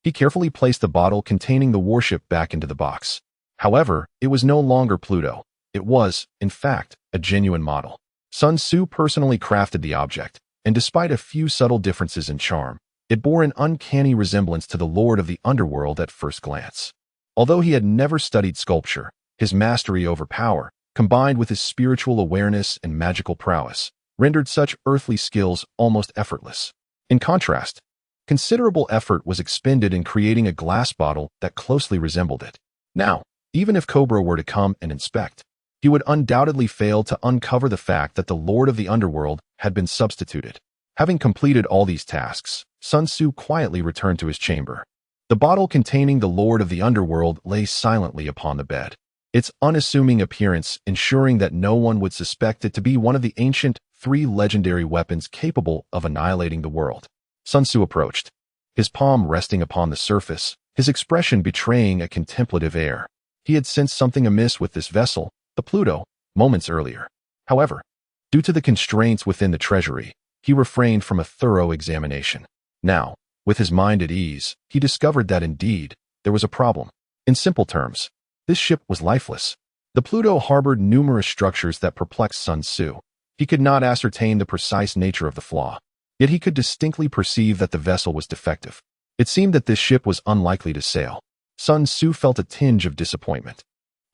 He carefully placed the bottle containing the warship back into the box. However, it was no longer Pluto. It was, in fact, a genuine model. Sun Tzu personally crafted the object, and despite a few subtle differences in charm, it bore an uncanny resemblance to the Lord of the Underworld at first glance. Although he had never studied sculpture, his mastery over power, combined with his spiritual awareness and magical prowess, rendered such earthly skills almost effortless. In contrast, considerable effort was expended in creating a glass bottle that closely resembled it. Now, even if Cobra were to come and inspect, he would undoubtedly fail to uncover the fact that the Lord of the Underworld had been substituted. Having completed all these tasks, Sun Tzu quietly returned to his chamber. The bottle containing the Lord of the Underworld lay silently upon the bed, its unassuming appearance ensuring that no one would suspect it to be one of the ancient 3 legendary weapons capable of annihilating the world. Sun Tzu approached, his palm resting upon the surface, his expression betraying a contemplative air. He had sensed something amiss with this vessel, the Pluto, moments earlier. However, due to the constraints within the treasury, he refrained from a thorough examination. Now, with his mind at ease, he discovered that indeed, there was a problem. In simple terms, this ship was lifeless. The Pluto harbored numerous structures that perplexed Sun Tzu. He could not ascertain the precise nature of the flaw, yet he could distinctly perceive that the vessel was defective. It seemed that this ship was unlikely to sail. Sun Tzu felt a tinge of disappointment.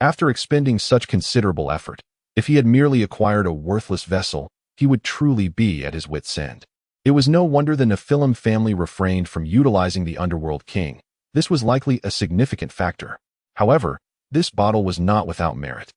After expending such considerable effort, if he had merely acquired a worthless vessel, he would truly be at his wit's end. It was no wonder the Nephilim family refrained from utilizing the Underworld King. This was likely a significant factor. However, this bottle was not without merit.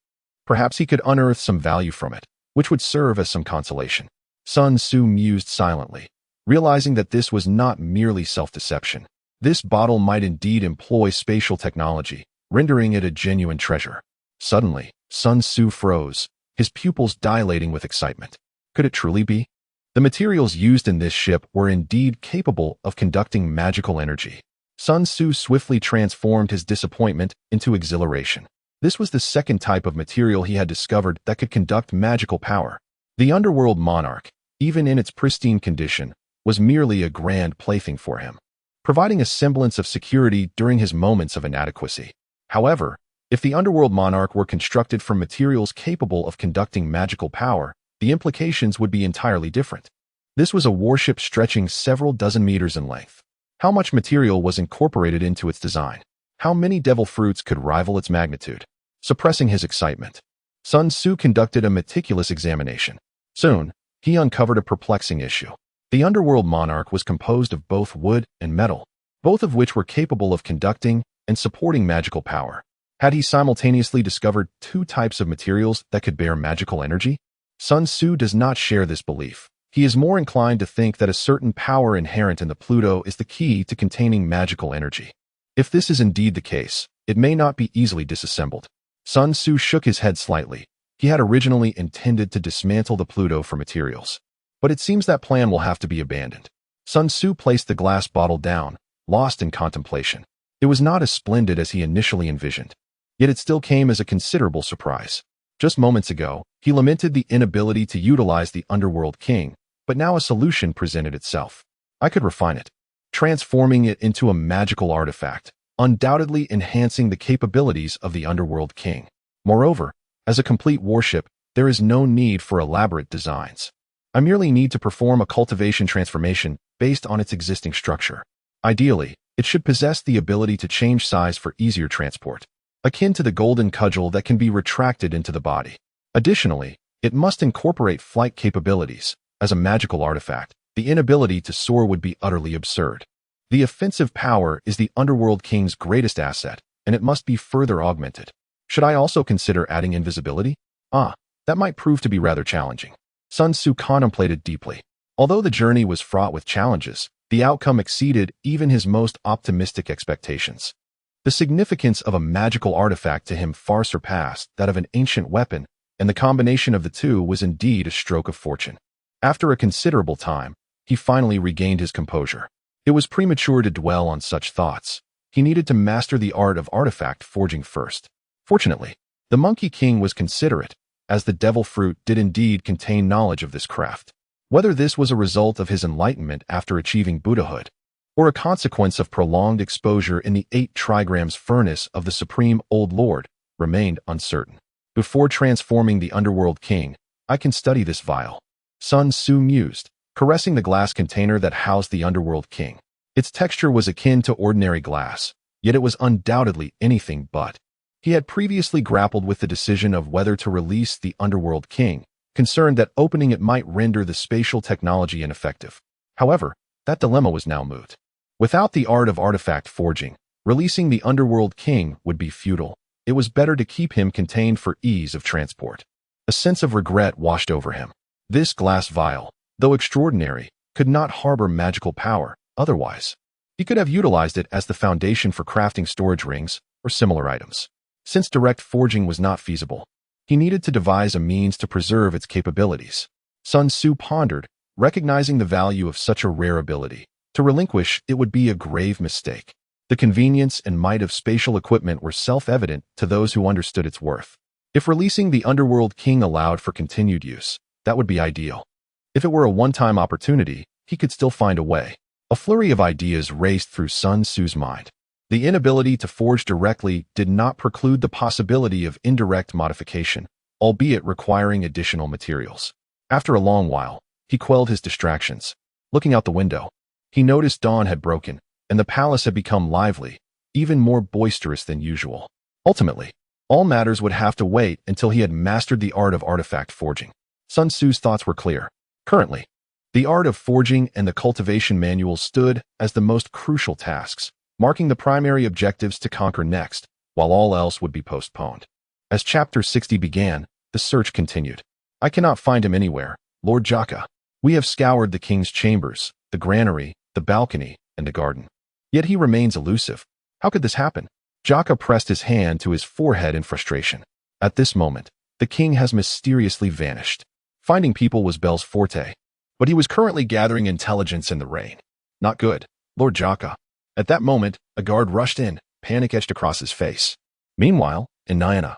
Perhaps he could unearth some value from it, which would serve as some consolation. Sun Tzu mused silently, realizing that this was not merely self-deception. This bottle might indeed employ spatial technology, rendering it a genuine treasure. Suddenly, Sun Tzu froze, his pupils dilating with excitement. Could it truly be? The materials used in this ship were indeed capable of conducting magical energy. Sun Tzu swiftly transformed his disappointment into exhilaration. This was the second type of material he had discovered that could conduct magical power. The underworld monarch, even in its pristine condition, was merely a grand plaything for him, providing a semblance of security during his moments of inadequacy. However, if the underworld monarch were constructed from materials capable of conducting magical power, the implications would be entirely different. This was a warship stretching several dozen meters in length. How much material was incorporated into its design? How many devil fruits could rival its magnitude? Suppressing his excitement, Sun Tzu conducted a meticulous examination. Soon, he uncovered a perplexing issue. The underworld monarch was composed of both wood and metal, both of which were capable of conducting and supporting magical power. Had he simultaneously discovered two types of materials that could bear magical energy? Sun Tzu does not share this belief. He is more inclined to think that a certain power inherent in the Pluto is the key to containing magical energy. If this is indeed the case, it may not be easily disassembled. Sun Tzu shook his head slightly. He had originally intended to dismantle the Pluto for materials, but it seems that plan will have to be abandoned. Sun Tzu placed the glass bottle down, lost in contemplation. It was not as splendid as he initially envisioned, yet it still came as a considerable surprise. Just moments ago, he lamented the inability to utilize the underworld king, but now a solution presented itself. I could refine it, transforming it into a magical artifact, undoubtedly enhancing the capabilities of the underworld king. Moreover, as a complete warship, there is no need for elaborate designs. I merely need to perform a cultivation transformation based on its existing structure. Ideally, it should possess the ability to change size for easier transport, akin to the golden cudgel that can be retracted into the body. Additionally, it must incorporate flight capabilities. As a magical artifact, the inability to soar would be utterly absurd. The offensive power is the underworld king's greatest asset, and it must be further augmented. Should I also consider adding invisibility? That might prove to be rather challenging. Sun Tzu contemplated deeply. Although the journey was fraught with challenges, the outcome exceeded even his most optimistic expectations. The significance of a magical artifact to him far surpassed that of an ancient weapon, and the combination of the two was indeed a stroke of fortune. After a considerable time, he finally regained his composure. It was premature to dwell on such thoughts. He needed to master the art of artifact forging first. Fortunately, the Monkey King was considerate, as the devil fruit did indeed contain knowledge of this craft. Whether this was a result of his enlightenment after achieving Buddhahood, or a consequence of prolonged exposure in the 8 trigrams furnace of the Supreme Old Lord, remained uncertain. Before transforming the underworld king, I can study this vial. Sun Tzu mused, caressing the glass container that housed the underworld king. Its texture was akin to ordinary glass, yet it was undoubtedly anything but. He had previously grappled with the decision of whether to release the underworld king, concerned that opening it might render the spatial technology ineffective. However, that dilemma was now moot. Without the art of artifact forging, releasing the underworld king would be futile. It was better to keep him contained for ease of transport. A sense of regret washed over him. This glass vial, though extraordinary, could not harbor magical power. Otherwise, he could have utilized it as the foundation for crafting storage rings or similar items. Since direct forging was not feasible, he needed to devise a means to preserve its capabilities. Sun Tzu pondered, recognizing the value of such a rare ability. To relinquish it would be a grave mistake. The convenience and might of spatial equipment were self-evident to those who understood its worth. If releasing the underworld king allowed for continued use, that would be ideal. If it were a one-time opportunity, he could still find a way. A flurry of ideas raced through Sun Tzu's mind. The inability to forge directly did not preclude the possibility of indirect modification, albeit requiring additional materials. After a long while, he quelled his distractions. Looking out the window, he noticed dawn had broken, and the palace had become lively, even more boisterous than usual. Ultimately, all matters would have to wait until he had mastered the art of artifact forging. Sun Tzu's thoughts were clear. Currently, the art of forging and the cultivation manual stood as the most crucial tasks, marking the primary objectives to conquer next, while all else would be postponed. As Chapter 60 began, the search continued. I cannot find him anywhere, Lord Jaka. We have scoured the king's chambers, the granary, the balcony, and the garden. Yet he remains elusive. How could this happen? Jaka pressed his hand to his forehead in frustration. At this moment, the king has mysteriously vanished. Finding people was Bell's forte, but he was currently gathering intelligence in the rain. Not good, Lord Jaka. At that moment, a guard rushed in, panic etched across his face. Meanwhile, in Nyana,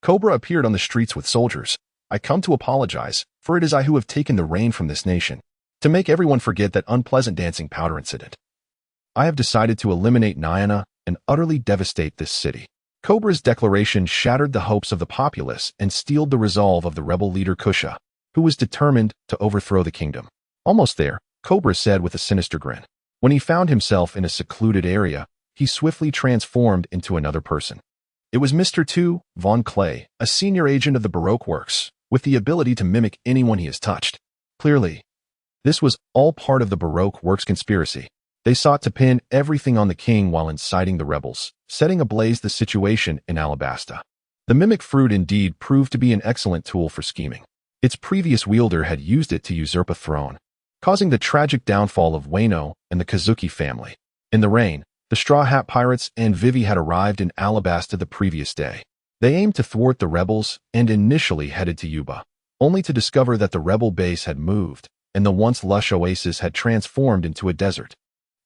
Cobra appeared on the streets with soldiers. I come to apologize, for it is I who have taken the reign from this nation, to make everyone forget that unpleasant dancing powder incident. I have decided to eliminate Nyana and utterly devastate this city. Cobra's declaration shattered the hopes of the populace and steeled the resolve of the rebel leader Kusha, who was determined to overthrow the kingdom. Almost there, Cobra said with a sinister grin. When he found himself in a secluded area, he swiftly transformed into another person. It was Mr. 2 Von Clay, a senior agent of the Baroque Works, with the ability to mimic anyone he has touched. Clearly, this was all part of the Baroque Works conspiracy. They sought to pin everything on the king while inciting the rebels, setting ablaze the situation in Alabasta. The mimic fruit indeed proved to be an excellent tool for scheming. Its previous wielder had used it to usurp a throne, causing the tragic downfall of Wano and the Kazuki family. In the rain, the Straw Hat Pirates and Vivy had arrived in Alabasta the previous day. They aimed to thwart the rebels and initially headed to Yuba, only to discover that the rebel base had moved and the once lush oasis had transformed into a desert.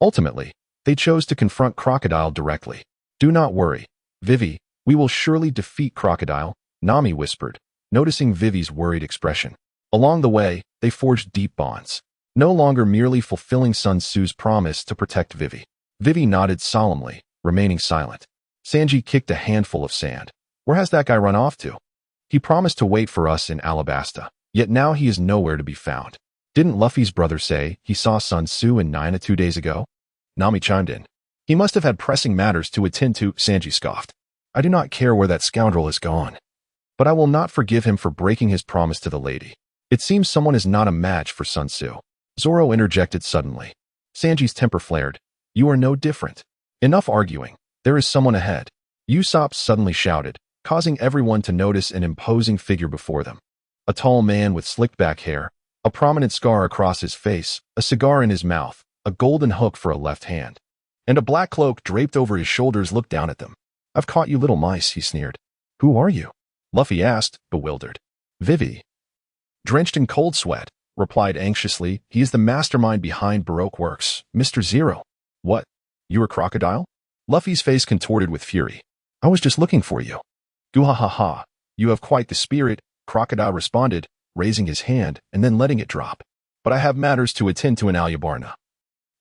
Ultimately, they chose to confront Crocodile directly. Do not worry, Vivy, we will surely defeat Crocodile, Nami whispered, noticing Vivy's worried expression. Along the way, they forged deep bonds, no longer merely fulfilling Sun Tzu's promise to protect Vivy. Vivy nodded solemnly, remaining silent. Sanji kicked a handful of sand. Where has that guy run off to? He promised to wait for us in Alabasta, yet now he is nowhere to be found. Didn't Luffy's brother say he saw Sun Tzu and Nina 2 days ago? Nami chimed in. He must have had pressing matters to attend to, Sanji scoffed. I do not care where that scoundrel has gone, but I will not forgive him for breaking his promise to the lady. It seems someone is not a match for Sun Tzu. Zoro interjected suddenly. Sanji's temper flared. You are no different. Enough arguing. There is someone ahead. Usopp suddenly shouted, causing everyone to notice an imposing figure before them. A tall man with slicked back hair, a prominent scar across his face, a cigar in his mouth, a golden hook for a left hand, and a black cloak draped over his shoulders looked down at them. I've caught you little mice, he sneered. Who are you? Luffy asked, bewildered. Vivy. Drenched in cold sweat, replied anxiously, he is the mastermind behind Baroque Works, Mr. Zero. What? You a crocodile? Luffy's face contorted with fury. I was just looking for you. Goo-ha-ha-ha. You have quite the spirit, Crocodile responded, raising his hand and then letting it drop. But I have matters to attend to in Alyabarna,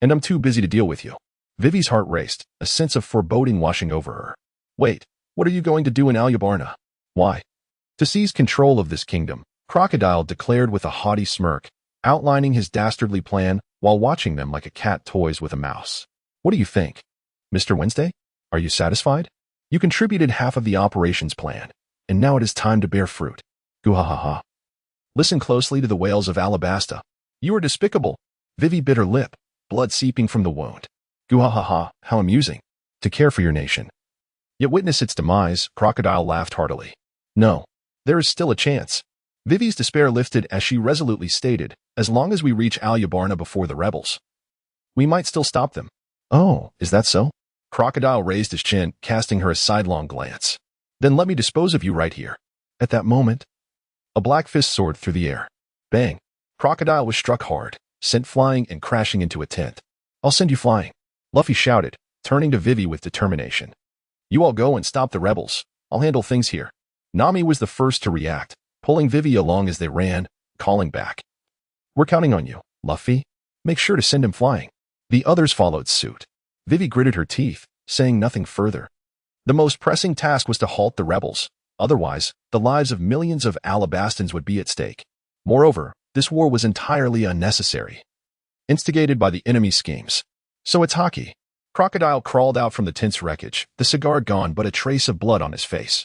and I'm too busy to deal with you. Vivy's heart raced, a sense of foreboding washing over her. Wait, what are you going to do in Alyabarna? Why? To seize control of this kingdom, Crocodile declared with a haughty smirk, outlining his dastardly plan while watching them like a cat toys with a mouse. What do you think? Mr. Wednesday? Are you satisfied? You contributed half of the operations plan, and now it is time to bear fruit. Goo-ha-ha-ha. Listen closely to the wails of Alabasta. You are despicable. Vivy bit her lip, blood seeping from the wound. Goo-ha-ha-ha, how amusing. To care for your nation. Yet witness its demise, Crocodile laughed heartily. No, there is still a chance. Vivy's despair lifted as she resolutely stated, as long as we reach Alyabarna before the rebels, we might still stop them. Oh, is that so? Crocodile raised his chin, casting her a sidelong glance. Then let me dispose of you right here. At that moment, a black fist soared through the air. Bang! Crocodile was struck hard, sent flying and crashing into a tent. I'll send you flying, Luffy shouted, turning to Vivy with determination. You all go and stop the rebels. I'll handle things here. Nami was the first to react, pulling Vivy along as they ran, calling back. We're counting on you, Luffy. Make sure to send him flying. The others followed suit. Vivy gritted her teeth, saying nothing further. The most pressing task was to halt the rebels. Otherwise, the lives of millions of Alabastans would be at stake. Moreover, this war was entirely unnecessary, instigated by the enemy's schemes. So it's Haki. Crocodile crawled out from the tent's wreckage, the cigar gone but a trace of blood on his face.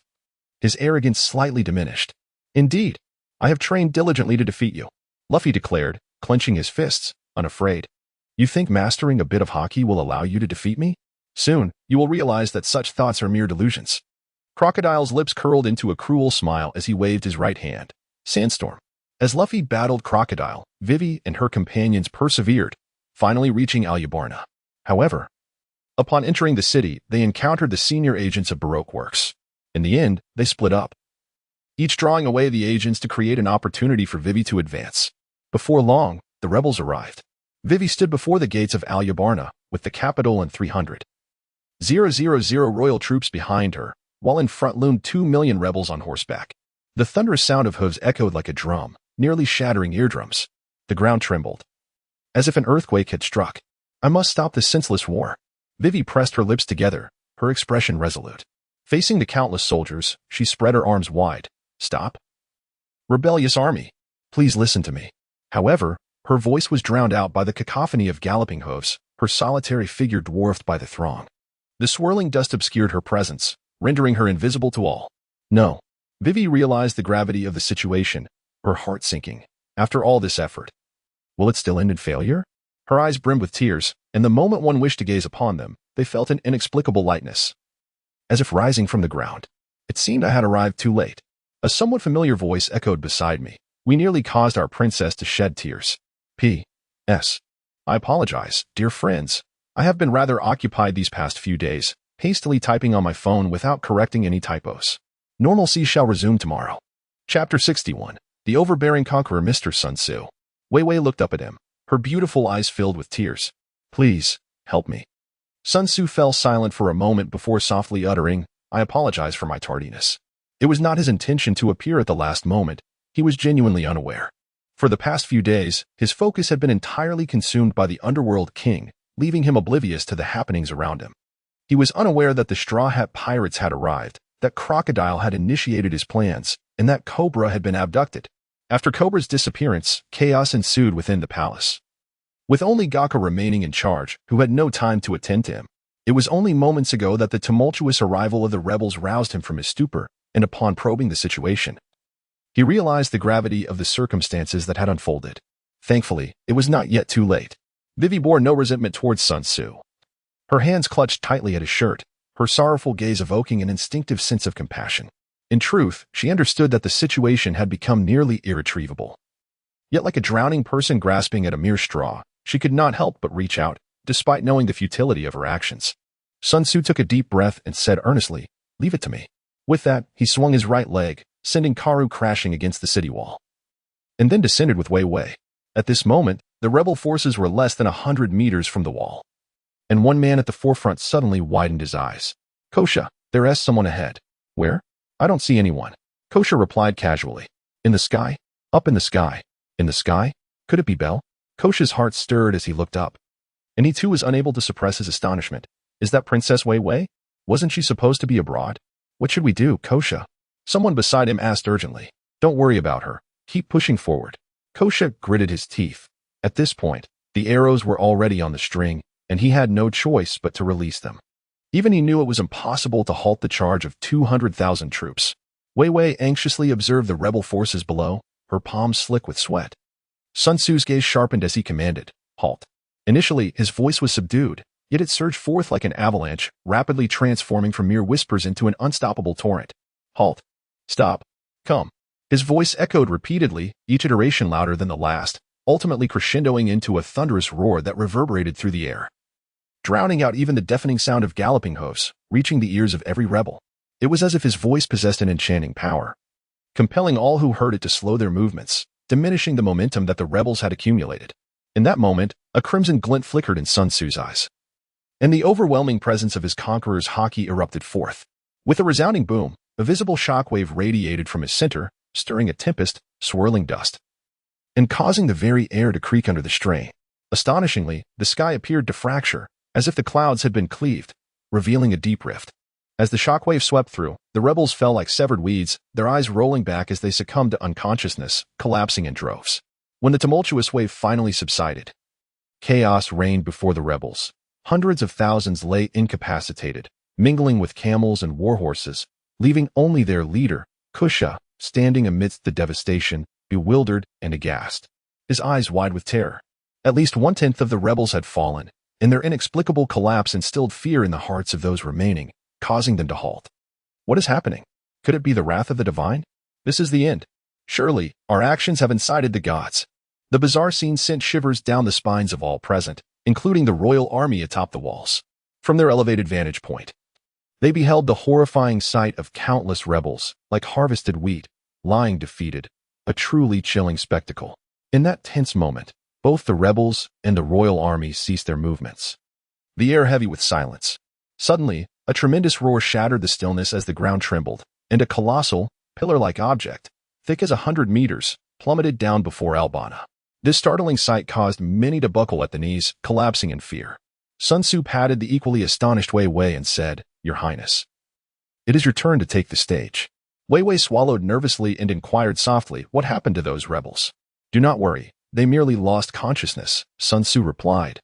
His arrogance slightly diminished. Indeed, I have trained diligently to defeat you, Luffy declared, clenching his fists, unafraid. You think mastering a bit of Haki will allow you to defeat me? Soon, you will realize that such thoughts are mere delusions. Crocodile's lips curled into a cruel smile as he waved his right hand. Sandstorm. As Luffy battled Crocodile, Vivy and her companions persevered, finally reaching Alyabarna. However, upon entering the city, they encountered the senior agents of Baroque Works. In the end, they split up. each drawing away the agents to create an opportunity for Vivy to advance. Before long, the rebels arrived. Vivy stood before the gates of Al-Yabarna, with the capital and 300,000 royal troops behind her, while in front loomed 2 million rebels on horseback. The thunderous sound of hooves echoed like a drum, nearly shattering eardrums. The ground trembled, as if an earthquake had struck. I must stop this senseless war. Vivy pressed her lips together, her expression resolute. Facing the countless soldiers, she spread her arms wide. Stop. Rebellious army, please listen to me. However, her voice was drowned out by the cacophony of galloping hooves, her solitary figure dwarfed by the throng. The swirling dust obscured her presence, rendering her invisible to all. No. Vivy realized the gravity of the situation, her heart sinking. After all this effort, will it still end in failure? Her eyes brimmed with tears, and the moment one wished to gaze upon them, they felt an inexplicable lightness, as if rising from the ground. It seemed I had arrived too late. A somewhat familiar voice echoed beside me. We nearly caused our princess to shed tears. P.S. I apologize, dear friends. I have been rather occupied these past few days, hastily typing on my phone without correcting any typos. Normalcy shall resume tomorrow. Chapter 61. The Overbearing Conqueror. Mr. Sun Tzu. Wei Wei looked up at him, her beautiful eyes filled with tears. Please, help me. Sun Tzu fell silent for a moment before softly uttering, I apologize for my tardiness. It was not his intention to appear at the last moment. He was genuinely unaware. For the past few days, his focus had been entirely consumed by the underworld king, leaving him oblivious to the happenings around him. He was unaware that the Straw Hat Pirates had arrived, that Crocodile had initiated his plans, and that Cobra had been abducted. After Cobra's disappearance, chaos ensued within the palace. With only Gaka remaining in charge, who had no time to attend to him. It was only moments ago that the tumultuous arrival of the rebels roused him from his stupor, and upon probing the situation, he realized the gravity of the circumstances that had unfolded. Thankfully, it was not yet too late. Vivy bore no resentment towards Sun Tzu. Her hands clutched tightly at his shirt, her sorrowful gaze evoking an instinctive sense of compassion. In truth, she understood that the situation had become nearly irretrievable. Yet like a drowning person grasping at a mere straw, she could not help but reach out, despite knowing the futility of her actions. Sun Tzu took a deep breath and said earnestly, Leave it to me. With that, he swung his right leg, sending Kuro crashing against the city wall, and then descended with Wei Wei. At this moment, the rebel forces were less than 100 meters from the wall, and one man at the forefront suddenly widened his eyes. Kosha, there's someone ahead. Where? I don't see anyone. Kosha replied casually. In the sky? Up in the sky. In the sky? Could it be Belle? Kosha's heart stirred as he looked up, and he too was unable to suppress his astonishment. Is that Princess Wei Wei? Wasn't she supposed to be abroad? What should we do, Kosha? Someone beside him asked urgently. Don't worry about her. Keep pushing forward. Kosha gritted his teeth. At this point, the arrows were already on the string, and he had no choice but to release them. Even he knew it was impossible to halt the charge of 200,000 troops. Wei Wei anxiously observed the rebel forces below, her palms slick with sweat. Sun Tzu's gaze sharpened as he commanded, Halt. Initially, his voice was subdued, yet it surged forth like an avalanche, rapidly transforming from mere whispers into an unstoppable torrent. Halt. Stop. Come. His voice echoed repeatedly, each iteration louder than the last, ultimately crescendoing into a thunderous roar that reverberated through the air, drowning out even the deafening sound of galloping hoofs, reaching the ears of every rebel. It was as if his voice possessed an enchanting power, compelling all who heard it to slow their movements, diminishing the momentum that the rebels had accumulated. In that moment, a crimson glint flickered in Sun Tzu's eyes, and the overwhelming presence of his conqueror's Haki erupted forth. With a resounding boom, a visible shockwave radiated from his center, stirring a tempest, swirling dust, and causing the very air to creak under the strain. Astonishingly, the sky appeared to fracture, as if the clouds had been cleaved, revealing a deep rift. As the shockwave swept through, the rebels fell like severed weeds, their eyes rolling back as they succumbed to unconsciousness, collapsing in droves. When the tumultuous wave finally subsided, chaos reigned before the rebels. Hundreds of thousands lay incapacitated, mingling with camels and warhorses, leaving only their leader, Kosha, standing amidst the devastation, bewildered and aghast, his eyes wide with terror. At least 1/10 of the rebels had fallen, and their inexplicable collapse instilled fear in the hearts of those remaining, causing them to halt. What is happening? Could it be the wrath of the divine? This is the end. Surely, our actions have incited the gods. The bizarre scene sent shivers down the spines of all present, including the royal army atop the walls. From their elevated vantage point, they beheld the horrifying sight of countless rebels, like harvested wheat, lying defeated, a truly chilling spectacle. In that tense moment, both the rebels and the royal army ceased their movements. The air heavy with silence. Suddenly, a tremendous roar shattered the stillness as the ground trembled, and a colossal, pillar-like object, thick as 100 meters, plummeted down before Albana. This startling sight caused many to buckle at the knees, collapsing in fear. Sun Tzu patted the equally astonished Wei Wei and said, "Your Highness, it is your turn to take the stage." Wei Wei swallowed nervously and inquired softly, "What happened to those rebels?" "Do not worry, they merely lost consciousness," Sun Tzu replied.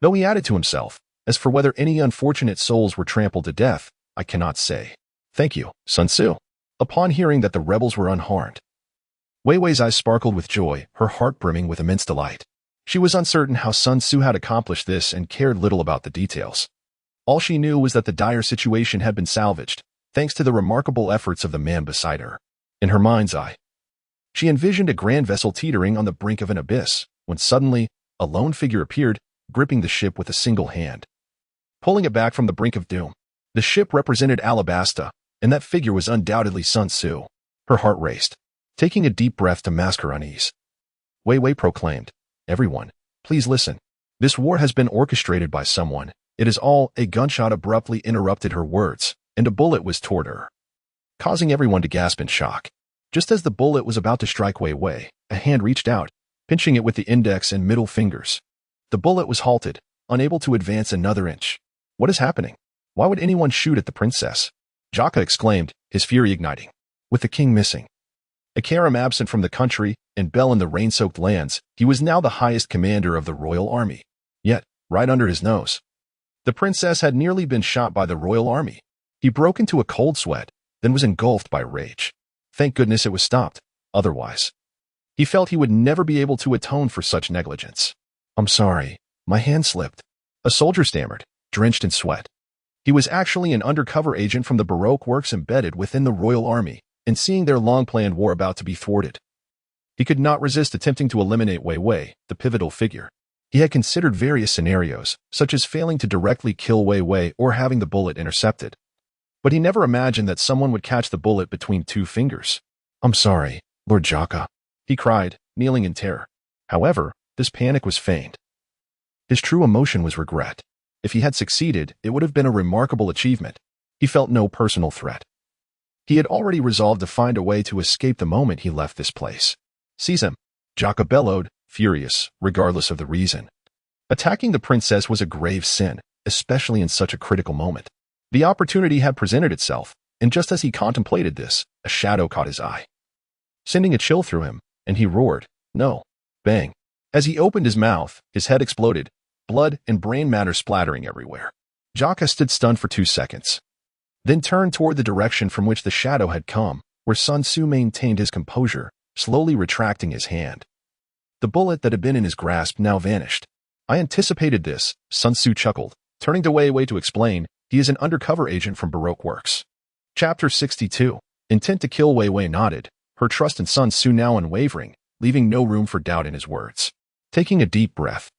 Though he added to himself, "As for whether any unfortunate souls were trampled to death, I cannot say." "Thank you, Sun Tzu." Upon hearing that the rebels were unharmed, Wei Wei's eyes sparkled with joy, her heart brimming with immense delight. She was uncertain how Sun Tzu had accomplished this and cared little about the details. All she knew was that the dire situation had been salvaged, thanks to the remarkable efforts of the man beside her. In her mind's eye, she envisioned a grand vessel teetering on the brink of an abyss, when suddenly, a lone figure appeared, gripping the ship with a single hand, pulling it back from the brink of doom. The ship represented Alabasta, and that figure was undoubtedly Sun Tzu. Her heart raced. Taking a deep breath to mask her unease, Wei Wei proclaimed, "Everyone, please listen. This war has been orchestrated by someone. It is all." A gunshot abruptly interrupted her words, and a bullet was toward her, causing everyone to gasp in shock. Just as the bullet was about to strike Wei Wei, a hand reached out, pinching it with the index and middle fingers. The bullet was halted, unable to advance another inch. "What is happening? Why would anyone shoot at the princess?" Jaka exclaimed, his fury igniting. With the king missing, a Karam absent from the country, and Bell in the rain-soaked lands, he was now the highest commander of the royal army. Yet, right under his nose, the princess had nearly been shot by the royal army. He broke into a cold sweat, then was engulfed by rage. Thank goodness it was stopped. Otherwise, he felt he would never be able to atone for such negligence. "I'm sorry, my hand slipped," a soldier stammered, drenched in sweat. He was actually an undercover agent from the Baroque works embedded within the royal army, and seeing their long-planned war about to be thwarted, he could not resist attempting to eliminate Wei Wei, the pivotal figure. He had considered various scenarios, such as failing to directly kill Wei Wei or having the bullet intercepted. But he never imagined that someone would catch the bullet between two fingers. "I'm sorry, Lord Jaka," he cried, kneeling in terror. However, this panic was feigned. His true emotion was regret. If he had succeeded, it would have been a remarkable achievement. He felt no personal threat. He had already resolved to find a way to escape the moment he left this place. "Seize him!" Jaka bellowed, furious, regardless of the reason. Attacking the princess was a grave sin, especially in such a critical moment. The opportunity had presented itself, and just as he contemplated this, a shadow caught his eye, sending a chill through him, and he roared, "No!" Bang! As he opened his mouth, his head exploded, blood and brain matter splattering everywhere. Jaka stood stunned for 2 seconds, then turned toward the direction from which the shadow had come, where Sun Tzu maintained his composure, slowly retracting his hand. The bullet that had been in his grasp now vanished. "I anticipated this," Sun Tzu chuckled, turning to Wei Wei to explain, "He is an undercover agent from Baroque works." Chapter 62. Intent to kill. Wei Wei nodded, her trust in Sun Tzu now unwavering, leaving no room for doubt in his words. Taking a deep breath,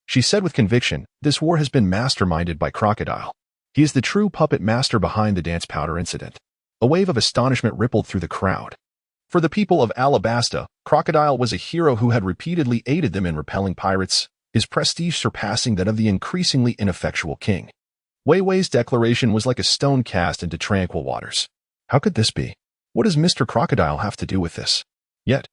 she said with conviction, "This war has been masterminded by Crocodile. He is the true puppet master behind the dance powder incident." A wave of astonishment rippled through the crowd. For the people of Alabasta, Crocodile was a hero who had repeatedly aided them in repelling pirates, his prestige surpassing that of the increasingly ineffectual king. Wei Wei's declaration was like a stone cast into tranquil waters. How could this be? What does Mr. Crocodile have to do with this? Yet,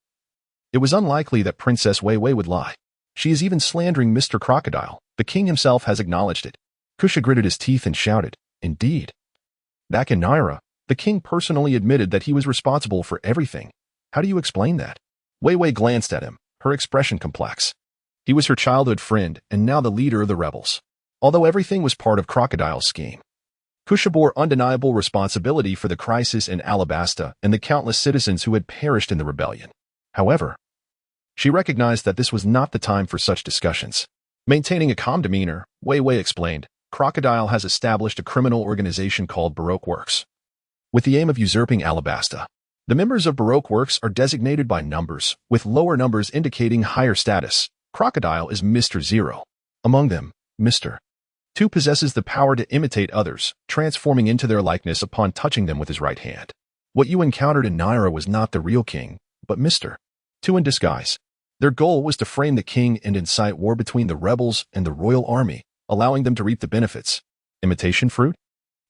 it was unlikely that Princess Wei Wei would lie. She is even slandering Mr. Crocodile. The king himself has acknowledged it. Kusha gritted his teeth and shouted, "Indeed." Back in Naira, the king personally admitted that he was responsible for everything. How do you explain that? Wei Wei glanced at him, her expression complex. He was her childhood friend and now the leader of the rebels. Although everything was part of Crocodile's scheme, Kusha bore undeniable responsibility for the crisis in Alabasta and the countless citizens who had perished in the rebellion. However, she recognized that this was not the time for such discussions. Maintaining a calm demeanor, Wei Wei explained, "Crocodile has established a criminal organization called Baroque Works, with the aim of usurping Alabasta. The members of Baroque Works are designated by numbers, with lower numbers indicating higher status. Crocodile is Mr. Zero. Among them, Mr. 2 possesses the power to imitate others, transforming into their likeness upon touching them with his right hand. What you encountered in Naira was not the real king, but Mr. Two in disguise. Their goal was to frame the king and incite war between the rebels and the royal army, allowing them to reap the benefits. Imitation fruit?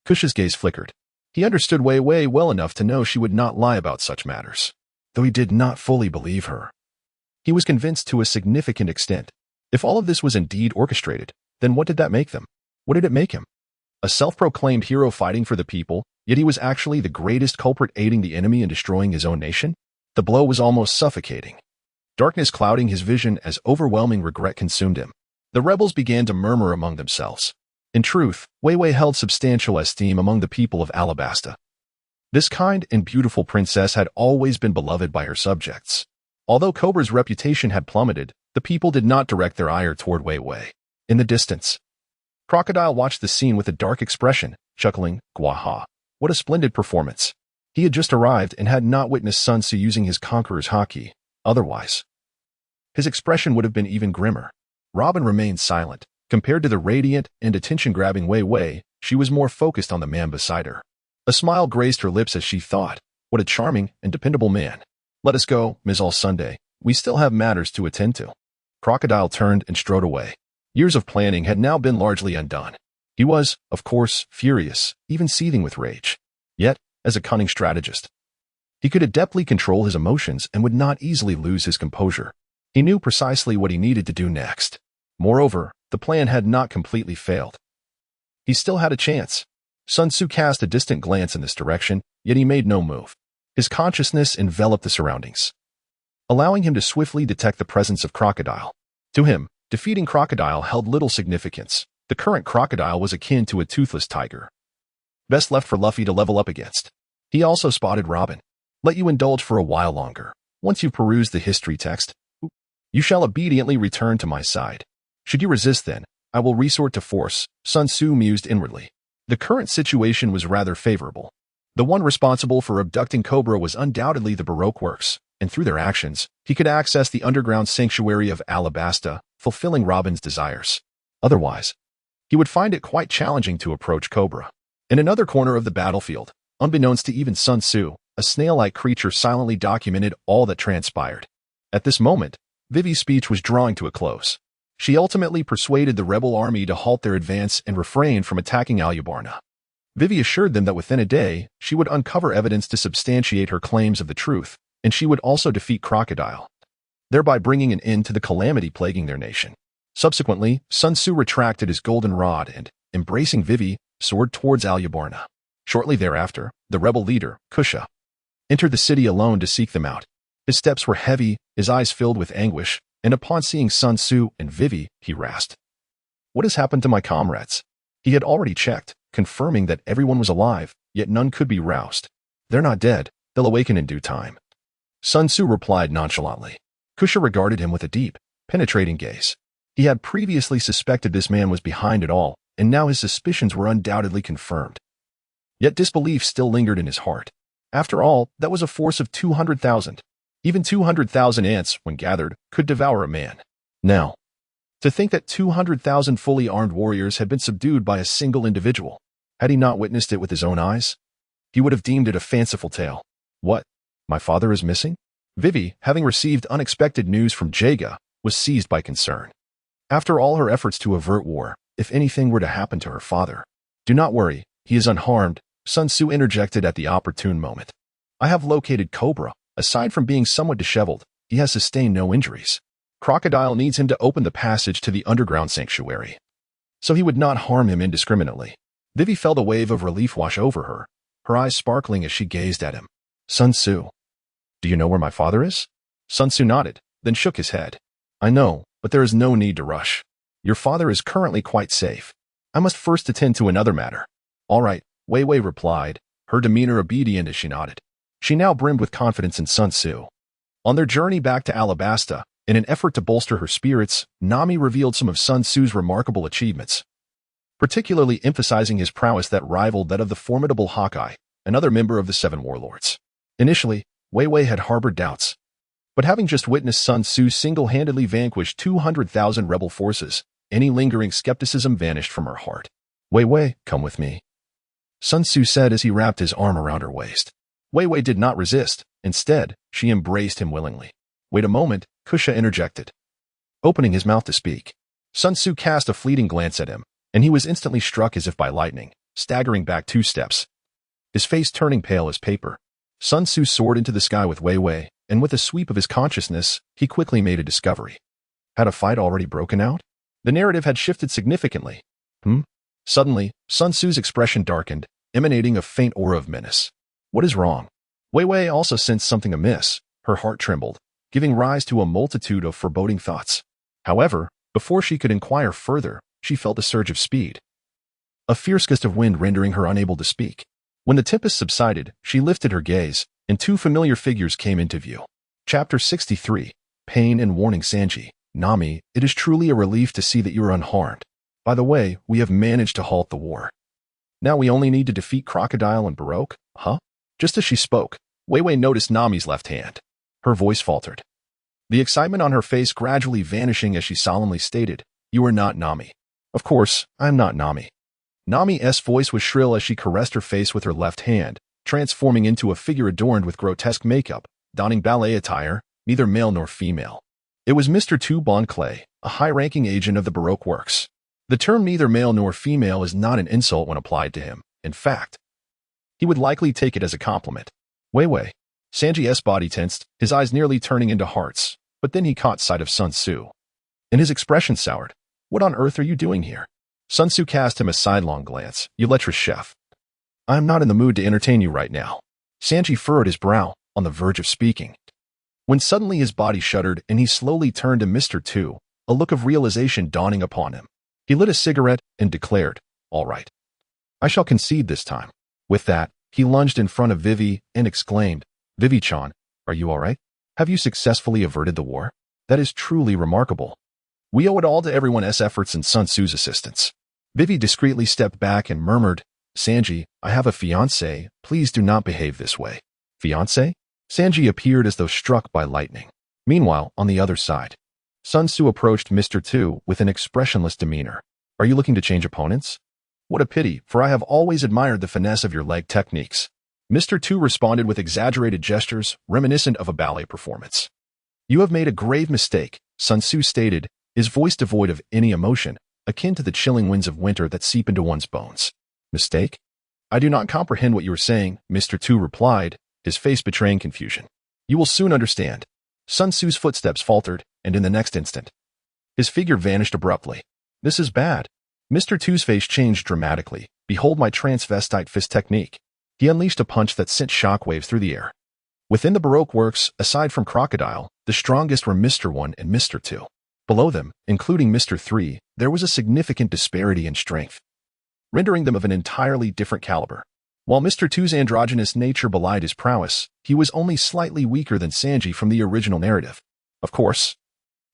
Kush's gaze flickered. He understood Wei Wei well enough to know she would not lie about such matters, though he did not fully believe her. He was convinced to a significant extent. If all of this was indeed orchestrated, then what did that make them? What did it make him? A self-proclaimed hero fighting for the people, yet he was actually the greatest culprit aiding the enemy and destroying his own nation? The blow was almost suffocating. Darkness clouding his vision as overwhelming regret consumed him. The rebels began to murmur among themselves. In truth, Wei Wei held substantial esteem among the people of Alabasta. This kind and beautiful princess had always been beloved by her subjects. Although Cobra's reputation had plummeted, the people did not direct their ire toward Wei Wei. In the distance, Crocodile watched the scene with a dark expression, chuckling, "Gwaha. What a splendid performance." He had just arrived and had not witnessed Sun Tzu using his Conqueror's Haki. Otherwise, his expression would have been even grimmer. Robin remained silent. Compared to the radiant and attention-grabbing Wei Wei, she was more focused on the man beside her. A smile graced her lips as she thought, "What a charming and dependable man. Let us go, Ms. All Sunday. We still have matters to attend to." Crocodile turned and strode away. Years of planning had now been largely undone. He was, of course, furious, even seething with rage. Yet, as a cunning strategist, he could adeptly control his emotions and would not easily lose his composure. He knew precisely what he needed to do next. Moreover, the plan had not completely failed. He still had a chance. Sun Tzu cast a distant glance in this direction, yet he made no move. His consciousness enveloped the surroundings, allowing him to swiftly detect the presence of Crocodile. To him, defeating Crocodile held little significance. The current Crocodile was akin to a toothless tiger, best left for Luffy to level up against. He also spotted Robin. "Let you indulge for a while longer. Once you've perused the history text, you shall obediently return to my side. Should you resist then, I will resort to force," Sun Tzu mused inwardly. The current situation was rather favorable. The one responsible for abducting Cobra was undoubtedly the Baroque works, and through their actions, he could access the underground sanctuary of Alabasta, fulfilling Robin's desires. Otherwise, he would find it quite challenging to approach Cobra. In another corner of the battlefield, unbeknownst to even Sun Tzu, a snail-like creature silently documented all that transpired. At this moment, Vivy's speech was drawing to a close. She ultimately persuaded the rebel army to halt their advance and refrain from attacking Alubarna. Vivy assured them that within a day, she would uncover evidence to substantiate her claims of the truth, and she would also defeat Crocodile, thereby bringing an end to the calamity plaguing their nation. Subsequently, Sun Tzu retracted his golden rod and, embracing Vivy, soared towards Alubarna. Shortly thereafter, the rebel leader, Kusha, entered the city alone to seek them out. His steps were heavy, his eyes filled with anguish, and upon seeing Sun Tzu and Vivy, he rasped, "What has happened to my comrades?" He had already checked, confirming that everyone was alive, yet none could be roused. "They're not dead. They'll awaken in due time," Sun Tzu replied nonchalantly. Kusha regarded him with a deep, penetrating gaze. He had previously suspected this man was behind it all, and now his suspicions were undoubtedly confirmed. Yet disbelief still lingered in his heart. After all, that was a force of 200,000. Even 200,000 ants, when gathered, could devour a man. Now, to think that 200,000 fully armed warriors had been subdued by a single individual, had he not witnessed it with his own eyes, he would have deemed it a fanciful tale. What? My father is missing? Vivy, having received unexpected news from Jaga, was seized by concern. After all her efforts to avert war, if anything were to happen to her father, "Do not worry, he is unharmed," Sun Tzu interjected at the opportune moment. "I have located Cobra. Aside from being somewhat disheveled, he has sustained no injuries. Crocodile needs him to open the passage to the underground sanctuary, so he would not harm him indiscriminately." Vivy felt a wave of relief wash over her, her eyes sparkling as she gazed at him. "Sun Tzu, do you know where my father is?" Sun Tzu nodded, then shook his head. "I know, but there is no need to rush. Your father is currently quite safe. I must first attend to another matter." "All right," Wei Wei replied, her demeanor obedient as she nodded. She now brimmed with confidence in Sun Tzu. On their journey back to Alabasta, in an effort to bolster her spirits, Nami revealed some of Sun Tzu's remarkable achievements, particularly emphasizing his prowess that rivaled that of the formidable Haki, another member of the Seven Warlords. Initially, Wei Wei had harbored doubts, but having just witnessed Sun Tzu single-handedly vanquish 200,000 rebel forces, any lingering skepticism vanished from her heart. "Wei Wei, come with me," Sun Tzu said as he wrapped his arm around her waist. Wei Wei did not resist. Instead, she embraced him willingly. Wait a moment, Kusha interjected, opening his mouth to speak. Sun Tzu cast a fleeting glance at him, and he was instantly struck as if by lightning, staggering back 2 steps, his face turning pale as paper. Sun Tzu soared into the sky with Wei Wei, and with a sweep of his consciousness, he quickly made a discovery. Had a fight already broken out? The narrative had shifted significantly. Suddenly, Sun Tzu's expression darkened, emanating a faint aura of menace. What is wrong? Wei Wei also sensed something amiss. Her heart trembled, giving rise to a multitude of foreboding thoughts. However, before she could inquire further, she felt a surge of speed, a fierce gust of wind rendering her unable to speak. When the tempest subsided, she lifted her gaze, and 2 familiar figures came into view. Chapter 63, Pain and Warning. Sanji, Nami, it is truly a relief to see that you are unharmed. By the way, we have managed to halt the war. Now we only need to defeat Crocodile and Baroque, huh? Just as she spoke, Wei Wei noticed Nami's left hand. Her voice faltered, the excitement on her face gradually vanishing as she solemnly stated, "You are not Nami." "Of course, I am not Nami." Nami's voice was shrill as she caressed her face with her left hand, transforming into a figure adorned with grotesque makeup, donning ballet attire, neither male nor female. It was Mr. Tu Bon Clay, a high-ranking agent of the Baroque works. The term neither male nor female is not an insult when applied to him. In fact, he would likely take it as a compliment. Wei Wei. Sanji's body tensed, his eyes nearly turning into hearts, but then he caught sight of Sun Tzu, and his expression soured. What on earth are you doing here? Sun Tzu cast him a sidelong glance. You lecherous chef. I am not in the mood to entertain you right now. Sanji furrowed his brow, on the verge of speaking, when suddenly his body shuddered and he slowly turned to Mr. Tu, a look of realization dawning upon him. He lit a cigarette and declared, "All right. I shall concede this time." With that, he lunged in front of Vivy and exclaimed, "Vivy-chan, are you all right? Have you successfully averted the war? That is truly remarkable. We owe it all to everyone's efforts and Sun Tzu's assistance." Vivy discreetly stepped back and murmured, "Sanji, I have a fiancé. Please do not behave this way." Fiancé? Sanji appeared as though struck by lightning. Meanwhile, on the other side, Sun Tzu approached Mr. Tu with an expressionless demeanor. "Are you looking to change opponents? What a pity, for I have always admired the finesse of your leg techniques." Mr. Tu responded with exaggerated gestures, reminiscent of a ballet performance. "You have made a grave mistake," Sun Tzu stated, his voice devoid of any emotion, akin to the chilling winds of winter that seep into one's bones. "Mistake? I do not comprehend what you are saying," Mr. Tu replied, his face betraying confusion. "You will soon understand." Sun Tzu's footsteps faltered, and in the next instant, his figure vanished abruptly. "This is bad." Mr. Tu's face changed dramatically. "Behold my transvestite fist technique." He unleashed a punch that sent shockwaves through the air. Within the Baroque works, aside from Crocodile, the strongest were Mr. 1 and Mr. 2. Below them, including Mr. 3, there was a significant disparity in strength, rendering them of an entirely different caliber. While Mr. 2's androgynous nature belied his prowess, he was only slightly weaker than Sanji from the original narrative. Of course,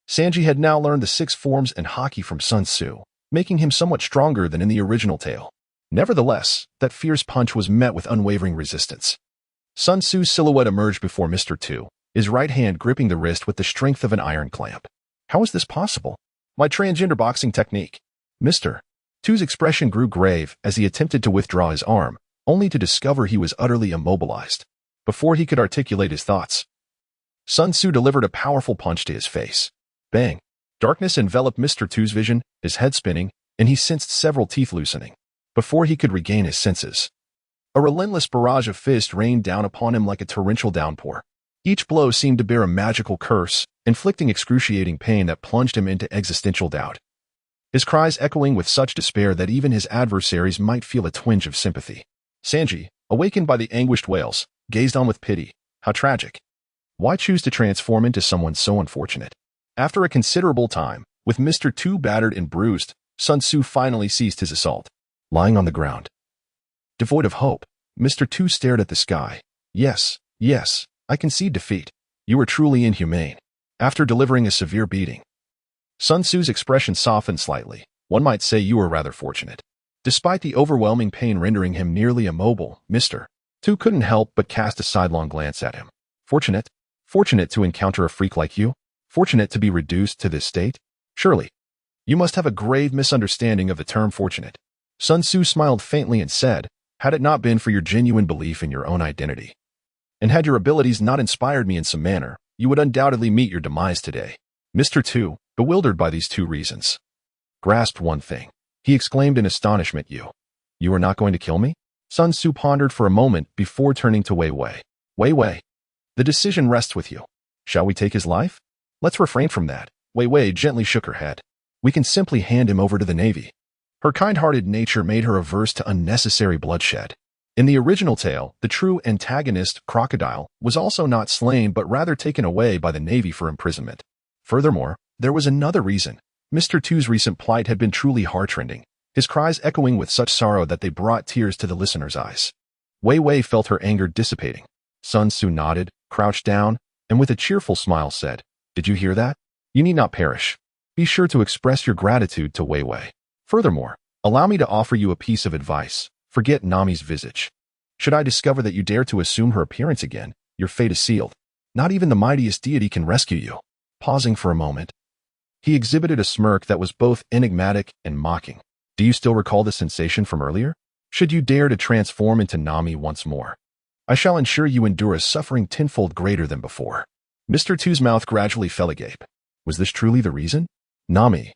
Sanji had now learned the 6 forms and Haki from Sun Tzu, making him somewhat stronger than in the original tale. Nevertheless, that fierce punch was met with unwavering resistance. Sun Tzu's silhouette emerged before Mr. Tu, his right hand gripping the wrist with the strength of an iron clamp. How is this possible? My transgender boxing technique. Mr. Tu's expression grew grave as he attempted to withdraw his arm, only to discover he was utterly immobilized. Before he could articulate his thoughts, Sun Tzu delivered a powerful punch to his face. Bang! Darkness enveloped Mr. Tu's vision, his head spinning, and he sensed several teeth loosening. Before he could regain his senses, a relentless barrage of fists rained down upon him like a torrential downpour. Each blow seemed to bear a magical curse, inflicting excruciating pain that plunged him into existential doubt, his cries echoing with such despair that even his adversaries might feel a twinge of sympathy. Sanji, awakened by the anguished wails, gazed on with pity. How tragic. Why choose to transform into someone so unfortunate? After a considerable time, with Mr. Tu battered and bruised, Sun Tzu finally ceased his assault. Lying on the ground, devoid of hope, Mr. Tu stared at the sky. Yes, I concede defeat. You are truly inhumane. After delivering a severe beating, Sun Tzu's expression softened slightly. One might say you were rather fortunate. Despite the overwhelming pain rendering him nearly immobile, Mr. Tu couldn't help but cast a sidelong glance at him. Fortunate? Fortunate to encounter a freak like you? Fortunate to be reduced to this state? Surely, you must have a grave misunderstanding of the term fortunate. Sun Tzu smiled faintly and said, had it not been for your genuine belief in your own identity, and had your abilities not inspired me in some manner, you would undoubtedly meet your demise today. Mr. Tu, bewildered by these two reasons, grasped one thing. He exclaimed in astonishment, You are not going to kill me? Sun Tzu pondered for a moment before turning to Wei Wei. Wei Wei, the decision rests with you. Shall we take his life? Let's refrain from that. Wei Wei gently shook her head. We can simply hand him over to the Navy. Her kind-hearted nature made her averse to unnecessary bloodshed. In the original tale, the true antagonist, Crocodile, was also not slain but rather taken away by the Navy for imprisonment. Furthermore, there was another reason. Mr. Tu's recent plight had been truly heartrending, his cries echoing with such sorrow that they brought tears to the listener's eyes. Wei Wei felt her anger dissipating. Sun Tzu nodded, crouched down, and with a cheerful smile said, Did you hear that? You need not perish. Be sure to express your gratitude to Wei Wei. Furthermore, allow me to offer you a piece of advice. Forget Nami's visage. Should I discover that you dare to assume her appearance again, your fate is sealed. Not even the mightiest deity can rescue you. Pausing for a moment, he exhibited a smirk that was both enigmatic and mocking. Do you still recall the sensation from earlier? Should you dare to transform into Nami once more, I shall ensure you endure a suffering tenfold greater than before. Mr. Tu's mouth gradually fell agape. Was this truly the reason? Nami,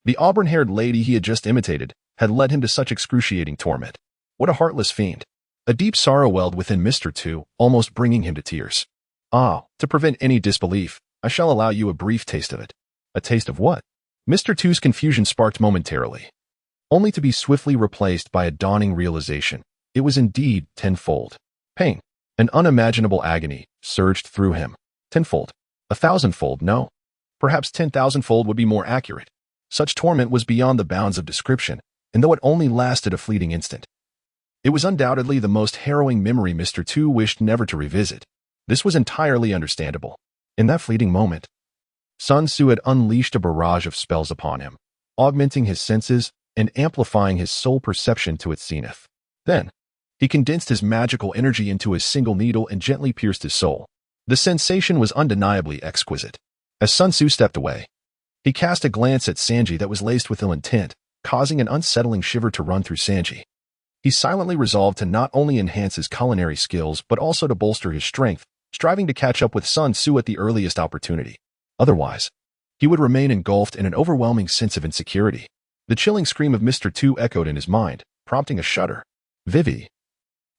the auburn-haired lady he had just imitated, had led him to such excruciating torment. What a heartless fiend. A deep sorrow welled within Mr. Tu, almost bringing him to tears. To prevent any disbelief, I shall allow you a brief taste of it. A taste of what? Mr. Tu's confusion sparked momentarily, only to be swiftly replaced by a dawning realization. It was indeed tenfold. Pain, an unimaginable agony, surged through him. Tenfold. 1,000-fold, no. Perhaps 10,000-fold would be more accurate. Such torment was beyond the bounds of description, and though it only lasted a fleeting instant, it was undoubtedly the most harrowing memory Mr. Tu wished never to revisit. This was entirely understandable. In that fleeting moment, Sun Tzu had unleashed a barrage of spells upon him, augmenting his senses and amplifying his soul perception to its zenith. Then, he condensed his magical energy into a single needle and gently pierced his soul. The sensation was undeniably exquisite. As Sun Tzu stepped away, he cast a glance at Sanji that was laced with ill intent, causing an unsettling shiver to run through Sanji. He silently resolved to not only enhance his culinary skills but also to bolster his strength, striving to catch up with Sun Tzu at the earliest opportunity. Otherwise, he would remain engulfed in an overwhelming sense of insecurity. The chilling scream of Mr. Tu echoed in his mind, prompting a shudder. Vivy,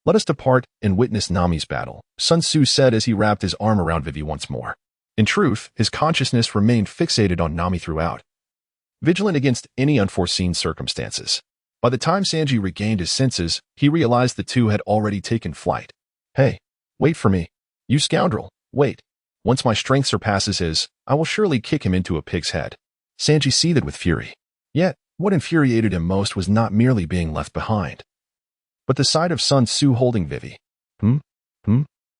let us depart and witness Nami's battle, Sun Tzu said as he wrapped his arm around Vivy once more. In truth, his consciousness remained fixated on Nami throughout, vigilant against any unforeseen circumstances. By the time Sanji regained his senses, he realized the two had already taken flight. Hey, wait for me. You scoundrel, wait. Once my strength surpasses his, I will surely kick him into a pig's head. Sanji seethed with fury. Yet, what infuriated him most was not merely being left behind, but the sight of Sun Tzu holding Vivy.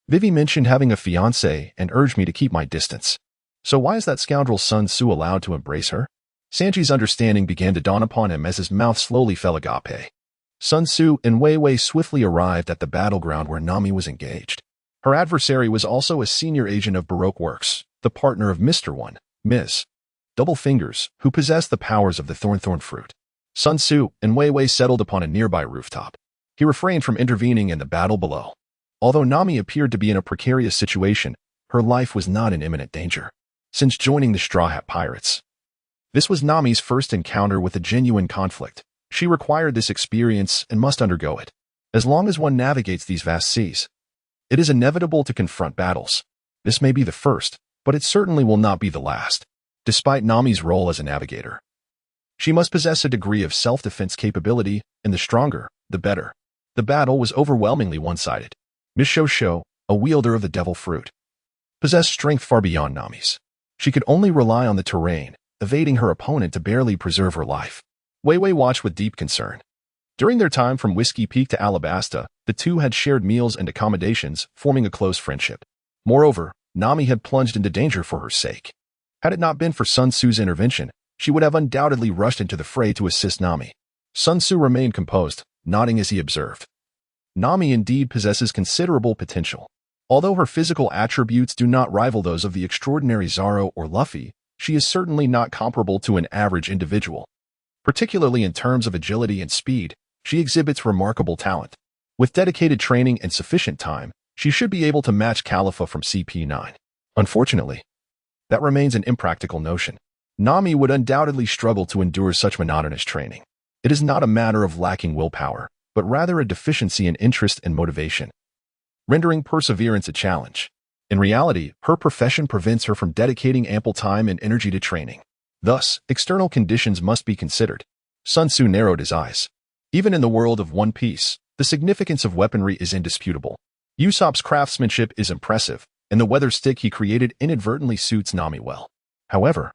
Vivy mentioned having a fiancé and urged me to keep my distance. So why is that scoundrel Sun Tzu allowed to embrace her? Sanji's understanding began to dawn upon him as his mouth slowly fell agape. Sun Tzu and Wei Wei swiftly arrived at the battleground where Nami was engaged. Her adversary was also a senior agent of Baroque Works, the partner of Mr. One, Ms. Double Fingers, who possessed the powers of the thorn fruit. Sun Tzu and Wei Wei settled upon a nearby rooftop. He refrained from intervening in the battle below. Although Nami appeared to be in a precarious situation, her life was not in imminent danger. Since joining the Straw Hat Pirates, this was Nami's first encounter with a genuine conflict. She required this experience and must undergo it. As long as one navigates these vast seas, it is inevitable to confront battles. This may be the first, but it certainly will not be the last. Despite Nami's role as a navigator, she must possess a degree of self-defense capability, and the stronger, the better. The battle was overwhelmingly one-sided. Miss Shosho, a wielder of the devil fruit, possessed strength far beyond Nami's. She could only rely on the terrain, evading her opponent to barely preserve her life. Wei Wei watched with deep concern. During their time from Whiskey Peak to Alabasta, the two had shared meals and accommodations, forming a close friendship. Moreover, Nami had plunged into danger for her sake. Had it not been for Sun Tzu's intervention, she would have undoubtedly rushed into the fray to assist Nami. Sun Tzu remained composed, nodding as he observed. Nami indeed possesses considerable potential. Although her physical attributes do not rival those of the extraordinary Zaro or Luffy, she is certainly not comparable to an average individual. Particularly in terms of agility and speed, she exhibits remarkable talent. With dedicated training and sufficient time, she should be able to match Khalifa from CP9. Unfortunately, that remains an impractical notion. Nami would undoubtedly struggle to endure such monotonous training. It is not a matter of lacking willpower, but rather a deficiency in interest and motivation, rendering perseverance a challenge. In reality, her profession prevents her from dedicating ample time and energy to training. Thus, external conditions must be considered. Sun Tzu narrowed his eyes. Even in the world of One Piece, the significance of weaponry is indisputable. Usopp's craftsmanship is impressive, and the weather stick he created inadvertently suits Nami well. However,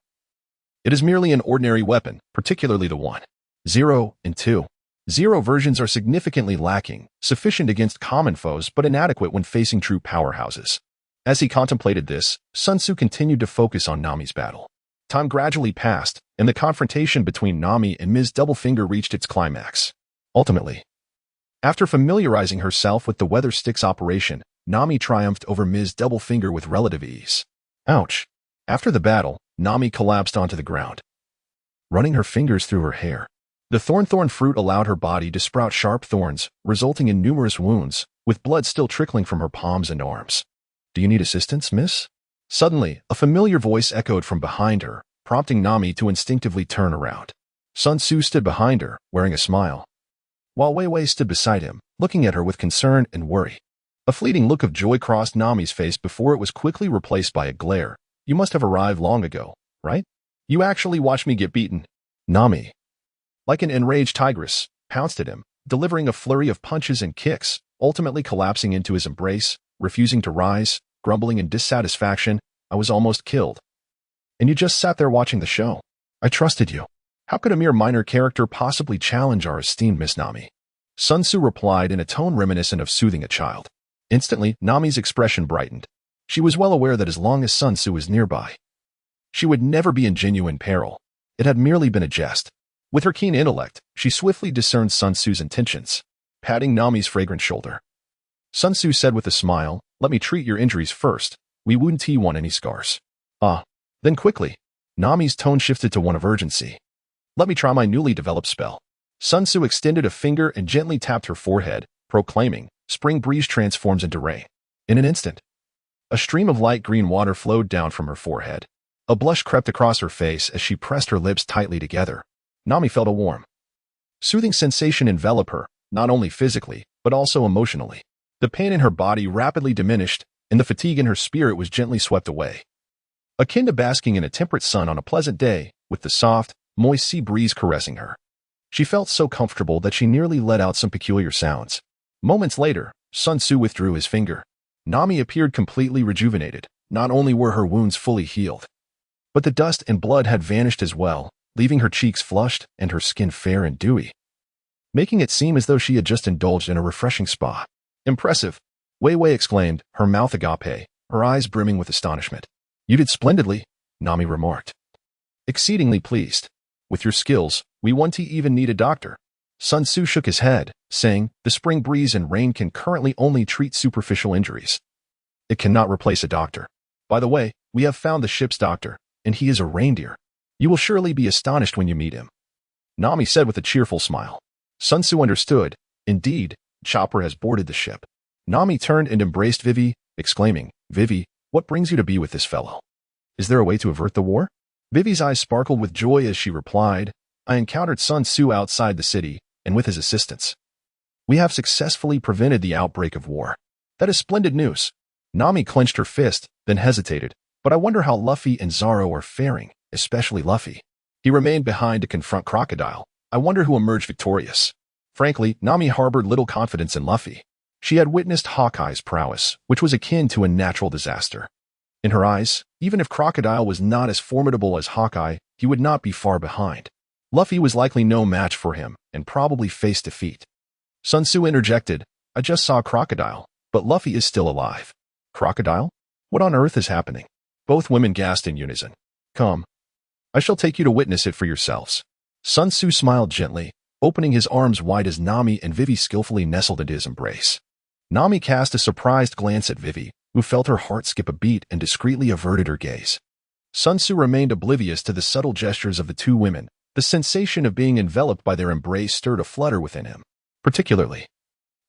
it is merely an ordinary weapon, particularly the 1.0 and 2.0 versions are significantly lacking, sufficient against common foes but inadequate when facing true powerhouses. As he contemplated this, Sun Tzu continued to focus on Nami's battle. Time gradually passed, and the confrontation between Nami and Ms. Doublefinger reached its climax. Ultimately, after familiarizing herself with the weather stick's operation, Nami triumphed over Ms. Doublefinger with relative ease. Ouch! After the battle, Nami collapsed onto the ground, running her fingers through her hair. The thorn fruit allowed her body to sprout sharp thorns, resulting in numerous wounds, with blood still trickling from her palms and arms. "Do you need assistance, miss?" Suddenly, a familiar voice echoed from behind her, prompting Nami to instinctively turn around. Sun Tzu stood behind her, wearing a smile, while Wei Wei stood beside him, looking at her with concern and worry. A fleeting look of joy crossed Nami's face before it was quickly replaced by a glare. "You must have arrived long ago, right? You actually watched me get beaten." Nami, like an enraged tigress, pounced at him, delivering a flurry of punches and kicks, ultimately collapsing into his embrace, refusing to rise, grumbling in dissatisfaction. "I was almost killed. And you just sat there watching the show. I trusted you. How could a mere minor character possibly challenge our esteemed Miss Nami?" Sun Tzu replied in a tone reminiscent of soothing a child. Instantly, Nami's expression brightened. She was well aware that as long as Sun Tzu was nearby, she would never be in genuine peril. It had merely been a jest. With her keen intellect, she swiftly discerned Sun Tzu's intentions. Patting Nami's fragrant shoulder, Sun Tzu said with a smile, "Let me treat your injuries first. We wouldn't want any scars." Ah. Then quickly, Nami's tone shifted to one of urgency. "Let me try my newly developed spell." Sun Tzu extended a finger and gently tapped her forehead, proclaiming, "Spring breeze transforms into rain." In an instant, a stream of light green water flowed down from her forehead. A blush crept across her face as she pressed her lips tightly together. Nami felt a warm, soothing sensation envelop her, not only physically, but also emotionally. The pain in her body rapidly diminished, and the fatigue in her spirit was gently swept away. Akin to basking in a temperate sun on a pleasant day, with the soft, moist sea breeze caressing her. She felt so comfortable that she nearly let out some peculiar sounds. Moments later, Sun Tzu withdrew his finger. Nami appeared completely rejuvenated. Not only were her wounds fully healed, but the dust and blood had vanished as well, leaving her cheeks flushed and her skin fair and dewy, making it seem as though she had just indulged in a refreshing spa. "Impressive," Wei Wei exclaimed, her mouth agape, her eyes brimming with astonishment. "You did splendidly," Nami remarked, exceedingly pleased. "With your skills, we won't even need a doctor." Sun Tzu shook his head, saying, "The spring breeze and rain can currently only treat superficial injuries. It cannot replace a doctor. By the way, we have found the ship's doctor, and he is a reindeer. You will surely be astonished when you meet him," Nami said with a cheerful smile. Sun Tzu understood. Indeed, Chopper has boarded the ship. Nami turned and embraced Vivy, exclaiming, "Vivy, what brings you to be with this fellow? Is there a way to avert the war?" Vivy's eyes sparkled with joy as she replied, "I encountered Sun Tzu outside the city, and with his assistance, we have successfully prevented the outbreak of war." "That is splendid news." Nami clenched her fist, then hesitated. "But I wonder how Luffy and Zoro are faring, especially Luffy. He remained behind to confront Crocodile. I wonder who emerged victorious." Frankly, Nami harbored little confidence in Luffy. She had witnessed Hawkeye's prowess, which was akin to a natural disaster. In her eyes, even if Crocodile was not as formidable as Hawkeye, he would not be far behind. Luffy was likely no match for him, and probably faced defeat. Sun Tzu interjected, "I just saw Crocodile, but Luffy is still alive." "Crocodile? What on earth is happening?" Both women gasped in unison. "Come. I shall take you to witness it for yourselves." Sun Tzu smiled gently, opening his arms wide as Nami and Vivy skillfully nestled into his embrace. Nami cast a surprised glance at Vivy, who felt her heart skip a beat and discreetly averted her gaze. Sun Tzu remained oblivious to the subtle gestures of the two women. The sensation of being enveloped by their embrace stirred a flutter within him. Particularly,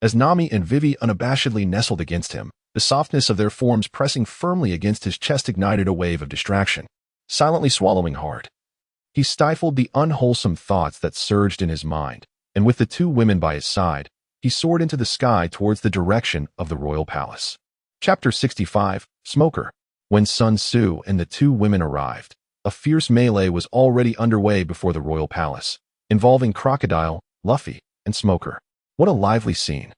as Nami and Vivy unabashedly nestled against him, the softness of their forms pressing firmly against his chest ignited a wave of distraction. Silently swallowing hard, he stifled the unwholesome thoughts that surged in his mind, and with the two women by his side, he soared into the sky towards the direction of the royal palace. Chapter 65, Smoker. When Sun Tzu and the two women arrived, a fierce melee was already underway before the royal palace, involving Crocodile, Luffy, and Smoker. What a lively scene.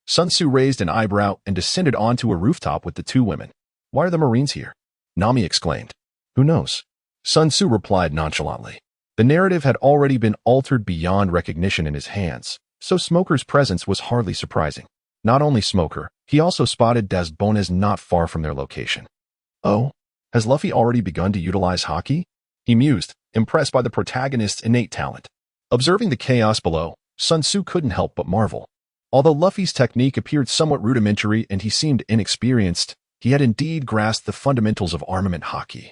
Sun Tzu raised an eyebrow and descended onto a rooftop with the two women. Why are the Marines here? Nami exclaimed. Who knows? Sun Tzu replied nonchalantly. The narrative had already been altered beyond recognition in his hands, so Smoker's presence was hardly surprising. Not only Smoker, he also spotted Das Bones not far from their location. Oh, has Luffy already begun to utilize Haki? He mused, impressed by the protagonist's innate talent. Observing the chaos below, Sun Tzu couldn't help but marvel. Although Luffy's technique appeared somewhat rudimentary and he seemed inexperienced, he had indeed grasped the fundamentals of armament Haki.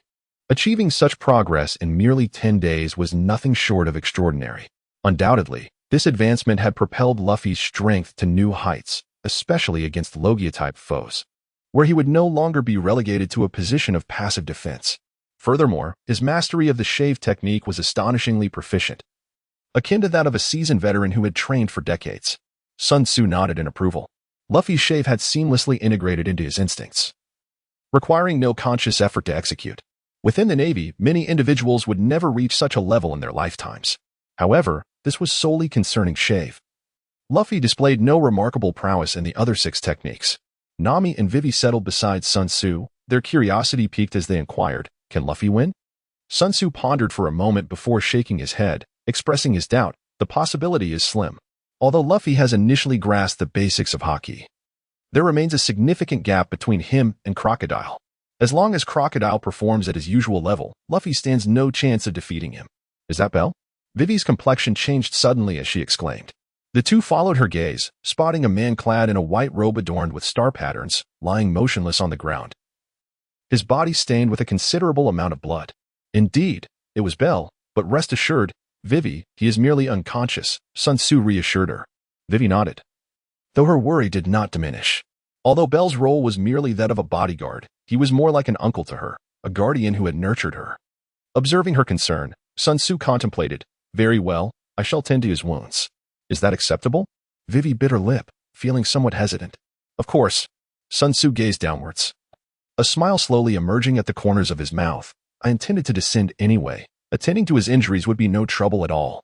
Achieving such progress in merely 10 days was nothing short of extraordinary. Undoubtedly, this advancement had propelled Luffy's strength to new heights, especially against Logia-type foes, where he would no longer be relegated to a position of passive defense. Furthermore, his mastery of the shave technique was astonishingly proficient, akin to that of a seasoned veteran who had trained for decades. Sun Tzu nodded in approval. Luffy's shave had seamlessly integrated into his instincts, requiring no conscious effort to execute. Within the Navy, many individuals would never reach such a level in their lifetimes. However, this was solely concerning shave. Luffy displayed no remarkable prowess in the other 6 techniques. Nami and Vivy settled beside Sun Tzu, their curiosity piqued as they inquired, can Luffy win? Sun Tzu pondered for a moment before shaking his head, expressing his doubt. The possibility is slim. Although Luffy has initially grasped the basics of Haki, there remains a significant gap between him and Crocodile. As long as Crocodile performs at his usual level, Luffy stands no chance of defeating him. Is that Belle? Vivy's complexion changed suddenly as she exclaimed. The two followed her gaze, spotting a man clad in a white robe adorned with star patterns, lying motionless on the ground, his body stained with a considerable amount of blood. Indeed, it was Belle, but rest assured, Vivy, he is merely unconscious, Sun Tzu reassured her. Vivy nodded, though her worry did not diminish. Although Belle's role was merely that of a bodyguard, he was more like an uncle to her, a guardian who had nurtured her. Observing her concern, Sun Tzu contemplated. Very well, I shall tend to his wounds. Is that acceptable? Vivy bit her lip, feeling somewhat hesitant. Of course. Sun Tzu gazed downwards, a smile slowly emerging at the corners of his mouth. I intended to descend anyway. Attending to his injuries would be no trouble at all.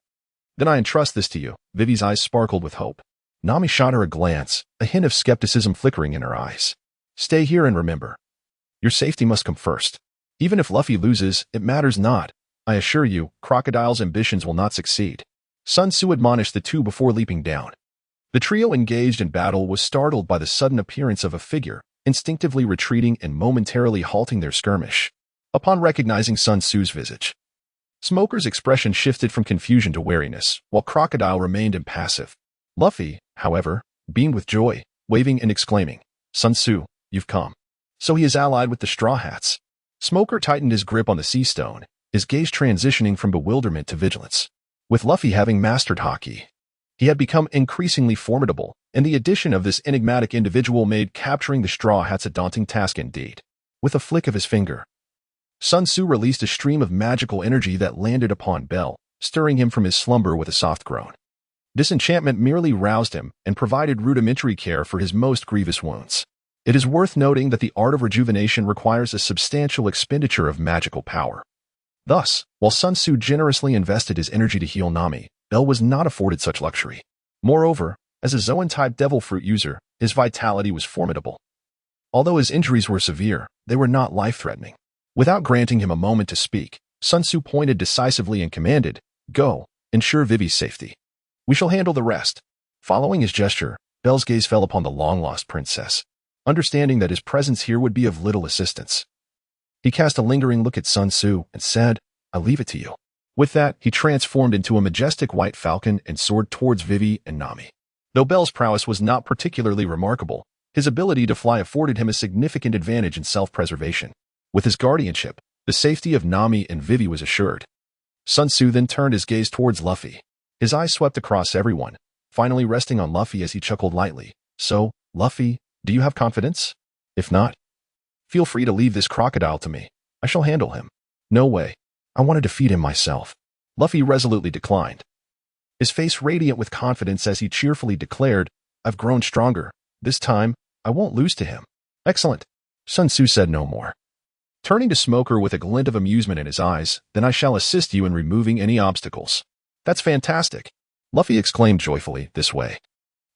Then I entrust this to you. Vivy's eyes sparkled with hope. Nami shot her a glance, a hint of skepticism flickering in her eyes. Stay here and remember, your safety must come first. Even if Luffy loses, it matters not. I assure you, Crocodile's ambitions will not succeed. Sun Tzu admonished the two before leaping down. The trio engaged in battle was startled by the sudden appearance of a figure, instinctively retreating and momentarily halting their skirmish. Upon recognizing Sun Tzu's visage, Smoker's expression shifted from confusion to wariness, while Crocodile remained impassive. Luffy, however, beamed with joy, waving and exclaiming, Sun Tzu, you've come. So he is allied with the Straw Hats. Smoker tightened his grip on the sea stone, his gaze transitioning from bewilderment to vigilance. With Luffy having mastered Haki, he had become increasingly formidable, and the addition of this enigmatic individual made capturing the Straw Hats a daunting task indeed. With a flick of his finger, Sun Tzu released a stream of magical energy that landed upon Bell, stirring him from his slumber with a soft groan. Disenchantment merely roused him and provided rudimentary care for his most grievous wounds. It is worth noting that the art of rejuvenation requires a substantial expenditure of magical power. Thus, while Sun Tzu generously invested his energy to heal Nami, Bell was not afforded such luxury. Moreover, as a Zoan-type devil fruit user, his vitality was formidable. Although his injuries were severe, they were not life-threatening. Without granting him a moment to speak, Sun Tzu pointed decisively and commanded, Go, ensure Vivy's safety. We shall handle the rest. Following his gesture, Bell's gaze fell upon the long-lost princess, understanding that his presence here would be of little assistance. He cast a lingering look at Sun Tzu and said, I leave it to you. With that, he transformed into a majestic white falcon and soared towards Vivy and Nami. Though Bell's prowess was not particularly remarkable, his ability to fly afforded him a significant advantage in self-preservation. With his guardianship, the safety of Nami and Vivy was assured. Sun Tzu then turned his gaze towards Luffy. His eyes swept across everyone, finally resting on Luffy as he chuckled lightly. So, Luffy, do you have confidence? If not, feel free to leave this crocodile to me. I shall handle him. No way. I want to defeat him myself. Luffy resolutely declined, his face radiant with confidence as he cheerfully declared, I've grown stronger. This time, I won't lose to him. Excellent. Sun Tzu said no more. Turning to Smoker with a glint of amusement in his eyes, then I shall assist you in removing any obstacles. That's fantastic. Luffy exclaimed joyfully, this way.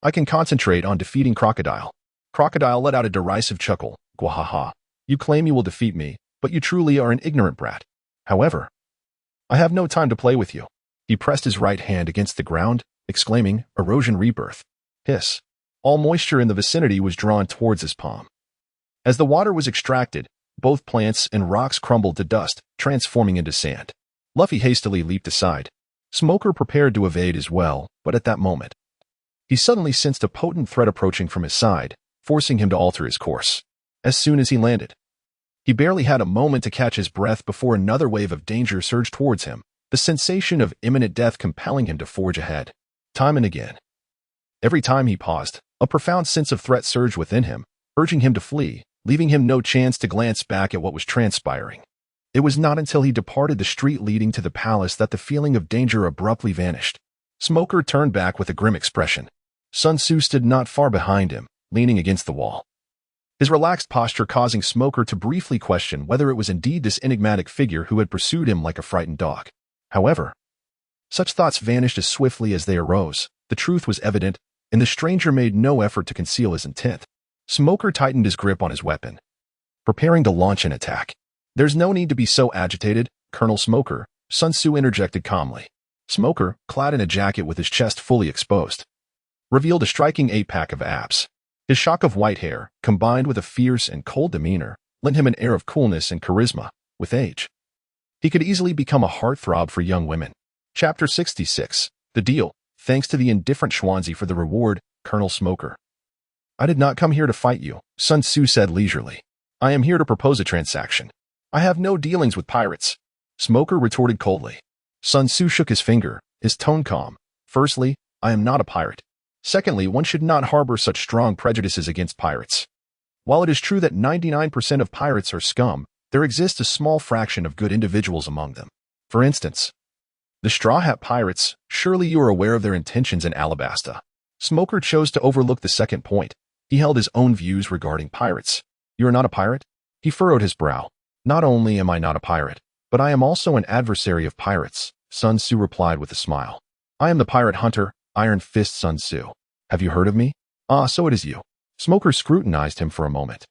I can concentrate on defeating Crocodile. Crocodile let out a derisive chuckle. Gwahaha. You claim you will defeat me, but you truly are an ignorant brat. However, I have no time to play with you. He pressed his right hand against the ground, exclaiming, Erosion Rebirth. Hiss. All moisture in the vicinity was drawn towards his palm. As the water was extracted, both plants and rocks crumbled to dust, transforming into sand. Luffy hastily leaped aside. Smoker prepared to evade as well, but at that moment, he suddenly sensed a potent threat approaching from his side, forcing him to alter his course. As soon as he landed, he barely had a moment to catch his breath before another wave of danger surged towards him, the sensation of imminent death compelling him to forge ahead. Time and again. Every time he paused, a profound sense of threat surged within him, urging him to flee, leaving him no chance to glance back at what was transpiring. It was not until he departed the street leading to the palace that the feeling of danger abruptly vanished. Smoker turned back with a grim expression. Sun Tzu stood not far behind him, leaning against the wall, his relaxed posture causing Smoker to briefly question whether it was indeed this enigmatic figure who had pursued him like a frightened dog. However, such thoughts vanished as swiftly as they arose. The truth was evident, and the stranger made no effort to conceal his intent. Smoker tightened his grip on his weapon, preparing to launch an attack. There's no need to be so agitated, Colonel Smoker, Sun Tzu interjected calmly. Smoker, clad in a jacket with his chest fully exposed, revealed a striking 8-pack of abs. His shock of white hair, combined with a fierce and cold demeanor, lent him an air of coolness and charisma. With age, he could easily become a heartthrob for young women. Chapter 66. The Deal. Thanks to the indifferent Schwanzi for the reward, Colonel Smoker. I did not come here to fight you, Sun Tzu said leisurely. I am here to propose a transaction. I have no dealings with pirates. Smoker retorted coldly. Sun Tzu shook his finger, his tone calm. Firstly, I am not a pirate. Secondly, one should not harbor such strong prejudices against pirates. While it is true that 99% of pirates are scum, there exists a small fraction of good individuals among them. For instance, the Straw Hat Pirates. Surely you are aware of their intentions in Alabasta. Smoker chose to overlook the second point. He held his own views regarding pirates. You are not a pirate? He furrowed his brow. Not only am I not a pirate, but I am also an adversary of pirates, Sun Tzu replied with a smile. I am the pirate hunter, Iron Fist Sun Tzu. Have you heard of me? Ah, so it is you. Smoker scrutinized him for a moment,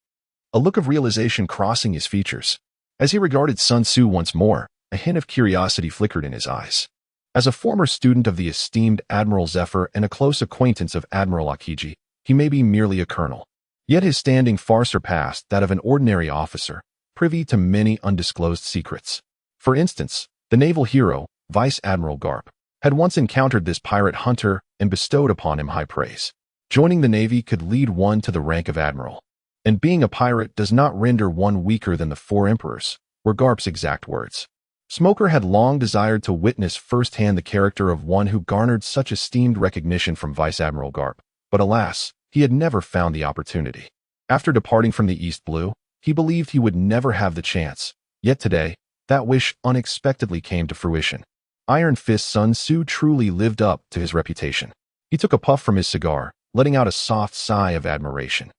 a look of realization crossing his features. As he regarded Sun Tzu once more, a hint of curiosity flickered in his eyes. As a former student of the esteemed Admiral Zephyr and a close acquaintance of Admiral Akiji, he may be merely a colonel. Yet his standing far surpassed that of an ordinary officer, privy to many undisclosed secrets. For instance, the naval hero, Vice Admiral Garp, had once encountered this pirate hunter and bestowed upon him high praise. Joining the Navy could lead one to the rank of admiral. And being a pirate does not render one weaker than the 4 emperors, were Garp's exact words. Smoker had long desired to witness firsthand the character of one who garnered such esteemed recognition from Vice Admiral Garp, but alas, he had never found the opportunity. After departing from the East Blue, he believed he would never have the chance. Yet today, that wish unexpectedly came to fruition. Iron Fist Sun Tzu truly lived up to his reputation. He took a puff from his cigar, letting out a soft sigh of admiration.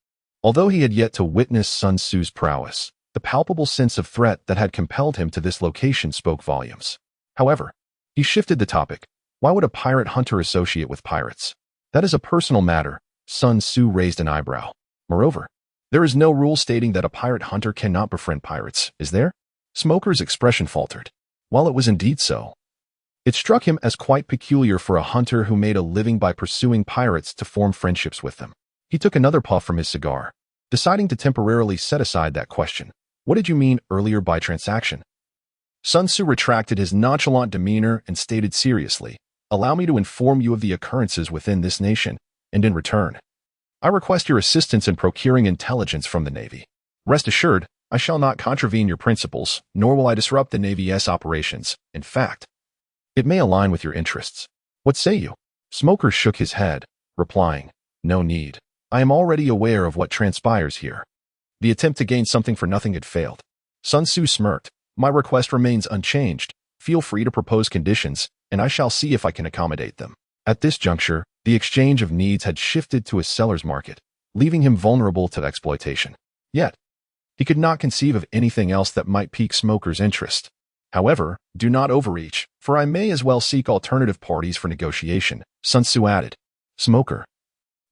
Although he had yet to witness Sun Tzu's prowess, the palpable sense of threat that had compelled him to this location spoke volumes. However, he shifted the topic. Why would a pirate hunter associate with pirates? That is a personal matter. Sun Tzu raised an eyebrow. Moreover, there is no rule stating that a pirate hunter cannot befriend pirates, is there? Smoker's expression faltered. While it was indeed so, it struck him as quite peculiar for a hunter who made a living by pursuing pirates to form friendships with them. He took another puff from his cigar, deciding to temporarily set aside that question. What did you mean earlier by transaction? Sun Tzu retracted his nonchalant demeanor and stated seriously, allow me to inform you of the occurrences within this nation, and in return, I request your assistance in procuring intelligence from the Navy. Rest assured, I shall not contravene your principles, nor will I disrupt the Navy's operations. In fact, it may align with your interests. What say you? Smoker shook his head, replying, no need. I am already aware of what transpires here. The attempt to gain something for nothing had failed. Sun Tzu smirked. My request remains unchanged. Feel free to propose conditions, and I shall see if I can accommodate them. At this juncture, the exchange of needs had shifted to a seller's market, leaving him vulnerable to exploitation. Yet, he could not conceive of anything else that might pique Smoker's interest. However, do not overreach, for I may as well seek alternative parties for negotiation, Sun Tzu added. Smoker,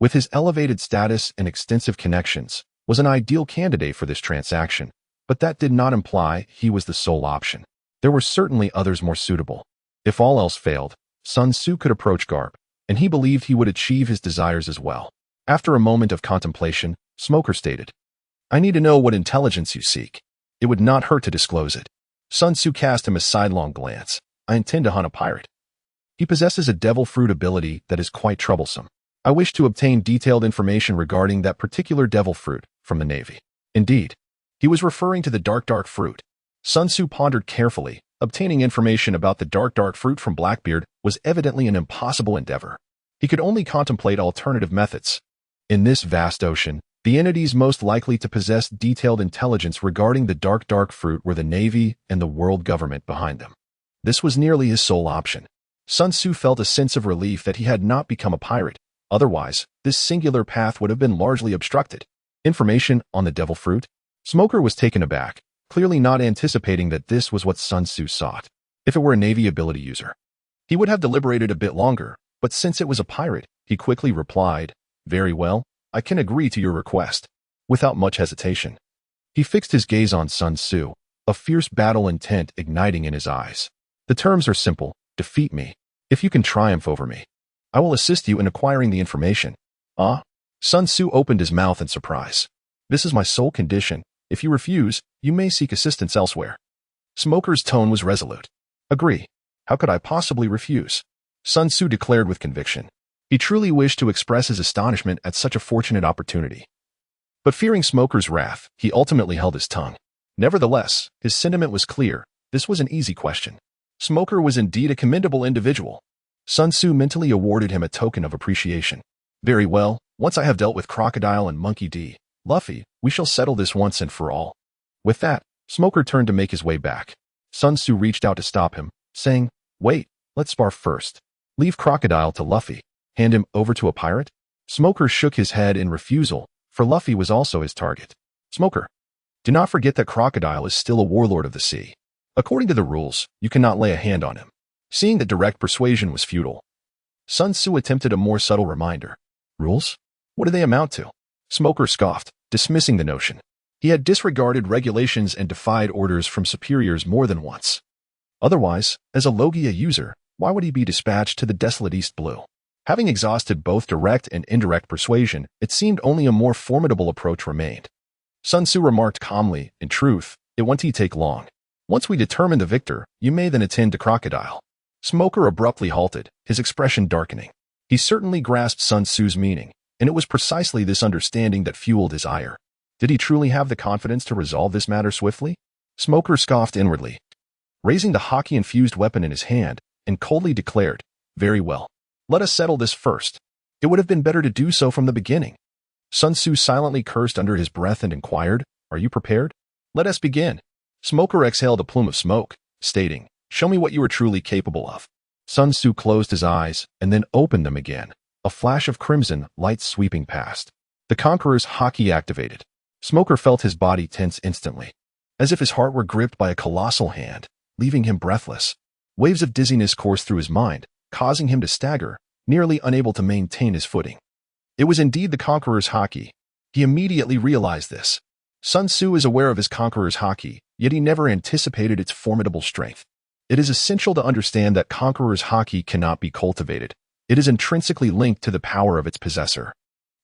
with his elevated status and extensive connections, was an ideal candidate for this transaction, but that did not imply he was the sole option. There were certainly others more suitable. If all else failed, Sun Tzu could approach Garp, and he believed he would achieve his desires as well. After a moment of contemplation, Smoker stated, I need to know what intelligence you seek. It would not hurt to disclose it. Sun Tzu cast him a sidelong glance. I intend to hunt a pirate. He possesses a devil fruit ability that is quite troublesome. I wish to obtain detailed information regarding that particular devil fruit from the Navy. Indeed, he was referring to the dark fruit. Sun Tzu pondered carefully. Obtaining information about the dark fruit from Blackbeard was evidently an impossible endeavor. He could only contemplate alternative methods. In this vast ocean, the entities most likely to possess detailed intelligence regarding the dark fruit were the Navy and the world government behind them. This was nearly his sole option. Sun Tzu felt a sense of relief that he had not become a pirate. Otherwise, this singular path would have been largely obstructed. Information on the devil fruit? Smoker was taken aback, clearly not anticipating that this was what Sun Tzu sought. If it were a Navy ability user, he would have deliberated a bit longer, but since it was a pirate, he quickly replied, Very well, I can agree to your request. Without much hesitation, he fixed his gaze on Sun Tzu, a fierce battle intent igniting in his eyes. The terms are simple. Defeat me. If you can triumph over me, I will assist you in acquiring the information. Ah? Sun Tzu opened his mouth in surprise. This is my sole condition. If you refuse, you may seek assistance elsewhere. Smoker's tone was resolute. Agree. How could I possibly refuse? Sun Tzu declared with conviction. He truly wished to express his astonishment at such a fortunate opportunity. But fearing Smoker's wrath, he ultimately held his tongue. Nevertheless, his sentiment was clear. This was an easy question. Smoker was indeed a commendable individual. Sun Tzu mentally awarded him a token of appreciation. Very well, once I have dealt with Crocodile and Monkey D. Luffy, we shall settle this once and for all. With that, Smoker turned to make his way back. Sun Tzu reached out to stop him, saying, Wait, let's spar first. Leave Crocodile to Luffy. Hand him over to a pirate? Smoker shook his head in refusal, for Luffy was also his target. Smoker, do not forget that Crocodile is still a warlord of the sea. According to the rules, you cannot lay a hand on him. Seeing that direct persuasion was futile, Sun Tzu attempted a more subtle reminder. Rules? What do they amount to? Smoker scoffed, dismissing the notion. He had disregarded regulations and defied orders from superiors more than once. Otherwise, as a Logia user, why would he be dispatched to the desolate East Blue? Having exhausted both direct and indirect persuasion, it seemed only a more formidable approach remained. Sun Tzu remarked calmly, In truth, it won't take long. Once we determine the victor, you may then attend to Crocodile. Smoker abruptly halted, his expression darkening. He certainly grasped Sun Tzu's meaning, and it was precisely this understanding that fueled his ire. Did he truly have the confidence to resolve this matter swiftly? Smoker scoffed inwardly, raising the Haki-infused weapon in his hand, and coldly declared, Very well. Let us settle this first. It would have been better to do so from the beginning. Sun Tzu silently cursed under his breath and inquired, Are you prepared? Let us begin. Smoker exhaled a plume of smoke, stating, Show me what you are truly capable of. Sun Tzu closed his eyes and then opened them again, a flash of crimson light sweeping past. The Conqueror's Haki activated. Smoker felt his body tense instantly, as if his heart were gripped by a colossal hand, leaving him breathless. Waves of dizziness coursed through his mind, causing him to stagger, nearly unable to maintain his footing. It was indeed the Conqueror's Haki. He immediately realized this. Sun Tzu is aware of his Conqueror's Haki, yet he never anticipated its formidable strength. It is essential to understand that Conqueror's Haki cannot be cultivated. It is intrinsically linked to the power of its possessor.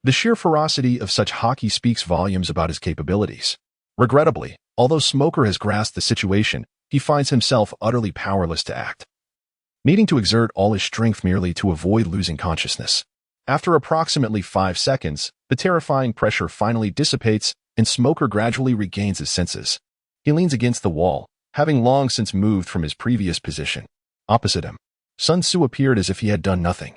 The sheer ferocity of such Haki speaks volumes about his capabilities. Regrettably, although Smoker has grasped the situation, he finds himself utterly powerless to act, needing to exert all his strength merely to avoid losing consciousness. After approximately 5 seconds, the terrifying pressure finally dissipates and Smoker gradually regains his senses. He leans against the wall, having long since moved from his previous position. Opposite him, Sun Tzu appeared as if he had done nothing,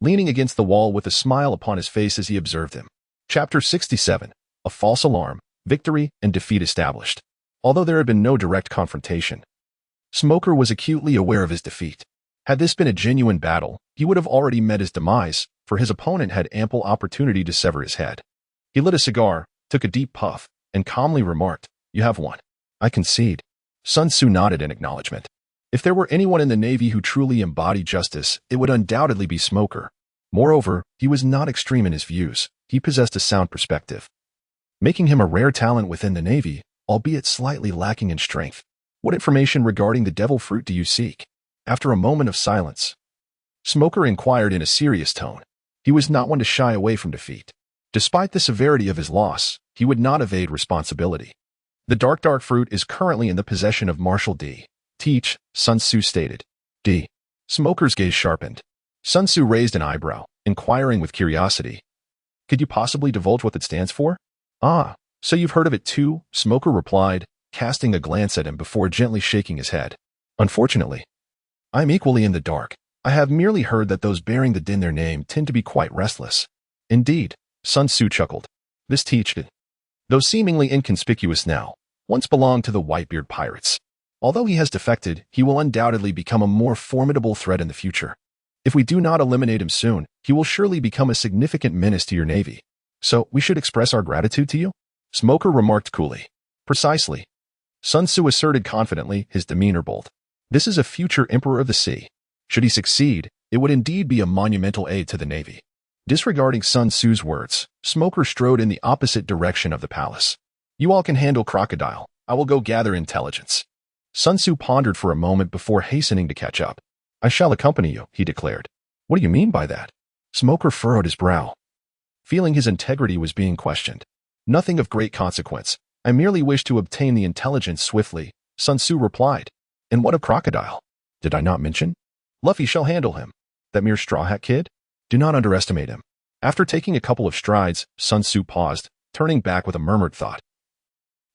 leaning against the wall with a smile upon his face as he observed him. Chapter 67. A False Alarm. victory and defeat established. Although there had been no direct confrontation, Smoker was acutely aware of his defeat. Had this been a genuine battle, he would have already met his demise, for his opponent had ample opportunity to sever his head. He lit a cigar, took a deep puff, and calmly remarked, "You have won." "I concede." Sun Tzu nodded in acknowledgement. If there were anyone in the Navy who truly embodied justice, it would undoubtedly be Smoker. Moreover, he was not extreme in his views. He possessed a sound perspective, making him a rare talent within the Navy, albeit slightly lacking in strength. "What information regarding the devil fruit do you seek?" After a moment of silence, Smoker inquired in a serious tone. He was not one to shy away from defeat. Despite the severity of his loss, he would not evade responsibility. "The dark fruit is currently in the possession of Marshal D. Teach," Sun Tzu stated. D. Smoker's gaze sharpened. Sun Tzu raised an eyebrow, inquiring with curiosity. "Could you possibly divulge what it stands for?" "Ah, so you've heard of it too," Smoker replied, casting a glance at him before gently shaking his head. "Unfortunately, I am equally in the dark. I have merely heard that those bearing the din their name tend to be quite restless." "Indeed," Sun Tzu chuckled. "This Teach, though seemingly inconspicuous now, once belonged to the Whitebeard pirates. Although he has defected, he will undoubtedly become a more formidable threat in the future. If we do not eliminate him soon, he will surely become a significant menace to your navy. So we should express our gratitude to you?" Smoker remarked coolly. "Precisely." Sun Tzu asserted confidently, his demeanor bold. "This is a future emperor of the sea. Should he succeed, it would indeed be a monumental aid to the navy." Disregarding Sun Tzu's words, Smoker strode in the opposite direction of the palace. "You all can handle Crocodile. I will go gather intelligence." Sun Tzu pondered for a moment before hastening to catch up. "I shall accompany you," he declared. "What do you mean by that?" Smoker furrowed his brow, feeling his integrity was being questioned. "Nothing of great consequence. I merely wish to obtain the intelligence swiftly," Sun Tzu replied. "And what of Crocodile? Did I not mention? Luffy shall handle him. That mere straw hat kid? Do not underestimate him." After taking a couple of strides, Sun Tzu paused, turning back with a murmured thought.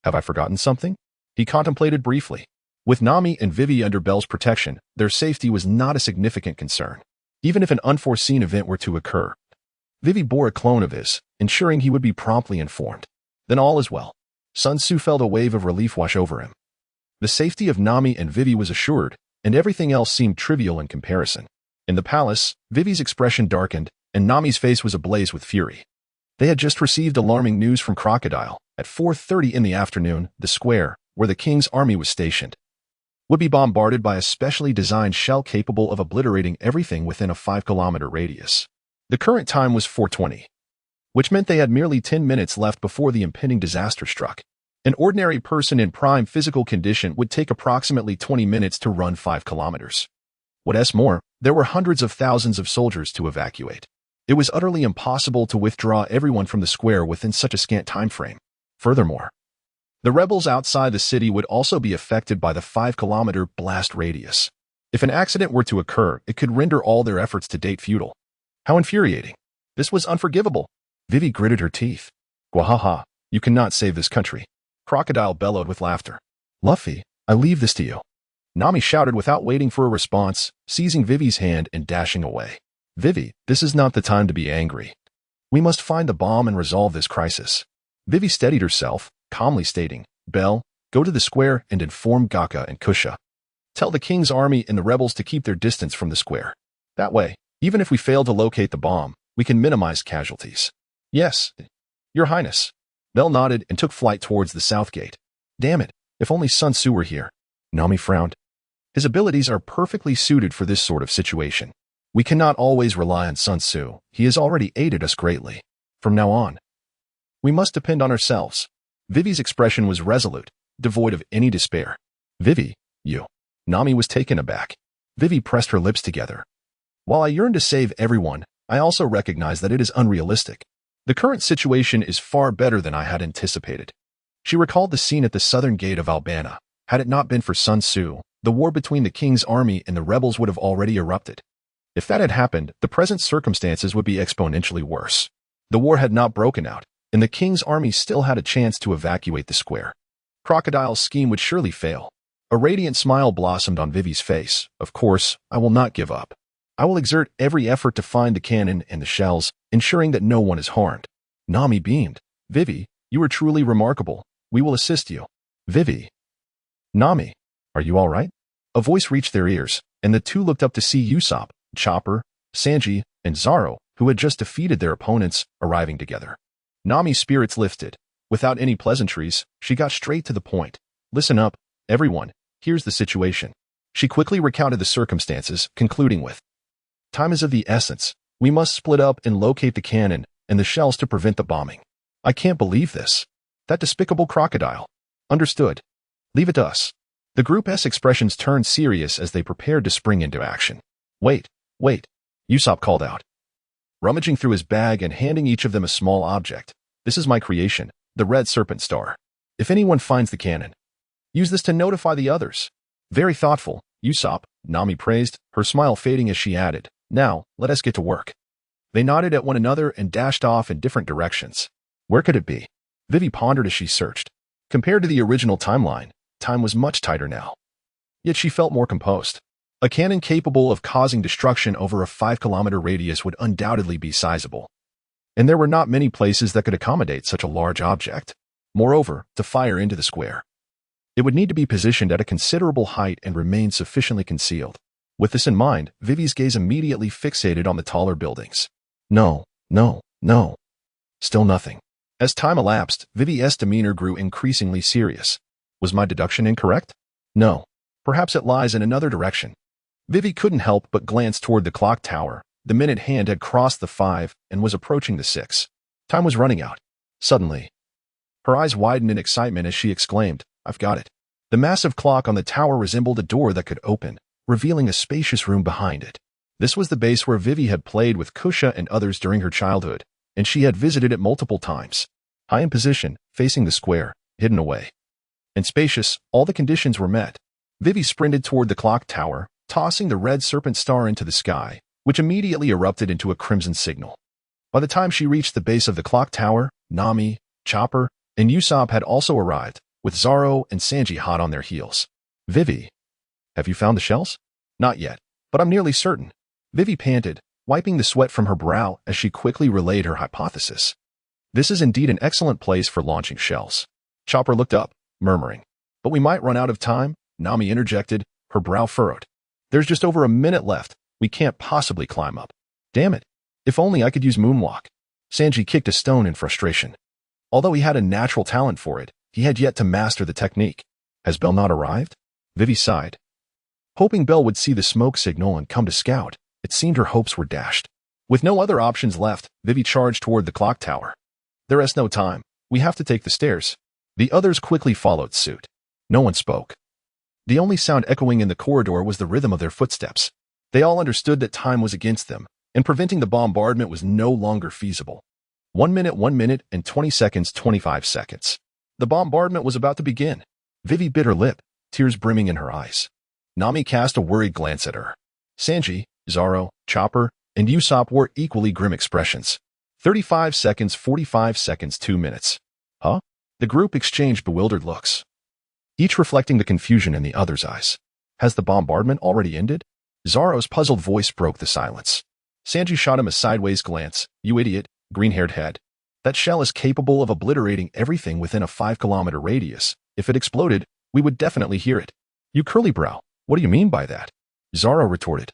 "Have I forgotten something?" He contemplated briefly. With Nami and Vivy under Bell's protection, their safety was not a significant concern. Even if an unforeseen event were to occur, Vivy bore a clone of his, ensuring he would be promptly informed. Then all is well. Sun Tzu felt a wave of relief wash over him. The safety of Nami and Vivy was assured, and everything else seemed trivial in comparison. In the palace, Vivy's expression darkened, and Nami's face was ablaze with fury. They had just received alarming news from Crocodile. At 4:30 in the afternoon, the square, where the king's army was stationed, would be bombarded by a specially designed shell capable of obliterating everything within a 5-kilometer radius. The current time was 4:20, which meant they had merely 10 minutes left before the impending disaster struck. An ordinary person in prime physical condition would take approximately 20 minutes to run 5 kilometers. What's more, there were hundreds of thousands of soldiers to evacuate. It was utterly impossible to withdraw everyone from the square within such a scant time frame. Furthermore, the rebels outside the city would also be affected by the 5-kilometer blast radius. If an accident were to occur, it could render all their efforts to date futile. How infuriating. This was unforgivable. Vivy gritted her teeth. "Gwahaha, you cannot save this country." Crocodile bellowed with laughter. "Luffy, I leave this to you." Nami shouted without waiting for a response, seizing Vivy's hand and dashing away. "Vivy, this is not the time to be angry. We must find the bomb and resolve this crisis." Vivy steadied herself, calmly stating, "Bell, go to the square and inform Gaka and Kusha. Tell the king's army and the rebels to keep their distance from the square. That way, even if we fail to locate the bomb, we can minimize casualties." "Yes, Your Highness." Bell nodded and took flight towards the south gate. "Damn it, if only Sun Tzu were here." Nami frowned. "His abilities are perfectly suited for this sort of situation. We cannot always rely on Sun Tzu. He has already aided us greatly. From now on, we must depend on ourselves." Vivy's expression was resolute, devoid of any despair. "Vivy, you." Nami was taken aback. Vivy pressed her lips together. "While I yearn to save everyone, I also recognize that it is unrealistic. The current situation is far better than I had anticipated." She recalled the scene at the southern gate of Albana. Had it not been for Sun Tzu, the war between the king's army and the rebels would have already erupted. If that had happened, the present circumstances would be exponentially worse. The war had not broken out, and the king's army still had a chance to evacuate the square. Crocodile's scheme would surely fail. A radiant smile blossomed on Vivy's face. "Of course, I will not give up. I will exert every effort to find the cannon and the shells, ensuring that no one is harmed." Nami beamed. "Vivy, You are truly remarkable. We will assist you. Vivy. Nami. Are you all right? A voice reached their ears, and the two looked up to see Usopp, Chopper, Sanji, and Zoro, who had just defeated their opponents, arriving together. Nami's spirits lifted. Without any pleasantries, she got straight to the point. Listen up, everyone. Here's the situation. She quickly recounted the circumstances, concluding with, time is of the essence. We must split up and locate the cannon and the shells to prevent the bombing. I can't believe this. That despicable crocodile. Understood. Leave it to us. The group's expressions turned serious as they prepared to spring into action. Wait. Usopp called out, rummaging through his bag and handing each of them a small object. This is my creation, the red serpent star. If anyone finds the cannon, use this to notify the others. Very thoughtful, Usopp, Nami praised, her smile fading as she added, now, let us get to work. They nodded at one another and dashed off in different directions. Where could it be? Vivy pondered as she searched. Compared to the original timeline, time was much tighter now. Yet she felt more composed. A cannon capable of causing destruction over a 5-kilometer radius would undoubtedly be sizable. And there were not many places that could accommodate such a large object. Moreover, to fire into the square, it would need to be positioned at a considerable height and remain sufficiently concealed. With this in mind, Vivy's gaze immediately fixated on the taller buildings. No. Still nothing. As time elapsed, Vivy's demeanor grew increasingly serious. Was my deduction incorrect? No. Perhaps it lies in another direction. Vivy couldn't help but glance toward the clock tower. The minute hand had crossed the 5 and was approaching the 6. Time was running out. Suddenly, her eyes widened in excitement as she exclaimed, I've got it. The massive clock on the tower resembled a door that could open, revealing a spacious room behind it. This was the base where Vivy had played with Kusha and others during her childhood, and she had visited it multiple times. High in position, facing the square, hidden away, and spacious, all the conditions were met. Vivy sprinted toward the clock tower, tossing the red serpent star into the sky, which immediately erupted into a crimson signal. By the time she reached the base of the clock tower, Nami, Chopper, and Usopp had also arrived, with Zoro and Sanji hot on their heels. Vivy, have you found the shells? Not yet, but I'm nearly certain. Vivy panted, wiping the sweat from her brow as she quickly relayed her hypothesis. This is indeed an excellent place for launching shells. Chopper looked up, murmuring, but we might run out of time, Nami interjected, her brow furrowed. There's just over a minute left. We can't possibly climb up. Damn it. If only I could use moonwalk. Sanji kicked a stone in frustration. Although he had a natural talent for it, he had yet to master the technique. Has Bell not arrived? Vivy sighed. Hoping Bell would see the smoke signal and come to scout, it seemed her hopes were dashed. With no other options left, Vivy charged toward the clock tower. There is no time. We have to take the stairs. The others quickly followed suit. No one spoke. The only sound echoing in the corridor was the rhythm of their footsteps. They all understood that time was against them, and preventing the bombardment was no longer feasible. 1 minute, and 20 seconds, 25 seconds. The bombardment was about to begin. Vivy bit her lip, tears brimming in her eyes. Nami cast a worried glance at her. Sanji, Zoro, Chopper, and Usopp wore equally grim expressions. 35 seconds, 45 seconds, 2 minutes. Huh? The group exchanged bewildered looks, each reflecting the confusion in the other's eyes. Has the bombardment already ended? Zoro's puzzled voice broke the silence. Sanji shot him a sideways glance. You idiot, green-haired head. That shell is capable of obliterating everything within a 5-kilometer radius. If it exploded, we would definitely hear it. You curly-brow, what do you mean by that? Zoro retorted.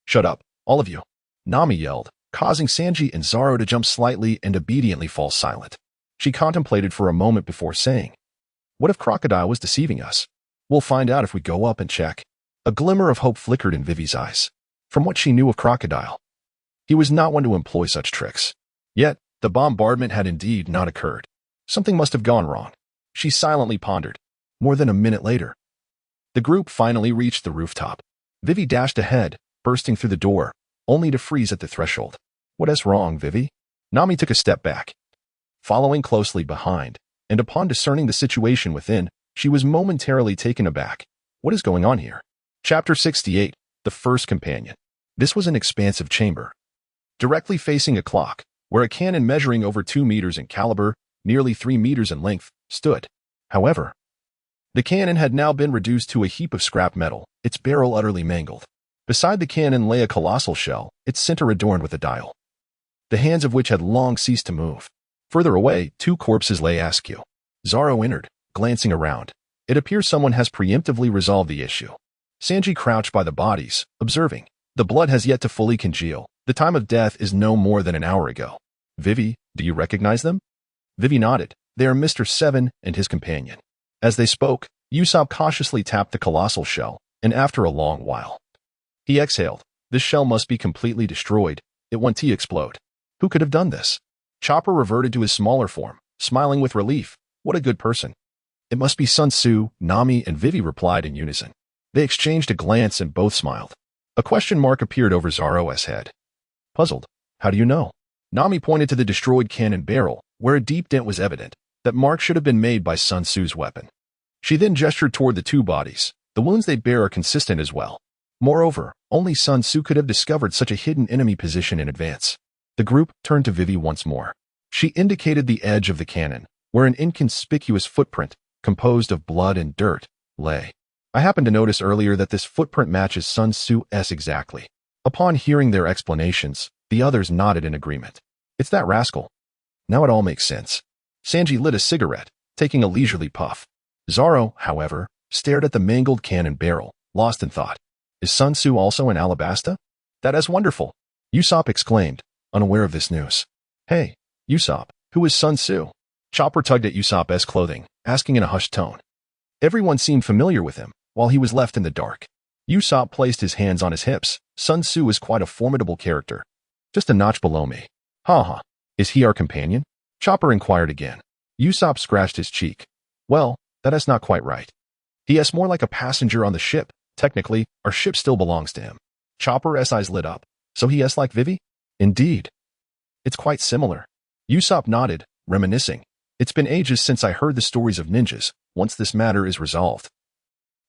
Shut up, all of you. Nami yelled, causing Sanji and Zoro to jump slightly and obediently fall silent. She contemplated for a moment before saying, what if Crocodile was deceiving us? We'll find out if we go up and check. A glimmer of hope flickered in Vivy's eyes. From what she knew of Crocodile, he was not one to employ such tricks. Yet, the bombardment had indeed not occurred. Something must have gone wrong. She silently pondered. More than a minute later, the group finally reached the rooftop. Vivy dashed ahead, bursting through the door, only to freeze at the threshold. What is wrong, Vivy? Nami took a step back, following closely behind, and upon discerning the situation within, she was momentarily taken aback. What is going on here? Chapter 68, The First Companion. This was an expansive chamber, directly facing a clock, where a cannon measuring over 2 meters in caliber, nearly 3 meters in length, stood. However, the cannon had now been reduced to a heap of scrap metal, its barrel utterly mangled. Beside the cannon lay a colossal shell, its center adorned with a dial, the hands of which had long ceased to move. Further away, two corpses lay askew. Zoro entered, glancing around. It appears someone has preemptively resolved the issue. Sanji crouched by the bodies, observing. The blood has yet to fully congeal. The time of death is no more than an hour ago. Vivy, do you recognize them? Vivy nodded. They are Mr. Seven and his companion. As they spoke, Usopp cautiously tapped the colossal shell, and after a long while, he exhaled. This shell must be completely destroyed. It won't explode. Who could have done this? Chopper reverted to his smaller form, smiling with relief. What a good person. It must be Sun Tzu, Nami, and Vivy replied in unison. They exchanged a glance and both smiled. A question mark appeared over Zoro's head. Puzzled. How do you know? Nami pointed to the destroyed cannon barrel, where a deep dent was evident. That mark should have been made by Sun Tzu's weapon. She then gestured toward the two bodies. The wounds they bear are consistent as well. Moreover, only Sun Tzu could have discovered such a hidden enemy position in advance. The group turned to Vivy once more. She indicated the edge of the cannon, where an inconspicuous footprint, composed of blood and dirt, lay. I happened to notice earlier that this footprint matches Sun Tzu's exactly. Upon hearing their explanations, the others nodded in agreement. It's that rascal. Now it all makes sense. Sanji lit a cigarette, taking a leisurely puff. Zoro, however, stared at the mangled cannon barrel, lost in thought. Is Sun Tzu also in Alabasta? That is wonderful, Usopp exclaimed, unaware of this news. Hey, Usopp, who is Sun Tzu? Chopper tugged at Usopp's clothing, asking in a hushed tone. Everyone seemed familiar with him, while he was left in the dark. Usopp placed his hands on his hips. Sun Tzu is quite a formidable character. Just a notch below me. Ha. Is he our companion? Chopper inquired again. Usopp scratched his cheek. Well, that is not quite right. He is more like a passenger on the ship. Technically, our ship still belongs to him. Chopper's eyes lit up. So he is like Vivy? Indeed. It's quite similar. Usopp nodded, reminiscing. It's been ages since I heard the stories of ninjas. Once this matter is resolved,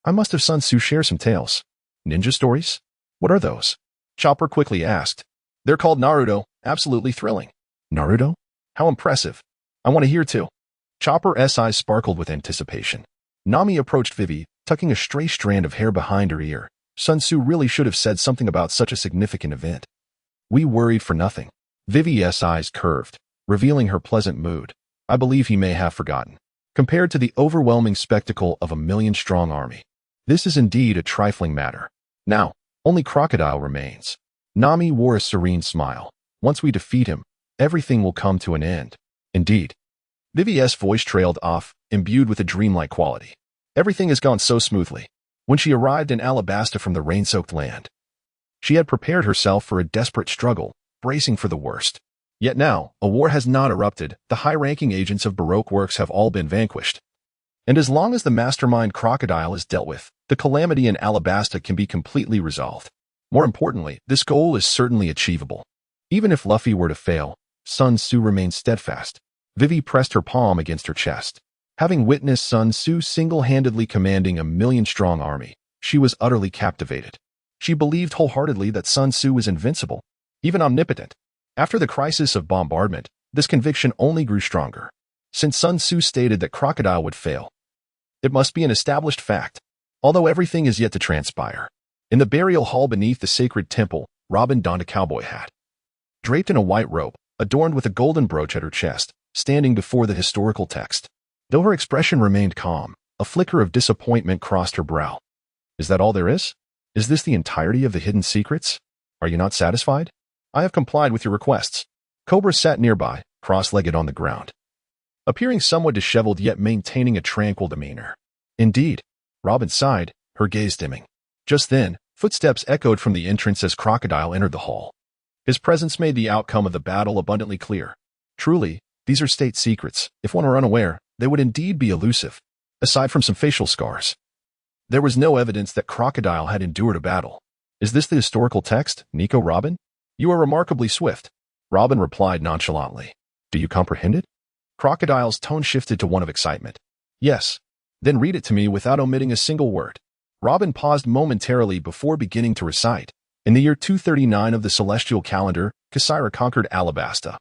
I must have Sun Tzu share some tales. Ninja stories? What are those? Chopper quickly asked. They're called Naruto. Absolutely thrilling. Naruto? How impressive. I want to hear too. Chopper's eyes sparkled with anticipation. Nami approached Vivy, tucking a stray strand of hair behind her ear. Sun Tzu really should have said something about such a significant event. We worried for nothing. Vivy's eyes curved, revealing her pleasant mood. I believe he may have forgotten. Compared to the overwhelming spectacle of a million-strong army, this is indeed a trifling matter. Now, only Crocodile remains. Nami wore a serene smile. Once we defeat him, everything will come to an end. Indeed. Vivy's voice trailed off, imbued with a dreamlike quality. Everything has gone so smoothly. When she arrived in Alabasta from the rain-soaked land, she had prepared herself for a desperate struggle, bracing for the worst. Yet now, a war has not erupted. The high-ranking agents of Baroque works have all been vanquished. And as long as the mastermind Crocodile is dealt with, the calamity in Alabasta can be completely resolved. More importantly, this goal is certainly achievable. Even if Luffy were to fail, Sun Tzu remains steadfast. Vivy pressed her palm against her chest. Having witnessed Sun Tzu single-handedly commanding a million-strong army, she was utterly captivated. She believed wholeheartedly that Sun Tzu was invincible, even omnipotent. After the crisis of bombardment, this conviction only grew stronger. Since Sun Tzu stated that Crocodile would fail, it must be an established fact, although everything is yet to transpire. In the burial hall beneath the sacred temple, Robin donned a cowboy hat. Draped in a white robe, adorned with a golden brooch at her chest, standing before the historical text. Though her expression remained calm, a flicker of disappointment crossed her brow. Is that all there is? Is this the entirety of the hidden secrets? Are you not satisfied? I have complied with your requests. Cobra sat nearby, cross-legged on the ground, appearing somewhat disheveled yet maintaining a tranquil demeanor. Indeed. Robin sighed, her gaze dimming. Just then, footsteps echoed from the entrance as Crocodile entered the hall. His presence made the outcome of the battle abundantly clear. Truly, these are state secrets. If one were unaware, they would indeed be elusive. Aside from some facial scars, there was no evidence that Crocodile had endured a battle. Is this the historical text, Nico Robin? You are remarkably swift. Robin replied nonchalantly. Do you comprehend it? Crocodile's tone shifted to one of excitement. Yes. Then read it to me without omitting a single word. Robin paused momentarily before beginning to recite. In the year 239 of the celestial calendar, Kasira conquered Alabasta.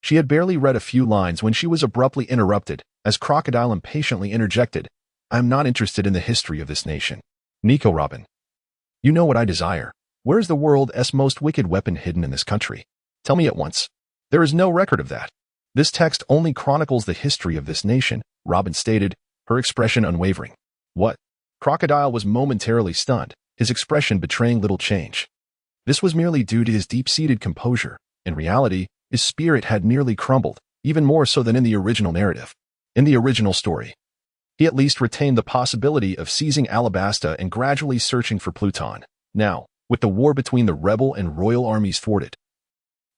She had barely read a few lines when she was abruptly interrupted, as Crocodile impatiently interjected. I am not interested in the history of this nation. Nico Robin. You know what I desire. Where is the world's most wicked weapon hidden in this country? Tell me at once. There is no record of that. This text only chronicles the history of this nation, Robin stated, her expression unwavering. What? Crocodile was momentarily stunned, his expression betraying little change. This was merely due to his deep-seated composure. In reality, his spirit had nearly crumbled, even more so than in the original narrative. In the original story, he at least retained the possibility of seizing Alabasta and gradually searching for Pluton. Now, with the war between the rebel and royal armies thwarted,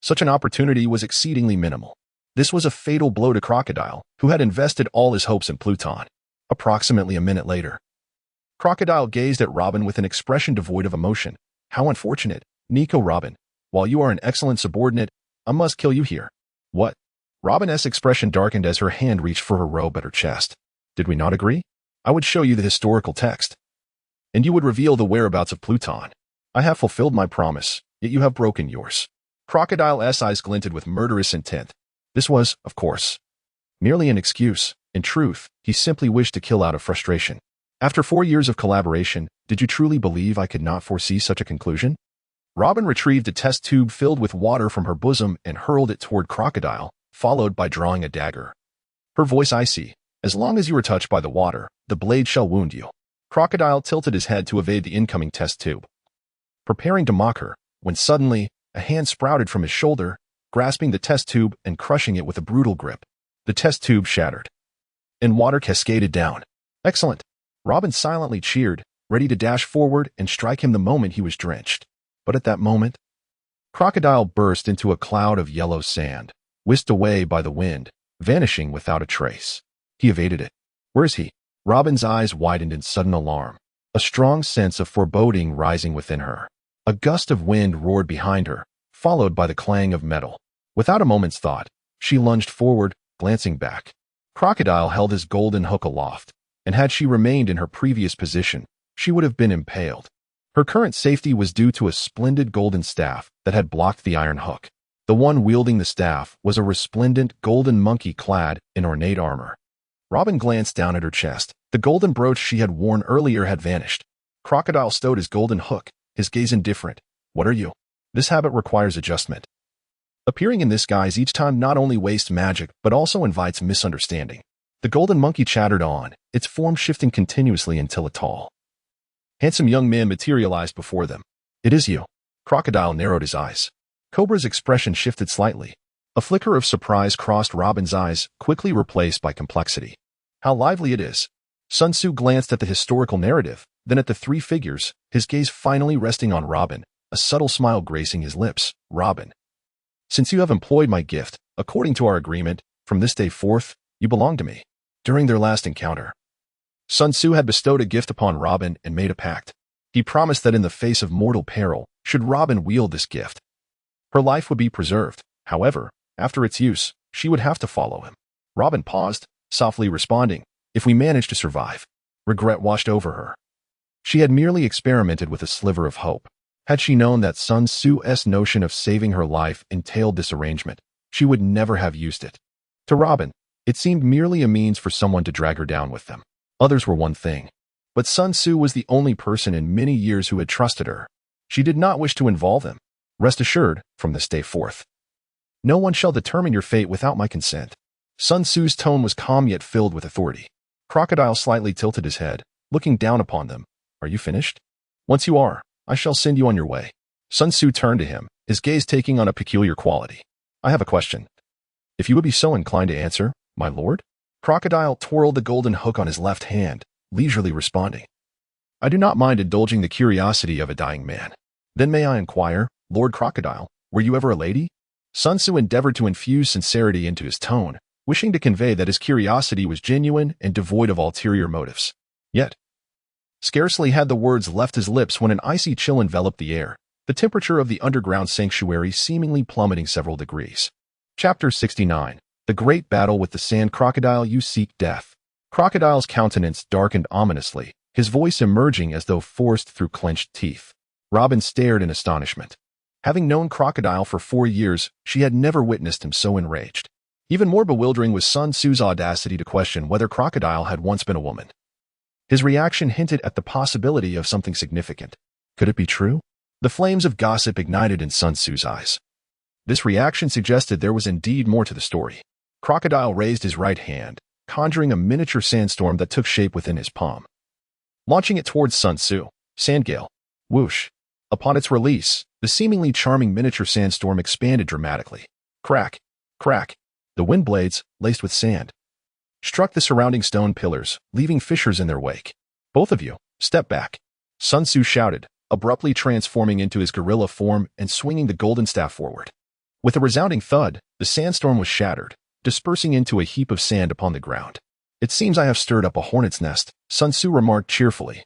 such an opportunity was exceedingly minimal. This was a fatal blow to Crocodile, who had invested all his hopes in Pluton. Approximately a minute later, Crocodile gazed at Robin with an expression devoid of emotion. How unfortunate, Nico Robin. While you are an excellent subordinate, I must kill you here. What? Robin's expression darkened as her hand reached for her robe at her chest. Did we not agree? I would show you the historical text, and you would reveal the whereabouts of Pluton. I have fulfilled my promise, yet you have broken yours. Crocodile's eyes glinted with murderous intent. This was, of course, merely an excuse. In truth, he simply wished to kill out of frustration. After 4 years of collaboration, did you truly believe I could not foresee such a conclusion? Robin retrieved a test tube filled with water from her bosom and hurled it toward Crocodile, followed by drawing a dagger. Her voice icy. As long as you are touched by the water, the blade shall wound you. Crocodile tilted his head to evade the incoming test tube, preparing to mock her, when suddenly, a hand sprouted from his shoulder, grasping the test tube and crushing it with a brutal grip. The test tube shattered, and water cascaded down. Excellent! Robin silently cheered, ready to dash forward and strike him the moment he was drenched. But at that moment, Crocodile burst into a cloud of yellow sand, whisked away by the wind, vanishing without a trace. He evaded it. Where is he? Robin's eyes widened in sudden alarm, a strong sense of foreboding rising within her. A gust of wind roared behind her, followed by the clang of metal. Without a moment's thought, she lunged forward, glancing back. Crocodile held his golden hook aloft, and had she remained in her previous position, she would have been impaled. Her current safety was due to a splendid golden staff that had blocked the iron hook. The one wielding the staff was a resplendent golden monkey clad in ornate armor. Robin glanced down at her chest. The golden brooch she had worn earlier had vanished. Crocodile stowed his golden hook, his gaze indifferent. What are you? This habit requires adjustment. Appearing in this guise each time not only wastes magic, but also invites misunderstanding. The golden monkey chattered on, its form shifting continuously until a tall, handsome young man materialized before them. It is you. Crocodile narrowed his eyes. Cobra's expression shifted slightly. A flicker of surprise crossed Robin's eyes, quickly replaced by complexity. How lively it is. Sun Tzu glanced at the historical narrative, then at the three figures, his gaze finally resting on Robin, a subtle smile gracing his lips. Robin, since you have employed my gift, according to our agreement, from this day forth, you belong to me. During their last encounter, Sun Tzu had bestowed a gift upon Robin and made a pact. He promised that in the face of mortal peril, should Robin wield this gift, her life would be preserved. However, after its use, she would have to follow him. Robin paused, softly responding, if we manage to survive. Regret washed over her. She had merely experimented with a sliver of hope. Had she known that Sun Tzu's notion of saving her life entailed this arrangement, she would never have used it. To Robin, it seemed merely a means for someone to drag her down with them. Others were one thing. But Sun Tzu was the only person in many years who had trusted her. She did not wish to involve them. Rest assured, from this day forth, no one shall determine your fate without my consent. Sun Tzu's tone was calm yet filled with authority. Crocodile slightly tilted his head, looking down upon them. Are you finished? Once you are, I shall send you on your way. Sun Tzu turned to him, his gaze taking on a peculiar quality. I have a question. If you would be so inclined to answer, my lord? Crocodile twirled the golden hook on his left hand, leisurely responding. I do not mind indulging the curiosity of a dying man. Then may I inquire, Lord Crocodile, were you ever a lady? Sun Tzu endeavored to infuse sincerity into his tone, wishing to convey that his curiosity was genuine and devoid of ulterior motives. Yet, scarcely had the words left his lips when an icy chill enveloped the air, the temperature of the underground sanctuary seemingly plummeting several degrees. Chapter 69. The Great Battle with the Sand Crocodile. You seek death. Crocodile's countenance darkened ominously, his voice emerging as though forced through clenched teeth. Robin stared in astonishment. Having known Crocodile for 4 years, she had never witnessed him so enraged. Even more bewildering was Sun Tzu's audacity to question whether Crocodile had once been a woman. His reaction hinted at the possibility of something significant. Could it be true? The flames of gossip ignited in Sun Tzu's eyes. This reaction suggested there was indeed more to the story. Crocodile raised his right hand, conjuring a miniature sandstorm that took shape within his palm. Launching it towards Sun Tzu, Sandgale. Whoosh. Upon its release, the seemingly charming miniature sandstorm expanded dramatically. Crack, crack. The wind blades, laced with sand, struck the surrounding stone pillars, leaving fissures in their wake. Both of you, step back. Sun Tzu shouted, abruptly transforming into his gorilla form and swinging the golden staff forward. With a resounding thud, the sandstorm was shattered, dispersing into a heap of sand upon the ground. It seems I have stirred up a hornet's nest, Sun Tzu remarked cheerfully,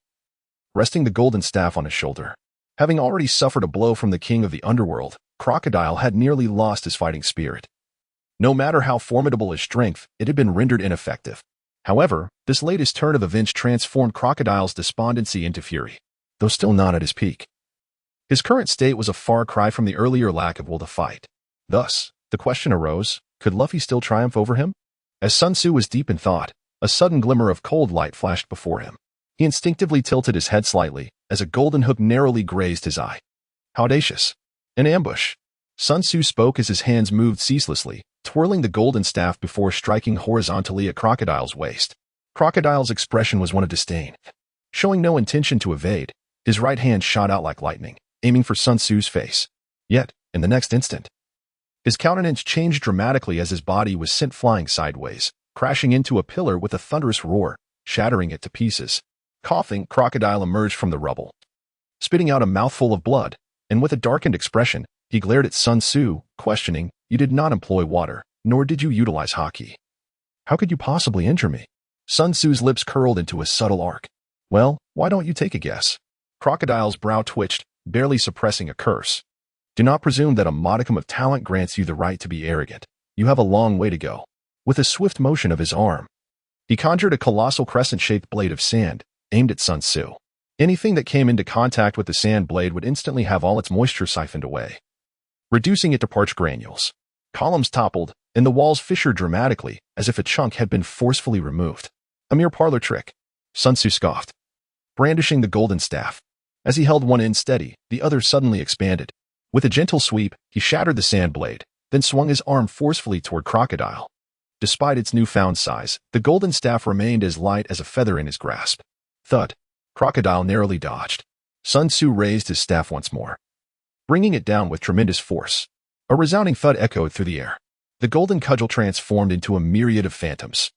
resting the golden staff on his shoulder. Having already suffered a blow from the king of the underworld, Crocodile had nearly lost his fighting spirit. No matter how formidable his strength, it had been rendered ineffective. However, this latest turn of events transformed Crocodile's despondency into fury, though still not at his peak. His current state was a far cry from the earlier lack of will to fight. Thus, the question arose, could Luffy still triumph over him? As Sun Tzu was deep in thought, a sudden glimmer of cold light flashed before him. He instinctively tilted his head slightly, as a golden hook narrowly grazed his eye. How audacious! An ambush! Sun Tzu spoke as his hands moved ceaselessly, twirling the golden staff before striking horizontally at Crocodile's waist. Crocodile's expression was one of disdain. Showing no intention to evade, his right hand shot out like lightning, aiming for Sun Tzu's face. Yet, in the next instant, his countenance changed dramatically as his body was sent flying sideways, crashing into a pillar with a thunderous roar, shattering it to pieces. Coughing, Crocodile emerged from the rubble, spitting out a mouthful of blood, and with a darkened expression, he glared at Sun Tzu, questioning, "You did not employ water, nor did you utilize Haki. How could you possibly injure me?" Sun Tzu's lips curled into a subtle arc. "Well, why don't you take a guess?" Crocodile's brow twitched, barely suppressing a curse. "Do not presume that a modicum of talent grants you the right to be arrogant. You have a long way to go." With a swift motion of his arm, he conjured a colossal crescent-shaped blade of sand, aimed at Sun Tzu. Anything that came into contact with the sand blade would instantly have all its moisture siphoned away, reducing it to parched granules. Columns toppled, and the walls fissured dramatically, as if a chunk had been forcefully removed. A mere parlor trick, Sun Tzu scoffed, brandishing the golden staff. As he held one end steady, the other suddenly expanded. With a gentle sweep, he shattered the sand blade, then swung his arm forcefully toward Crocodile. Despite its newfound size, the golden staff remained as light as a feather in his grasp. Thud. Crocodile narrowly dodged. Sun Tzu raised his staff once more, bringing it down with tremendous force. A resounding thud echoed through the air. The golden cudgel transformed into a myriad of phantoms,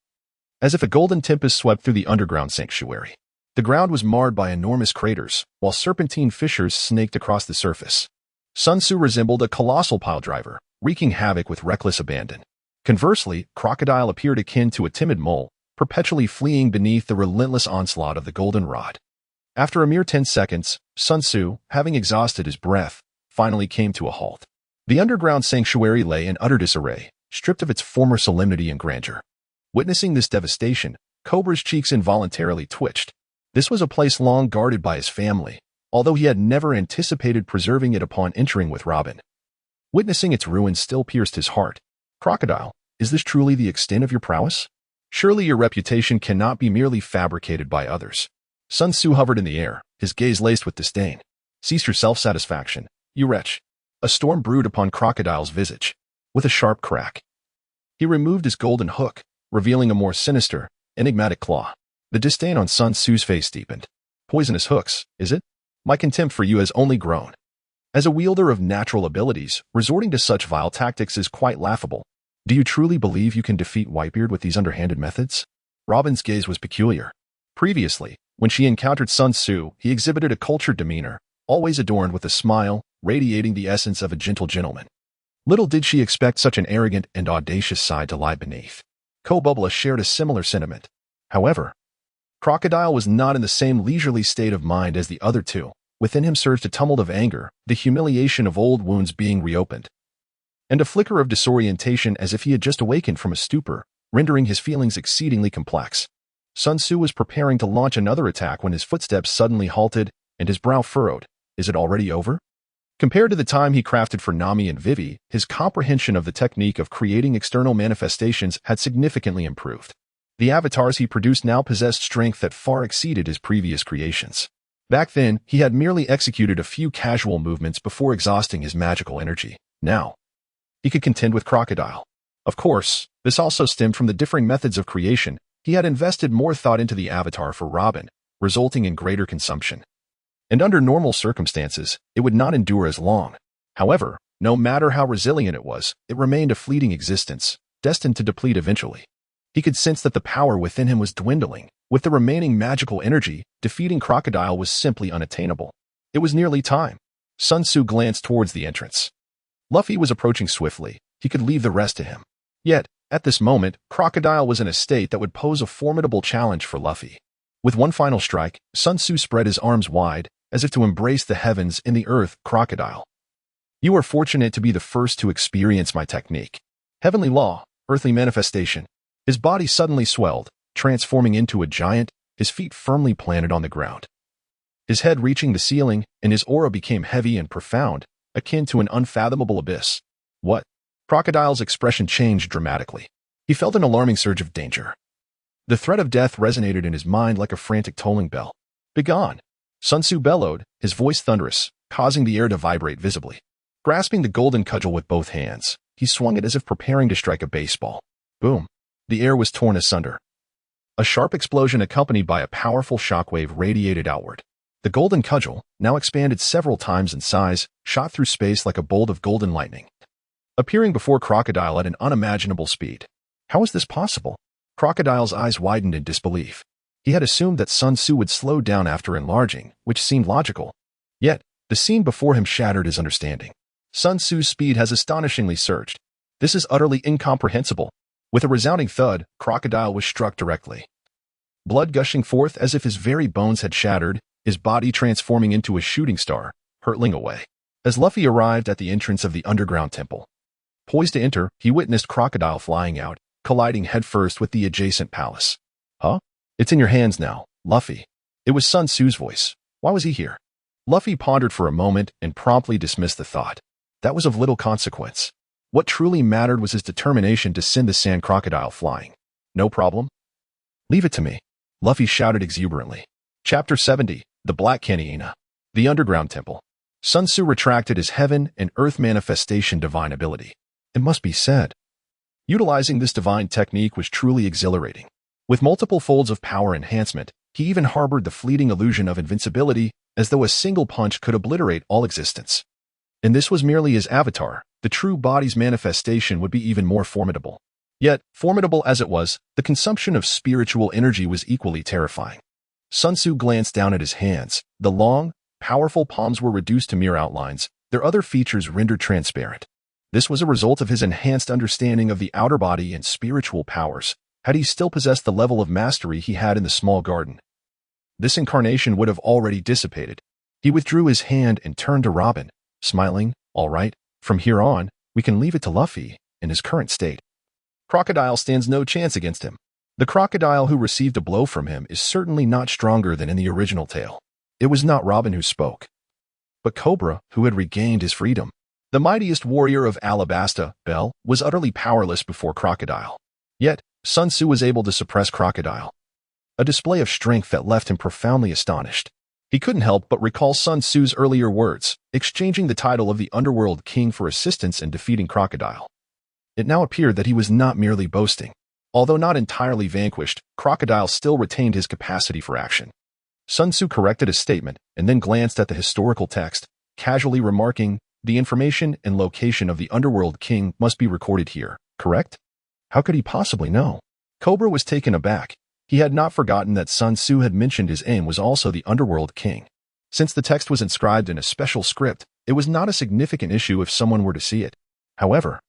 as if a golden tempest swept through the underground sanctuary. The ground was marred by enormous craters, while serpentine fissures snaked across the surface. Sun Tzu resembled a colossal piledriver, wreaking havoc with reckless abandon. Conversely, Crocodile appeared akin to a timid mole, perpetually fleeing beneath the relentless onslaught of the golden rod. After a mere 10 seconds, Sun Tzu, having exhausted his breath, finally came to a halt. The underground sanctuary lay in utter disarray, stripped of its former solemnity and grandeur. Witnessing this devastation, Cobra's cheeks involuntarily twitched. This was a place long guarded by his family, although he had never anticipated preserving it upon entering with Robin. Witnessing its ruins still pierced his heart. Crocodile, is this truly the extent of your prowess? Surely your reputation cannot be merely fabricated by others. Sun Tzu hovered in the air, his gaze laced with disdain. Cease your self-satisfaction, you wretch. A storm brewed upon Crocodile's visage. With a sharp crack, he removed his golden hook, revealing a more sinister, enigmatic claw. The disdain on Sun Tzu's face deepened. Poisonous hooks, is it? My contempt for you has only grown. As a wielder of natural abilities, resorting to such vile tactics is quite laughable. Do you truly believe you can defeat Whitebeard with these underhanded methods? Robin's gaze was peculiar. Previously, when she encountered Sun Tzu, he exhibited a cultured demeanor, always adorned with a smile, radiating the essence of a gentle gentleman. Little did she expect such an arrogant and audacious side to lie beneath. Kobubla shared a similar sentiment. However, Crocodile was not in the same leisurely state of mind as the other two. Within him surged a tumult of anger, the humiliation of old wounds being reopened, and a flicker of disorientation as if he had just awakened from a stupor, rendering his feelings exceedingly complex. Sun Tzu was preparing to launch another attack when his footsteps suddenly halted and his brow furrowed. Is it already over? Compared to the time he crafted for Nami and Vivy, his comprehension of the technique of creating external manifestations had significantly improved. The avatars he produced now possessed strength that far exceeded his previous creations. Back then, he had merely executed a few casual movements before exhausting his magical energy. Now, he could contend with Crocodile. Of course, this also stemmed from the differing methods of creation. He had invested more thought into the avatar for Robin, resulting in greater consumption. And under normal circumstances, it would not endure as long. However, no matter how resilient it was, it remained a fleeting existence, destined to deplete eventually. He could sense that the power within him was dwindling. With the remaining magical energy, defeating Crocodile was simply unattainable. It was nearly time. Sun Tzu glanced towards the entrance. Luffy was approaching swiftly. He could leave the rest to him. Yet, at this moment, Crocodile was in a state that would pose a formidable challenge for Luffy. With one final strike, Sun Tzu spread his arms wide, as if to embrace the heavens and the earth. Crocodile, you are fortunate to be the first to experience my technique. Heavenly law, earthly manifestation. His body suddenly swelled, transforming into a giant, his feet firmly planted on the ground. His head reaching the ceiling, and his aura became heavy and profound, akin to an unfathomable abyss. What? Crocodile's expression changed dramatically. He felt an alarming surge of danger. The threat of death resonated in his mind like a frantic tolling bell. Begone! Sun Tzu bellowed, his voice thunderous, causing the air to vibrate visibly. Grasping the golden cudgel with both hands, he swung it as if preparing to strike a baseball. Boom! The air was torn asunder. A sharp explosion accompanied by a powerful shockwave radiated outward. The golden cudgel, now expanded several times in size, shot through space like a bolt of golden lightning, appearing before Crocodile at an unimaginable speed. How was this possible? Crocodile's eyes widened in disbelief. He had assumed that Sun Tzu would slow down after enlarging, which seemed logical. Yet, the scene before him shattered his understanding. Sun Tzu's speed has astonishingly surged. This is utterly incomprehensible. With a resounding thud, Crocodile was struck directly. Blood gushing forth as if his very bones had shattered, his body transforming into a shooting star, hurtling away. As Luffy arrived at the entrance of the underground temple, poised to enter, he witnessed Crocodile flying out, colliding headfirst with the adjacent palace. Huh? It's in your hands now, Luffy. It was Sun Tzu's voice. Why was he here? Luffy pondered for a moment and promptly dismissed the thought. That was of little consequence. What truly mattered was his determination to send the sand crocodile flying. No problem. Leave it to me, Luffy shouted exuberantly. Chapter 70, The Black Hyena. The Underground Temple. Sun Tzu retracted his heaven and earth manifestation divine ability. It must be said, utilizing this divine technique was truly exhilarating. With multiple folds of power enhancement, he even harbored the fleeting illusion of invincibility, as though a single punch could obliterate all existence. And this was merely his avatar. The true body's manifestation would be even more formidable. Yet, formidable as it was, the consumption of spiritual energy was equally terrifying. Sun Tzu glanced down at his hands. The long, powerful palms were reduced to mere outlines, their other features rendered transparent. This was a result of his enhanced understanding of the outer body and spiritual powers, had he still possessed the level of mastery he had in the small garden. This incarnation would have already dissipated. He withdrew his hand and turned to Robin, smiling. All right, from here on, we can leave it to Luffy, in his current state. Crocodile stands no chance against him. The crocodile who received a blow from him is certainly not stronger than in the original tale. It was not Robin who spoke, but Cobra, who had regained his freedom. The mightiest warrior of Alabasta, Bell, was utterly powerless before Crocodile. Yet, Sun Tzu was able to suppress Crocodile, a display of strength that left him profoundly astonished. He couldn't help but recall Sun Tzu's earlier words, exchanging the title of the Underworld King for assistance in defeating Crocodile. It now appeared that he was not merely boasting. Although not entirely vanquished, Crocodile still retained his capacity for action. Sun Tzu corrected his statement and then glanced at the historical text, casually remarking, "The information and location of the Underworld King must be recorded here, correct?" How could he possibly know? Cobra was taken aback. He had not forgotten that Sun Tzu had mentioned his aim was also the Underworld King. Since the text was inscribed in a special script, it was not a significant issue if someone were to see it. However,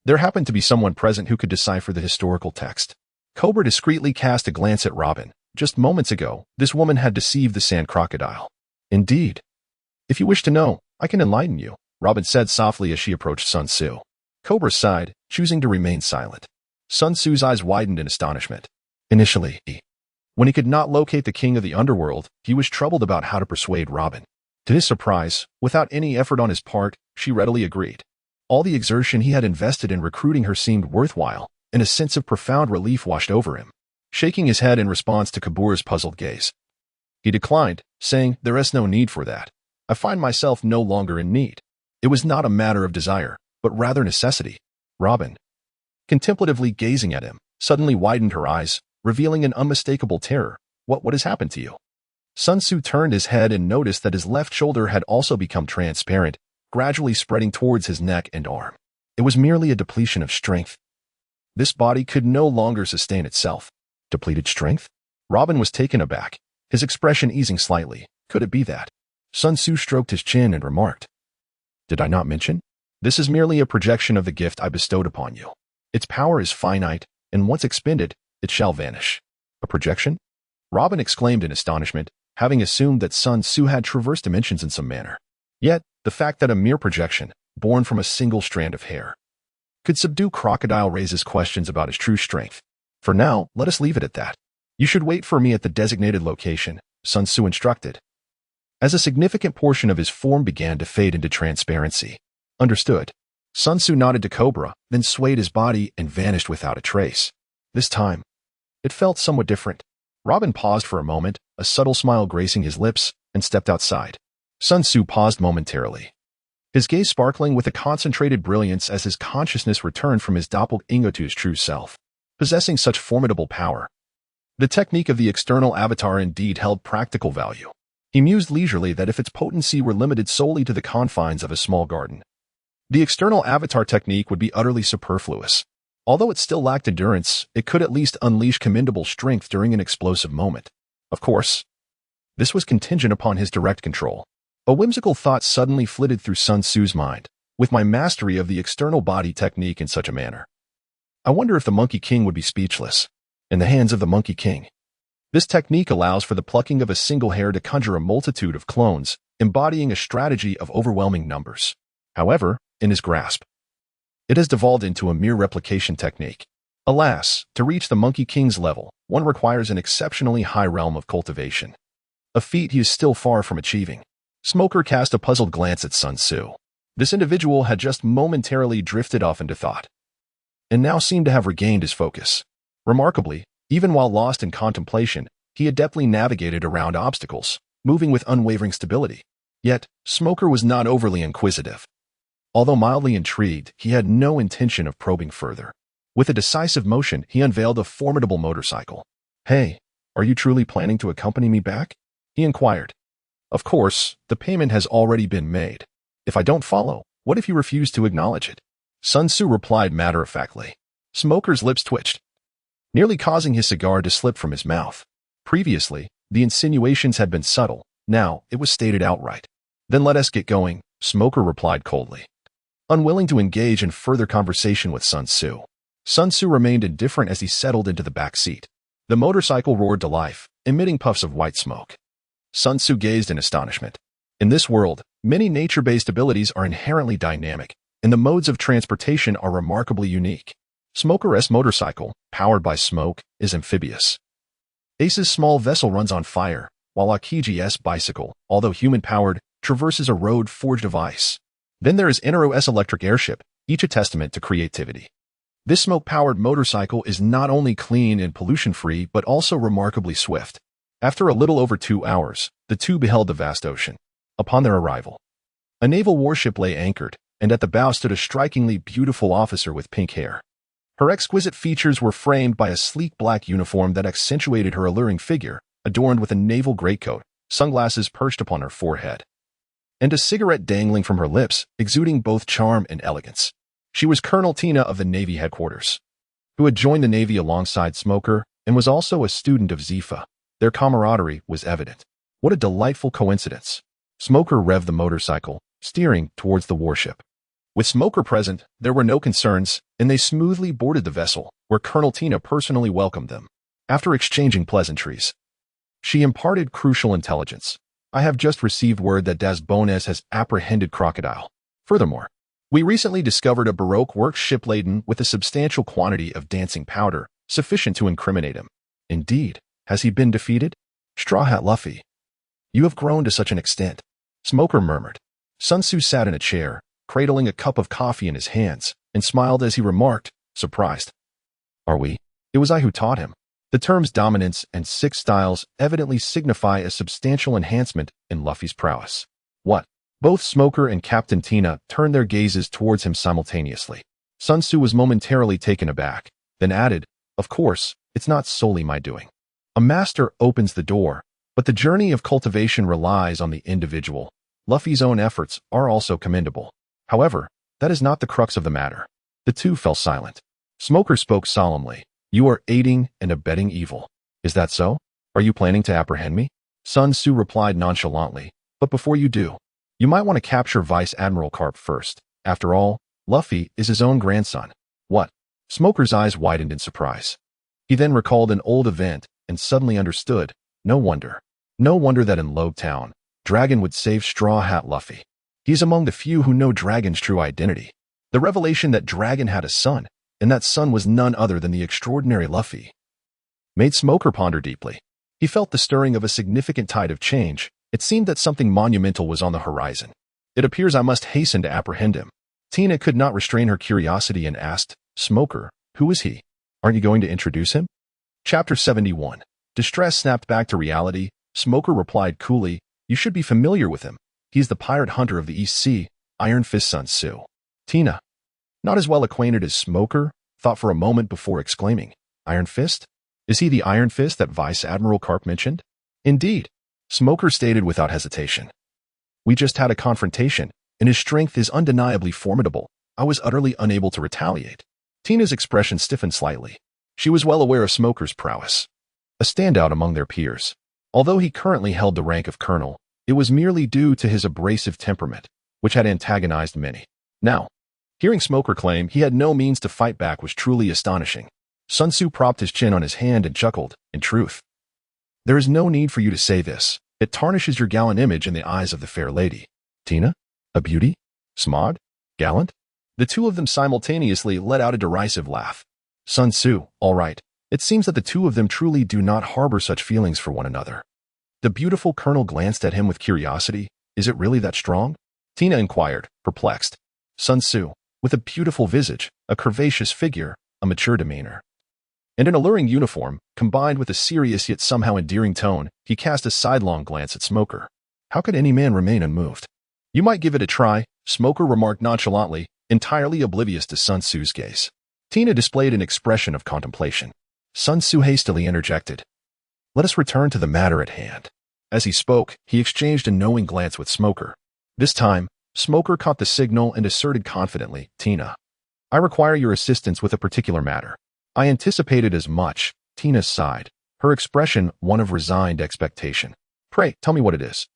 there happened to be someone present who could decipher the historical text. Cobra discreetly cast a glance at Robin. Just moments ago, this woman had deceived the sand crocodile. Indeed. If you wish to know, I can enlighten you, Robin said softly as she approached Sun Tzu. Cobra sighed, choosing to remain silent. Sun Tzu's eyes widened in astonishment. Initially, when he could not locate the king of the underworld, he was troubled about how to persuade Robin. To his surprise, without any effort on his part, she readily agreed. All the exertion he had invested in recruiting her seemed worthwhile, and a sense of profound relief washed over him. Shaking his head in response to Kabura's puzzled gaze, he declined, saying, "There is no need for that. I find myself no longer in need." It was not a matter of desire, but rather necessity. Robin, contemplatively gazing at him, suddenly widened her eyes, revealing an unmistakable terror. What has happened to you? Sun Tzu turned his head and noticed that his left shoulder had also become transparent, gradually spreading towards his neck and arm. It was merely a depletion of strength. This body could no longer sustain itself. Depleted strength? Robin was taken aback, his expression easing slightly. Could it be that? Sun Tzu stroked his chin and remarked, "Did I not mention? This is merely a projection of the gift I bestowed upon you. Its power is finite, and once expended, it shall vanish." A projection? Robin exclaimed in astonishment, having assumed that Sun Tzu had traversed dimensions in some manner. Yet, the fact that a mere projection, born from a single strand of hair, could subdue Crocodile raises questions about his true strength. For now, let us leave it at that. You should wait for me at the designated location, Sun Tzu instructed, as a significant portion of his form began to fade into transparency. Understood. Sun Tzu nodded to Cobra, then swayed his body and vanished without a trace. This time, it felt somewhat different. Robin paused for a moment, a subtle smile gracing his lips, and stepped outside. Sun Tzu paused momentarily, his gaze sparkling with a concentrated brilliance as his consciousness returned from his doppelganger's true self. Possessing such formidable power, the technique of the external avatar indeed held practical value. He mused leisurely that if its potency were limited solely to the confines of a small garden, the external avatar technique would be utterly superfluous. Although it still lacked endurance, it could at least unleash commendable strength during an explosive moment. Of course, this was contingent upon his direct control. A whimsical thought suddenly flitted through Sun Tzu's mind. With my mastery of the external body technique in such a manner, I wonder if the Monkey King would be speechless. In the hands of the Monkey King, this technique allows for the plucking of a single hair to conjure a multitude of clones, embodying a strategy of overwhelming numbers. However, in his grasp, it has devolved into a mere replication technique. Alas, to reach the Monkey King's level, one requires an exceptionally high realm of cultivation, a feat he is still far from achieving. Smoker cast a puzzled glance at Sun Tzu. This individual had just momentarily drifted off into thought, and now seemed to have regained his focus. Remarkably, even while lost in contemplation, he adeptly navigated around obstacles, moving with unwavering stability. Yet, Smoker was not overly inquisitive. Although mildly intrigued, he had no intention of probing further. With a decisive motion, he unveiled a formidable motorcycle. "Hey, are you truly planning to accompany me back?" he inquired. "Of course, the payment has already been made. If I don't follow, what if you refuse to acknowledge it?" Sun Tzu replied matter-of-factly. Smoker's lips twitched, nearly causing his cigar to slip from his mouth. Previously, the insinuations had been subtle. Now, it was stated outright. "Then let us get going," Smoker replied coldly, unwilling to engage in further conversation with Sun Tzu. Sun Tzu remained indifferent as he settled into the back seat. The motorcycle roared to life, emitting puffs of white smoke. Sun Tzu gazed in astonishment. In this world, many nature-based abilities are inherently dynamic, and the modes of transportation are remarkably unique. Smoker's motorcycle, powered by smoke, is amphibious. Ace's small vessel runs on fire, while Haki's bicycle, although human-powered, traverses a road forged of ice. Then there is Inaro's electric airship, each a testament to creativity. This smoke-powered motorcycle is not only clean and pollution-free but also remarkably swift. After a little over 2 hours, the two beheld the vast ocean. Upon their arrival, a naval warship lay anchored, and at the bow stood a strikingly beautiful officer with pink hair. Her exquisite features were framed by a sleek black uniform that accentuated her alluring figure, adorned with a naval greatcoat, sunglasses perched upon her forehead, and a cigarette dangling from her lips, exuding both charm and elegance. She was Colonel Tina of the Navy headquarters, who had joined the Navy alongside Smoker and was also a student of Zifa. Their camaraderie was evident. What a delightful coincidence. Smoker revved the motorcycle, steering towards the warship. With Smoker present, there were no concerns, and they smoothly boarded the vessel, where Colonel Tina personally welcomed them. After exchanging pleasantries, she imparted crucial intelligence. "I have just received word that Das Bones has apprehended Crocodile. Furthermore, we recently discovered a Baroque work ship laden with a substantial quantity of dancing powder, sufficient to incriminate him." "Indeed. Has he been defeated?" Straw Hat Luffy. "You have grown to such an extent," Smoker murmured. Sun Tzu sat in a chair, cradling a cup of coffee in his hands, and smiled as he remarked, surprised. "Are we?" It was I who taught him. The terms dominance and six styles evidently signify a substantial enhancement in Luffy's prowess. "What?" Both Smoker and Captain Tina turned their gazes towards him simultaneously. Sun Tzu was momentarily taken aback, then added, "Of course, it's not solely my doing. A master opens the door, but the journey of cultivation relies on the individual. Luffy's own efforts are also commendable. However, that is not the crux of the matter." The two fell silent. Smoker spoke solemnly. "You are aiding and abetting evil. Is that so? Are you planning to apprehend me?" Sun Tzu replied nonchalantly, "But before you do, you might want to capture Vice Admiral Carp first. After all, Luffy is his own grandson." "What?" Smoker's eyes widened in surprise. He then recalled an old event and suddenly understood. No wonder. No wonder that in Lobe Town, Dragon would save Straw Hat Luffy. He is among the few who know Dragon's true identity. The revelation that Dragon had a son, and that son was none other than the extraordinary Luffy, made Smoker ponder deeply. He felt the stirring of a significant tide of change. It seemed that something monumental was on the horizon. "It appears I must hasten to apprehend him." Tina could not restrain her curiosity and asked, "Smoker, who is he? Aren't you going to introduce him?" Chapter 71. Distress snapped back to reality. Smoker replied coolly, "You should be familiar with him. He's the pirate hunter of the East Sea, Iron Fist Sun Tzu." Tina, not as well acquainted as Smoker, thought for a moment before exclaiming, "Iron Fist? Is he the Iron Fist that Vice Admiral Carp mentioned?" "Indeed," Smoker stated without hesitation. "We just had a confrontation, and his strength is undeniably formidable. I was utterly unable to retaliate." Tina's expression stiffened slightly. She was well aware of Smoker's prowess, a standout among their peers. Although he currently held the rank of colonel, it was merely due to his abrasive temperament, which had antagonized many. Now, hearing Smoker claim he had no means to fight back was truly astonishing. Sun Tzu propped his chin on his hand and chuckled. "In truth, there is no need for you to say this. It tarnishes your gallant image in the eyes of the fair lady." "Tina? A beauty? Smart? Gallant?" The two of them simultaneously let out a derisive laugh. Sun Tzu, all right. It seems that the two of them truly do not harbor such feelings for one another. The beautiful colonel glanced at him with curiosity. "Is it really that strong?" Tina inquired, perplexed. Sun Tzu, with a beautiful visage, a curvaceous figure, a mature demeanor, and an alluring uniform, combined with a serious yet somehow endearing tone, he cast a sidelong glance at Smoker. How could any man remain unmoved? "You might give it a try," Smoker remarked nonchalantly, entirely oblivious to Sun Tzu's gaze. Tina displayed an expression of contemplation. Sun Tzu hastily interjected, "Let us return to the matter at hand." As he spoke, he exchanged a knowing glance with Smoker. This time, Smoker caught the signal and asserted confidently, "Tina, I require your assistance with a particular matter." "I anticipated as much," Tina sighed, her expression one of resigned expectation. "Pray, tell me what it is."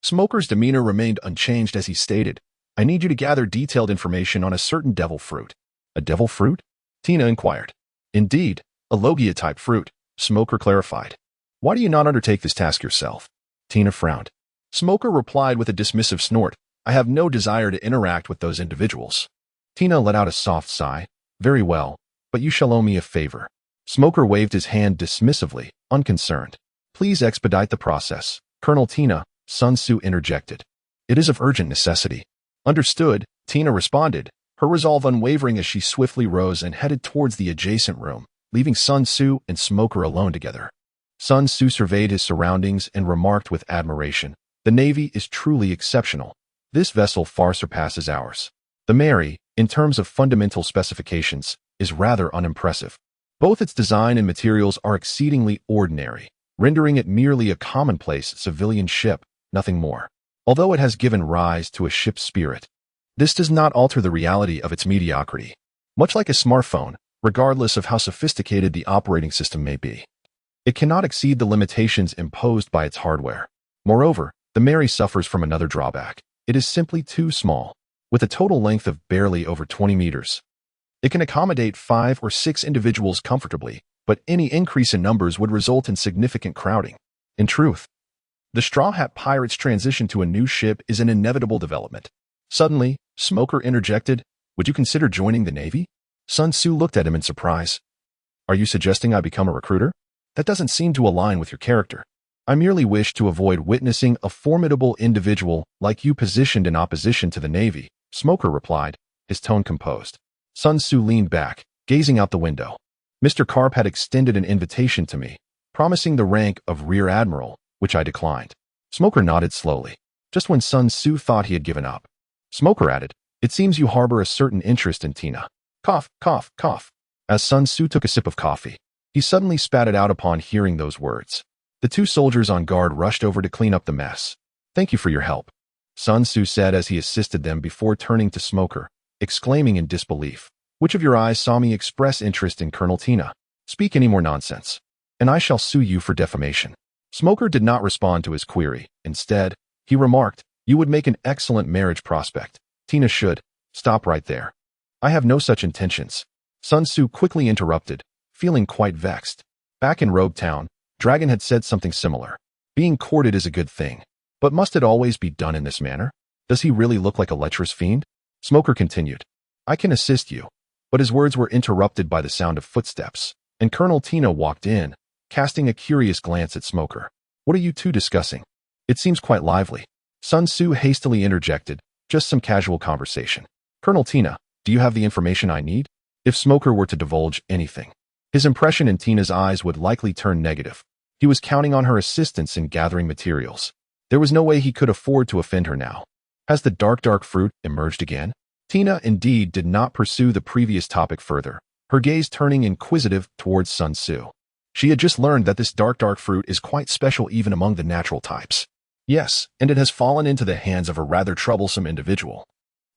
Smoker's demeanor remained unchanged as he stated, "I need you to gather detailed information on a certain devil fruit." "A devil fruit?" Tina inquired. "Indeed, a Logia-type fruit," Smoker clarified. "Why do you not undertake this task yourself?" Tina frowned. Smoker replied with a dismissive snort, "I have no desire to interact with those individuals." Tina let out a soft sigh. "Very well, but you shall owe me a favor." Smoker waved his hand dismissively, unconcerned. "Please expedite the process, Colonel Tina," Sun Tzu interjected. "It is of urgent necessity." "Understood," Tina responded, her resolve unwavering as she swiftly rose and headed towards the adjacent room, leaving Sun Tzu and Smoker alone together. Sun Tzu surveyed his surroundings and remarked with admiration, "The Navy is truly exceptional. This vessel far surpasses ours. The Mary, in terms of fundamental specifications, is rather unimpressive. Both its design and materials are exceedingly ordinary, rendering it merely a commonplace civilian ship, nothing more. Although it has given rise to a ship's spirit, this does not alter the reality of its mediocrity. Much like a smartphone, regardless of how sophisticated the operating system may be, it cannot exceed the limitations imposed by its hardware. Moreover, the Mary suffers from another drawback. It is simply too small, with a total length of barely over 20 meters. It can accommodate 5 or 6 individuals comfortably, but any increase in numbers would result in significant crowding. In truth, the Straw Hat Pirates' transition to a new ship is an inevitable development. Suddenly, Smoker interjected, "Would you consider joining the Navy?" Sun Tzu looked at him in surprise. "Are you suggesting I become a recruiter? That doesn't seem to align with your character." "I merely wish to avoid witnessing a formidable individual like you positioned in opposition to the Navy," Smoker replied, his tone composed. Sun Tzu leaned back, gazing out the window. "Mr. Carp had extended an invitation to me, promising the rank of Rear Admiral, which I declined." Smoker nodded slowly, just when Sun Tzu thought he had given up. Smoker added, "It seems you harbor a certain interest in Tina. Cough, cough, cough. As Sun Tzu took a sip of coffee, he suddenly spat it out upon hearing those words. The two soldiers on guard rushed over to clean up the mess. Thank you for your help, Sun Tzu said as he assisted them before turning to Smoker, exclaiming in disbelief. Which of your eyes saw me express interest in Colonel Tina? Speak any more nonsense, and I shall sue you for defamation. Smoker did not respond to his query. Instead, he remarked, you would make an excellent marriage prospect. Tina should. Stop right there. I have no such intentions. Sun Tzu quickly interrupted, feeling quite vexed. Back in Rogue Town, Dragon had said something similar. Being courted is a good thing. But must it always be done in this manner? Does he really look like a lecherous fiend? Smoker continued. I can assist you. But his words were interrupted by the sound of footsteps, and Colonel Tina walked in, casting a curious glance at Smoker. What are you two discussing? It seems quite lively. Sun Tzu hastily interjected, just some casual conversation. Colonel Tina, do you have the information I need? If Smoker were to divulge anything, his impression in Tina's eyes would likely turn negative. He was counting on her assistance in gathering materials. There was no way he could afford to offend her now. Has the dark fruit emerged again? Tina indeed did not pursue the previous topic further, her gaze turning inquisitive towards Sun Tzu. She had just learned that this dark fruit is quite special even among the natural types. Yes, and it has fallen into the hands of a rather troublesome individual.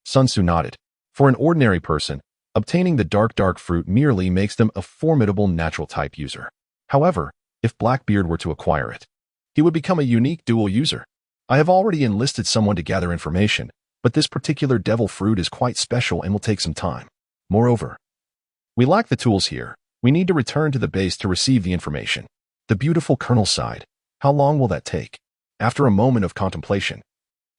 Sun Tzu nodded. For an ordinary person, obtaining the dark fruit merely makes them a formidable natural type user. However, if Blackbeard were to acquire it, he would become a unique dual user. I have already enlisted someone to gather information, but this particular devil fruit is quite special and will take some time. Moreover, we lack the tools here. We need to return to the base to receive the information. The beautiful colonel sighed. How long will that take? After a moment of contemplation,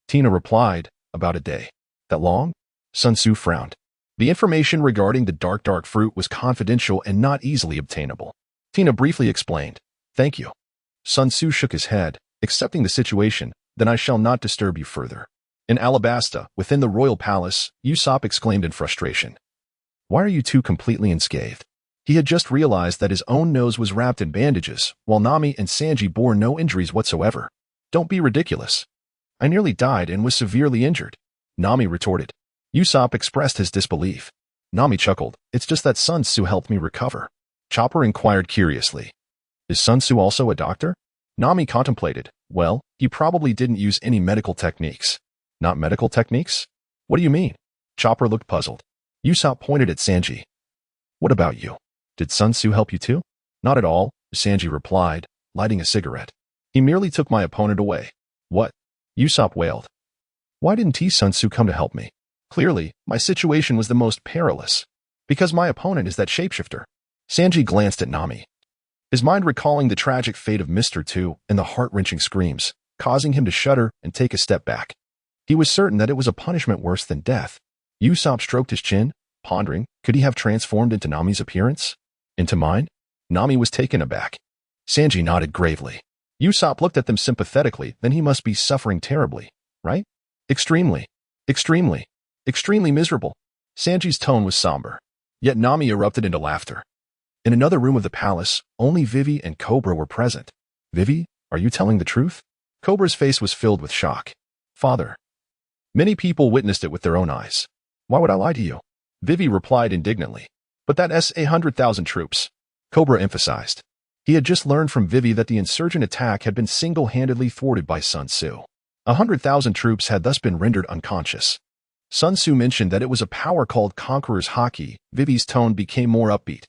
Tina replied, about a day. That long? Sun Tzu frowned. The information regarding the dark fruit was confidential and not easily obtainable. Tina briefly explained. Thank you. Sun Tzu shook his head, accepting the situation. Then I shall not disturb you further. In Alabasta, within the royal palace, Usopp exclaimed in frustration. Why are you two completely unscathed? He had just realized that his own nose was wrapped in bandages, while Nami and Sanji bore no injuries whatsoever. Don't be ridiculous. I nearly died and was severely injured. Nami retorted. Usopp expressed his disbelief. Nami chuckled. It's just that Sun Tzu helped me recover. Chopper inquired curiously. Is Sun Tzu also a doctor? Nami contemplated. Well, he probably didn't use any medical techniques. Not medical techniques? What do you mean? Chopper looked puzzled. Usopp pointed at Sanji. What about you? Did Sun Tzu help you too? Not at all, Sanji replied, lighting a cigarette. He merely took my opponent away. What? Usopp wailed. Why didn't Sun Tzu come to help me? Clearly, my situation was the most perilous. Because my opponent is that shapeshifter. Sanji glanced at Nami, his mind recalling the tragic fate of Mr. Two and the heart-wrenching screams, causing him to shudder and take a step back. He was certain that it was a punishment worse than death. Usopp stroked his chin, pondering, could he have transformed into Nami's appearance? Into mine? Nami was taken aback. Sanji nodded gravely. Usopp looked at them sympathetically, then he must be suffering terribly, right? Extremely miserable. Sanji's tone was somber. Yet Nami erupted into laughter. In another room of the palace, only Vivy and Cobra were present. Vivy, are you telling the truth? Cobra's face was filled with shock. Father. Many people witnessed it with their own eyes. Why would I lie to you? Vivy replied indignantly. But that's 100,000 troops. Cobra emphasized. He had just learned from Vivy that the insurgent attack had been single-handedly thwarted by Sun Tzu. 100,000 troops had thus been rendered unconscious. Sun Tzu mentioned that it was a power called Conqueror's Haki. Vivy's tone became more upbeat.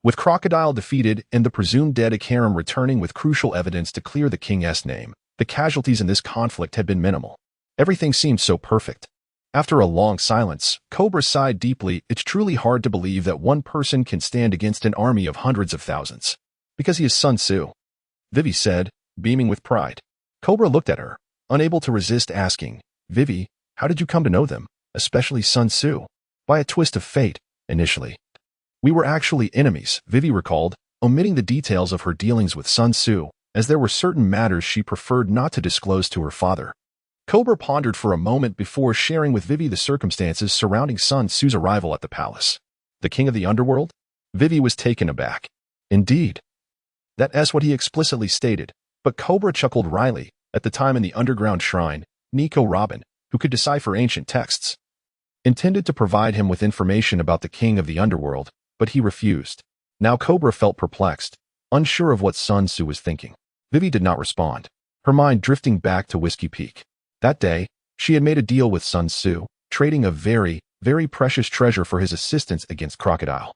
With Crocodile defeated and the presumed dead Akaram returning with crucial evidence to clear the king's name, the casualties in this conflict had been minimal. Everything seemed so perfect. After a long silence, Cobra sighed deeply. It's truly hard to believe that one person can stand against an army of hundreds of thousands. Because he is Sun Tzu. Vivy said, beaming with pride. Cobra looked at her, unable to resist asking, Vivy, how did you come to know them, especially Sun Tzu? By a twist of fate, initially. We were actually enemies, Vivy recalled, omitting the details of her dealings with Sun Tzu, as there were certain matters she preferred not to disclose to her father. Cobra pondered for a moment before sharing with Vivy the circumstances surrounding Sun Tzu's arrival at the palace. The king of the underworld? Vivy was taken aback. Indeed. That's what he explicitly stated, but Cobra chuckled wryly. At the time in the underground shrine, Nico Robin, who could decipher ancient texts. intended to provide him with information about the king of the underworld, but he refused. Now Cobra felt perplexed, unsure of what Sun Tzu was thinking. Vivy did not respond, her mind drifting back to Whiskey Peak. That day, she had made a deal with Sun Tzu, trading a very, very precious treasure for his assistance against Crocodile.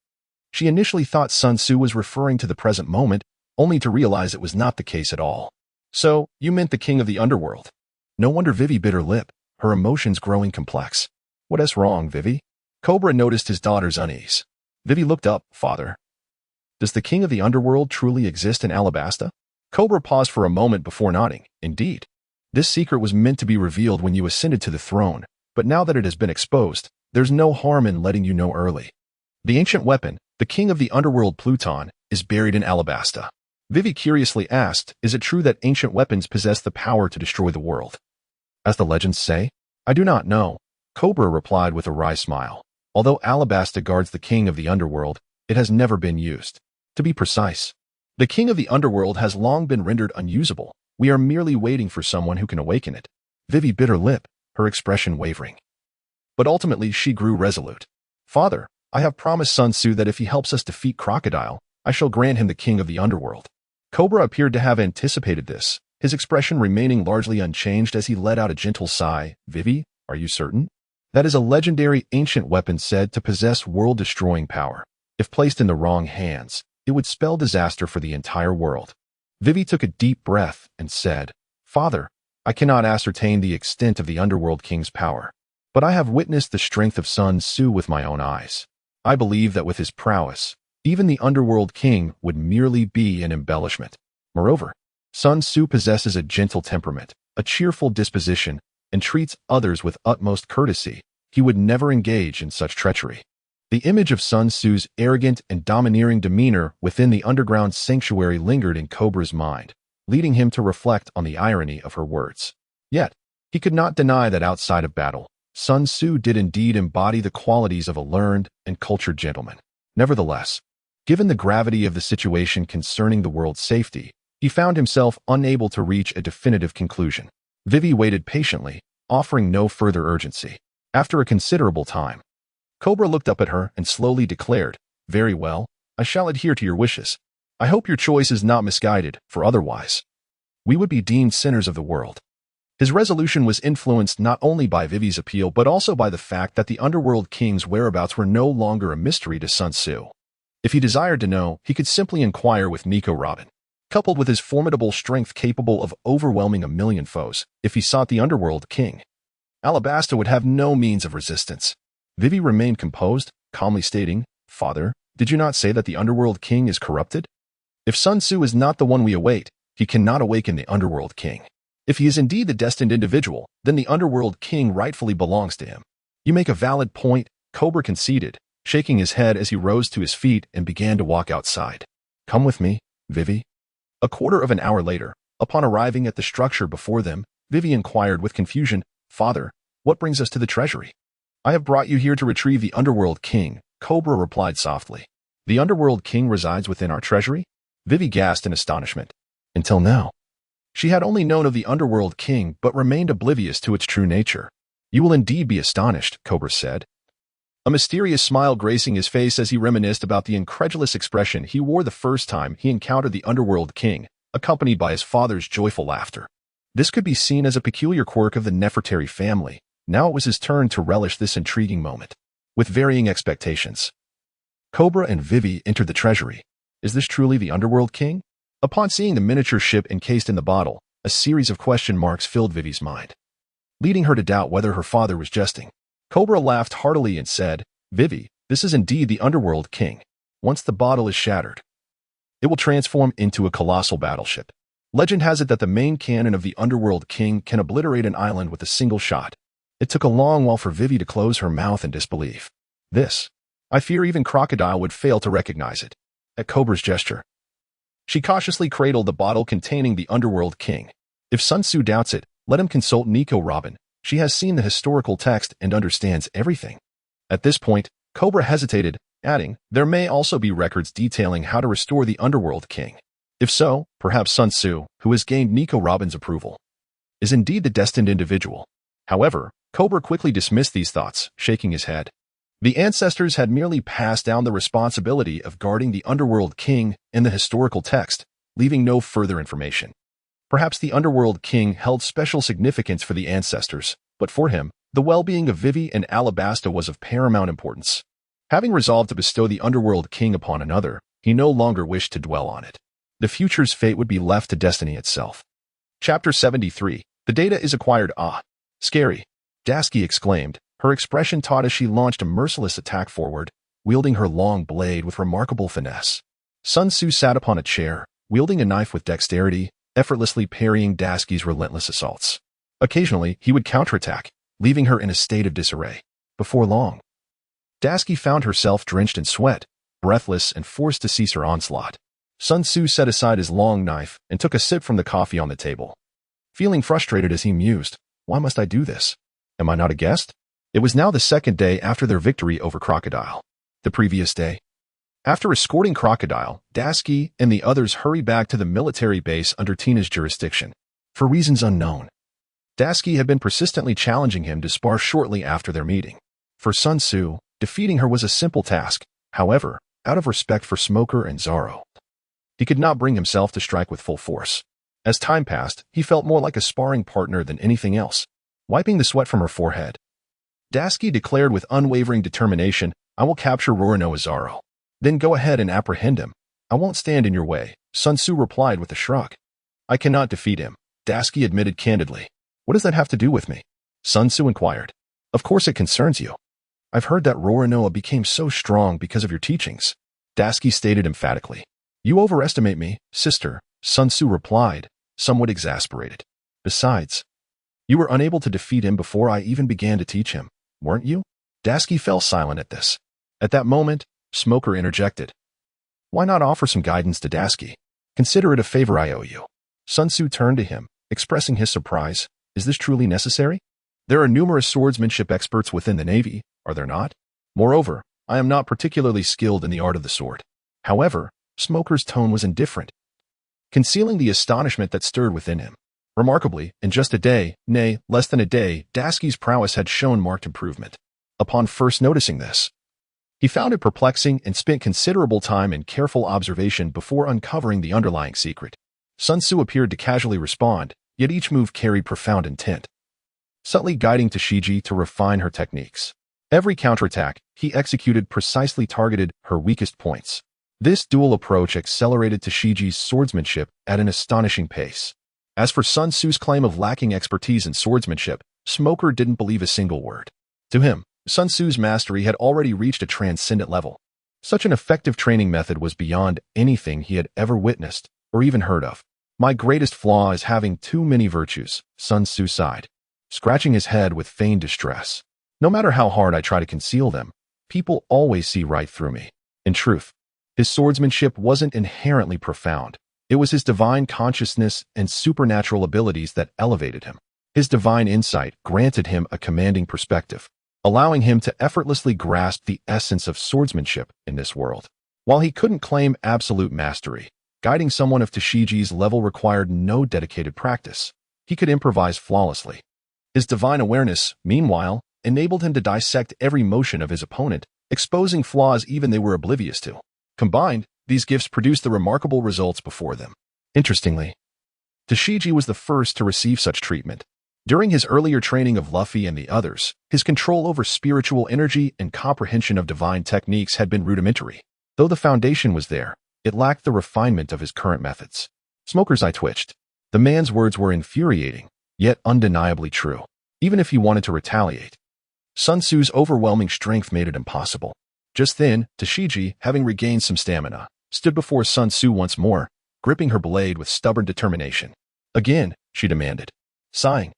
She initially thought Sun Tzu was referring to the present moment, only to realize it was not the case at all. So, you meant the king of the underworld. No wonder Vivy bit her lip, her emotions growing complex. What is wrong, Vivy? Cobra noticed his daughter's unease. Vivy looked up. Father, does the king of the underworld truly exist in Alabasta? Cobra paused for a moment before nodding. Indeed. This secret was meant to be revealed when you ascended to the throne, but now that it has been exposed, there's no harm in letting you know early. The ancient weapon, the king of the underworld Pluton, is buried in Alabasta. Vivy curiously asked, is it true that ancient weapons possess the power to destroy the world? As the legends say? I do not know, Cobra replied with a wry smile. Although Alabasta guards the king of the underworld, it has never been used. To be precise, the king of the underworld has long been rendered unusable. We are merely waiting for someone who can awaken it. Vivy bit her lip, her expression wavering. But ultimately she grew resolute. Father, I have promised Sun Tzu that if he helps us defeat Crocodile, I shall grant him the king of the underworld. Cobra appeared to have anticipated this, his expression remaining largely unchanged as he let out a gentle sigh. Vivy, are you certain? That is a legendary ancient weapon said to possess world-destroying power. If placed in the wrong hands, it would spell disaster for the entire world. Vivy took a deep breath and said, Father, I cannot ascertain the extent of the underworld king's power, but I have witnessed the strength of Sun Tzu with my own eyes. I believe that with his prowess, even the underworld king would merely be an embellishment. Moreover, Sun Tzu possesses a gentle temperament, a cheerful disposition, and treats others with utmost courtesy. He would never engage in such treachery. The image of Sun Tzu's arrogant and domineering demeanor within the underground sanctuary lingered in Cobra's mind, leading him to reflect on the irony of her words. Yet, he could not deny that outside of battle, Sun Tzu did indeed embody the qualities of a learned and cultured gentleman. Nevertheless, given the gravity of the situation concerning the world's safety, he found himself unable to reach a definitive conclusion. Vivy waited patiently, offering no further urgency. After a considerable time, Cobra looked up at her and slowly declared, Very well, I shall adhere to your wishes. I hope your choice is not misguided, for otherwise, we would be deemed sinners of the world. His resolution was influenced not only by Vivy's appeal but also by the fact that the underworld king's whereabouts were no longer a mystery to Sun Tzu. If he desired to know, he could simply inquire with Nico Robin. Coupled with his formidable strength capable of overwhelming a million foes, if he sought the underworld king, Alabasta would have no means of resistance. Vivy remained composed, calmly stating, Father, did you not say that the underworld king is corrupted? If Sun Tzu is not the one we await, he cannot awaken the underworld king. If he is indeed the destined individual, then the underworld king rightfully belongs to him. You make a valid point, Cobra conceded, shaking his head as he rose to his feet and began to walk outside. Come with me, Vivy. A quarter of an hour later, upon arriving at the structure before them, Vivy inquired with confusion, Father, what brings us to the treasury? I have brought you here to retrieve the underworld king, Cobra replied softly. The underworld king resides within our treasury? Vivy gasped in astonishment. Until now, she had only known of the underworld king but remained oblivious to its true nature. You will indeed be astonished, Cobra said, a mysterious smile gracing his face as he reminisced about the incredulous expression he wore the first time he encountered the underworld king, accompanied by his father's joyful laughter. This could be seen as a peculiar quirk of the Nefertari family. Now it was his turn to relish this intriguing moment. With varying expectations, Cobra and Vivy entered the treasury. Is this truly the underworld king? Upon seeing the miniature ship encased in the bottle, a series of question marks filled Vivy's mind, leading her to doubt whether her father was jesting. Cobra laughed heartily and said, Vivy, this is indeed the underworld king. Once the bottle is shattered, it will transform into a colossal battleship. Legend has it that the main cannon of the underworld king can obliterate an island with a single shot. It took a long while for Vivy to close her mouth in disbelief. This, I fear even Crocodile would fail to recognize it. At Cobra's gesture, she cautiously cradled the bottle containing the underworld king. If Sun Tzu doubts it, let him consult Nico Robin. She has seen the historical text and understands everything. At this point, Cobra hesitated, adding, there may also be records detailing how to restore the underworld king. If so, perhaps Sun Tzu, who has gained Nico Robin's approval, is indeed the destined individual. However, Cobra quickly dismissed these thoughts, shaking his head. The ancestors had merely passed down the responsibility of guarding the Underworld King in the historical text, leaving no further information. Perhaps the Underworld King held special significance for the ancestors, but for him, the well-being of Vivy and Alabasta was of paramount importance. Having resolved to bestow the Underworld King upon another, he no longer wished to dwell on it. The future's fate would be left to destiny itself. Chapter 73. The data is acquired. Ah, scary, Dasky exclaimed, her expression taut as she launched a merciless attack forward, wielding her long blade with remarkable finesse. Sun Tzu sat upon a chair, wielding a knife with dexterity, effortlessly parrying Dasky's relentless assaults. Occasionally, he would counterattack, leaving her in a state of disarray. Before long, Dasky found herself drenched in sweat, breathless and forced to cease her onslaught. Sun Tzu set aside his long knife and took a sip from the coffee on the table. Feeling frustrated as he mused, why must I do this? Am I not a guest? It was now the second day after their victory over Crocodile. The previous day, after escorting Crocodile, Dasky and the others hurried back to the military base under Tina's jurisdiction. For reasons unknown, Dasky had been persistently challenging him to spar shortly after their meeting. For Sun Tzu, defeating her was a simple task. However, out of respect for Smoker and Zoro, he could not bring himself to strike with full force. As time passed, he felt more like a sparring partner than anything else. Wiping the sweat from her forehead, Dasky declared with unwavering determination, I will capture Roronoa Zoro. Then go ahead and apprehend him. I won't stand in your way, Sun Tzu replied with a shrug. I cannot defeat him, Dasky admitted candidly. What does that have to do with me? Sun Tzu inquired. Of course it concerns you. I've heard that Roronoa became so strong because of your teachings, Dasky stated emphatically. You overestimate me, sister, Sun Tzu replied, somewhat exasperated. Besides, you were unable to defeat him before I even began to teach him, weren't you? Dasky fell silent at this. At that moment, Smoker interjected. Why not offer some guidance to Dasky? Consider it a favor I owe you. Sun Tzu turned to him, expressing his surprise. Is this truly necessary? There are numerous swordsmanship experts within the Navy, are there not? Moreover, I am not particularly skilled in the art of the sword. However, Smoker's tone was indifferent, concealing the astonishment that stirred within him. Remarkably, in just a day, nay, less than a day, Dasky's prowess had shown marked improvement. Upon first noticing this, he found it perplexing and spent considerable time in careful observation before uncovering the underlying secret. Sun Tzu appeared to casually respond, yet each move carried profound intent, subtly guiding Tashigi to refine her techniques. Every counterattack he executed precisely targeted her weakest points. This dual approach accelerated Tashigi's swordsmanship at an astonishing pace. As for Sun Tzu's claim of lacking expertise in swordsmanship, Smoker didn't believe a single word. To him, Sun Tzu's mastery had already reached a transcendent level. Such an effective training method was beyond anything he had ever witnessed or even heard of. My greatest flaw is having too many virtues, Sun Tzu sighed, scratching his head with feigned distress. No matter how hard I try to conceal them, people always see right through me. In truth, his swordsmanship wasn't inherently profound. It was his divine consciousness and supernatural abilities that elevated him. His divine insight granted him a commanding perspective, allowing him to effortlessly grasp the essence of swordsmanship in this world. While he couldn't claim absolute mastery, guiding someone of Tashigi's level required no dedicated practice. He could improvise flawlessly. His divine awareness, meanwhile, enabled him to dissect every motion of his opponent, exposing flaws even they were oblivious to. Combined, these gifts produced the remarkable results before them. Interestingly, Tashigi was the first to receive such treatment. During his earlier training of Luffy and the others, his control over spiritual energy and comprehension of divine techniques had been rudimentary. Though the foundation was there, it lacked the refinement of his current methods. Smoker's eye twitched. The man's words were infuriating, yet undeniably true. Even if he wanted to retaliate, Sun Tzu's overwhelming strength made it impossible. Just then, Tashigi, having regained some stamina, stood before Sun Tzu once more, gripping her blade with stubborn determination. Again, she demanded. Sighing,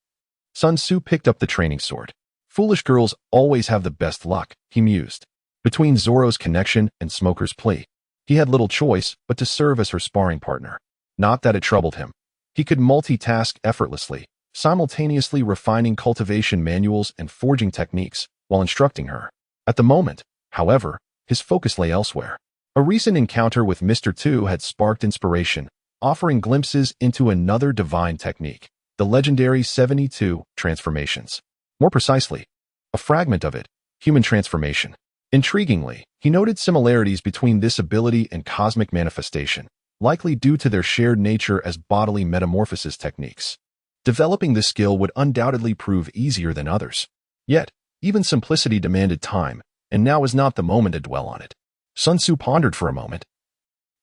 Sun Tzu picked up the training sword. Foolish girls always have the best luck, he mused. Between Zoro's connection and Smoker's plea, he had little choice but to serve as her sparring partner. Not that it troubled him. He could multitask effortlessly, simultaneously refining cultivation manuals and forging techniques while instructing her. At the moment, however, his focus lay elsewhere. A recent encounter with Mr. Two had sparked inspiration, offering glimpses into another divine technique, the legendary 72 transformations. More precisely, a fragment of it, human transformation. Intriguingly, he noted similarities between this ability and cosmic manifestation, likely due to their shared nature as bodily metamorphosis techniques. Developing this skill would undoubtedly prove easier than others. Yet, even simplicity demanded time, and now is not the moment to dwell on it. Sun Tzu pondered for a moment,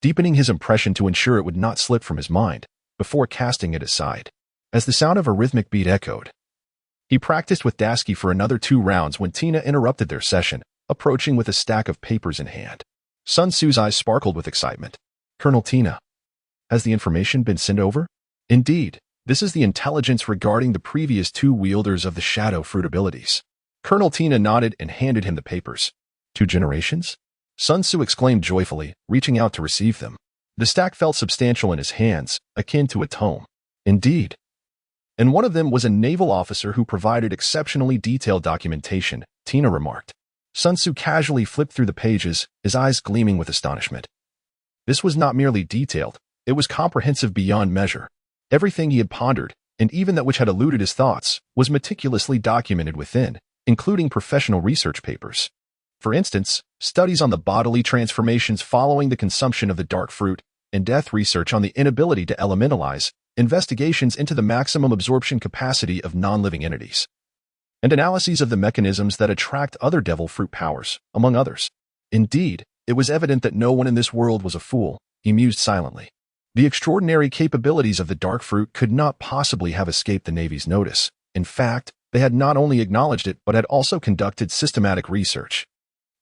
deepening his impression to ensure it would not slip from his mind, before casting it aside. As the sound of a rhythmic beat echoed, he practiced with Dasky for another 2 rounds when Tina interrupted their session, approaching with a stack of papers in hand. Sun Tzu's eyes sparkled with excitement. Colonel Tina, has the information been sent over? Indeed, this is the intelligence regarding the previous 2 wielders of the shadow fruit abilities. Colonel Tina nodded and handed him the papers. 2 generations? Sun Tzu exclaimed joyfully, reaching out to receive them. The stack felt substantial in his hands, akin to a tome. Indeed. And one of them was a naval officer who provided exceptionally detailed documentation, Tina remarked. Sun Tzu casually flipped through the pages, his eyes gleaming with astonishment. This was not merely detailed, it was comprehensive beyond measure. Everything he had pondered, and even that which had eluded his thoughts, was meticulously documented within, including professional research papers. For instance, studies on the bodily transformations following the consumption of the dark fruit, and depth research on the inability to elementalize, investigations into the maximum absorption capacity of non-living entities, and analyses of the mechanisms that attract other devil fruit powers, among others. Indeed, it was evident that no one in this world was a fool, he mused silently. The extraordinary capabilities of the dark fruit could not possibly have escaped the Navy's notice. In fact, they had not only acknowledged it but had also conducted systematic research.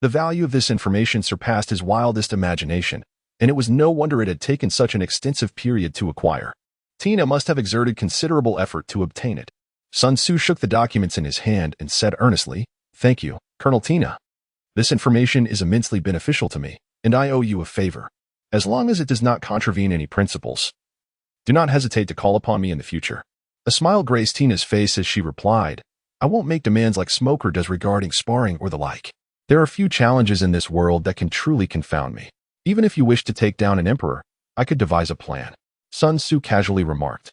The value of this information surpassed his wildest imagination, and it was no wonder it had taken such an extensive period to acquire. Tina must have exerted considerable effort to obtain it. Sun Tzu shook the documents in his hand and said earnestly, "Thank you, Colonel Tina. This information is immensely beneficial to me, and I owe you a favor. As long as it does not contravene any principles, do not hesitate to call upon me in the future." A smile graced Tina's face as she replied, "I won't make demands like Smoker does regarding sparring or the like. There are few challenges in this world that can truly confound me. Even if you wish to take down an emperor, I could devise a plan," Sun Tzu casually remarked.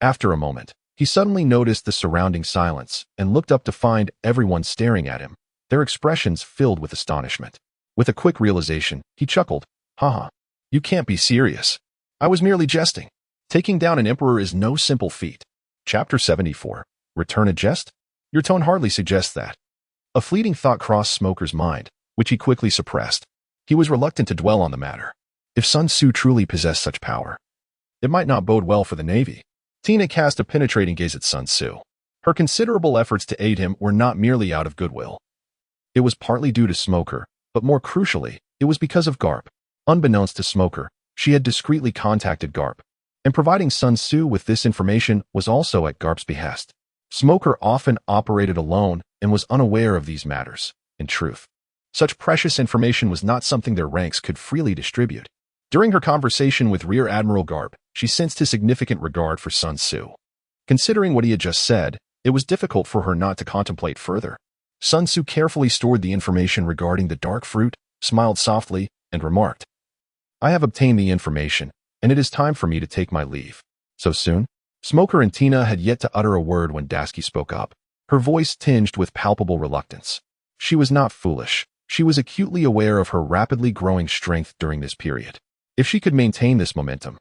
After a moment, he suddenly noticed the surrounding silence and looked up to find everyone staring at him, their expressions filled with astonishment. With a quick realization, he chuckled, "Haha, you can't be serious. I was merely jesting. Taking down an emperor is no simple feat." Chapter 74. Return a jest? Your tone hardly suggests that. A fleeting thought crossed Smoker's mind, which he quickly suppressed. He was reluctant to dwell on the matter. If Sun Tzu truly possessed such power, it might not bode well for the Navy. Tina cast a penetrating gaze at Sun Tzu. Her considerable efforts to aid him were not merely out of goodwill. It was partly due to Smoker, but more crucially, it was because of Garp. Unbeknownst to Smoker, she had discreetly contacted Garp, and providing Sun Tzu with this information was also at Garp's behest. Smoker often operated alone and was unaware of these matters. In truth, such precious information was not something their ranks could freely distribute. During her conversation with Rear Admiral Garp, she sensed his significant regard for Sun Tzu. Considering what he had just said, it was difficult for her not to contemplate further. Sun Tzu carefully stored the information regarding the dark fruit, smiled softly, and remarked, "I have obtained the information, and it is time for me to take my leave." So soon? Smoker and Tina had yet to utter a word when Dasky spoke up, her voice tinged with palpable reluctance. She was not foolish. She was acutely aware of her rapidly growing strength during this period. If she could maintain this momentum,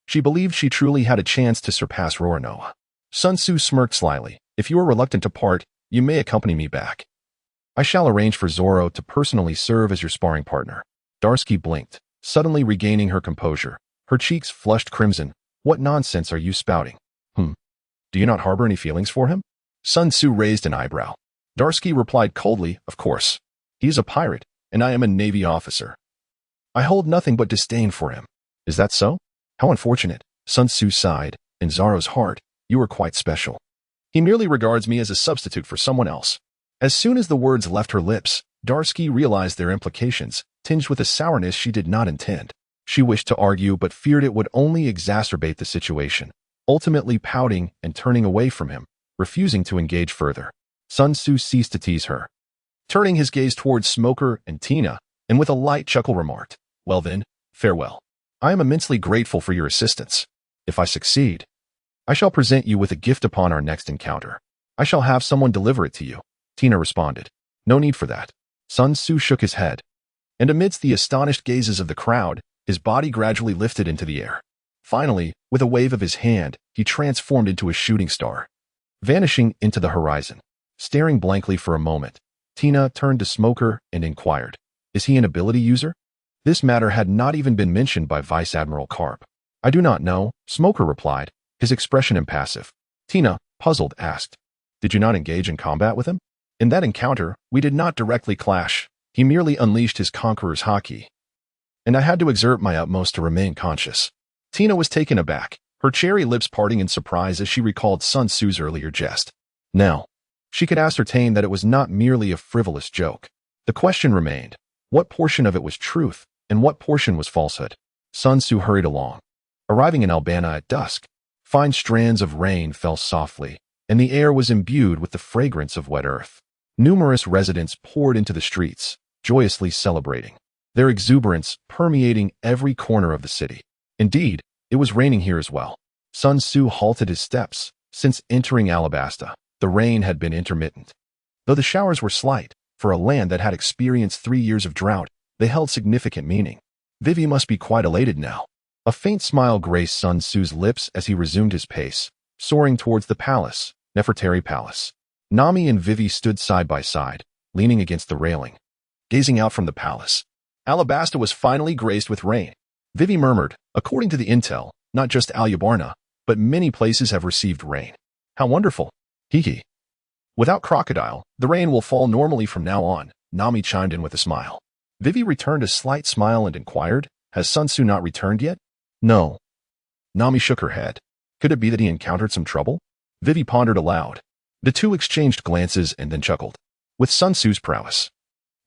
she believed she truly had a chance to surpass Roronoa. Sun Tzu smirked slyly. "If you are reluctant to part, you may accompany me back. I shall arrange for Zoro to personally serve as your sparring partner." Darsky blinked, suddenly regaining her composure. Her cheeks flushed crimson. "What nonsense are you spouting?" Do you not harbor any feelings for him?" Sun Tzu raised an eyebrow. Darsky replied coldly, "Of course. He is a pirate, and I am a Navy officer. I hold nothing but disdain for him." "Is that so? How unfortunate." Sun Tzu sighed. "In Zoro's heart, you are quite special. He merely regards me as a substitute for someone else." As soon as the words left her lips, Darsky realized their implications, tinged with a sourness she did not intend. She wished to argue but feared it would only exacerbate the situation, ultimately pouting and turning away from him, refusing to engage further. Sun Tzu ceased to tease her, turning his gaze towards Smoker and Tina, and with a light chuckle remarked, "Well then, farewell. I am immensely grateful for your assistance. If I succeed, I shall present you with a gift upon our next encounter." I shall have someone deliver it to you, Tina responded. No need for that. Sun Tzu shook his head, and amidst the astonished gazes of the crowd, his body gradually lifted into the air. Finally, with a wave of his hand, he transformed into a shooting star, vanishing into the horizon. Staring blankly for a moment, Tina turned to Smoker and inquired, is he an ability user? This matter had not even been mentioned by Vice Admiral Karp. I do not know, Smoker replied, his expression impassive. Tina, puzzled, asked, did you not engage in combat with him? In that encounter, we did not directly clash. He merely unleashed his Conqueror's Haki, and I had to exert my utmost to remain conscious. Tina was taken aback, her cherry lips parting in surprise as she recalled Sun Tzu's earlier jest. Now, she could ascertain that it was not merely a frivolous joke. The question remained, what portion of it was truth, and what portion was falsehood? Sun Tzu hurried along. Arriving in Albana at dusk, fine strands of rain fell softly, and the air was imbued with the fragrance of wet earth. Numerous residents poured into the streets, joyously celebrating, their exuberance permeating every corner of the city. Indeed, it was raining here as well. Sun Tzu halted his steps. Since entering Alabasta, the rain had been intermittent. Though the showers were slight, for a land that had experienced 3 years of drought, they held significant meaning. Vivy must be quite elated now. A faint smile graced Sun Tzu's lips as he resumed his pace, soaring towards the palace, Nefertari Palace. Nami and Vivy stood side by side, leaning against the railing, gazing out from the palace. Alabasta was finally graced with rain. Vivy murmured, according to the intel, not just Alyabarna, but many places have received rain. How wonderful. Hee. Without crocodile, the rain will fall normally from now on, Nami chimed in with a smile. Vivy returned a slight smile and inquired, has Sun Tzu not returned yet? No. Nami shook her head. Could it be that he encountered some trouble? Vivy pondered aloud. The two exchanged glances and then chuckled. With Sun Tzu's prowess,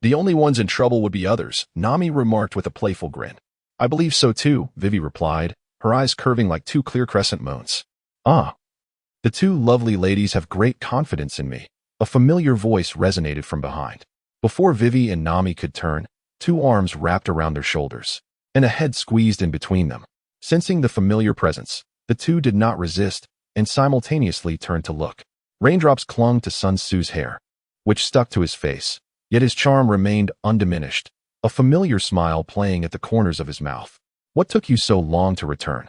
the only ones in trouble would be others, Nami remarked with a playful grin. I believe so too, Vivy replied, her eyes curving like two clear crescent moons. Ah. The two lovely ladies have great confidence in me. A familiar voice resonated from behind. Before Vivy and Nami could turn, 2 arms wrapped around their shoulders, and a head squeezed in between them. Sensing the familiar presence, the two did not resist, and simultaneously turned to look. Raindrops clung to Sun Tzu's hair, which stuck to his face, yet his charm remained undiminished, a familiar smile playing at the corners of his mouth. What took you so long to return?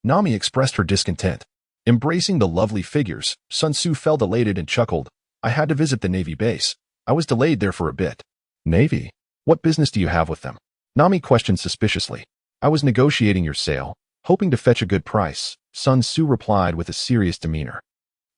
Nami expressed her discontent. Embracing the lovely figures, Sun Tzu felt elated and chuckled. I had to visit the Navy base. I was delayed there for a bit. Navy? What business do you have with them? Nami questioned suspiciously. I was negotiating your sale, hoping to fetch a good price, Sun Tzu replied with a serious demeanor.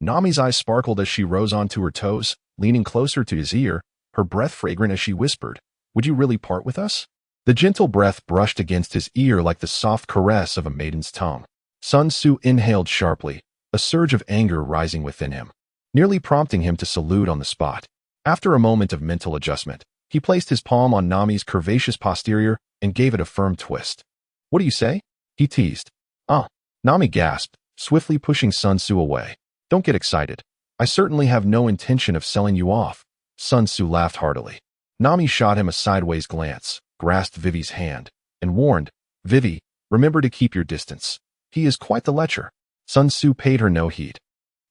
Nami's eyes sparkled as she rose onto her toes, leaning closer to his ear, her breath fragrant as she whispered, would you really part with us? The gentle breath brushed against his ear like the soft caress of a maiden's tongue. Sun Tzu inhaled sharply, a surge of anger rising within him, nearly prompting him to salute on the spot. After a moment of mental adjustment, he placed his palm on Nami's curvaceous posterior and gave it a firm twist. What do you say? He teased. Ah. Nami gasped, swiftly pushing Sun Tzu away. Don't get excited. I certainly have no intention of selling you off. Sun Tzu laughed heartily. Nami shot him a sideways glance, grasped Vivy's hand, and warned, Vivy, remember to keep your distance. He is quite the lecher. Sun Tzu paid her no heed,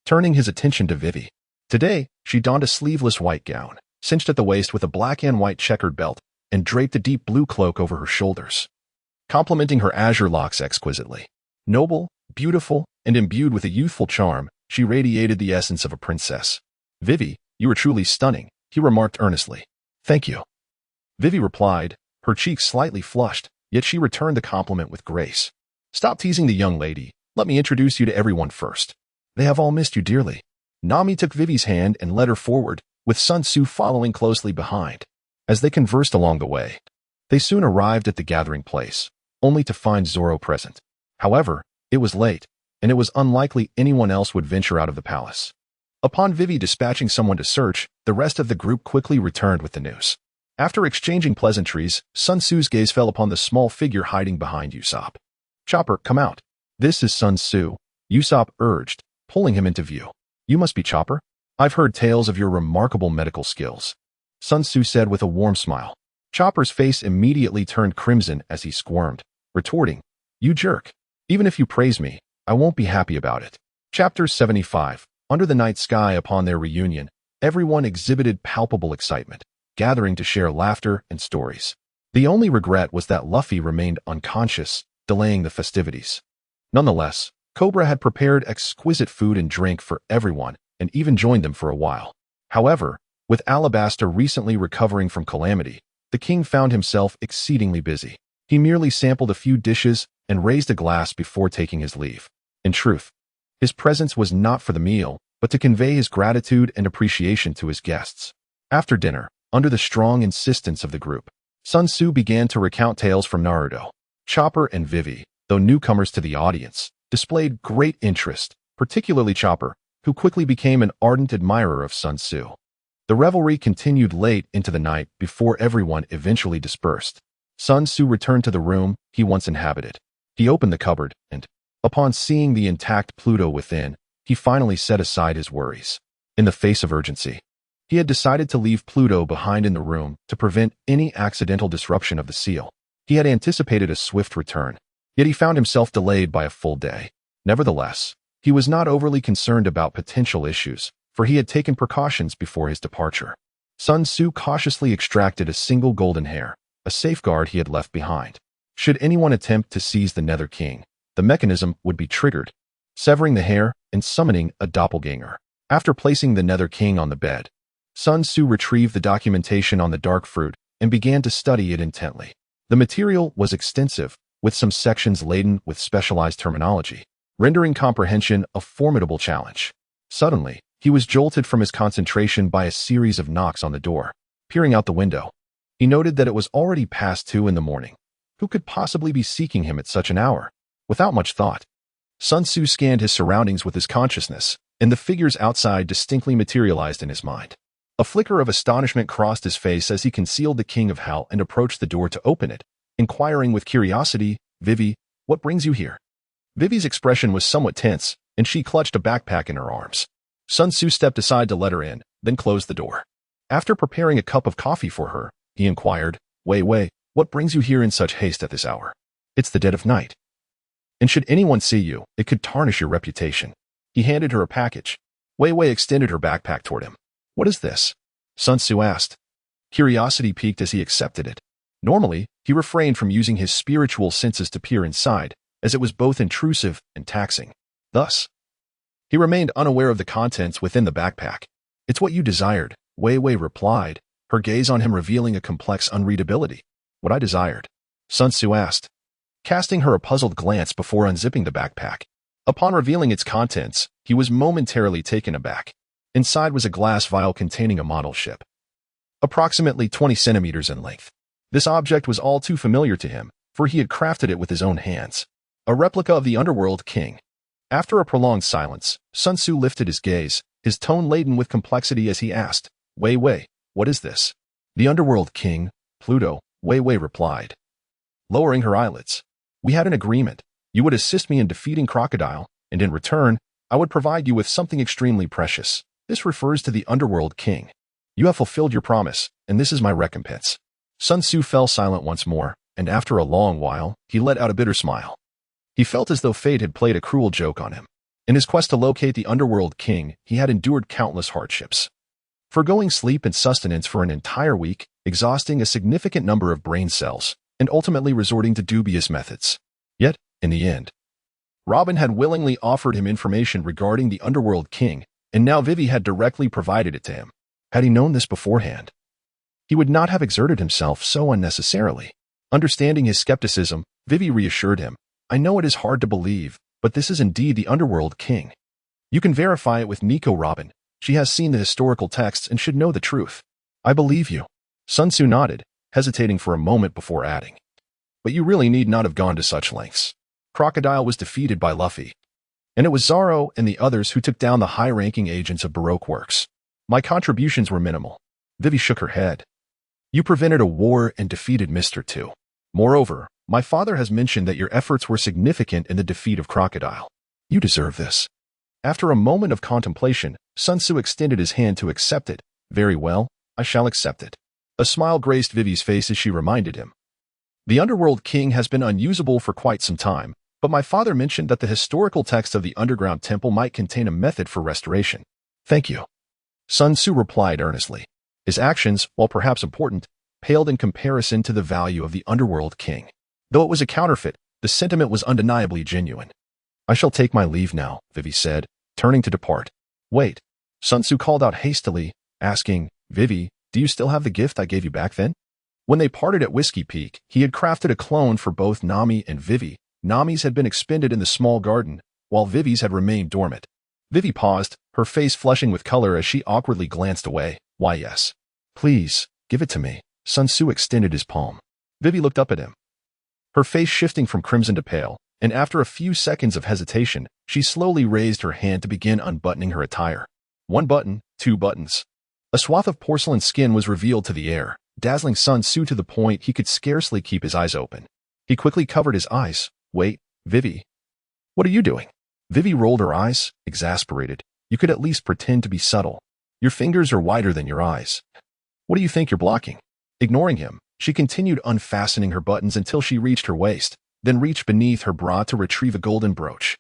turning his attention to Vivy. Today, she donned a sleeveless white gown, cinched at the waist with a black and white checkered belt, and draped a deep blue cloak over her shoulders, complementing her azure locks exquisitely. Noble, beautiful, and imbued with a youthful charm, she radiated the essence of a princess. Vivy, you are truly stunning, he remarked earnestly. Thank you. Vivy replied, her cheeks slightly flushed, yet she returned the compliment with grace. Stop teasing the young lady. Let me introduce you to everyone first. They have all missed you dearly. Nami took Vivy's hand and led her forward, with Sun Tzu following closely behind. As they conversed along the way, they soon arrived at the gathering place, only to find Zoro present. However, it was late, and it was unlikely anyone else would venture out of the palace. Upon Vivy dispatching someone to search, the rest of the group quickly returned with the news. After exchanging pleasantries, Sun Tzu's gaze fell upon the small figure hiding behind Usopp. Chopper, come out. This is Sun Tzu, Usopp urged, pulling him into view. You must be Chopper? I've heard tales of your remarkable medical skills, Sun Tzu said with a warm smile. Chopper's face immediately turned crimson as he squirmed, retorting, You jerk. Even if you praise me, I won't be happy about it. Chapter 75. Under the night sky upon their reunion, everyone exhibited palpable excitement, gathering to share laughter and stories. The only regret was that Luffy remained unconscious, delaying the festivities. Nonetheless, Cobra had prepared exquisite food and drink for everyone and even joined them for a while. However, with Alabasta recently recovering from calamity, the king found himself exceedingly busy. He merely sampled a few dishes and raised a glass before taking his leave. In truth, his presence was not for the meal, but to convey his gratitude and appreciation to his guests. After dinner, under the strong insistence of the group, Sun Tzu began to recount tales from Naruto. Chopper and Vivy, though newcomers to the audience, displayed great interest, particularly Chopper, who quickly became an ardent admirer of Sun Tzu. The revelry continued late into the night before everyone eventually dispersed. Sun Tzu returned to the room he once inhabited. He opened the cupboard and, upon seeing the intact Pluto within, he finally set aside his worries. In the face of urgency, he had decided to leave Pluto behind in the room to prevent any accidental disruption of the seal. He had anticipated a swift return, yet he found himself delayed by a full day. Nevertheless, he was not overly concerned about potential issues, for he had taken precautions before his departure. Sun Tzu cautiously extracted a single golden hair, a safeguard he had left behind. Should anyone attempt to seize the Nether King, the mechanism would be triggered, severing the hair and summoning a doppelganger. After placing the Nether King on the bed, Sun Tzu retrieved the documentation on the dark fruit and began to study it intently. The material was extensive, with some sections laden with specialized terminology, rendering comprehension a formidable challenge. Suddenly, he was jolted from his concentration by a series of knocks on the door. Peering out the window, he noted that it was already past 2 in the morning. Who could possibly be seeking him at such an hour? Without much thought, Sun Tzu scanned his surroundings with his consciousness, and the figures outside distinctly materialized in his mind. A flicker of astonishment crossed his face as he concealed the King of Hell and approached the door to open it, inquiring with curiosity, "Vivy, what brings you here?" Vivy's expression was somewhat tense, and she clutched a backpack in her arms. Sun Tzu stepped aside to let her in, then closed the door. After preparing a cup of coffee for her, he inquired, Wei, what brings you here in such haste at this hour? It's the dead of night. And should anyone see you, it could tarnish your reputation. He handed her a package. Wei extended her backpack toward him. What is this? Sun Tzu asked. Curiosity piqued as he accepted it. Normally, he refrained from using his spiritual senses to peer inside, as it was both intrusive and taxing. Thus, he remained unaware of the contents within the backpack. It's what you desired, Wei replied, her gaze on him revealing a complex unreadability. What I desired? Sun Tzu asked, casting her a puzzled glance before unzipping the backpack. Upon revealing its contents, he was momentarily taken aback. Inside was a glass vial containing a model ship, approximately 20 centimeters in length. This object was all too familiar to him, for he had crafted it with his own hands. A replica of the Underworld King. After a prolonged silence, Sun Tzu lifted his gaze, his tone laden with complexity as he asked, Wei, what is this? The Underworld King, Pluto, Wei replied, lowering her eyelids. We had an agreement. You would assist me in defeating Crocodile, and in return, I would provide you with something extremely precious. This refers to the Underworld King. You have fulfilled your promise, and this is my recompense. Sun Tzu fell silent once more, and after a long while, he let out a bitter smile. He felt as though fate had played a cruel joke on him. In his quest to locate the Underworld King, he had endured countless hardships. Forgoing sleep and sustenance for an entire week, exhausting a significant number of brain cells, and ultimately resorting to dubious methods. Yet, in the end, Robin had willingly offered him information regarding the Underworld King, and now Vivy had directly provided it to him. Had he known this beforehand, he would not have exerted himself so unnecessarily. Understanding his skepticism, Vivy reassured him, I know it is hard to believe, but this is indeed the Underworld King. You can verify it with Nico Robin. She has seen the historical texts and should know the truth. I believe you. Sun Tzu nodded, hesitating for a moment before adding. But you really need not have gone to such lengths. Crocodile was defeated by Luffy, and it was Zoro and the others who took down the high-ranking agents of Baroque Works. My contributions were minimal. Vivy shook her head. You prevented a war and defeated Mr. 2. Moreover, my father has mentioned that your efforts were significant in the defeat of Crocodile. You deserve this. After a moment of contemplation, Sun Tzu extended his hand to accept it. Very well, I shall accept it. A smile graced Vivy's face as she reminded him. The Underworld King has been unusable for quite some time, But my father mentioned that the historical text of the underground temple might contain a method for restoration. Thank you. Sun Tzu replied earnestly. His actions, while perhaps important, paled in comparison to the value of the underworld king. Though it was a counterfeit, the sentiment was undeniably genuine. I shall take my leave now, Vivy said, turning to depart. Wait. Sun Tzu called out hastily, asking, Vivy, do you still have the gift I gave you back then? When they parted at Whiskey Peak, he had crafted a clone for both Nami and Vivy. Nami's had been expended in the small garden, while Vivy's had remained dormant. Vivy paused, her face flushing with color as she awkwardly glanced away. Why yes. Please, give it to me. Sun Tzu extended his palm. Vivy looked up at him, her face shifting from crimson to pale, and after a few seconds of hesitation, she slowly raised her hand to begin unbuttoning her attire. One button, two buttons. A swath of porcelain skin was revealed to the air, dazzling Sun Tzu to the point he could scarcely keep his eyes open. He quickly covered his eyes. Wait, Vivy. What are you doing? Vivy rolled her eyes, exasperated. You could at least pretend to be subtle. Your fingers are wider than your eyes. What do you think you're blocking? Ignoring him, she continued unfastening her buttons until she reached her waist, then reached beneath her bra to retrieve a golden brooch.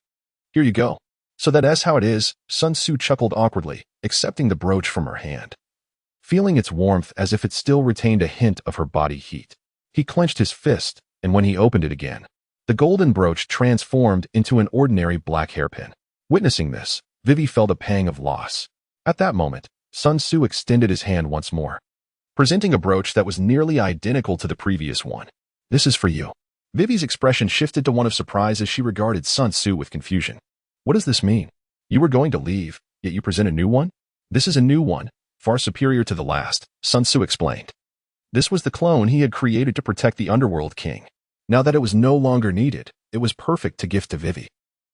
Here you go. So that's how it is, Sun Tzu chuckled awkwardly, accepting the brooch from her hand. Feeling its warmth as if it still retained a hint of her body heat, he clenched his fist, and when he opened it again, the golden brooch transformed into an ordinary black hairpin. Witnessing this, Vivy felt a pang of loss. At that moment, Sun Tzu extended his hand once more, presenting a brooch that was nearly identical to the previous one. This is for you. Vivy's expression shifted to one of surprise as she regarded Sun Tzu with confusion. What does this mean? You were going to leave, yet you present a new one? This is a new one, far superior to the last, Sun Tzu explained. This was the clone he had created to protect the underworld king. Now that it was no longer needed, it was perfect to gift to Vivy.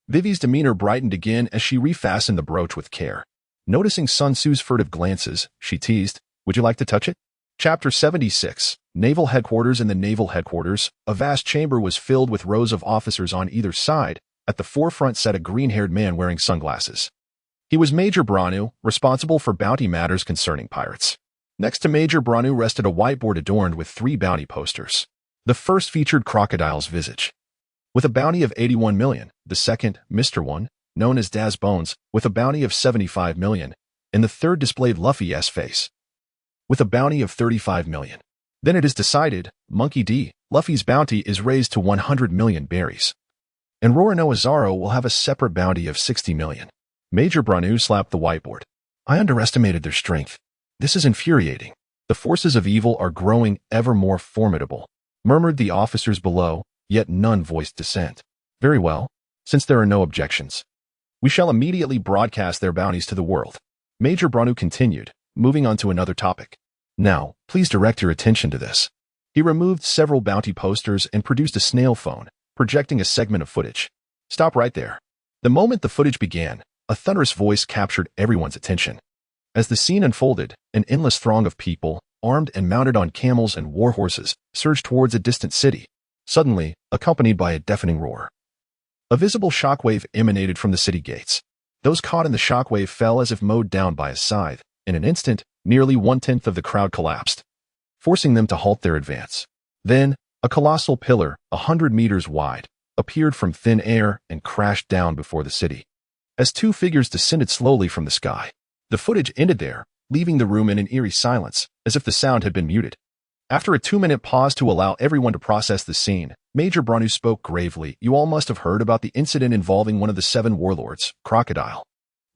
Vivy's demeanor brightened again as she refastened the brooch with care. Noticing Sun Tzu's furtive glances, she teased, Would you like to touch it? Chapter 76, Naval Headquarters. In the Naval Headquarters, a vast chamber was filled with rows of officers on either side. At the forefront sat a green-haired man wearing sunglasses. He was Major Branu, responsible for bounty matters concerning pirates. Next to Major Branu rested a whiteboard adorned with 3 bounty posters. The first featured Crocodile's visage, with a bounty of 81 million. The second, Mr. One, known as Daz Bones, with a bounty of 75 million. And the third displayed Luffy's face, with a bounty of 35 million. Then it is decided, Monkey D, Luffy's bounty is raised to 100 million berries. And Rorano Azaro will have a separate bounty of 60 million. Major Branu slapped the whiteboard. I underestimated their strength. This is infuriating. The forces of evil are growing ever more formidable, murmured the officers below, yet none voiced dissent. Very well, since there are no objections, we shall immediately broadcast their bounties to the world. Major Branu continued, moving on to another topic. Now, please direct your attention to this. He removed several bounty posters and produced a snail phone, projecting a segment of footage. Stop right there. The moment the footage began, a thunderous voice captured everyone's attention. As the scene unfolded, an endless throng of people, armed and mounted on camels and war horses, surged towards a distant city, suddenly accompanied by a deafening roar. A visible shockwave emanated from the city gates. Those caught in the shockwave fell as if mowed down by a scythe. In an instant, nearly 1/10 of the crowd collapsed, forcing them to halt their advance. Then, a colossal pillar, 100 meters wide, appeared from thin air and crashed down before the city. As 2 figures descended slowly from the sky, the footage ended there, leaving the room in an eerie silence, as if the sound had been muted. After a 2-minute pause to allow everyone to process the scene, Major Branu spoke gravely. You all must have heard about the incident involving one of the 7 warlords, Crocodile.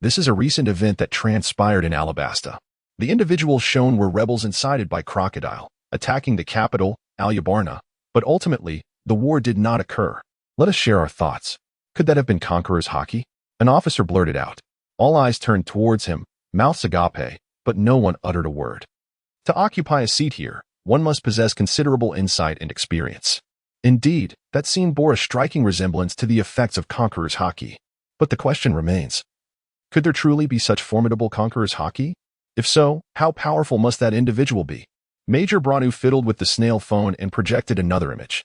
This is a recent event that transpired in Alabasta. The individuals shown were rebels incited by Crocodile, attacking the capital, Alyabarna, but ultimately, the war did not occur. Let us share our thoughts. Could that have been Conqueror's Haki? An officer blurted out. All eyes turned towards him, mouths agape, but no one uttered a word. To occupy a seat here, one must possess considerable insight and experience. Indeed, that scene bore a striking resemblance to the effects of Conqueror's Haki. But the question remains, could there truly be such formidable Conqueror's Haki? If so, how powerful must that individual be? Major Branu fiddled with the snail phone and projected another image,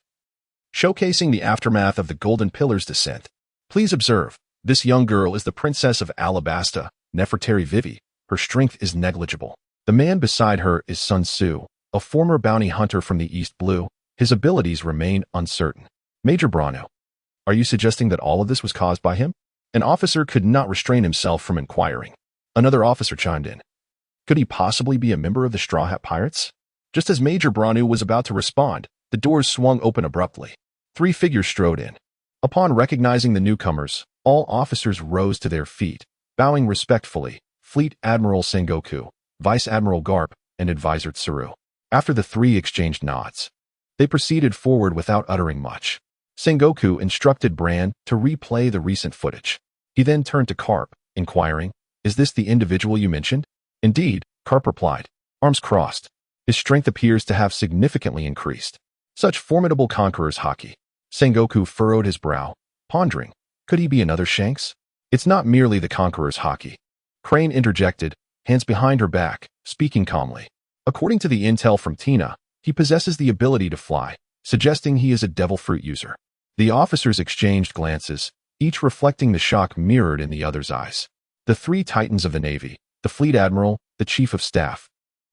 showcasing the aftermath of the Golden Pillar's descent. Please observe, this young girl is the Princess of Alabasta, Nefertari Vivy. Her strength is negligible. The man beside her is Sun Tzu, a former bounty hunter from the East Blue. His abilities remain uncertain. Major Branu, Are you suggesting that all of this was caused by him? An officer could not restrain himself from inquiring. Another officer chimed in. Could he possibly be a member of the Straw Hat Pirates? Just as Major Branu was about to respond, the doors swung open abruptly. 3 figures strode in. Upon recognizing the newcomers, all officers rose to their feet, bowing respectfully. Fleet Admiral Sengoku, Vice Admiral Garp, and Advisor Tsuru. After the 3 exchanged nods, they proceeded forward without uttering much. Sengoku instructed Bran to replay the recent footage. He then turned to Karp, inquiring, "Is this the individual you mentioned?" "Indeed," Karp replied, arms crossed. His strength appears to have significantly increased. Such formidable conquerors, Haki. Sengoku furrowed his brow, pondering, could he be another Shanks? It's not merely the conqueror's Haki. Crane interjected, hands behind her back, speaking calmly. According to the intel from Tina, he possesses the ability to fly, suggesting he is a devil fruit user. The officers exchanged glances, each reflecting the shock mirrored in the other's eyes. The 3 titans of the Navy, the Fleet Admiral, the Chief of Staff,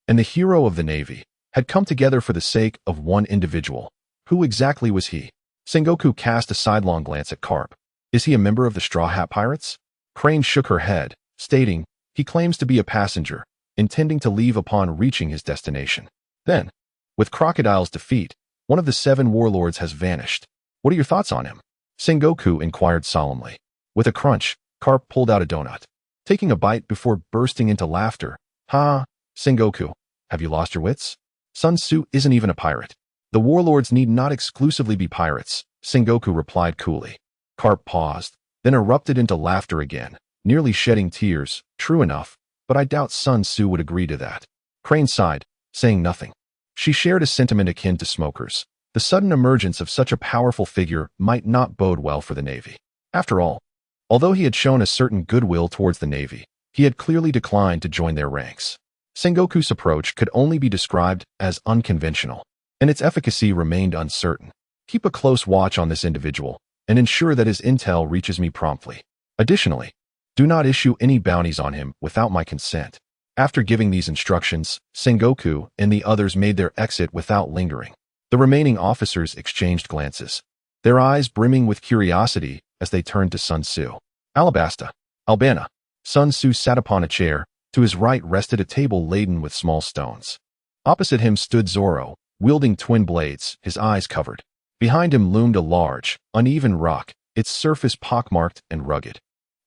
and the hero of the Navy, had come together for the sake of one individual. Who exactly was he? Sengoku cast a sidelong glance at Karp. Is he a member of the Straw Hat Pirates? Crane shook her head, stating, he claims to be a passenger, intending to leave upon reaching his destination. Then, with Crocodile's defeat, one of the 7 warlords has vanished. What are your thoughts on him? Sengoku inquired solemnly. With a crunch, Karp pulled out a donut, taking a bite before bursting into laughter. Ha! Sengoku, have you lost your wits? Sun Tzu isn't even a pirate. The warlords need not exclusively be pirates, Sengoku replied coolly. Karp paused, then erupted into laughter again, nearly shedding tears. True enough, but I doubt Sun Tzu would agree to that. Crane sighed, saying nothing. She shared a sentiment akin to smokers. The sudden emergence of such a powerful figure might not bode well for the Navy. After all, although he had shown a certain goodwill towards the Navy, he had clearly declined to join their ranks. Sengoku's approach could only be described as unconventional, and its efficacy remained uncertain. Keep a close watch on this individual, and ensure that his intel reaches me promptly. Additionally, do not issue any bounties on him without my consent. After giving these instructions, Sengoku and the others made their exit without lingering. The remaining officers exchanged glances, their eyes brimming with curiosity as they turned to Sun Tzu. Alabasta, Albana. Sun Tzu sat upon a chair. To his right rested a table laden with small stones. Opposite him stood Zoro, wielding twin blades, his eyes covered. Behind him loomed a large, uneven rock, its surface pockmarked and rugged.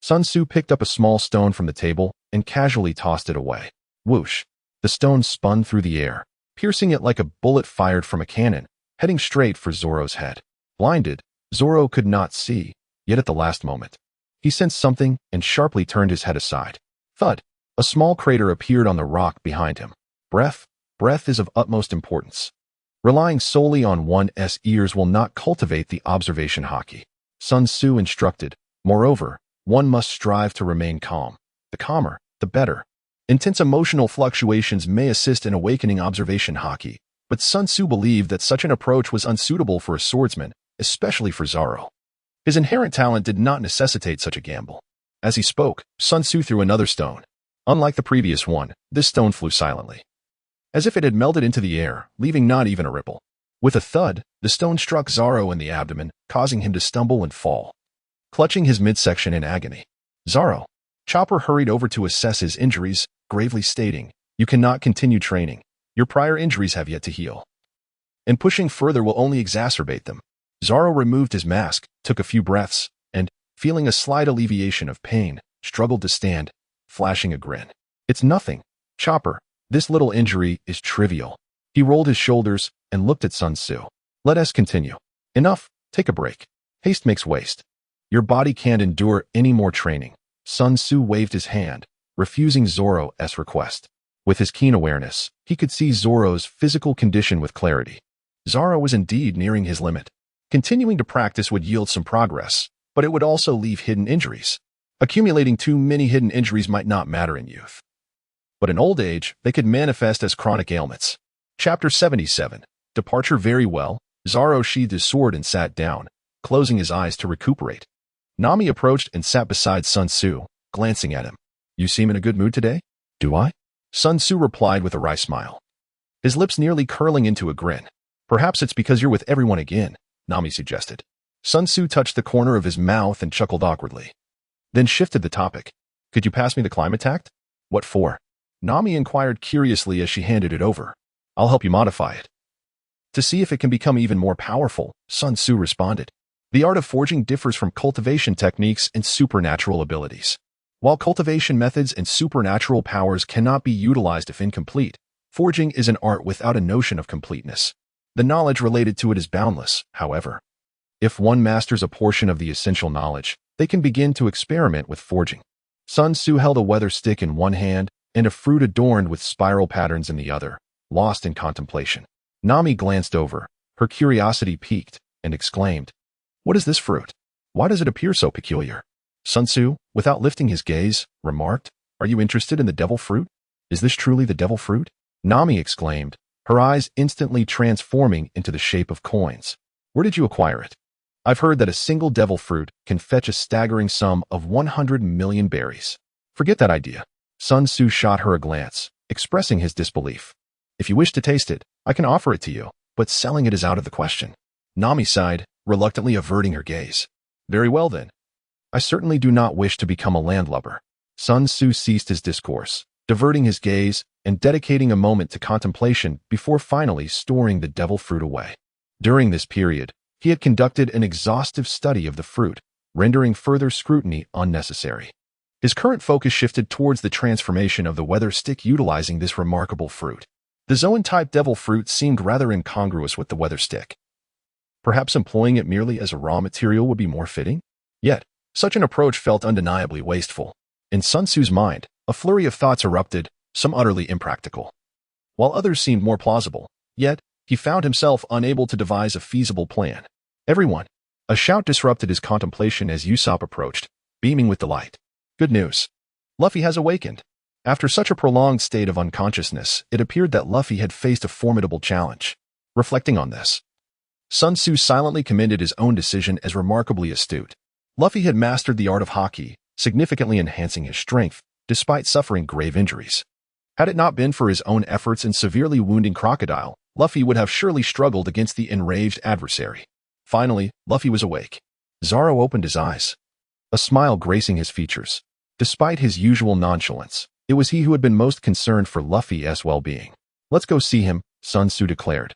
Sun Tzu picked up a small stone from the table and casually tossed it away. Whoosh! The stone spun through the air, piercing it like a bullet fired from a cannon, heading straight for Zoro's head. Blinded, Zoro could not see, yet at the last moment, he sensed something and sharply turned his head aside. Thud! A small crater appeared on the rock behind him. Breath is of utmost importance. Relying solely on one's ears will not cultivate the observation Haki. Sun Tzu instructed. Moreover, one must strive to remain calm. The calmer, the better. Intense emotional fluctuations may assist in awakening observation Haki, but Sun Tzu believed that such an approach was unsuitable for a swordsman, especially for Zoro. His inherent talent did not necessitate such a gamble. As he spoke, Sun Tzu threw another stone. Unlike the previous one, this stone flew silently, as if it had melted into the air, leaving not even a ripple. With a thud, the stone struck Zoro in the abdomen, causing him to stumble and fall, clutching his midsection in agony. Zoro. Chopper hurried over to assess his injuries, gravely stating, "You cannot continue training. Your prior injuries have yet to heal, and pushing further will only exacerbate them." Zoro removed his mask, took a few breaths, and, feeling a slight alleviation of pain, struggled to stand, flashing a grin. "It's nothing, Chopper. This little injury is trivial." He rolled his shoulders and looked at Sun Tzu. "Let us continue." "Enough. Take a break. Haste makes waste. Your body can't endure any more training." Sun Tzu waved his hand, refusing Zoro's request. With his keen awareness, he could see Zoro's physical condition with clarity. Zoro was indeed nearing his limit. Continuing to practice would yield some progress, but it would also leave hidden injuries. Accumulating too many hidden injuries might not matter in youth, but in old age, they could manifest as chronic ailments. Chapter 77. Departure. Very well. Zoro sheathed his sword and sat down, closing his eyes to recuperate. Nami approached and sat beside Sun Tzu, glancing at him. "You seem in a good mood today." "Do I?" Sun Tzu replied with a wry smile, his lips nearly curling into a grin. "Perhaps it's because you're with everyone again," Nami suggested. Sun Tzu touched the corner of his mouth and chuckled awkwardly. Then shifted the topic. Could you pass me the climate tact? What for? Nami inquired curiously as she handed it over. I'll help you modify it. To see if it can become even more powerful, Sun Tzu responded. The art of forging differs from cultivation techniques and supernatural abilities. While cultivation methods and supernatural powers cannot be utilized if incomplete, forging is an art without a notion of completeness. The knowledge related to it is boundless, however. If one masters a portion of the essential knowledge, they can begin to experiment with forging. Sun Tzu held a weather stick in one hand and a fruit adorned with spiral patterns in the other, lost in contemplation. Nami glanced over, her curiosity piqued, and exclaimed, What is this fruit? Why does it appear so peculiar? Sun Tzu, without lifting his gaze, remarked, Are you interested in the devil fruit? Is this truly the devil fruit? Nami exclaimed, her eyes instantly transforming into the shape of coins. Where did you acquire it? I've heard that a single devil fruit can fetch a staggering sum of 100 million berries. Forget that idea. Sun Tzu shot her a glance, expressing his disbelief. If you wish to taste it, I can offer it to you, but selling it is out of the question. Nami sighed, reluctantly averting her gaze. Very well then. I certainly do not wish to become a landlubber. Sun Tzu ceased his discourse, diverting his gaze and dedicating a moment to contemplation before finally storing the devil fruit away. During this period, he had conducted an exhaustive study of the fruit, rendering further scrutiny unnecessary. His current focus shifted towards the transformation of the weather stick utilizing this remarkable fruit. The Zoan-type devil fruit seemed rather incongruous with the weather stick. Perhaps employing it merely as a raw material would be more fitting? Yet, such an approach felt undeniably wasteful. In Sun Tzu's mind, a flurry of thoughts erupted, some utterly impractical, while others seemed more plausible. Yet, he found himself unable to devise a feasible plan. Everyone! A shout disrupted his contemplation as Usopp approached, beaming with delight. Good news! Luffy has awakened. After such a prolonged state of unconsciousness, it appeared that Luffy had faced a formidable challenge. Reflecting on this, Sun Tzu silently commended his own decision as remarkably astute. Luffy had mastered the art of Haki, significantly enhancing his strength, despite suffering grave injuries. Had it not been for his own efforts in severely wounding Crocodile, Luffy would have surely struggled against the enraged adversary. Finally, Luffy was awake. Zoro opened his eyes, a smile gracing his features. Despite his usual nonchalance, it was he who had been most concerned for Luffy's well-being. Let's go see him, Sun Tzu declared,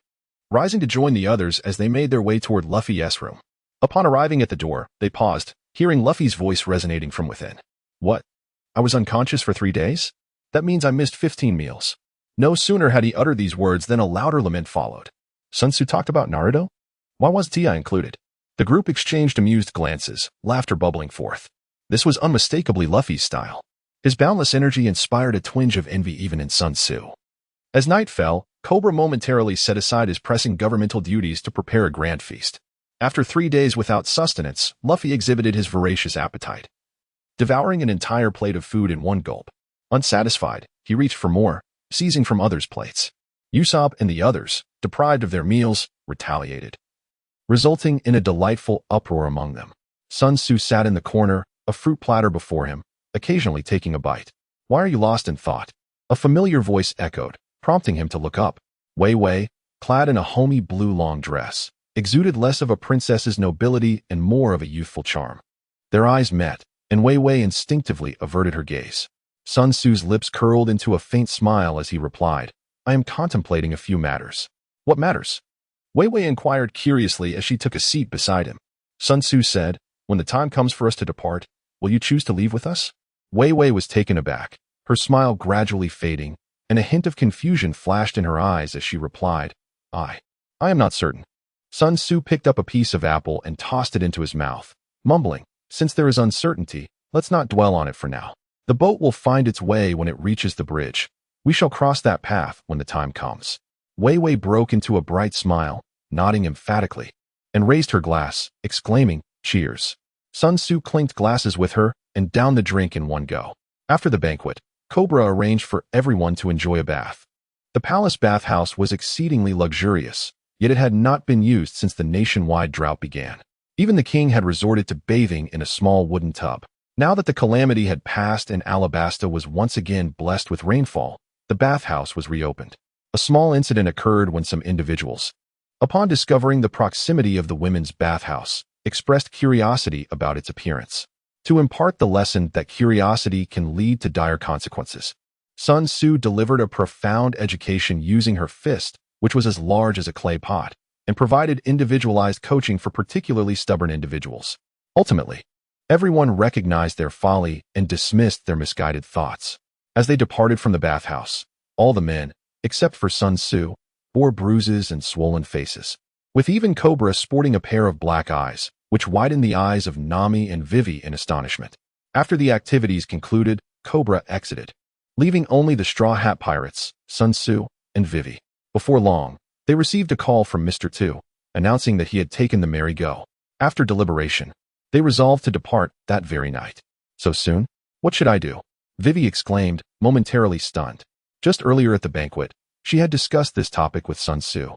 rising to join the others as they made their way toward Luffy's room. Upon arriving at the door, they paused, hearing Luffy's voice resonating from within. What? I was unconscious for 3 days? That means I missed 15 meals. No sooner had he uttered these words than a louder lament followed. Sun Tzu talked about Naruto? Why was Tia included? The group exchanged amused glances, laughter bubbling forth. This was unmistakably Luffy's style. His boundless energy inspired a twinge of envy even in Sun Tzu. As night fell, Cobra momentarily set aside his pressing governmental duties to prepare a grand feast. After 3 days without sustenance, Luffy exhibited his voracious appetite, devouring an entire plate of food in one gulp. Unsatisfied, he reached for more, seizing from others' plates. Usopp and the others, deprived of their meals, retaliated, resulting in a delightful uproar among them. Sun Tzu sat in the corner, a fruit platter before him, occasionally taking a bite. Why are you lost in thought? A familiar voice echoed, prompting him to look up. Wei Wei, clad in a homey blue long dress, exuded less of a princess's nobility and more of a youthful charm. Their eyes met, and Wei Wei instinctively averted her gaze. Sun Tzu's lips curled into a faint smile as he replied, I am contemplating a few matters. What matters? Wei Wei inquired curiously as she took a seat beside him. Sun Tzu said, When the time comes for us to depart, will you choose to leave with us? Wei Wei was taken aback, her smile gradually fading, and a hint of confusion flashed in her eyes as she replied, I am not certain. Sun Tzu picked up a piece of apple and tossed it into his mouth, mumbling, Since there is uncertainty, let's not dwell on it for now. The boat will find its way when it reaches the bridge. We shall cross that path when the time comes. Wei Wei broke into a bright smile, nodding emphatically, and raised her glass, exclaiming, Cheers. Sun Tzu clinked glasses with her and downed the drink in one go. After the banquet, Cobra arranged for everyone to enjoy a bath. The palace bathhouse was exceedingly luxurious, yet it had not been used since the nationwide drought began. Even the king had resorted to bathing in a small wooden tub. Now that the calamity had passed and Alabasta was once again blessed with rainfall, the bathhouse was reopened. A small incident occurred when some individuals, upon discovering the proximity of the women's bathhouse, expressed curiosity about its appearance. To impart the lesson that curiosity can lead to dire consequences, Sun Tzu delivered a profound education using her fist, which was as large as a clay pot, and provided individualized coaching for particularly stubborn individuals. Ultimately, everyone recognized their folly and dismissed their misguided thoughts. As they departed from the bathhouse, all the men, except for Sun Tzu, bore bruises and swollen faces, with even Cobra sporting a pair of black eyes, which widened the eyes of Nami and Vivy in astonishment. After the activities concluded, Cobra exited, leaving only the Straw Hat Pirates, Sun Tzu, and Vivy. Before long, they received a call from Mr. Tu, announcing that he had taken the merry-go. After deliberation, they resolved to depart that very night. So soon? What should I do? Vivy exclaimed, momentarily stunned. Just earlier at the banquet, she had discussed this topic with Sun Tzu,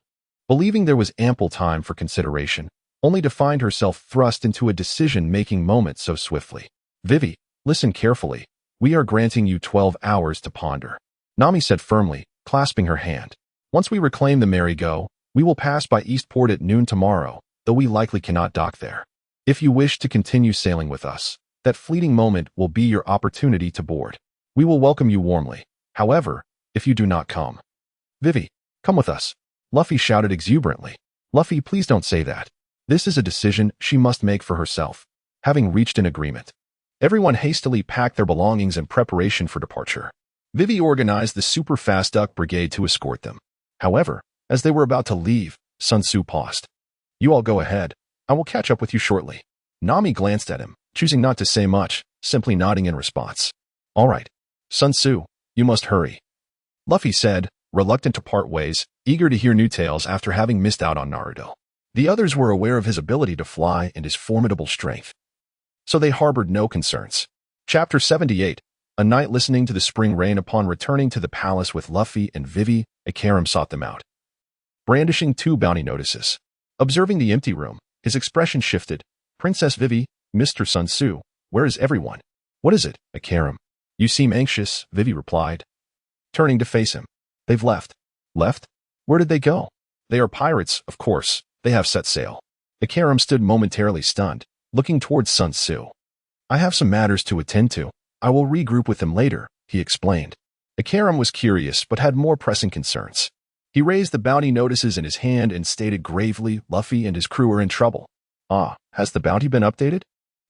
believing there was ample time for consideration, only to find herself thrust into a decision-making moment so swiftly. Vivy, listen carefully. We are granting you 12 hours to ponder, Nami said firmly, clasping her hand. Once we reclaim the merry-go, we will pass by Eastport at noon tomorrow, though we likely cannot dock there. If you wish to continue sailing with us, that fleeting moment will be your opportunity to board. We will welcome you warmly. However, if you do not come. Vivy, come with us, Luffy shouted exuberantly. Luffy, please don't say that. This is a decision she must make for herself. Having reached an agreement, everyone hastily packed their belongings in preparation for departure. Vivy organized the super-fast duck brigade to escort them. However, as they were about to leave, Sun Tzu paused. You all go ahead. I will catch up with you shortly. Nami glanced at him, choosing not to say much, simply nodding in response. All right. Sun Tzu, you must hurry, Luffy said, reluctant to part ways, eager to hear new tales after having missed out on Naruto. The others were aware of his ability to fly and his formidable strength, so they harbored no concerns. Chapter 78. A night listening to the spring rain. Upon returning to the palace with Luffy and Vivy, Akaram sought them out, brandishing 2 bounty notices. Observing the empty room, his expression shifted. Princess Vivy, Mr. Sun Tzu, where is everyone? What is it, Akaram? You seem anxious, Vivy replied, turning to face him. They've left. Left? Where did they go? They are pirates, of course. They have set sail. Akaram stood momentarily stunned, looking towards Sun Tzu. I have some matters to attend to. I will regroup with them later, he explained. Akaram was curious but had more pressing concerns. He raised the bounty notices in his hand and stated gravely, Luffy and his crew are in trouble. Ah, has the bounty been updated?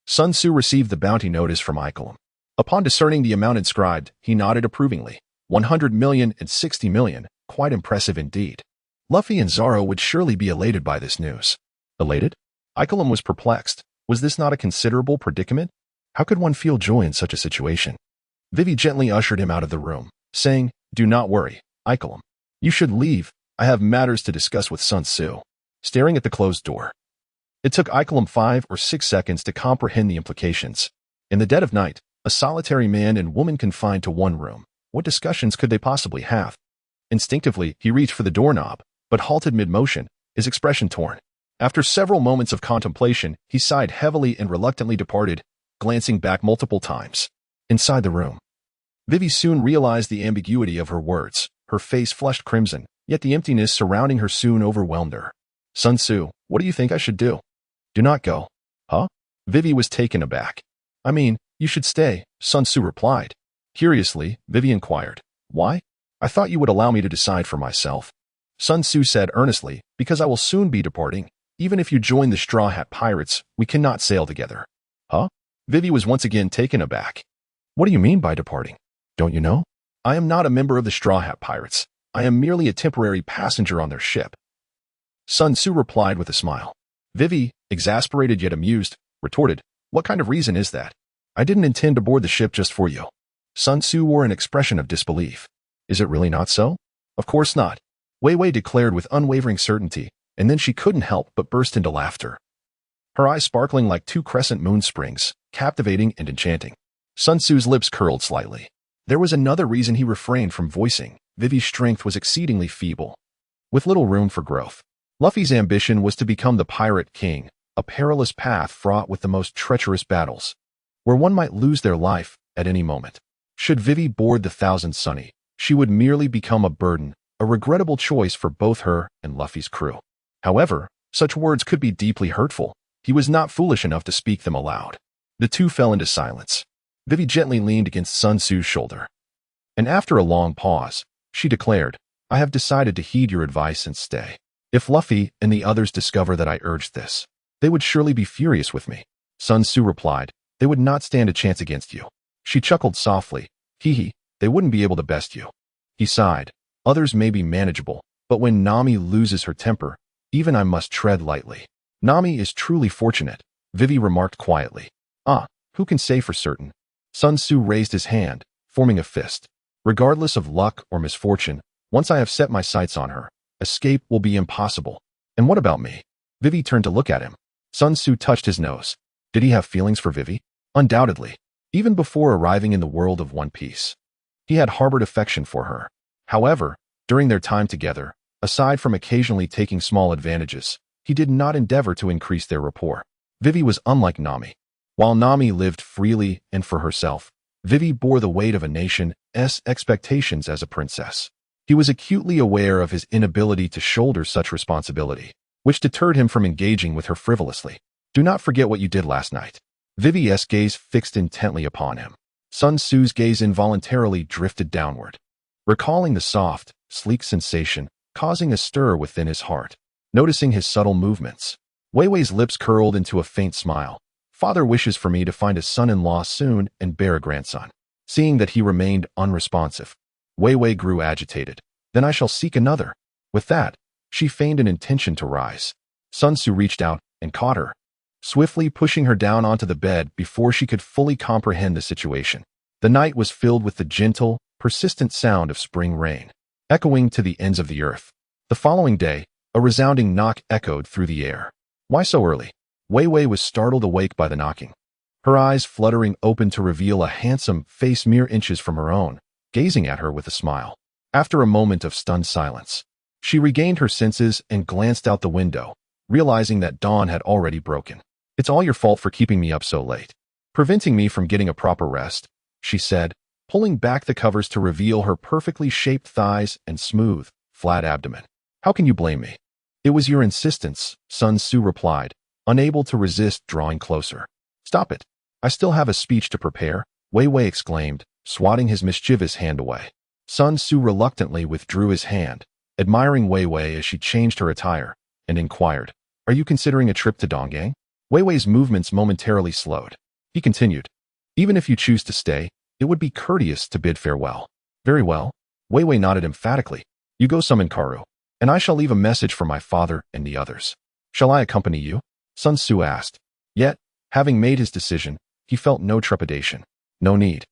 Sun Tzu received the bounty notice from Ikalam. Upon discerning the amount inscribed, he nodded approvingly. 100 million and 60 million, quite impressive indeed. Luffy and Zoro would surely be elated by this news. Elated? Ikalam was perplexed. Was this not a considerable predicament? How could one feel joy in such a situation? Vivy gently ushered him out of the room, saying, Do not worry, Ikalam. You should leave. I have matters to discuss with Sun Tzu. Staring at the closed door, it took Ikalam 5 or 6 seconds to comprehend the implications. In the dead of night, a solitary man and woman confined to one room. What discussions could they possibly have? Instinctively, he reached for the doorknob, but halted mid-motion, his expression torn. After several moments of contemplation, he sighed heavily and reluctantly departed, glancing back multiple times. Inside the room, Vivy soon realized the ambiguity of her words. Her face flushed crimson, yet the emptiness surrounding her soon overwhelmed her. Sun Tzu, what do you think I should do? Do not go. Huh? Vivy was taken aback. I mean, you should stay, Sun Tzu replied. Curiously, Vivy inquired, Why? I thought you would allow me to decide for myself. Sun Tzu said earnestly, Because I will soon be departing. Even if you join the Straw Hat Pirates, we cannot sail together. Huh? Vivy was once again taken aback. What do you mean by departing? Don't you know? I am not a member of the Straw Hat Pirates. I am merely a temporary passenger on their ship. Sun Tzu replied with a smile. Vivy, exasperated yet amused, retorted, What kind of reason is that? I didn't intend to board the ship just for you. Sun Tzu wore an expression of disbelief. Is it really not so? Of course not. Wei Wei declared with unwavering certainty, and then she couldn't help but burst into laughter, her eyes sparkling like 2 crescent moon springs, captivating and enchanting. Sun Tzu's lips curled slightly. There was another reason he refrained from voicing. Vivy's strength was exceedingly feeble, with little room for growth. Luffy's ambition was to become the Pirate King, a perilous path fraught with the most treacherous battles, where one might lose their life at any moment. Should Vivy board the Thousand Sunny, she would merely become a burden, a regrettable choice for both her and Luffy's crew. However, such words could be deeply hurtful. He was not foolish enough to speak them aloud. The two fell into silence. Vivy gently leaned against Sun Tzu's shoulder. And after a long pause, she declared, I have decided to heed your advice and stay. If Luffy and the others discover that I urged this, they would surely be furious with me. Sun Tzu replied, they would not stand a chance against you. She chuckled softly. Hee, they wouldn't be able to best you. He sighed. Others may be manageable, but when Nami loses her temper, even I must tread lightly. Nami is truly fortunate, Vivy remarked quietly. Who can say for certain? Sun Tzu raised his hand, forming a fist. Regardless of luck or misfortune, once I have set my sights on her, escape will be impossible. And what about me? Vivy turned to look at him. Sun Tzu touched his nose. Did he have feelings for Vivy? Undoubtedly. Even before arriving in the world of One Piece, he had harbored affection for her. However, during their time together, aside from occasionally taking small advantages, he did not endeavor to increase their rapport. Vivy was unlike Nami. While Nami lived freely and for herself, Vivy bore the weight of a nation's expectations as a princess. He was acutely aware of his inability to shoulder such responsibility, which deterred him from engaging with her frivolously. Do not forget what you did last night. Vivy's gaze fixed intently upon him. Sun Tzu's gaze involuntarily drifted downward, recalling the soft, sleek sensation, causing a stir within his heart. Noticing his subtle movements, Wei Wei's lips curled into a faint smile. Father wishes for me to find a son-in-law soon and bear a grandson. Seeing that he remained unresponsive, Wei Wei grew agitated. Then I shall seek another. With that, she feigned an intention to rise. Sun Tzu reached out and caught her, swiftly pushing her down onto the bed before she could fully comprehend the situation. The night was filled with the gentle, persistent sound of spring rain, echoing to the ends of the earth. The following day, a resounding knock echoed through the air. Why so early? Wei Wei was startled awake by the knocking. Her eyes fluttering open to reveal a handsome face mere inches from her own, gazing at her with a smile. After a moment of stunned silence, she regained her senses and glanced out the window, realizing that dawn had already broken. It's all your fault for keeping me up so late, preventing me from getting a proper rest, she said, pulling back the covers to reveal her perfectly shaped thighs and smooth, flat abdomen. How can you blame me? It was your insistence, Sun Tzu replied, unable to resist drawing closer. Stop it. I still have a speech to prepare, Wei Wei exclaimed, swatting his mischievous hand away. Sun Tzu reluctantly withdrew his hand, admiring Wei Wei as she changed her attire, and inquired, Are you considering a trip to Donggang? Wei Wei's movements momentarily slowed. He continued, Even if you choose to stay, it would be courteous to bid farewell. Very well. Wei Wei nodded emphatically. You go summon Kuro, and I shall leave a message for my father and the others. Shall I accompany you? Sun Tzu asked. Yet, having made his decision, he felt no trepidation. No need.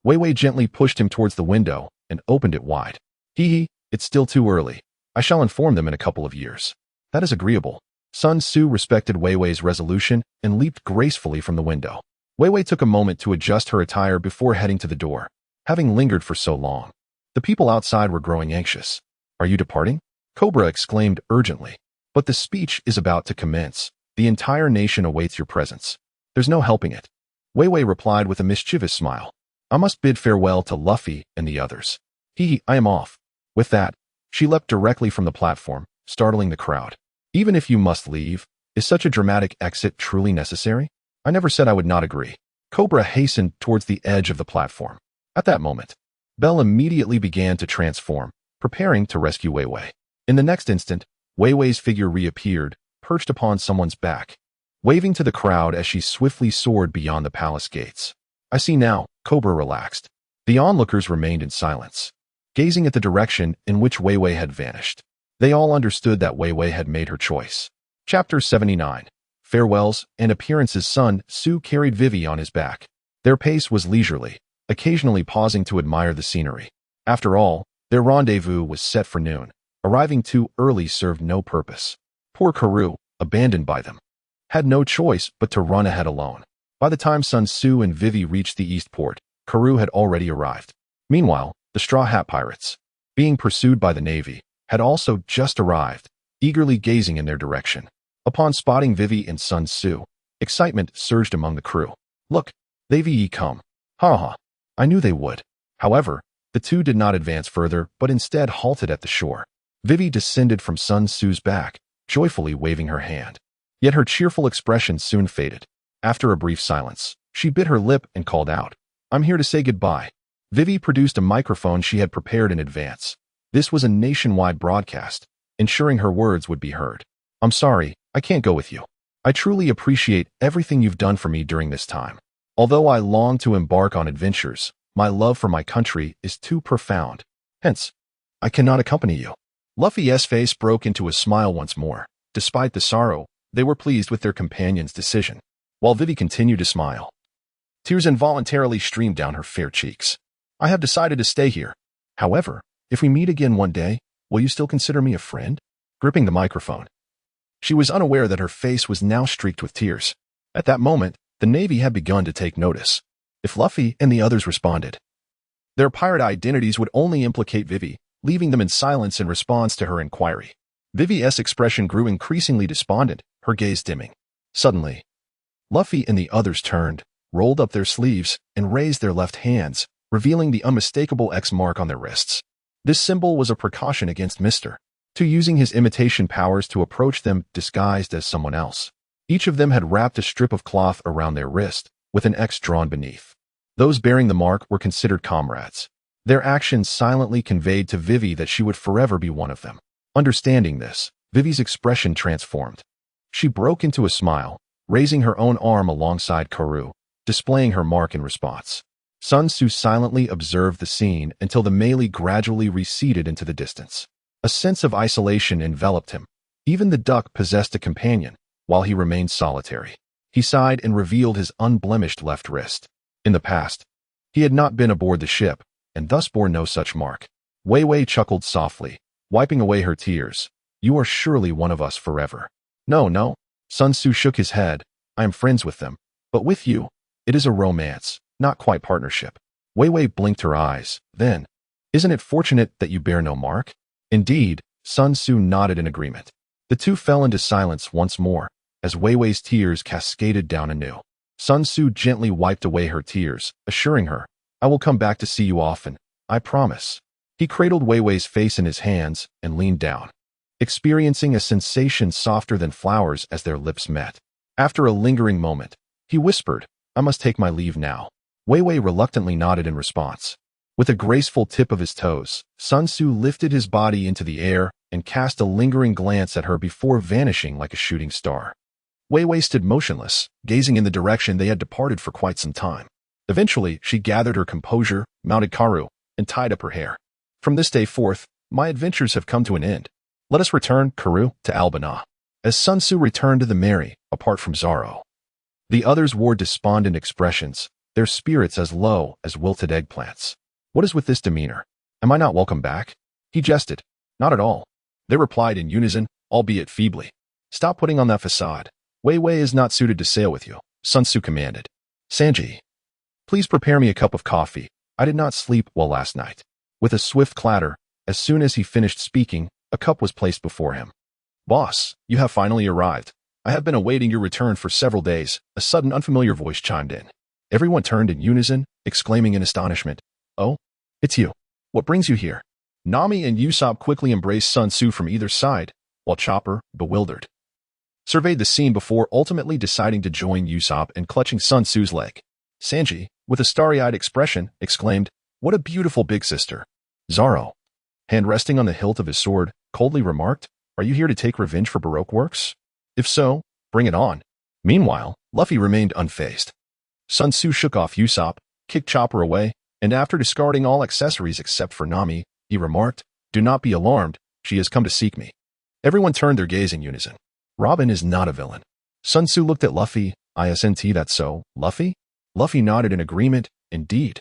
Wei Wei gently pushed him towards the window and opened it wide. It's still too early. I shall inform them in a couple of years. That is agreeable. Sun Tzu respected Wei Wei's resolution and leaped gracefully from the window. Wei Wei took a moment to adjust her attire before heading to the door. Having lingered for so long, the people outside were growing anxious. Are you departing? Cobra exclaimed urgently. But the speech is about to commence. The entire nation awaits your presence. There's no helping it. Wei Wei replied with a mischievous smile. I must bid farewell to Luffy and the others. I am off. With that, she leapt directly from the platform, startling the crowd. Even if you must leave, is such a dramatic exit truly necessary? I never said I would not agree. Cobra hastened towards the edge of the platform. At that moment, Belle immediately began to transform, preparing to rescue Wei Wei. In the next instant, Wei Wei's figure reappeared, perched upon someone's back, waving to the crowd as she swiftly soared beyond the palace gates. I see now, Cobra relaxed. The onlookers remained in silence, gazing at the direction in which Wei Wei had vanished. They all understood that Wei Wei had made her choice. Chapter 79. Farewells and appearances. Sun Tzu carried Vivy on his back. Their pace was leisurely, occasionally pausing to admire the scenery. After all, their rendezvous was set for noon. Arriving too early served no purpose. Poor Kuro, abandoned by them, had no choice but to run ahead alone. By the time Sun Tzu and Vivy reached the East Port, Kuro had already arrived. Meanwhile, the Straw Hat Pirates, being pursued by the Navy, had also just arrived, eagerly gazing in their direction. Upon spotting Vivy and Sun Tzu, excitement surged among the crew. Look, they've come. Ha ha. I knew they would. However, the two did not advance further, but instead halted at the shore. Vivy descended from Sun Tzu's back, joyfully waving her hand. Yet her cheerful expression soon faded. After a brief silence, she bit her lip and called out, "I'm here to say goodbye." Vivy produced a microphone she had prepared in advance. This was a nationwide broadcast, ensuring her words would be heard. "I'm sorry, I can't go with you. I truly appreciate everything you've done for me during this time. Although I long to embark on adventures, my love for my country is too profound. Hence, I cannot accompany you." Luffy's face broke into a smile once more. Despite the sorrow, they were pleased with their companion's decision, while Vivy continued to smile. Tears involuntarily streamed down her fair cheeks. "I have decided to stay here. However, if we meet again one day, will you still consider me a friend?" Gripping the microphone, she was unaware that her face was now streaked with tears. At that moment, the Navy had begun to take notice. If Luffy and the others responded, their pirate identities would only implicate Vivy, leaving them in silence in response to her inquiry. Vivy's expression grew increasingly despondent, her gaze dimming. Suddenly, Luffy and the others turned, rolled up their sleeves, and raised their left hands, revealing the unmistakable X mark on their wrists. This symbol was a precaution against Mr. To using his imitation powers to approach them disguised as someone else. Each of them had wrapped a strip of cloth around their wrist, with an X drawn beneath. Those bearing the mark were considered comrades. Their actions silently conveyed to Vivy that she would forever be one of them. Understanding this, Vivy's expression transformed. She broke into a smile, raising her own arm alongside Kuro, displaying her mark in response. Sun Tzu silently observed the scene until the melee gradually receded into the distance. A sense of isolation enveloped him. Even the duck possessed a companion, while he remained solitary. He sighed and revealed his unblemished left wrist. In the past, he had not been aboard the ship, and thus bore no such mark. Wei Wei chuckled softly, wiping away her tears. "You are surely one of us forever." No. Sun Tzu shook his head. "I am friends with them, but with you, it is a romance, not quite partnership." Wei Wei blinked her eyes. Then, "Isn't it fortunate that you bear no mark?" "Indeed," Sun Tzu nodded in agreement. The two fell into silence once more, as Wei Wei's tears cascaded down anew. Sun Tzu gently wiped away her tears, assuring her, "I will come back to see you often, I promise." He cradled Wei Wei's face in his hands and leaned down, experiencing a sensation softer than flowers as their lips met. After a lingering moment, he whispered, "I must take my leave now." Wei Wei reluctantly nodded in response. With a graceful tip of his toes, Sun Tzu lifted his body into the air and cast a lingering glance at her before vanishing like a shooting star. Wei Wei stood motionless, gazing in the direction they had departed for quite some time. Eventually, she gathered her composure, mounted Kuro, and tied up her hair. "From this day forth, my adventures have come to an end. Let us return, Kuro, to Albana." As Sun Tzu returned to the Mary, apart from Zoro, the others wore despondent expressions, their spirits as low as wilted eggplants. "What is with this demeanor? Am I not welcome back?" He jested. "Not at all." They replied in unison, albeit feebly. "Stop putting on that facade. Wei Wei is not suited to sail with you," Sun Tzu commanded. "Sanji, please prepare me a cup of coffee. I did not sleep well last night." With a swift clatter, as soon as he finished speaking, a cup was placed before him. "Boss, you have finally arrived. I have been awaiting your return for several days," a sudden unfamiliar voice chimed in. Everyone turned in unison, exclaiming in astonishment, "Oh, it's you. What brings you here?" Nami and Usopp quickly embraced Sun Tzu from either side, while Chopper, bewildered, surveyed the scene before ultimately deciding to join Usopp and clutching Sun Tzu's leg. Sanji, with a starry-eyed expression, exclaimed, "What a beautiful big sister." Zoro, hand resting on the hilt of his sword, coldly remarked, "Are you here to take revenge for Baroque works? If so, bring it on." Meanwhile, Luffy remained unfazed. Sun Tzu shook off Usopp, kicked Chopper away, and after discarding all accessories except for Nami, he remarked, "Do not be alarmed, she has come to seek me." Everyone turned their gaze in unison. Robin is not a villain. Sun Tzu looked at Luffy. "Isn't that so, Luffy?" Luffy nodded in agreement. "Indeed.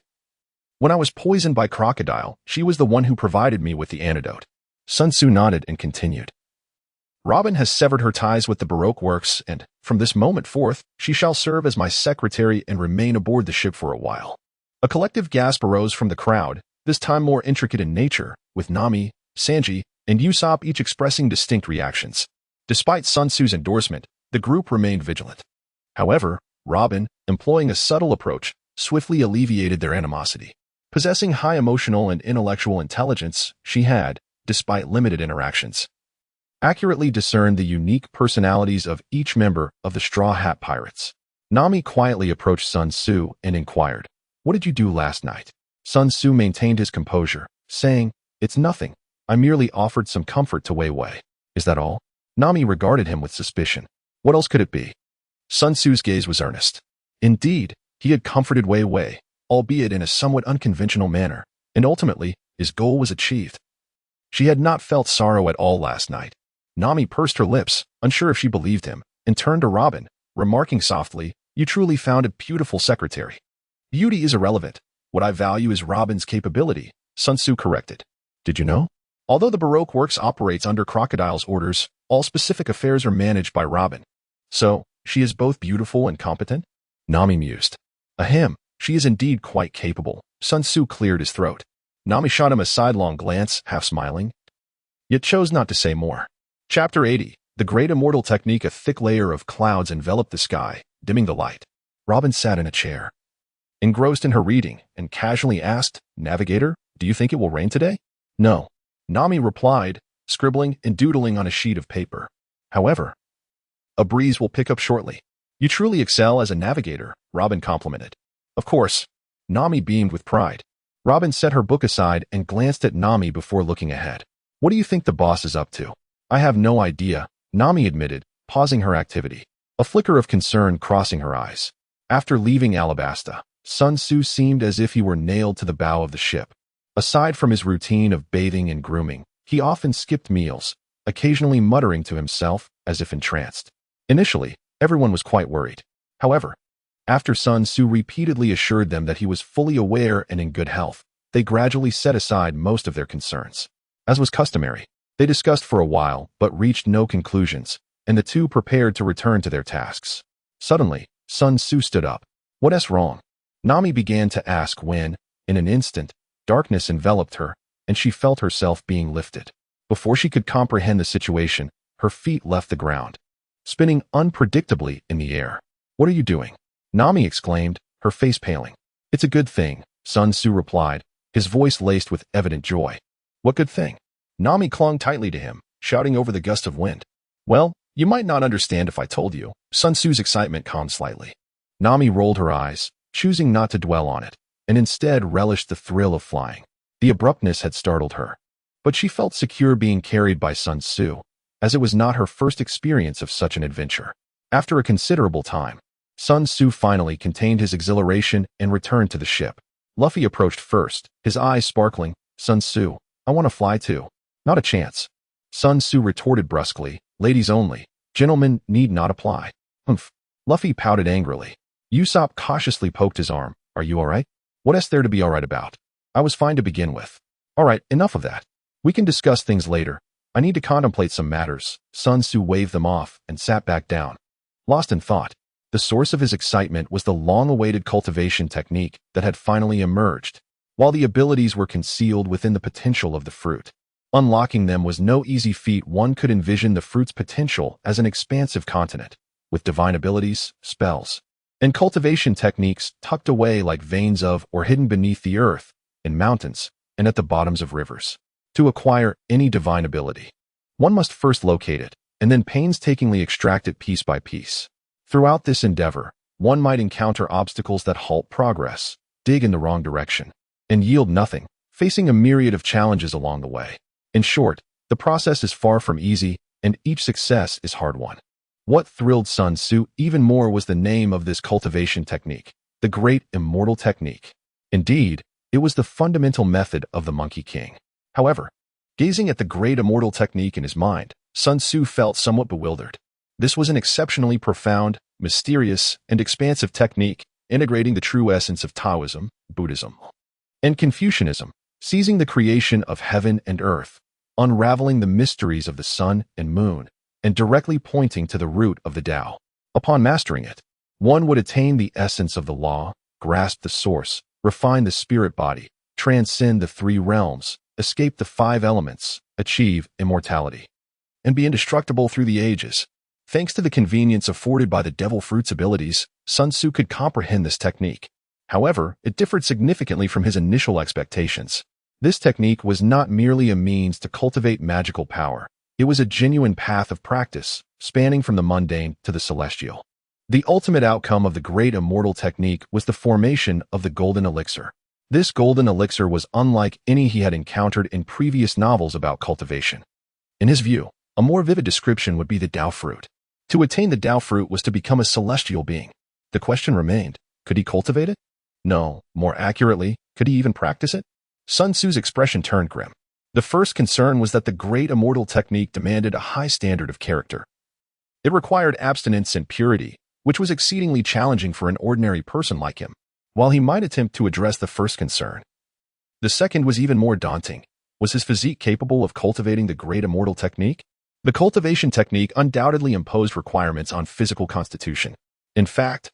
When I was poisoned by Crocodile, she was the one who provided me with the antidote." Sun Tzu nodded and continued. "Robin has severed her ties with the Baroque works, and, from this moment forth, she shall serve as my secretary and remain aboard the ship for a while." A collective gasp arose from the crowd, this time more intricate in nature, with Nami, Sanji, and Usopp each expressing distinct reactions. Despite Sun Tzu's endorsement, the group remained vigilant. However, Robin, employing a subtle approach, swiftly alleviated their animosity. Possessing high emotional and intellectual intelligence, she had, despite limited interactions, accurately discerned the unique personalities of each member of the Straw Hat Pirates. Nami quietly approached Sun Tzu and inquired, "What did you do last night?" Sun Tzu maintained his composure, saying, "It's nothing. I merely offered some comfort to Wei Wei." "Is that all?" Nami regarded him with suspicion. What else could it be? Sun Tzu's gaze was earnest. Indeed, he had comforted Wei Wei, albeit in a somewhat unconventional manner, and ultimately, his goal was achieved. She had not felt sorrow at all last night. Nami pursed her lips, unsure if she believed him, and turned to Robin, remarking softly, "You truly found a beautiful secretary." "Beauty is irrelevant. What I value is Robin's capability," Sun Tzu corrected. "Did you know? Although the Baroque works operates under Crocodile's orders, all specific affairs are managed by Robin. So, she is both beautiful and competent?" Nami mused. "Ahem, she is indeed quite capable." Sun Tzu cleared his throat. Nami shot him a sidelong glance, half smiling, yet chose not to say more. Chapter 80. The Great Immortal Technique. A thick layer of clouds enveloped the sky, dimming the light. Robin sat in a chair, engrossed in her reading, and casually asked, "Navigator, do you think it will rain today?" "No," Nami replied, scribbling and doodling on a sheet of paper. "However, a breeze will pick up shortly." "You truly excel as a navigator," Robin complimented. "Of course." Nami beamed with pride. Robin set her book aside and glanced at Nami before looking ahead. "What do you think the boss is up to?" "I have no idea," Nami admitted, pausing her activity, a flicker of concern crossing her eyes. After leaving Alabasta, Sun Tzu seemed as if he were nailed to the bow of the ship. Aside from his routine of bathing and grooming, he often skipped meals, occasionally muttering to himself as if entranced. Initially, everyone was quite worried. However, after Sun Tzu repeatedly assured them that he was fully aware and in good health, they gradually set aside most of their concerns. As was customary, they discussed for a while but reached no conclusions, and the two prepared to return to their tasks. Suddenly, Sun Tzu stood up. "What's wrong?" Nami began to ask when, in an instant, darkness enveloped her, and she felt herself being lifted. Before she could comprehend the situation, her feet left the ground, spinning unpredictably in the air. "What are you doing?" Nami exclaimed, her face paling. "It's a good thing," Sun Tzu replied, his voice laced with evident joy. "What good thing?" Nami clung tightly to him, shouting over the gust of wind. "Well, you might not understand if I told you." Sun Tzu's excitement calmed slightly. Nami rolled her eyes, choosing not to dwell on it, and instead relished the thrill of flying. The abruptness had startled her, but she felt secure being carried by Sun Tzu, as it was not her first experience of such an adventure. After a considerable time, Sun Tzu finally contained his exhilaration and returned to the ship. Luffy approached first, his eyes sparkling. "Sun Tzu, I want to fly too." "Not a chance." Sun Tzu retorted brusquely, "Ladies only. Gentlemen need not apply." "Humph." Luffy pouted angrily. Usopp cautiously poked his arm. "Are you all right?" "What's there to be all right about? I was fine to begin with." "All right, enough of that. We can discuss things later. I need to contemplate some matters." Sun Tzu waved them off and sat back down, lost in thought. The source of his excitement was the long-awaited cultivation technique that had finally emerged, while the abilities were concealed within the potential of the fruit. Unlocking them was no easy feat. One could envision the fruit's potential as an expansive continent, with divine abilities, spells, and cultivation techniques tucked away like veins of or hidden beneath the earth, in mountains, and at the bottoms of rivers. To acquire any divine ability, one must first locate it, and then painstakingly extract it piece by piece. Throughout this endeavor, one might encounter obstacles that halt progress, dig in the wrong direction, and yield nothing, facing a myriad of challenges along the way. In short, the process is far from easy, and each success is hard-won. What thrilled Sun Tzu even more was the name of this cultivation technique, the Great Immortal Technique. Indeed, it was the fundamental method of the Monkey King. However, gazing at the Great Immortal Technique in his mind, Sun Tzu felt somewhat bewildered. This was an exceptionally profound, mysterious, and expansive technique, integrating the true essence of Taoism, Buddhism, and Confucianism, seizing the creation of heaven and earth, unraveling the mysteries of the sun and moon, and directly pointing to the root of the Tao. Upon mastering it, one would attain the essence of the law, grasp the source, refine the spirit body, transcend the three realms, escape the five elements, achieve immortality, and be indestructible through the ages. Thanks to the convenience afforded by the devil fruit's abilities, Sun Tzu could comprehend this technique. However, it differed significantly from his initial expectations. This technique was not merely a means to cultivate magical power. It was a genuine path of practice, spanning from the mundane to the celestial. The ultimate outcome of the great immortal technique was the formation of the golden elixir. This golden elixir was unlike any he had encountered in previous novels about cultivation. In his view, a more vivid description would be the Tao fruit. To attain the Tao fruit was to become a celestial being. The question remained, could he cultivate it? No, more accurately, could he even practice it? Sun Tzu's expression turned grim. The first concern was that the great immortal technique demanded a high standard of character. It required abstinence and purity, which was exceedingly challenging for an ordinary person like him. While he might attempt to address the first concern, the second was even more daunting. Was his physique capable of cultivating the great immortal technique? The cultivation technique undoubtedly imposed requirements on physical constitution. In fact,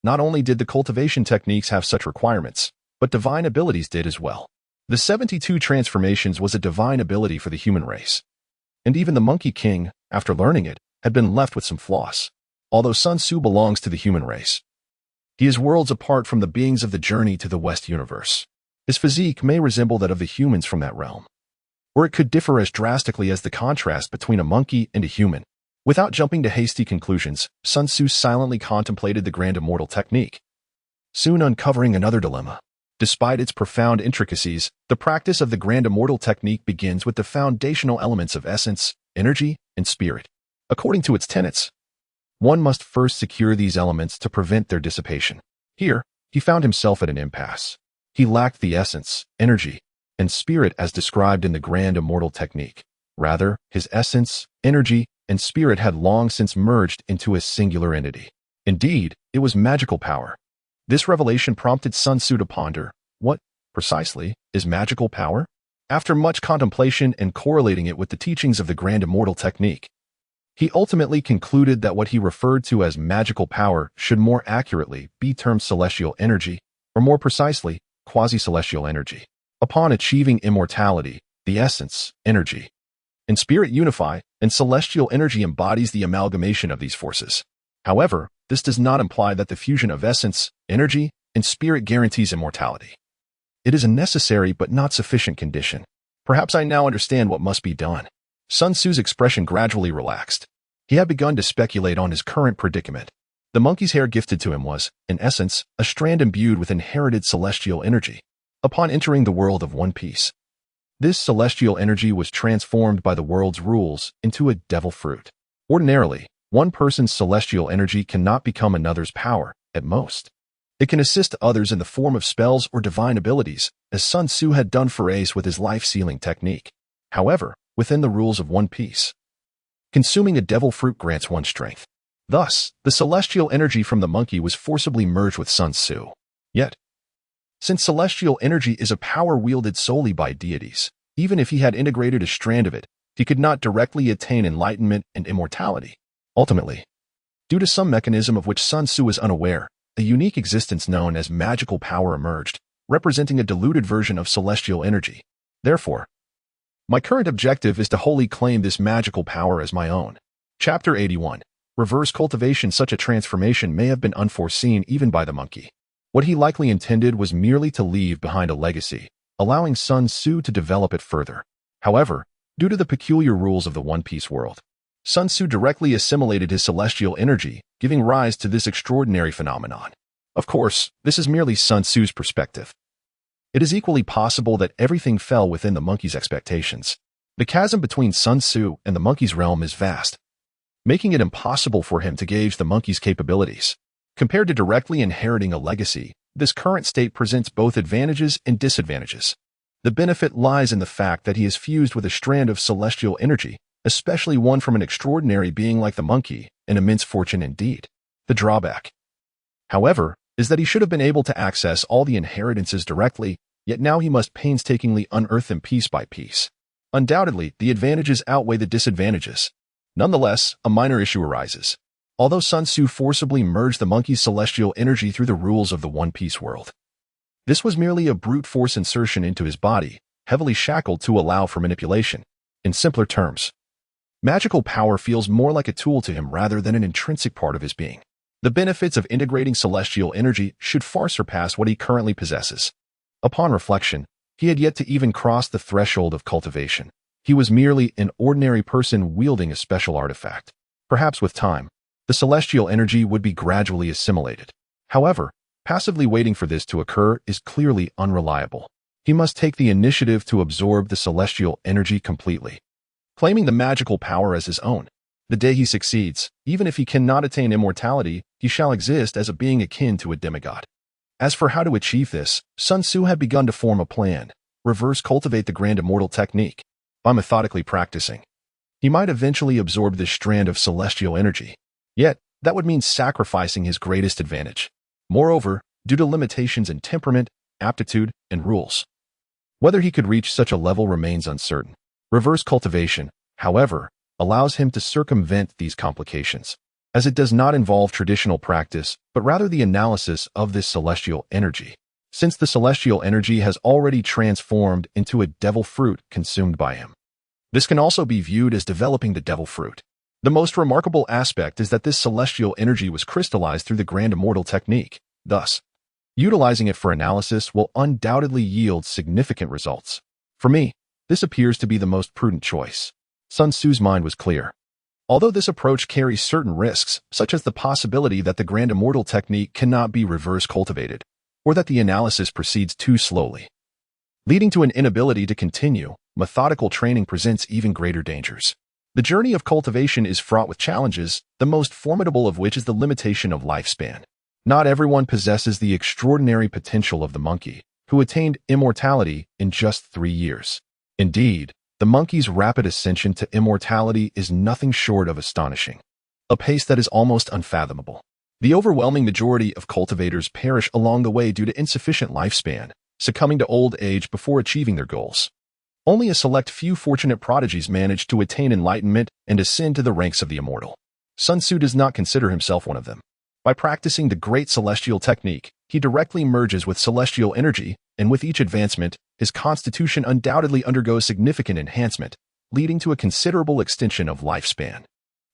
not only did the cultivation techniques have such requirements, but divine abilities did as well. The 72 transformations was a divine ability for the human race. And even the Monkey King, after learning it, had been left with some flaws. Although Sun Tzu belongs to the human race, he is worlds apart from the beings of the journey to the West universe. His physique may resemble that of the humans from that realm, or it could differ as drastically as the contrast between a monkey and a human. Without jumping to hasty conclusions, Sun Tzu silently contemplated the grand immortal technique, soon uncovering another dilemma. Despite its profound intricacies, the practice of the grand immortal technique begins with the foundational elements of essence, energy, and spirit. According to its tenets, one must first secure these elements to prevent their dissipation. Here, he found himself at an impasse. He lacked the essence, energy, and spirit as described in the grand immortal technique. Rather, his essence, energy, and spirit had long since merged into a singular entity. Indeed, it was magical power. This revelation prompted Sun Tzu to ponder, what, precisely, is magical power? After much contemplation and correlating it with the teachings of the grand immortal technique, he ultimately concluded that what he referred to as magical power should more accurately be termed celestial energy, or more precisely, quasi-celestial energy. Upon achieving immortality, the essence, energy, and spirit unify, and celestial energy embodies the amalgamation of these forces. However, this does not imply that the fusion of essence, energy, and spirit guarantees immortality. It is a necessary but not sufficient condition. Perhaps I now understand what must be done. Sun Tzu's expression gradually relaxed. He had begun to speculate on his current predicament. The monkey's hair gifted to him was, in essence, a strand imbued with inherited celestial energy. Upon entering the world of One Piece, this celestial energy was transformed by the world's rules into a devil fruit. Ordinarily, one person's celestial energy cannot become another's power, at most. It can assist others in the form of spells or divine abilities, as Sun Tzu had done for Ace with his life-sealing technique. However, within the rules of One Piece, consuming a devil fruit grants one strength. Thus, the celestial energy from the monkey was forcibly merged with Sun Tzu. Yet, since celestial energy is a power wielded solely by deities, even if he had integrated a strand of it, he could not directly attain enlightenment and immortality. Ultimately, due to some mechanism of which Sun Tzu is unaware, a unique existence known as magical power emerged, representing a diluted version of celestial energy. Therefore, my current objective is to wholly claim this magical power as my own. Chapter 81. Reverse cultivation. Such a transformation may have been unforeseen even by the monkey. What he likely intended was merely to leave behind a legacy, allowing Sun Tzu to develop it further. However, due to the peculiar rules of the One Piece world, Sun Tzu directly assimilated his celestial energy, giving rise to this extraordinary phenomenon. Of course, this is merely Sun Tzu's perspective. It is equally possible that everything fell within the monkey's expectations. The chasm between Sun Tzu and the monkey's realm is vast, making it impossible for him to gauge the monkey's capabilities. Compared to directly inheriting a legacy, this current state presents both advantages and disadvantages. The benefit lies in the fact that he is fused with a strand of celestial energy, especially one from an extraordinary being like the monkey, an immense fortune indeed. The drawback, however, is that he should have been able to access all the inheritances directly, yet now he must painstakingly unearth them piece by piece. Undoubtedly, the advantages outweigh the disadvantages. Nonetheless, a minor issue arises. Although Sun Tzu forcibly merged the monkey's celestial energy through the rules of the One Piece world, this was merely a brute force insertion into his body, heavily shackled to allow for manipulation. In simpler terms, magical power feels more like a tool to him rather than an intrinsic part of his being. The benefits of integrating celestial energy should far surpass what he currently possesses. Upon reflection, he had yet to even cross the threshold of cultivation. He was merely an ordinary person wielding a special artifact. Perhaps with time, the celestial energy would be gradually assimilated. However, passively waiting for this to occur is clearly unreliable. He must take the initiative to absorb the celestial energy completely, claiming the magical power as his own. The day he succeeds, even if he cannot attain immortality, he shall exist as a being akin to a demigod. As for how to achieve this, Sun Tzu had begun to form a plan. Reverse cultivate the grand immortal technique. By methodically practicing, he might eventually absorb this strand of celestial energy. Yet, that would mean sacrificing his greatest advantage. Moreover, due to limitations in temperament, aptitude, and rules, whether he could reach such a level remains uncertain. Reverse cultivation, however, allows him to circumvent these complications, as it does not involve traditional practice, but rather the analysis of this celestial energy, since the celestial energy has already transformed into a devil fruit consumed by him. This can also be viewed as developing the devil fruit. The most remarkable aspect is that this celestial energy was crystallized through the grand immortal technique. Thus, utilizing it for analysis will undoubtedly yield significant results. For me, this appears to be the most prudent choice. Sun Tzu's mind was clear. Although this approach carries certain risks, such as the possibility that the grand immortal technique cannot be reverse cultivated, or that the analysis proceeds too slowly, leading to an inability to continue, methodical training presents even greater dangers. The journey of cultivation is fraught with challenges, the most formidable of which is the limitation of lifespan. Not everyone possesses the extraordinary potential of the monkey, who attained immortality in just 3 years. Indeed, the monkey's rapid ascension to immortality is nothing short of astonishing, a pace that is almost unfathomable. The overwhelming majority of cultivators perish along the way due to insufficient lifespan, succumbing to old age before achieving their goals. Only a select few fortunate prodigies manage to attain enlightenment and ascend to the ranks of the immortal. Sun Tzu does not consider himself one of them. By practicing the great celestial technique, he directly merges with celestial energy, and with each advancement, his constitution undoubtedly undergoes significant enhancement, leading to a considerable extension of lifespan.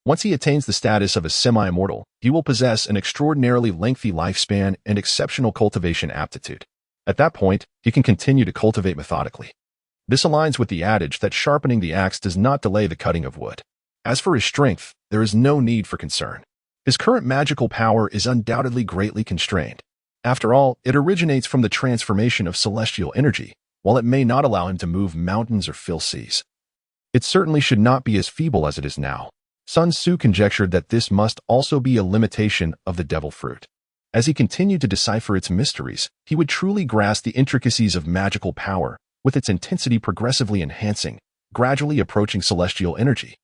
Once he attains the status of a semi-immortal, he will possess an extraordinarily lengthy lifespan and exceptional cultivation aptitude. At that point, he can continue to cultivate methodically. This aligns with the adage that sharpening the axe does not delay the cutting of wood. As for his strength, there is no need for concern. His current magical power is undoubtedly greatly constrained. After all, it originates from the transformation of celestial energy. While it may not allow him to move mountains or fill seas, it certainly should not be as feeble as it is now. Sun Tzu conjectured that this must also be a limitation of the devil fruit. As he continued to decipher its mysteries, he would truly grasp the intricacies of magical power, with its intensity progressively enhancing, gradually approaching celestial energy.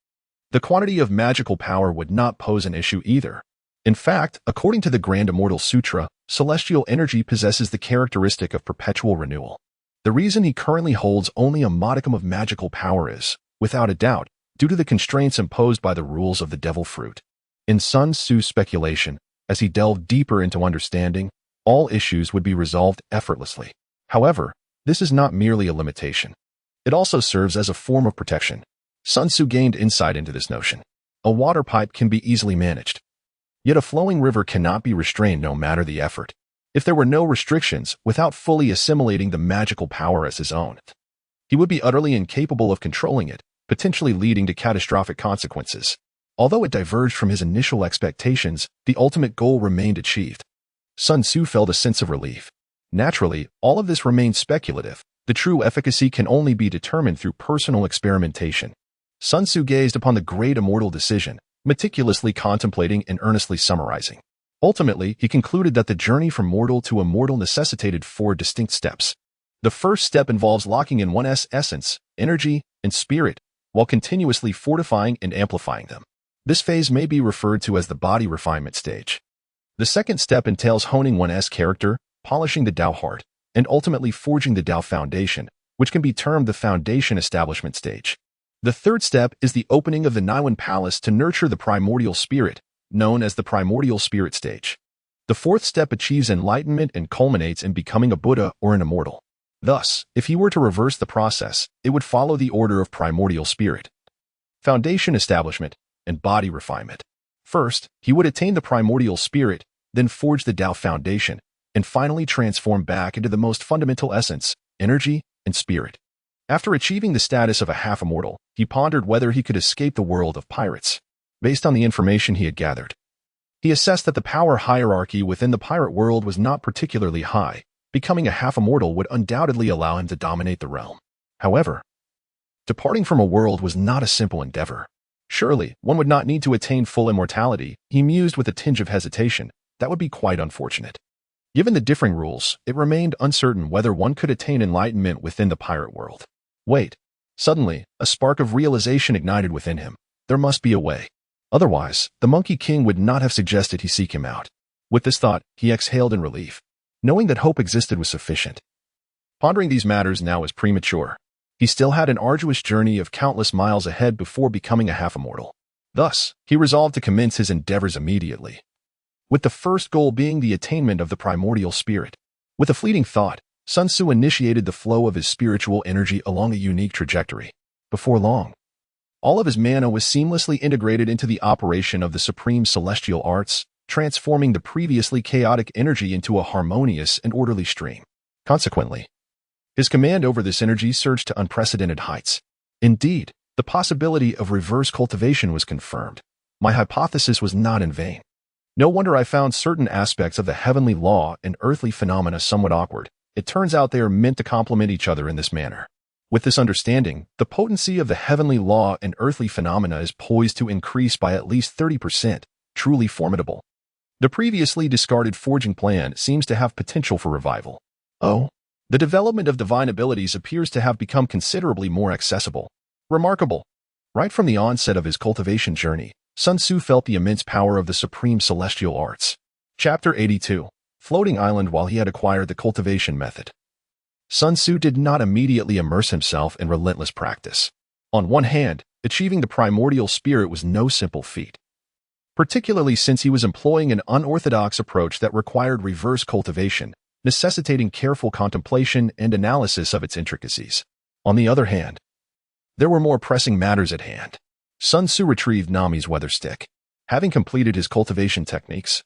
The quantity of magical power would not pose an issue either. In fact, according to the Grand Immortal Sutra, celestial energy possesses the characteristic of perpetual renewal. The reason he currently holds only a modicum of magical power is, without a doubt, due to the constraints imposed by the rules of the devil fruit. In Sun Tzu's speculation, as he delved deeper into understanding, all issues would be resolved effortlessly. However, this is not merely a limitation. It also serves as a form of protection. Sun Tzu gained insight into this notion. A water pipe can be easily managed. Yet a flowing river cannot be restrained no matter the effort. If there were no restrictions, without fully assimilating the magical power as his own, he would be utterly incapable of controlling it, potentially leading to catastrophic consequences. Although it diverged from his initial expectations, the ultimate goal remained achieved. Sun Tzu felt a sense of relief. Naturally, all of this remains speculative. The true efficacy can only be determined through personal experimentation. Sun Tzu gazed upon the great immortal decision, meticulously contemplating and earnestly summarizing. Ultimately, he concluded that the journey from mortal to immortal necessitated 4 distinct steps. The first step involves locking in one's essence, energy, and spirit, while continuously fortifying and amplifying them. This phase may be referred to as the body refinement stage. The second step entails honing one's character, polishing the Tao heart, and ultimately forging the Tao foundation, which can be termed the foundation establishment stage. The third step is the opening of the Niwen Palace to nurture the primordial spirit, known as the primordial spirit stage. The fourth step achieves enlightenment and culminates in becoming a Buddha or an immortal. Thus, if he were to reverse the process, it would follow the order of primordial spirit, foundation establishment, and body refinement. First, he would attain the primordial spirit, then forge the Tao foundation, and finally transform back into the most fundamental essence, energy, and spirit. After achieving the status of a half-immortal, he pondered whether he could escape the world of pirates. Based on the information he had gathered, he assessed that the power hierarchy within the pirate world was not particularly high. Becoming a half-immortal would undoubtedly allow him to dominate the realm. However, departing from a world was not a simple endeavor. Surely, one would not need to attain full immortality, he mused with a tinge of hesitation. That would be quite unfortunate. Given the differing rules, it remained uncertain whether one could attain enlightenment within the pirate world. Wait. Suddenly, a spark of realization ignited within him. There must be a way. Otherwise, the Monkey King would not have suggested he seek him out. With this thought, he exhaled in relief. Knowing that hope existed was sufficient. Pondering these matters now was premature. He still had an arduous journey of countless miles ahead before becoming a half-immortal. Thus, he resolved to commence his endeavors immediately, with the first goal being the attainment of the primordial spirit. With a fleeting thought, Sun Tzu initiated the flow of his spiritual energy along a unique trajectory. Before long, all of his mana was seamlessly integrated into the operation of the supreme celestial arts, transforming the previously chaotic energy into a harmonious and orderly stream. Consequently, his command over this energy surged to unprecedented heights. Indeed, the possibility of reverse cultivation was confirmed. My hypothesis was not in vain. No wonder I found certain aspects of the heavenly law and earthly phenomena somewhat awkward. It turns out they are meant to complement each other in this manner. With this understanding, the potency of the heavenly law and earthly phenomena is poised to increase by at least 30%, truly formidable. The previously discarded forging plan seems to have potential for revival. Oh, the development of divine abilities appears to have become considerably more accessible. Remarkable. Right from the onset of his cultivation journey, Sun Tzu felt the immense power of the supreme celestial arts. Chapter 82. Floating Island. While he had acquired the cultivation method, Sun Tzu did not immediately immerse himself in relentless practice. On one hand, achieving the primordial spirit was no simple feat, particularly since he was employing an unorthodox approach that required reverse cultivation, necessitating careful contemplation and analysis of its intricacies. On the other hand, there were more pressing matters at hand. Sun Tzu retrieved Nami's weather stick. Having completed his cultivation techniques,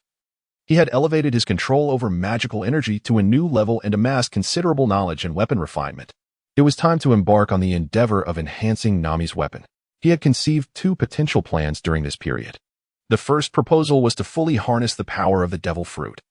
he had elevated his control over magical energy to a new level and amassed considerable knowledge in weapon refinement. It was time to embark on the endeavor of enhancing Nami's weapon. He had conceived two potential plans during this period. The first proposal was to fully harness the power of the devil fruit,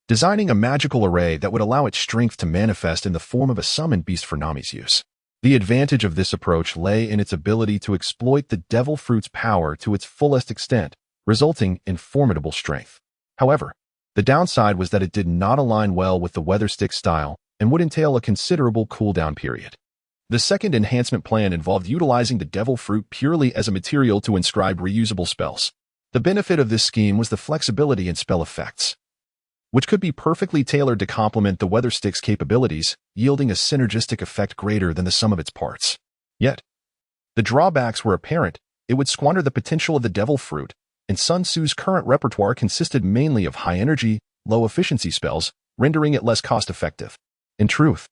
designing a magical array that would allow its strength to manifest in the form of a summoned beast for Nami's use. The advantage of this approach lay in its ability to exploit the devil fruit's power to its fullest extent, resulting in formidable strength. However, the downside was that it did not align well with the weather stick style and would entail a considerable cooldown period. The second enhancement plan involved utilizing the devil fruit purely as a material to inscribe reusable spells. The benefit of this scheme was the flexibility in spell effects, which could be perfectly tailored to complement the weather stick's capabilities, yielding a synergistic effect greater than the sum of its parts. Yet, the drawbacks were apparent. It would squander the potential of the devil fruit, and Sun Tzu's current repertoire consisted mainly of high-energy, low-efficiency spells, rendering it less cost-effective. In truth,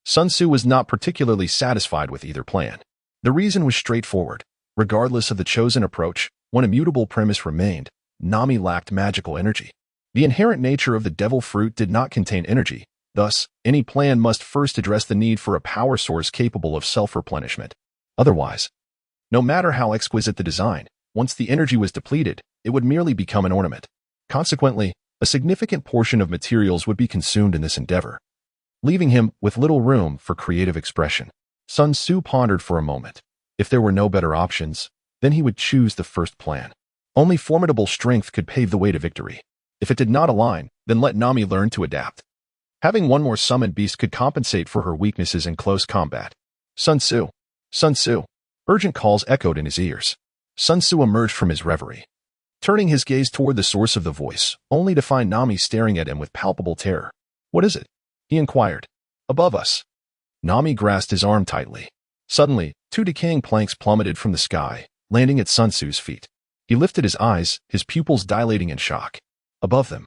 Sun Tzu was not particularly satisfied with either plan. The reason was straightforward. Regardless of the chosen approach, one immutable premise remained: Nami lacked magical energy. The inherent nature of the devil fruit did not contain energy. Thus, any plan must first address the need for a power source capable of self-replenishment. Otherwise, no matter how exquisite the design, once the energy was depleted, it would merely become an ornament. Consequently, a significant portion of materials would be consumed in this endeavor, leaving him with little room for creative expression. Sun Tzu pondered for a moment. If there were no better options, then he would choose the first plan. Only formidable strength could pave the way to victory. If it did not align, then let Nami learn to adapt. Having one more summoned beast could compensate for her weaknesses in close combat. Sun Tzu! Sun Tzu! Urgent calls echoed in his ears. Sun Tzu emerged from his reverie, turning his gaze toward the source of the voice, only to find Nami staring at him with palpable terror. "What is it?" he inquired. "Above us." Nami grasped his arm tightly. Suddenly, two decaying planks plummeted from the sky, landing at Sun Tzu's feet. He lifted his eyes, his pupils dilating in shock. Above them,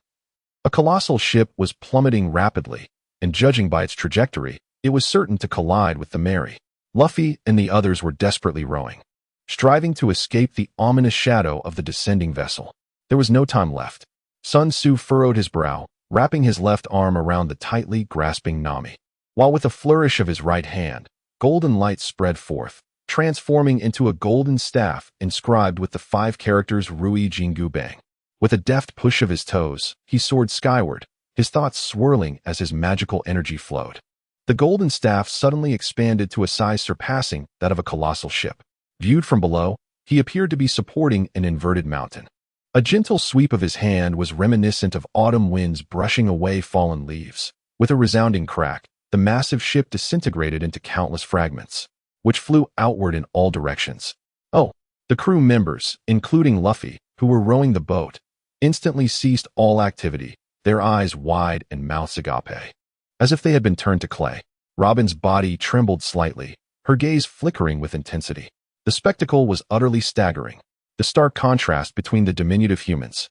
a colossal ship was plummeting rapidly, and judging by its trajectory, it was certain to collide with the Mary. Luffy and the others were desperately rowing, striving to escape the ominous shadow of the descending vessel. There was no time left. Sun Tzu furrowed his brow, wrapping his left arm around the tightly grasping Nami, while with a flourish of his right hand, golden light spread forth, transforming into a golden staff inscribed with the 5 characters Ruyi Jingu Bang. With a deft push of his toes, he soared skyward, his thoughts swirling as his magical energy flowed. The golden staff suddenly expanded to a size surpassing that of a colossal ship. Viewed from below, he appeared to be supporting an inverted mountain. A gentle sweep of his hand was reminiscent of autumn winds brushing away fallen leaves. With a resounding crack, the massive ship disintegrated into countless fragments, which flew outward in all directions. Oh, the crew members, including Luffy, who were rowing the boat, instantly ceased all activity, their eyes wide and mouths agape, as if they had been turned to clay. Robin's body trembled slightly, her gaze flickering with intensity. The spectacle was utterly staggering. The stark contrast between the diminutive humans,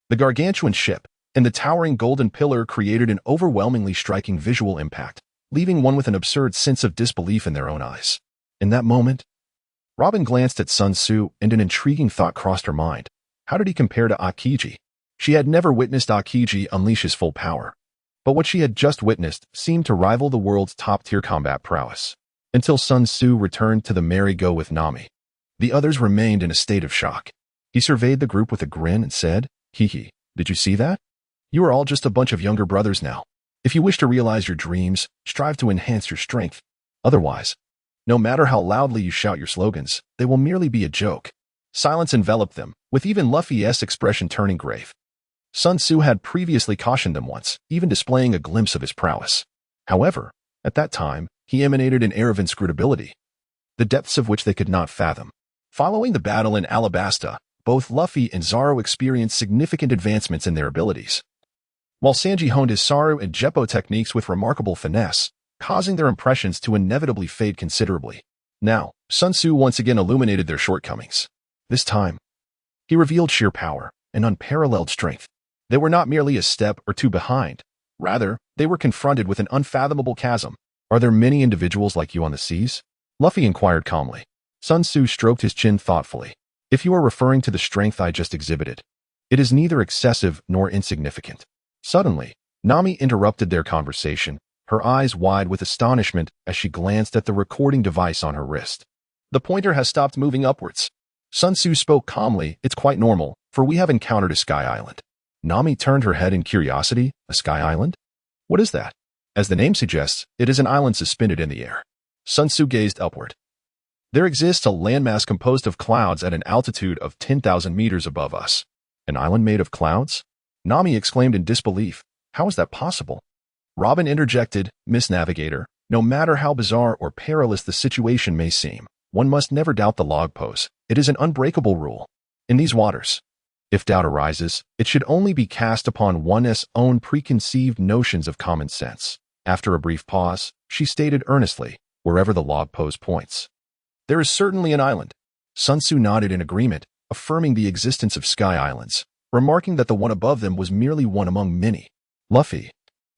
the gargantuan ship, and the towering golden pillar created an overwhelmingly striking visual impact, leaving one with an absurd sense of disbelief in their own eyes. In that moment, Robin glanced at Sun Tzu and an intriguing thought crossed her mind. How did he compare to Aokiji? She had never witnessed Aokiji unleash his full power, but what she had just witnessed seemed to rival the world's top-tier combat prowess. Until Sun Tzu returned to the merry-go with Nami, the others remained in a state of shock. He surveyed the group with a grin and said, "Hee, did you see that? You are all just a bunch of younger brothers now. If you wish to realize your dreams, strive to enhance your strength. Otherwise, no matter how loudly you shout your slogans, they will merely be a joke." Silence enveloped them, with even Luffy's expression turning grave. Sun Tzu had previously cautioned them once, even displaying a glimpse of his prowess. However, at that time, he emanated an air of inscrutability, the depths of which they could not fathom. Following the battle in Alabasta, both Luffy and Zoro experienced significant advancements in their abilities, while Sanji honed his Saru and Jeppo techniques with remarkable finesse, causing their impressions to inevitably fade considerably. Now, Sun Tzu once again illuminated their shortcomings. This time, he revealed sheer power and unparalleled strength. They were not merely a step or two behind. Rather, they were confronted with an unfathomable chasm. "Are there many individuals like you on the seas?" Luffy inquired calmly. Sun Tzu stroked his chin thoughtfully. "If you are referring to the strength I just exhibited, it is neither excessive nor insignificant." Suddenly, Nami interrupted their conversation, her eyes wide with astonishment as she glanced at the recording device on her wrist. "The pointer has stopped moving upwards." Sun Tzu spoke calmly. "It's quite normal, for we have encountered a sky island." Nami turned her head in curiosity. "A sky island? What is that?" "As the name suggests, it is an island suspended in the air." Sun Tzu gazed upward. "There exists a landmass composed of clouds at an altitude of 10,000 meters above us." "An island made of clouds?" Nami exclaimed in disbelief. "How is that possible?" Robin interjected, "Miss Navigator, no matter how bizarre or perilous the situation may seem, one must never doubt the log pose. It is an unbreakable rule. In these waters, if doubt arises, it should only be cast upon one's own preconceived notions of common sense." After a brief pause, she stated earnestly, "Wherever the log pose points, there is certainly an island." Sun Tzu nodded in agreement, affirming the existence of sky islands, remarking that the one above them was merely one among many. Luffy,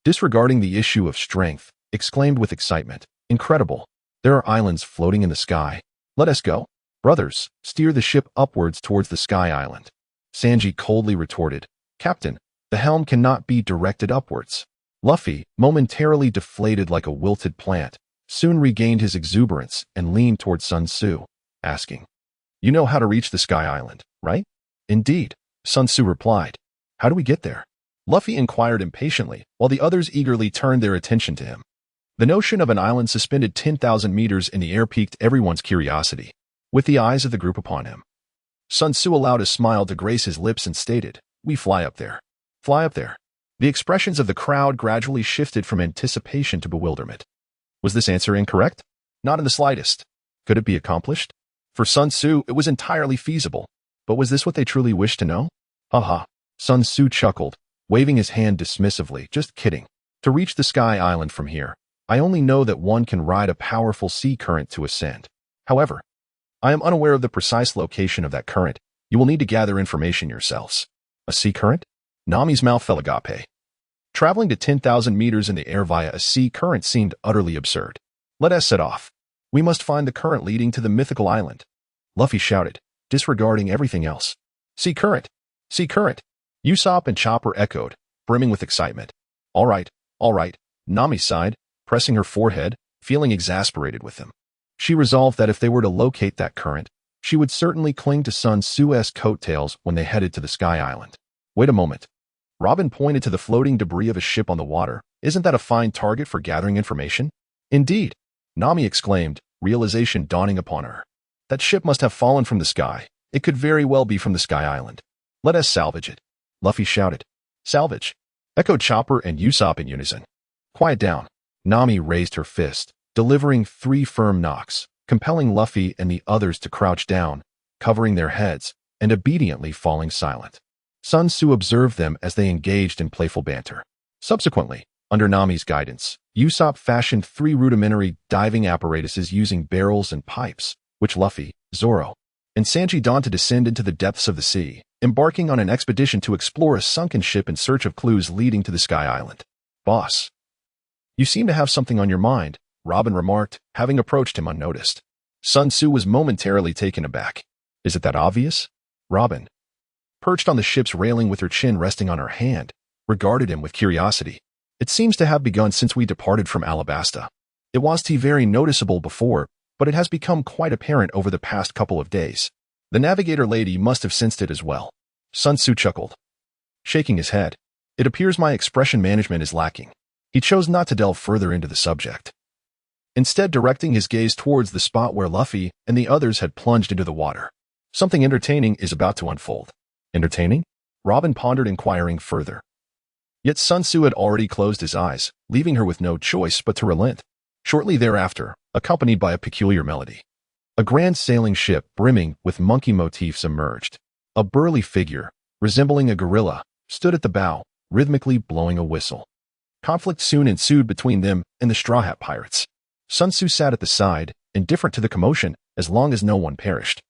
disregarding the issue of strength, exclaimed with excitement, "Incredible! There are islands floating in the sky. Let us go. Brothers, steer the ship upwards towards the sky island." Sanji coldly retorted, "Captain, the helm cannot be directed upwards." Luffy, momentarily deflated like a wilted plant, soon regained his exuberance and leaned toward Sun Tzu, asking, "You know how to reach the sky island, right?" "Indeed," Sun Tzu replied. "How do we get there?" Luffy inquired impatiently, while the others eagerly turned their attention to him. The notion of an island suspended 10,000 meters in the air piqued everyone's curiosity, with the eyes of the group upon him. Sun Tzu allowed a smile to grace his lips and stated, "We fly up there. Fly up there." The expressions of the crowd gradually shifted from anticipation to bewilderment. Was this answer incorrect? Not in the slightest. Could it be accomplished? For Sun Tzu, it was entirely feasible. But was this what they truly wished to know? "Ha." Sun Tzu chuckled, waving his hand dismissively. "Just kidding. To reach the sky island from here, I only know that one can ride a powerful sea current to ascend. However, I am unaware of the precise location of that current. You will need to gather information yourselves." "A sea current?" Nami's mouth fell agape. Traveling to 10,000 meters in the air via a sea current seemed utterly absurd. "Let us set off. We must find the current leading to the mythical island," Luffy shouted, disregarding everything else. "Sea current! Sea current!" Usopp and Chopper echoed, brimming with excitement. All right, Nami sighed, pressing her forehead, feeling exasperated with them. She resolved that if they were to locate that current, she would certainly cling to Sun Tzu's coattails when they headed to the Sky Island. Wait a moment. Robin pointed to the floating debris of a ship on the water. Isn't that a fine target for gathering information? Indeed, Nami exclaimed, realization dawning upon her. That ship must have fallen from the sky. It could very well be from the Sky Island. Let us salvage it. Luffy shouted. Salvage, echoed Chopper and Usopp in unison. Quiet down. Nami raised her fist, delivering 3 firm knocks, compelling Luffy and the others to crouch down, covering their heads, and obediently falling silent. Sun Tzu observed them as they engaged in playful banter. Subsequently, under Nami's guidance, Usopp fashioned 3 rudimentary diving apparatuses using barrels and pipes, which Luffy, Zoro, and Sanji donned to descend into the depths of the sea, embarking on an expedition to explore a sunken ship in search of clues leading to the Sky Island. Boss, you seem to have something on your mind, Robin remarked, having approached him unnoticed. Sun Tzu was momentarily taken aback. Is it that obvious? Robin, perched on the ship's railing with her chin resting on her hand, regarded him with curiosity. It seems to have begun since we departed from Alabasta. It was very noticeable before, but it has become quite apparent over the past couple of days. The navigator lady must have sensed it as well. Sun Tzu chuckled, shaking his head. It appears my expression management is lacking. He chose not to delve further into the subject, instead directing his gaze towards the spot where Luffy and the others had plunged into the water. Something entertaining is about to unfold. Entertaining? Robin pondered, inquiring further. Yet Sun Tzu had already closed his eyes, leaving her with no choice but to relent. Shortly thereafter, accompanied by a peculiar melody, a grand sailing ship brimming with monkey motifs emerged. A burly figure, resembling a gorilla, stood at the bow, rhythmically blowing a whistle. Conflict soon ensued between them and the Straw Hat Pirates. Sun Tzu sat at the side, indifferent to the commotion, as long as no one perished.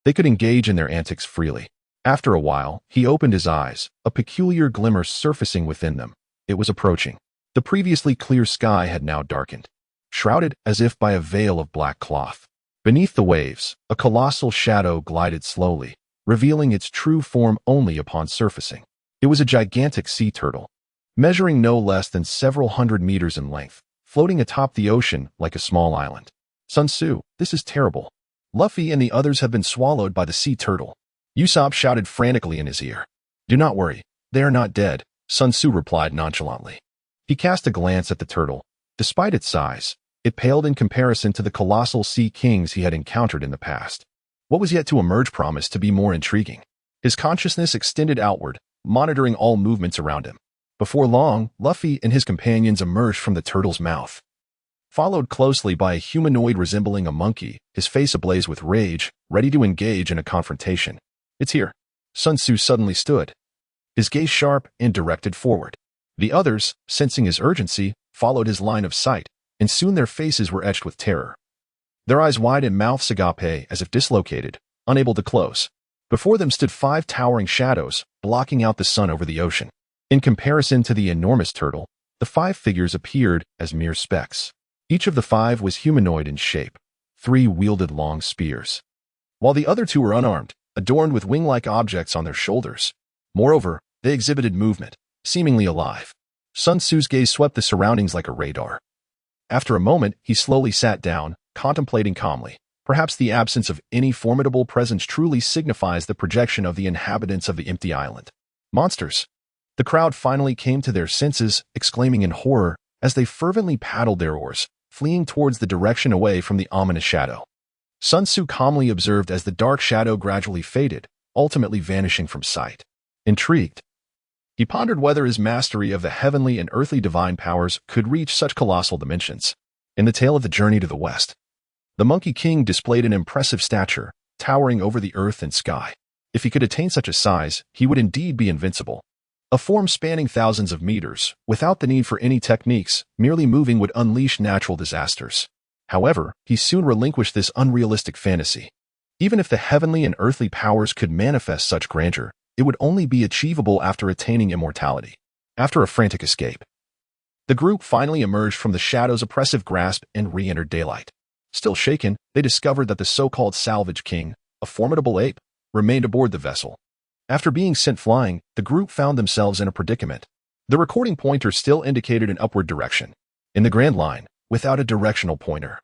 They could engage in their antics freely. After a while, he opened his eyes, a peculiar glimmer surfacing within them. It was approaching. The previously clear sky had now darkened, shrouded as if by a veil of black cloth. Beneath the waves, a colossal shadow glided slowly, revealing its true form only upon surfacing. It was a gigantic sea turtle, measuring no less than several hundred meters in length, floating atop the ocean like a small island. Sun Tzu, this is terrible. Luffy and the others have been swallowed by the sea turtle. Usopp shouted frantically in his ear. Do not worry, they are not dead, Sun Tzu replied nonchalantly. He cast a glance at the turtle. Despite its size, it paled in comparison to the colossal sea kings he had encountered in the past. What was yet to emerge promised to be more intriguing. His consciousness extended outward, monitoring all movements around him. Before long, Luffy and his companions emerged from the turtle's mouth, followed closely by a humanoid resembling a monkey, his face ablaze with rage, ready to engage in a confrontation. It's here. Sun Tzu suddenly stood, his gaze sharp and directed forward. The others, sensing his urgency, followed his line of sight, and soon their faces were etched with terror. Their eyes wide and mouths agape as if dislocated, unable to close. Before them stood 5 towering shadows, blocking out the sun over the ocean. In comparison to the enormous turtle, the 5 figures appeared as mere specks. Each of the 5 was humanoid in shape. 3 wielded long spears, while the other 2 were unarmed, adorned with wing-like objects on their shoulders. Moreover, they exhibited movement, seemingly alive. Sun Tzu's gaze swept the surroundings like a radar. After a moment, he slowly sat down, contemplating calmly. Perhaps the absence of any formidable presence truly signifies the projection of the inhabitants of the empty island. Monsters! The crowd finally came to their senses, exclaiming in horror as they fervently paddled their oars, fleeing towards the direction away from the ominous shadow. Sun Tzu calmly observed as the dark shadow gradually faded, ultimately vanishing from sight. Intrigued, he pondered whether his mastery of the heavenly and earthly divine powers could reach such colossal dimensions. In the tale of the journey to the west, the Monkey King displayed an impressive stature, towering over the earth and sky. If he could attain such a size, he would indeed be invincible. A form spanning thousands of meters, without the need for any techniques, merely moving would unleash natural disasters. However, he soon relinquished this unrealistic fantasy. Even if the heavenly and earthly powers could manifest such grandeur, it would only be achievable after attaining immortality. After a frantic escape, the group finally emerged from the shadow's oppressive grasp and re-entered daylight. Still shaken, they discovered that the so-called Salvage King, a formidable ape, remained aboard the vessel. After being sent flying, the group found themselves in a predicament. The recording pointer still indicated an upward direction, in the Grand Line, without a directional pointer.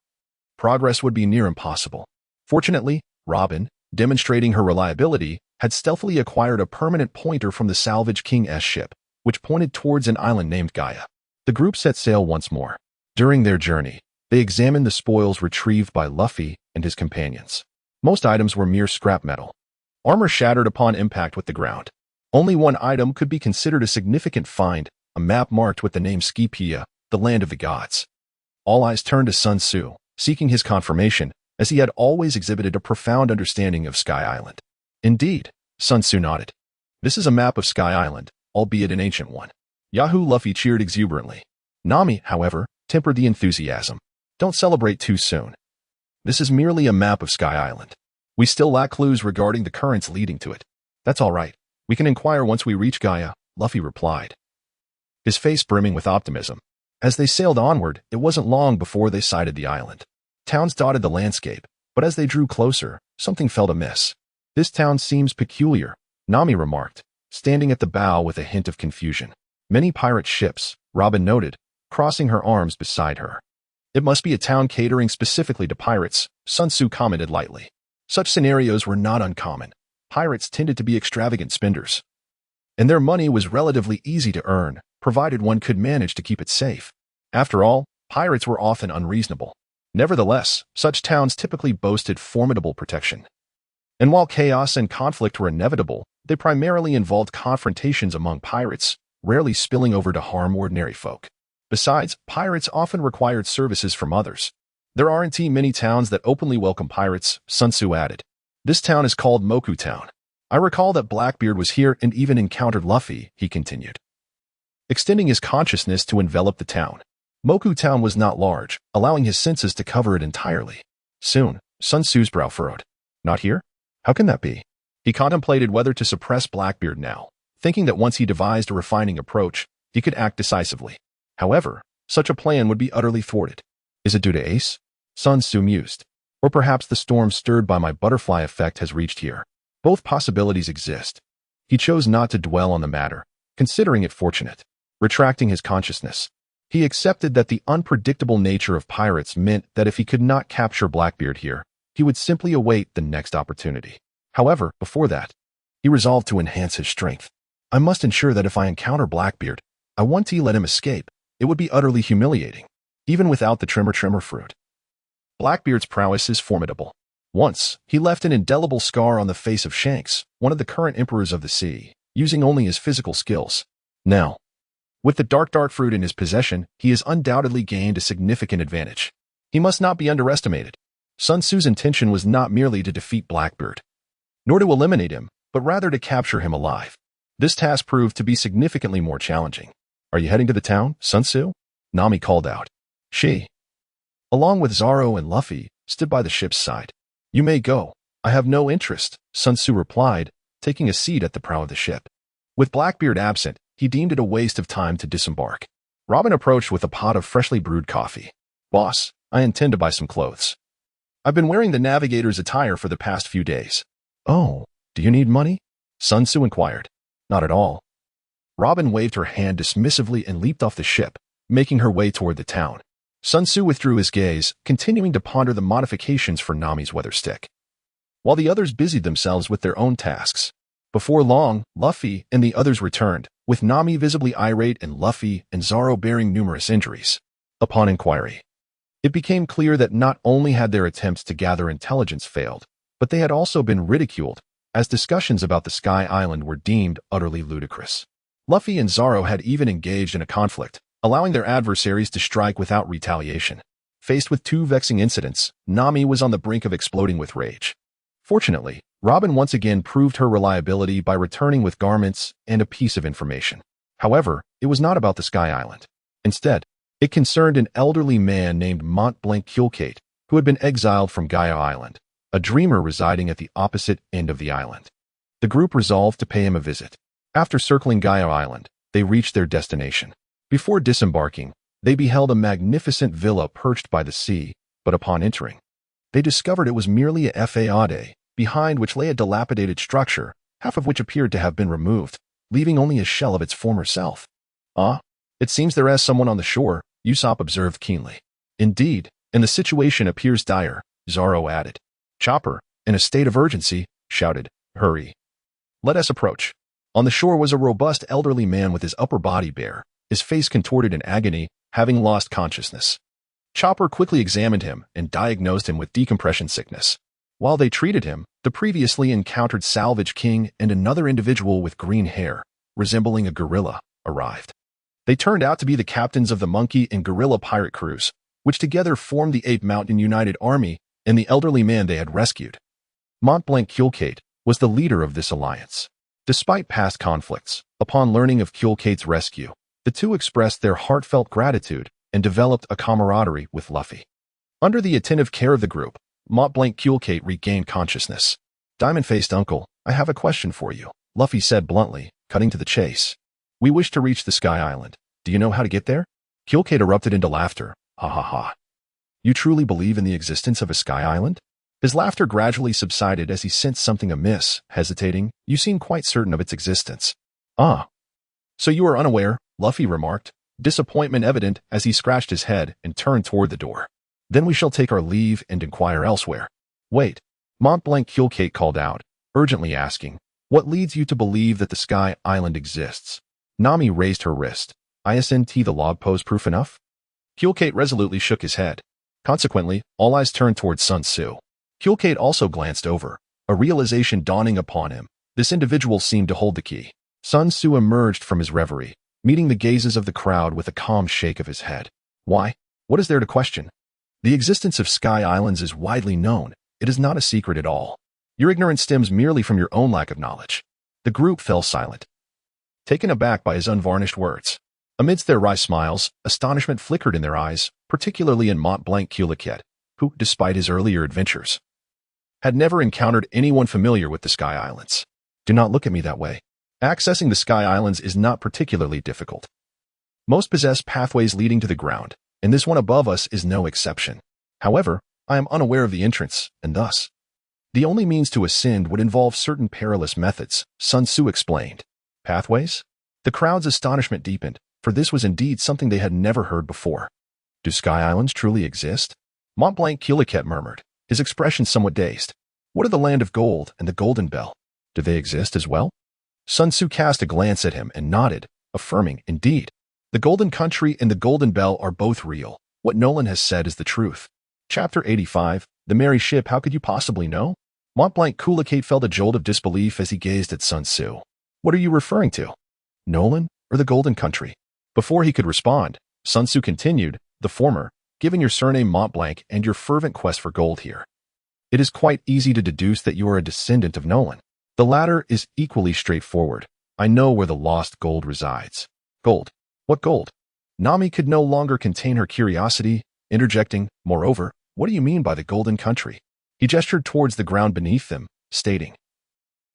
progress would be near impossible. Fortunately, Robin, demonstrating her reliability, had stealthily acquired a permanent pointer from the salvage King's ship, which pointed towards an island named Gaia. The group set sail once more. During their journey, they examined the spoils retrieved by Luffy and his companions. Most items were mere scrap metal. Armor shattered upon impact with the ground. Only one item could be considered a significant find, a map marked with the name Skypiea, the land of the gods. All eyes turned to Sun Tzu, seeking his confirmation, as he had always exhibited a profound understanding of Sky Island. Indeed, Sun Tzu nodded. This is a map of Sky Island, albeit an ancient one. Yahoo! Luffy cheered exuberantly. Nami, however, tempered the enthusiasm. Don't celebrate too soon. This is merely a map of Sky Island. We still lack clues regarding the currents leading to it. That's all right. We can inquire once we reach Gaia, Luffy replied, his face brimming with optimism. As they sailed onward, it wasn't long before they sighted the island. Towns dotted the landscape, but as they drew closer, something felt amiss. This town seems peculiar, Nami remarked, standing at the bow with a hint of confusion. Many pirate ships, Robin noted, crossing her arms beside her. It must be a town catering specifically to pirates, Sun Tzu commented lightly. Such scenarios were not uncommon. Pirates tended to be extravagant spenders, and their money was relatively easy to earn, provided one could manage to keep it safe. After all, pirates were often unreasonable. Nevertheless, such towns typically boasted formidable protection. And while chaos and conflict were inevitable, they primarily involved confrontations among pirates, rarely spilling over to harm ordinary folk. Besides, pirates often required services from others. There aren't many towns that openly welcome pirates, Sun Tzu added. This town is called Moku Town. I recall that Blackbeard was here and even encountered Luffy, he continued, extending his consciousness to envelop the town. Moku Town was not large, allowing his senses to cover it entirely. Soon, Sun Tzu's brow furrowed. Not here? How can that be? He contemplated whether to suppress Blackbeard now, thinking that once he devised a refining approach, he could act decisively. However, such a plan would be utterly thwarted. Is it due to Ace? Sun Tzu mused. Or perhaps the storm stirred by my butterfly effect has reached here. Both possibilities exist. He chose not to dwell on the matter, considering it fortunate. Retracting his consciousness, he accepted that the unpredictable nature of pirates meant that if he could not capture Blackbeard here, he would simply await the next opportunity. However, before that, he resolved to enhance his strength. I must ensure that if I encounter Blackbeard, I want to let him escape. It would be utterly humiliating, even without the Tremor fruit. Blackbeard's prowess is formidable. Once, he left an indelible scar on the face of Shanks, one of the current emperors of the sea, using only his physical skills. Now, with the dark fruit in his possession, he has undoubtedly gained a significant advantage. He must not be underestimated. Sun Tzu's intention was not merely to defeat Blackbeard, nor to eliminate him, but rather to capture him alive. This task proved to be significantly more challenging. Are you heading to the town, Sun Tzu? Nami called out. She, along with Zoro and Luffy, stood by the ship's side. You may go. I have no interest, Sun Tzu replied, taking a seat at the prow of the ship. With Blackbeard absent, he deemed it a waste of time to disembark. Robin approached with a pot of freshly brewed coffee. Boss, I intend to buy some clothes. I've been wearing the navigator's attire for the past few days. Oh, do you need money? Sun Tzu inquired. Not at all. Robin waved her hand dismissively and leaped off the ship, making her way toward the town. Sun Tzu withdrew his gaze, continuing to ponder the modifications for Nami's weather stick, while the others busied themselves with their own tasks. Before long, Luffy and the others returned, with Nami visibly irate and Luffy and Zoro bearing numerous injuries. Upon inquiry, it became clear that not only had their attempts to gather intelligence failed, but they had also been ridiculed, as discussions about the Sky Island were deemed utterly ludicrous. Luffy and Zoro had even engaged in a conflict, allowing their adversaries to strike without retaliation. Faced with two vexing incidents, Nami was on the brink of exploding with rage. Fortunately, Robin once again proved her reliability by returning with garments and a piece of information. However, it was not about the Sky Island. Instead, it concerned an elderly man named Mont Blanc Cultivating, who had been exiled from Gaia Island, a dreamer residing at the opposite end of the island. The group resolved to pay him a visit. After circling Gaia Island, they reached their destination. Before disembarking, they beheld a magnificent villa perched by the sea, but upon entering, they discovered it was merely a fade, behind which lay a dilapidated structure, half of which appeared to have been removed, leaving only a shell of its former self. Ah, it seems there is someone on the shore, Usopp observed keenly. Indeed, and the situation appears dire, Zaro added. Chopper, in a state of urgency, shouted, "Hurry. Let us approach." On the shore was a robust elderly man with his upper body bare, his face contorted in agony, having lost consciousness. Chopper quickly examined him and diagnosed him with decompression sickness. While they treated him, the previously encountered Salvage King and another individual with green hair, resembling a gorilla, arrived. They turned out to be the captains of the monkey and gorilla pirate crews, which together formed the Ape Mountain United Army and the elderly man they had rescued. Montblanc Kulkate was the leader of this alliance. Despite past conflicts, upon learning of Kulkate's rescue, the two expressed their heartfelt gratitude and developed a camaraderie with Luffy. Under the attentive care of the group, Montblanc Kulkate regained consciousness. "Diamond-faced uncle, I have a question for you," Luffy said bluntly, cutting to the chase. "We wish to reach the Sky Island. Do you know how to get there?" Kulkate erupted into laughter. "Ha ha ha. You truly believe in the existence of a Sky Island?" His laughter gradually subsided as he sensed something amiss, hesitating. "You seem quite certain of its existence." "Ah. So you are unaware," Luffy remarked, disappointment evident as he scratched his head and turned toward the door. "Then we shall take our leave and inquire elsewhere." "Wait," Montblanc Kulkate called out, urgently asking, "What leads you to believe that the Sky Island exists?" Nami raised her wrist. "Isn't the log pose proof enough?" Kulkate resolutely shook his head. Consequently, all eyes turned towards Sun Tzu. Kulkate also glanced over, a realization dawning upon him. This individual seemed to hold the key. Sun Tzu emerged from his reverie, meeting the gazes of the crowd with a calm shake of his head. "Why? What is there to question? The existence of Sky Islands is widely known. It is not a secret at all. Your ignorance stems merely from your own lack of knowledge." The group fell silent, taken aback by his unvarnished words. Amidst their wry smiles, astonishment flickered in their eyes, particularly in Montblanc Kulkate, who, despite his earlier adventures, had never encountered anyone familiar with the Sky Islands. "Do not look at me that way. Accessing the Sky Islands is not particularly difficult. Most possess pathways leading to the ground, and this one above us is no exception. However, I am unaware of the entrance, and thus, the only means to ascend would involve certain perilous methods," Sun Tzu explained. "Pathways?" The crowd's astonishment deepened, for this was indeed something they had never heard before. "Do Sky Islands truly exist?" Montblanc Kulkate murmured, his expression somewhat dazed. "What are the Land of Gold and the Golden Bell? Do they exist as well?" Sun Tzu cast a glance at him and nodded, affirming, "Indeed. The Golden Country and the Golden Bell are both real. What Nolan has said is the truth." Chapter 85, The Merry Ship. "How could you possibly know?" Montblanc Kulkate felt a jolt of disbelief as he gazed at Sun Tzu. "What are you referring to? Nolan or the Golden Country?" Before he could respond, Sun Tzu continued, "The former, given your surname Montblanc and your fervent quest for gold here, it is quite easy to deduce that you are a descendant of Nolan. The latter is equally straightforward. I know where the lost gold resides." "Gold? What gold?" Nami could no longer contain her curiosity, interjecting, "Moreover, what do you mean by the Golden Country?" He gestured towards the ground beneath them, stating,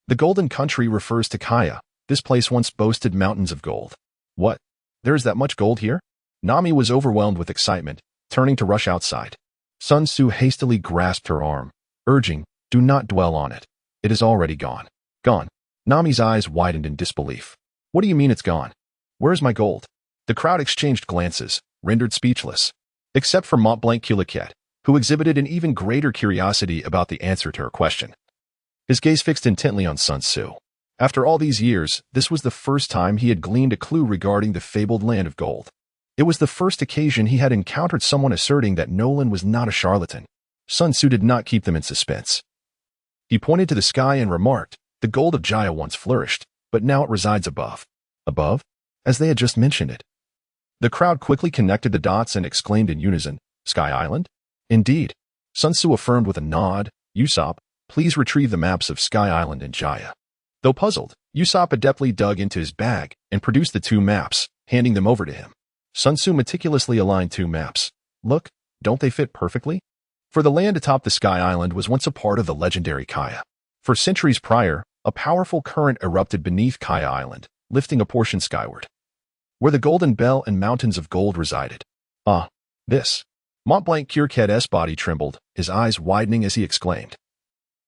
"The Golden Country refers to Kaya. This place once boasted mountains of gold." "What? There is that much gold here?" Nami was overwhelmed with excitement, turning to rush outside. Sun Tzu hastily grasped her arm, urging, "Do not dwell on it. It is already gone." "Gone?" Nami's eyes widened in disbelief. "What do you mean it's gone? Where is my gold?" The crowd exchanged glances, rendered speechless, except for Montblanc Kulkate, who exhibited an even greater curiosity about the answer to her question. His gaze fixed intently on Sun Tzu. After all these years, this was the first time he had gleaned a clue regarding the fabled Land of Gold. It was the first occasion he had encountered someone asserting that Nolan was not a charlatan. Sun Tzu did not keep them in suspense. He pointed to the sky and remarked, "The gold of Jaya once flourished, but now it resides above." Above? As they had just mentioned it. The crowd quickly connected the dots and exclaimed in unison, "Sky Island?" "Indeed." Sun Tzu affirmed with a nod. "Usopp, please retrieve the maps of Sky Island and Jaya." Though puzzled, Usopp adeptly dug into his bag and produced the two maps, handing them over to him. Sun Tzu meticulously aligned two maps. "Look, don't they fit perfectly?" For the land atop the Sky Island was once a part of the legendary Kaya. For centuries prior, a powerful current erupted beneath Kaya Island, lifting a portion skyward, where the Golden Bell and mountains of gold resided. "Ah, this." Montblanc Kulkate's body trembled, his eyes widening as he exclaimed,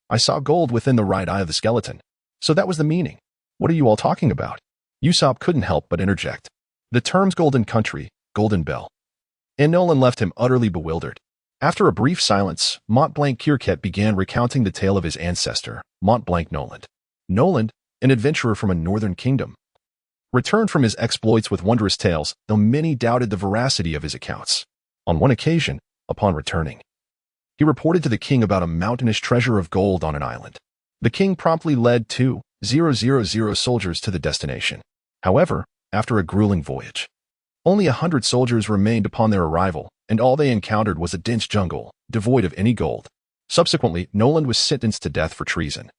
"I saw gold within the right eye of the skeleton. So that was the meaning. What are you all talking about?" Usopp couldn't help but interject. The terms Golden Country, Golden Bell, and Nolan left him utterly bewildered. After a brief silence, Montblanc began recounting the tale of his ancestor, Montblanc Noland. Noland, an adventurer from a northern kingdom, returned from his exploits with wondrous tales, though many doubted the veracity of his accounts. On one occasion, upon returning, he reported to the king about a mountainous treasure of gold on an island. The king promptly led 2,000 soldiers to the destination. However, after a grueling voyage, only 100 soldiers remained upon their arrival, and all they encountered was a dense jungle, devoid of any gold. Subsequently, Noland was sentenced to death for treason.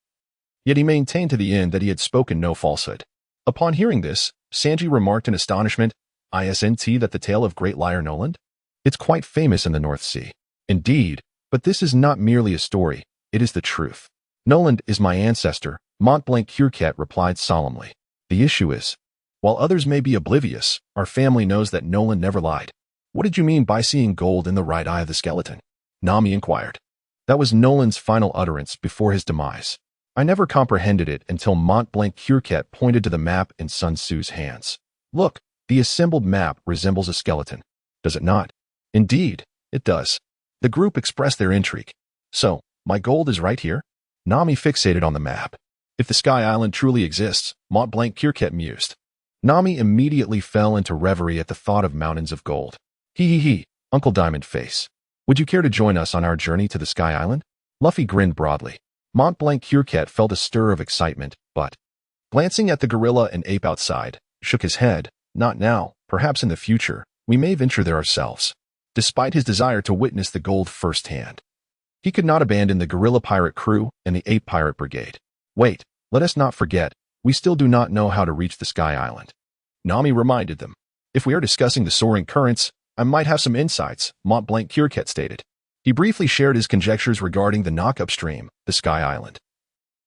Yet he maintained to the end that he had spoken no falsehood. Upon hearing this, Sanji remarked in astonishment, "Isn't that the tale of great liar Noland? It's quite famous in the North Sea." "Indeed, but this is not merely a story, it is the truth. Noland is my ancestor," Montblanc replied solemnly. "The issue is, while others may be oblivious, our family knows that Noland never lied." "What did you mean by seeing gold in the right eye of the skeleton?" Nami inquired. "That was Noland's final utterance before his demise. I never comprehended it until Montblanc pointed to the map in Sun Tzu's hands. Look, the assembled map resembles a skeleton. Does it not?" "Indeed, it does." The group expressed their intrigue. "So, my gold is right here?" Nami fixated on the map. "If the Sky Island truly exists," Montblanc mused. Nami immediately fell into reverie at the thought of mountains of gold. He, Uncle Diamond Face. "Would you care to join us on our journey to the Sky Island?" Luffy grinned broadly. Montblanc felt a stir of excitement, but, glancing at the gorilla and ape outside, shook his head. "Not now, perhaps in the future, we may venture there ourselves." Despite his desire to witness the gold firsthand, he could not abandon the gorilla pirate crew and the ape pirate brigade. "Wait, let us not forget, we still do not know how to reach the Sky Island," Nami reminded them. "If we are discussing the soaring currents, I might have some insights," Montblanc stated. He briefly shared his conjectures regarding the knock upstream, the Sky Island,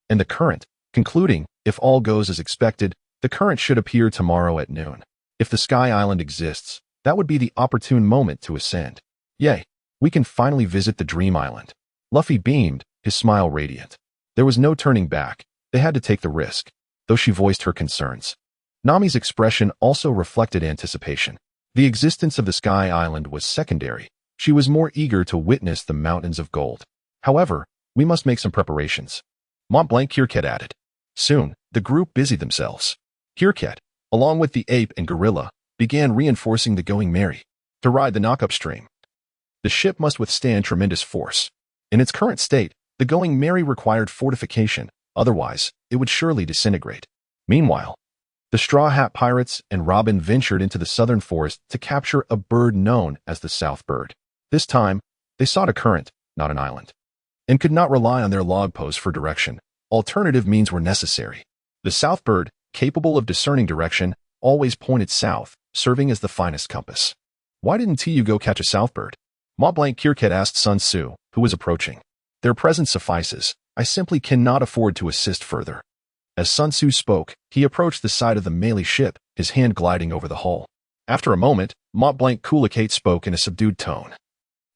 and the current, concluding, "If all goes as expected, the current should appear tomorrow at noon. If the Sky Island exists, that would be the opportune moment to ascend. Yay, we can finally visit the Dream Island." Luffy beamed, his smile radiant. There was no turning back. They had to take the risk, though she voiced her concerns. Nami's expression also reflected anticipation. The existence of the Sky Island was secondary. She was more eager to witness the mountains of gold. "However, we must make some preparations," Montblanc added. Soon, the group busied themselves. Kirket, along with the ape and gorilla, began reinforcing the Going Merry to ride the knock upstream. The ship must withstand tremendous force. In its current state, the Going Merry required fortification, otherwise, it would surely disintegrate. Meanwhile, the Straw Hat Pirates and Robin ventured into the southern forest to capture a bird known as the South Bird. This time, they sought a current, not an island, and could not rely on their log posts for direction. Alternative means were necessary. The South Bird, capable of discerning direction, always pointed south, serving as the finest compass. "Why didn't you go catch a South Bird?" Montblanc asked Sun Tzu, who was approaching. "Their presence suffices. I simply cannot afford to assist further." As Sun Tzu spoke, he approached the side of the melee ship, his hand gliding over the hull. After a moment, Montblanc spoke in a subdued tone,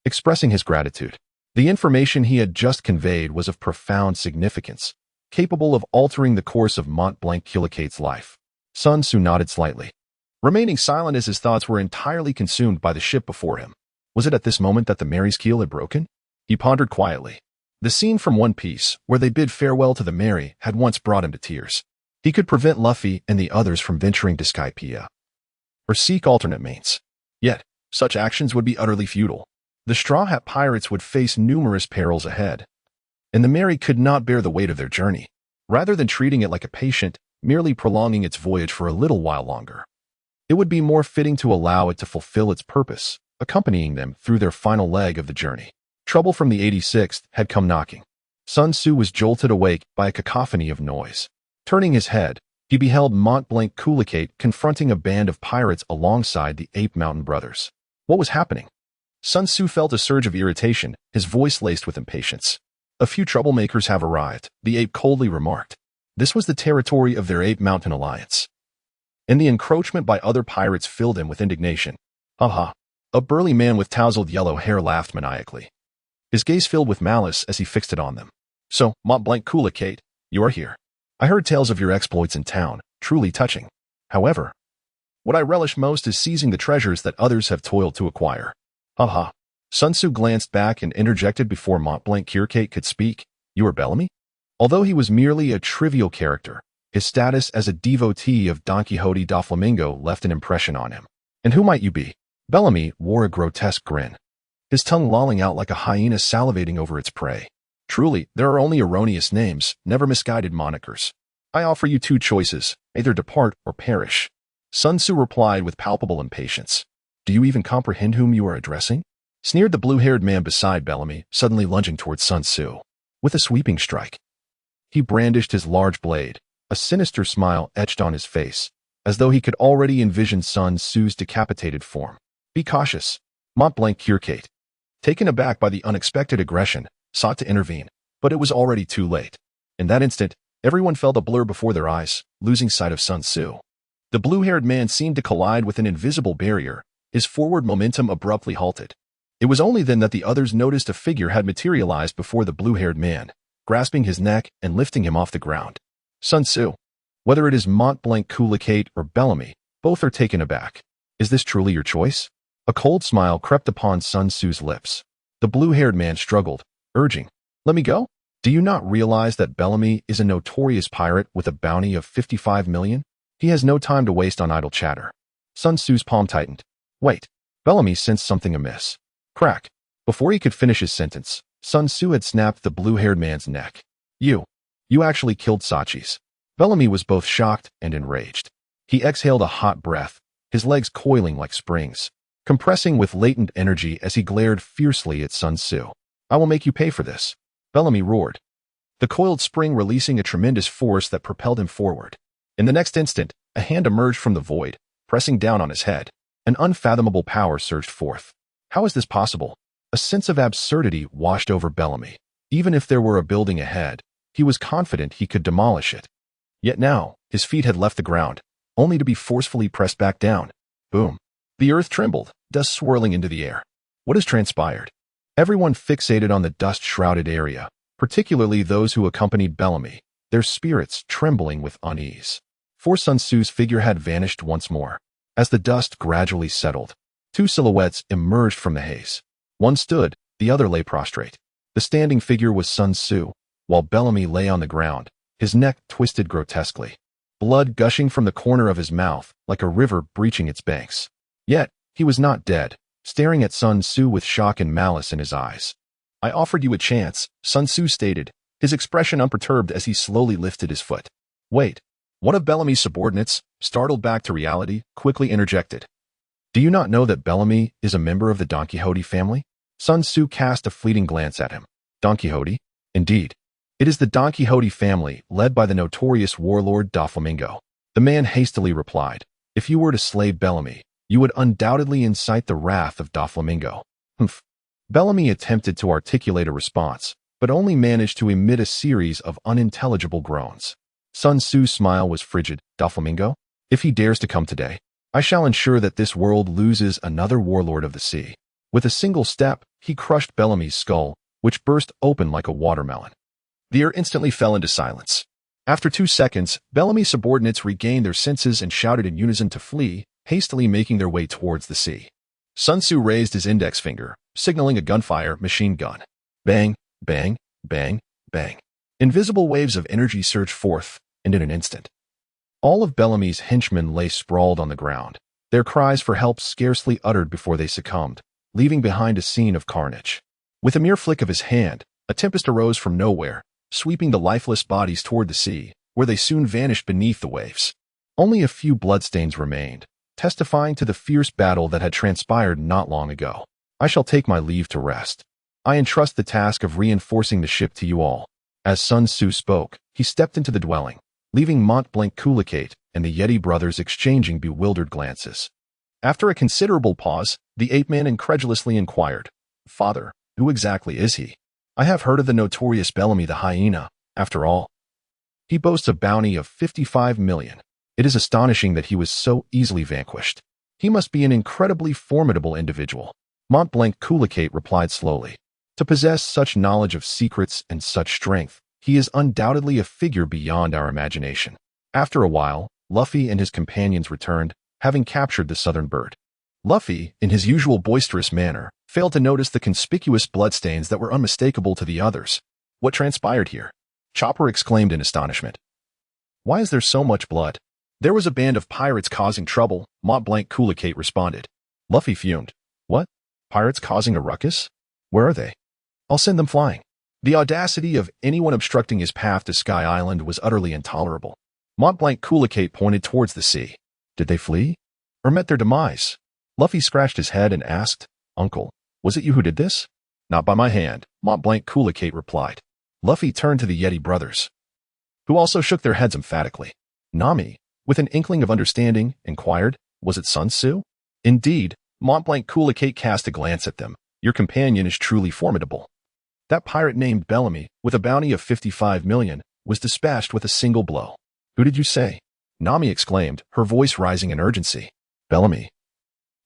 expressing his gratitude. The information he had just conveyed was of profound significance, capable of altering the course of Montblanc life. Sun Tzu nodded slightly, remaining silent as his thoughts were entirely consumed by the ship before him. Was it at this moment that the Mary's keel had broken? He pondered quietly. The scene from One Piece, where they bid farewell to the Mary, had once brought him to tears. He could prevent Luffy and the others from venturing to Skypiea, or seek alternate means. Yet, such actions would be utterly futile. The Straw Hat Pirates would face numerous perils ahead, and the Mary could not bear the weight of their journey. Rather than treating it like a patient, merely prolonging its voyage for a little while longer, it would be more fitting to allow it to fulfill its purpose, accompanying them through their final leg of the journey. Trouble from the 86th had come knocking. Sun Tzu was jolted awake by a cacophony of noise. Turning his head, he beheld Montblanc confronting a band of pirates alongside the Ape Mountain brothers. What was happening? Sun Tzu felt a surge of irritation, his voice laced with impatience. "A few troublemakers have arrived," the ape coldly remarked. This was the territory of their Ape Mountain alliance, and the encroachment by other pirates filled him with indignation. "Ha!" A burly man with tousled yellow hair laughed maniacally, his gaze filled with malice as he fixed it on them. "So, Montblanc, you are here. I heard tales of your exploits in town, truly touching. However, what I relish most is seizing the treasures that others have toiled to acquire." "Ha!" Sun Tzu glanced back and interjected before Montblanc could speak. You are Bellamy? Although he was merely a trivial character, his status as a devotee of Don Quixote da Flamingo left an impression on him. And who might you be? Bellamy wore a grotesque grin, his tongue lolling out like a hyena salivating over its prey. Truly, there are only erroneous names, never misguided monikers. I offer you two choices, either depart or perish. Sun Tzu replied with palpable impatience. Do you even comprehend whom you are addressing? Sneered the blue-haired man beside Bellamy, suddenly lunging towards Sun Tzu. With a sweeping strike, he brandished his large blade, a sinister smile etched on his face, as though he could already envision Sun Tzu's decapitated form. Be cautious. Montblanc, taken aback by the unexpected aggression, sought to intervene, but it was already too late. In that instant, everyone felt a blur before their eyes, losing sight of Sun Tzu. The blue-haired man seemed to collide with an invisible barrier, his forward momentum abruptly halted. It was only then that the others noticed a figure had materialized before the blue-haired man, grasping his neck and lifting him off the ground. Sun Tzu. Whether it is Montblanc or Bellamy, both are taken aback. Is this truly your choice? A cold smile crept upon Sun Tzu's lips. The blue-haired man struggled, urging, Let me go? Do you not realize that Bellamy is a notorious pirate with a bounty of 55 million? He has no time to waste on idle chatter. Sun Tzu's palm tightened. Wait. Bellamy sensed something amiss. Crack. Before he could finish his sentence, Sun Tzu had snapped the blue-haired man's neck. You actually killed Sachis. Bellamy was both shocked and enraged. He exhaled a hot breath, his legs coiling like springs, compressing with latent energy as he glared fiercely at Sun Tzu. I will make you pay for this. Bellamy roared, the coiled spring releasing a tremendous force that propelled him forward. In the next instant, a hand emerged from the void, pressing down on his head. An unfathomable power surged forth. How is this possible? A sense of absurdity washed over Bellamy. Even if there were a building ahead, he was confident he could demolish it. Yet now, his feet had left the ground, only to be forcefully pressed back down. Boom. The earth trembled, dust swirling into the air. What has transpired? Everyone fixated on the dust-shrouded area, particularly those who accompanied Bellamy, their spirits trembling with unease. For Sun Tzu's figure had vanished once more. As the dust gradually settled, two silhouettes emerged from the haze. One stood, the other lay prostrate. The standing figure was Sun Tzu, while Bellamy lay on the ground, his neck twisted grotesquely, blood gushing from the corner of his mouth like a river breaching its banks. Yet, he was not dead, staring at Sun Tzu with shock and malice in his eyes. I offered you a chance, Sun Tzu stated, his expression unperturbed as he slowly lifted his foot. Wait. One of Bellamy's subordinates, startled back to reality, quickly interjected. Do you not know that Bellamy is a member of the Don Quixote family? Sun Tzu cast a fleeting glance at him. Don Quixote? Indeed. It is the Don Quixote family, led by the notorious warlord da Flamingo. The man hastily replied. If you were to slay Bellamy, you would undoubtedly incite the wrath of da Flamingo. Humph. Bellamy attempted to articulate a response, but only managed to emit a series of unintelligible groans. Sun Tzu's smile was frigid. Da Flamingo? If he dares to come today, I shall ensure that this world loses another warlord of the sea. With a single step, he crushed Bellamy's skull, which burst open like a watermelon. The air instantly fell into silence. After 2 seconds, Bellamy's subordinates regained their senses and shouted in unison to flee, hastily making their way towards the sea. Sun Tzu raised his index finger, signaling a gunfire machine gun. Bang, bang, bang, bang. Invisible waves of energy surged forth, and in an instant, all of Bellamy's henchmen lay sprawled on the ground, their cries for help scarcely uttered before they succumbed, leaving behind a scene of carnage. With a mere flick of his hand, a tempest arose from nowhere, sweeping the lifeless bodies toward the sea, where they soon vanished beneath the waves. Only a few bloodstains remained, testifying to the fierce battle that had transpired not long ago. I shall take my leave to rest. I entrust the task of reinforcing the ship to you all. As Sun Tzu spoke, he stepped into the dwelling, leaving Montblanc and the Yeti brothers exchanging bewildered glances. After a considerable pause, the ape-man incredulously inquired, Father, who exactly is he? I have heard of the notorious Bellamy the hyena, after all. He boasts a bounty of 55 million. It is astonishing that he was so easily vanquished. He must be an incredibly formidable individual. Montblanc replied slowly. To possess such knowledge of secrets and such strength, he is undoubtedly a figure beyond our imagination. After a while, Luffy and his companions returned, having captured the southern bird. Luffy, in his usual boisterous manner, failed to notice the conspicuous bloodstains that were unmistakable to the others. What transpired here? Chopper exclaimed in astonishment. Why is there so much blood? There was a band of pirates causing trouble, Mont-Blanc Coulicate responded. Luffy fumed. What? Pirates causing a ruckus? Where are they? I'll send them flying. The audacity of anyone obstructing his path to Sky Island was utterly intolerable. Mont-Blanc Coulicate pointed towards the sea. Did they flee? Or met their demise? Luffy scratched his head and asked, Uncle, was it you who did this? Not by my hand, Mont-Blanc Coulicate replied. Luffy turned to the Yeti brothers, who also shook their heads emphatically. Nami, with an inkling of understanding, inquired, was it Sun Tzu? Indeed, Mont-Blanc Coulicate cast a glance at them. Your companion is truly formidable. That pirate named Bellamy, with a bounty of 55 million, was dispatched with a single blow. Who did you say? Nami exclaimed, her voice rising in urgency. Bellamy.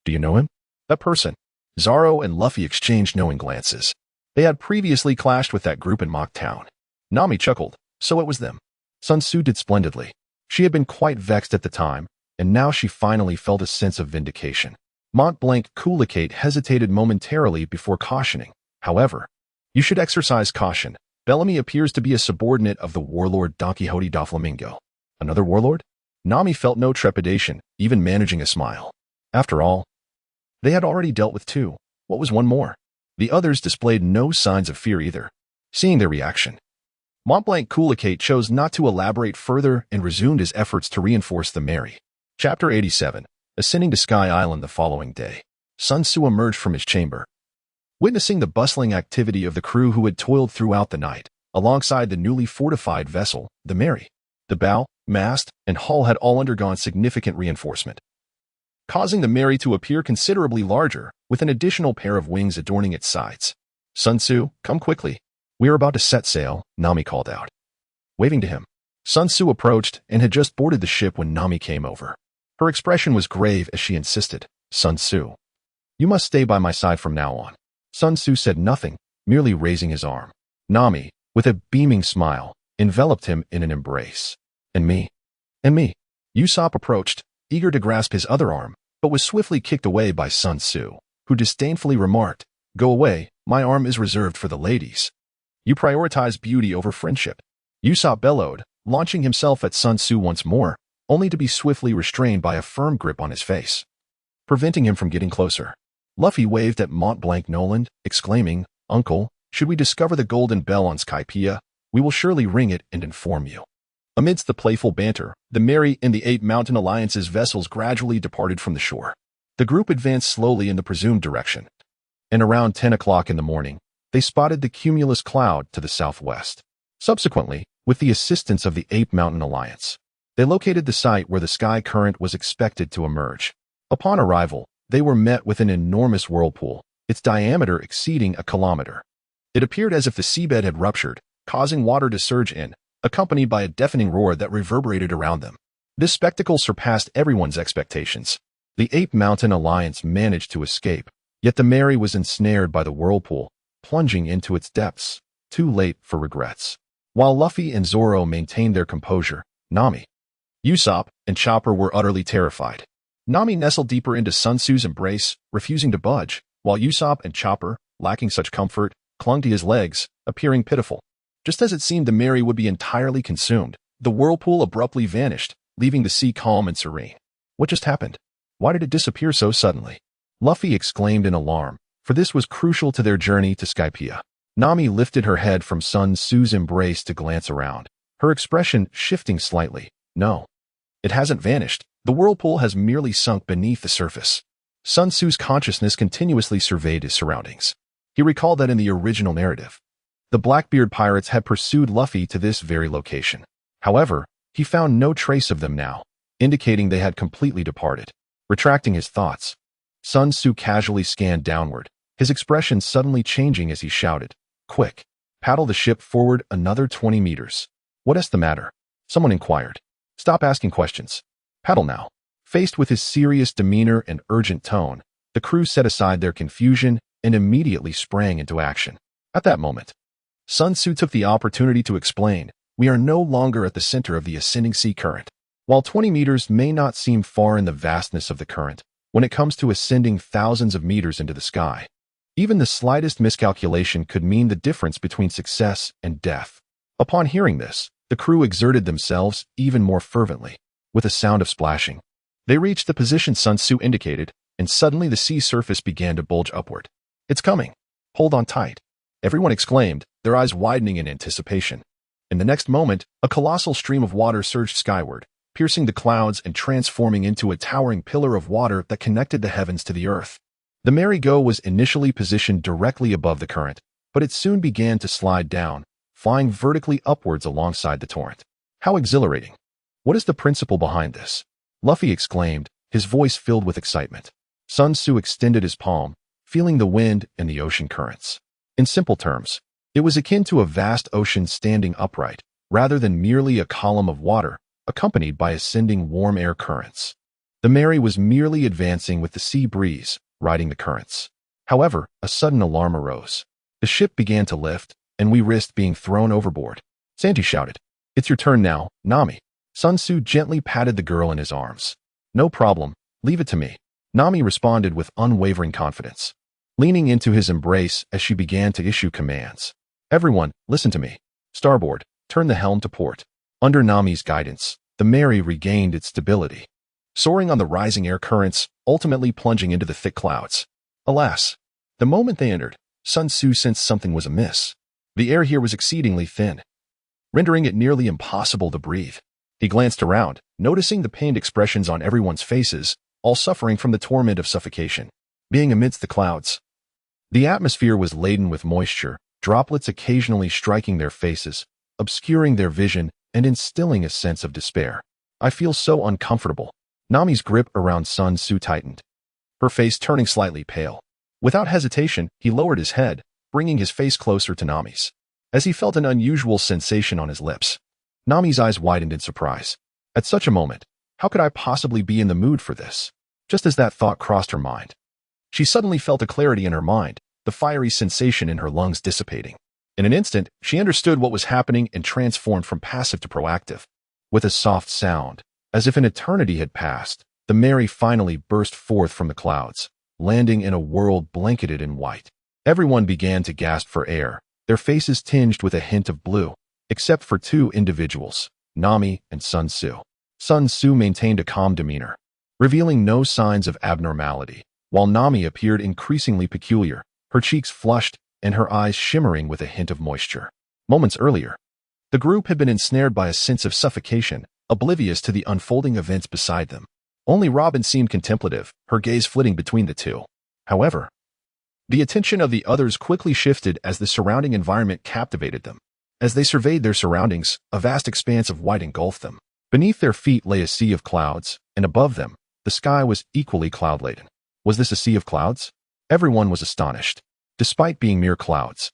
Do you know him? That person. Zoro and Luffy exchanged knowing glances. They had previously clashed with that group in Mock Town. Nami chuckled. So it was them. Sun Tzu did splendidly. She had been quite vexed at the time, and now she finally felt a sense of vindication. Mont-Blanc Coulicate hesitated momentarily before cautioning. However, you should exercise caution. Bellamy appears to be a subordinate of the warlord Don Quixote da Flamingo. Another warlord? Nami felt no trepidation, even managing a smile. After all, they had already dealt with two. What was one more? The others displayed no signs of fear either. Seeing their reaction, Mont-Blanc Coulicate chose not to elaborate further and resumed his efforts to reinforce the Mary. Chapter 87. Ascending to Sky Island the following day, Sun Tzu emerged from his chamber. Witnessing the bustling activity of the crew who had toiled throughout the night, alongside the newly fortified vessel, the Mary, the bow, mast, and hull had all undergone significant reinforcement, causing the Mary to appear considerably larger, with an additional pair of wings adorning its sides. Sun Tzu, come quickly. We are about to set sail, Nami called out. Waving to him, Sun Tzu approached and had just boarded the ship when Nami came over. Her expression was grave as she insisted, Sun Tzu, you must stay by my side from now on. Sun Tzu said nothing, merely raising his arm. Nami, with a beaming smile, enveloped him in an embrace. And me. Usopp approached, eager to grasp his other arm, but was swiftly kicked away by Sun Tzu, who disdainfully remarked, Go away, my arm is reserved for the ladies. You prioritize beauty over friendship. Usopp bellowed, launching himself at Sun Tzu once more, only to be swiftly restrained by a firm grip on his face, preventing him from getting closer. Luffy waved at Mont-Blanc Noland, exclaiming, Uncle, should we discover the golden bell on Skypiea, we will surely ring it and inform you. Amidst the playful banter, the Mary and the Ape Mountain Alliance's vessels gradually departed from the shore. The group advanced slowly in the presumed direction, and around 10 o'clock in the morning, they spotted the cumulus cloud to the southwest. Subsequently, with the assistance of the Ape Mountain Alliance, they located the site where the sky current was expected to emerge. Upon arrival, they were met with an enormous whirlpool, its diameter exceeding a kilometer. It appeared as if the seabed had ruptured, causing water to surge in, accompanied by a deafening roar that reverberated around them. This spectacle surpassed everyone's expectations. The Ape Mountain Alliance managed to escape, yet the Mary was ensnared by the whirlpool, plunging into its depths, too late for regrets. While Luffy and Zoro maintained their composure, Nami, Usopp, and Chopper were utterly terrified. Nami nestled deeper into Sun Tzu's embrace, refusing to budge, while Usopp and Chopper, lacking such comfort, clung to his legs, appearing pitiful. Just as it seemed the Mary would be entirely consumed, the whirlpool abruptly vanished, leaving the sea calm and serene. What just happened? Why did it disappear so suddenly? Luffy exclaimed in alarm, for this was crucial to their journey to Skypiea. Nami lifted her head from Sun Tzu's embrace to glance around, her expression shifting slightly. No. It hasn't vanished. The whirlpool has merely sunk beneath the surface. Sun Tzu's consciousness continuously surveyed his surroundings. He recalled that in the original narrative, the Blackbeard pirates had pursued Luffy to this very location. However, he found no trace of them now, indicating they had completely departed. Retracting his thoughts, Sun Tzu casually scanned downward, his expression suddenly changing as he shouted, Quick, paddle the ship forward another 20 meters. What is the matter? Someone inquired. Stop asking questions. Paddle now. Faced with his serious demeanor and urgent tone, the crew set aside their confusion and immediately sprang into action. At that moment, Sun Tzu took the opportunity to explain, we are no longer at the center of the ascending sea current. While 20 meters may not seem far in the vastness of the current, when it comes to ascending thousands of meters into the sky, Even the slightest miscalculation could mean the difference between success and death. Upon hearing this, the crew exerted themselves even more fervently. With a sound of splashing, they reached the position Sun Tzu indicated, and suddenly the sea surface began to bulge upward. "It's coming! Hold on tight!" everyone exclaimed, their eyes widening in anticipation. In the next moment, a colossal stream of water surged skyward, piercing the clouds and transforming into a towering pillar of water that connected the heavens to the earth. The merry-go was initially positioned directly above the current, but it soon began to slide down, flying vertically upwards alongside the torrent. How exhilarating! What is the principle behind this? Luffy exclaimed, his voice filled with excitement. Sun Tzu extended his palm, feeling the wind and the ocean currents. In simple terms, it was akin to a vast ocean standing upright, rather than merely a column of water, accompanied by ascending warm air currents. The Mary was merely advancing with the sea breeze, riding the currents. However, a sudden alarm arose. The ship began to lift, and we risked being thrown overboard. Sanji shouted, "It's your turn now, Nami." Sun Tzu gently patted the girl in his arms. "No problem, leave it to me." Nami responded with unwavering confidence, leaning into his embrace as she began to issue commands. "Everyone, listen to me. Starboard, turn the helm to port." Under Nami's guidance, the Mary regained its stability, soaring on the rising air currents, ultimately plunging into the thick clouds. Alas, the moment they entered, Sun Tzu sensed something was amiss. The air here was exceedingly thin, rendering it nearly impossible to breathe. He glanced around, noticing the pained expressions on everyone's faces, all suffering from the torment of suffocation. Being amidst the clouds, the atmosphere was laden with moisture, droplets occasionally striking their faces, obscuring their vision and instilling a sense of despair. "I feel so uncomfortable." Nami's grip around Sun Tzu tightened, her face turning slightly pale. Without hesitation, he lowered his head, bringing his face closer to Nami's. As he felt an unusual sensation on his lips, Nami's eyes widened in surprise. At such a moment, how could I possibly be in the mood for this? Just as that thought crossed her mind, she suddenly felt a clarity in her mind, the fiery sensation in her lungs dissipating. In an instant, she understood what was happening and transformed from passive to proactive. With a soft sound, as if an eternity had passed, the Mary finally burst forth from the clouds, landing in a world blanketed in white. Everyone began to gasp for air, their faces tinged with a hint of blue, except for two individuals, Nami and Sun Tzu. Sun Tzu maintained a calm demeanor, revealing no signs of abnormality, while Nami appeared increasingly peculiar, her cheeks flushed and her eyes shimmering with a hint of moisture. Moments earlier, the group had been ensnared by a sense of suffocation, oblivious to the unfolding events beside them. Only Robin seemed contemplative, her gaze flitting between the two. However, the attention of the others quickly shifted as the surrounding environment captivated them. As they surveyed their surroundings, a vast expanse of white engulfed them. Beneath their feet lay a sea of clouds, and above them, the sky was equally cloud-laden. Was this a sea of clouds? Everyone was astonished. Despite being mere clouds,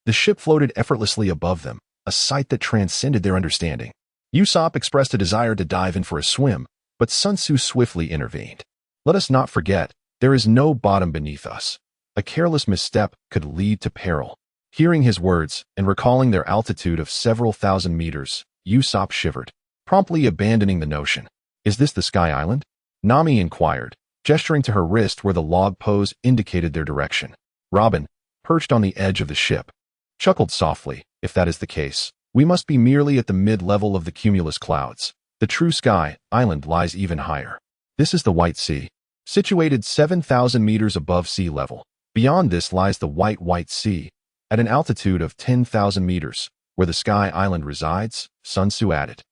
the ship floated effortlessly above them, a sight that transcended their understanding. Usopp expressed a desire to dive in for a swim, but Sun Tzu swiftly intervened. "Let us not forget, there is no bottom beneath us. A careless misstep could lead to peril." Hearing his words and recalling their altitude of several thousand meters, Usopp shivered, promptly abandoning the notion. "Is this the Sky Island?" Nami inquired, gesturing to her wrist where the log pose indicated their direction. Robin, perched on the edge of the ship, chuckled softly. "If that is the case, we must be merely at the mid-level of the cumulus clouds. The true Sky Island lies even higher. This is the White Sea, situated 7,000 meters above sea level. Beyond this lies the White Sea, at an altitude of 10,000 meters, where the Sky Island resides," Sun Tzu added.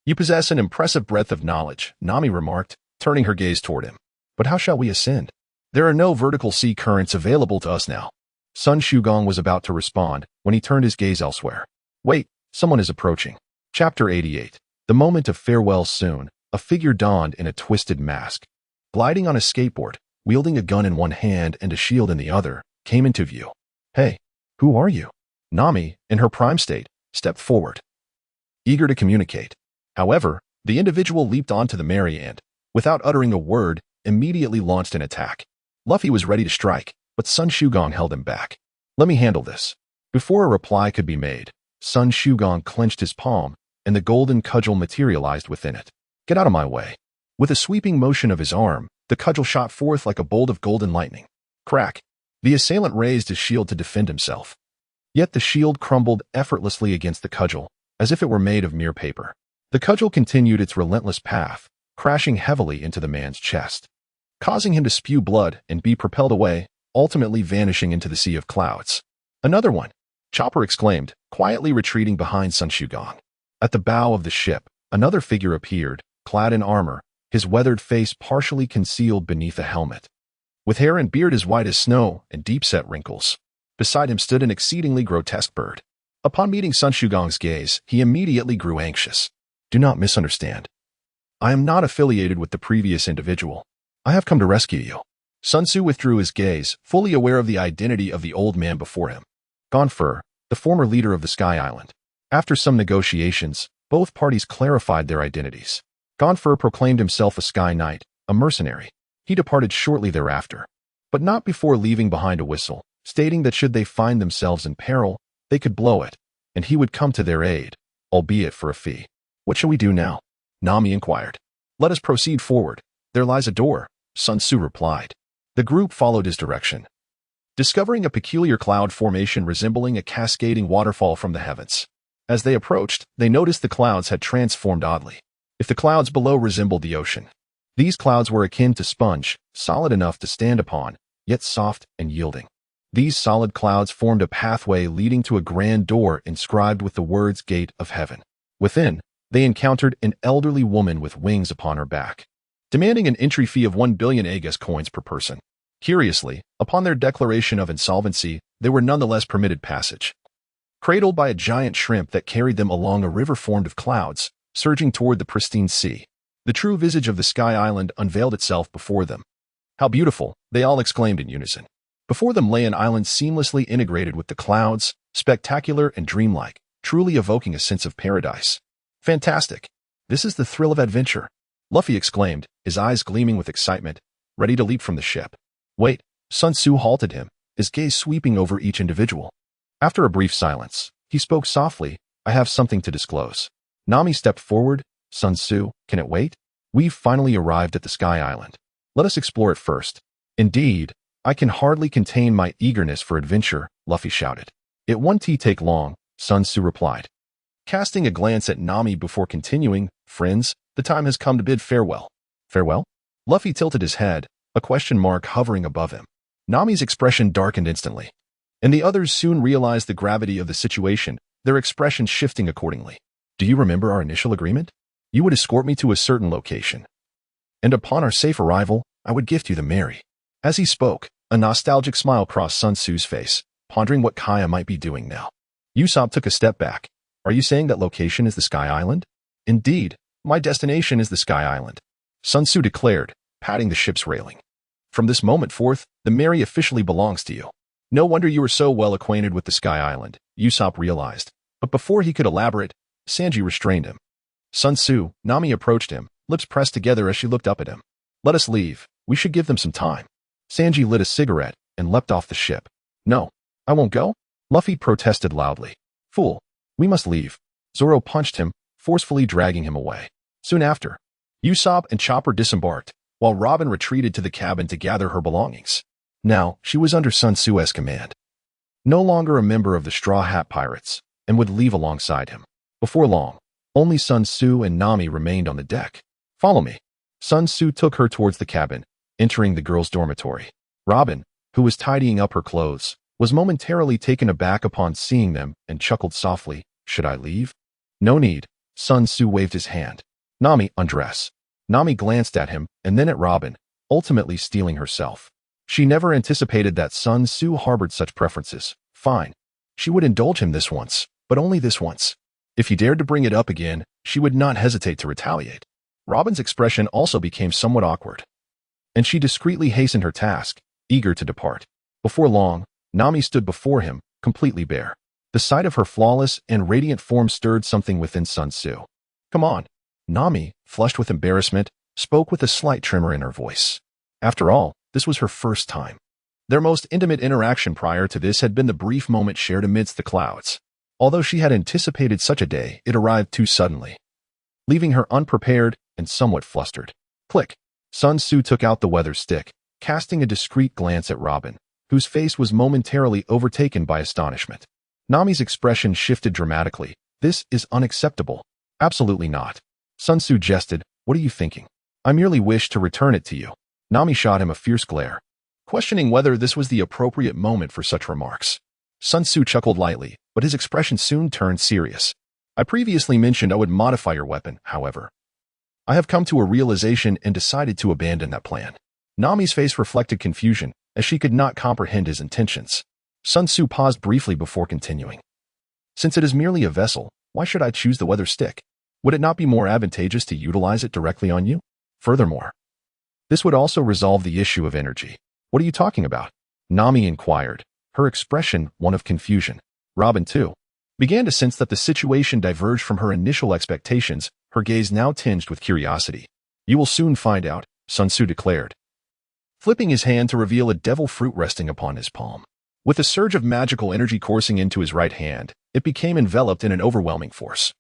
"You possess an impressive breadth of knowledge," Nami remarked, turning her gaze toward him. "But how shall we ascend? There are no vertical sea currents available to us now." Sun Wukong was about to respond when he turned his gaze elsewhere. "Wait, someone is approaching." Chapter 88. The moment of farewell soon, a figure donned in a twisted mask, gliding on a skateboard, wielding a gun in one hand and a shield in the other, came into view. "Hey, who are you?" Nami, in her prime state, stepped forward, eager to communicate. However, the individual leaped onto the Mary and, without uttering a word, immediately launched an attack. Luffy was ready to strike, but Sun Wukong held him back. "Let me handle this." Before a reply could be made, Sun Wukong clenched his palm, and the golden cudgel materialized within it. "Get out of my way." With a sweeping motion of his arm, the cudgel shot forth like a bolt of golden lightning. Crack! The assailant raised his shield to defend himself. Yet the shield crumbled effortlessly against the cudgel, as if it were made of mere paper. The cudgel continued its relentless path, crashing heavily into the man's chest, causing him to spew blood and be propelled away, ultimately vanishing into the sea of clouds. Another one, Chopper exclaimed, quietly retreating behind Sun Wukong. At the bow of the ship, another figure appeared, clad in armor, his weathered face partially concealed beneath a helmet. With hair and beard as white as snow and deep-set wrinkles, beside him stood an exceedingly grotesque bird. Upon meeting Sun Wukong's gaze, he immediately grew anxious. Do not misunderstand. I am not affiliated with the previous individual. I have come to rescue you. Sun Tzu withdrew his gaze, fully aware of the identity of the old man before him. Conqueror, the former leader of the Sky Island. After some negotiations, both parties clarified their identities. Conqueror proclaimed himself a Sky Knight, a mercenary. He departed shortly thereafter, but not before leaving behind a whistle, stating that should they find themselves in peril, they could blow it, and he would come to their aid, albeit for a fee. What shall we do now? Nami inquired. Let us proceed forward. There lies a door, Sun Tzu replied. The group followed his direction, discovering a peculiar cloud formation resembling a cascading waterfall from the heavens. As they approached, they noticed the clouds had transformed oddly. If the clouds below resembled the ocean, these clouds were akin to sponge, solid enough to stand upon, yet soft and yielding. These solid clouds formed a pathway leading to a grand door inscribed with the words Gate of Heaven. Within, they encountered an elderly woman with wings upon her back, demanding an entry fee of 1 billion Aegis coins per person. Curiously, upon their declaration of insolvency, they were nonetheless permitted passage. Cradled by a giant shrimp that carried them along a river formed of clouds, surging toward the pristine sea, the true visage of the Sky Island unveiled itself before them. How beautiful, they all exclaimed in unison. Before them lay an island seamlessly integrated with the clouds, spectacular and dreamlike, truly evoking a sense of paradise. Fantastic! This is the thrill of adventure, Luffy exclaimed, his eyes gleaming with excitement, ready to leap from the ship. Wait, Sun Tzu halted him, his gaze sweeping over each individual. After a brief silence, he spoke softly, I have something to disclose. Nami stepped forward. Sun Tzu, can it wait? We've finally arrived at the Sky Island. Let us explore it first. Indeed, I can hardly contain my eagerness for adventure, Luffy shouted. It won't take long, Sun Tzu replied, casting a glance at Nami before continuing, friends, the time has come to bid farewell. Farewell? Luffy tilted his head, a question mark hovering above him. Nami's expression darkened instantly, and the others soon realized the gravity of the situation, their expressions shifting accordingly. Do you remember our initial agreement? You would escort me to a certain location, and upon our safe arrival, I would gift you the Mary. As he spoke, a nostalgic smile crossed Sun Tzu's face, pondering what Kaya might be doing now. Usopp took a step back. Are you saying that location is the Sky Island? Indeed, my destination is the Sky Island, Sun Tzu declared, patting the ship's railing. From this moment forth, the Mary officially belongs to you. No wonder you were so well acquainted with the Sky Island, Usopp realized. But before he could elaborate, Sanji restrained him. Sun Tzu, Nami approached him, lips pressed together as she looked up at him. Let us leave. We should give them some time. Sanji lit a cigarette and leapt off the ship. No, I won't go. Luffy protested loudly. Fool, we must leave. Zoro punched him, forcefully dragging him away. Soon after, Usopp and Chopper disembarked, while Robin retreated to the cabin to gather her belongings. Now, she was under Sun Tzu's command, no longer a member of the Straw Hat Pirates, and would leave alongside him. Before long, only Sun Tzu and Nami remained on the deck. Follow me. Sun Tzu took her towards the cabin, entering the girls' dormitory. Robin, who was tidying up her clothes, was momentarily taken aback upon seeing them and chuckled softly. Should I leave? No need. Sun Tzu waved his hand. Nami, undress. Nami glanced at him and then at Robin, ultimately steeling herself. She never anticipated that Sun Tzu harbored such preferences. Fine. She would indulge him this once, but only this once. If he dared to bring it up again, she would not hesitate to retaliate. Robin's expression also became somewhat awkward, and she discreetly hastened her task, eager to depart. Before long, Nami stood before him, completely bare. The sight of her flawless and radiant form stirred something within Sun Tzu. Come on. Nami, flushed with embarrassment, spoke with a slight tremor in her voice. After all, this was her first time. Their most intimate interaction prior to this had been the brief moment shared amidst the clouds. Although she had anticipated such a day, it arrived too suddenly, leaving her unprepared and somewhat flustered. Click. Sun Tzu took out the weather stick, casting a discreet glance at Robin, whose face was momentarily overtaken by astonishment. Nami's expression shifted dramatically. This is unacceptable. Absolutely not. Sun Tzu jested. What are you thinking? I merely wish to return it to you. Nami shot him a fierce glare, questioning whether this was the appropriate moment for such remarks. Sun Tzu chuckled lightly, but his expression soon turned serious. I previously mentioned I would modify your weapon, however. I have come to a realization and decided to abandon that plan. Nami's face reflected confusion, as she could not comprehend his intentions. Sun Tzu paused briefly before continuing. Since it is merely a vessel, why should I choose the weather stick? Would it not be more advantageous to utilize it directly on you? Furthermore, this would also resolve the issue of energy. What are you talking about? Nami inquired, her expression one of confusion. Robin, too, began to sense that the situation diverged from her initial expectations, her gaze now tinged with curiosity. You will soon find out, Sun Tzu declared, flipping his hand to reveal a devil fruit resting upon his palm. With a surge of magical energy coursing into his right hand, it became enveloped in an overwhelming force,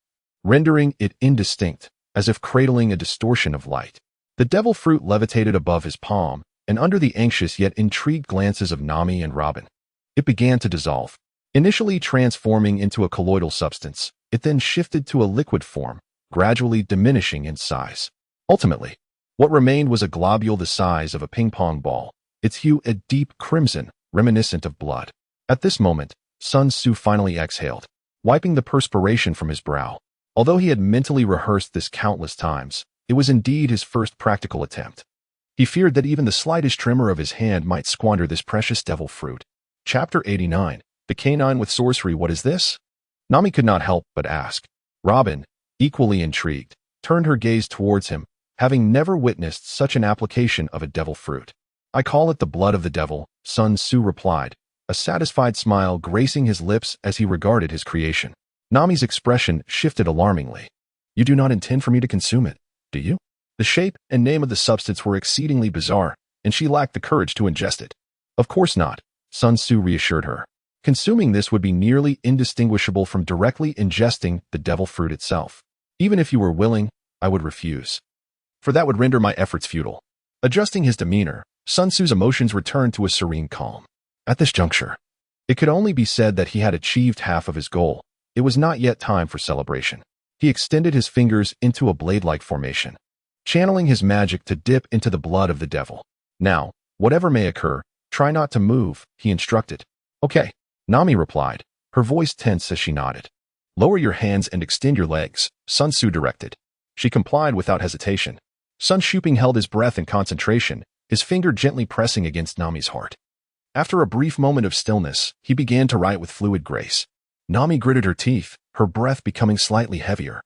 rendering it indistinct, as if cradling a distortion of light. The devil fruit levitated above his palm, and under the anxious yet intrigued glances of Nami and Robin, it began to dissolve. Initially transforming into a colloidal substance, it then shifted to a liquid form, gradually diminishing in size. Ultimately, what remained was a globule the size of a ping-pong ball, its hue a deep crimson, reminiscent of blood. At this moment, Sun Tzu finally exhaled, wiping the perspiration from his brow. Although he had mentally rehearsed this countless times, it was indeed his first practical attempt. He feared that even the slightest tremor of his hand might squander this precious devil fruit. Chapter 89. The Canine with Sorcery. What is this? Nami could not help but ask. Robin, equally intrigued, turned her gaze towards him, having never witnessed such an application of a devil fruit. I call it the blood of the devil, Sun Tzu replied, a satisfied smile gracing his lips as he regarded his creation. Nami's expression shifted alarmingly. You do not intend for me to consume it, do you? The shape and name of the substance were exceedingly bizarre, and she lacked the courage to ingest it. Of course not, Sun Tzu reassured her. Consuming this would be nearly indistinguishable from directly ingesting the devil fruit itself. Even if you were willing, I would refuse, for that would render my efforts futile. Adjusting his demeanor, Sun Tzu's emotions returned to a serene calm. At this juncture, it could only be said that he had achieved half of his goal. It was not yet time for celebration. He extended his fingers into a blade-like formation, channeling his magic to dip into the blood of the devil. Now, whatever may occur, try not to move, he instructed. Okay, Nami replied, her voice tense as she nodded. Lower your hands and extend your legs, Sun Tzu directed. She complied without hesitation. Sun Wukong held his breath in concentration, his finger gently pressing against Nami's heart. After a brief moment of stillness, he began to write with fluid grace. Nami gritted her teeth, her breath becoming slightly heavier,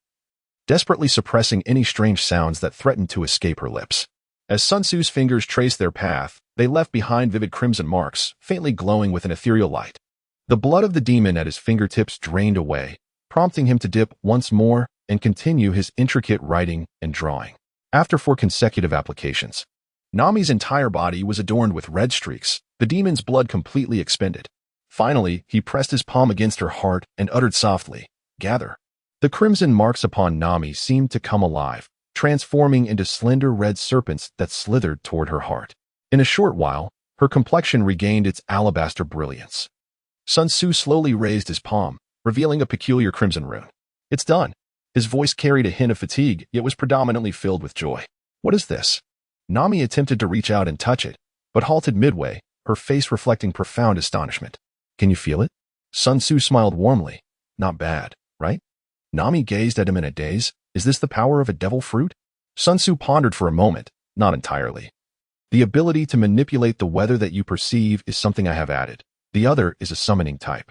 desperately suppressing any strange sounds that threatened to escape her lips. As Sun Tzu's fingers traced their path, they left behind vivid crimson marks, faintly glowing with an ethereal light. The blood of the demon at his fingertips drained away, prompting him to dip once more and continue his intricate writing and drawing. After 4 consecutive applications, Nami's entire body was adorned with red streaks, the demon's blood completely expended. Finally, he pressed his palm against her heart and uttered softly, "Gather." The crimson marks upon Nami seemed to come alive, transforming into slender red serpents that slithered toward her heart. In a short while, her complexion regained its alabaster brilliance. Sun Tzu slowly raised his palm, revealing a peculiar crimson rune. It's done. His voice carried a hint of fatigue, yet was predominantly filled with joy. What is this? Nami attempted to reach out and touch it, but halted midway, her face reflecting profound astonishment. Can you feel it? Sun Tzu smiled warmly. Not bad, right? Nami gazed at him in a daze. Is this the power of a devil fruit? Sun Tzu pondered for a moment. Not entirely. The ability to manipulate the weather that you perceive is something I have added. The other is a summoning type,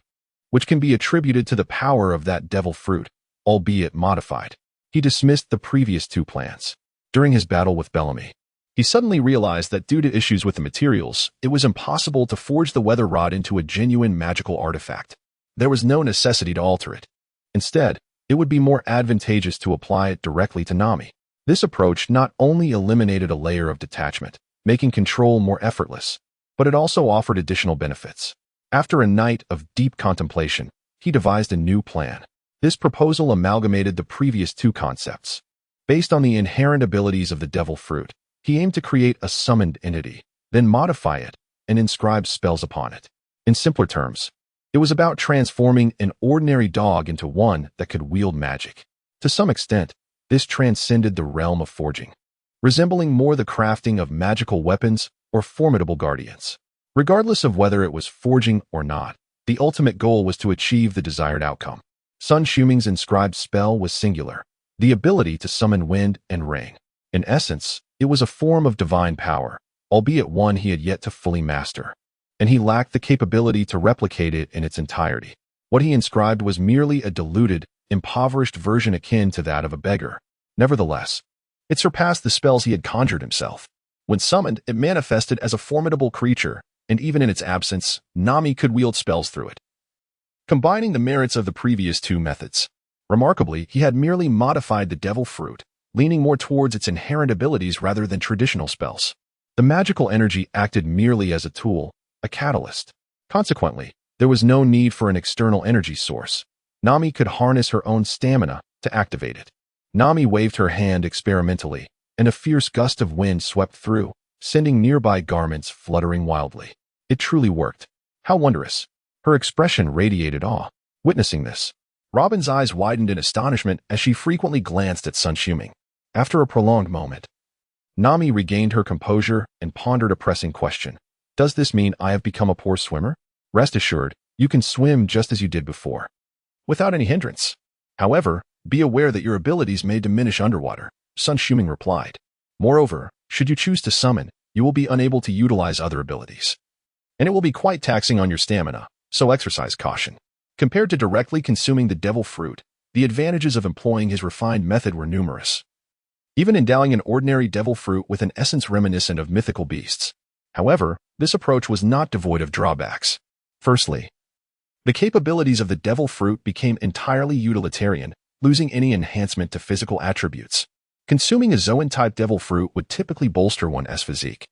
which can be attributed to the power of that devil fruit, albeit modified. He dismissed the previous 2 plans. During his battle with Bellamy, he suddenly realized that due to issues with the materials, it was impossible to forge the weather rod into a genuine magical artifact. There was no necessity to alter it. Instead, it would be more advantageous to apply it directly to Nami. This approach not only eliminated a layer of detachment, making control more effortless, but it also offered additional benefits. After a night of deep contemplation, he devised a new plan. This proposal amalgamated the previous 2 concepts. Based on the inherent abilities of the devil fruit, he aimed to create a summoned entity, then modify it, and inscribed spells upon it. In simpler terms, it was about transforming an ordinary dog into one that could wield magic. To some extent, this transcended the realm of forging, resembling more the crafting of magical weapons or formidable guardians. Regardless of whether it was forging or not, the ultimate goal was to achieve the desired outcome. Sun Wukong's inscribed spell was singular, the ability to summon wind and rain. In essence, it was a form of divine power, albeit one he had yet to fully master, and he lacked the capability to replicate it in its entirety. What he inscribed was merely a diluted, impoverished version akin to that of a beggar. Nevertheless, it surpassed the spells he had conjured himself. When summoned, it manifested as a formidable creature, and even in its absence, Nami could wield spells through it, combining the merits of the previous two methods. Remarkably, he had merely modified the devil fruit, leaning more towards its inherent abilities rather than traditional spells. The magical energy acted merely as a tool, a catalyst. Consequently, there was no need for an external energy source. Nami could harness her own stamina to activate it. Nami waved her hand experimentally, and a fierce gust of wind swept through, sending nearby garments fluttering wildly. It truly worked. How wondrous. Her expression radiated awe. Witnessing this, Robin's eyes widened in astonishment as she frequently glanced at Sun Wukong. After a prolonged moment, Nami regained her composure and pondered a pressing question. Does this mean I have become a poor swimmer? Rest assured, you can swim just as you did before, without any hindrance. However, be aware that your abilities may diminish underwater, Sun Wukong replied. Moreover, should you choose to summon, you will be unable to utilize other abilities, and it will be quite taxing on your stamina, so exercise caution. Compared to directly consuming the devil fruit, the advantages of employing his refined method were numerous, even endowing an ordinary devil fruit with an essence reminiscent of mythical beasts. However, this approach was not devoid of drawbacks. Firstly, the capabilities of the devil fruit became entirely utilitarian, losing any enhancement to physical attributes. Consuming a Zoan-type devil fruit would typically bolster one's physique,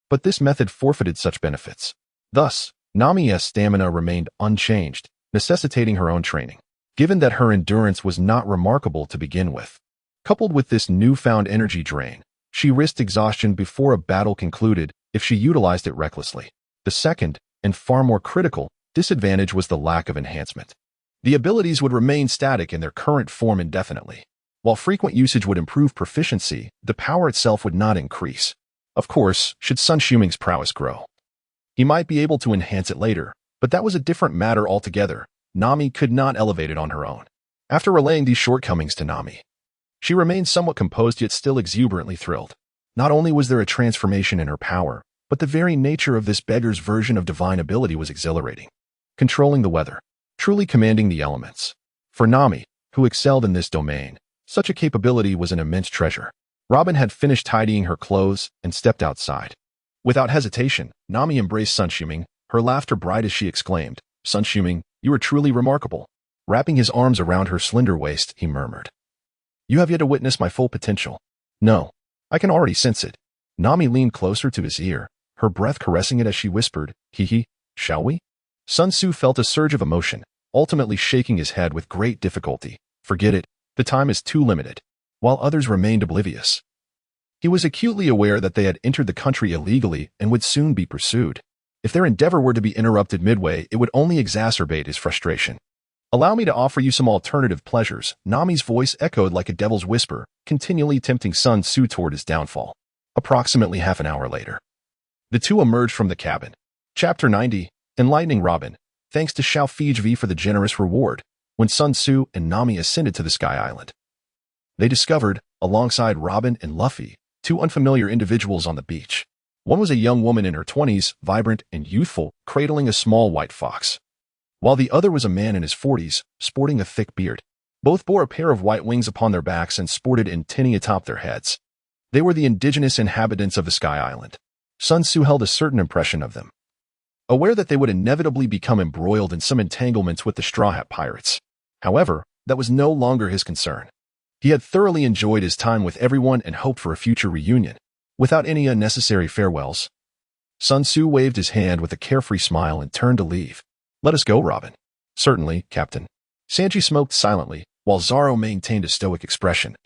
but this method forfeited such benefits. Thus, Nami's stamina remained unchanged, necessitating her own training. Given that her endurance was not remarkable to begin with, coupled with this newfound energy drain, she risked exhaustion before a battle concluded if she utilized it recklessly. The second, and far more critical, disadvantage was the lack of enhancement. The abilities would remain static in their current form indefinitely. While frequent usage would improve proficiency, the power itself would not increase. Of course, should Sun Wukong's prowess grow, he might be able to enhance it later, but that was a different matter altogether. Nami could not elevate it on her own. After relaying these shortcomings to Nami, she remained somewhat composed yet still exuberantly thrilled. Not only was there a transformation in her power, but the very nature of this beggar's version of divine ability was exhilarating. Controlling the weather, truly commanding the elements. For Nami, who excelled in this domain, such a capability was an immense treasure. Robin had finished tidying her clothes and stepped outside. Without hesitation, Nami embraced Sun Wukong, her laughter bright as she exclaimed, Sun Wukong, you are truly remarkable. Wrapping his arms around her slender waist, he murmured, you have yet to witness my full potential. No, I can already sense it. Nami leaned closer to his ear, her breath caressing it as she whispered, hee, shall we? Sun Wukong felt a surge of emotion, ultimately shaking his head with great difficulty. Forget it, the time is too limited. While others remained oblivious, he was acutely aware that they had entered the country illegally and would soon be pursued. If their endeavor were to be interrupted midway, it would only exacerbate his frustration. Allow me to offer you some alternative pleasures. Nami's voice echoed like a devil's whisper, continually tempting Sun Wukong toward his downfall. Approximately half an hour later, the two emerged from the cabin. Chapter 90, Enlightening Robin. Thanks to Vivy for the generous reward. When Sun Wukong and Nami ascended to the Sky Island, they discovered, alongside Robin and Luffy, two unfamiliar individuals on the beach. One was a young woman in her 20s, vibrant and youthful, cradling a small white fox, while the other was a man in his 40s, sporting a thick beard. Both bore a pair of white wings upon their backs and sported antennae atop their heads. They were the indigenous inhabitants of the Sky Island. Sun Wukong held a certain impression of them, aware that they would inevitably become embroiled in some entanglements with the Straw Hat Pirates. However, that was no longer his concern. He had thoroughly enjoyed his time with everyone and hoped for a future reunion, without any unnecessary farewells. Sun Wukong waved his hand with a carefree smile and turned to leave. Let us go, Robin. Certainly, Captain. Sanji smoked silently, while Zoro maintained a stoic expression,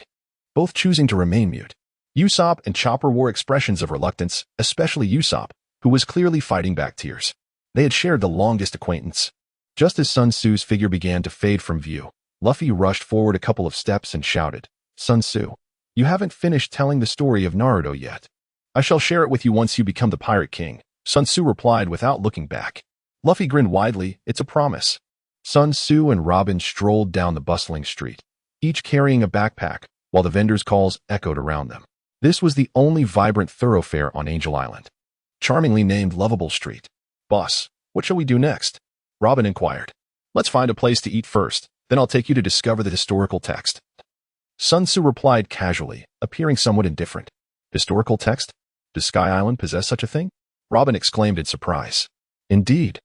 both choosing to remain mute. Usopp and Chopper wore expressions of reluctance, especially Usopp, who was clearly fighting back tears. They had shared the longest acquaintance. Just as Sun Tzu's figure began to fade from view, Luffy rushed forward a couple of steps and shouted, "Sun Tzu, you haven't finished telling the story of Naruto yet. I shall share it with you once you become the Pirate King," Sun Tzu replied without looking back. Luffy grinned widely. "It's a promise." Sun Tzu and Robin strolled down the bustling street, each carrying a backpack, while the vendors' calls echoed around them. This was the only vibrant thoroughfare on Angel Island, charmingly named Lovable Street. "Boss, what shall we do next?" Robin inquired. "Let's find a place to eat first, then I'll take you to discover the historical text." Sun Tzu replied casually, appearing somewhat indifferent. "Historical text? Does Sky Island possess such a thing?" Robin exclaimed in surprise. "Indeed.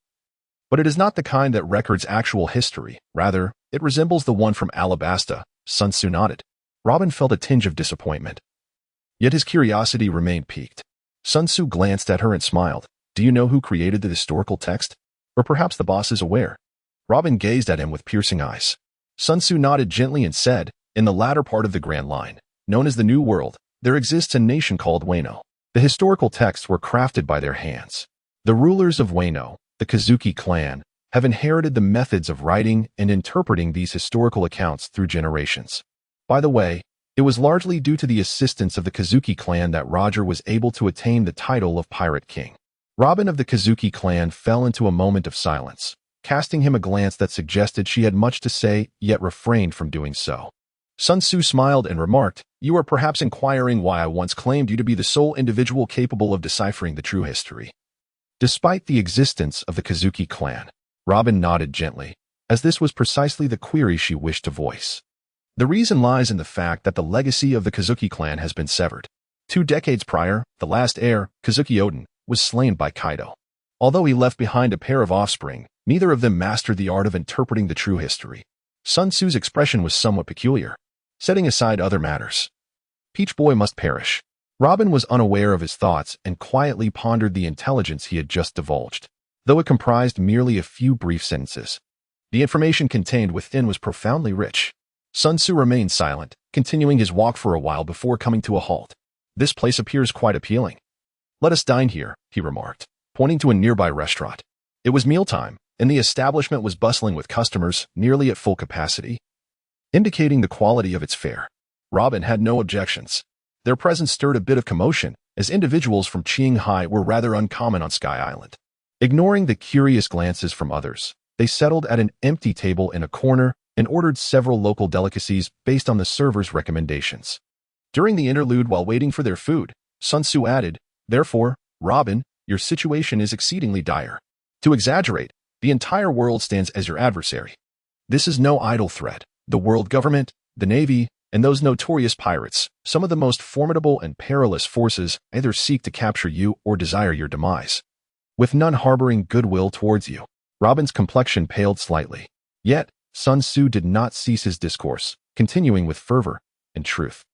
But it is not the kind that records actual history. Rather, it resembles the one from Alabasta," Sun Tzu nodded. Robin felt a tinge of disappointment. Yet his curiosity remained piqued. Sun Tzu glanced at her and smiled. "Do you know who created the historical text? Or perhaps the boss is aware?" Robin gazed at him with piercing eyes. Sun Tzu nodded gently and said, "In the latter part of the Grand Line, known as the New World, there exists a nation called Wano. The historical texts were crafted by their hands. The rulers of Wano, the Kazuki clan, have inherited the methods of writing and interpreting these historical accounts through generations. By the way, it was largely due to the assistance of the Kazuki clan that Roger was able to attain the title of Pirate King." Robin of the Kazuki clan fell into a moment of silence, casting him a glance that suggested she had much to say, yet refrained from doing so. Sun Tzu smiled and remarked, "You are perhaps inquiring why I once claimed you to be the sole individual capable of deciphering the true history." Despite the existence of the Kazuki clan, Robin nodded gently, as this was precisely the query she wished to voice. The reason lies in the fact that the legacy of the Kazuki clan has been severed. 2 decades prior, the last heir, Kazuki Oden, was slain by Kaido. Although he left behind a pair of offspring, neither of them mastered the art of interpreting the true history. Sun Tzu's expression was somewhat peculiar. Setting aside other matters, Peach Boy must perish. Robin was unaware of his thoughts and quietly pondered the intelligence he had just divulged, though it comprised merely a few brief sentences. The information contained within was profoundly rich. Sun Tzu remained silent, continuing his walk for a while before coming to a halt. "This place appears quite appealing. Let us dine here," he remarked, pointing to a nearby restaurant. It was mealtime, and the establishment was bustling with customers, nearly at full capacity, indicating the quality of its fare. Robin had no objections. Their presence stirred a bit of commotion, as individuals from Qinghai were rather uncommon on Sky Island. Ignoring the curious glances from others, they settled at an empty table in a corner and ordered several local delicacies based on the server's recommendations. During the interlude while waiting for their food, Sun Tzu added, "Therefore, Robin, your situation is exceedingly dire. To exaggerate, the entire world stands as your adversary. This is no idle threat. The world government, the navy, and those notorious pirates, some of the most formidable and perilous forces, either seek to capture you or desire your demise, with none harboring goodwill towards you." Robin's complexion paled slightly. Yet, Sun Tzu did not cease his discourse, continuing with fervor and truth.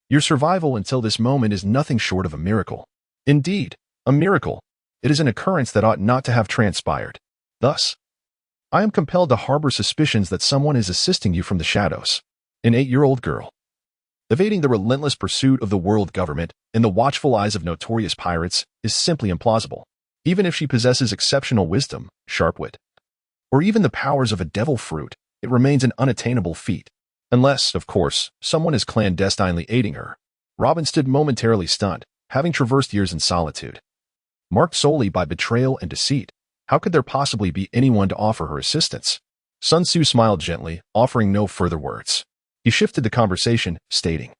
"Your survival until this moment is nothing short of a miracle. Indeed, a miracle. It is an occurrence that ought not to have transpired. Thus, I am compelled to harbor suspicions that someone is assisting you from the shadows. An 8-year-old girl, evading the relentless pursuit of the world government and the watchful eyes of notorious pirates, is simply implausible. Even if she possesses exceptional wisdom, sharp wit, or even the powers of a devil fruit, it remains an unattainable feat. Unless, of course, someone is clandestinely aiding her." Robin stood momentarily stunned, having traversed years in solitude, marked solely by betrayal and deceit. How could there possibly be anyone to offer her assistance? Sun Tzu smiled gently, offering no further words. He shifted the conversation, stating,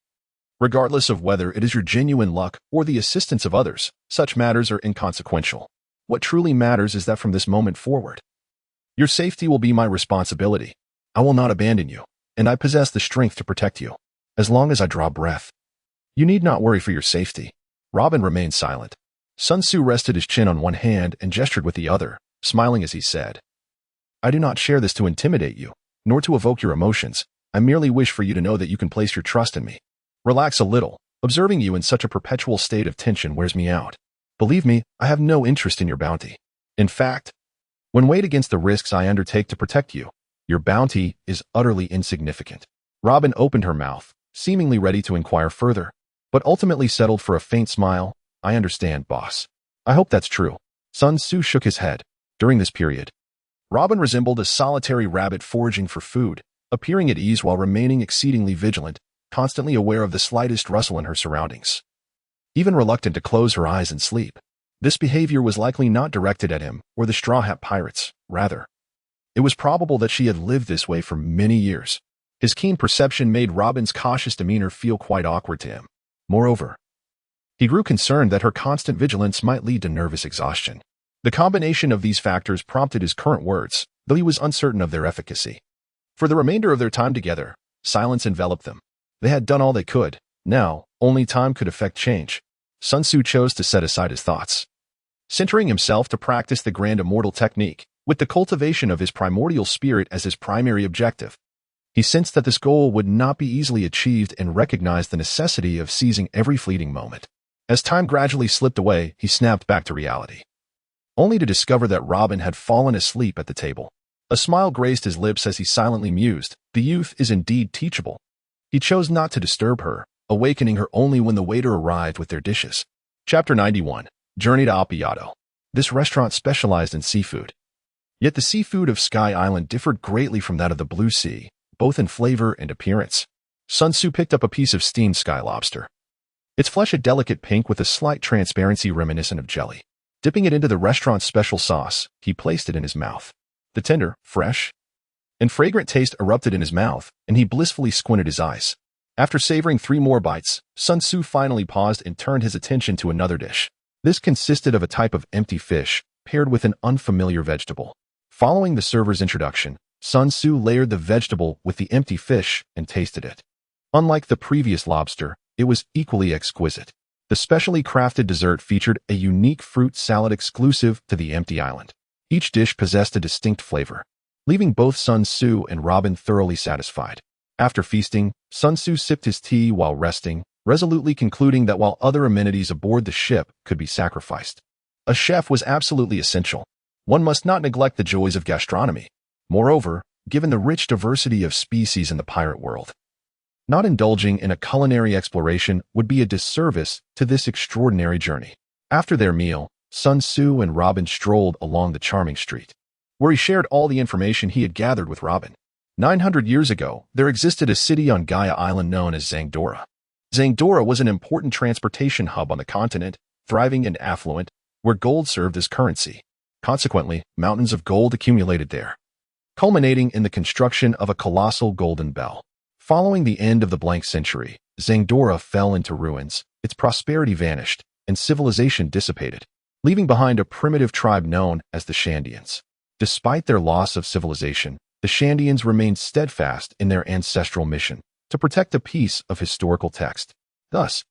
"Regardless of whether it is your genuine luck or the assistance of others, such matters are inconsequential. What truly matters is that from this moment forward, your safety will be my responsibility. I will not abandon you, and I possess the strength to protect you. As long as I draw breath, you need not worry for your safety." Robin remained silent. Sun Tzu rested his chin on one hand and gestured with the other, smiling as he said, "I do not share this to intimidate you, nor to evoke your emotions. I merely wish for you to know that you can place your trust in me. Relax a little. Observing you in such a perpetual state of tension wears me out. Believe me, I have no interest in your bounty. In fact, when weighed against the risks I undertake to protect you, your bounty is utterly insignificant." Robin opened her mouth, seemingly ready to inquire further, but ultimately settled for a faint smile. "I understand, boss. I hope that's true. Sun Tzu shook his head. During this period, Robin resembled a solitary rabbit foraging for food, appearing at ease while remaining exceedingly vigilant, constantly aware of the slightest rustle in her surroundings. Even reluctant to close her eyes and sleep. This behavior was likely not directed at him or the Straw Hat Pirates. Rather, it was probable that she had lived this way for many years. His keen perception made Robin's cautious demeanor feel quite awkward to him. Moreover, he grew concerned that her constant vigilance might lead to nervous exhaustion. The combination of these factors prompted his current words, though he was uncertain of their efficacy. For the remainder of their time together, silence enveloped them. They had done all they could. Now, only time could effect change. Sun Tzu chose to set aside his thoughts, centering himself to practice the grand immortal technique, with the cultivation of his primordial spirit as his primary objective. He sensed that this goal would not be easily achieved and recognized the necessity of seizing every fleeting moment. As time gradually slipped away, he snapped back to reality, only to discover that Robin had fallen asleep at the table. A smile graced his lips as he silently mused, "The youth is indeed teachable." He chose not to disturb her, awakening her only when the waiter arrived with their dishes. Chapter 91. Journey to Appiato. This restaurant specialized in seafood. Yet the seafood of Sky Island differed greatly from that of the Blue Sea, both in flavor and appearance. Sun Tzu picked up a piece of steamed sky lobster. Its flesh a delicate pink with a slight transparency reminiscent of jelly. Dipping it into the restaurant's special sauce, he placed it in his mouth. The tender, fresh, and fragrant taste erupted in his mouth, and he blissfully squinted his eyes. After savoring 3 more bites, Sun Tzu finally paused and turned his attention to another dish. This consisted of a type of empty fish, paired with an unfamiliar vegetable. Following the server's introduction, Sun Tzu layered the vegetable with the empty fish and tasted it. Unlike the previous lobster, it was equally exquisite. The specially crafted dessert featured a unique fruit salad exclusive to the empty island. Each dish possessed a distinct flavor, leaving both Sun Tzu and Robin thoroughly satisfied. After feasting, Sun Tzu sipped his tea while resting, resolutely concluding that while other amenities aboard the ship could be sacrificed, a chef was absolutely essential. One must not neglect the joys of gastronomy. Moreover, given the rich diversity of species in the pirate world, not indulging in a culinary exploration would be a disservice to this extraordinary journey. After their meal, Sun Tzu and Robin strolled along the charming street, where he shared all the information he had gathered with Robin. 900 years ago, there existed a city on Gaia Island known as Zangdora. Zangdora was an important transportation hub on the continent, thriving and affluent, where gold served as currency. Consequently, mountains of gold accumulated there, culminating in the construction of a colossal golden bell. Following the end of the blank century, Zangdora fell into ruins, its prosperity vanished, and civilization dissipated, leaving behind a primitive tribe known as the Shandians. Despite their loss of civilization, the Shandians remained steadfast in their ancestral mission to protect the peace of historical text. Thus,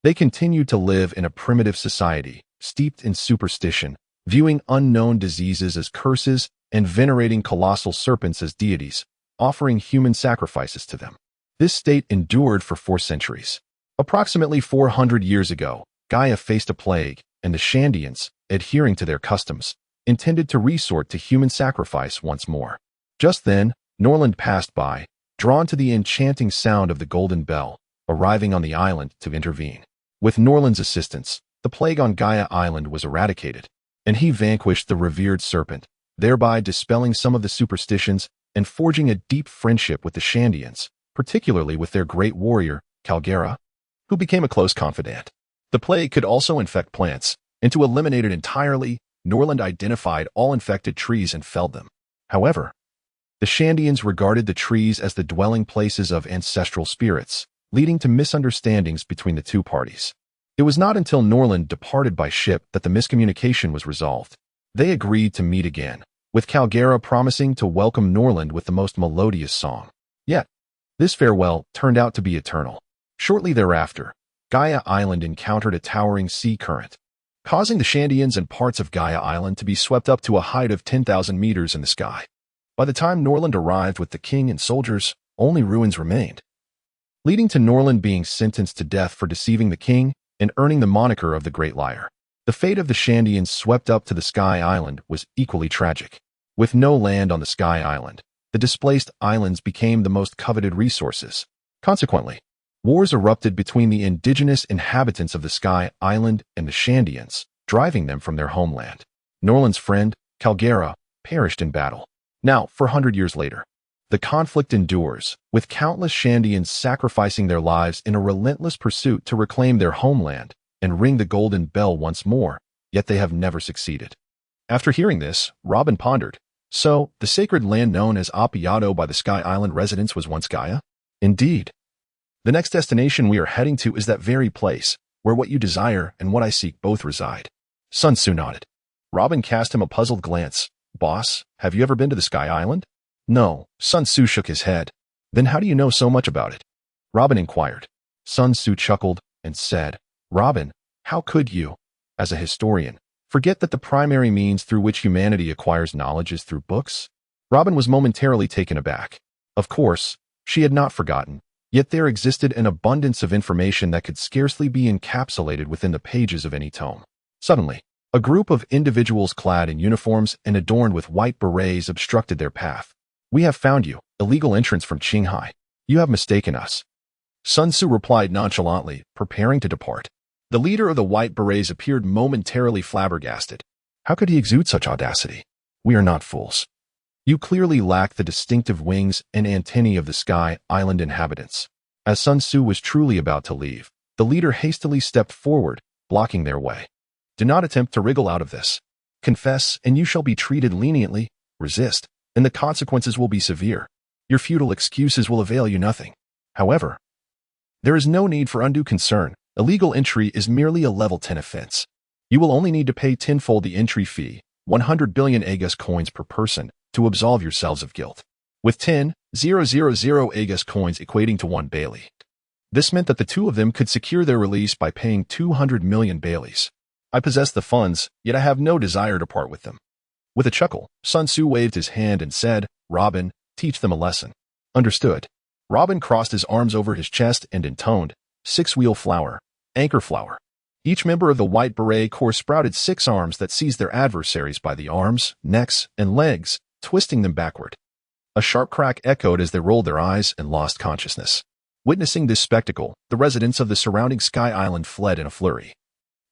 they continued to live in a primitive society, steeped in superstition, viewing unknown diseases as curses and venerating colossal serpents as deities, offering human sacrifices to them. This state endured for 4 centuries. Approximately 400 years ago, Gaia faced a plague, and the Shandians, adhering to their customs, intended to resort to human sacrifice once more. Just then, Norland passed by, drawn to the enchanting sound of the golden bell, arriving on the island to intervene. With Norland's assistance, the plague on Gaia Island was eradicated, and he vanquished the revered serpent, thereby dispelling some of the superstitions and forging a deep friendship with the Shandians, particularly with their great warrior, Calgera, who became a close confidant. The plague could also infect plants, and to eliminate it entirely, Norland identified all infected trees and felled them. However, the Shandians regarded the trees as the dwelling places of ancestral spirits, leading to misunderstandings between the two parties. It was not until Norland departed by ship that the miscommunication was resolved. They agreed to meet again, with Calgera promising to welcome Norland with the most melodious song. Yet, this farewell turned out to be eternal. Shortly thereafter, Gaia Island encountered a towering sea current, causing the Shandians and parts of Gaia Island to be swept up to a height of 10,000 meters in the sky. By the time Norland arrived with the king and soldiers, only ruins remained, leading to Norland being sentenced to death for deceiving the king and earning the moniker of the Great Liar. The fate of the Shandians swept up to the Sky Island was equally tragic. With no land on the Sky Island, the displaced islands became the most coveted resources. Consequently, wars erupted between the indigenous inhabitants of the Sky Island and the Shandians, driving them from their homeland. Norland's friend, Calgera, perished in battle. Now, 400 years later, the conflict endures, with countless Shandians sacrificing their lives in a relentless pursuit to reclaim their homeland and ring the golden bell once more, yet they have never succeeded. After hearing this, Robin pondered. So, the sacred land known as Appiato by the Sky Island residents was once Gaia? Indeed. The next destination we are heading to is that very place, where what you desire and what I seek both reside. Sun Tzu nodded. Robin cast him a puzzled glance. Boss, have you ever been to the Sky Island? No, Sun Tzu shook his head. Then how do you know so much about it? Robin inquired. Sun Tzu chuckled and said, Robin, how could you, as a historian, forget that the primary means through which humanity acquires knowledge is through books? Robin was momentarily taken aback. Of course, she had not forgotten, yet there existed an abundance of information that could scarcely be encapsulated within the pages of any tome. Suddenly, a group of individuals clad in uniforms and adorned with white berets obstructed their path. We have found you, illegal entrance from Qinghai. You have mistaken us. Sun Tzu replied nonchalantly, preparing to depart. The leader of the white berets appeared momentarily flabbergasted. How could he exude such audacity? We are not fools. You clearly lack the distinctive wings and antennae of the Sky Island inhabitants. As Sun Tzu was truly about to leave, the leader hastily stepped forward, blocking their way. Do not attempt to wriggle out of this. Confess, and you shall be treated leniently. Resist, and the consequences will be severe. Your futile excuses will avail you nothing. However, there is no need for undue concern. Illegal entry is merely a level 10 offense. You will only need to pay tenfold the entry fee, 100 billion Aegis coins per person, to absolve yourselves of guilt. With 10,000 Aegis coins equating to 1 Bailey. This meant that the two of them could secure their release by paying 200 million Baileys. I possess the funds, yet I have no desire to part with them. With a chuckle, Sun Tzu waved his hand and said, Robin, teach them a lesson. Understood. Robin crossed his arms over his chest and intoned, 6-wheel flower, anchor flower. Each member of the White Beret Corps sprouted 6 arms that seized their adversaries by the arms, necks, and legs, twisting them backward. A sharp crack echoed as they rolled their eyes and lost consciousness. Witnessing this spectacle, the residents of the surrounding Sky Island fled in a flurry.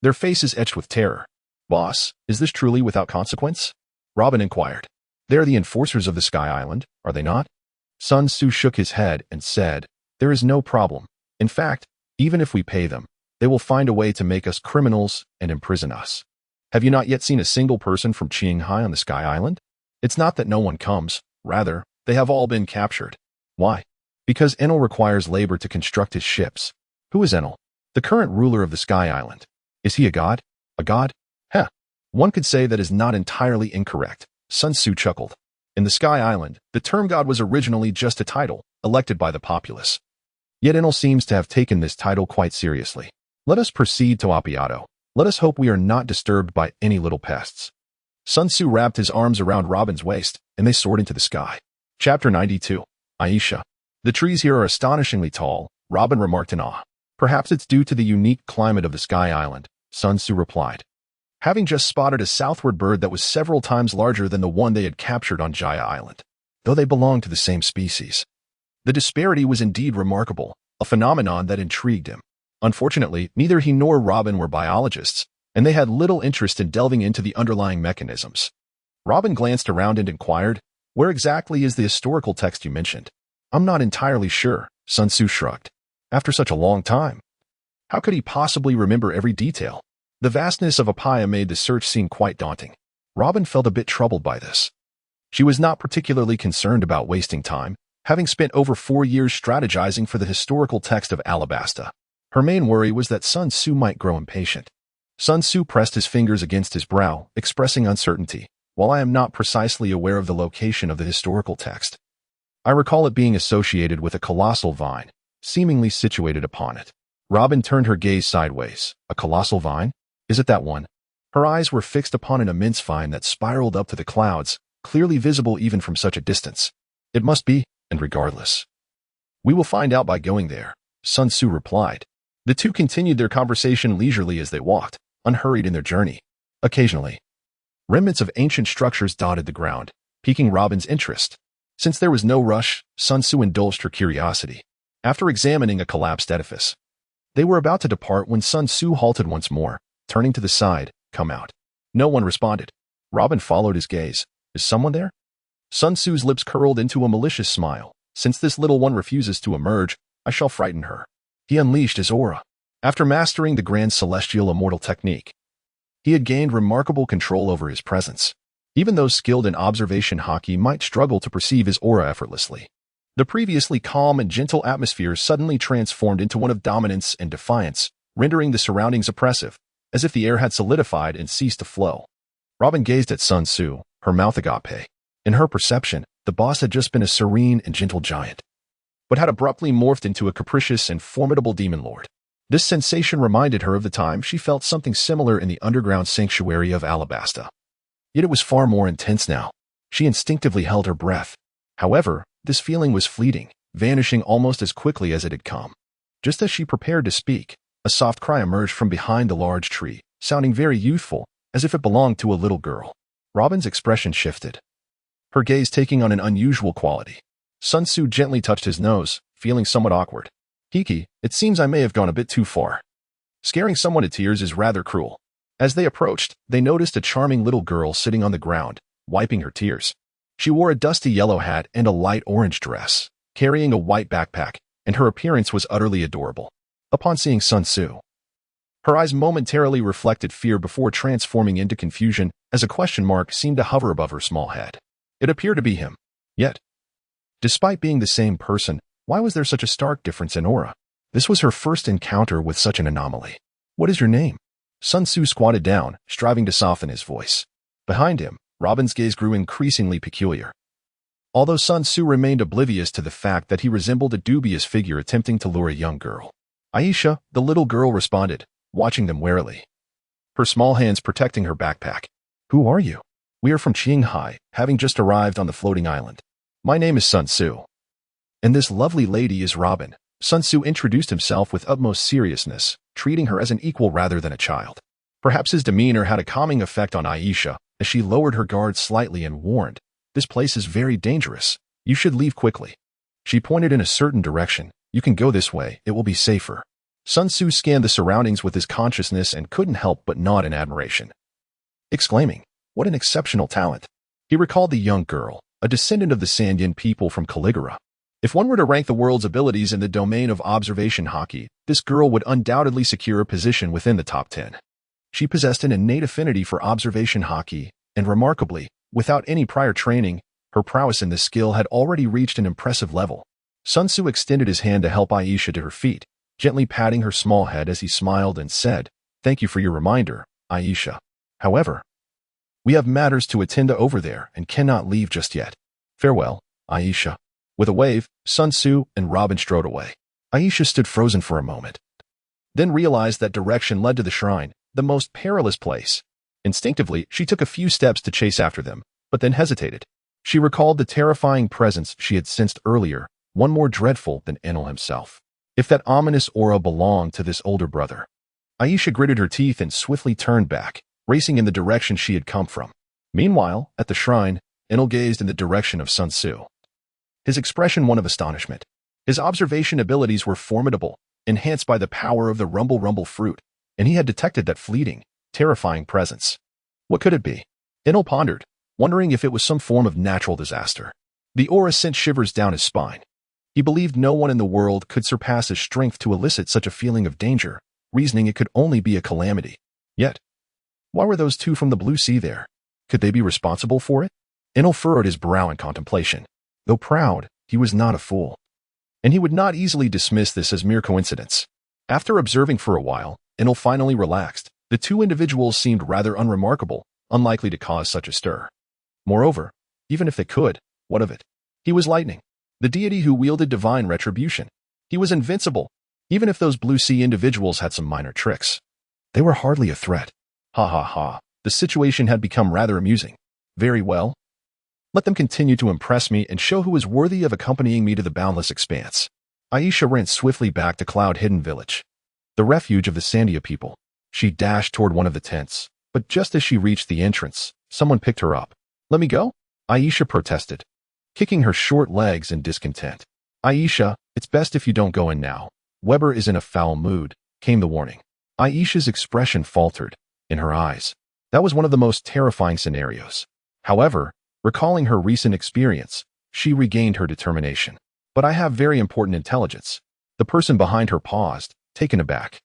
Their faces etched with terror. Boss, is this truly without consequence? Robin inquired. They are the enforcers of the Sky Island, are they not? Sun Tzu shook his head and said, there is no problem. In fact, even if we pay them, they will find a way to make us criminals and imprison us. Have you not yet seen a single person from Qinghai on the Sky Island? It's not that no one comes, rather, they have all been captured. Why? Because Enel requires labor to construct his ships. Who is Enel? The current ruler of the Sky Island. Is he a god? A god? Heh. One could say that is not entirely incorrect. Sun Tzu chuckled. In the Sky Island, the term god was originally just a title, elected by the populace. Yet Enel seems to have taken this title quite seriously. Let us proceed to Appiato. Let us hope we are not disturbed by any little pests. Sun Tzu wrapped his arms around Robin's waist, and they soared into the sky. Chapter 92. Aisha. The trees here are astonishingly tall, Robin remarked in awe. Perhaps it's due to the unique climate of the Sky Island, Sun Tzu replied. Having just spotted a southward bird that was several times larger than the one they had captured on Jaya Island, though they belonged to the same species. The disparity was indeed remarkable, a phenomenon that intrigued him. Unfortunately, neither he nor Robin were biologists, and they had little interest in delving into the underlying mechanisms. Robin glanced around and inquired, where exactly is the historical text you mentioned? I'm not entirely sure, Sun Tzu shrugged. After such a long time, how could he possibly remember every detail? The vastness of Appiato made the search seem quite daunting. Robin felt a bit troubled by this. She was not particularly concerned about wasting time, having spent over 4 years strategizing for the historical text of Alabasta. Her main worry was that Sun Tzu might grow impatient. Sun Tzu pressed his fingers against his brow, expressing uncertainty. While I am not precisely aware of the location of the historical text, I recall it being associated with a colossal vine, seemingly situated upon it. Robin turned her gaze sideways. A colossal vine? Is it that one? Her eyes were fixed upon an immense vine that spiraled up to the clouds, clearly visible even from such a distance. It must be, and regardless. We will find out by going there, Sun Tzu replied. The two continued their conversation leisurely as they walked, unhurried in their journey. Occasionally, remnants of ancient structures dotted the ground, piquing Robin's interest. Since there was no rush, Sun Tzu indulged her curiosity. After examining a collapsed edifice, they were about to depart when Sun Tzu halted once more, turning to the side, come out. No one responded. Robin followed his gaze. Is someone there? Sun Tzu's lips curled into a malicious smile. Since this little one refuses to emerge, I shall frighten her. He unleashed his aura. After mastering the grand celestial immortal technique, he had gained remarkable control over his presence. Even those skilled in observation Haki might struggle to perceive his aura effortlessly. The previously calm and gentle atmosphere suddenly transformed into one of dominance and defiance, rendering the surroundings oppressive, as if the air had solidified and ceased to flow. Robin gazed at Sun Tzu, her mouth agape. In her perception, the boss had just been a serene and gentle giant, but had abruptly morphed into a capricious and formidable demon lord. This sensation reminded her of the time she felt something similar in the underground sanctuary of Alabasta. Yet it was far more intense now. She instinctively held her breath. However, this feeling was fleeting, vanishing almost as quickly as it had come. Just as she prepared to speak, a soft cry emerged from behind the large tree, sounding very youthful, as if it belonged to a little girl. Robin's expression shifted, her gaze taking on an unusual quality. Sun Tzu gently touched his nose, feeling somewhat awkward. Haki, it seems I may have gone a bit too far. Scaring someone to tears is rather cruel. As they approached, they noticed a charming little girl sitting on the ground, wiping her tears. She wore a dusty yellow hat and a light orange dress, carrying a white backpack, and her appearance was utterly adorable. Upon seeing Sun Tzu, her eyes momentarily reflected fear before transforming into confusion as a question mark seemed to hover above her small head. It appeared to be him. Yet, despite being the same person, why was there such a stark difference in aura? This was her first encounter with such an anomaly. What is your name? Sun Tzu squatted down, striving to soften his voice. Behind him, Robin's gaze grew increasingly peculiar. Although Sun Tzu remained oblivious to the fact that he resembled a dubious figure attempting to lure a young girl. Aisha, the little girl responded, watching them warily, her small hands protecting her backpack. Who are you? We are from Qinghai, having just arrived on the floating island. My name is Sun Tzu. And this lovely lady is Robin. Sun Tzu introduced himself with utmost seriousness, treating her as an equal rather than a child. Perhaps his demeanor had a calming effect on Aisha, as she lowered her guard slightly and warned, "This place is very dangerous. You should leave quickly." She pointed in a certain direction. "You can go this way, it will be safer." Sun Tzu scanned the surroundings with his consciousness and couldn't help but nod in admiration, exclaiming, "What an exceptional talent." He recalled the young girl, a descendant of the Sandyan people from Caligula. If one were to rank the world's abilities in the domain of observation Haki, this girl would undoubtedly secure a position within the top 10. She possessed an innate affinity for observation Haki, and remarkably, without any prior training, her prowess in this skill had already reached an impressive level. Sun Tzu extended his hand to help Aisha to her feet, gently patting her small head as he smiled and said, "Thank you for your reminder, Aisha. However, we have matters to attend to over there and cannot leave just yet. Farewell, Aisha." With a wave, Sun Tzu and Robin strode away. Aisha stood frozen for a moment, then realized that direction led to the shrine, the most perilous place. Instinctively, she took a few steps to chase after them, but then hesitated. She recalled the terrifying presence she had sensed earlier, one more dreadful than Enel himself. If that ominous aura belonged to this older brother. Aisha gritted her teeth and swiftly turned back, racing in the direction she had come from. Meanwhile, at the shrine, Enel gazed in the direction of Sun Tzu, his expression one of astonishment. His observation abilities were formidable, enhanced by the power of the rumble fruit, and he had detected that fleeting, terrifying presence. What could it be? Enel pondered, wondering if it was some form of natural disaster. The aura sent shivers down his spine. He believed no one in the world could surpass his strength to elicit such a feeling of danger, reasoning it could only be a calamity. Yet, why were those two from the Blue Sea there? Could they be responsible for it? Enel furrowed his brow in contemplation. Though proud, he was not a fool, and he would not easily dismiss this as mere coincidence. After observing for a while, Enel finally relaxed. The two individuals seemed rather unremarkable, unlikely to cause such a stir. Moreover, even if they could, what of it? He was lightning, the deity who wielded divine retribution. He was invincible, even if those Blue Sea individuals had some minor tricks. They were hardly a threat. Ha ha ha, the situation had become rather amusing. Very well. Let them continue to impress me and show who is worthy of accompanying me to the boundless expanse. Aisha ran swiftly back to Cloud-Hidden Village, the refuge of the Sandia people. She dashed toward one of the tents, but just as she reached the entrance, someone picked her up. "Let me go?" Aisha protested, kicking her short legs in discontent. "Aisha, it's best if you don't go in now. Weber is in a foul mood," came the warning. Aisha's expression faltered. In her eyes, That was one of the most terrifying scenarios. However, recalling her recent experience, she regained her determination. But I have very important intelligence. The person behind her paused, taken aback.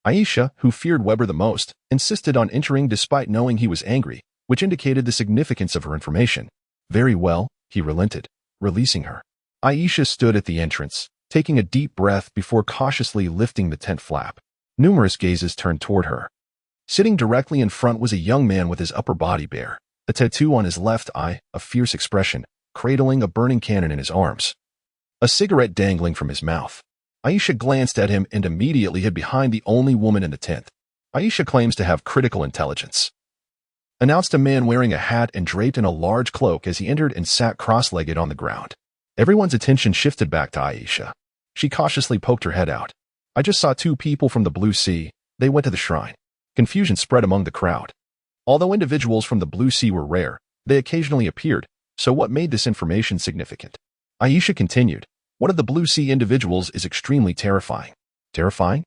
Aisha, who feared Weber the most, insisted on entering despite knowing he was angry, which indicated the significance of her information. Very well, he relented, releasing her. Aisha stood at the entrance, taking a deep breath before cautiously lifting the tent flap. Numerous gazes turned toward her. Sitting directly in front was a young man with his upper body bare, a tattoo on his left eye, a fierce expression, cradling a burning cannon in his arms. A cigarette dangling from his mouth. Aisha glanced at him and immediately hid behind the only woman in the tent. Aisha claims to have critical intelligence, announced a man wearing a hat and draped in a large cloak as he entered and sat cross-legged on the ground. Everyone's attention shifted back to Aisha. She cautiously poked her head out. I just saw two people from the Blue Sea. They went to the shrine. Confusion spread among the crowd. Although individuals from the Blue Sea were rare, they occasionally appeared, so what made this information significant? Aisha continued. One of the Blue Sea individuals is extremely terrifying. Terrifying?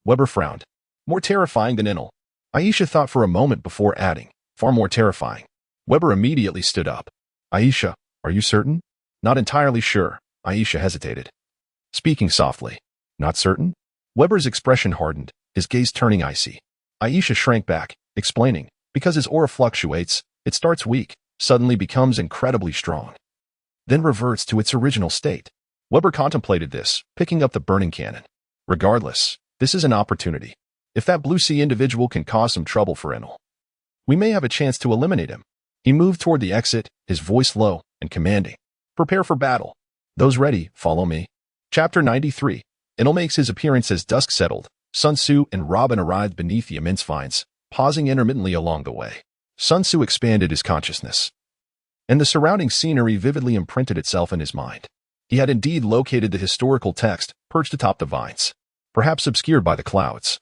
Weber frowned. More terrifying than Enel. Aisha thought for a moment before adding, far more terrifying. Weber immediately stood up. Aisha, are you certain? Not entirely sure. Aisha hesitated, speaking softly. Not certain? Weber's expression hardened, his gaze turning icy. Aisha shrank back, explaining, because his aura fluctuates, it starts weak, suddenly becomes incredibly strong, then reverts to its original state. Weber contemplated this, picking up the burning cannon. Regardless, this is an opportunity. If that Blue Sea individual can cause some trouble for Enel, we may have a chance to eliminate him. He moved toward the exit, his voice low and commanding. Prepare for battle. Those ready, follow me. Chapter 93. Enel makes his appearance as dusk settled. Sun Tzu and Robin arrived beneath the immense vines, pausing intermittently along the way. Sun Tzu expanded his consciousness, and the surrounding scenery vividly imprinted itself in his mind. He had indeed located the historical text, perched atop the vines, perhaps obscured by the clouds.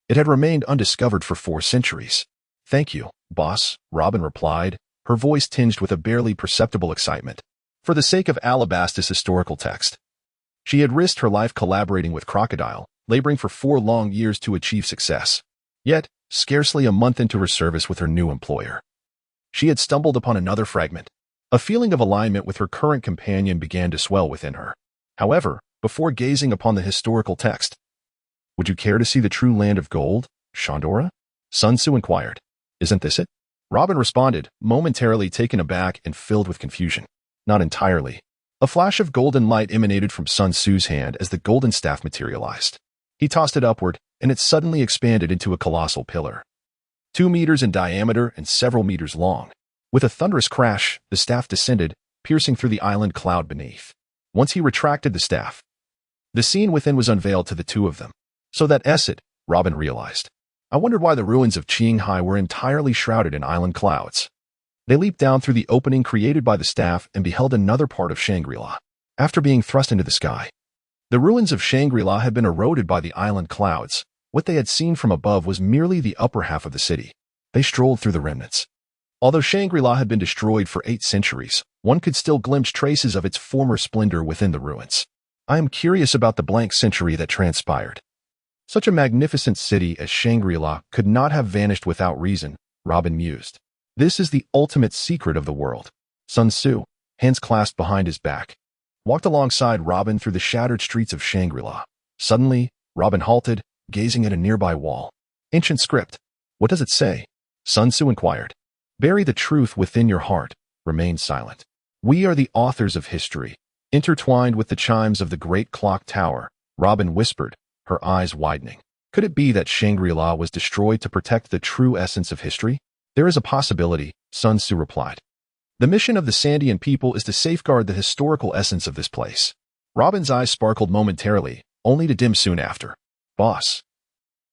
It had remained undiscovered for 4 centuries. Thank you, boss, Robin replied, her voice tinged with a barely perceptible excitement. For the sake of Alabastus historical text. She had risked her life collaborating with Crocodile, laboring for 4 long years to achieve success. Yet, scarcely a month into her service with her new employer, she had stumbled upon another fragment. A feeling of alignment with her current companion began to swell within her. However, before gazing upon the historical text, would you care to see the true land of gold, Shandora? Sun Tzu inquired. Isn't this it? Robin responded, momentarily taken aback and filled with confusion. Not entirely. A flash of golden light emanated from Sun Tzu's hand as the golden staff materialized. He tossed it upward, and it suddenly expanded into a colossal pillar, 2 meters in diameter and several meters long. With a thunderous crash, the staff descended, piercing through the island cloud beneath. Once he retracted the staff, the scene within was unveiled to the two of them. So that's it, Robin realized. I wondered why the ruins of Qinghai were entirely shrouded in island clouds. They leaped down through the opening created by the staff and beheld another part of Shangri-La. After being thrust into the sky, the ruins of Shangri-La had been eroded by the island clouds. What they had seen from above was merely the upper half of the city. They strolled through the remnants. Although Shangri-La had been destroyed for 8 centuries, one could still glimpse traces of its former splendor within the ruins. I am curious about the blank century that transpired. Such a magnificent city as Shangri-La could not have vanished without reason, Robin mused. This is the ultimate secret of the world. Sun Tzu, hands clasped behind his back, walked alongside Robin through the shattered streets of Shangri-La. Suddenly, Robin halted, gazing at a nearby wall. Ancient script. What does it say? Sun Tzu inquired. Bury the truth within your heart. Remain silent. We are the authors of history. Intertwined with the chimes of the great clock tower, Robin whispered, her eyes widening. Could it be that Shangri-La was destroyed to protect the true essence of history? There is a possibility, Sun Tzu replied. The mission of the Sandian people is to safeguard the historical essence of this place. Robin's eyes sparkled momentarily, only to dim soon after. Boss,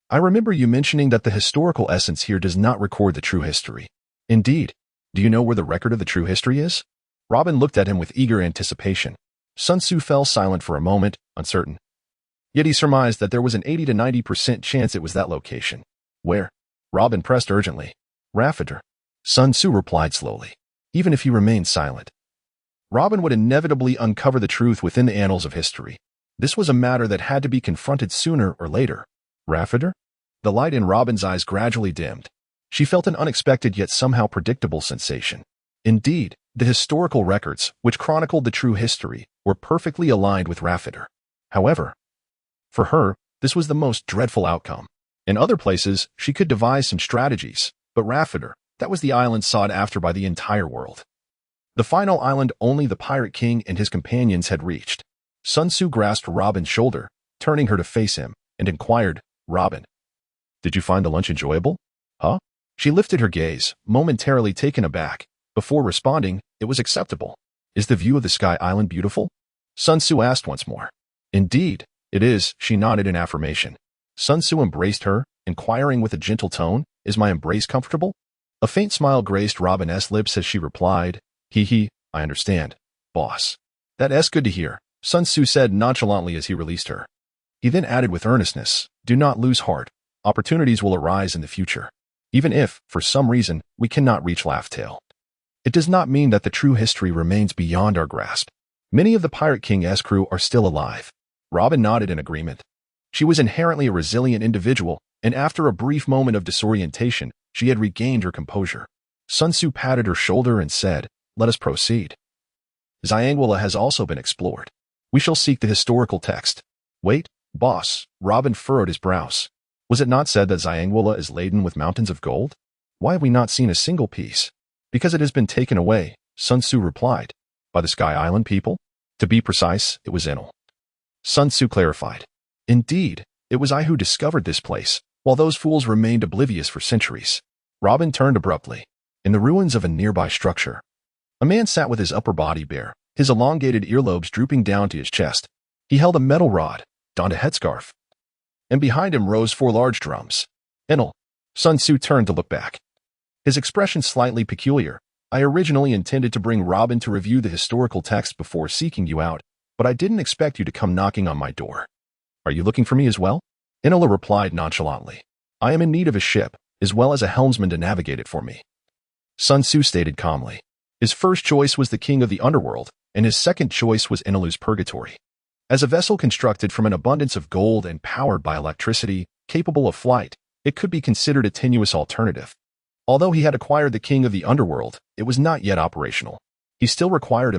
I remember you mentioning that the historical essence here does not record the true history. Indeed. Do you know where the record of the true history is? Robin looked at him with eager anticipation. Sun Tzu fell silent for a moment, uncertain. Yet he surmised that there was an 80 to 90% chance it was that location. Where? Robin pressed urgently. Raffider. Sun Tzu replied slowly. Even if he remained silent, Robin would inevitably uncover the truth within the annals of history. This was a matter that had to be confronted sooner or later. Raffider? The light in Robin's eyes gradually dimmed. She felt an unexpected yet somehow predictable sensation. Indeed, the historical records, which chronicled the true history, were perfectly aligned with Raffider. However, for her, this was the most dreadful outcome. In other places, she could devise some strategies, but Raffider, that was the island sought after by the entire world. The final island only the Pirate King and his companions had reached. Sun Tzu grasped Robin's shoulder, turning her to face him, and inquired, "Robin, did you find the lunch enjoyable?" "Huh?" She lifted her gaze, momentarily taken aback. Before responding, "It was acceptable." "Is the view of the Sky Island beautiful?" Sun Tzu asked once more. "Indeed, it is," she nodded in affirmation. Sun Tzu embraced her, inquiring with a gentle tone, "Is my embrace comfortable?" A faint smile graced Robin's lips as she replied, "Hee, I understand, boss." "That's good to hear," Sun Tzu said nonchalantly as he released her. He then added with earnestness, "Do not lose heart. Opportunities will arise in the future. Even if, for some reason, we cannot reach Laugh-Tale. It does not mean that the true history remains beyond our grasp. Many of the Pirate King's crew are still alive." Robin nodded in agreement. She was inherently a resilient individual, and after a brief moment of disorientation, she had regained her composure. Sun Tzu patted her shoulder and said, "Let us proceed. Xiangwala has also been explored. We shall seek the historical text." "Wait, boss," Robin furrowed his brows. "Was it not said that Xiangwala is laden with mountains of gold? Why have we not seen a single piece?" "Because it has been taken away," Sun Tzu replied. "By the Sky Island people? To be precise, it was Enel." Sun Tzu clarified. "Indeed, it was I who discovered this place, while those fools remained oblivious for centuries." Robin turned abruptly. In the ruins of a nearby structure, a man sat with his upper body bare, his elongated earlobes drooping down to his chest. He held a metal rod, donned a headscarf, and behind him rose 4 large drums. "Enel." Sun Tzu turned to look back, his expression slightly peculiar. "I originally intended to bring Robin to review the historical text before seeking you out, but I didn't expect you to come knocking on my door. Are you looking for me as well?" Enel replied nonchalantly. "I am in need of a ship, as well as a helmsman to navigate it for me." Sun Tzu stated calmly. His first choice was the king of the underworld, and his second choice was Enelu's purgatory. As a vessel constructed from an abundance of gold and powered by electricity, capable of flight, it could be considered a tenuous alternative. Although he had acquired the king of the underworld, it was not yet operational. He still required a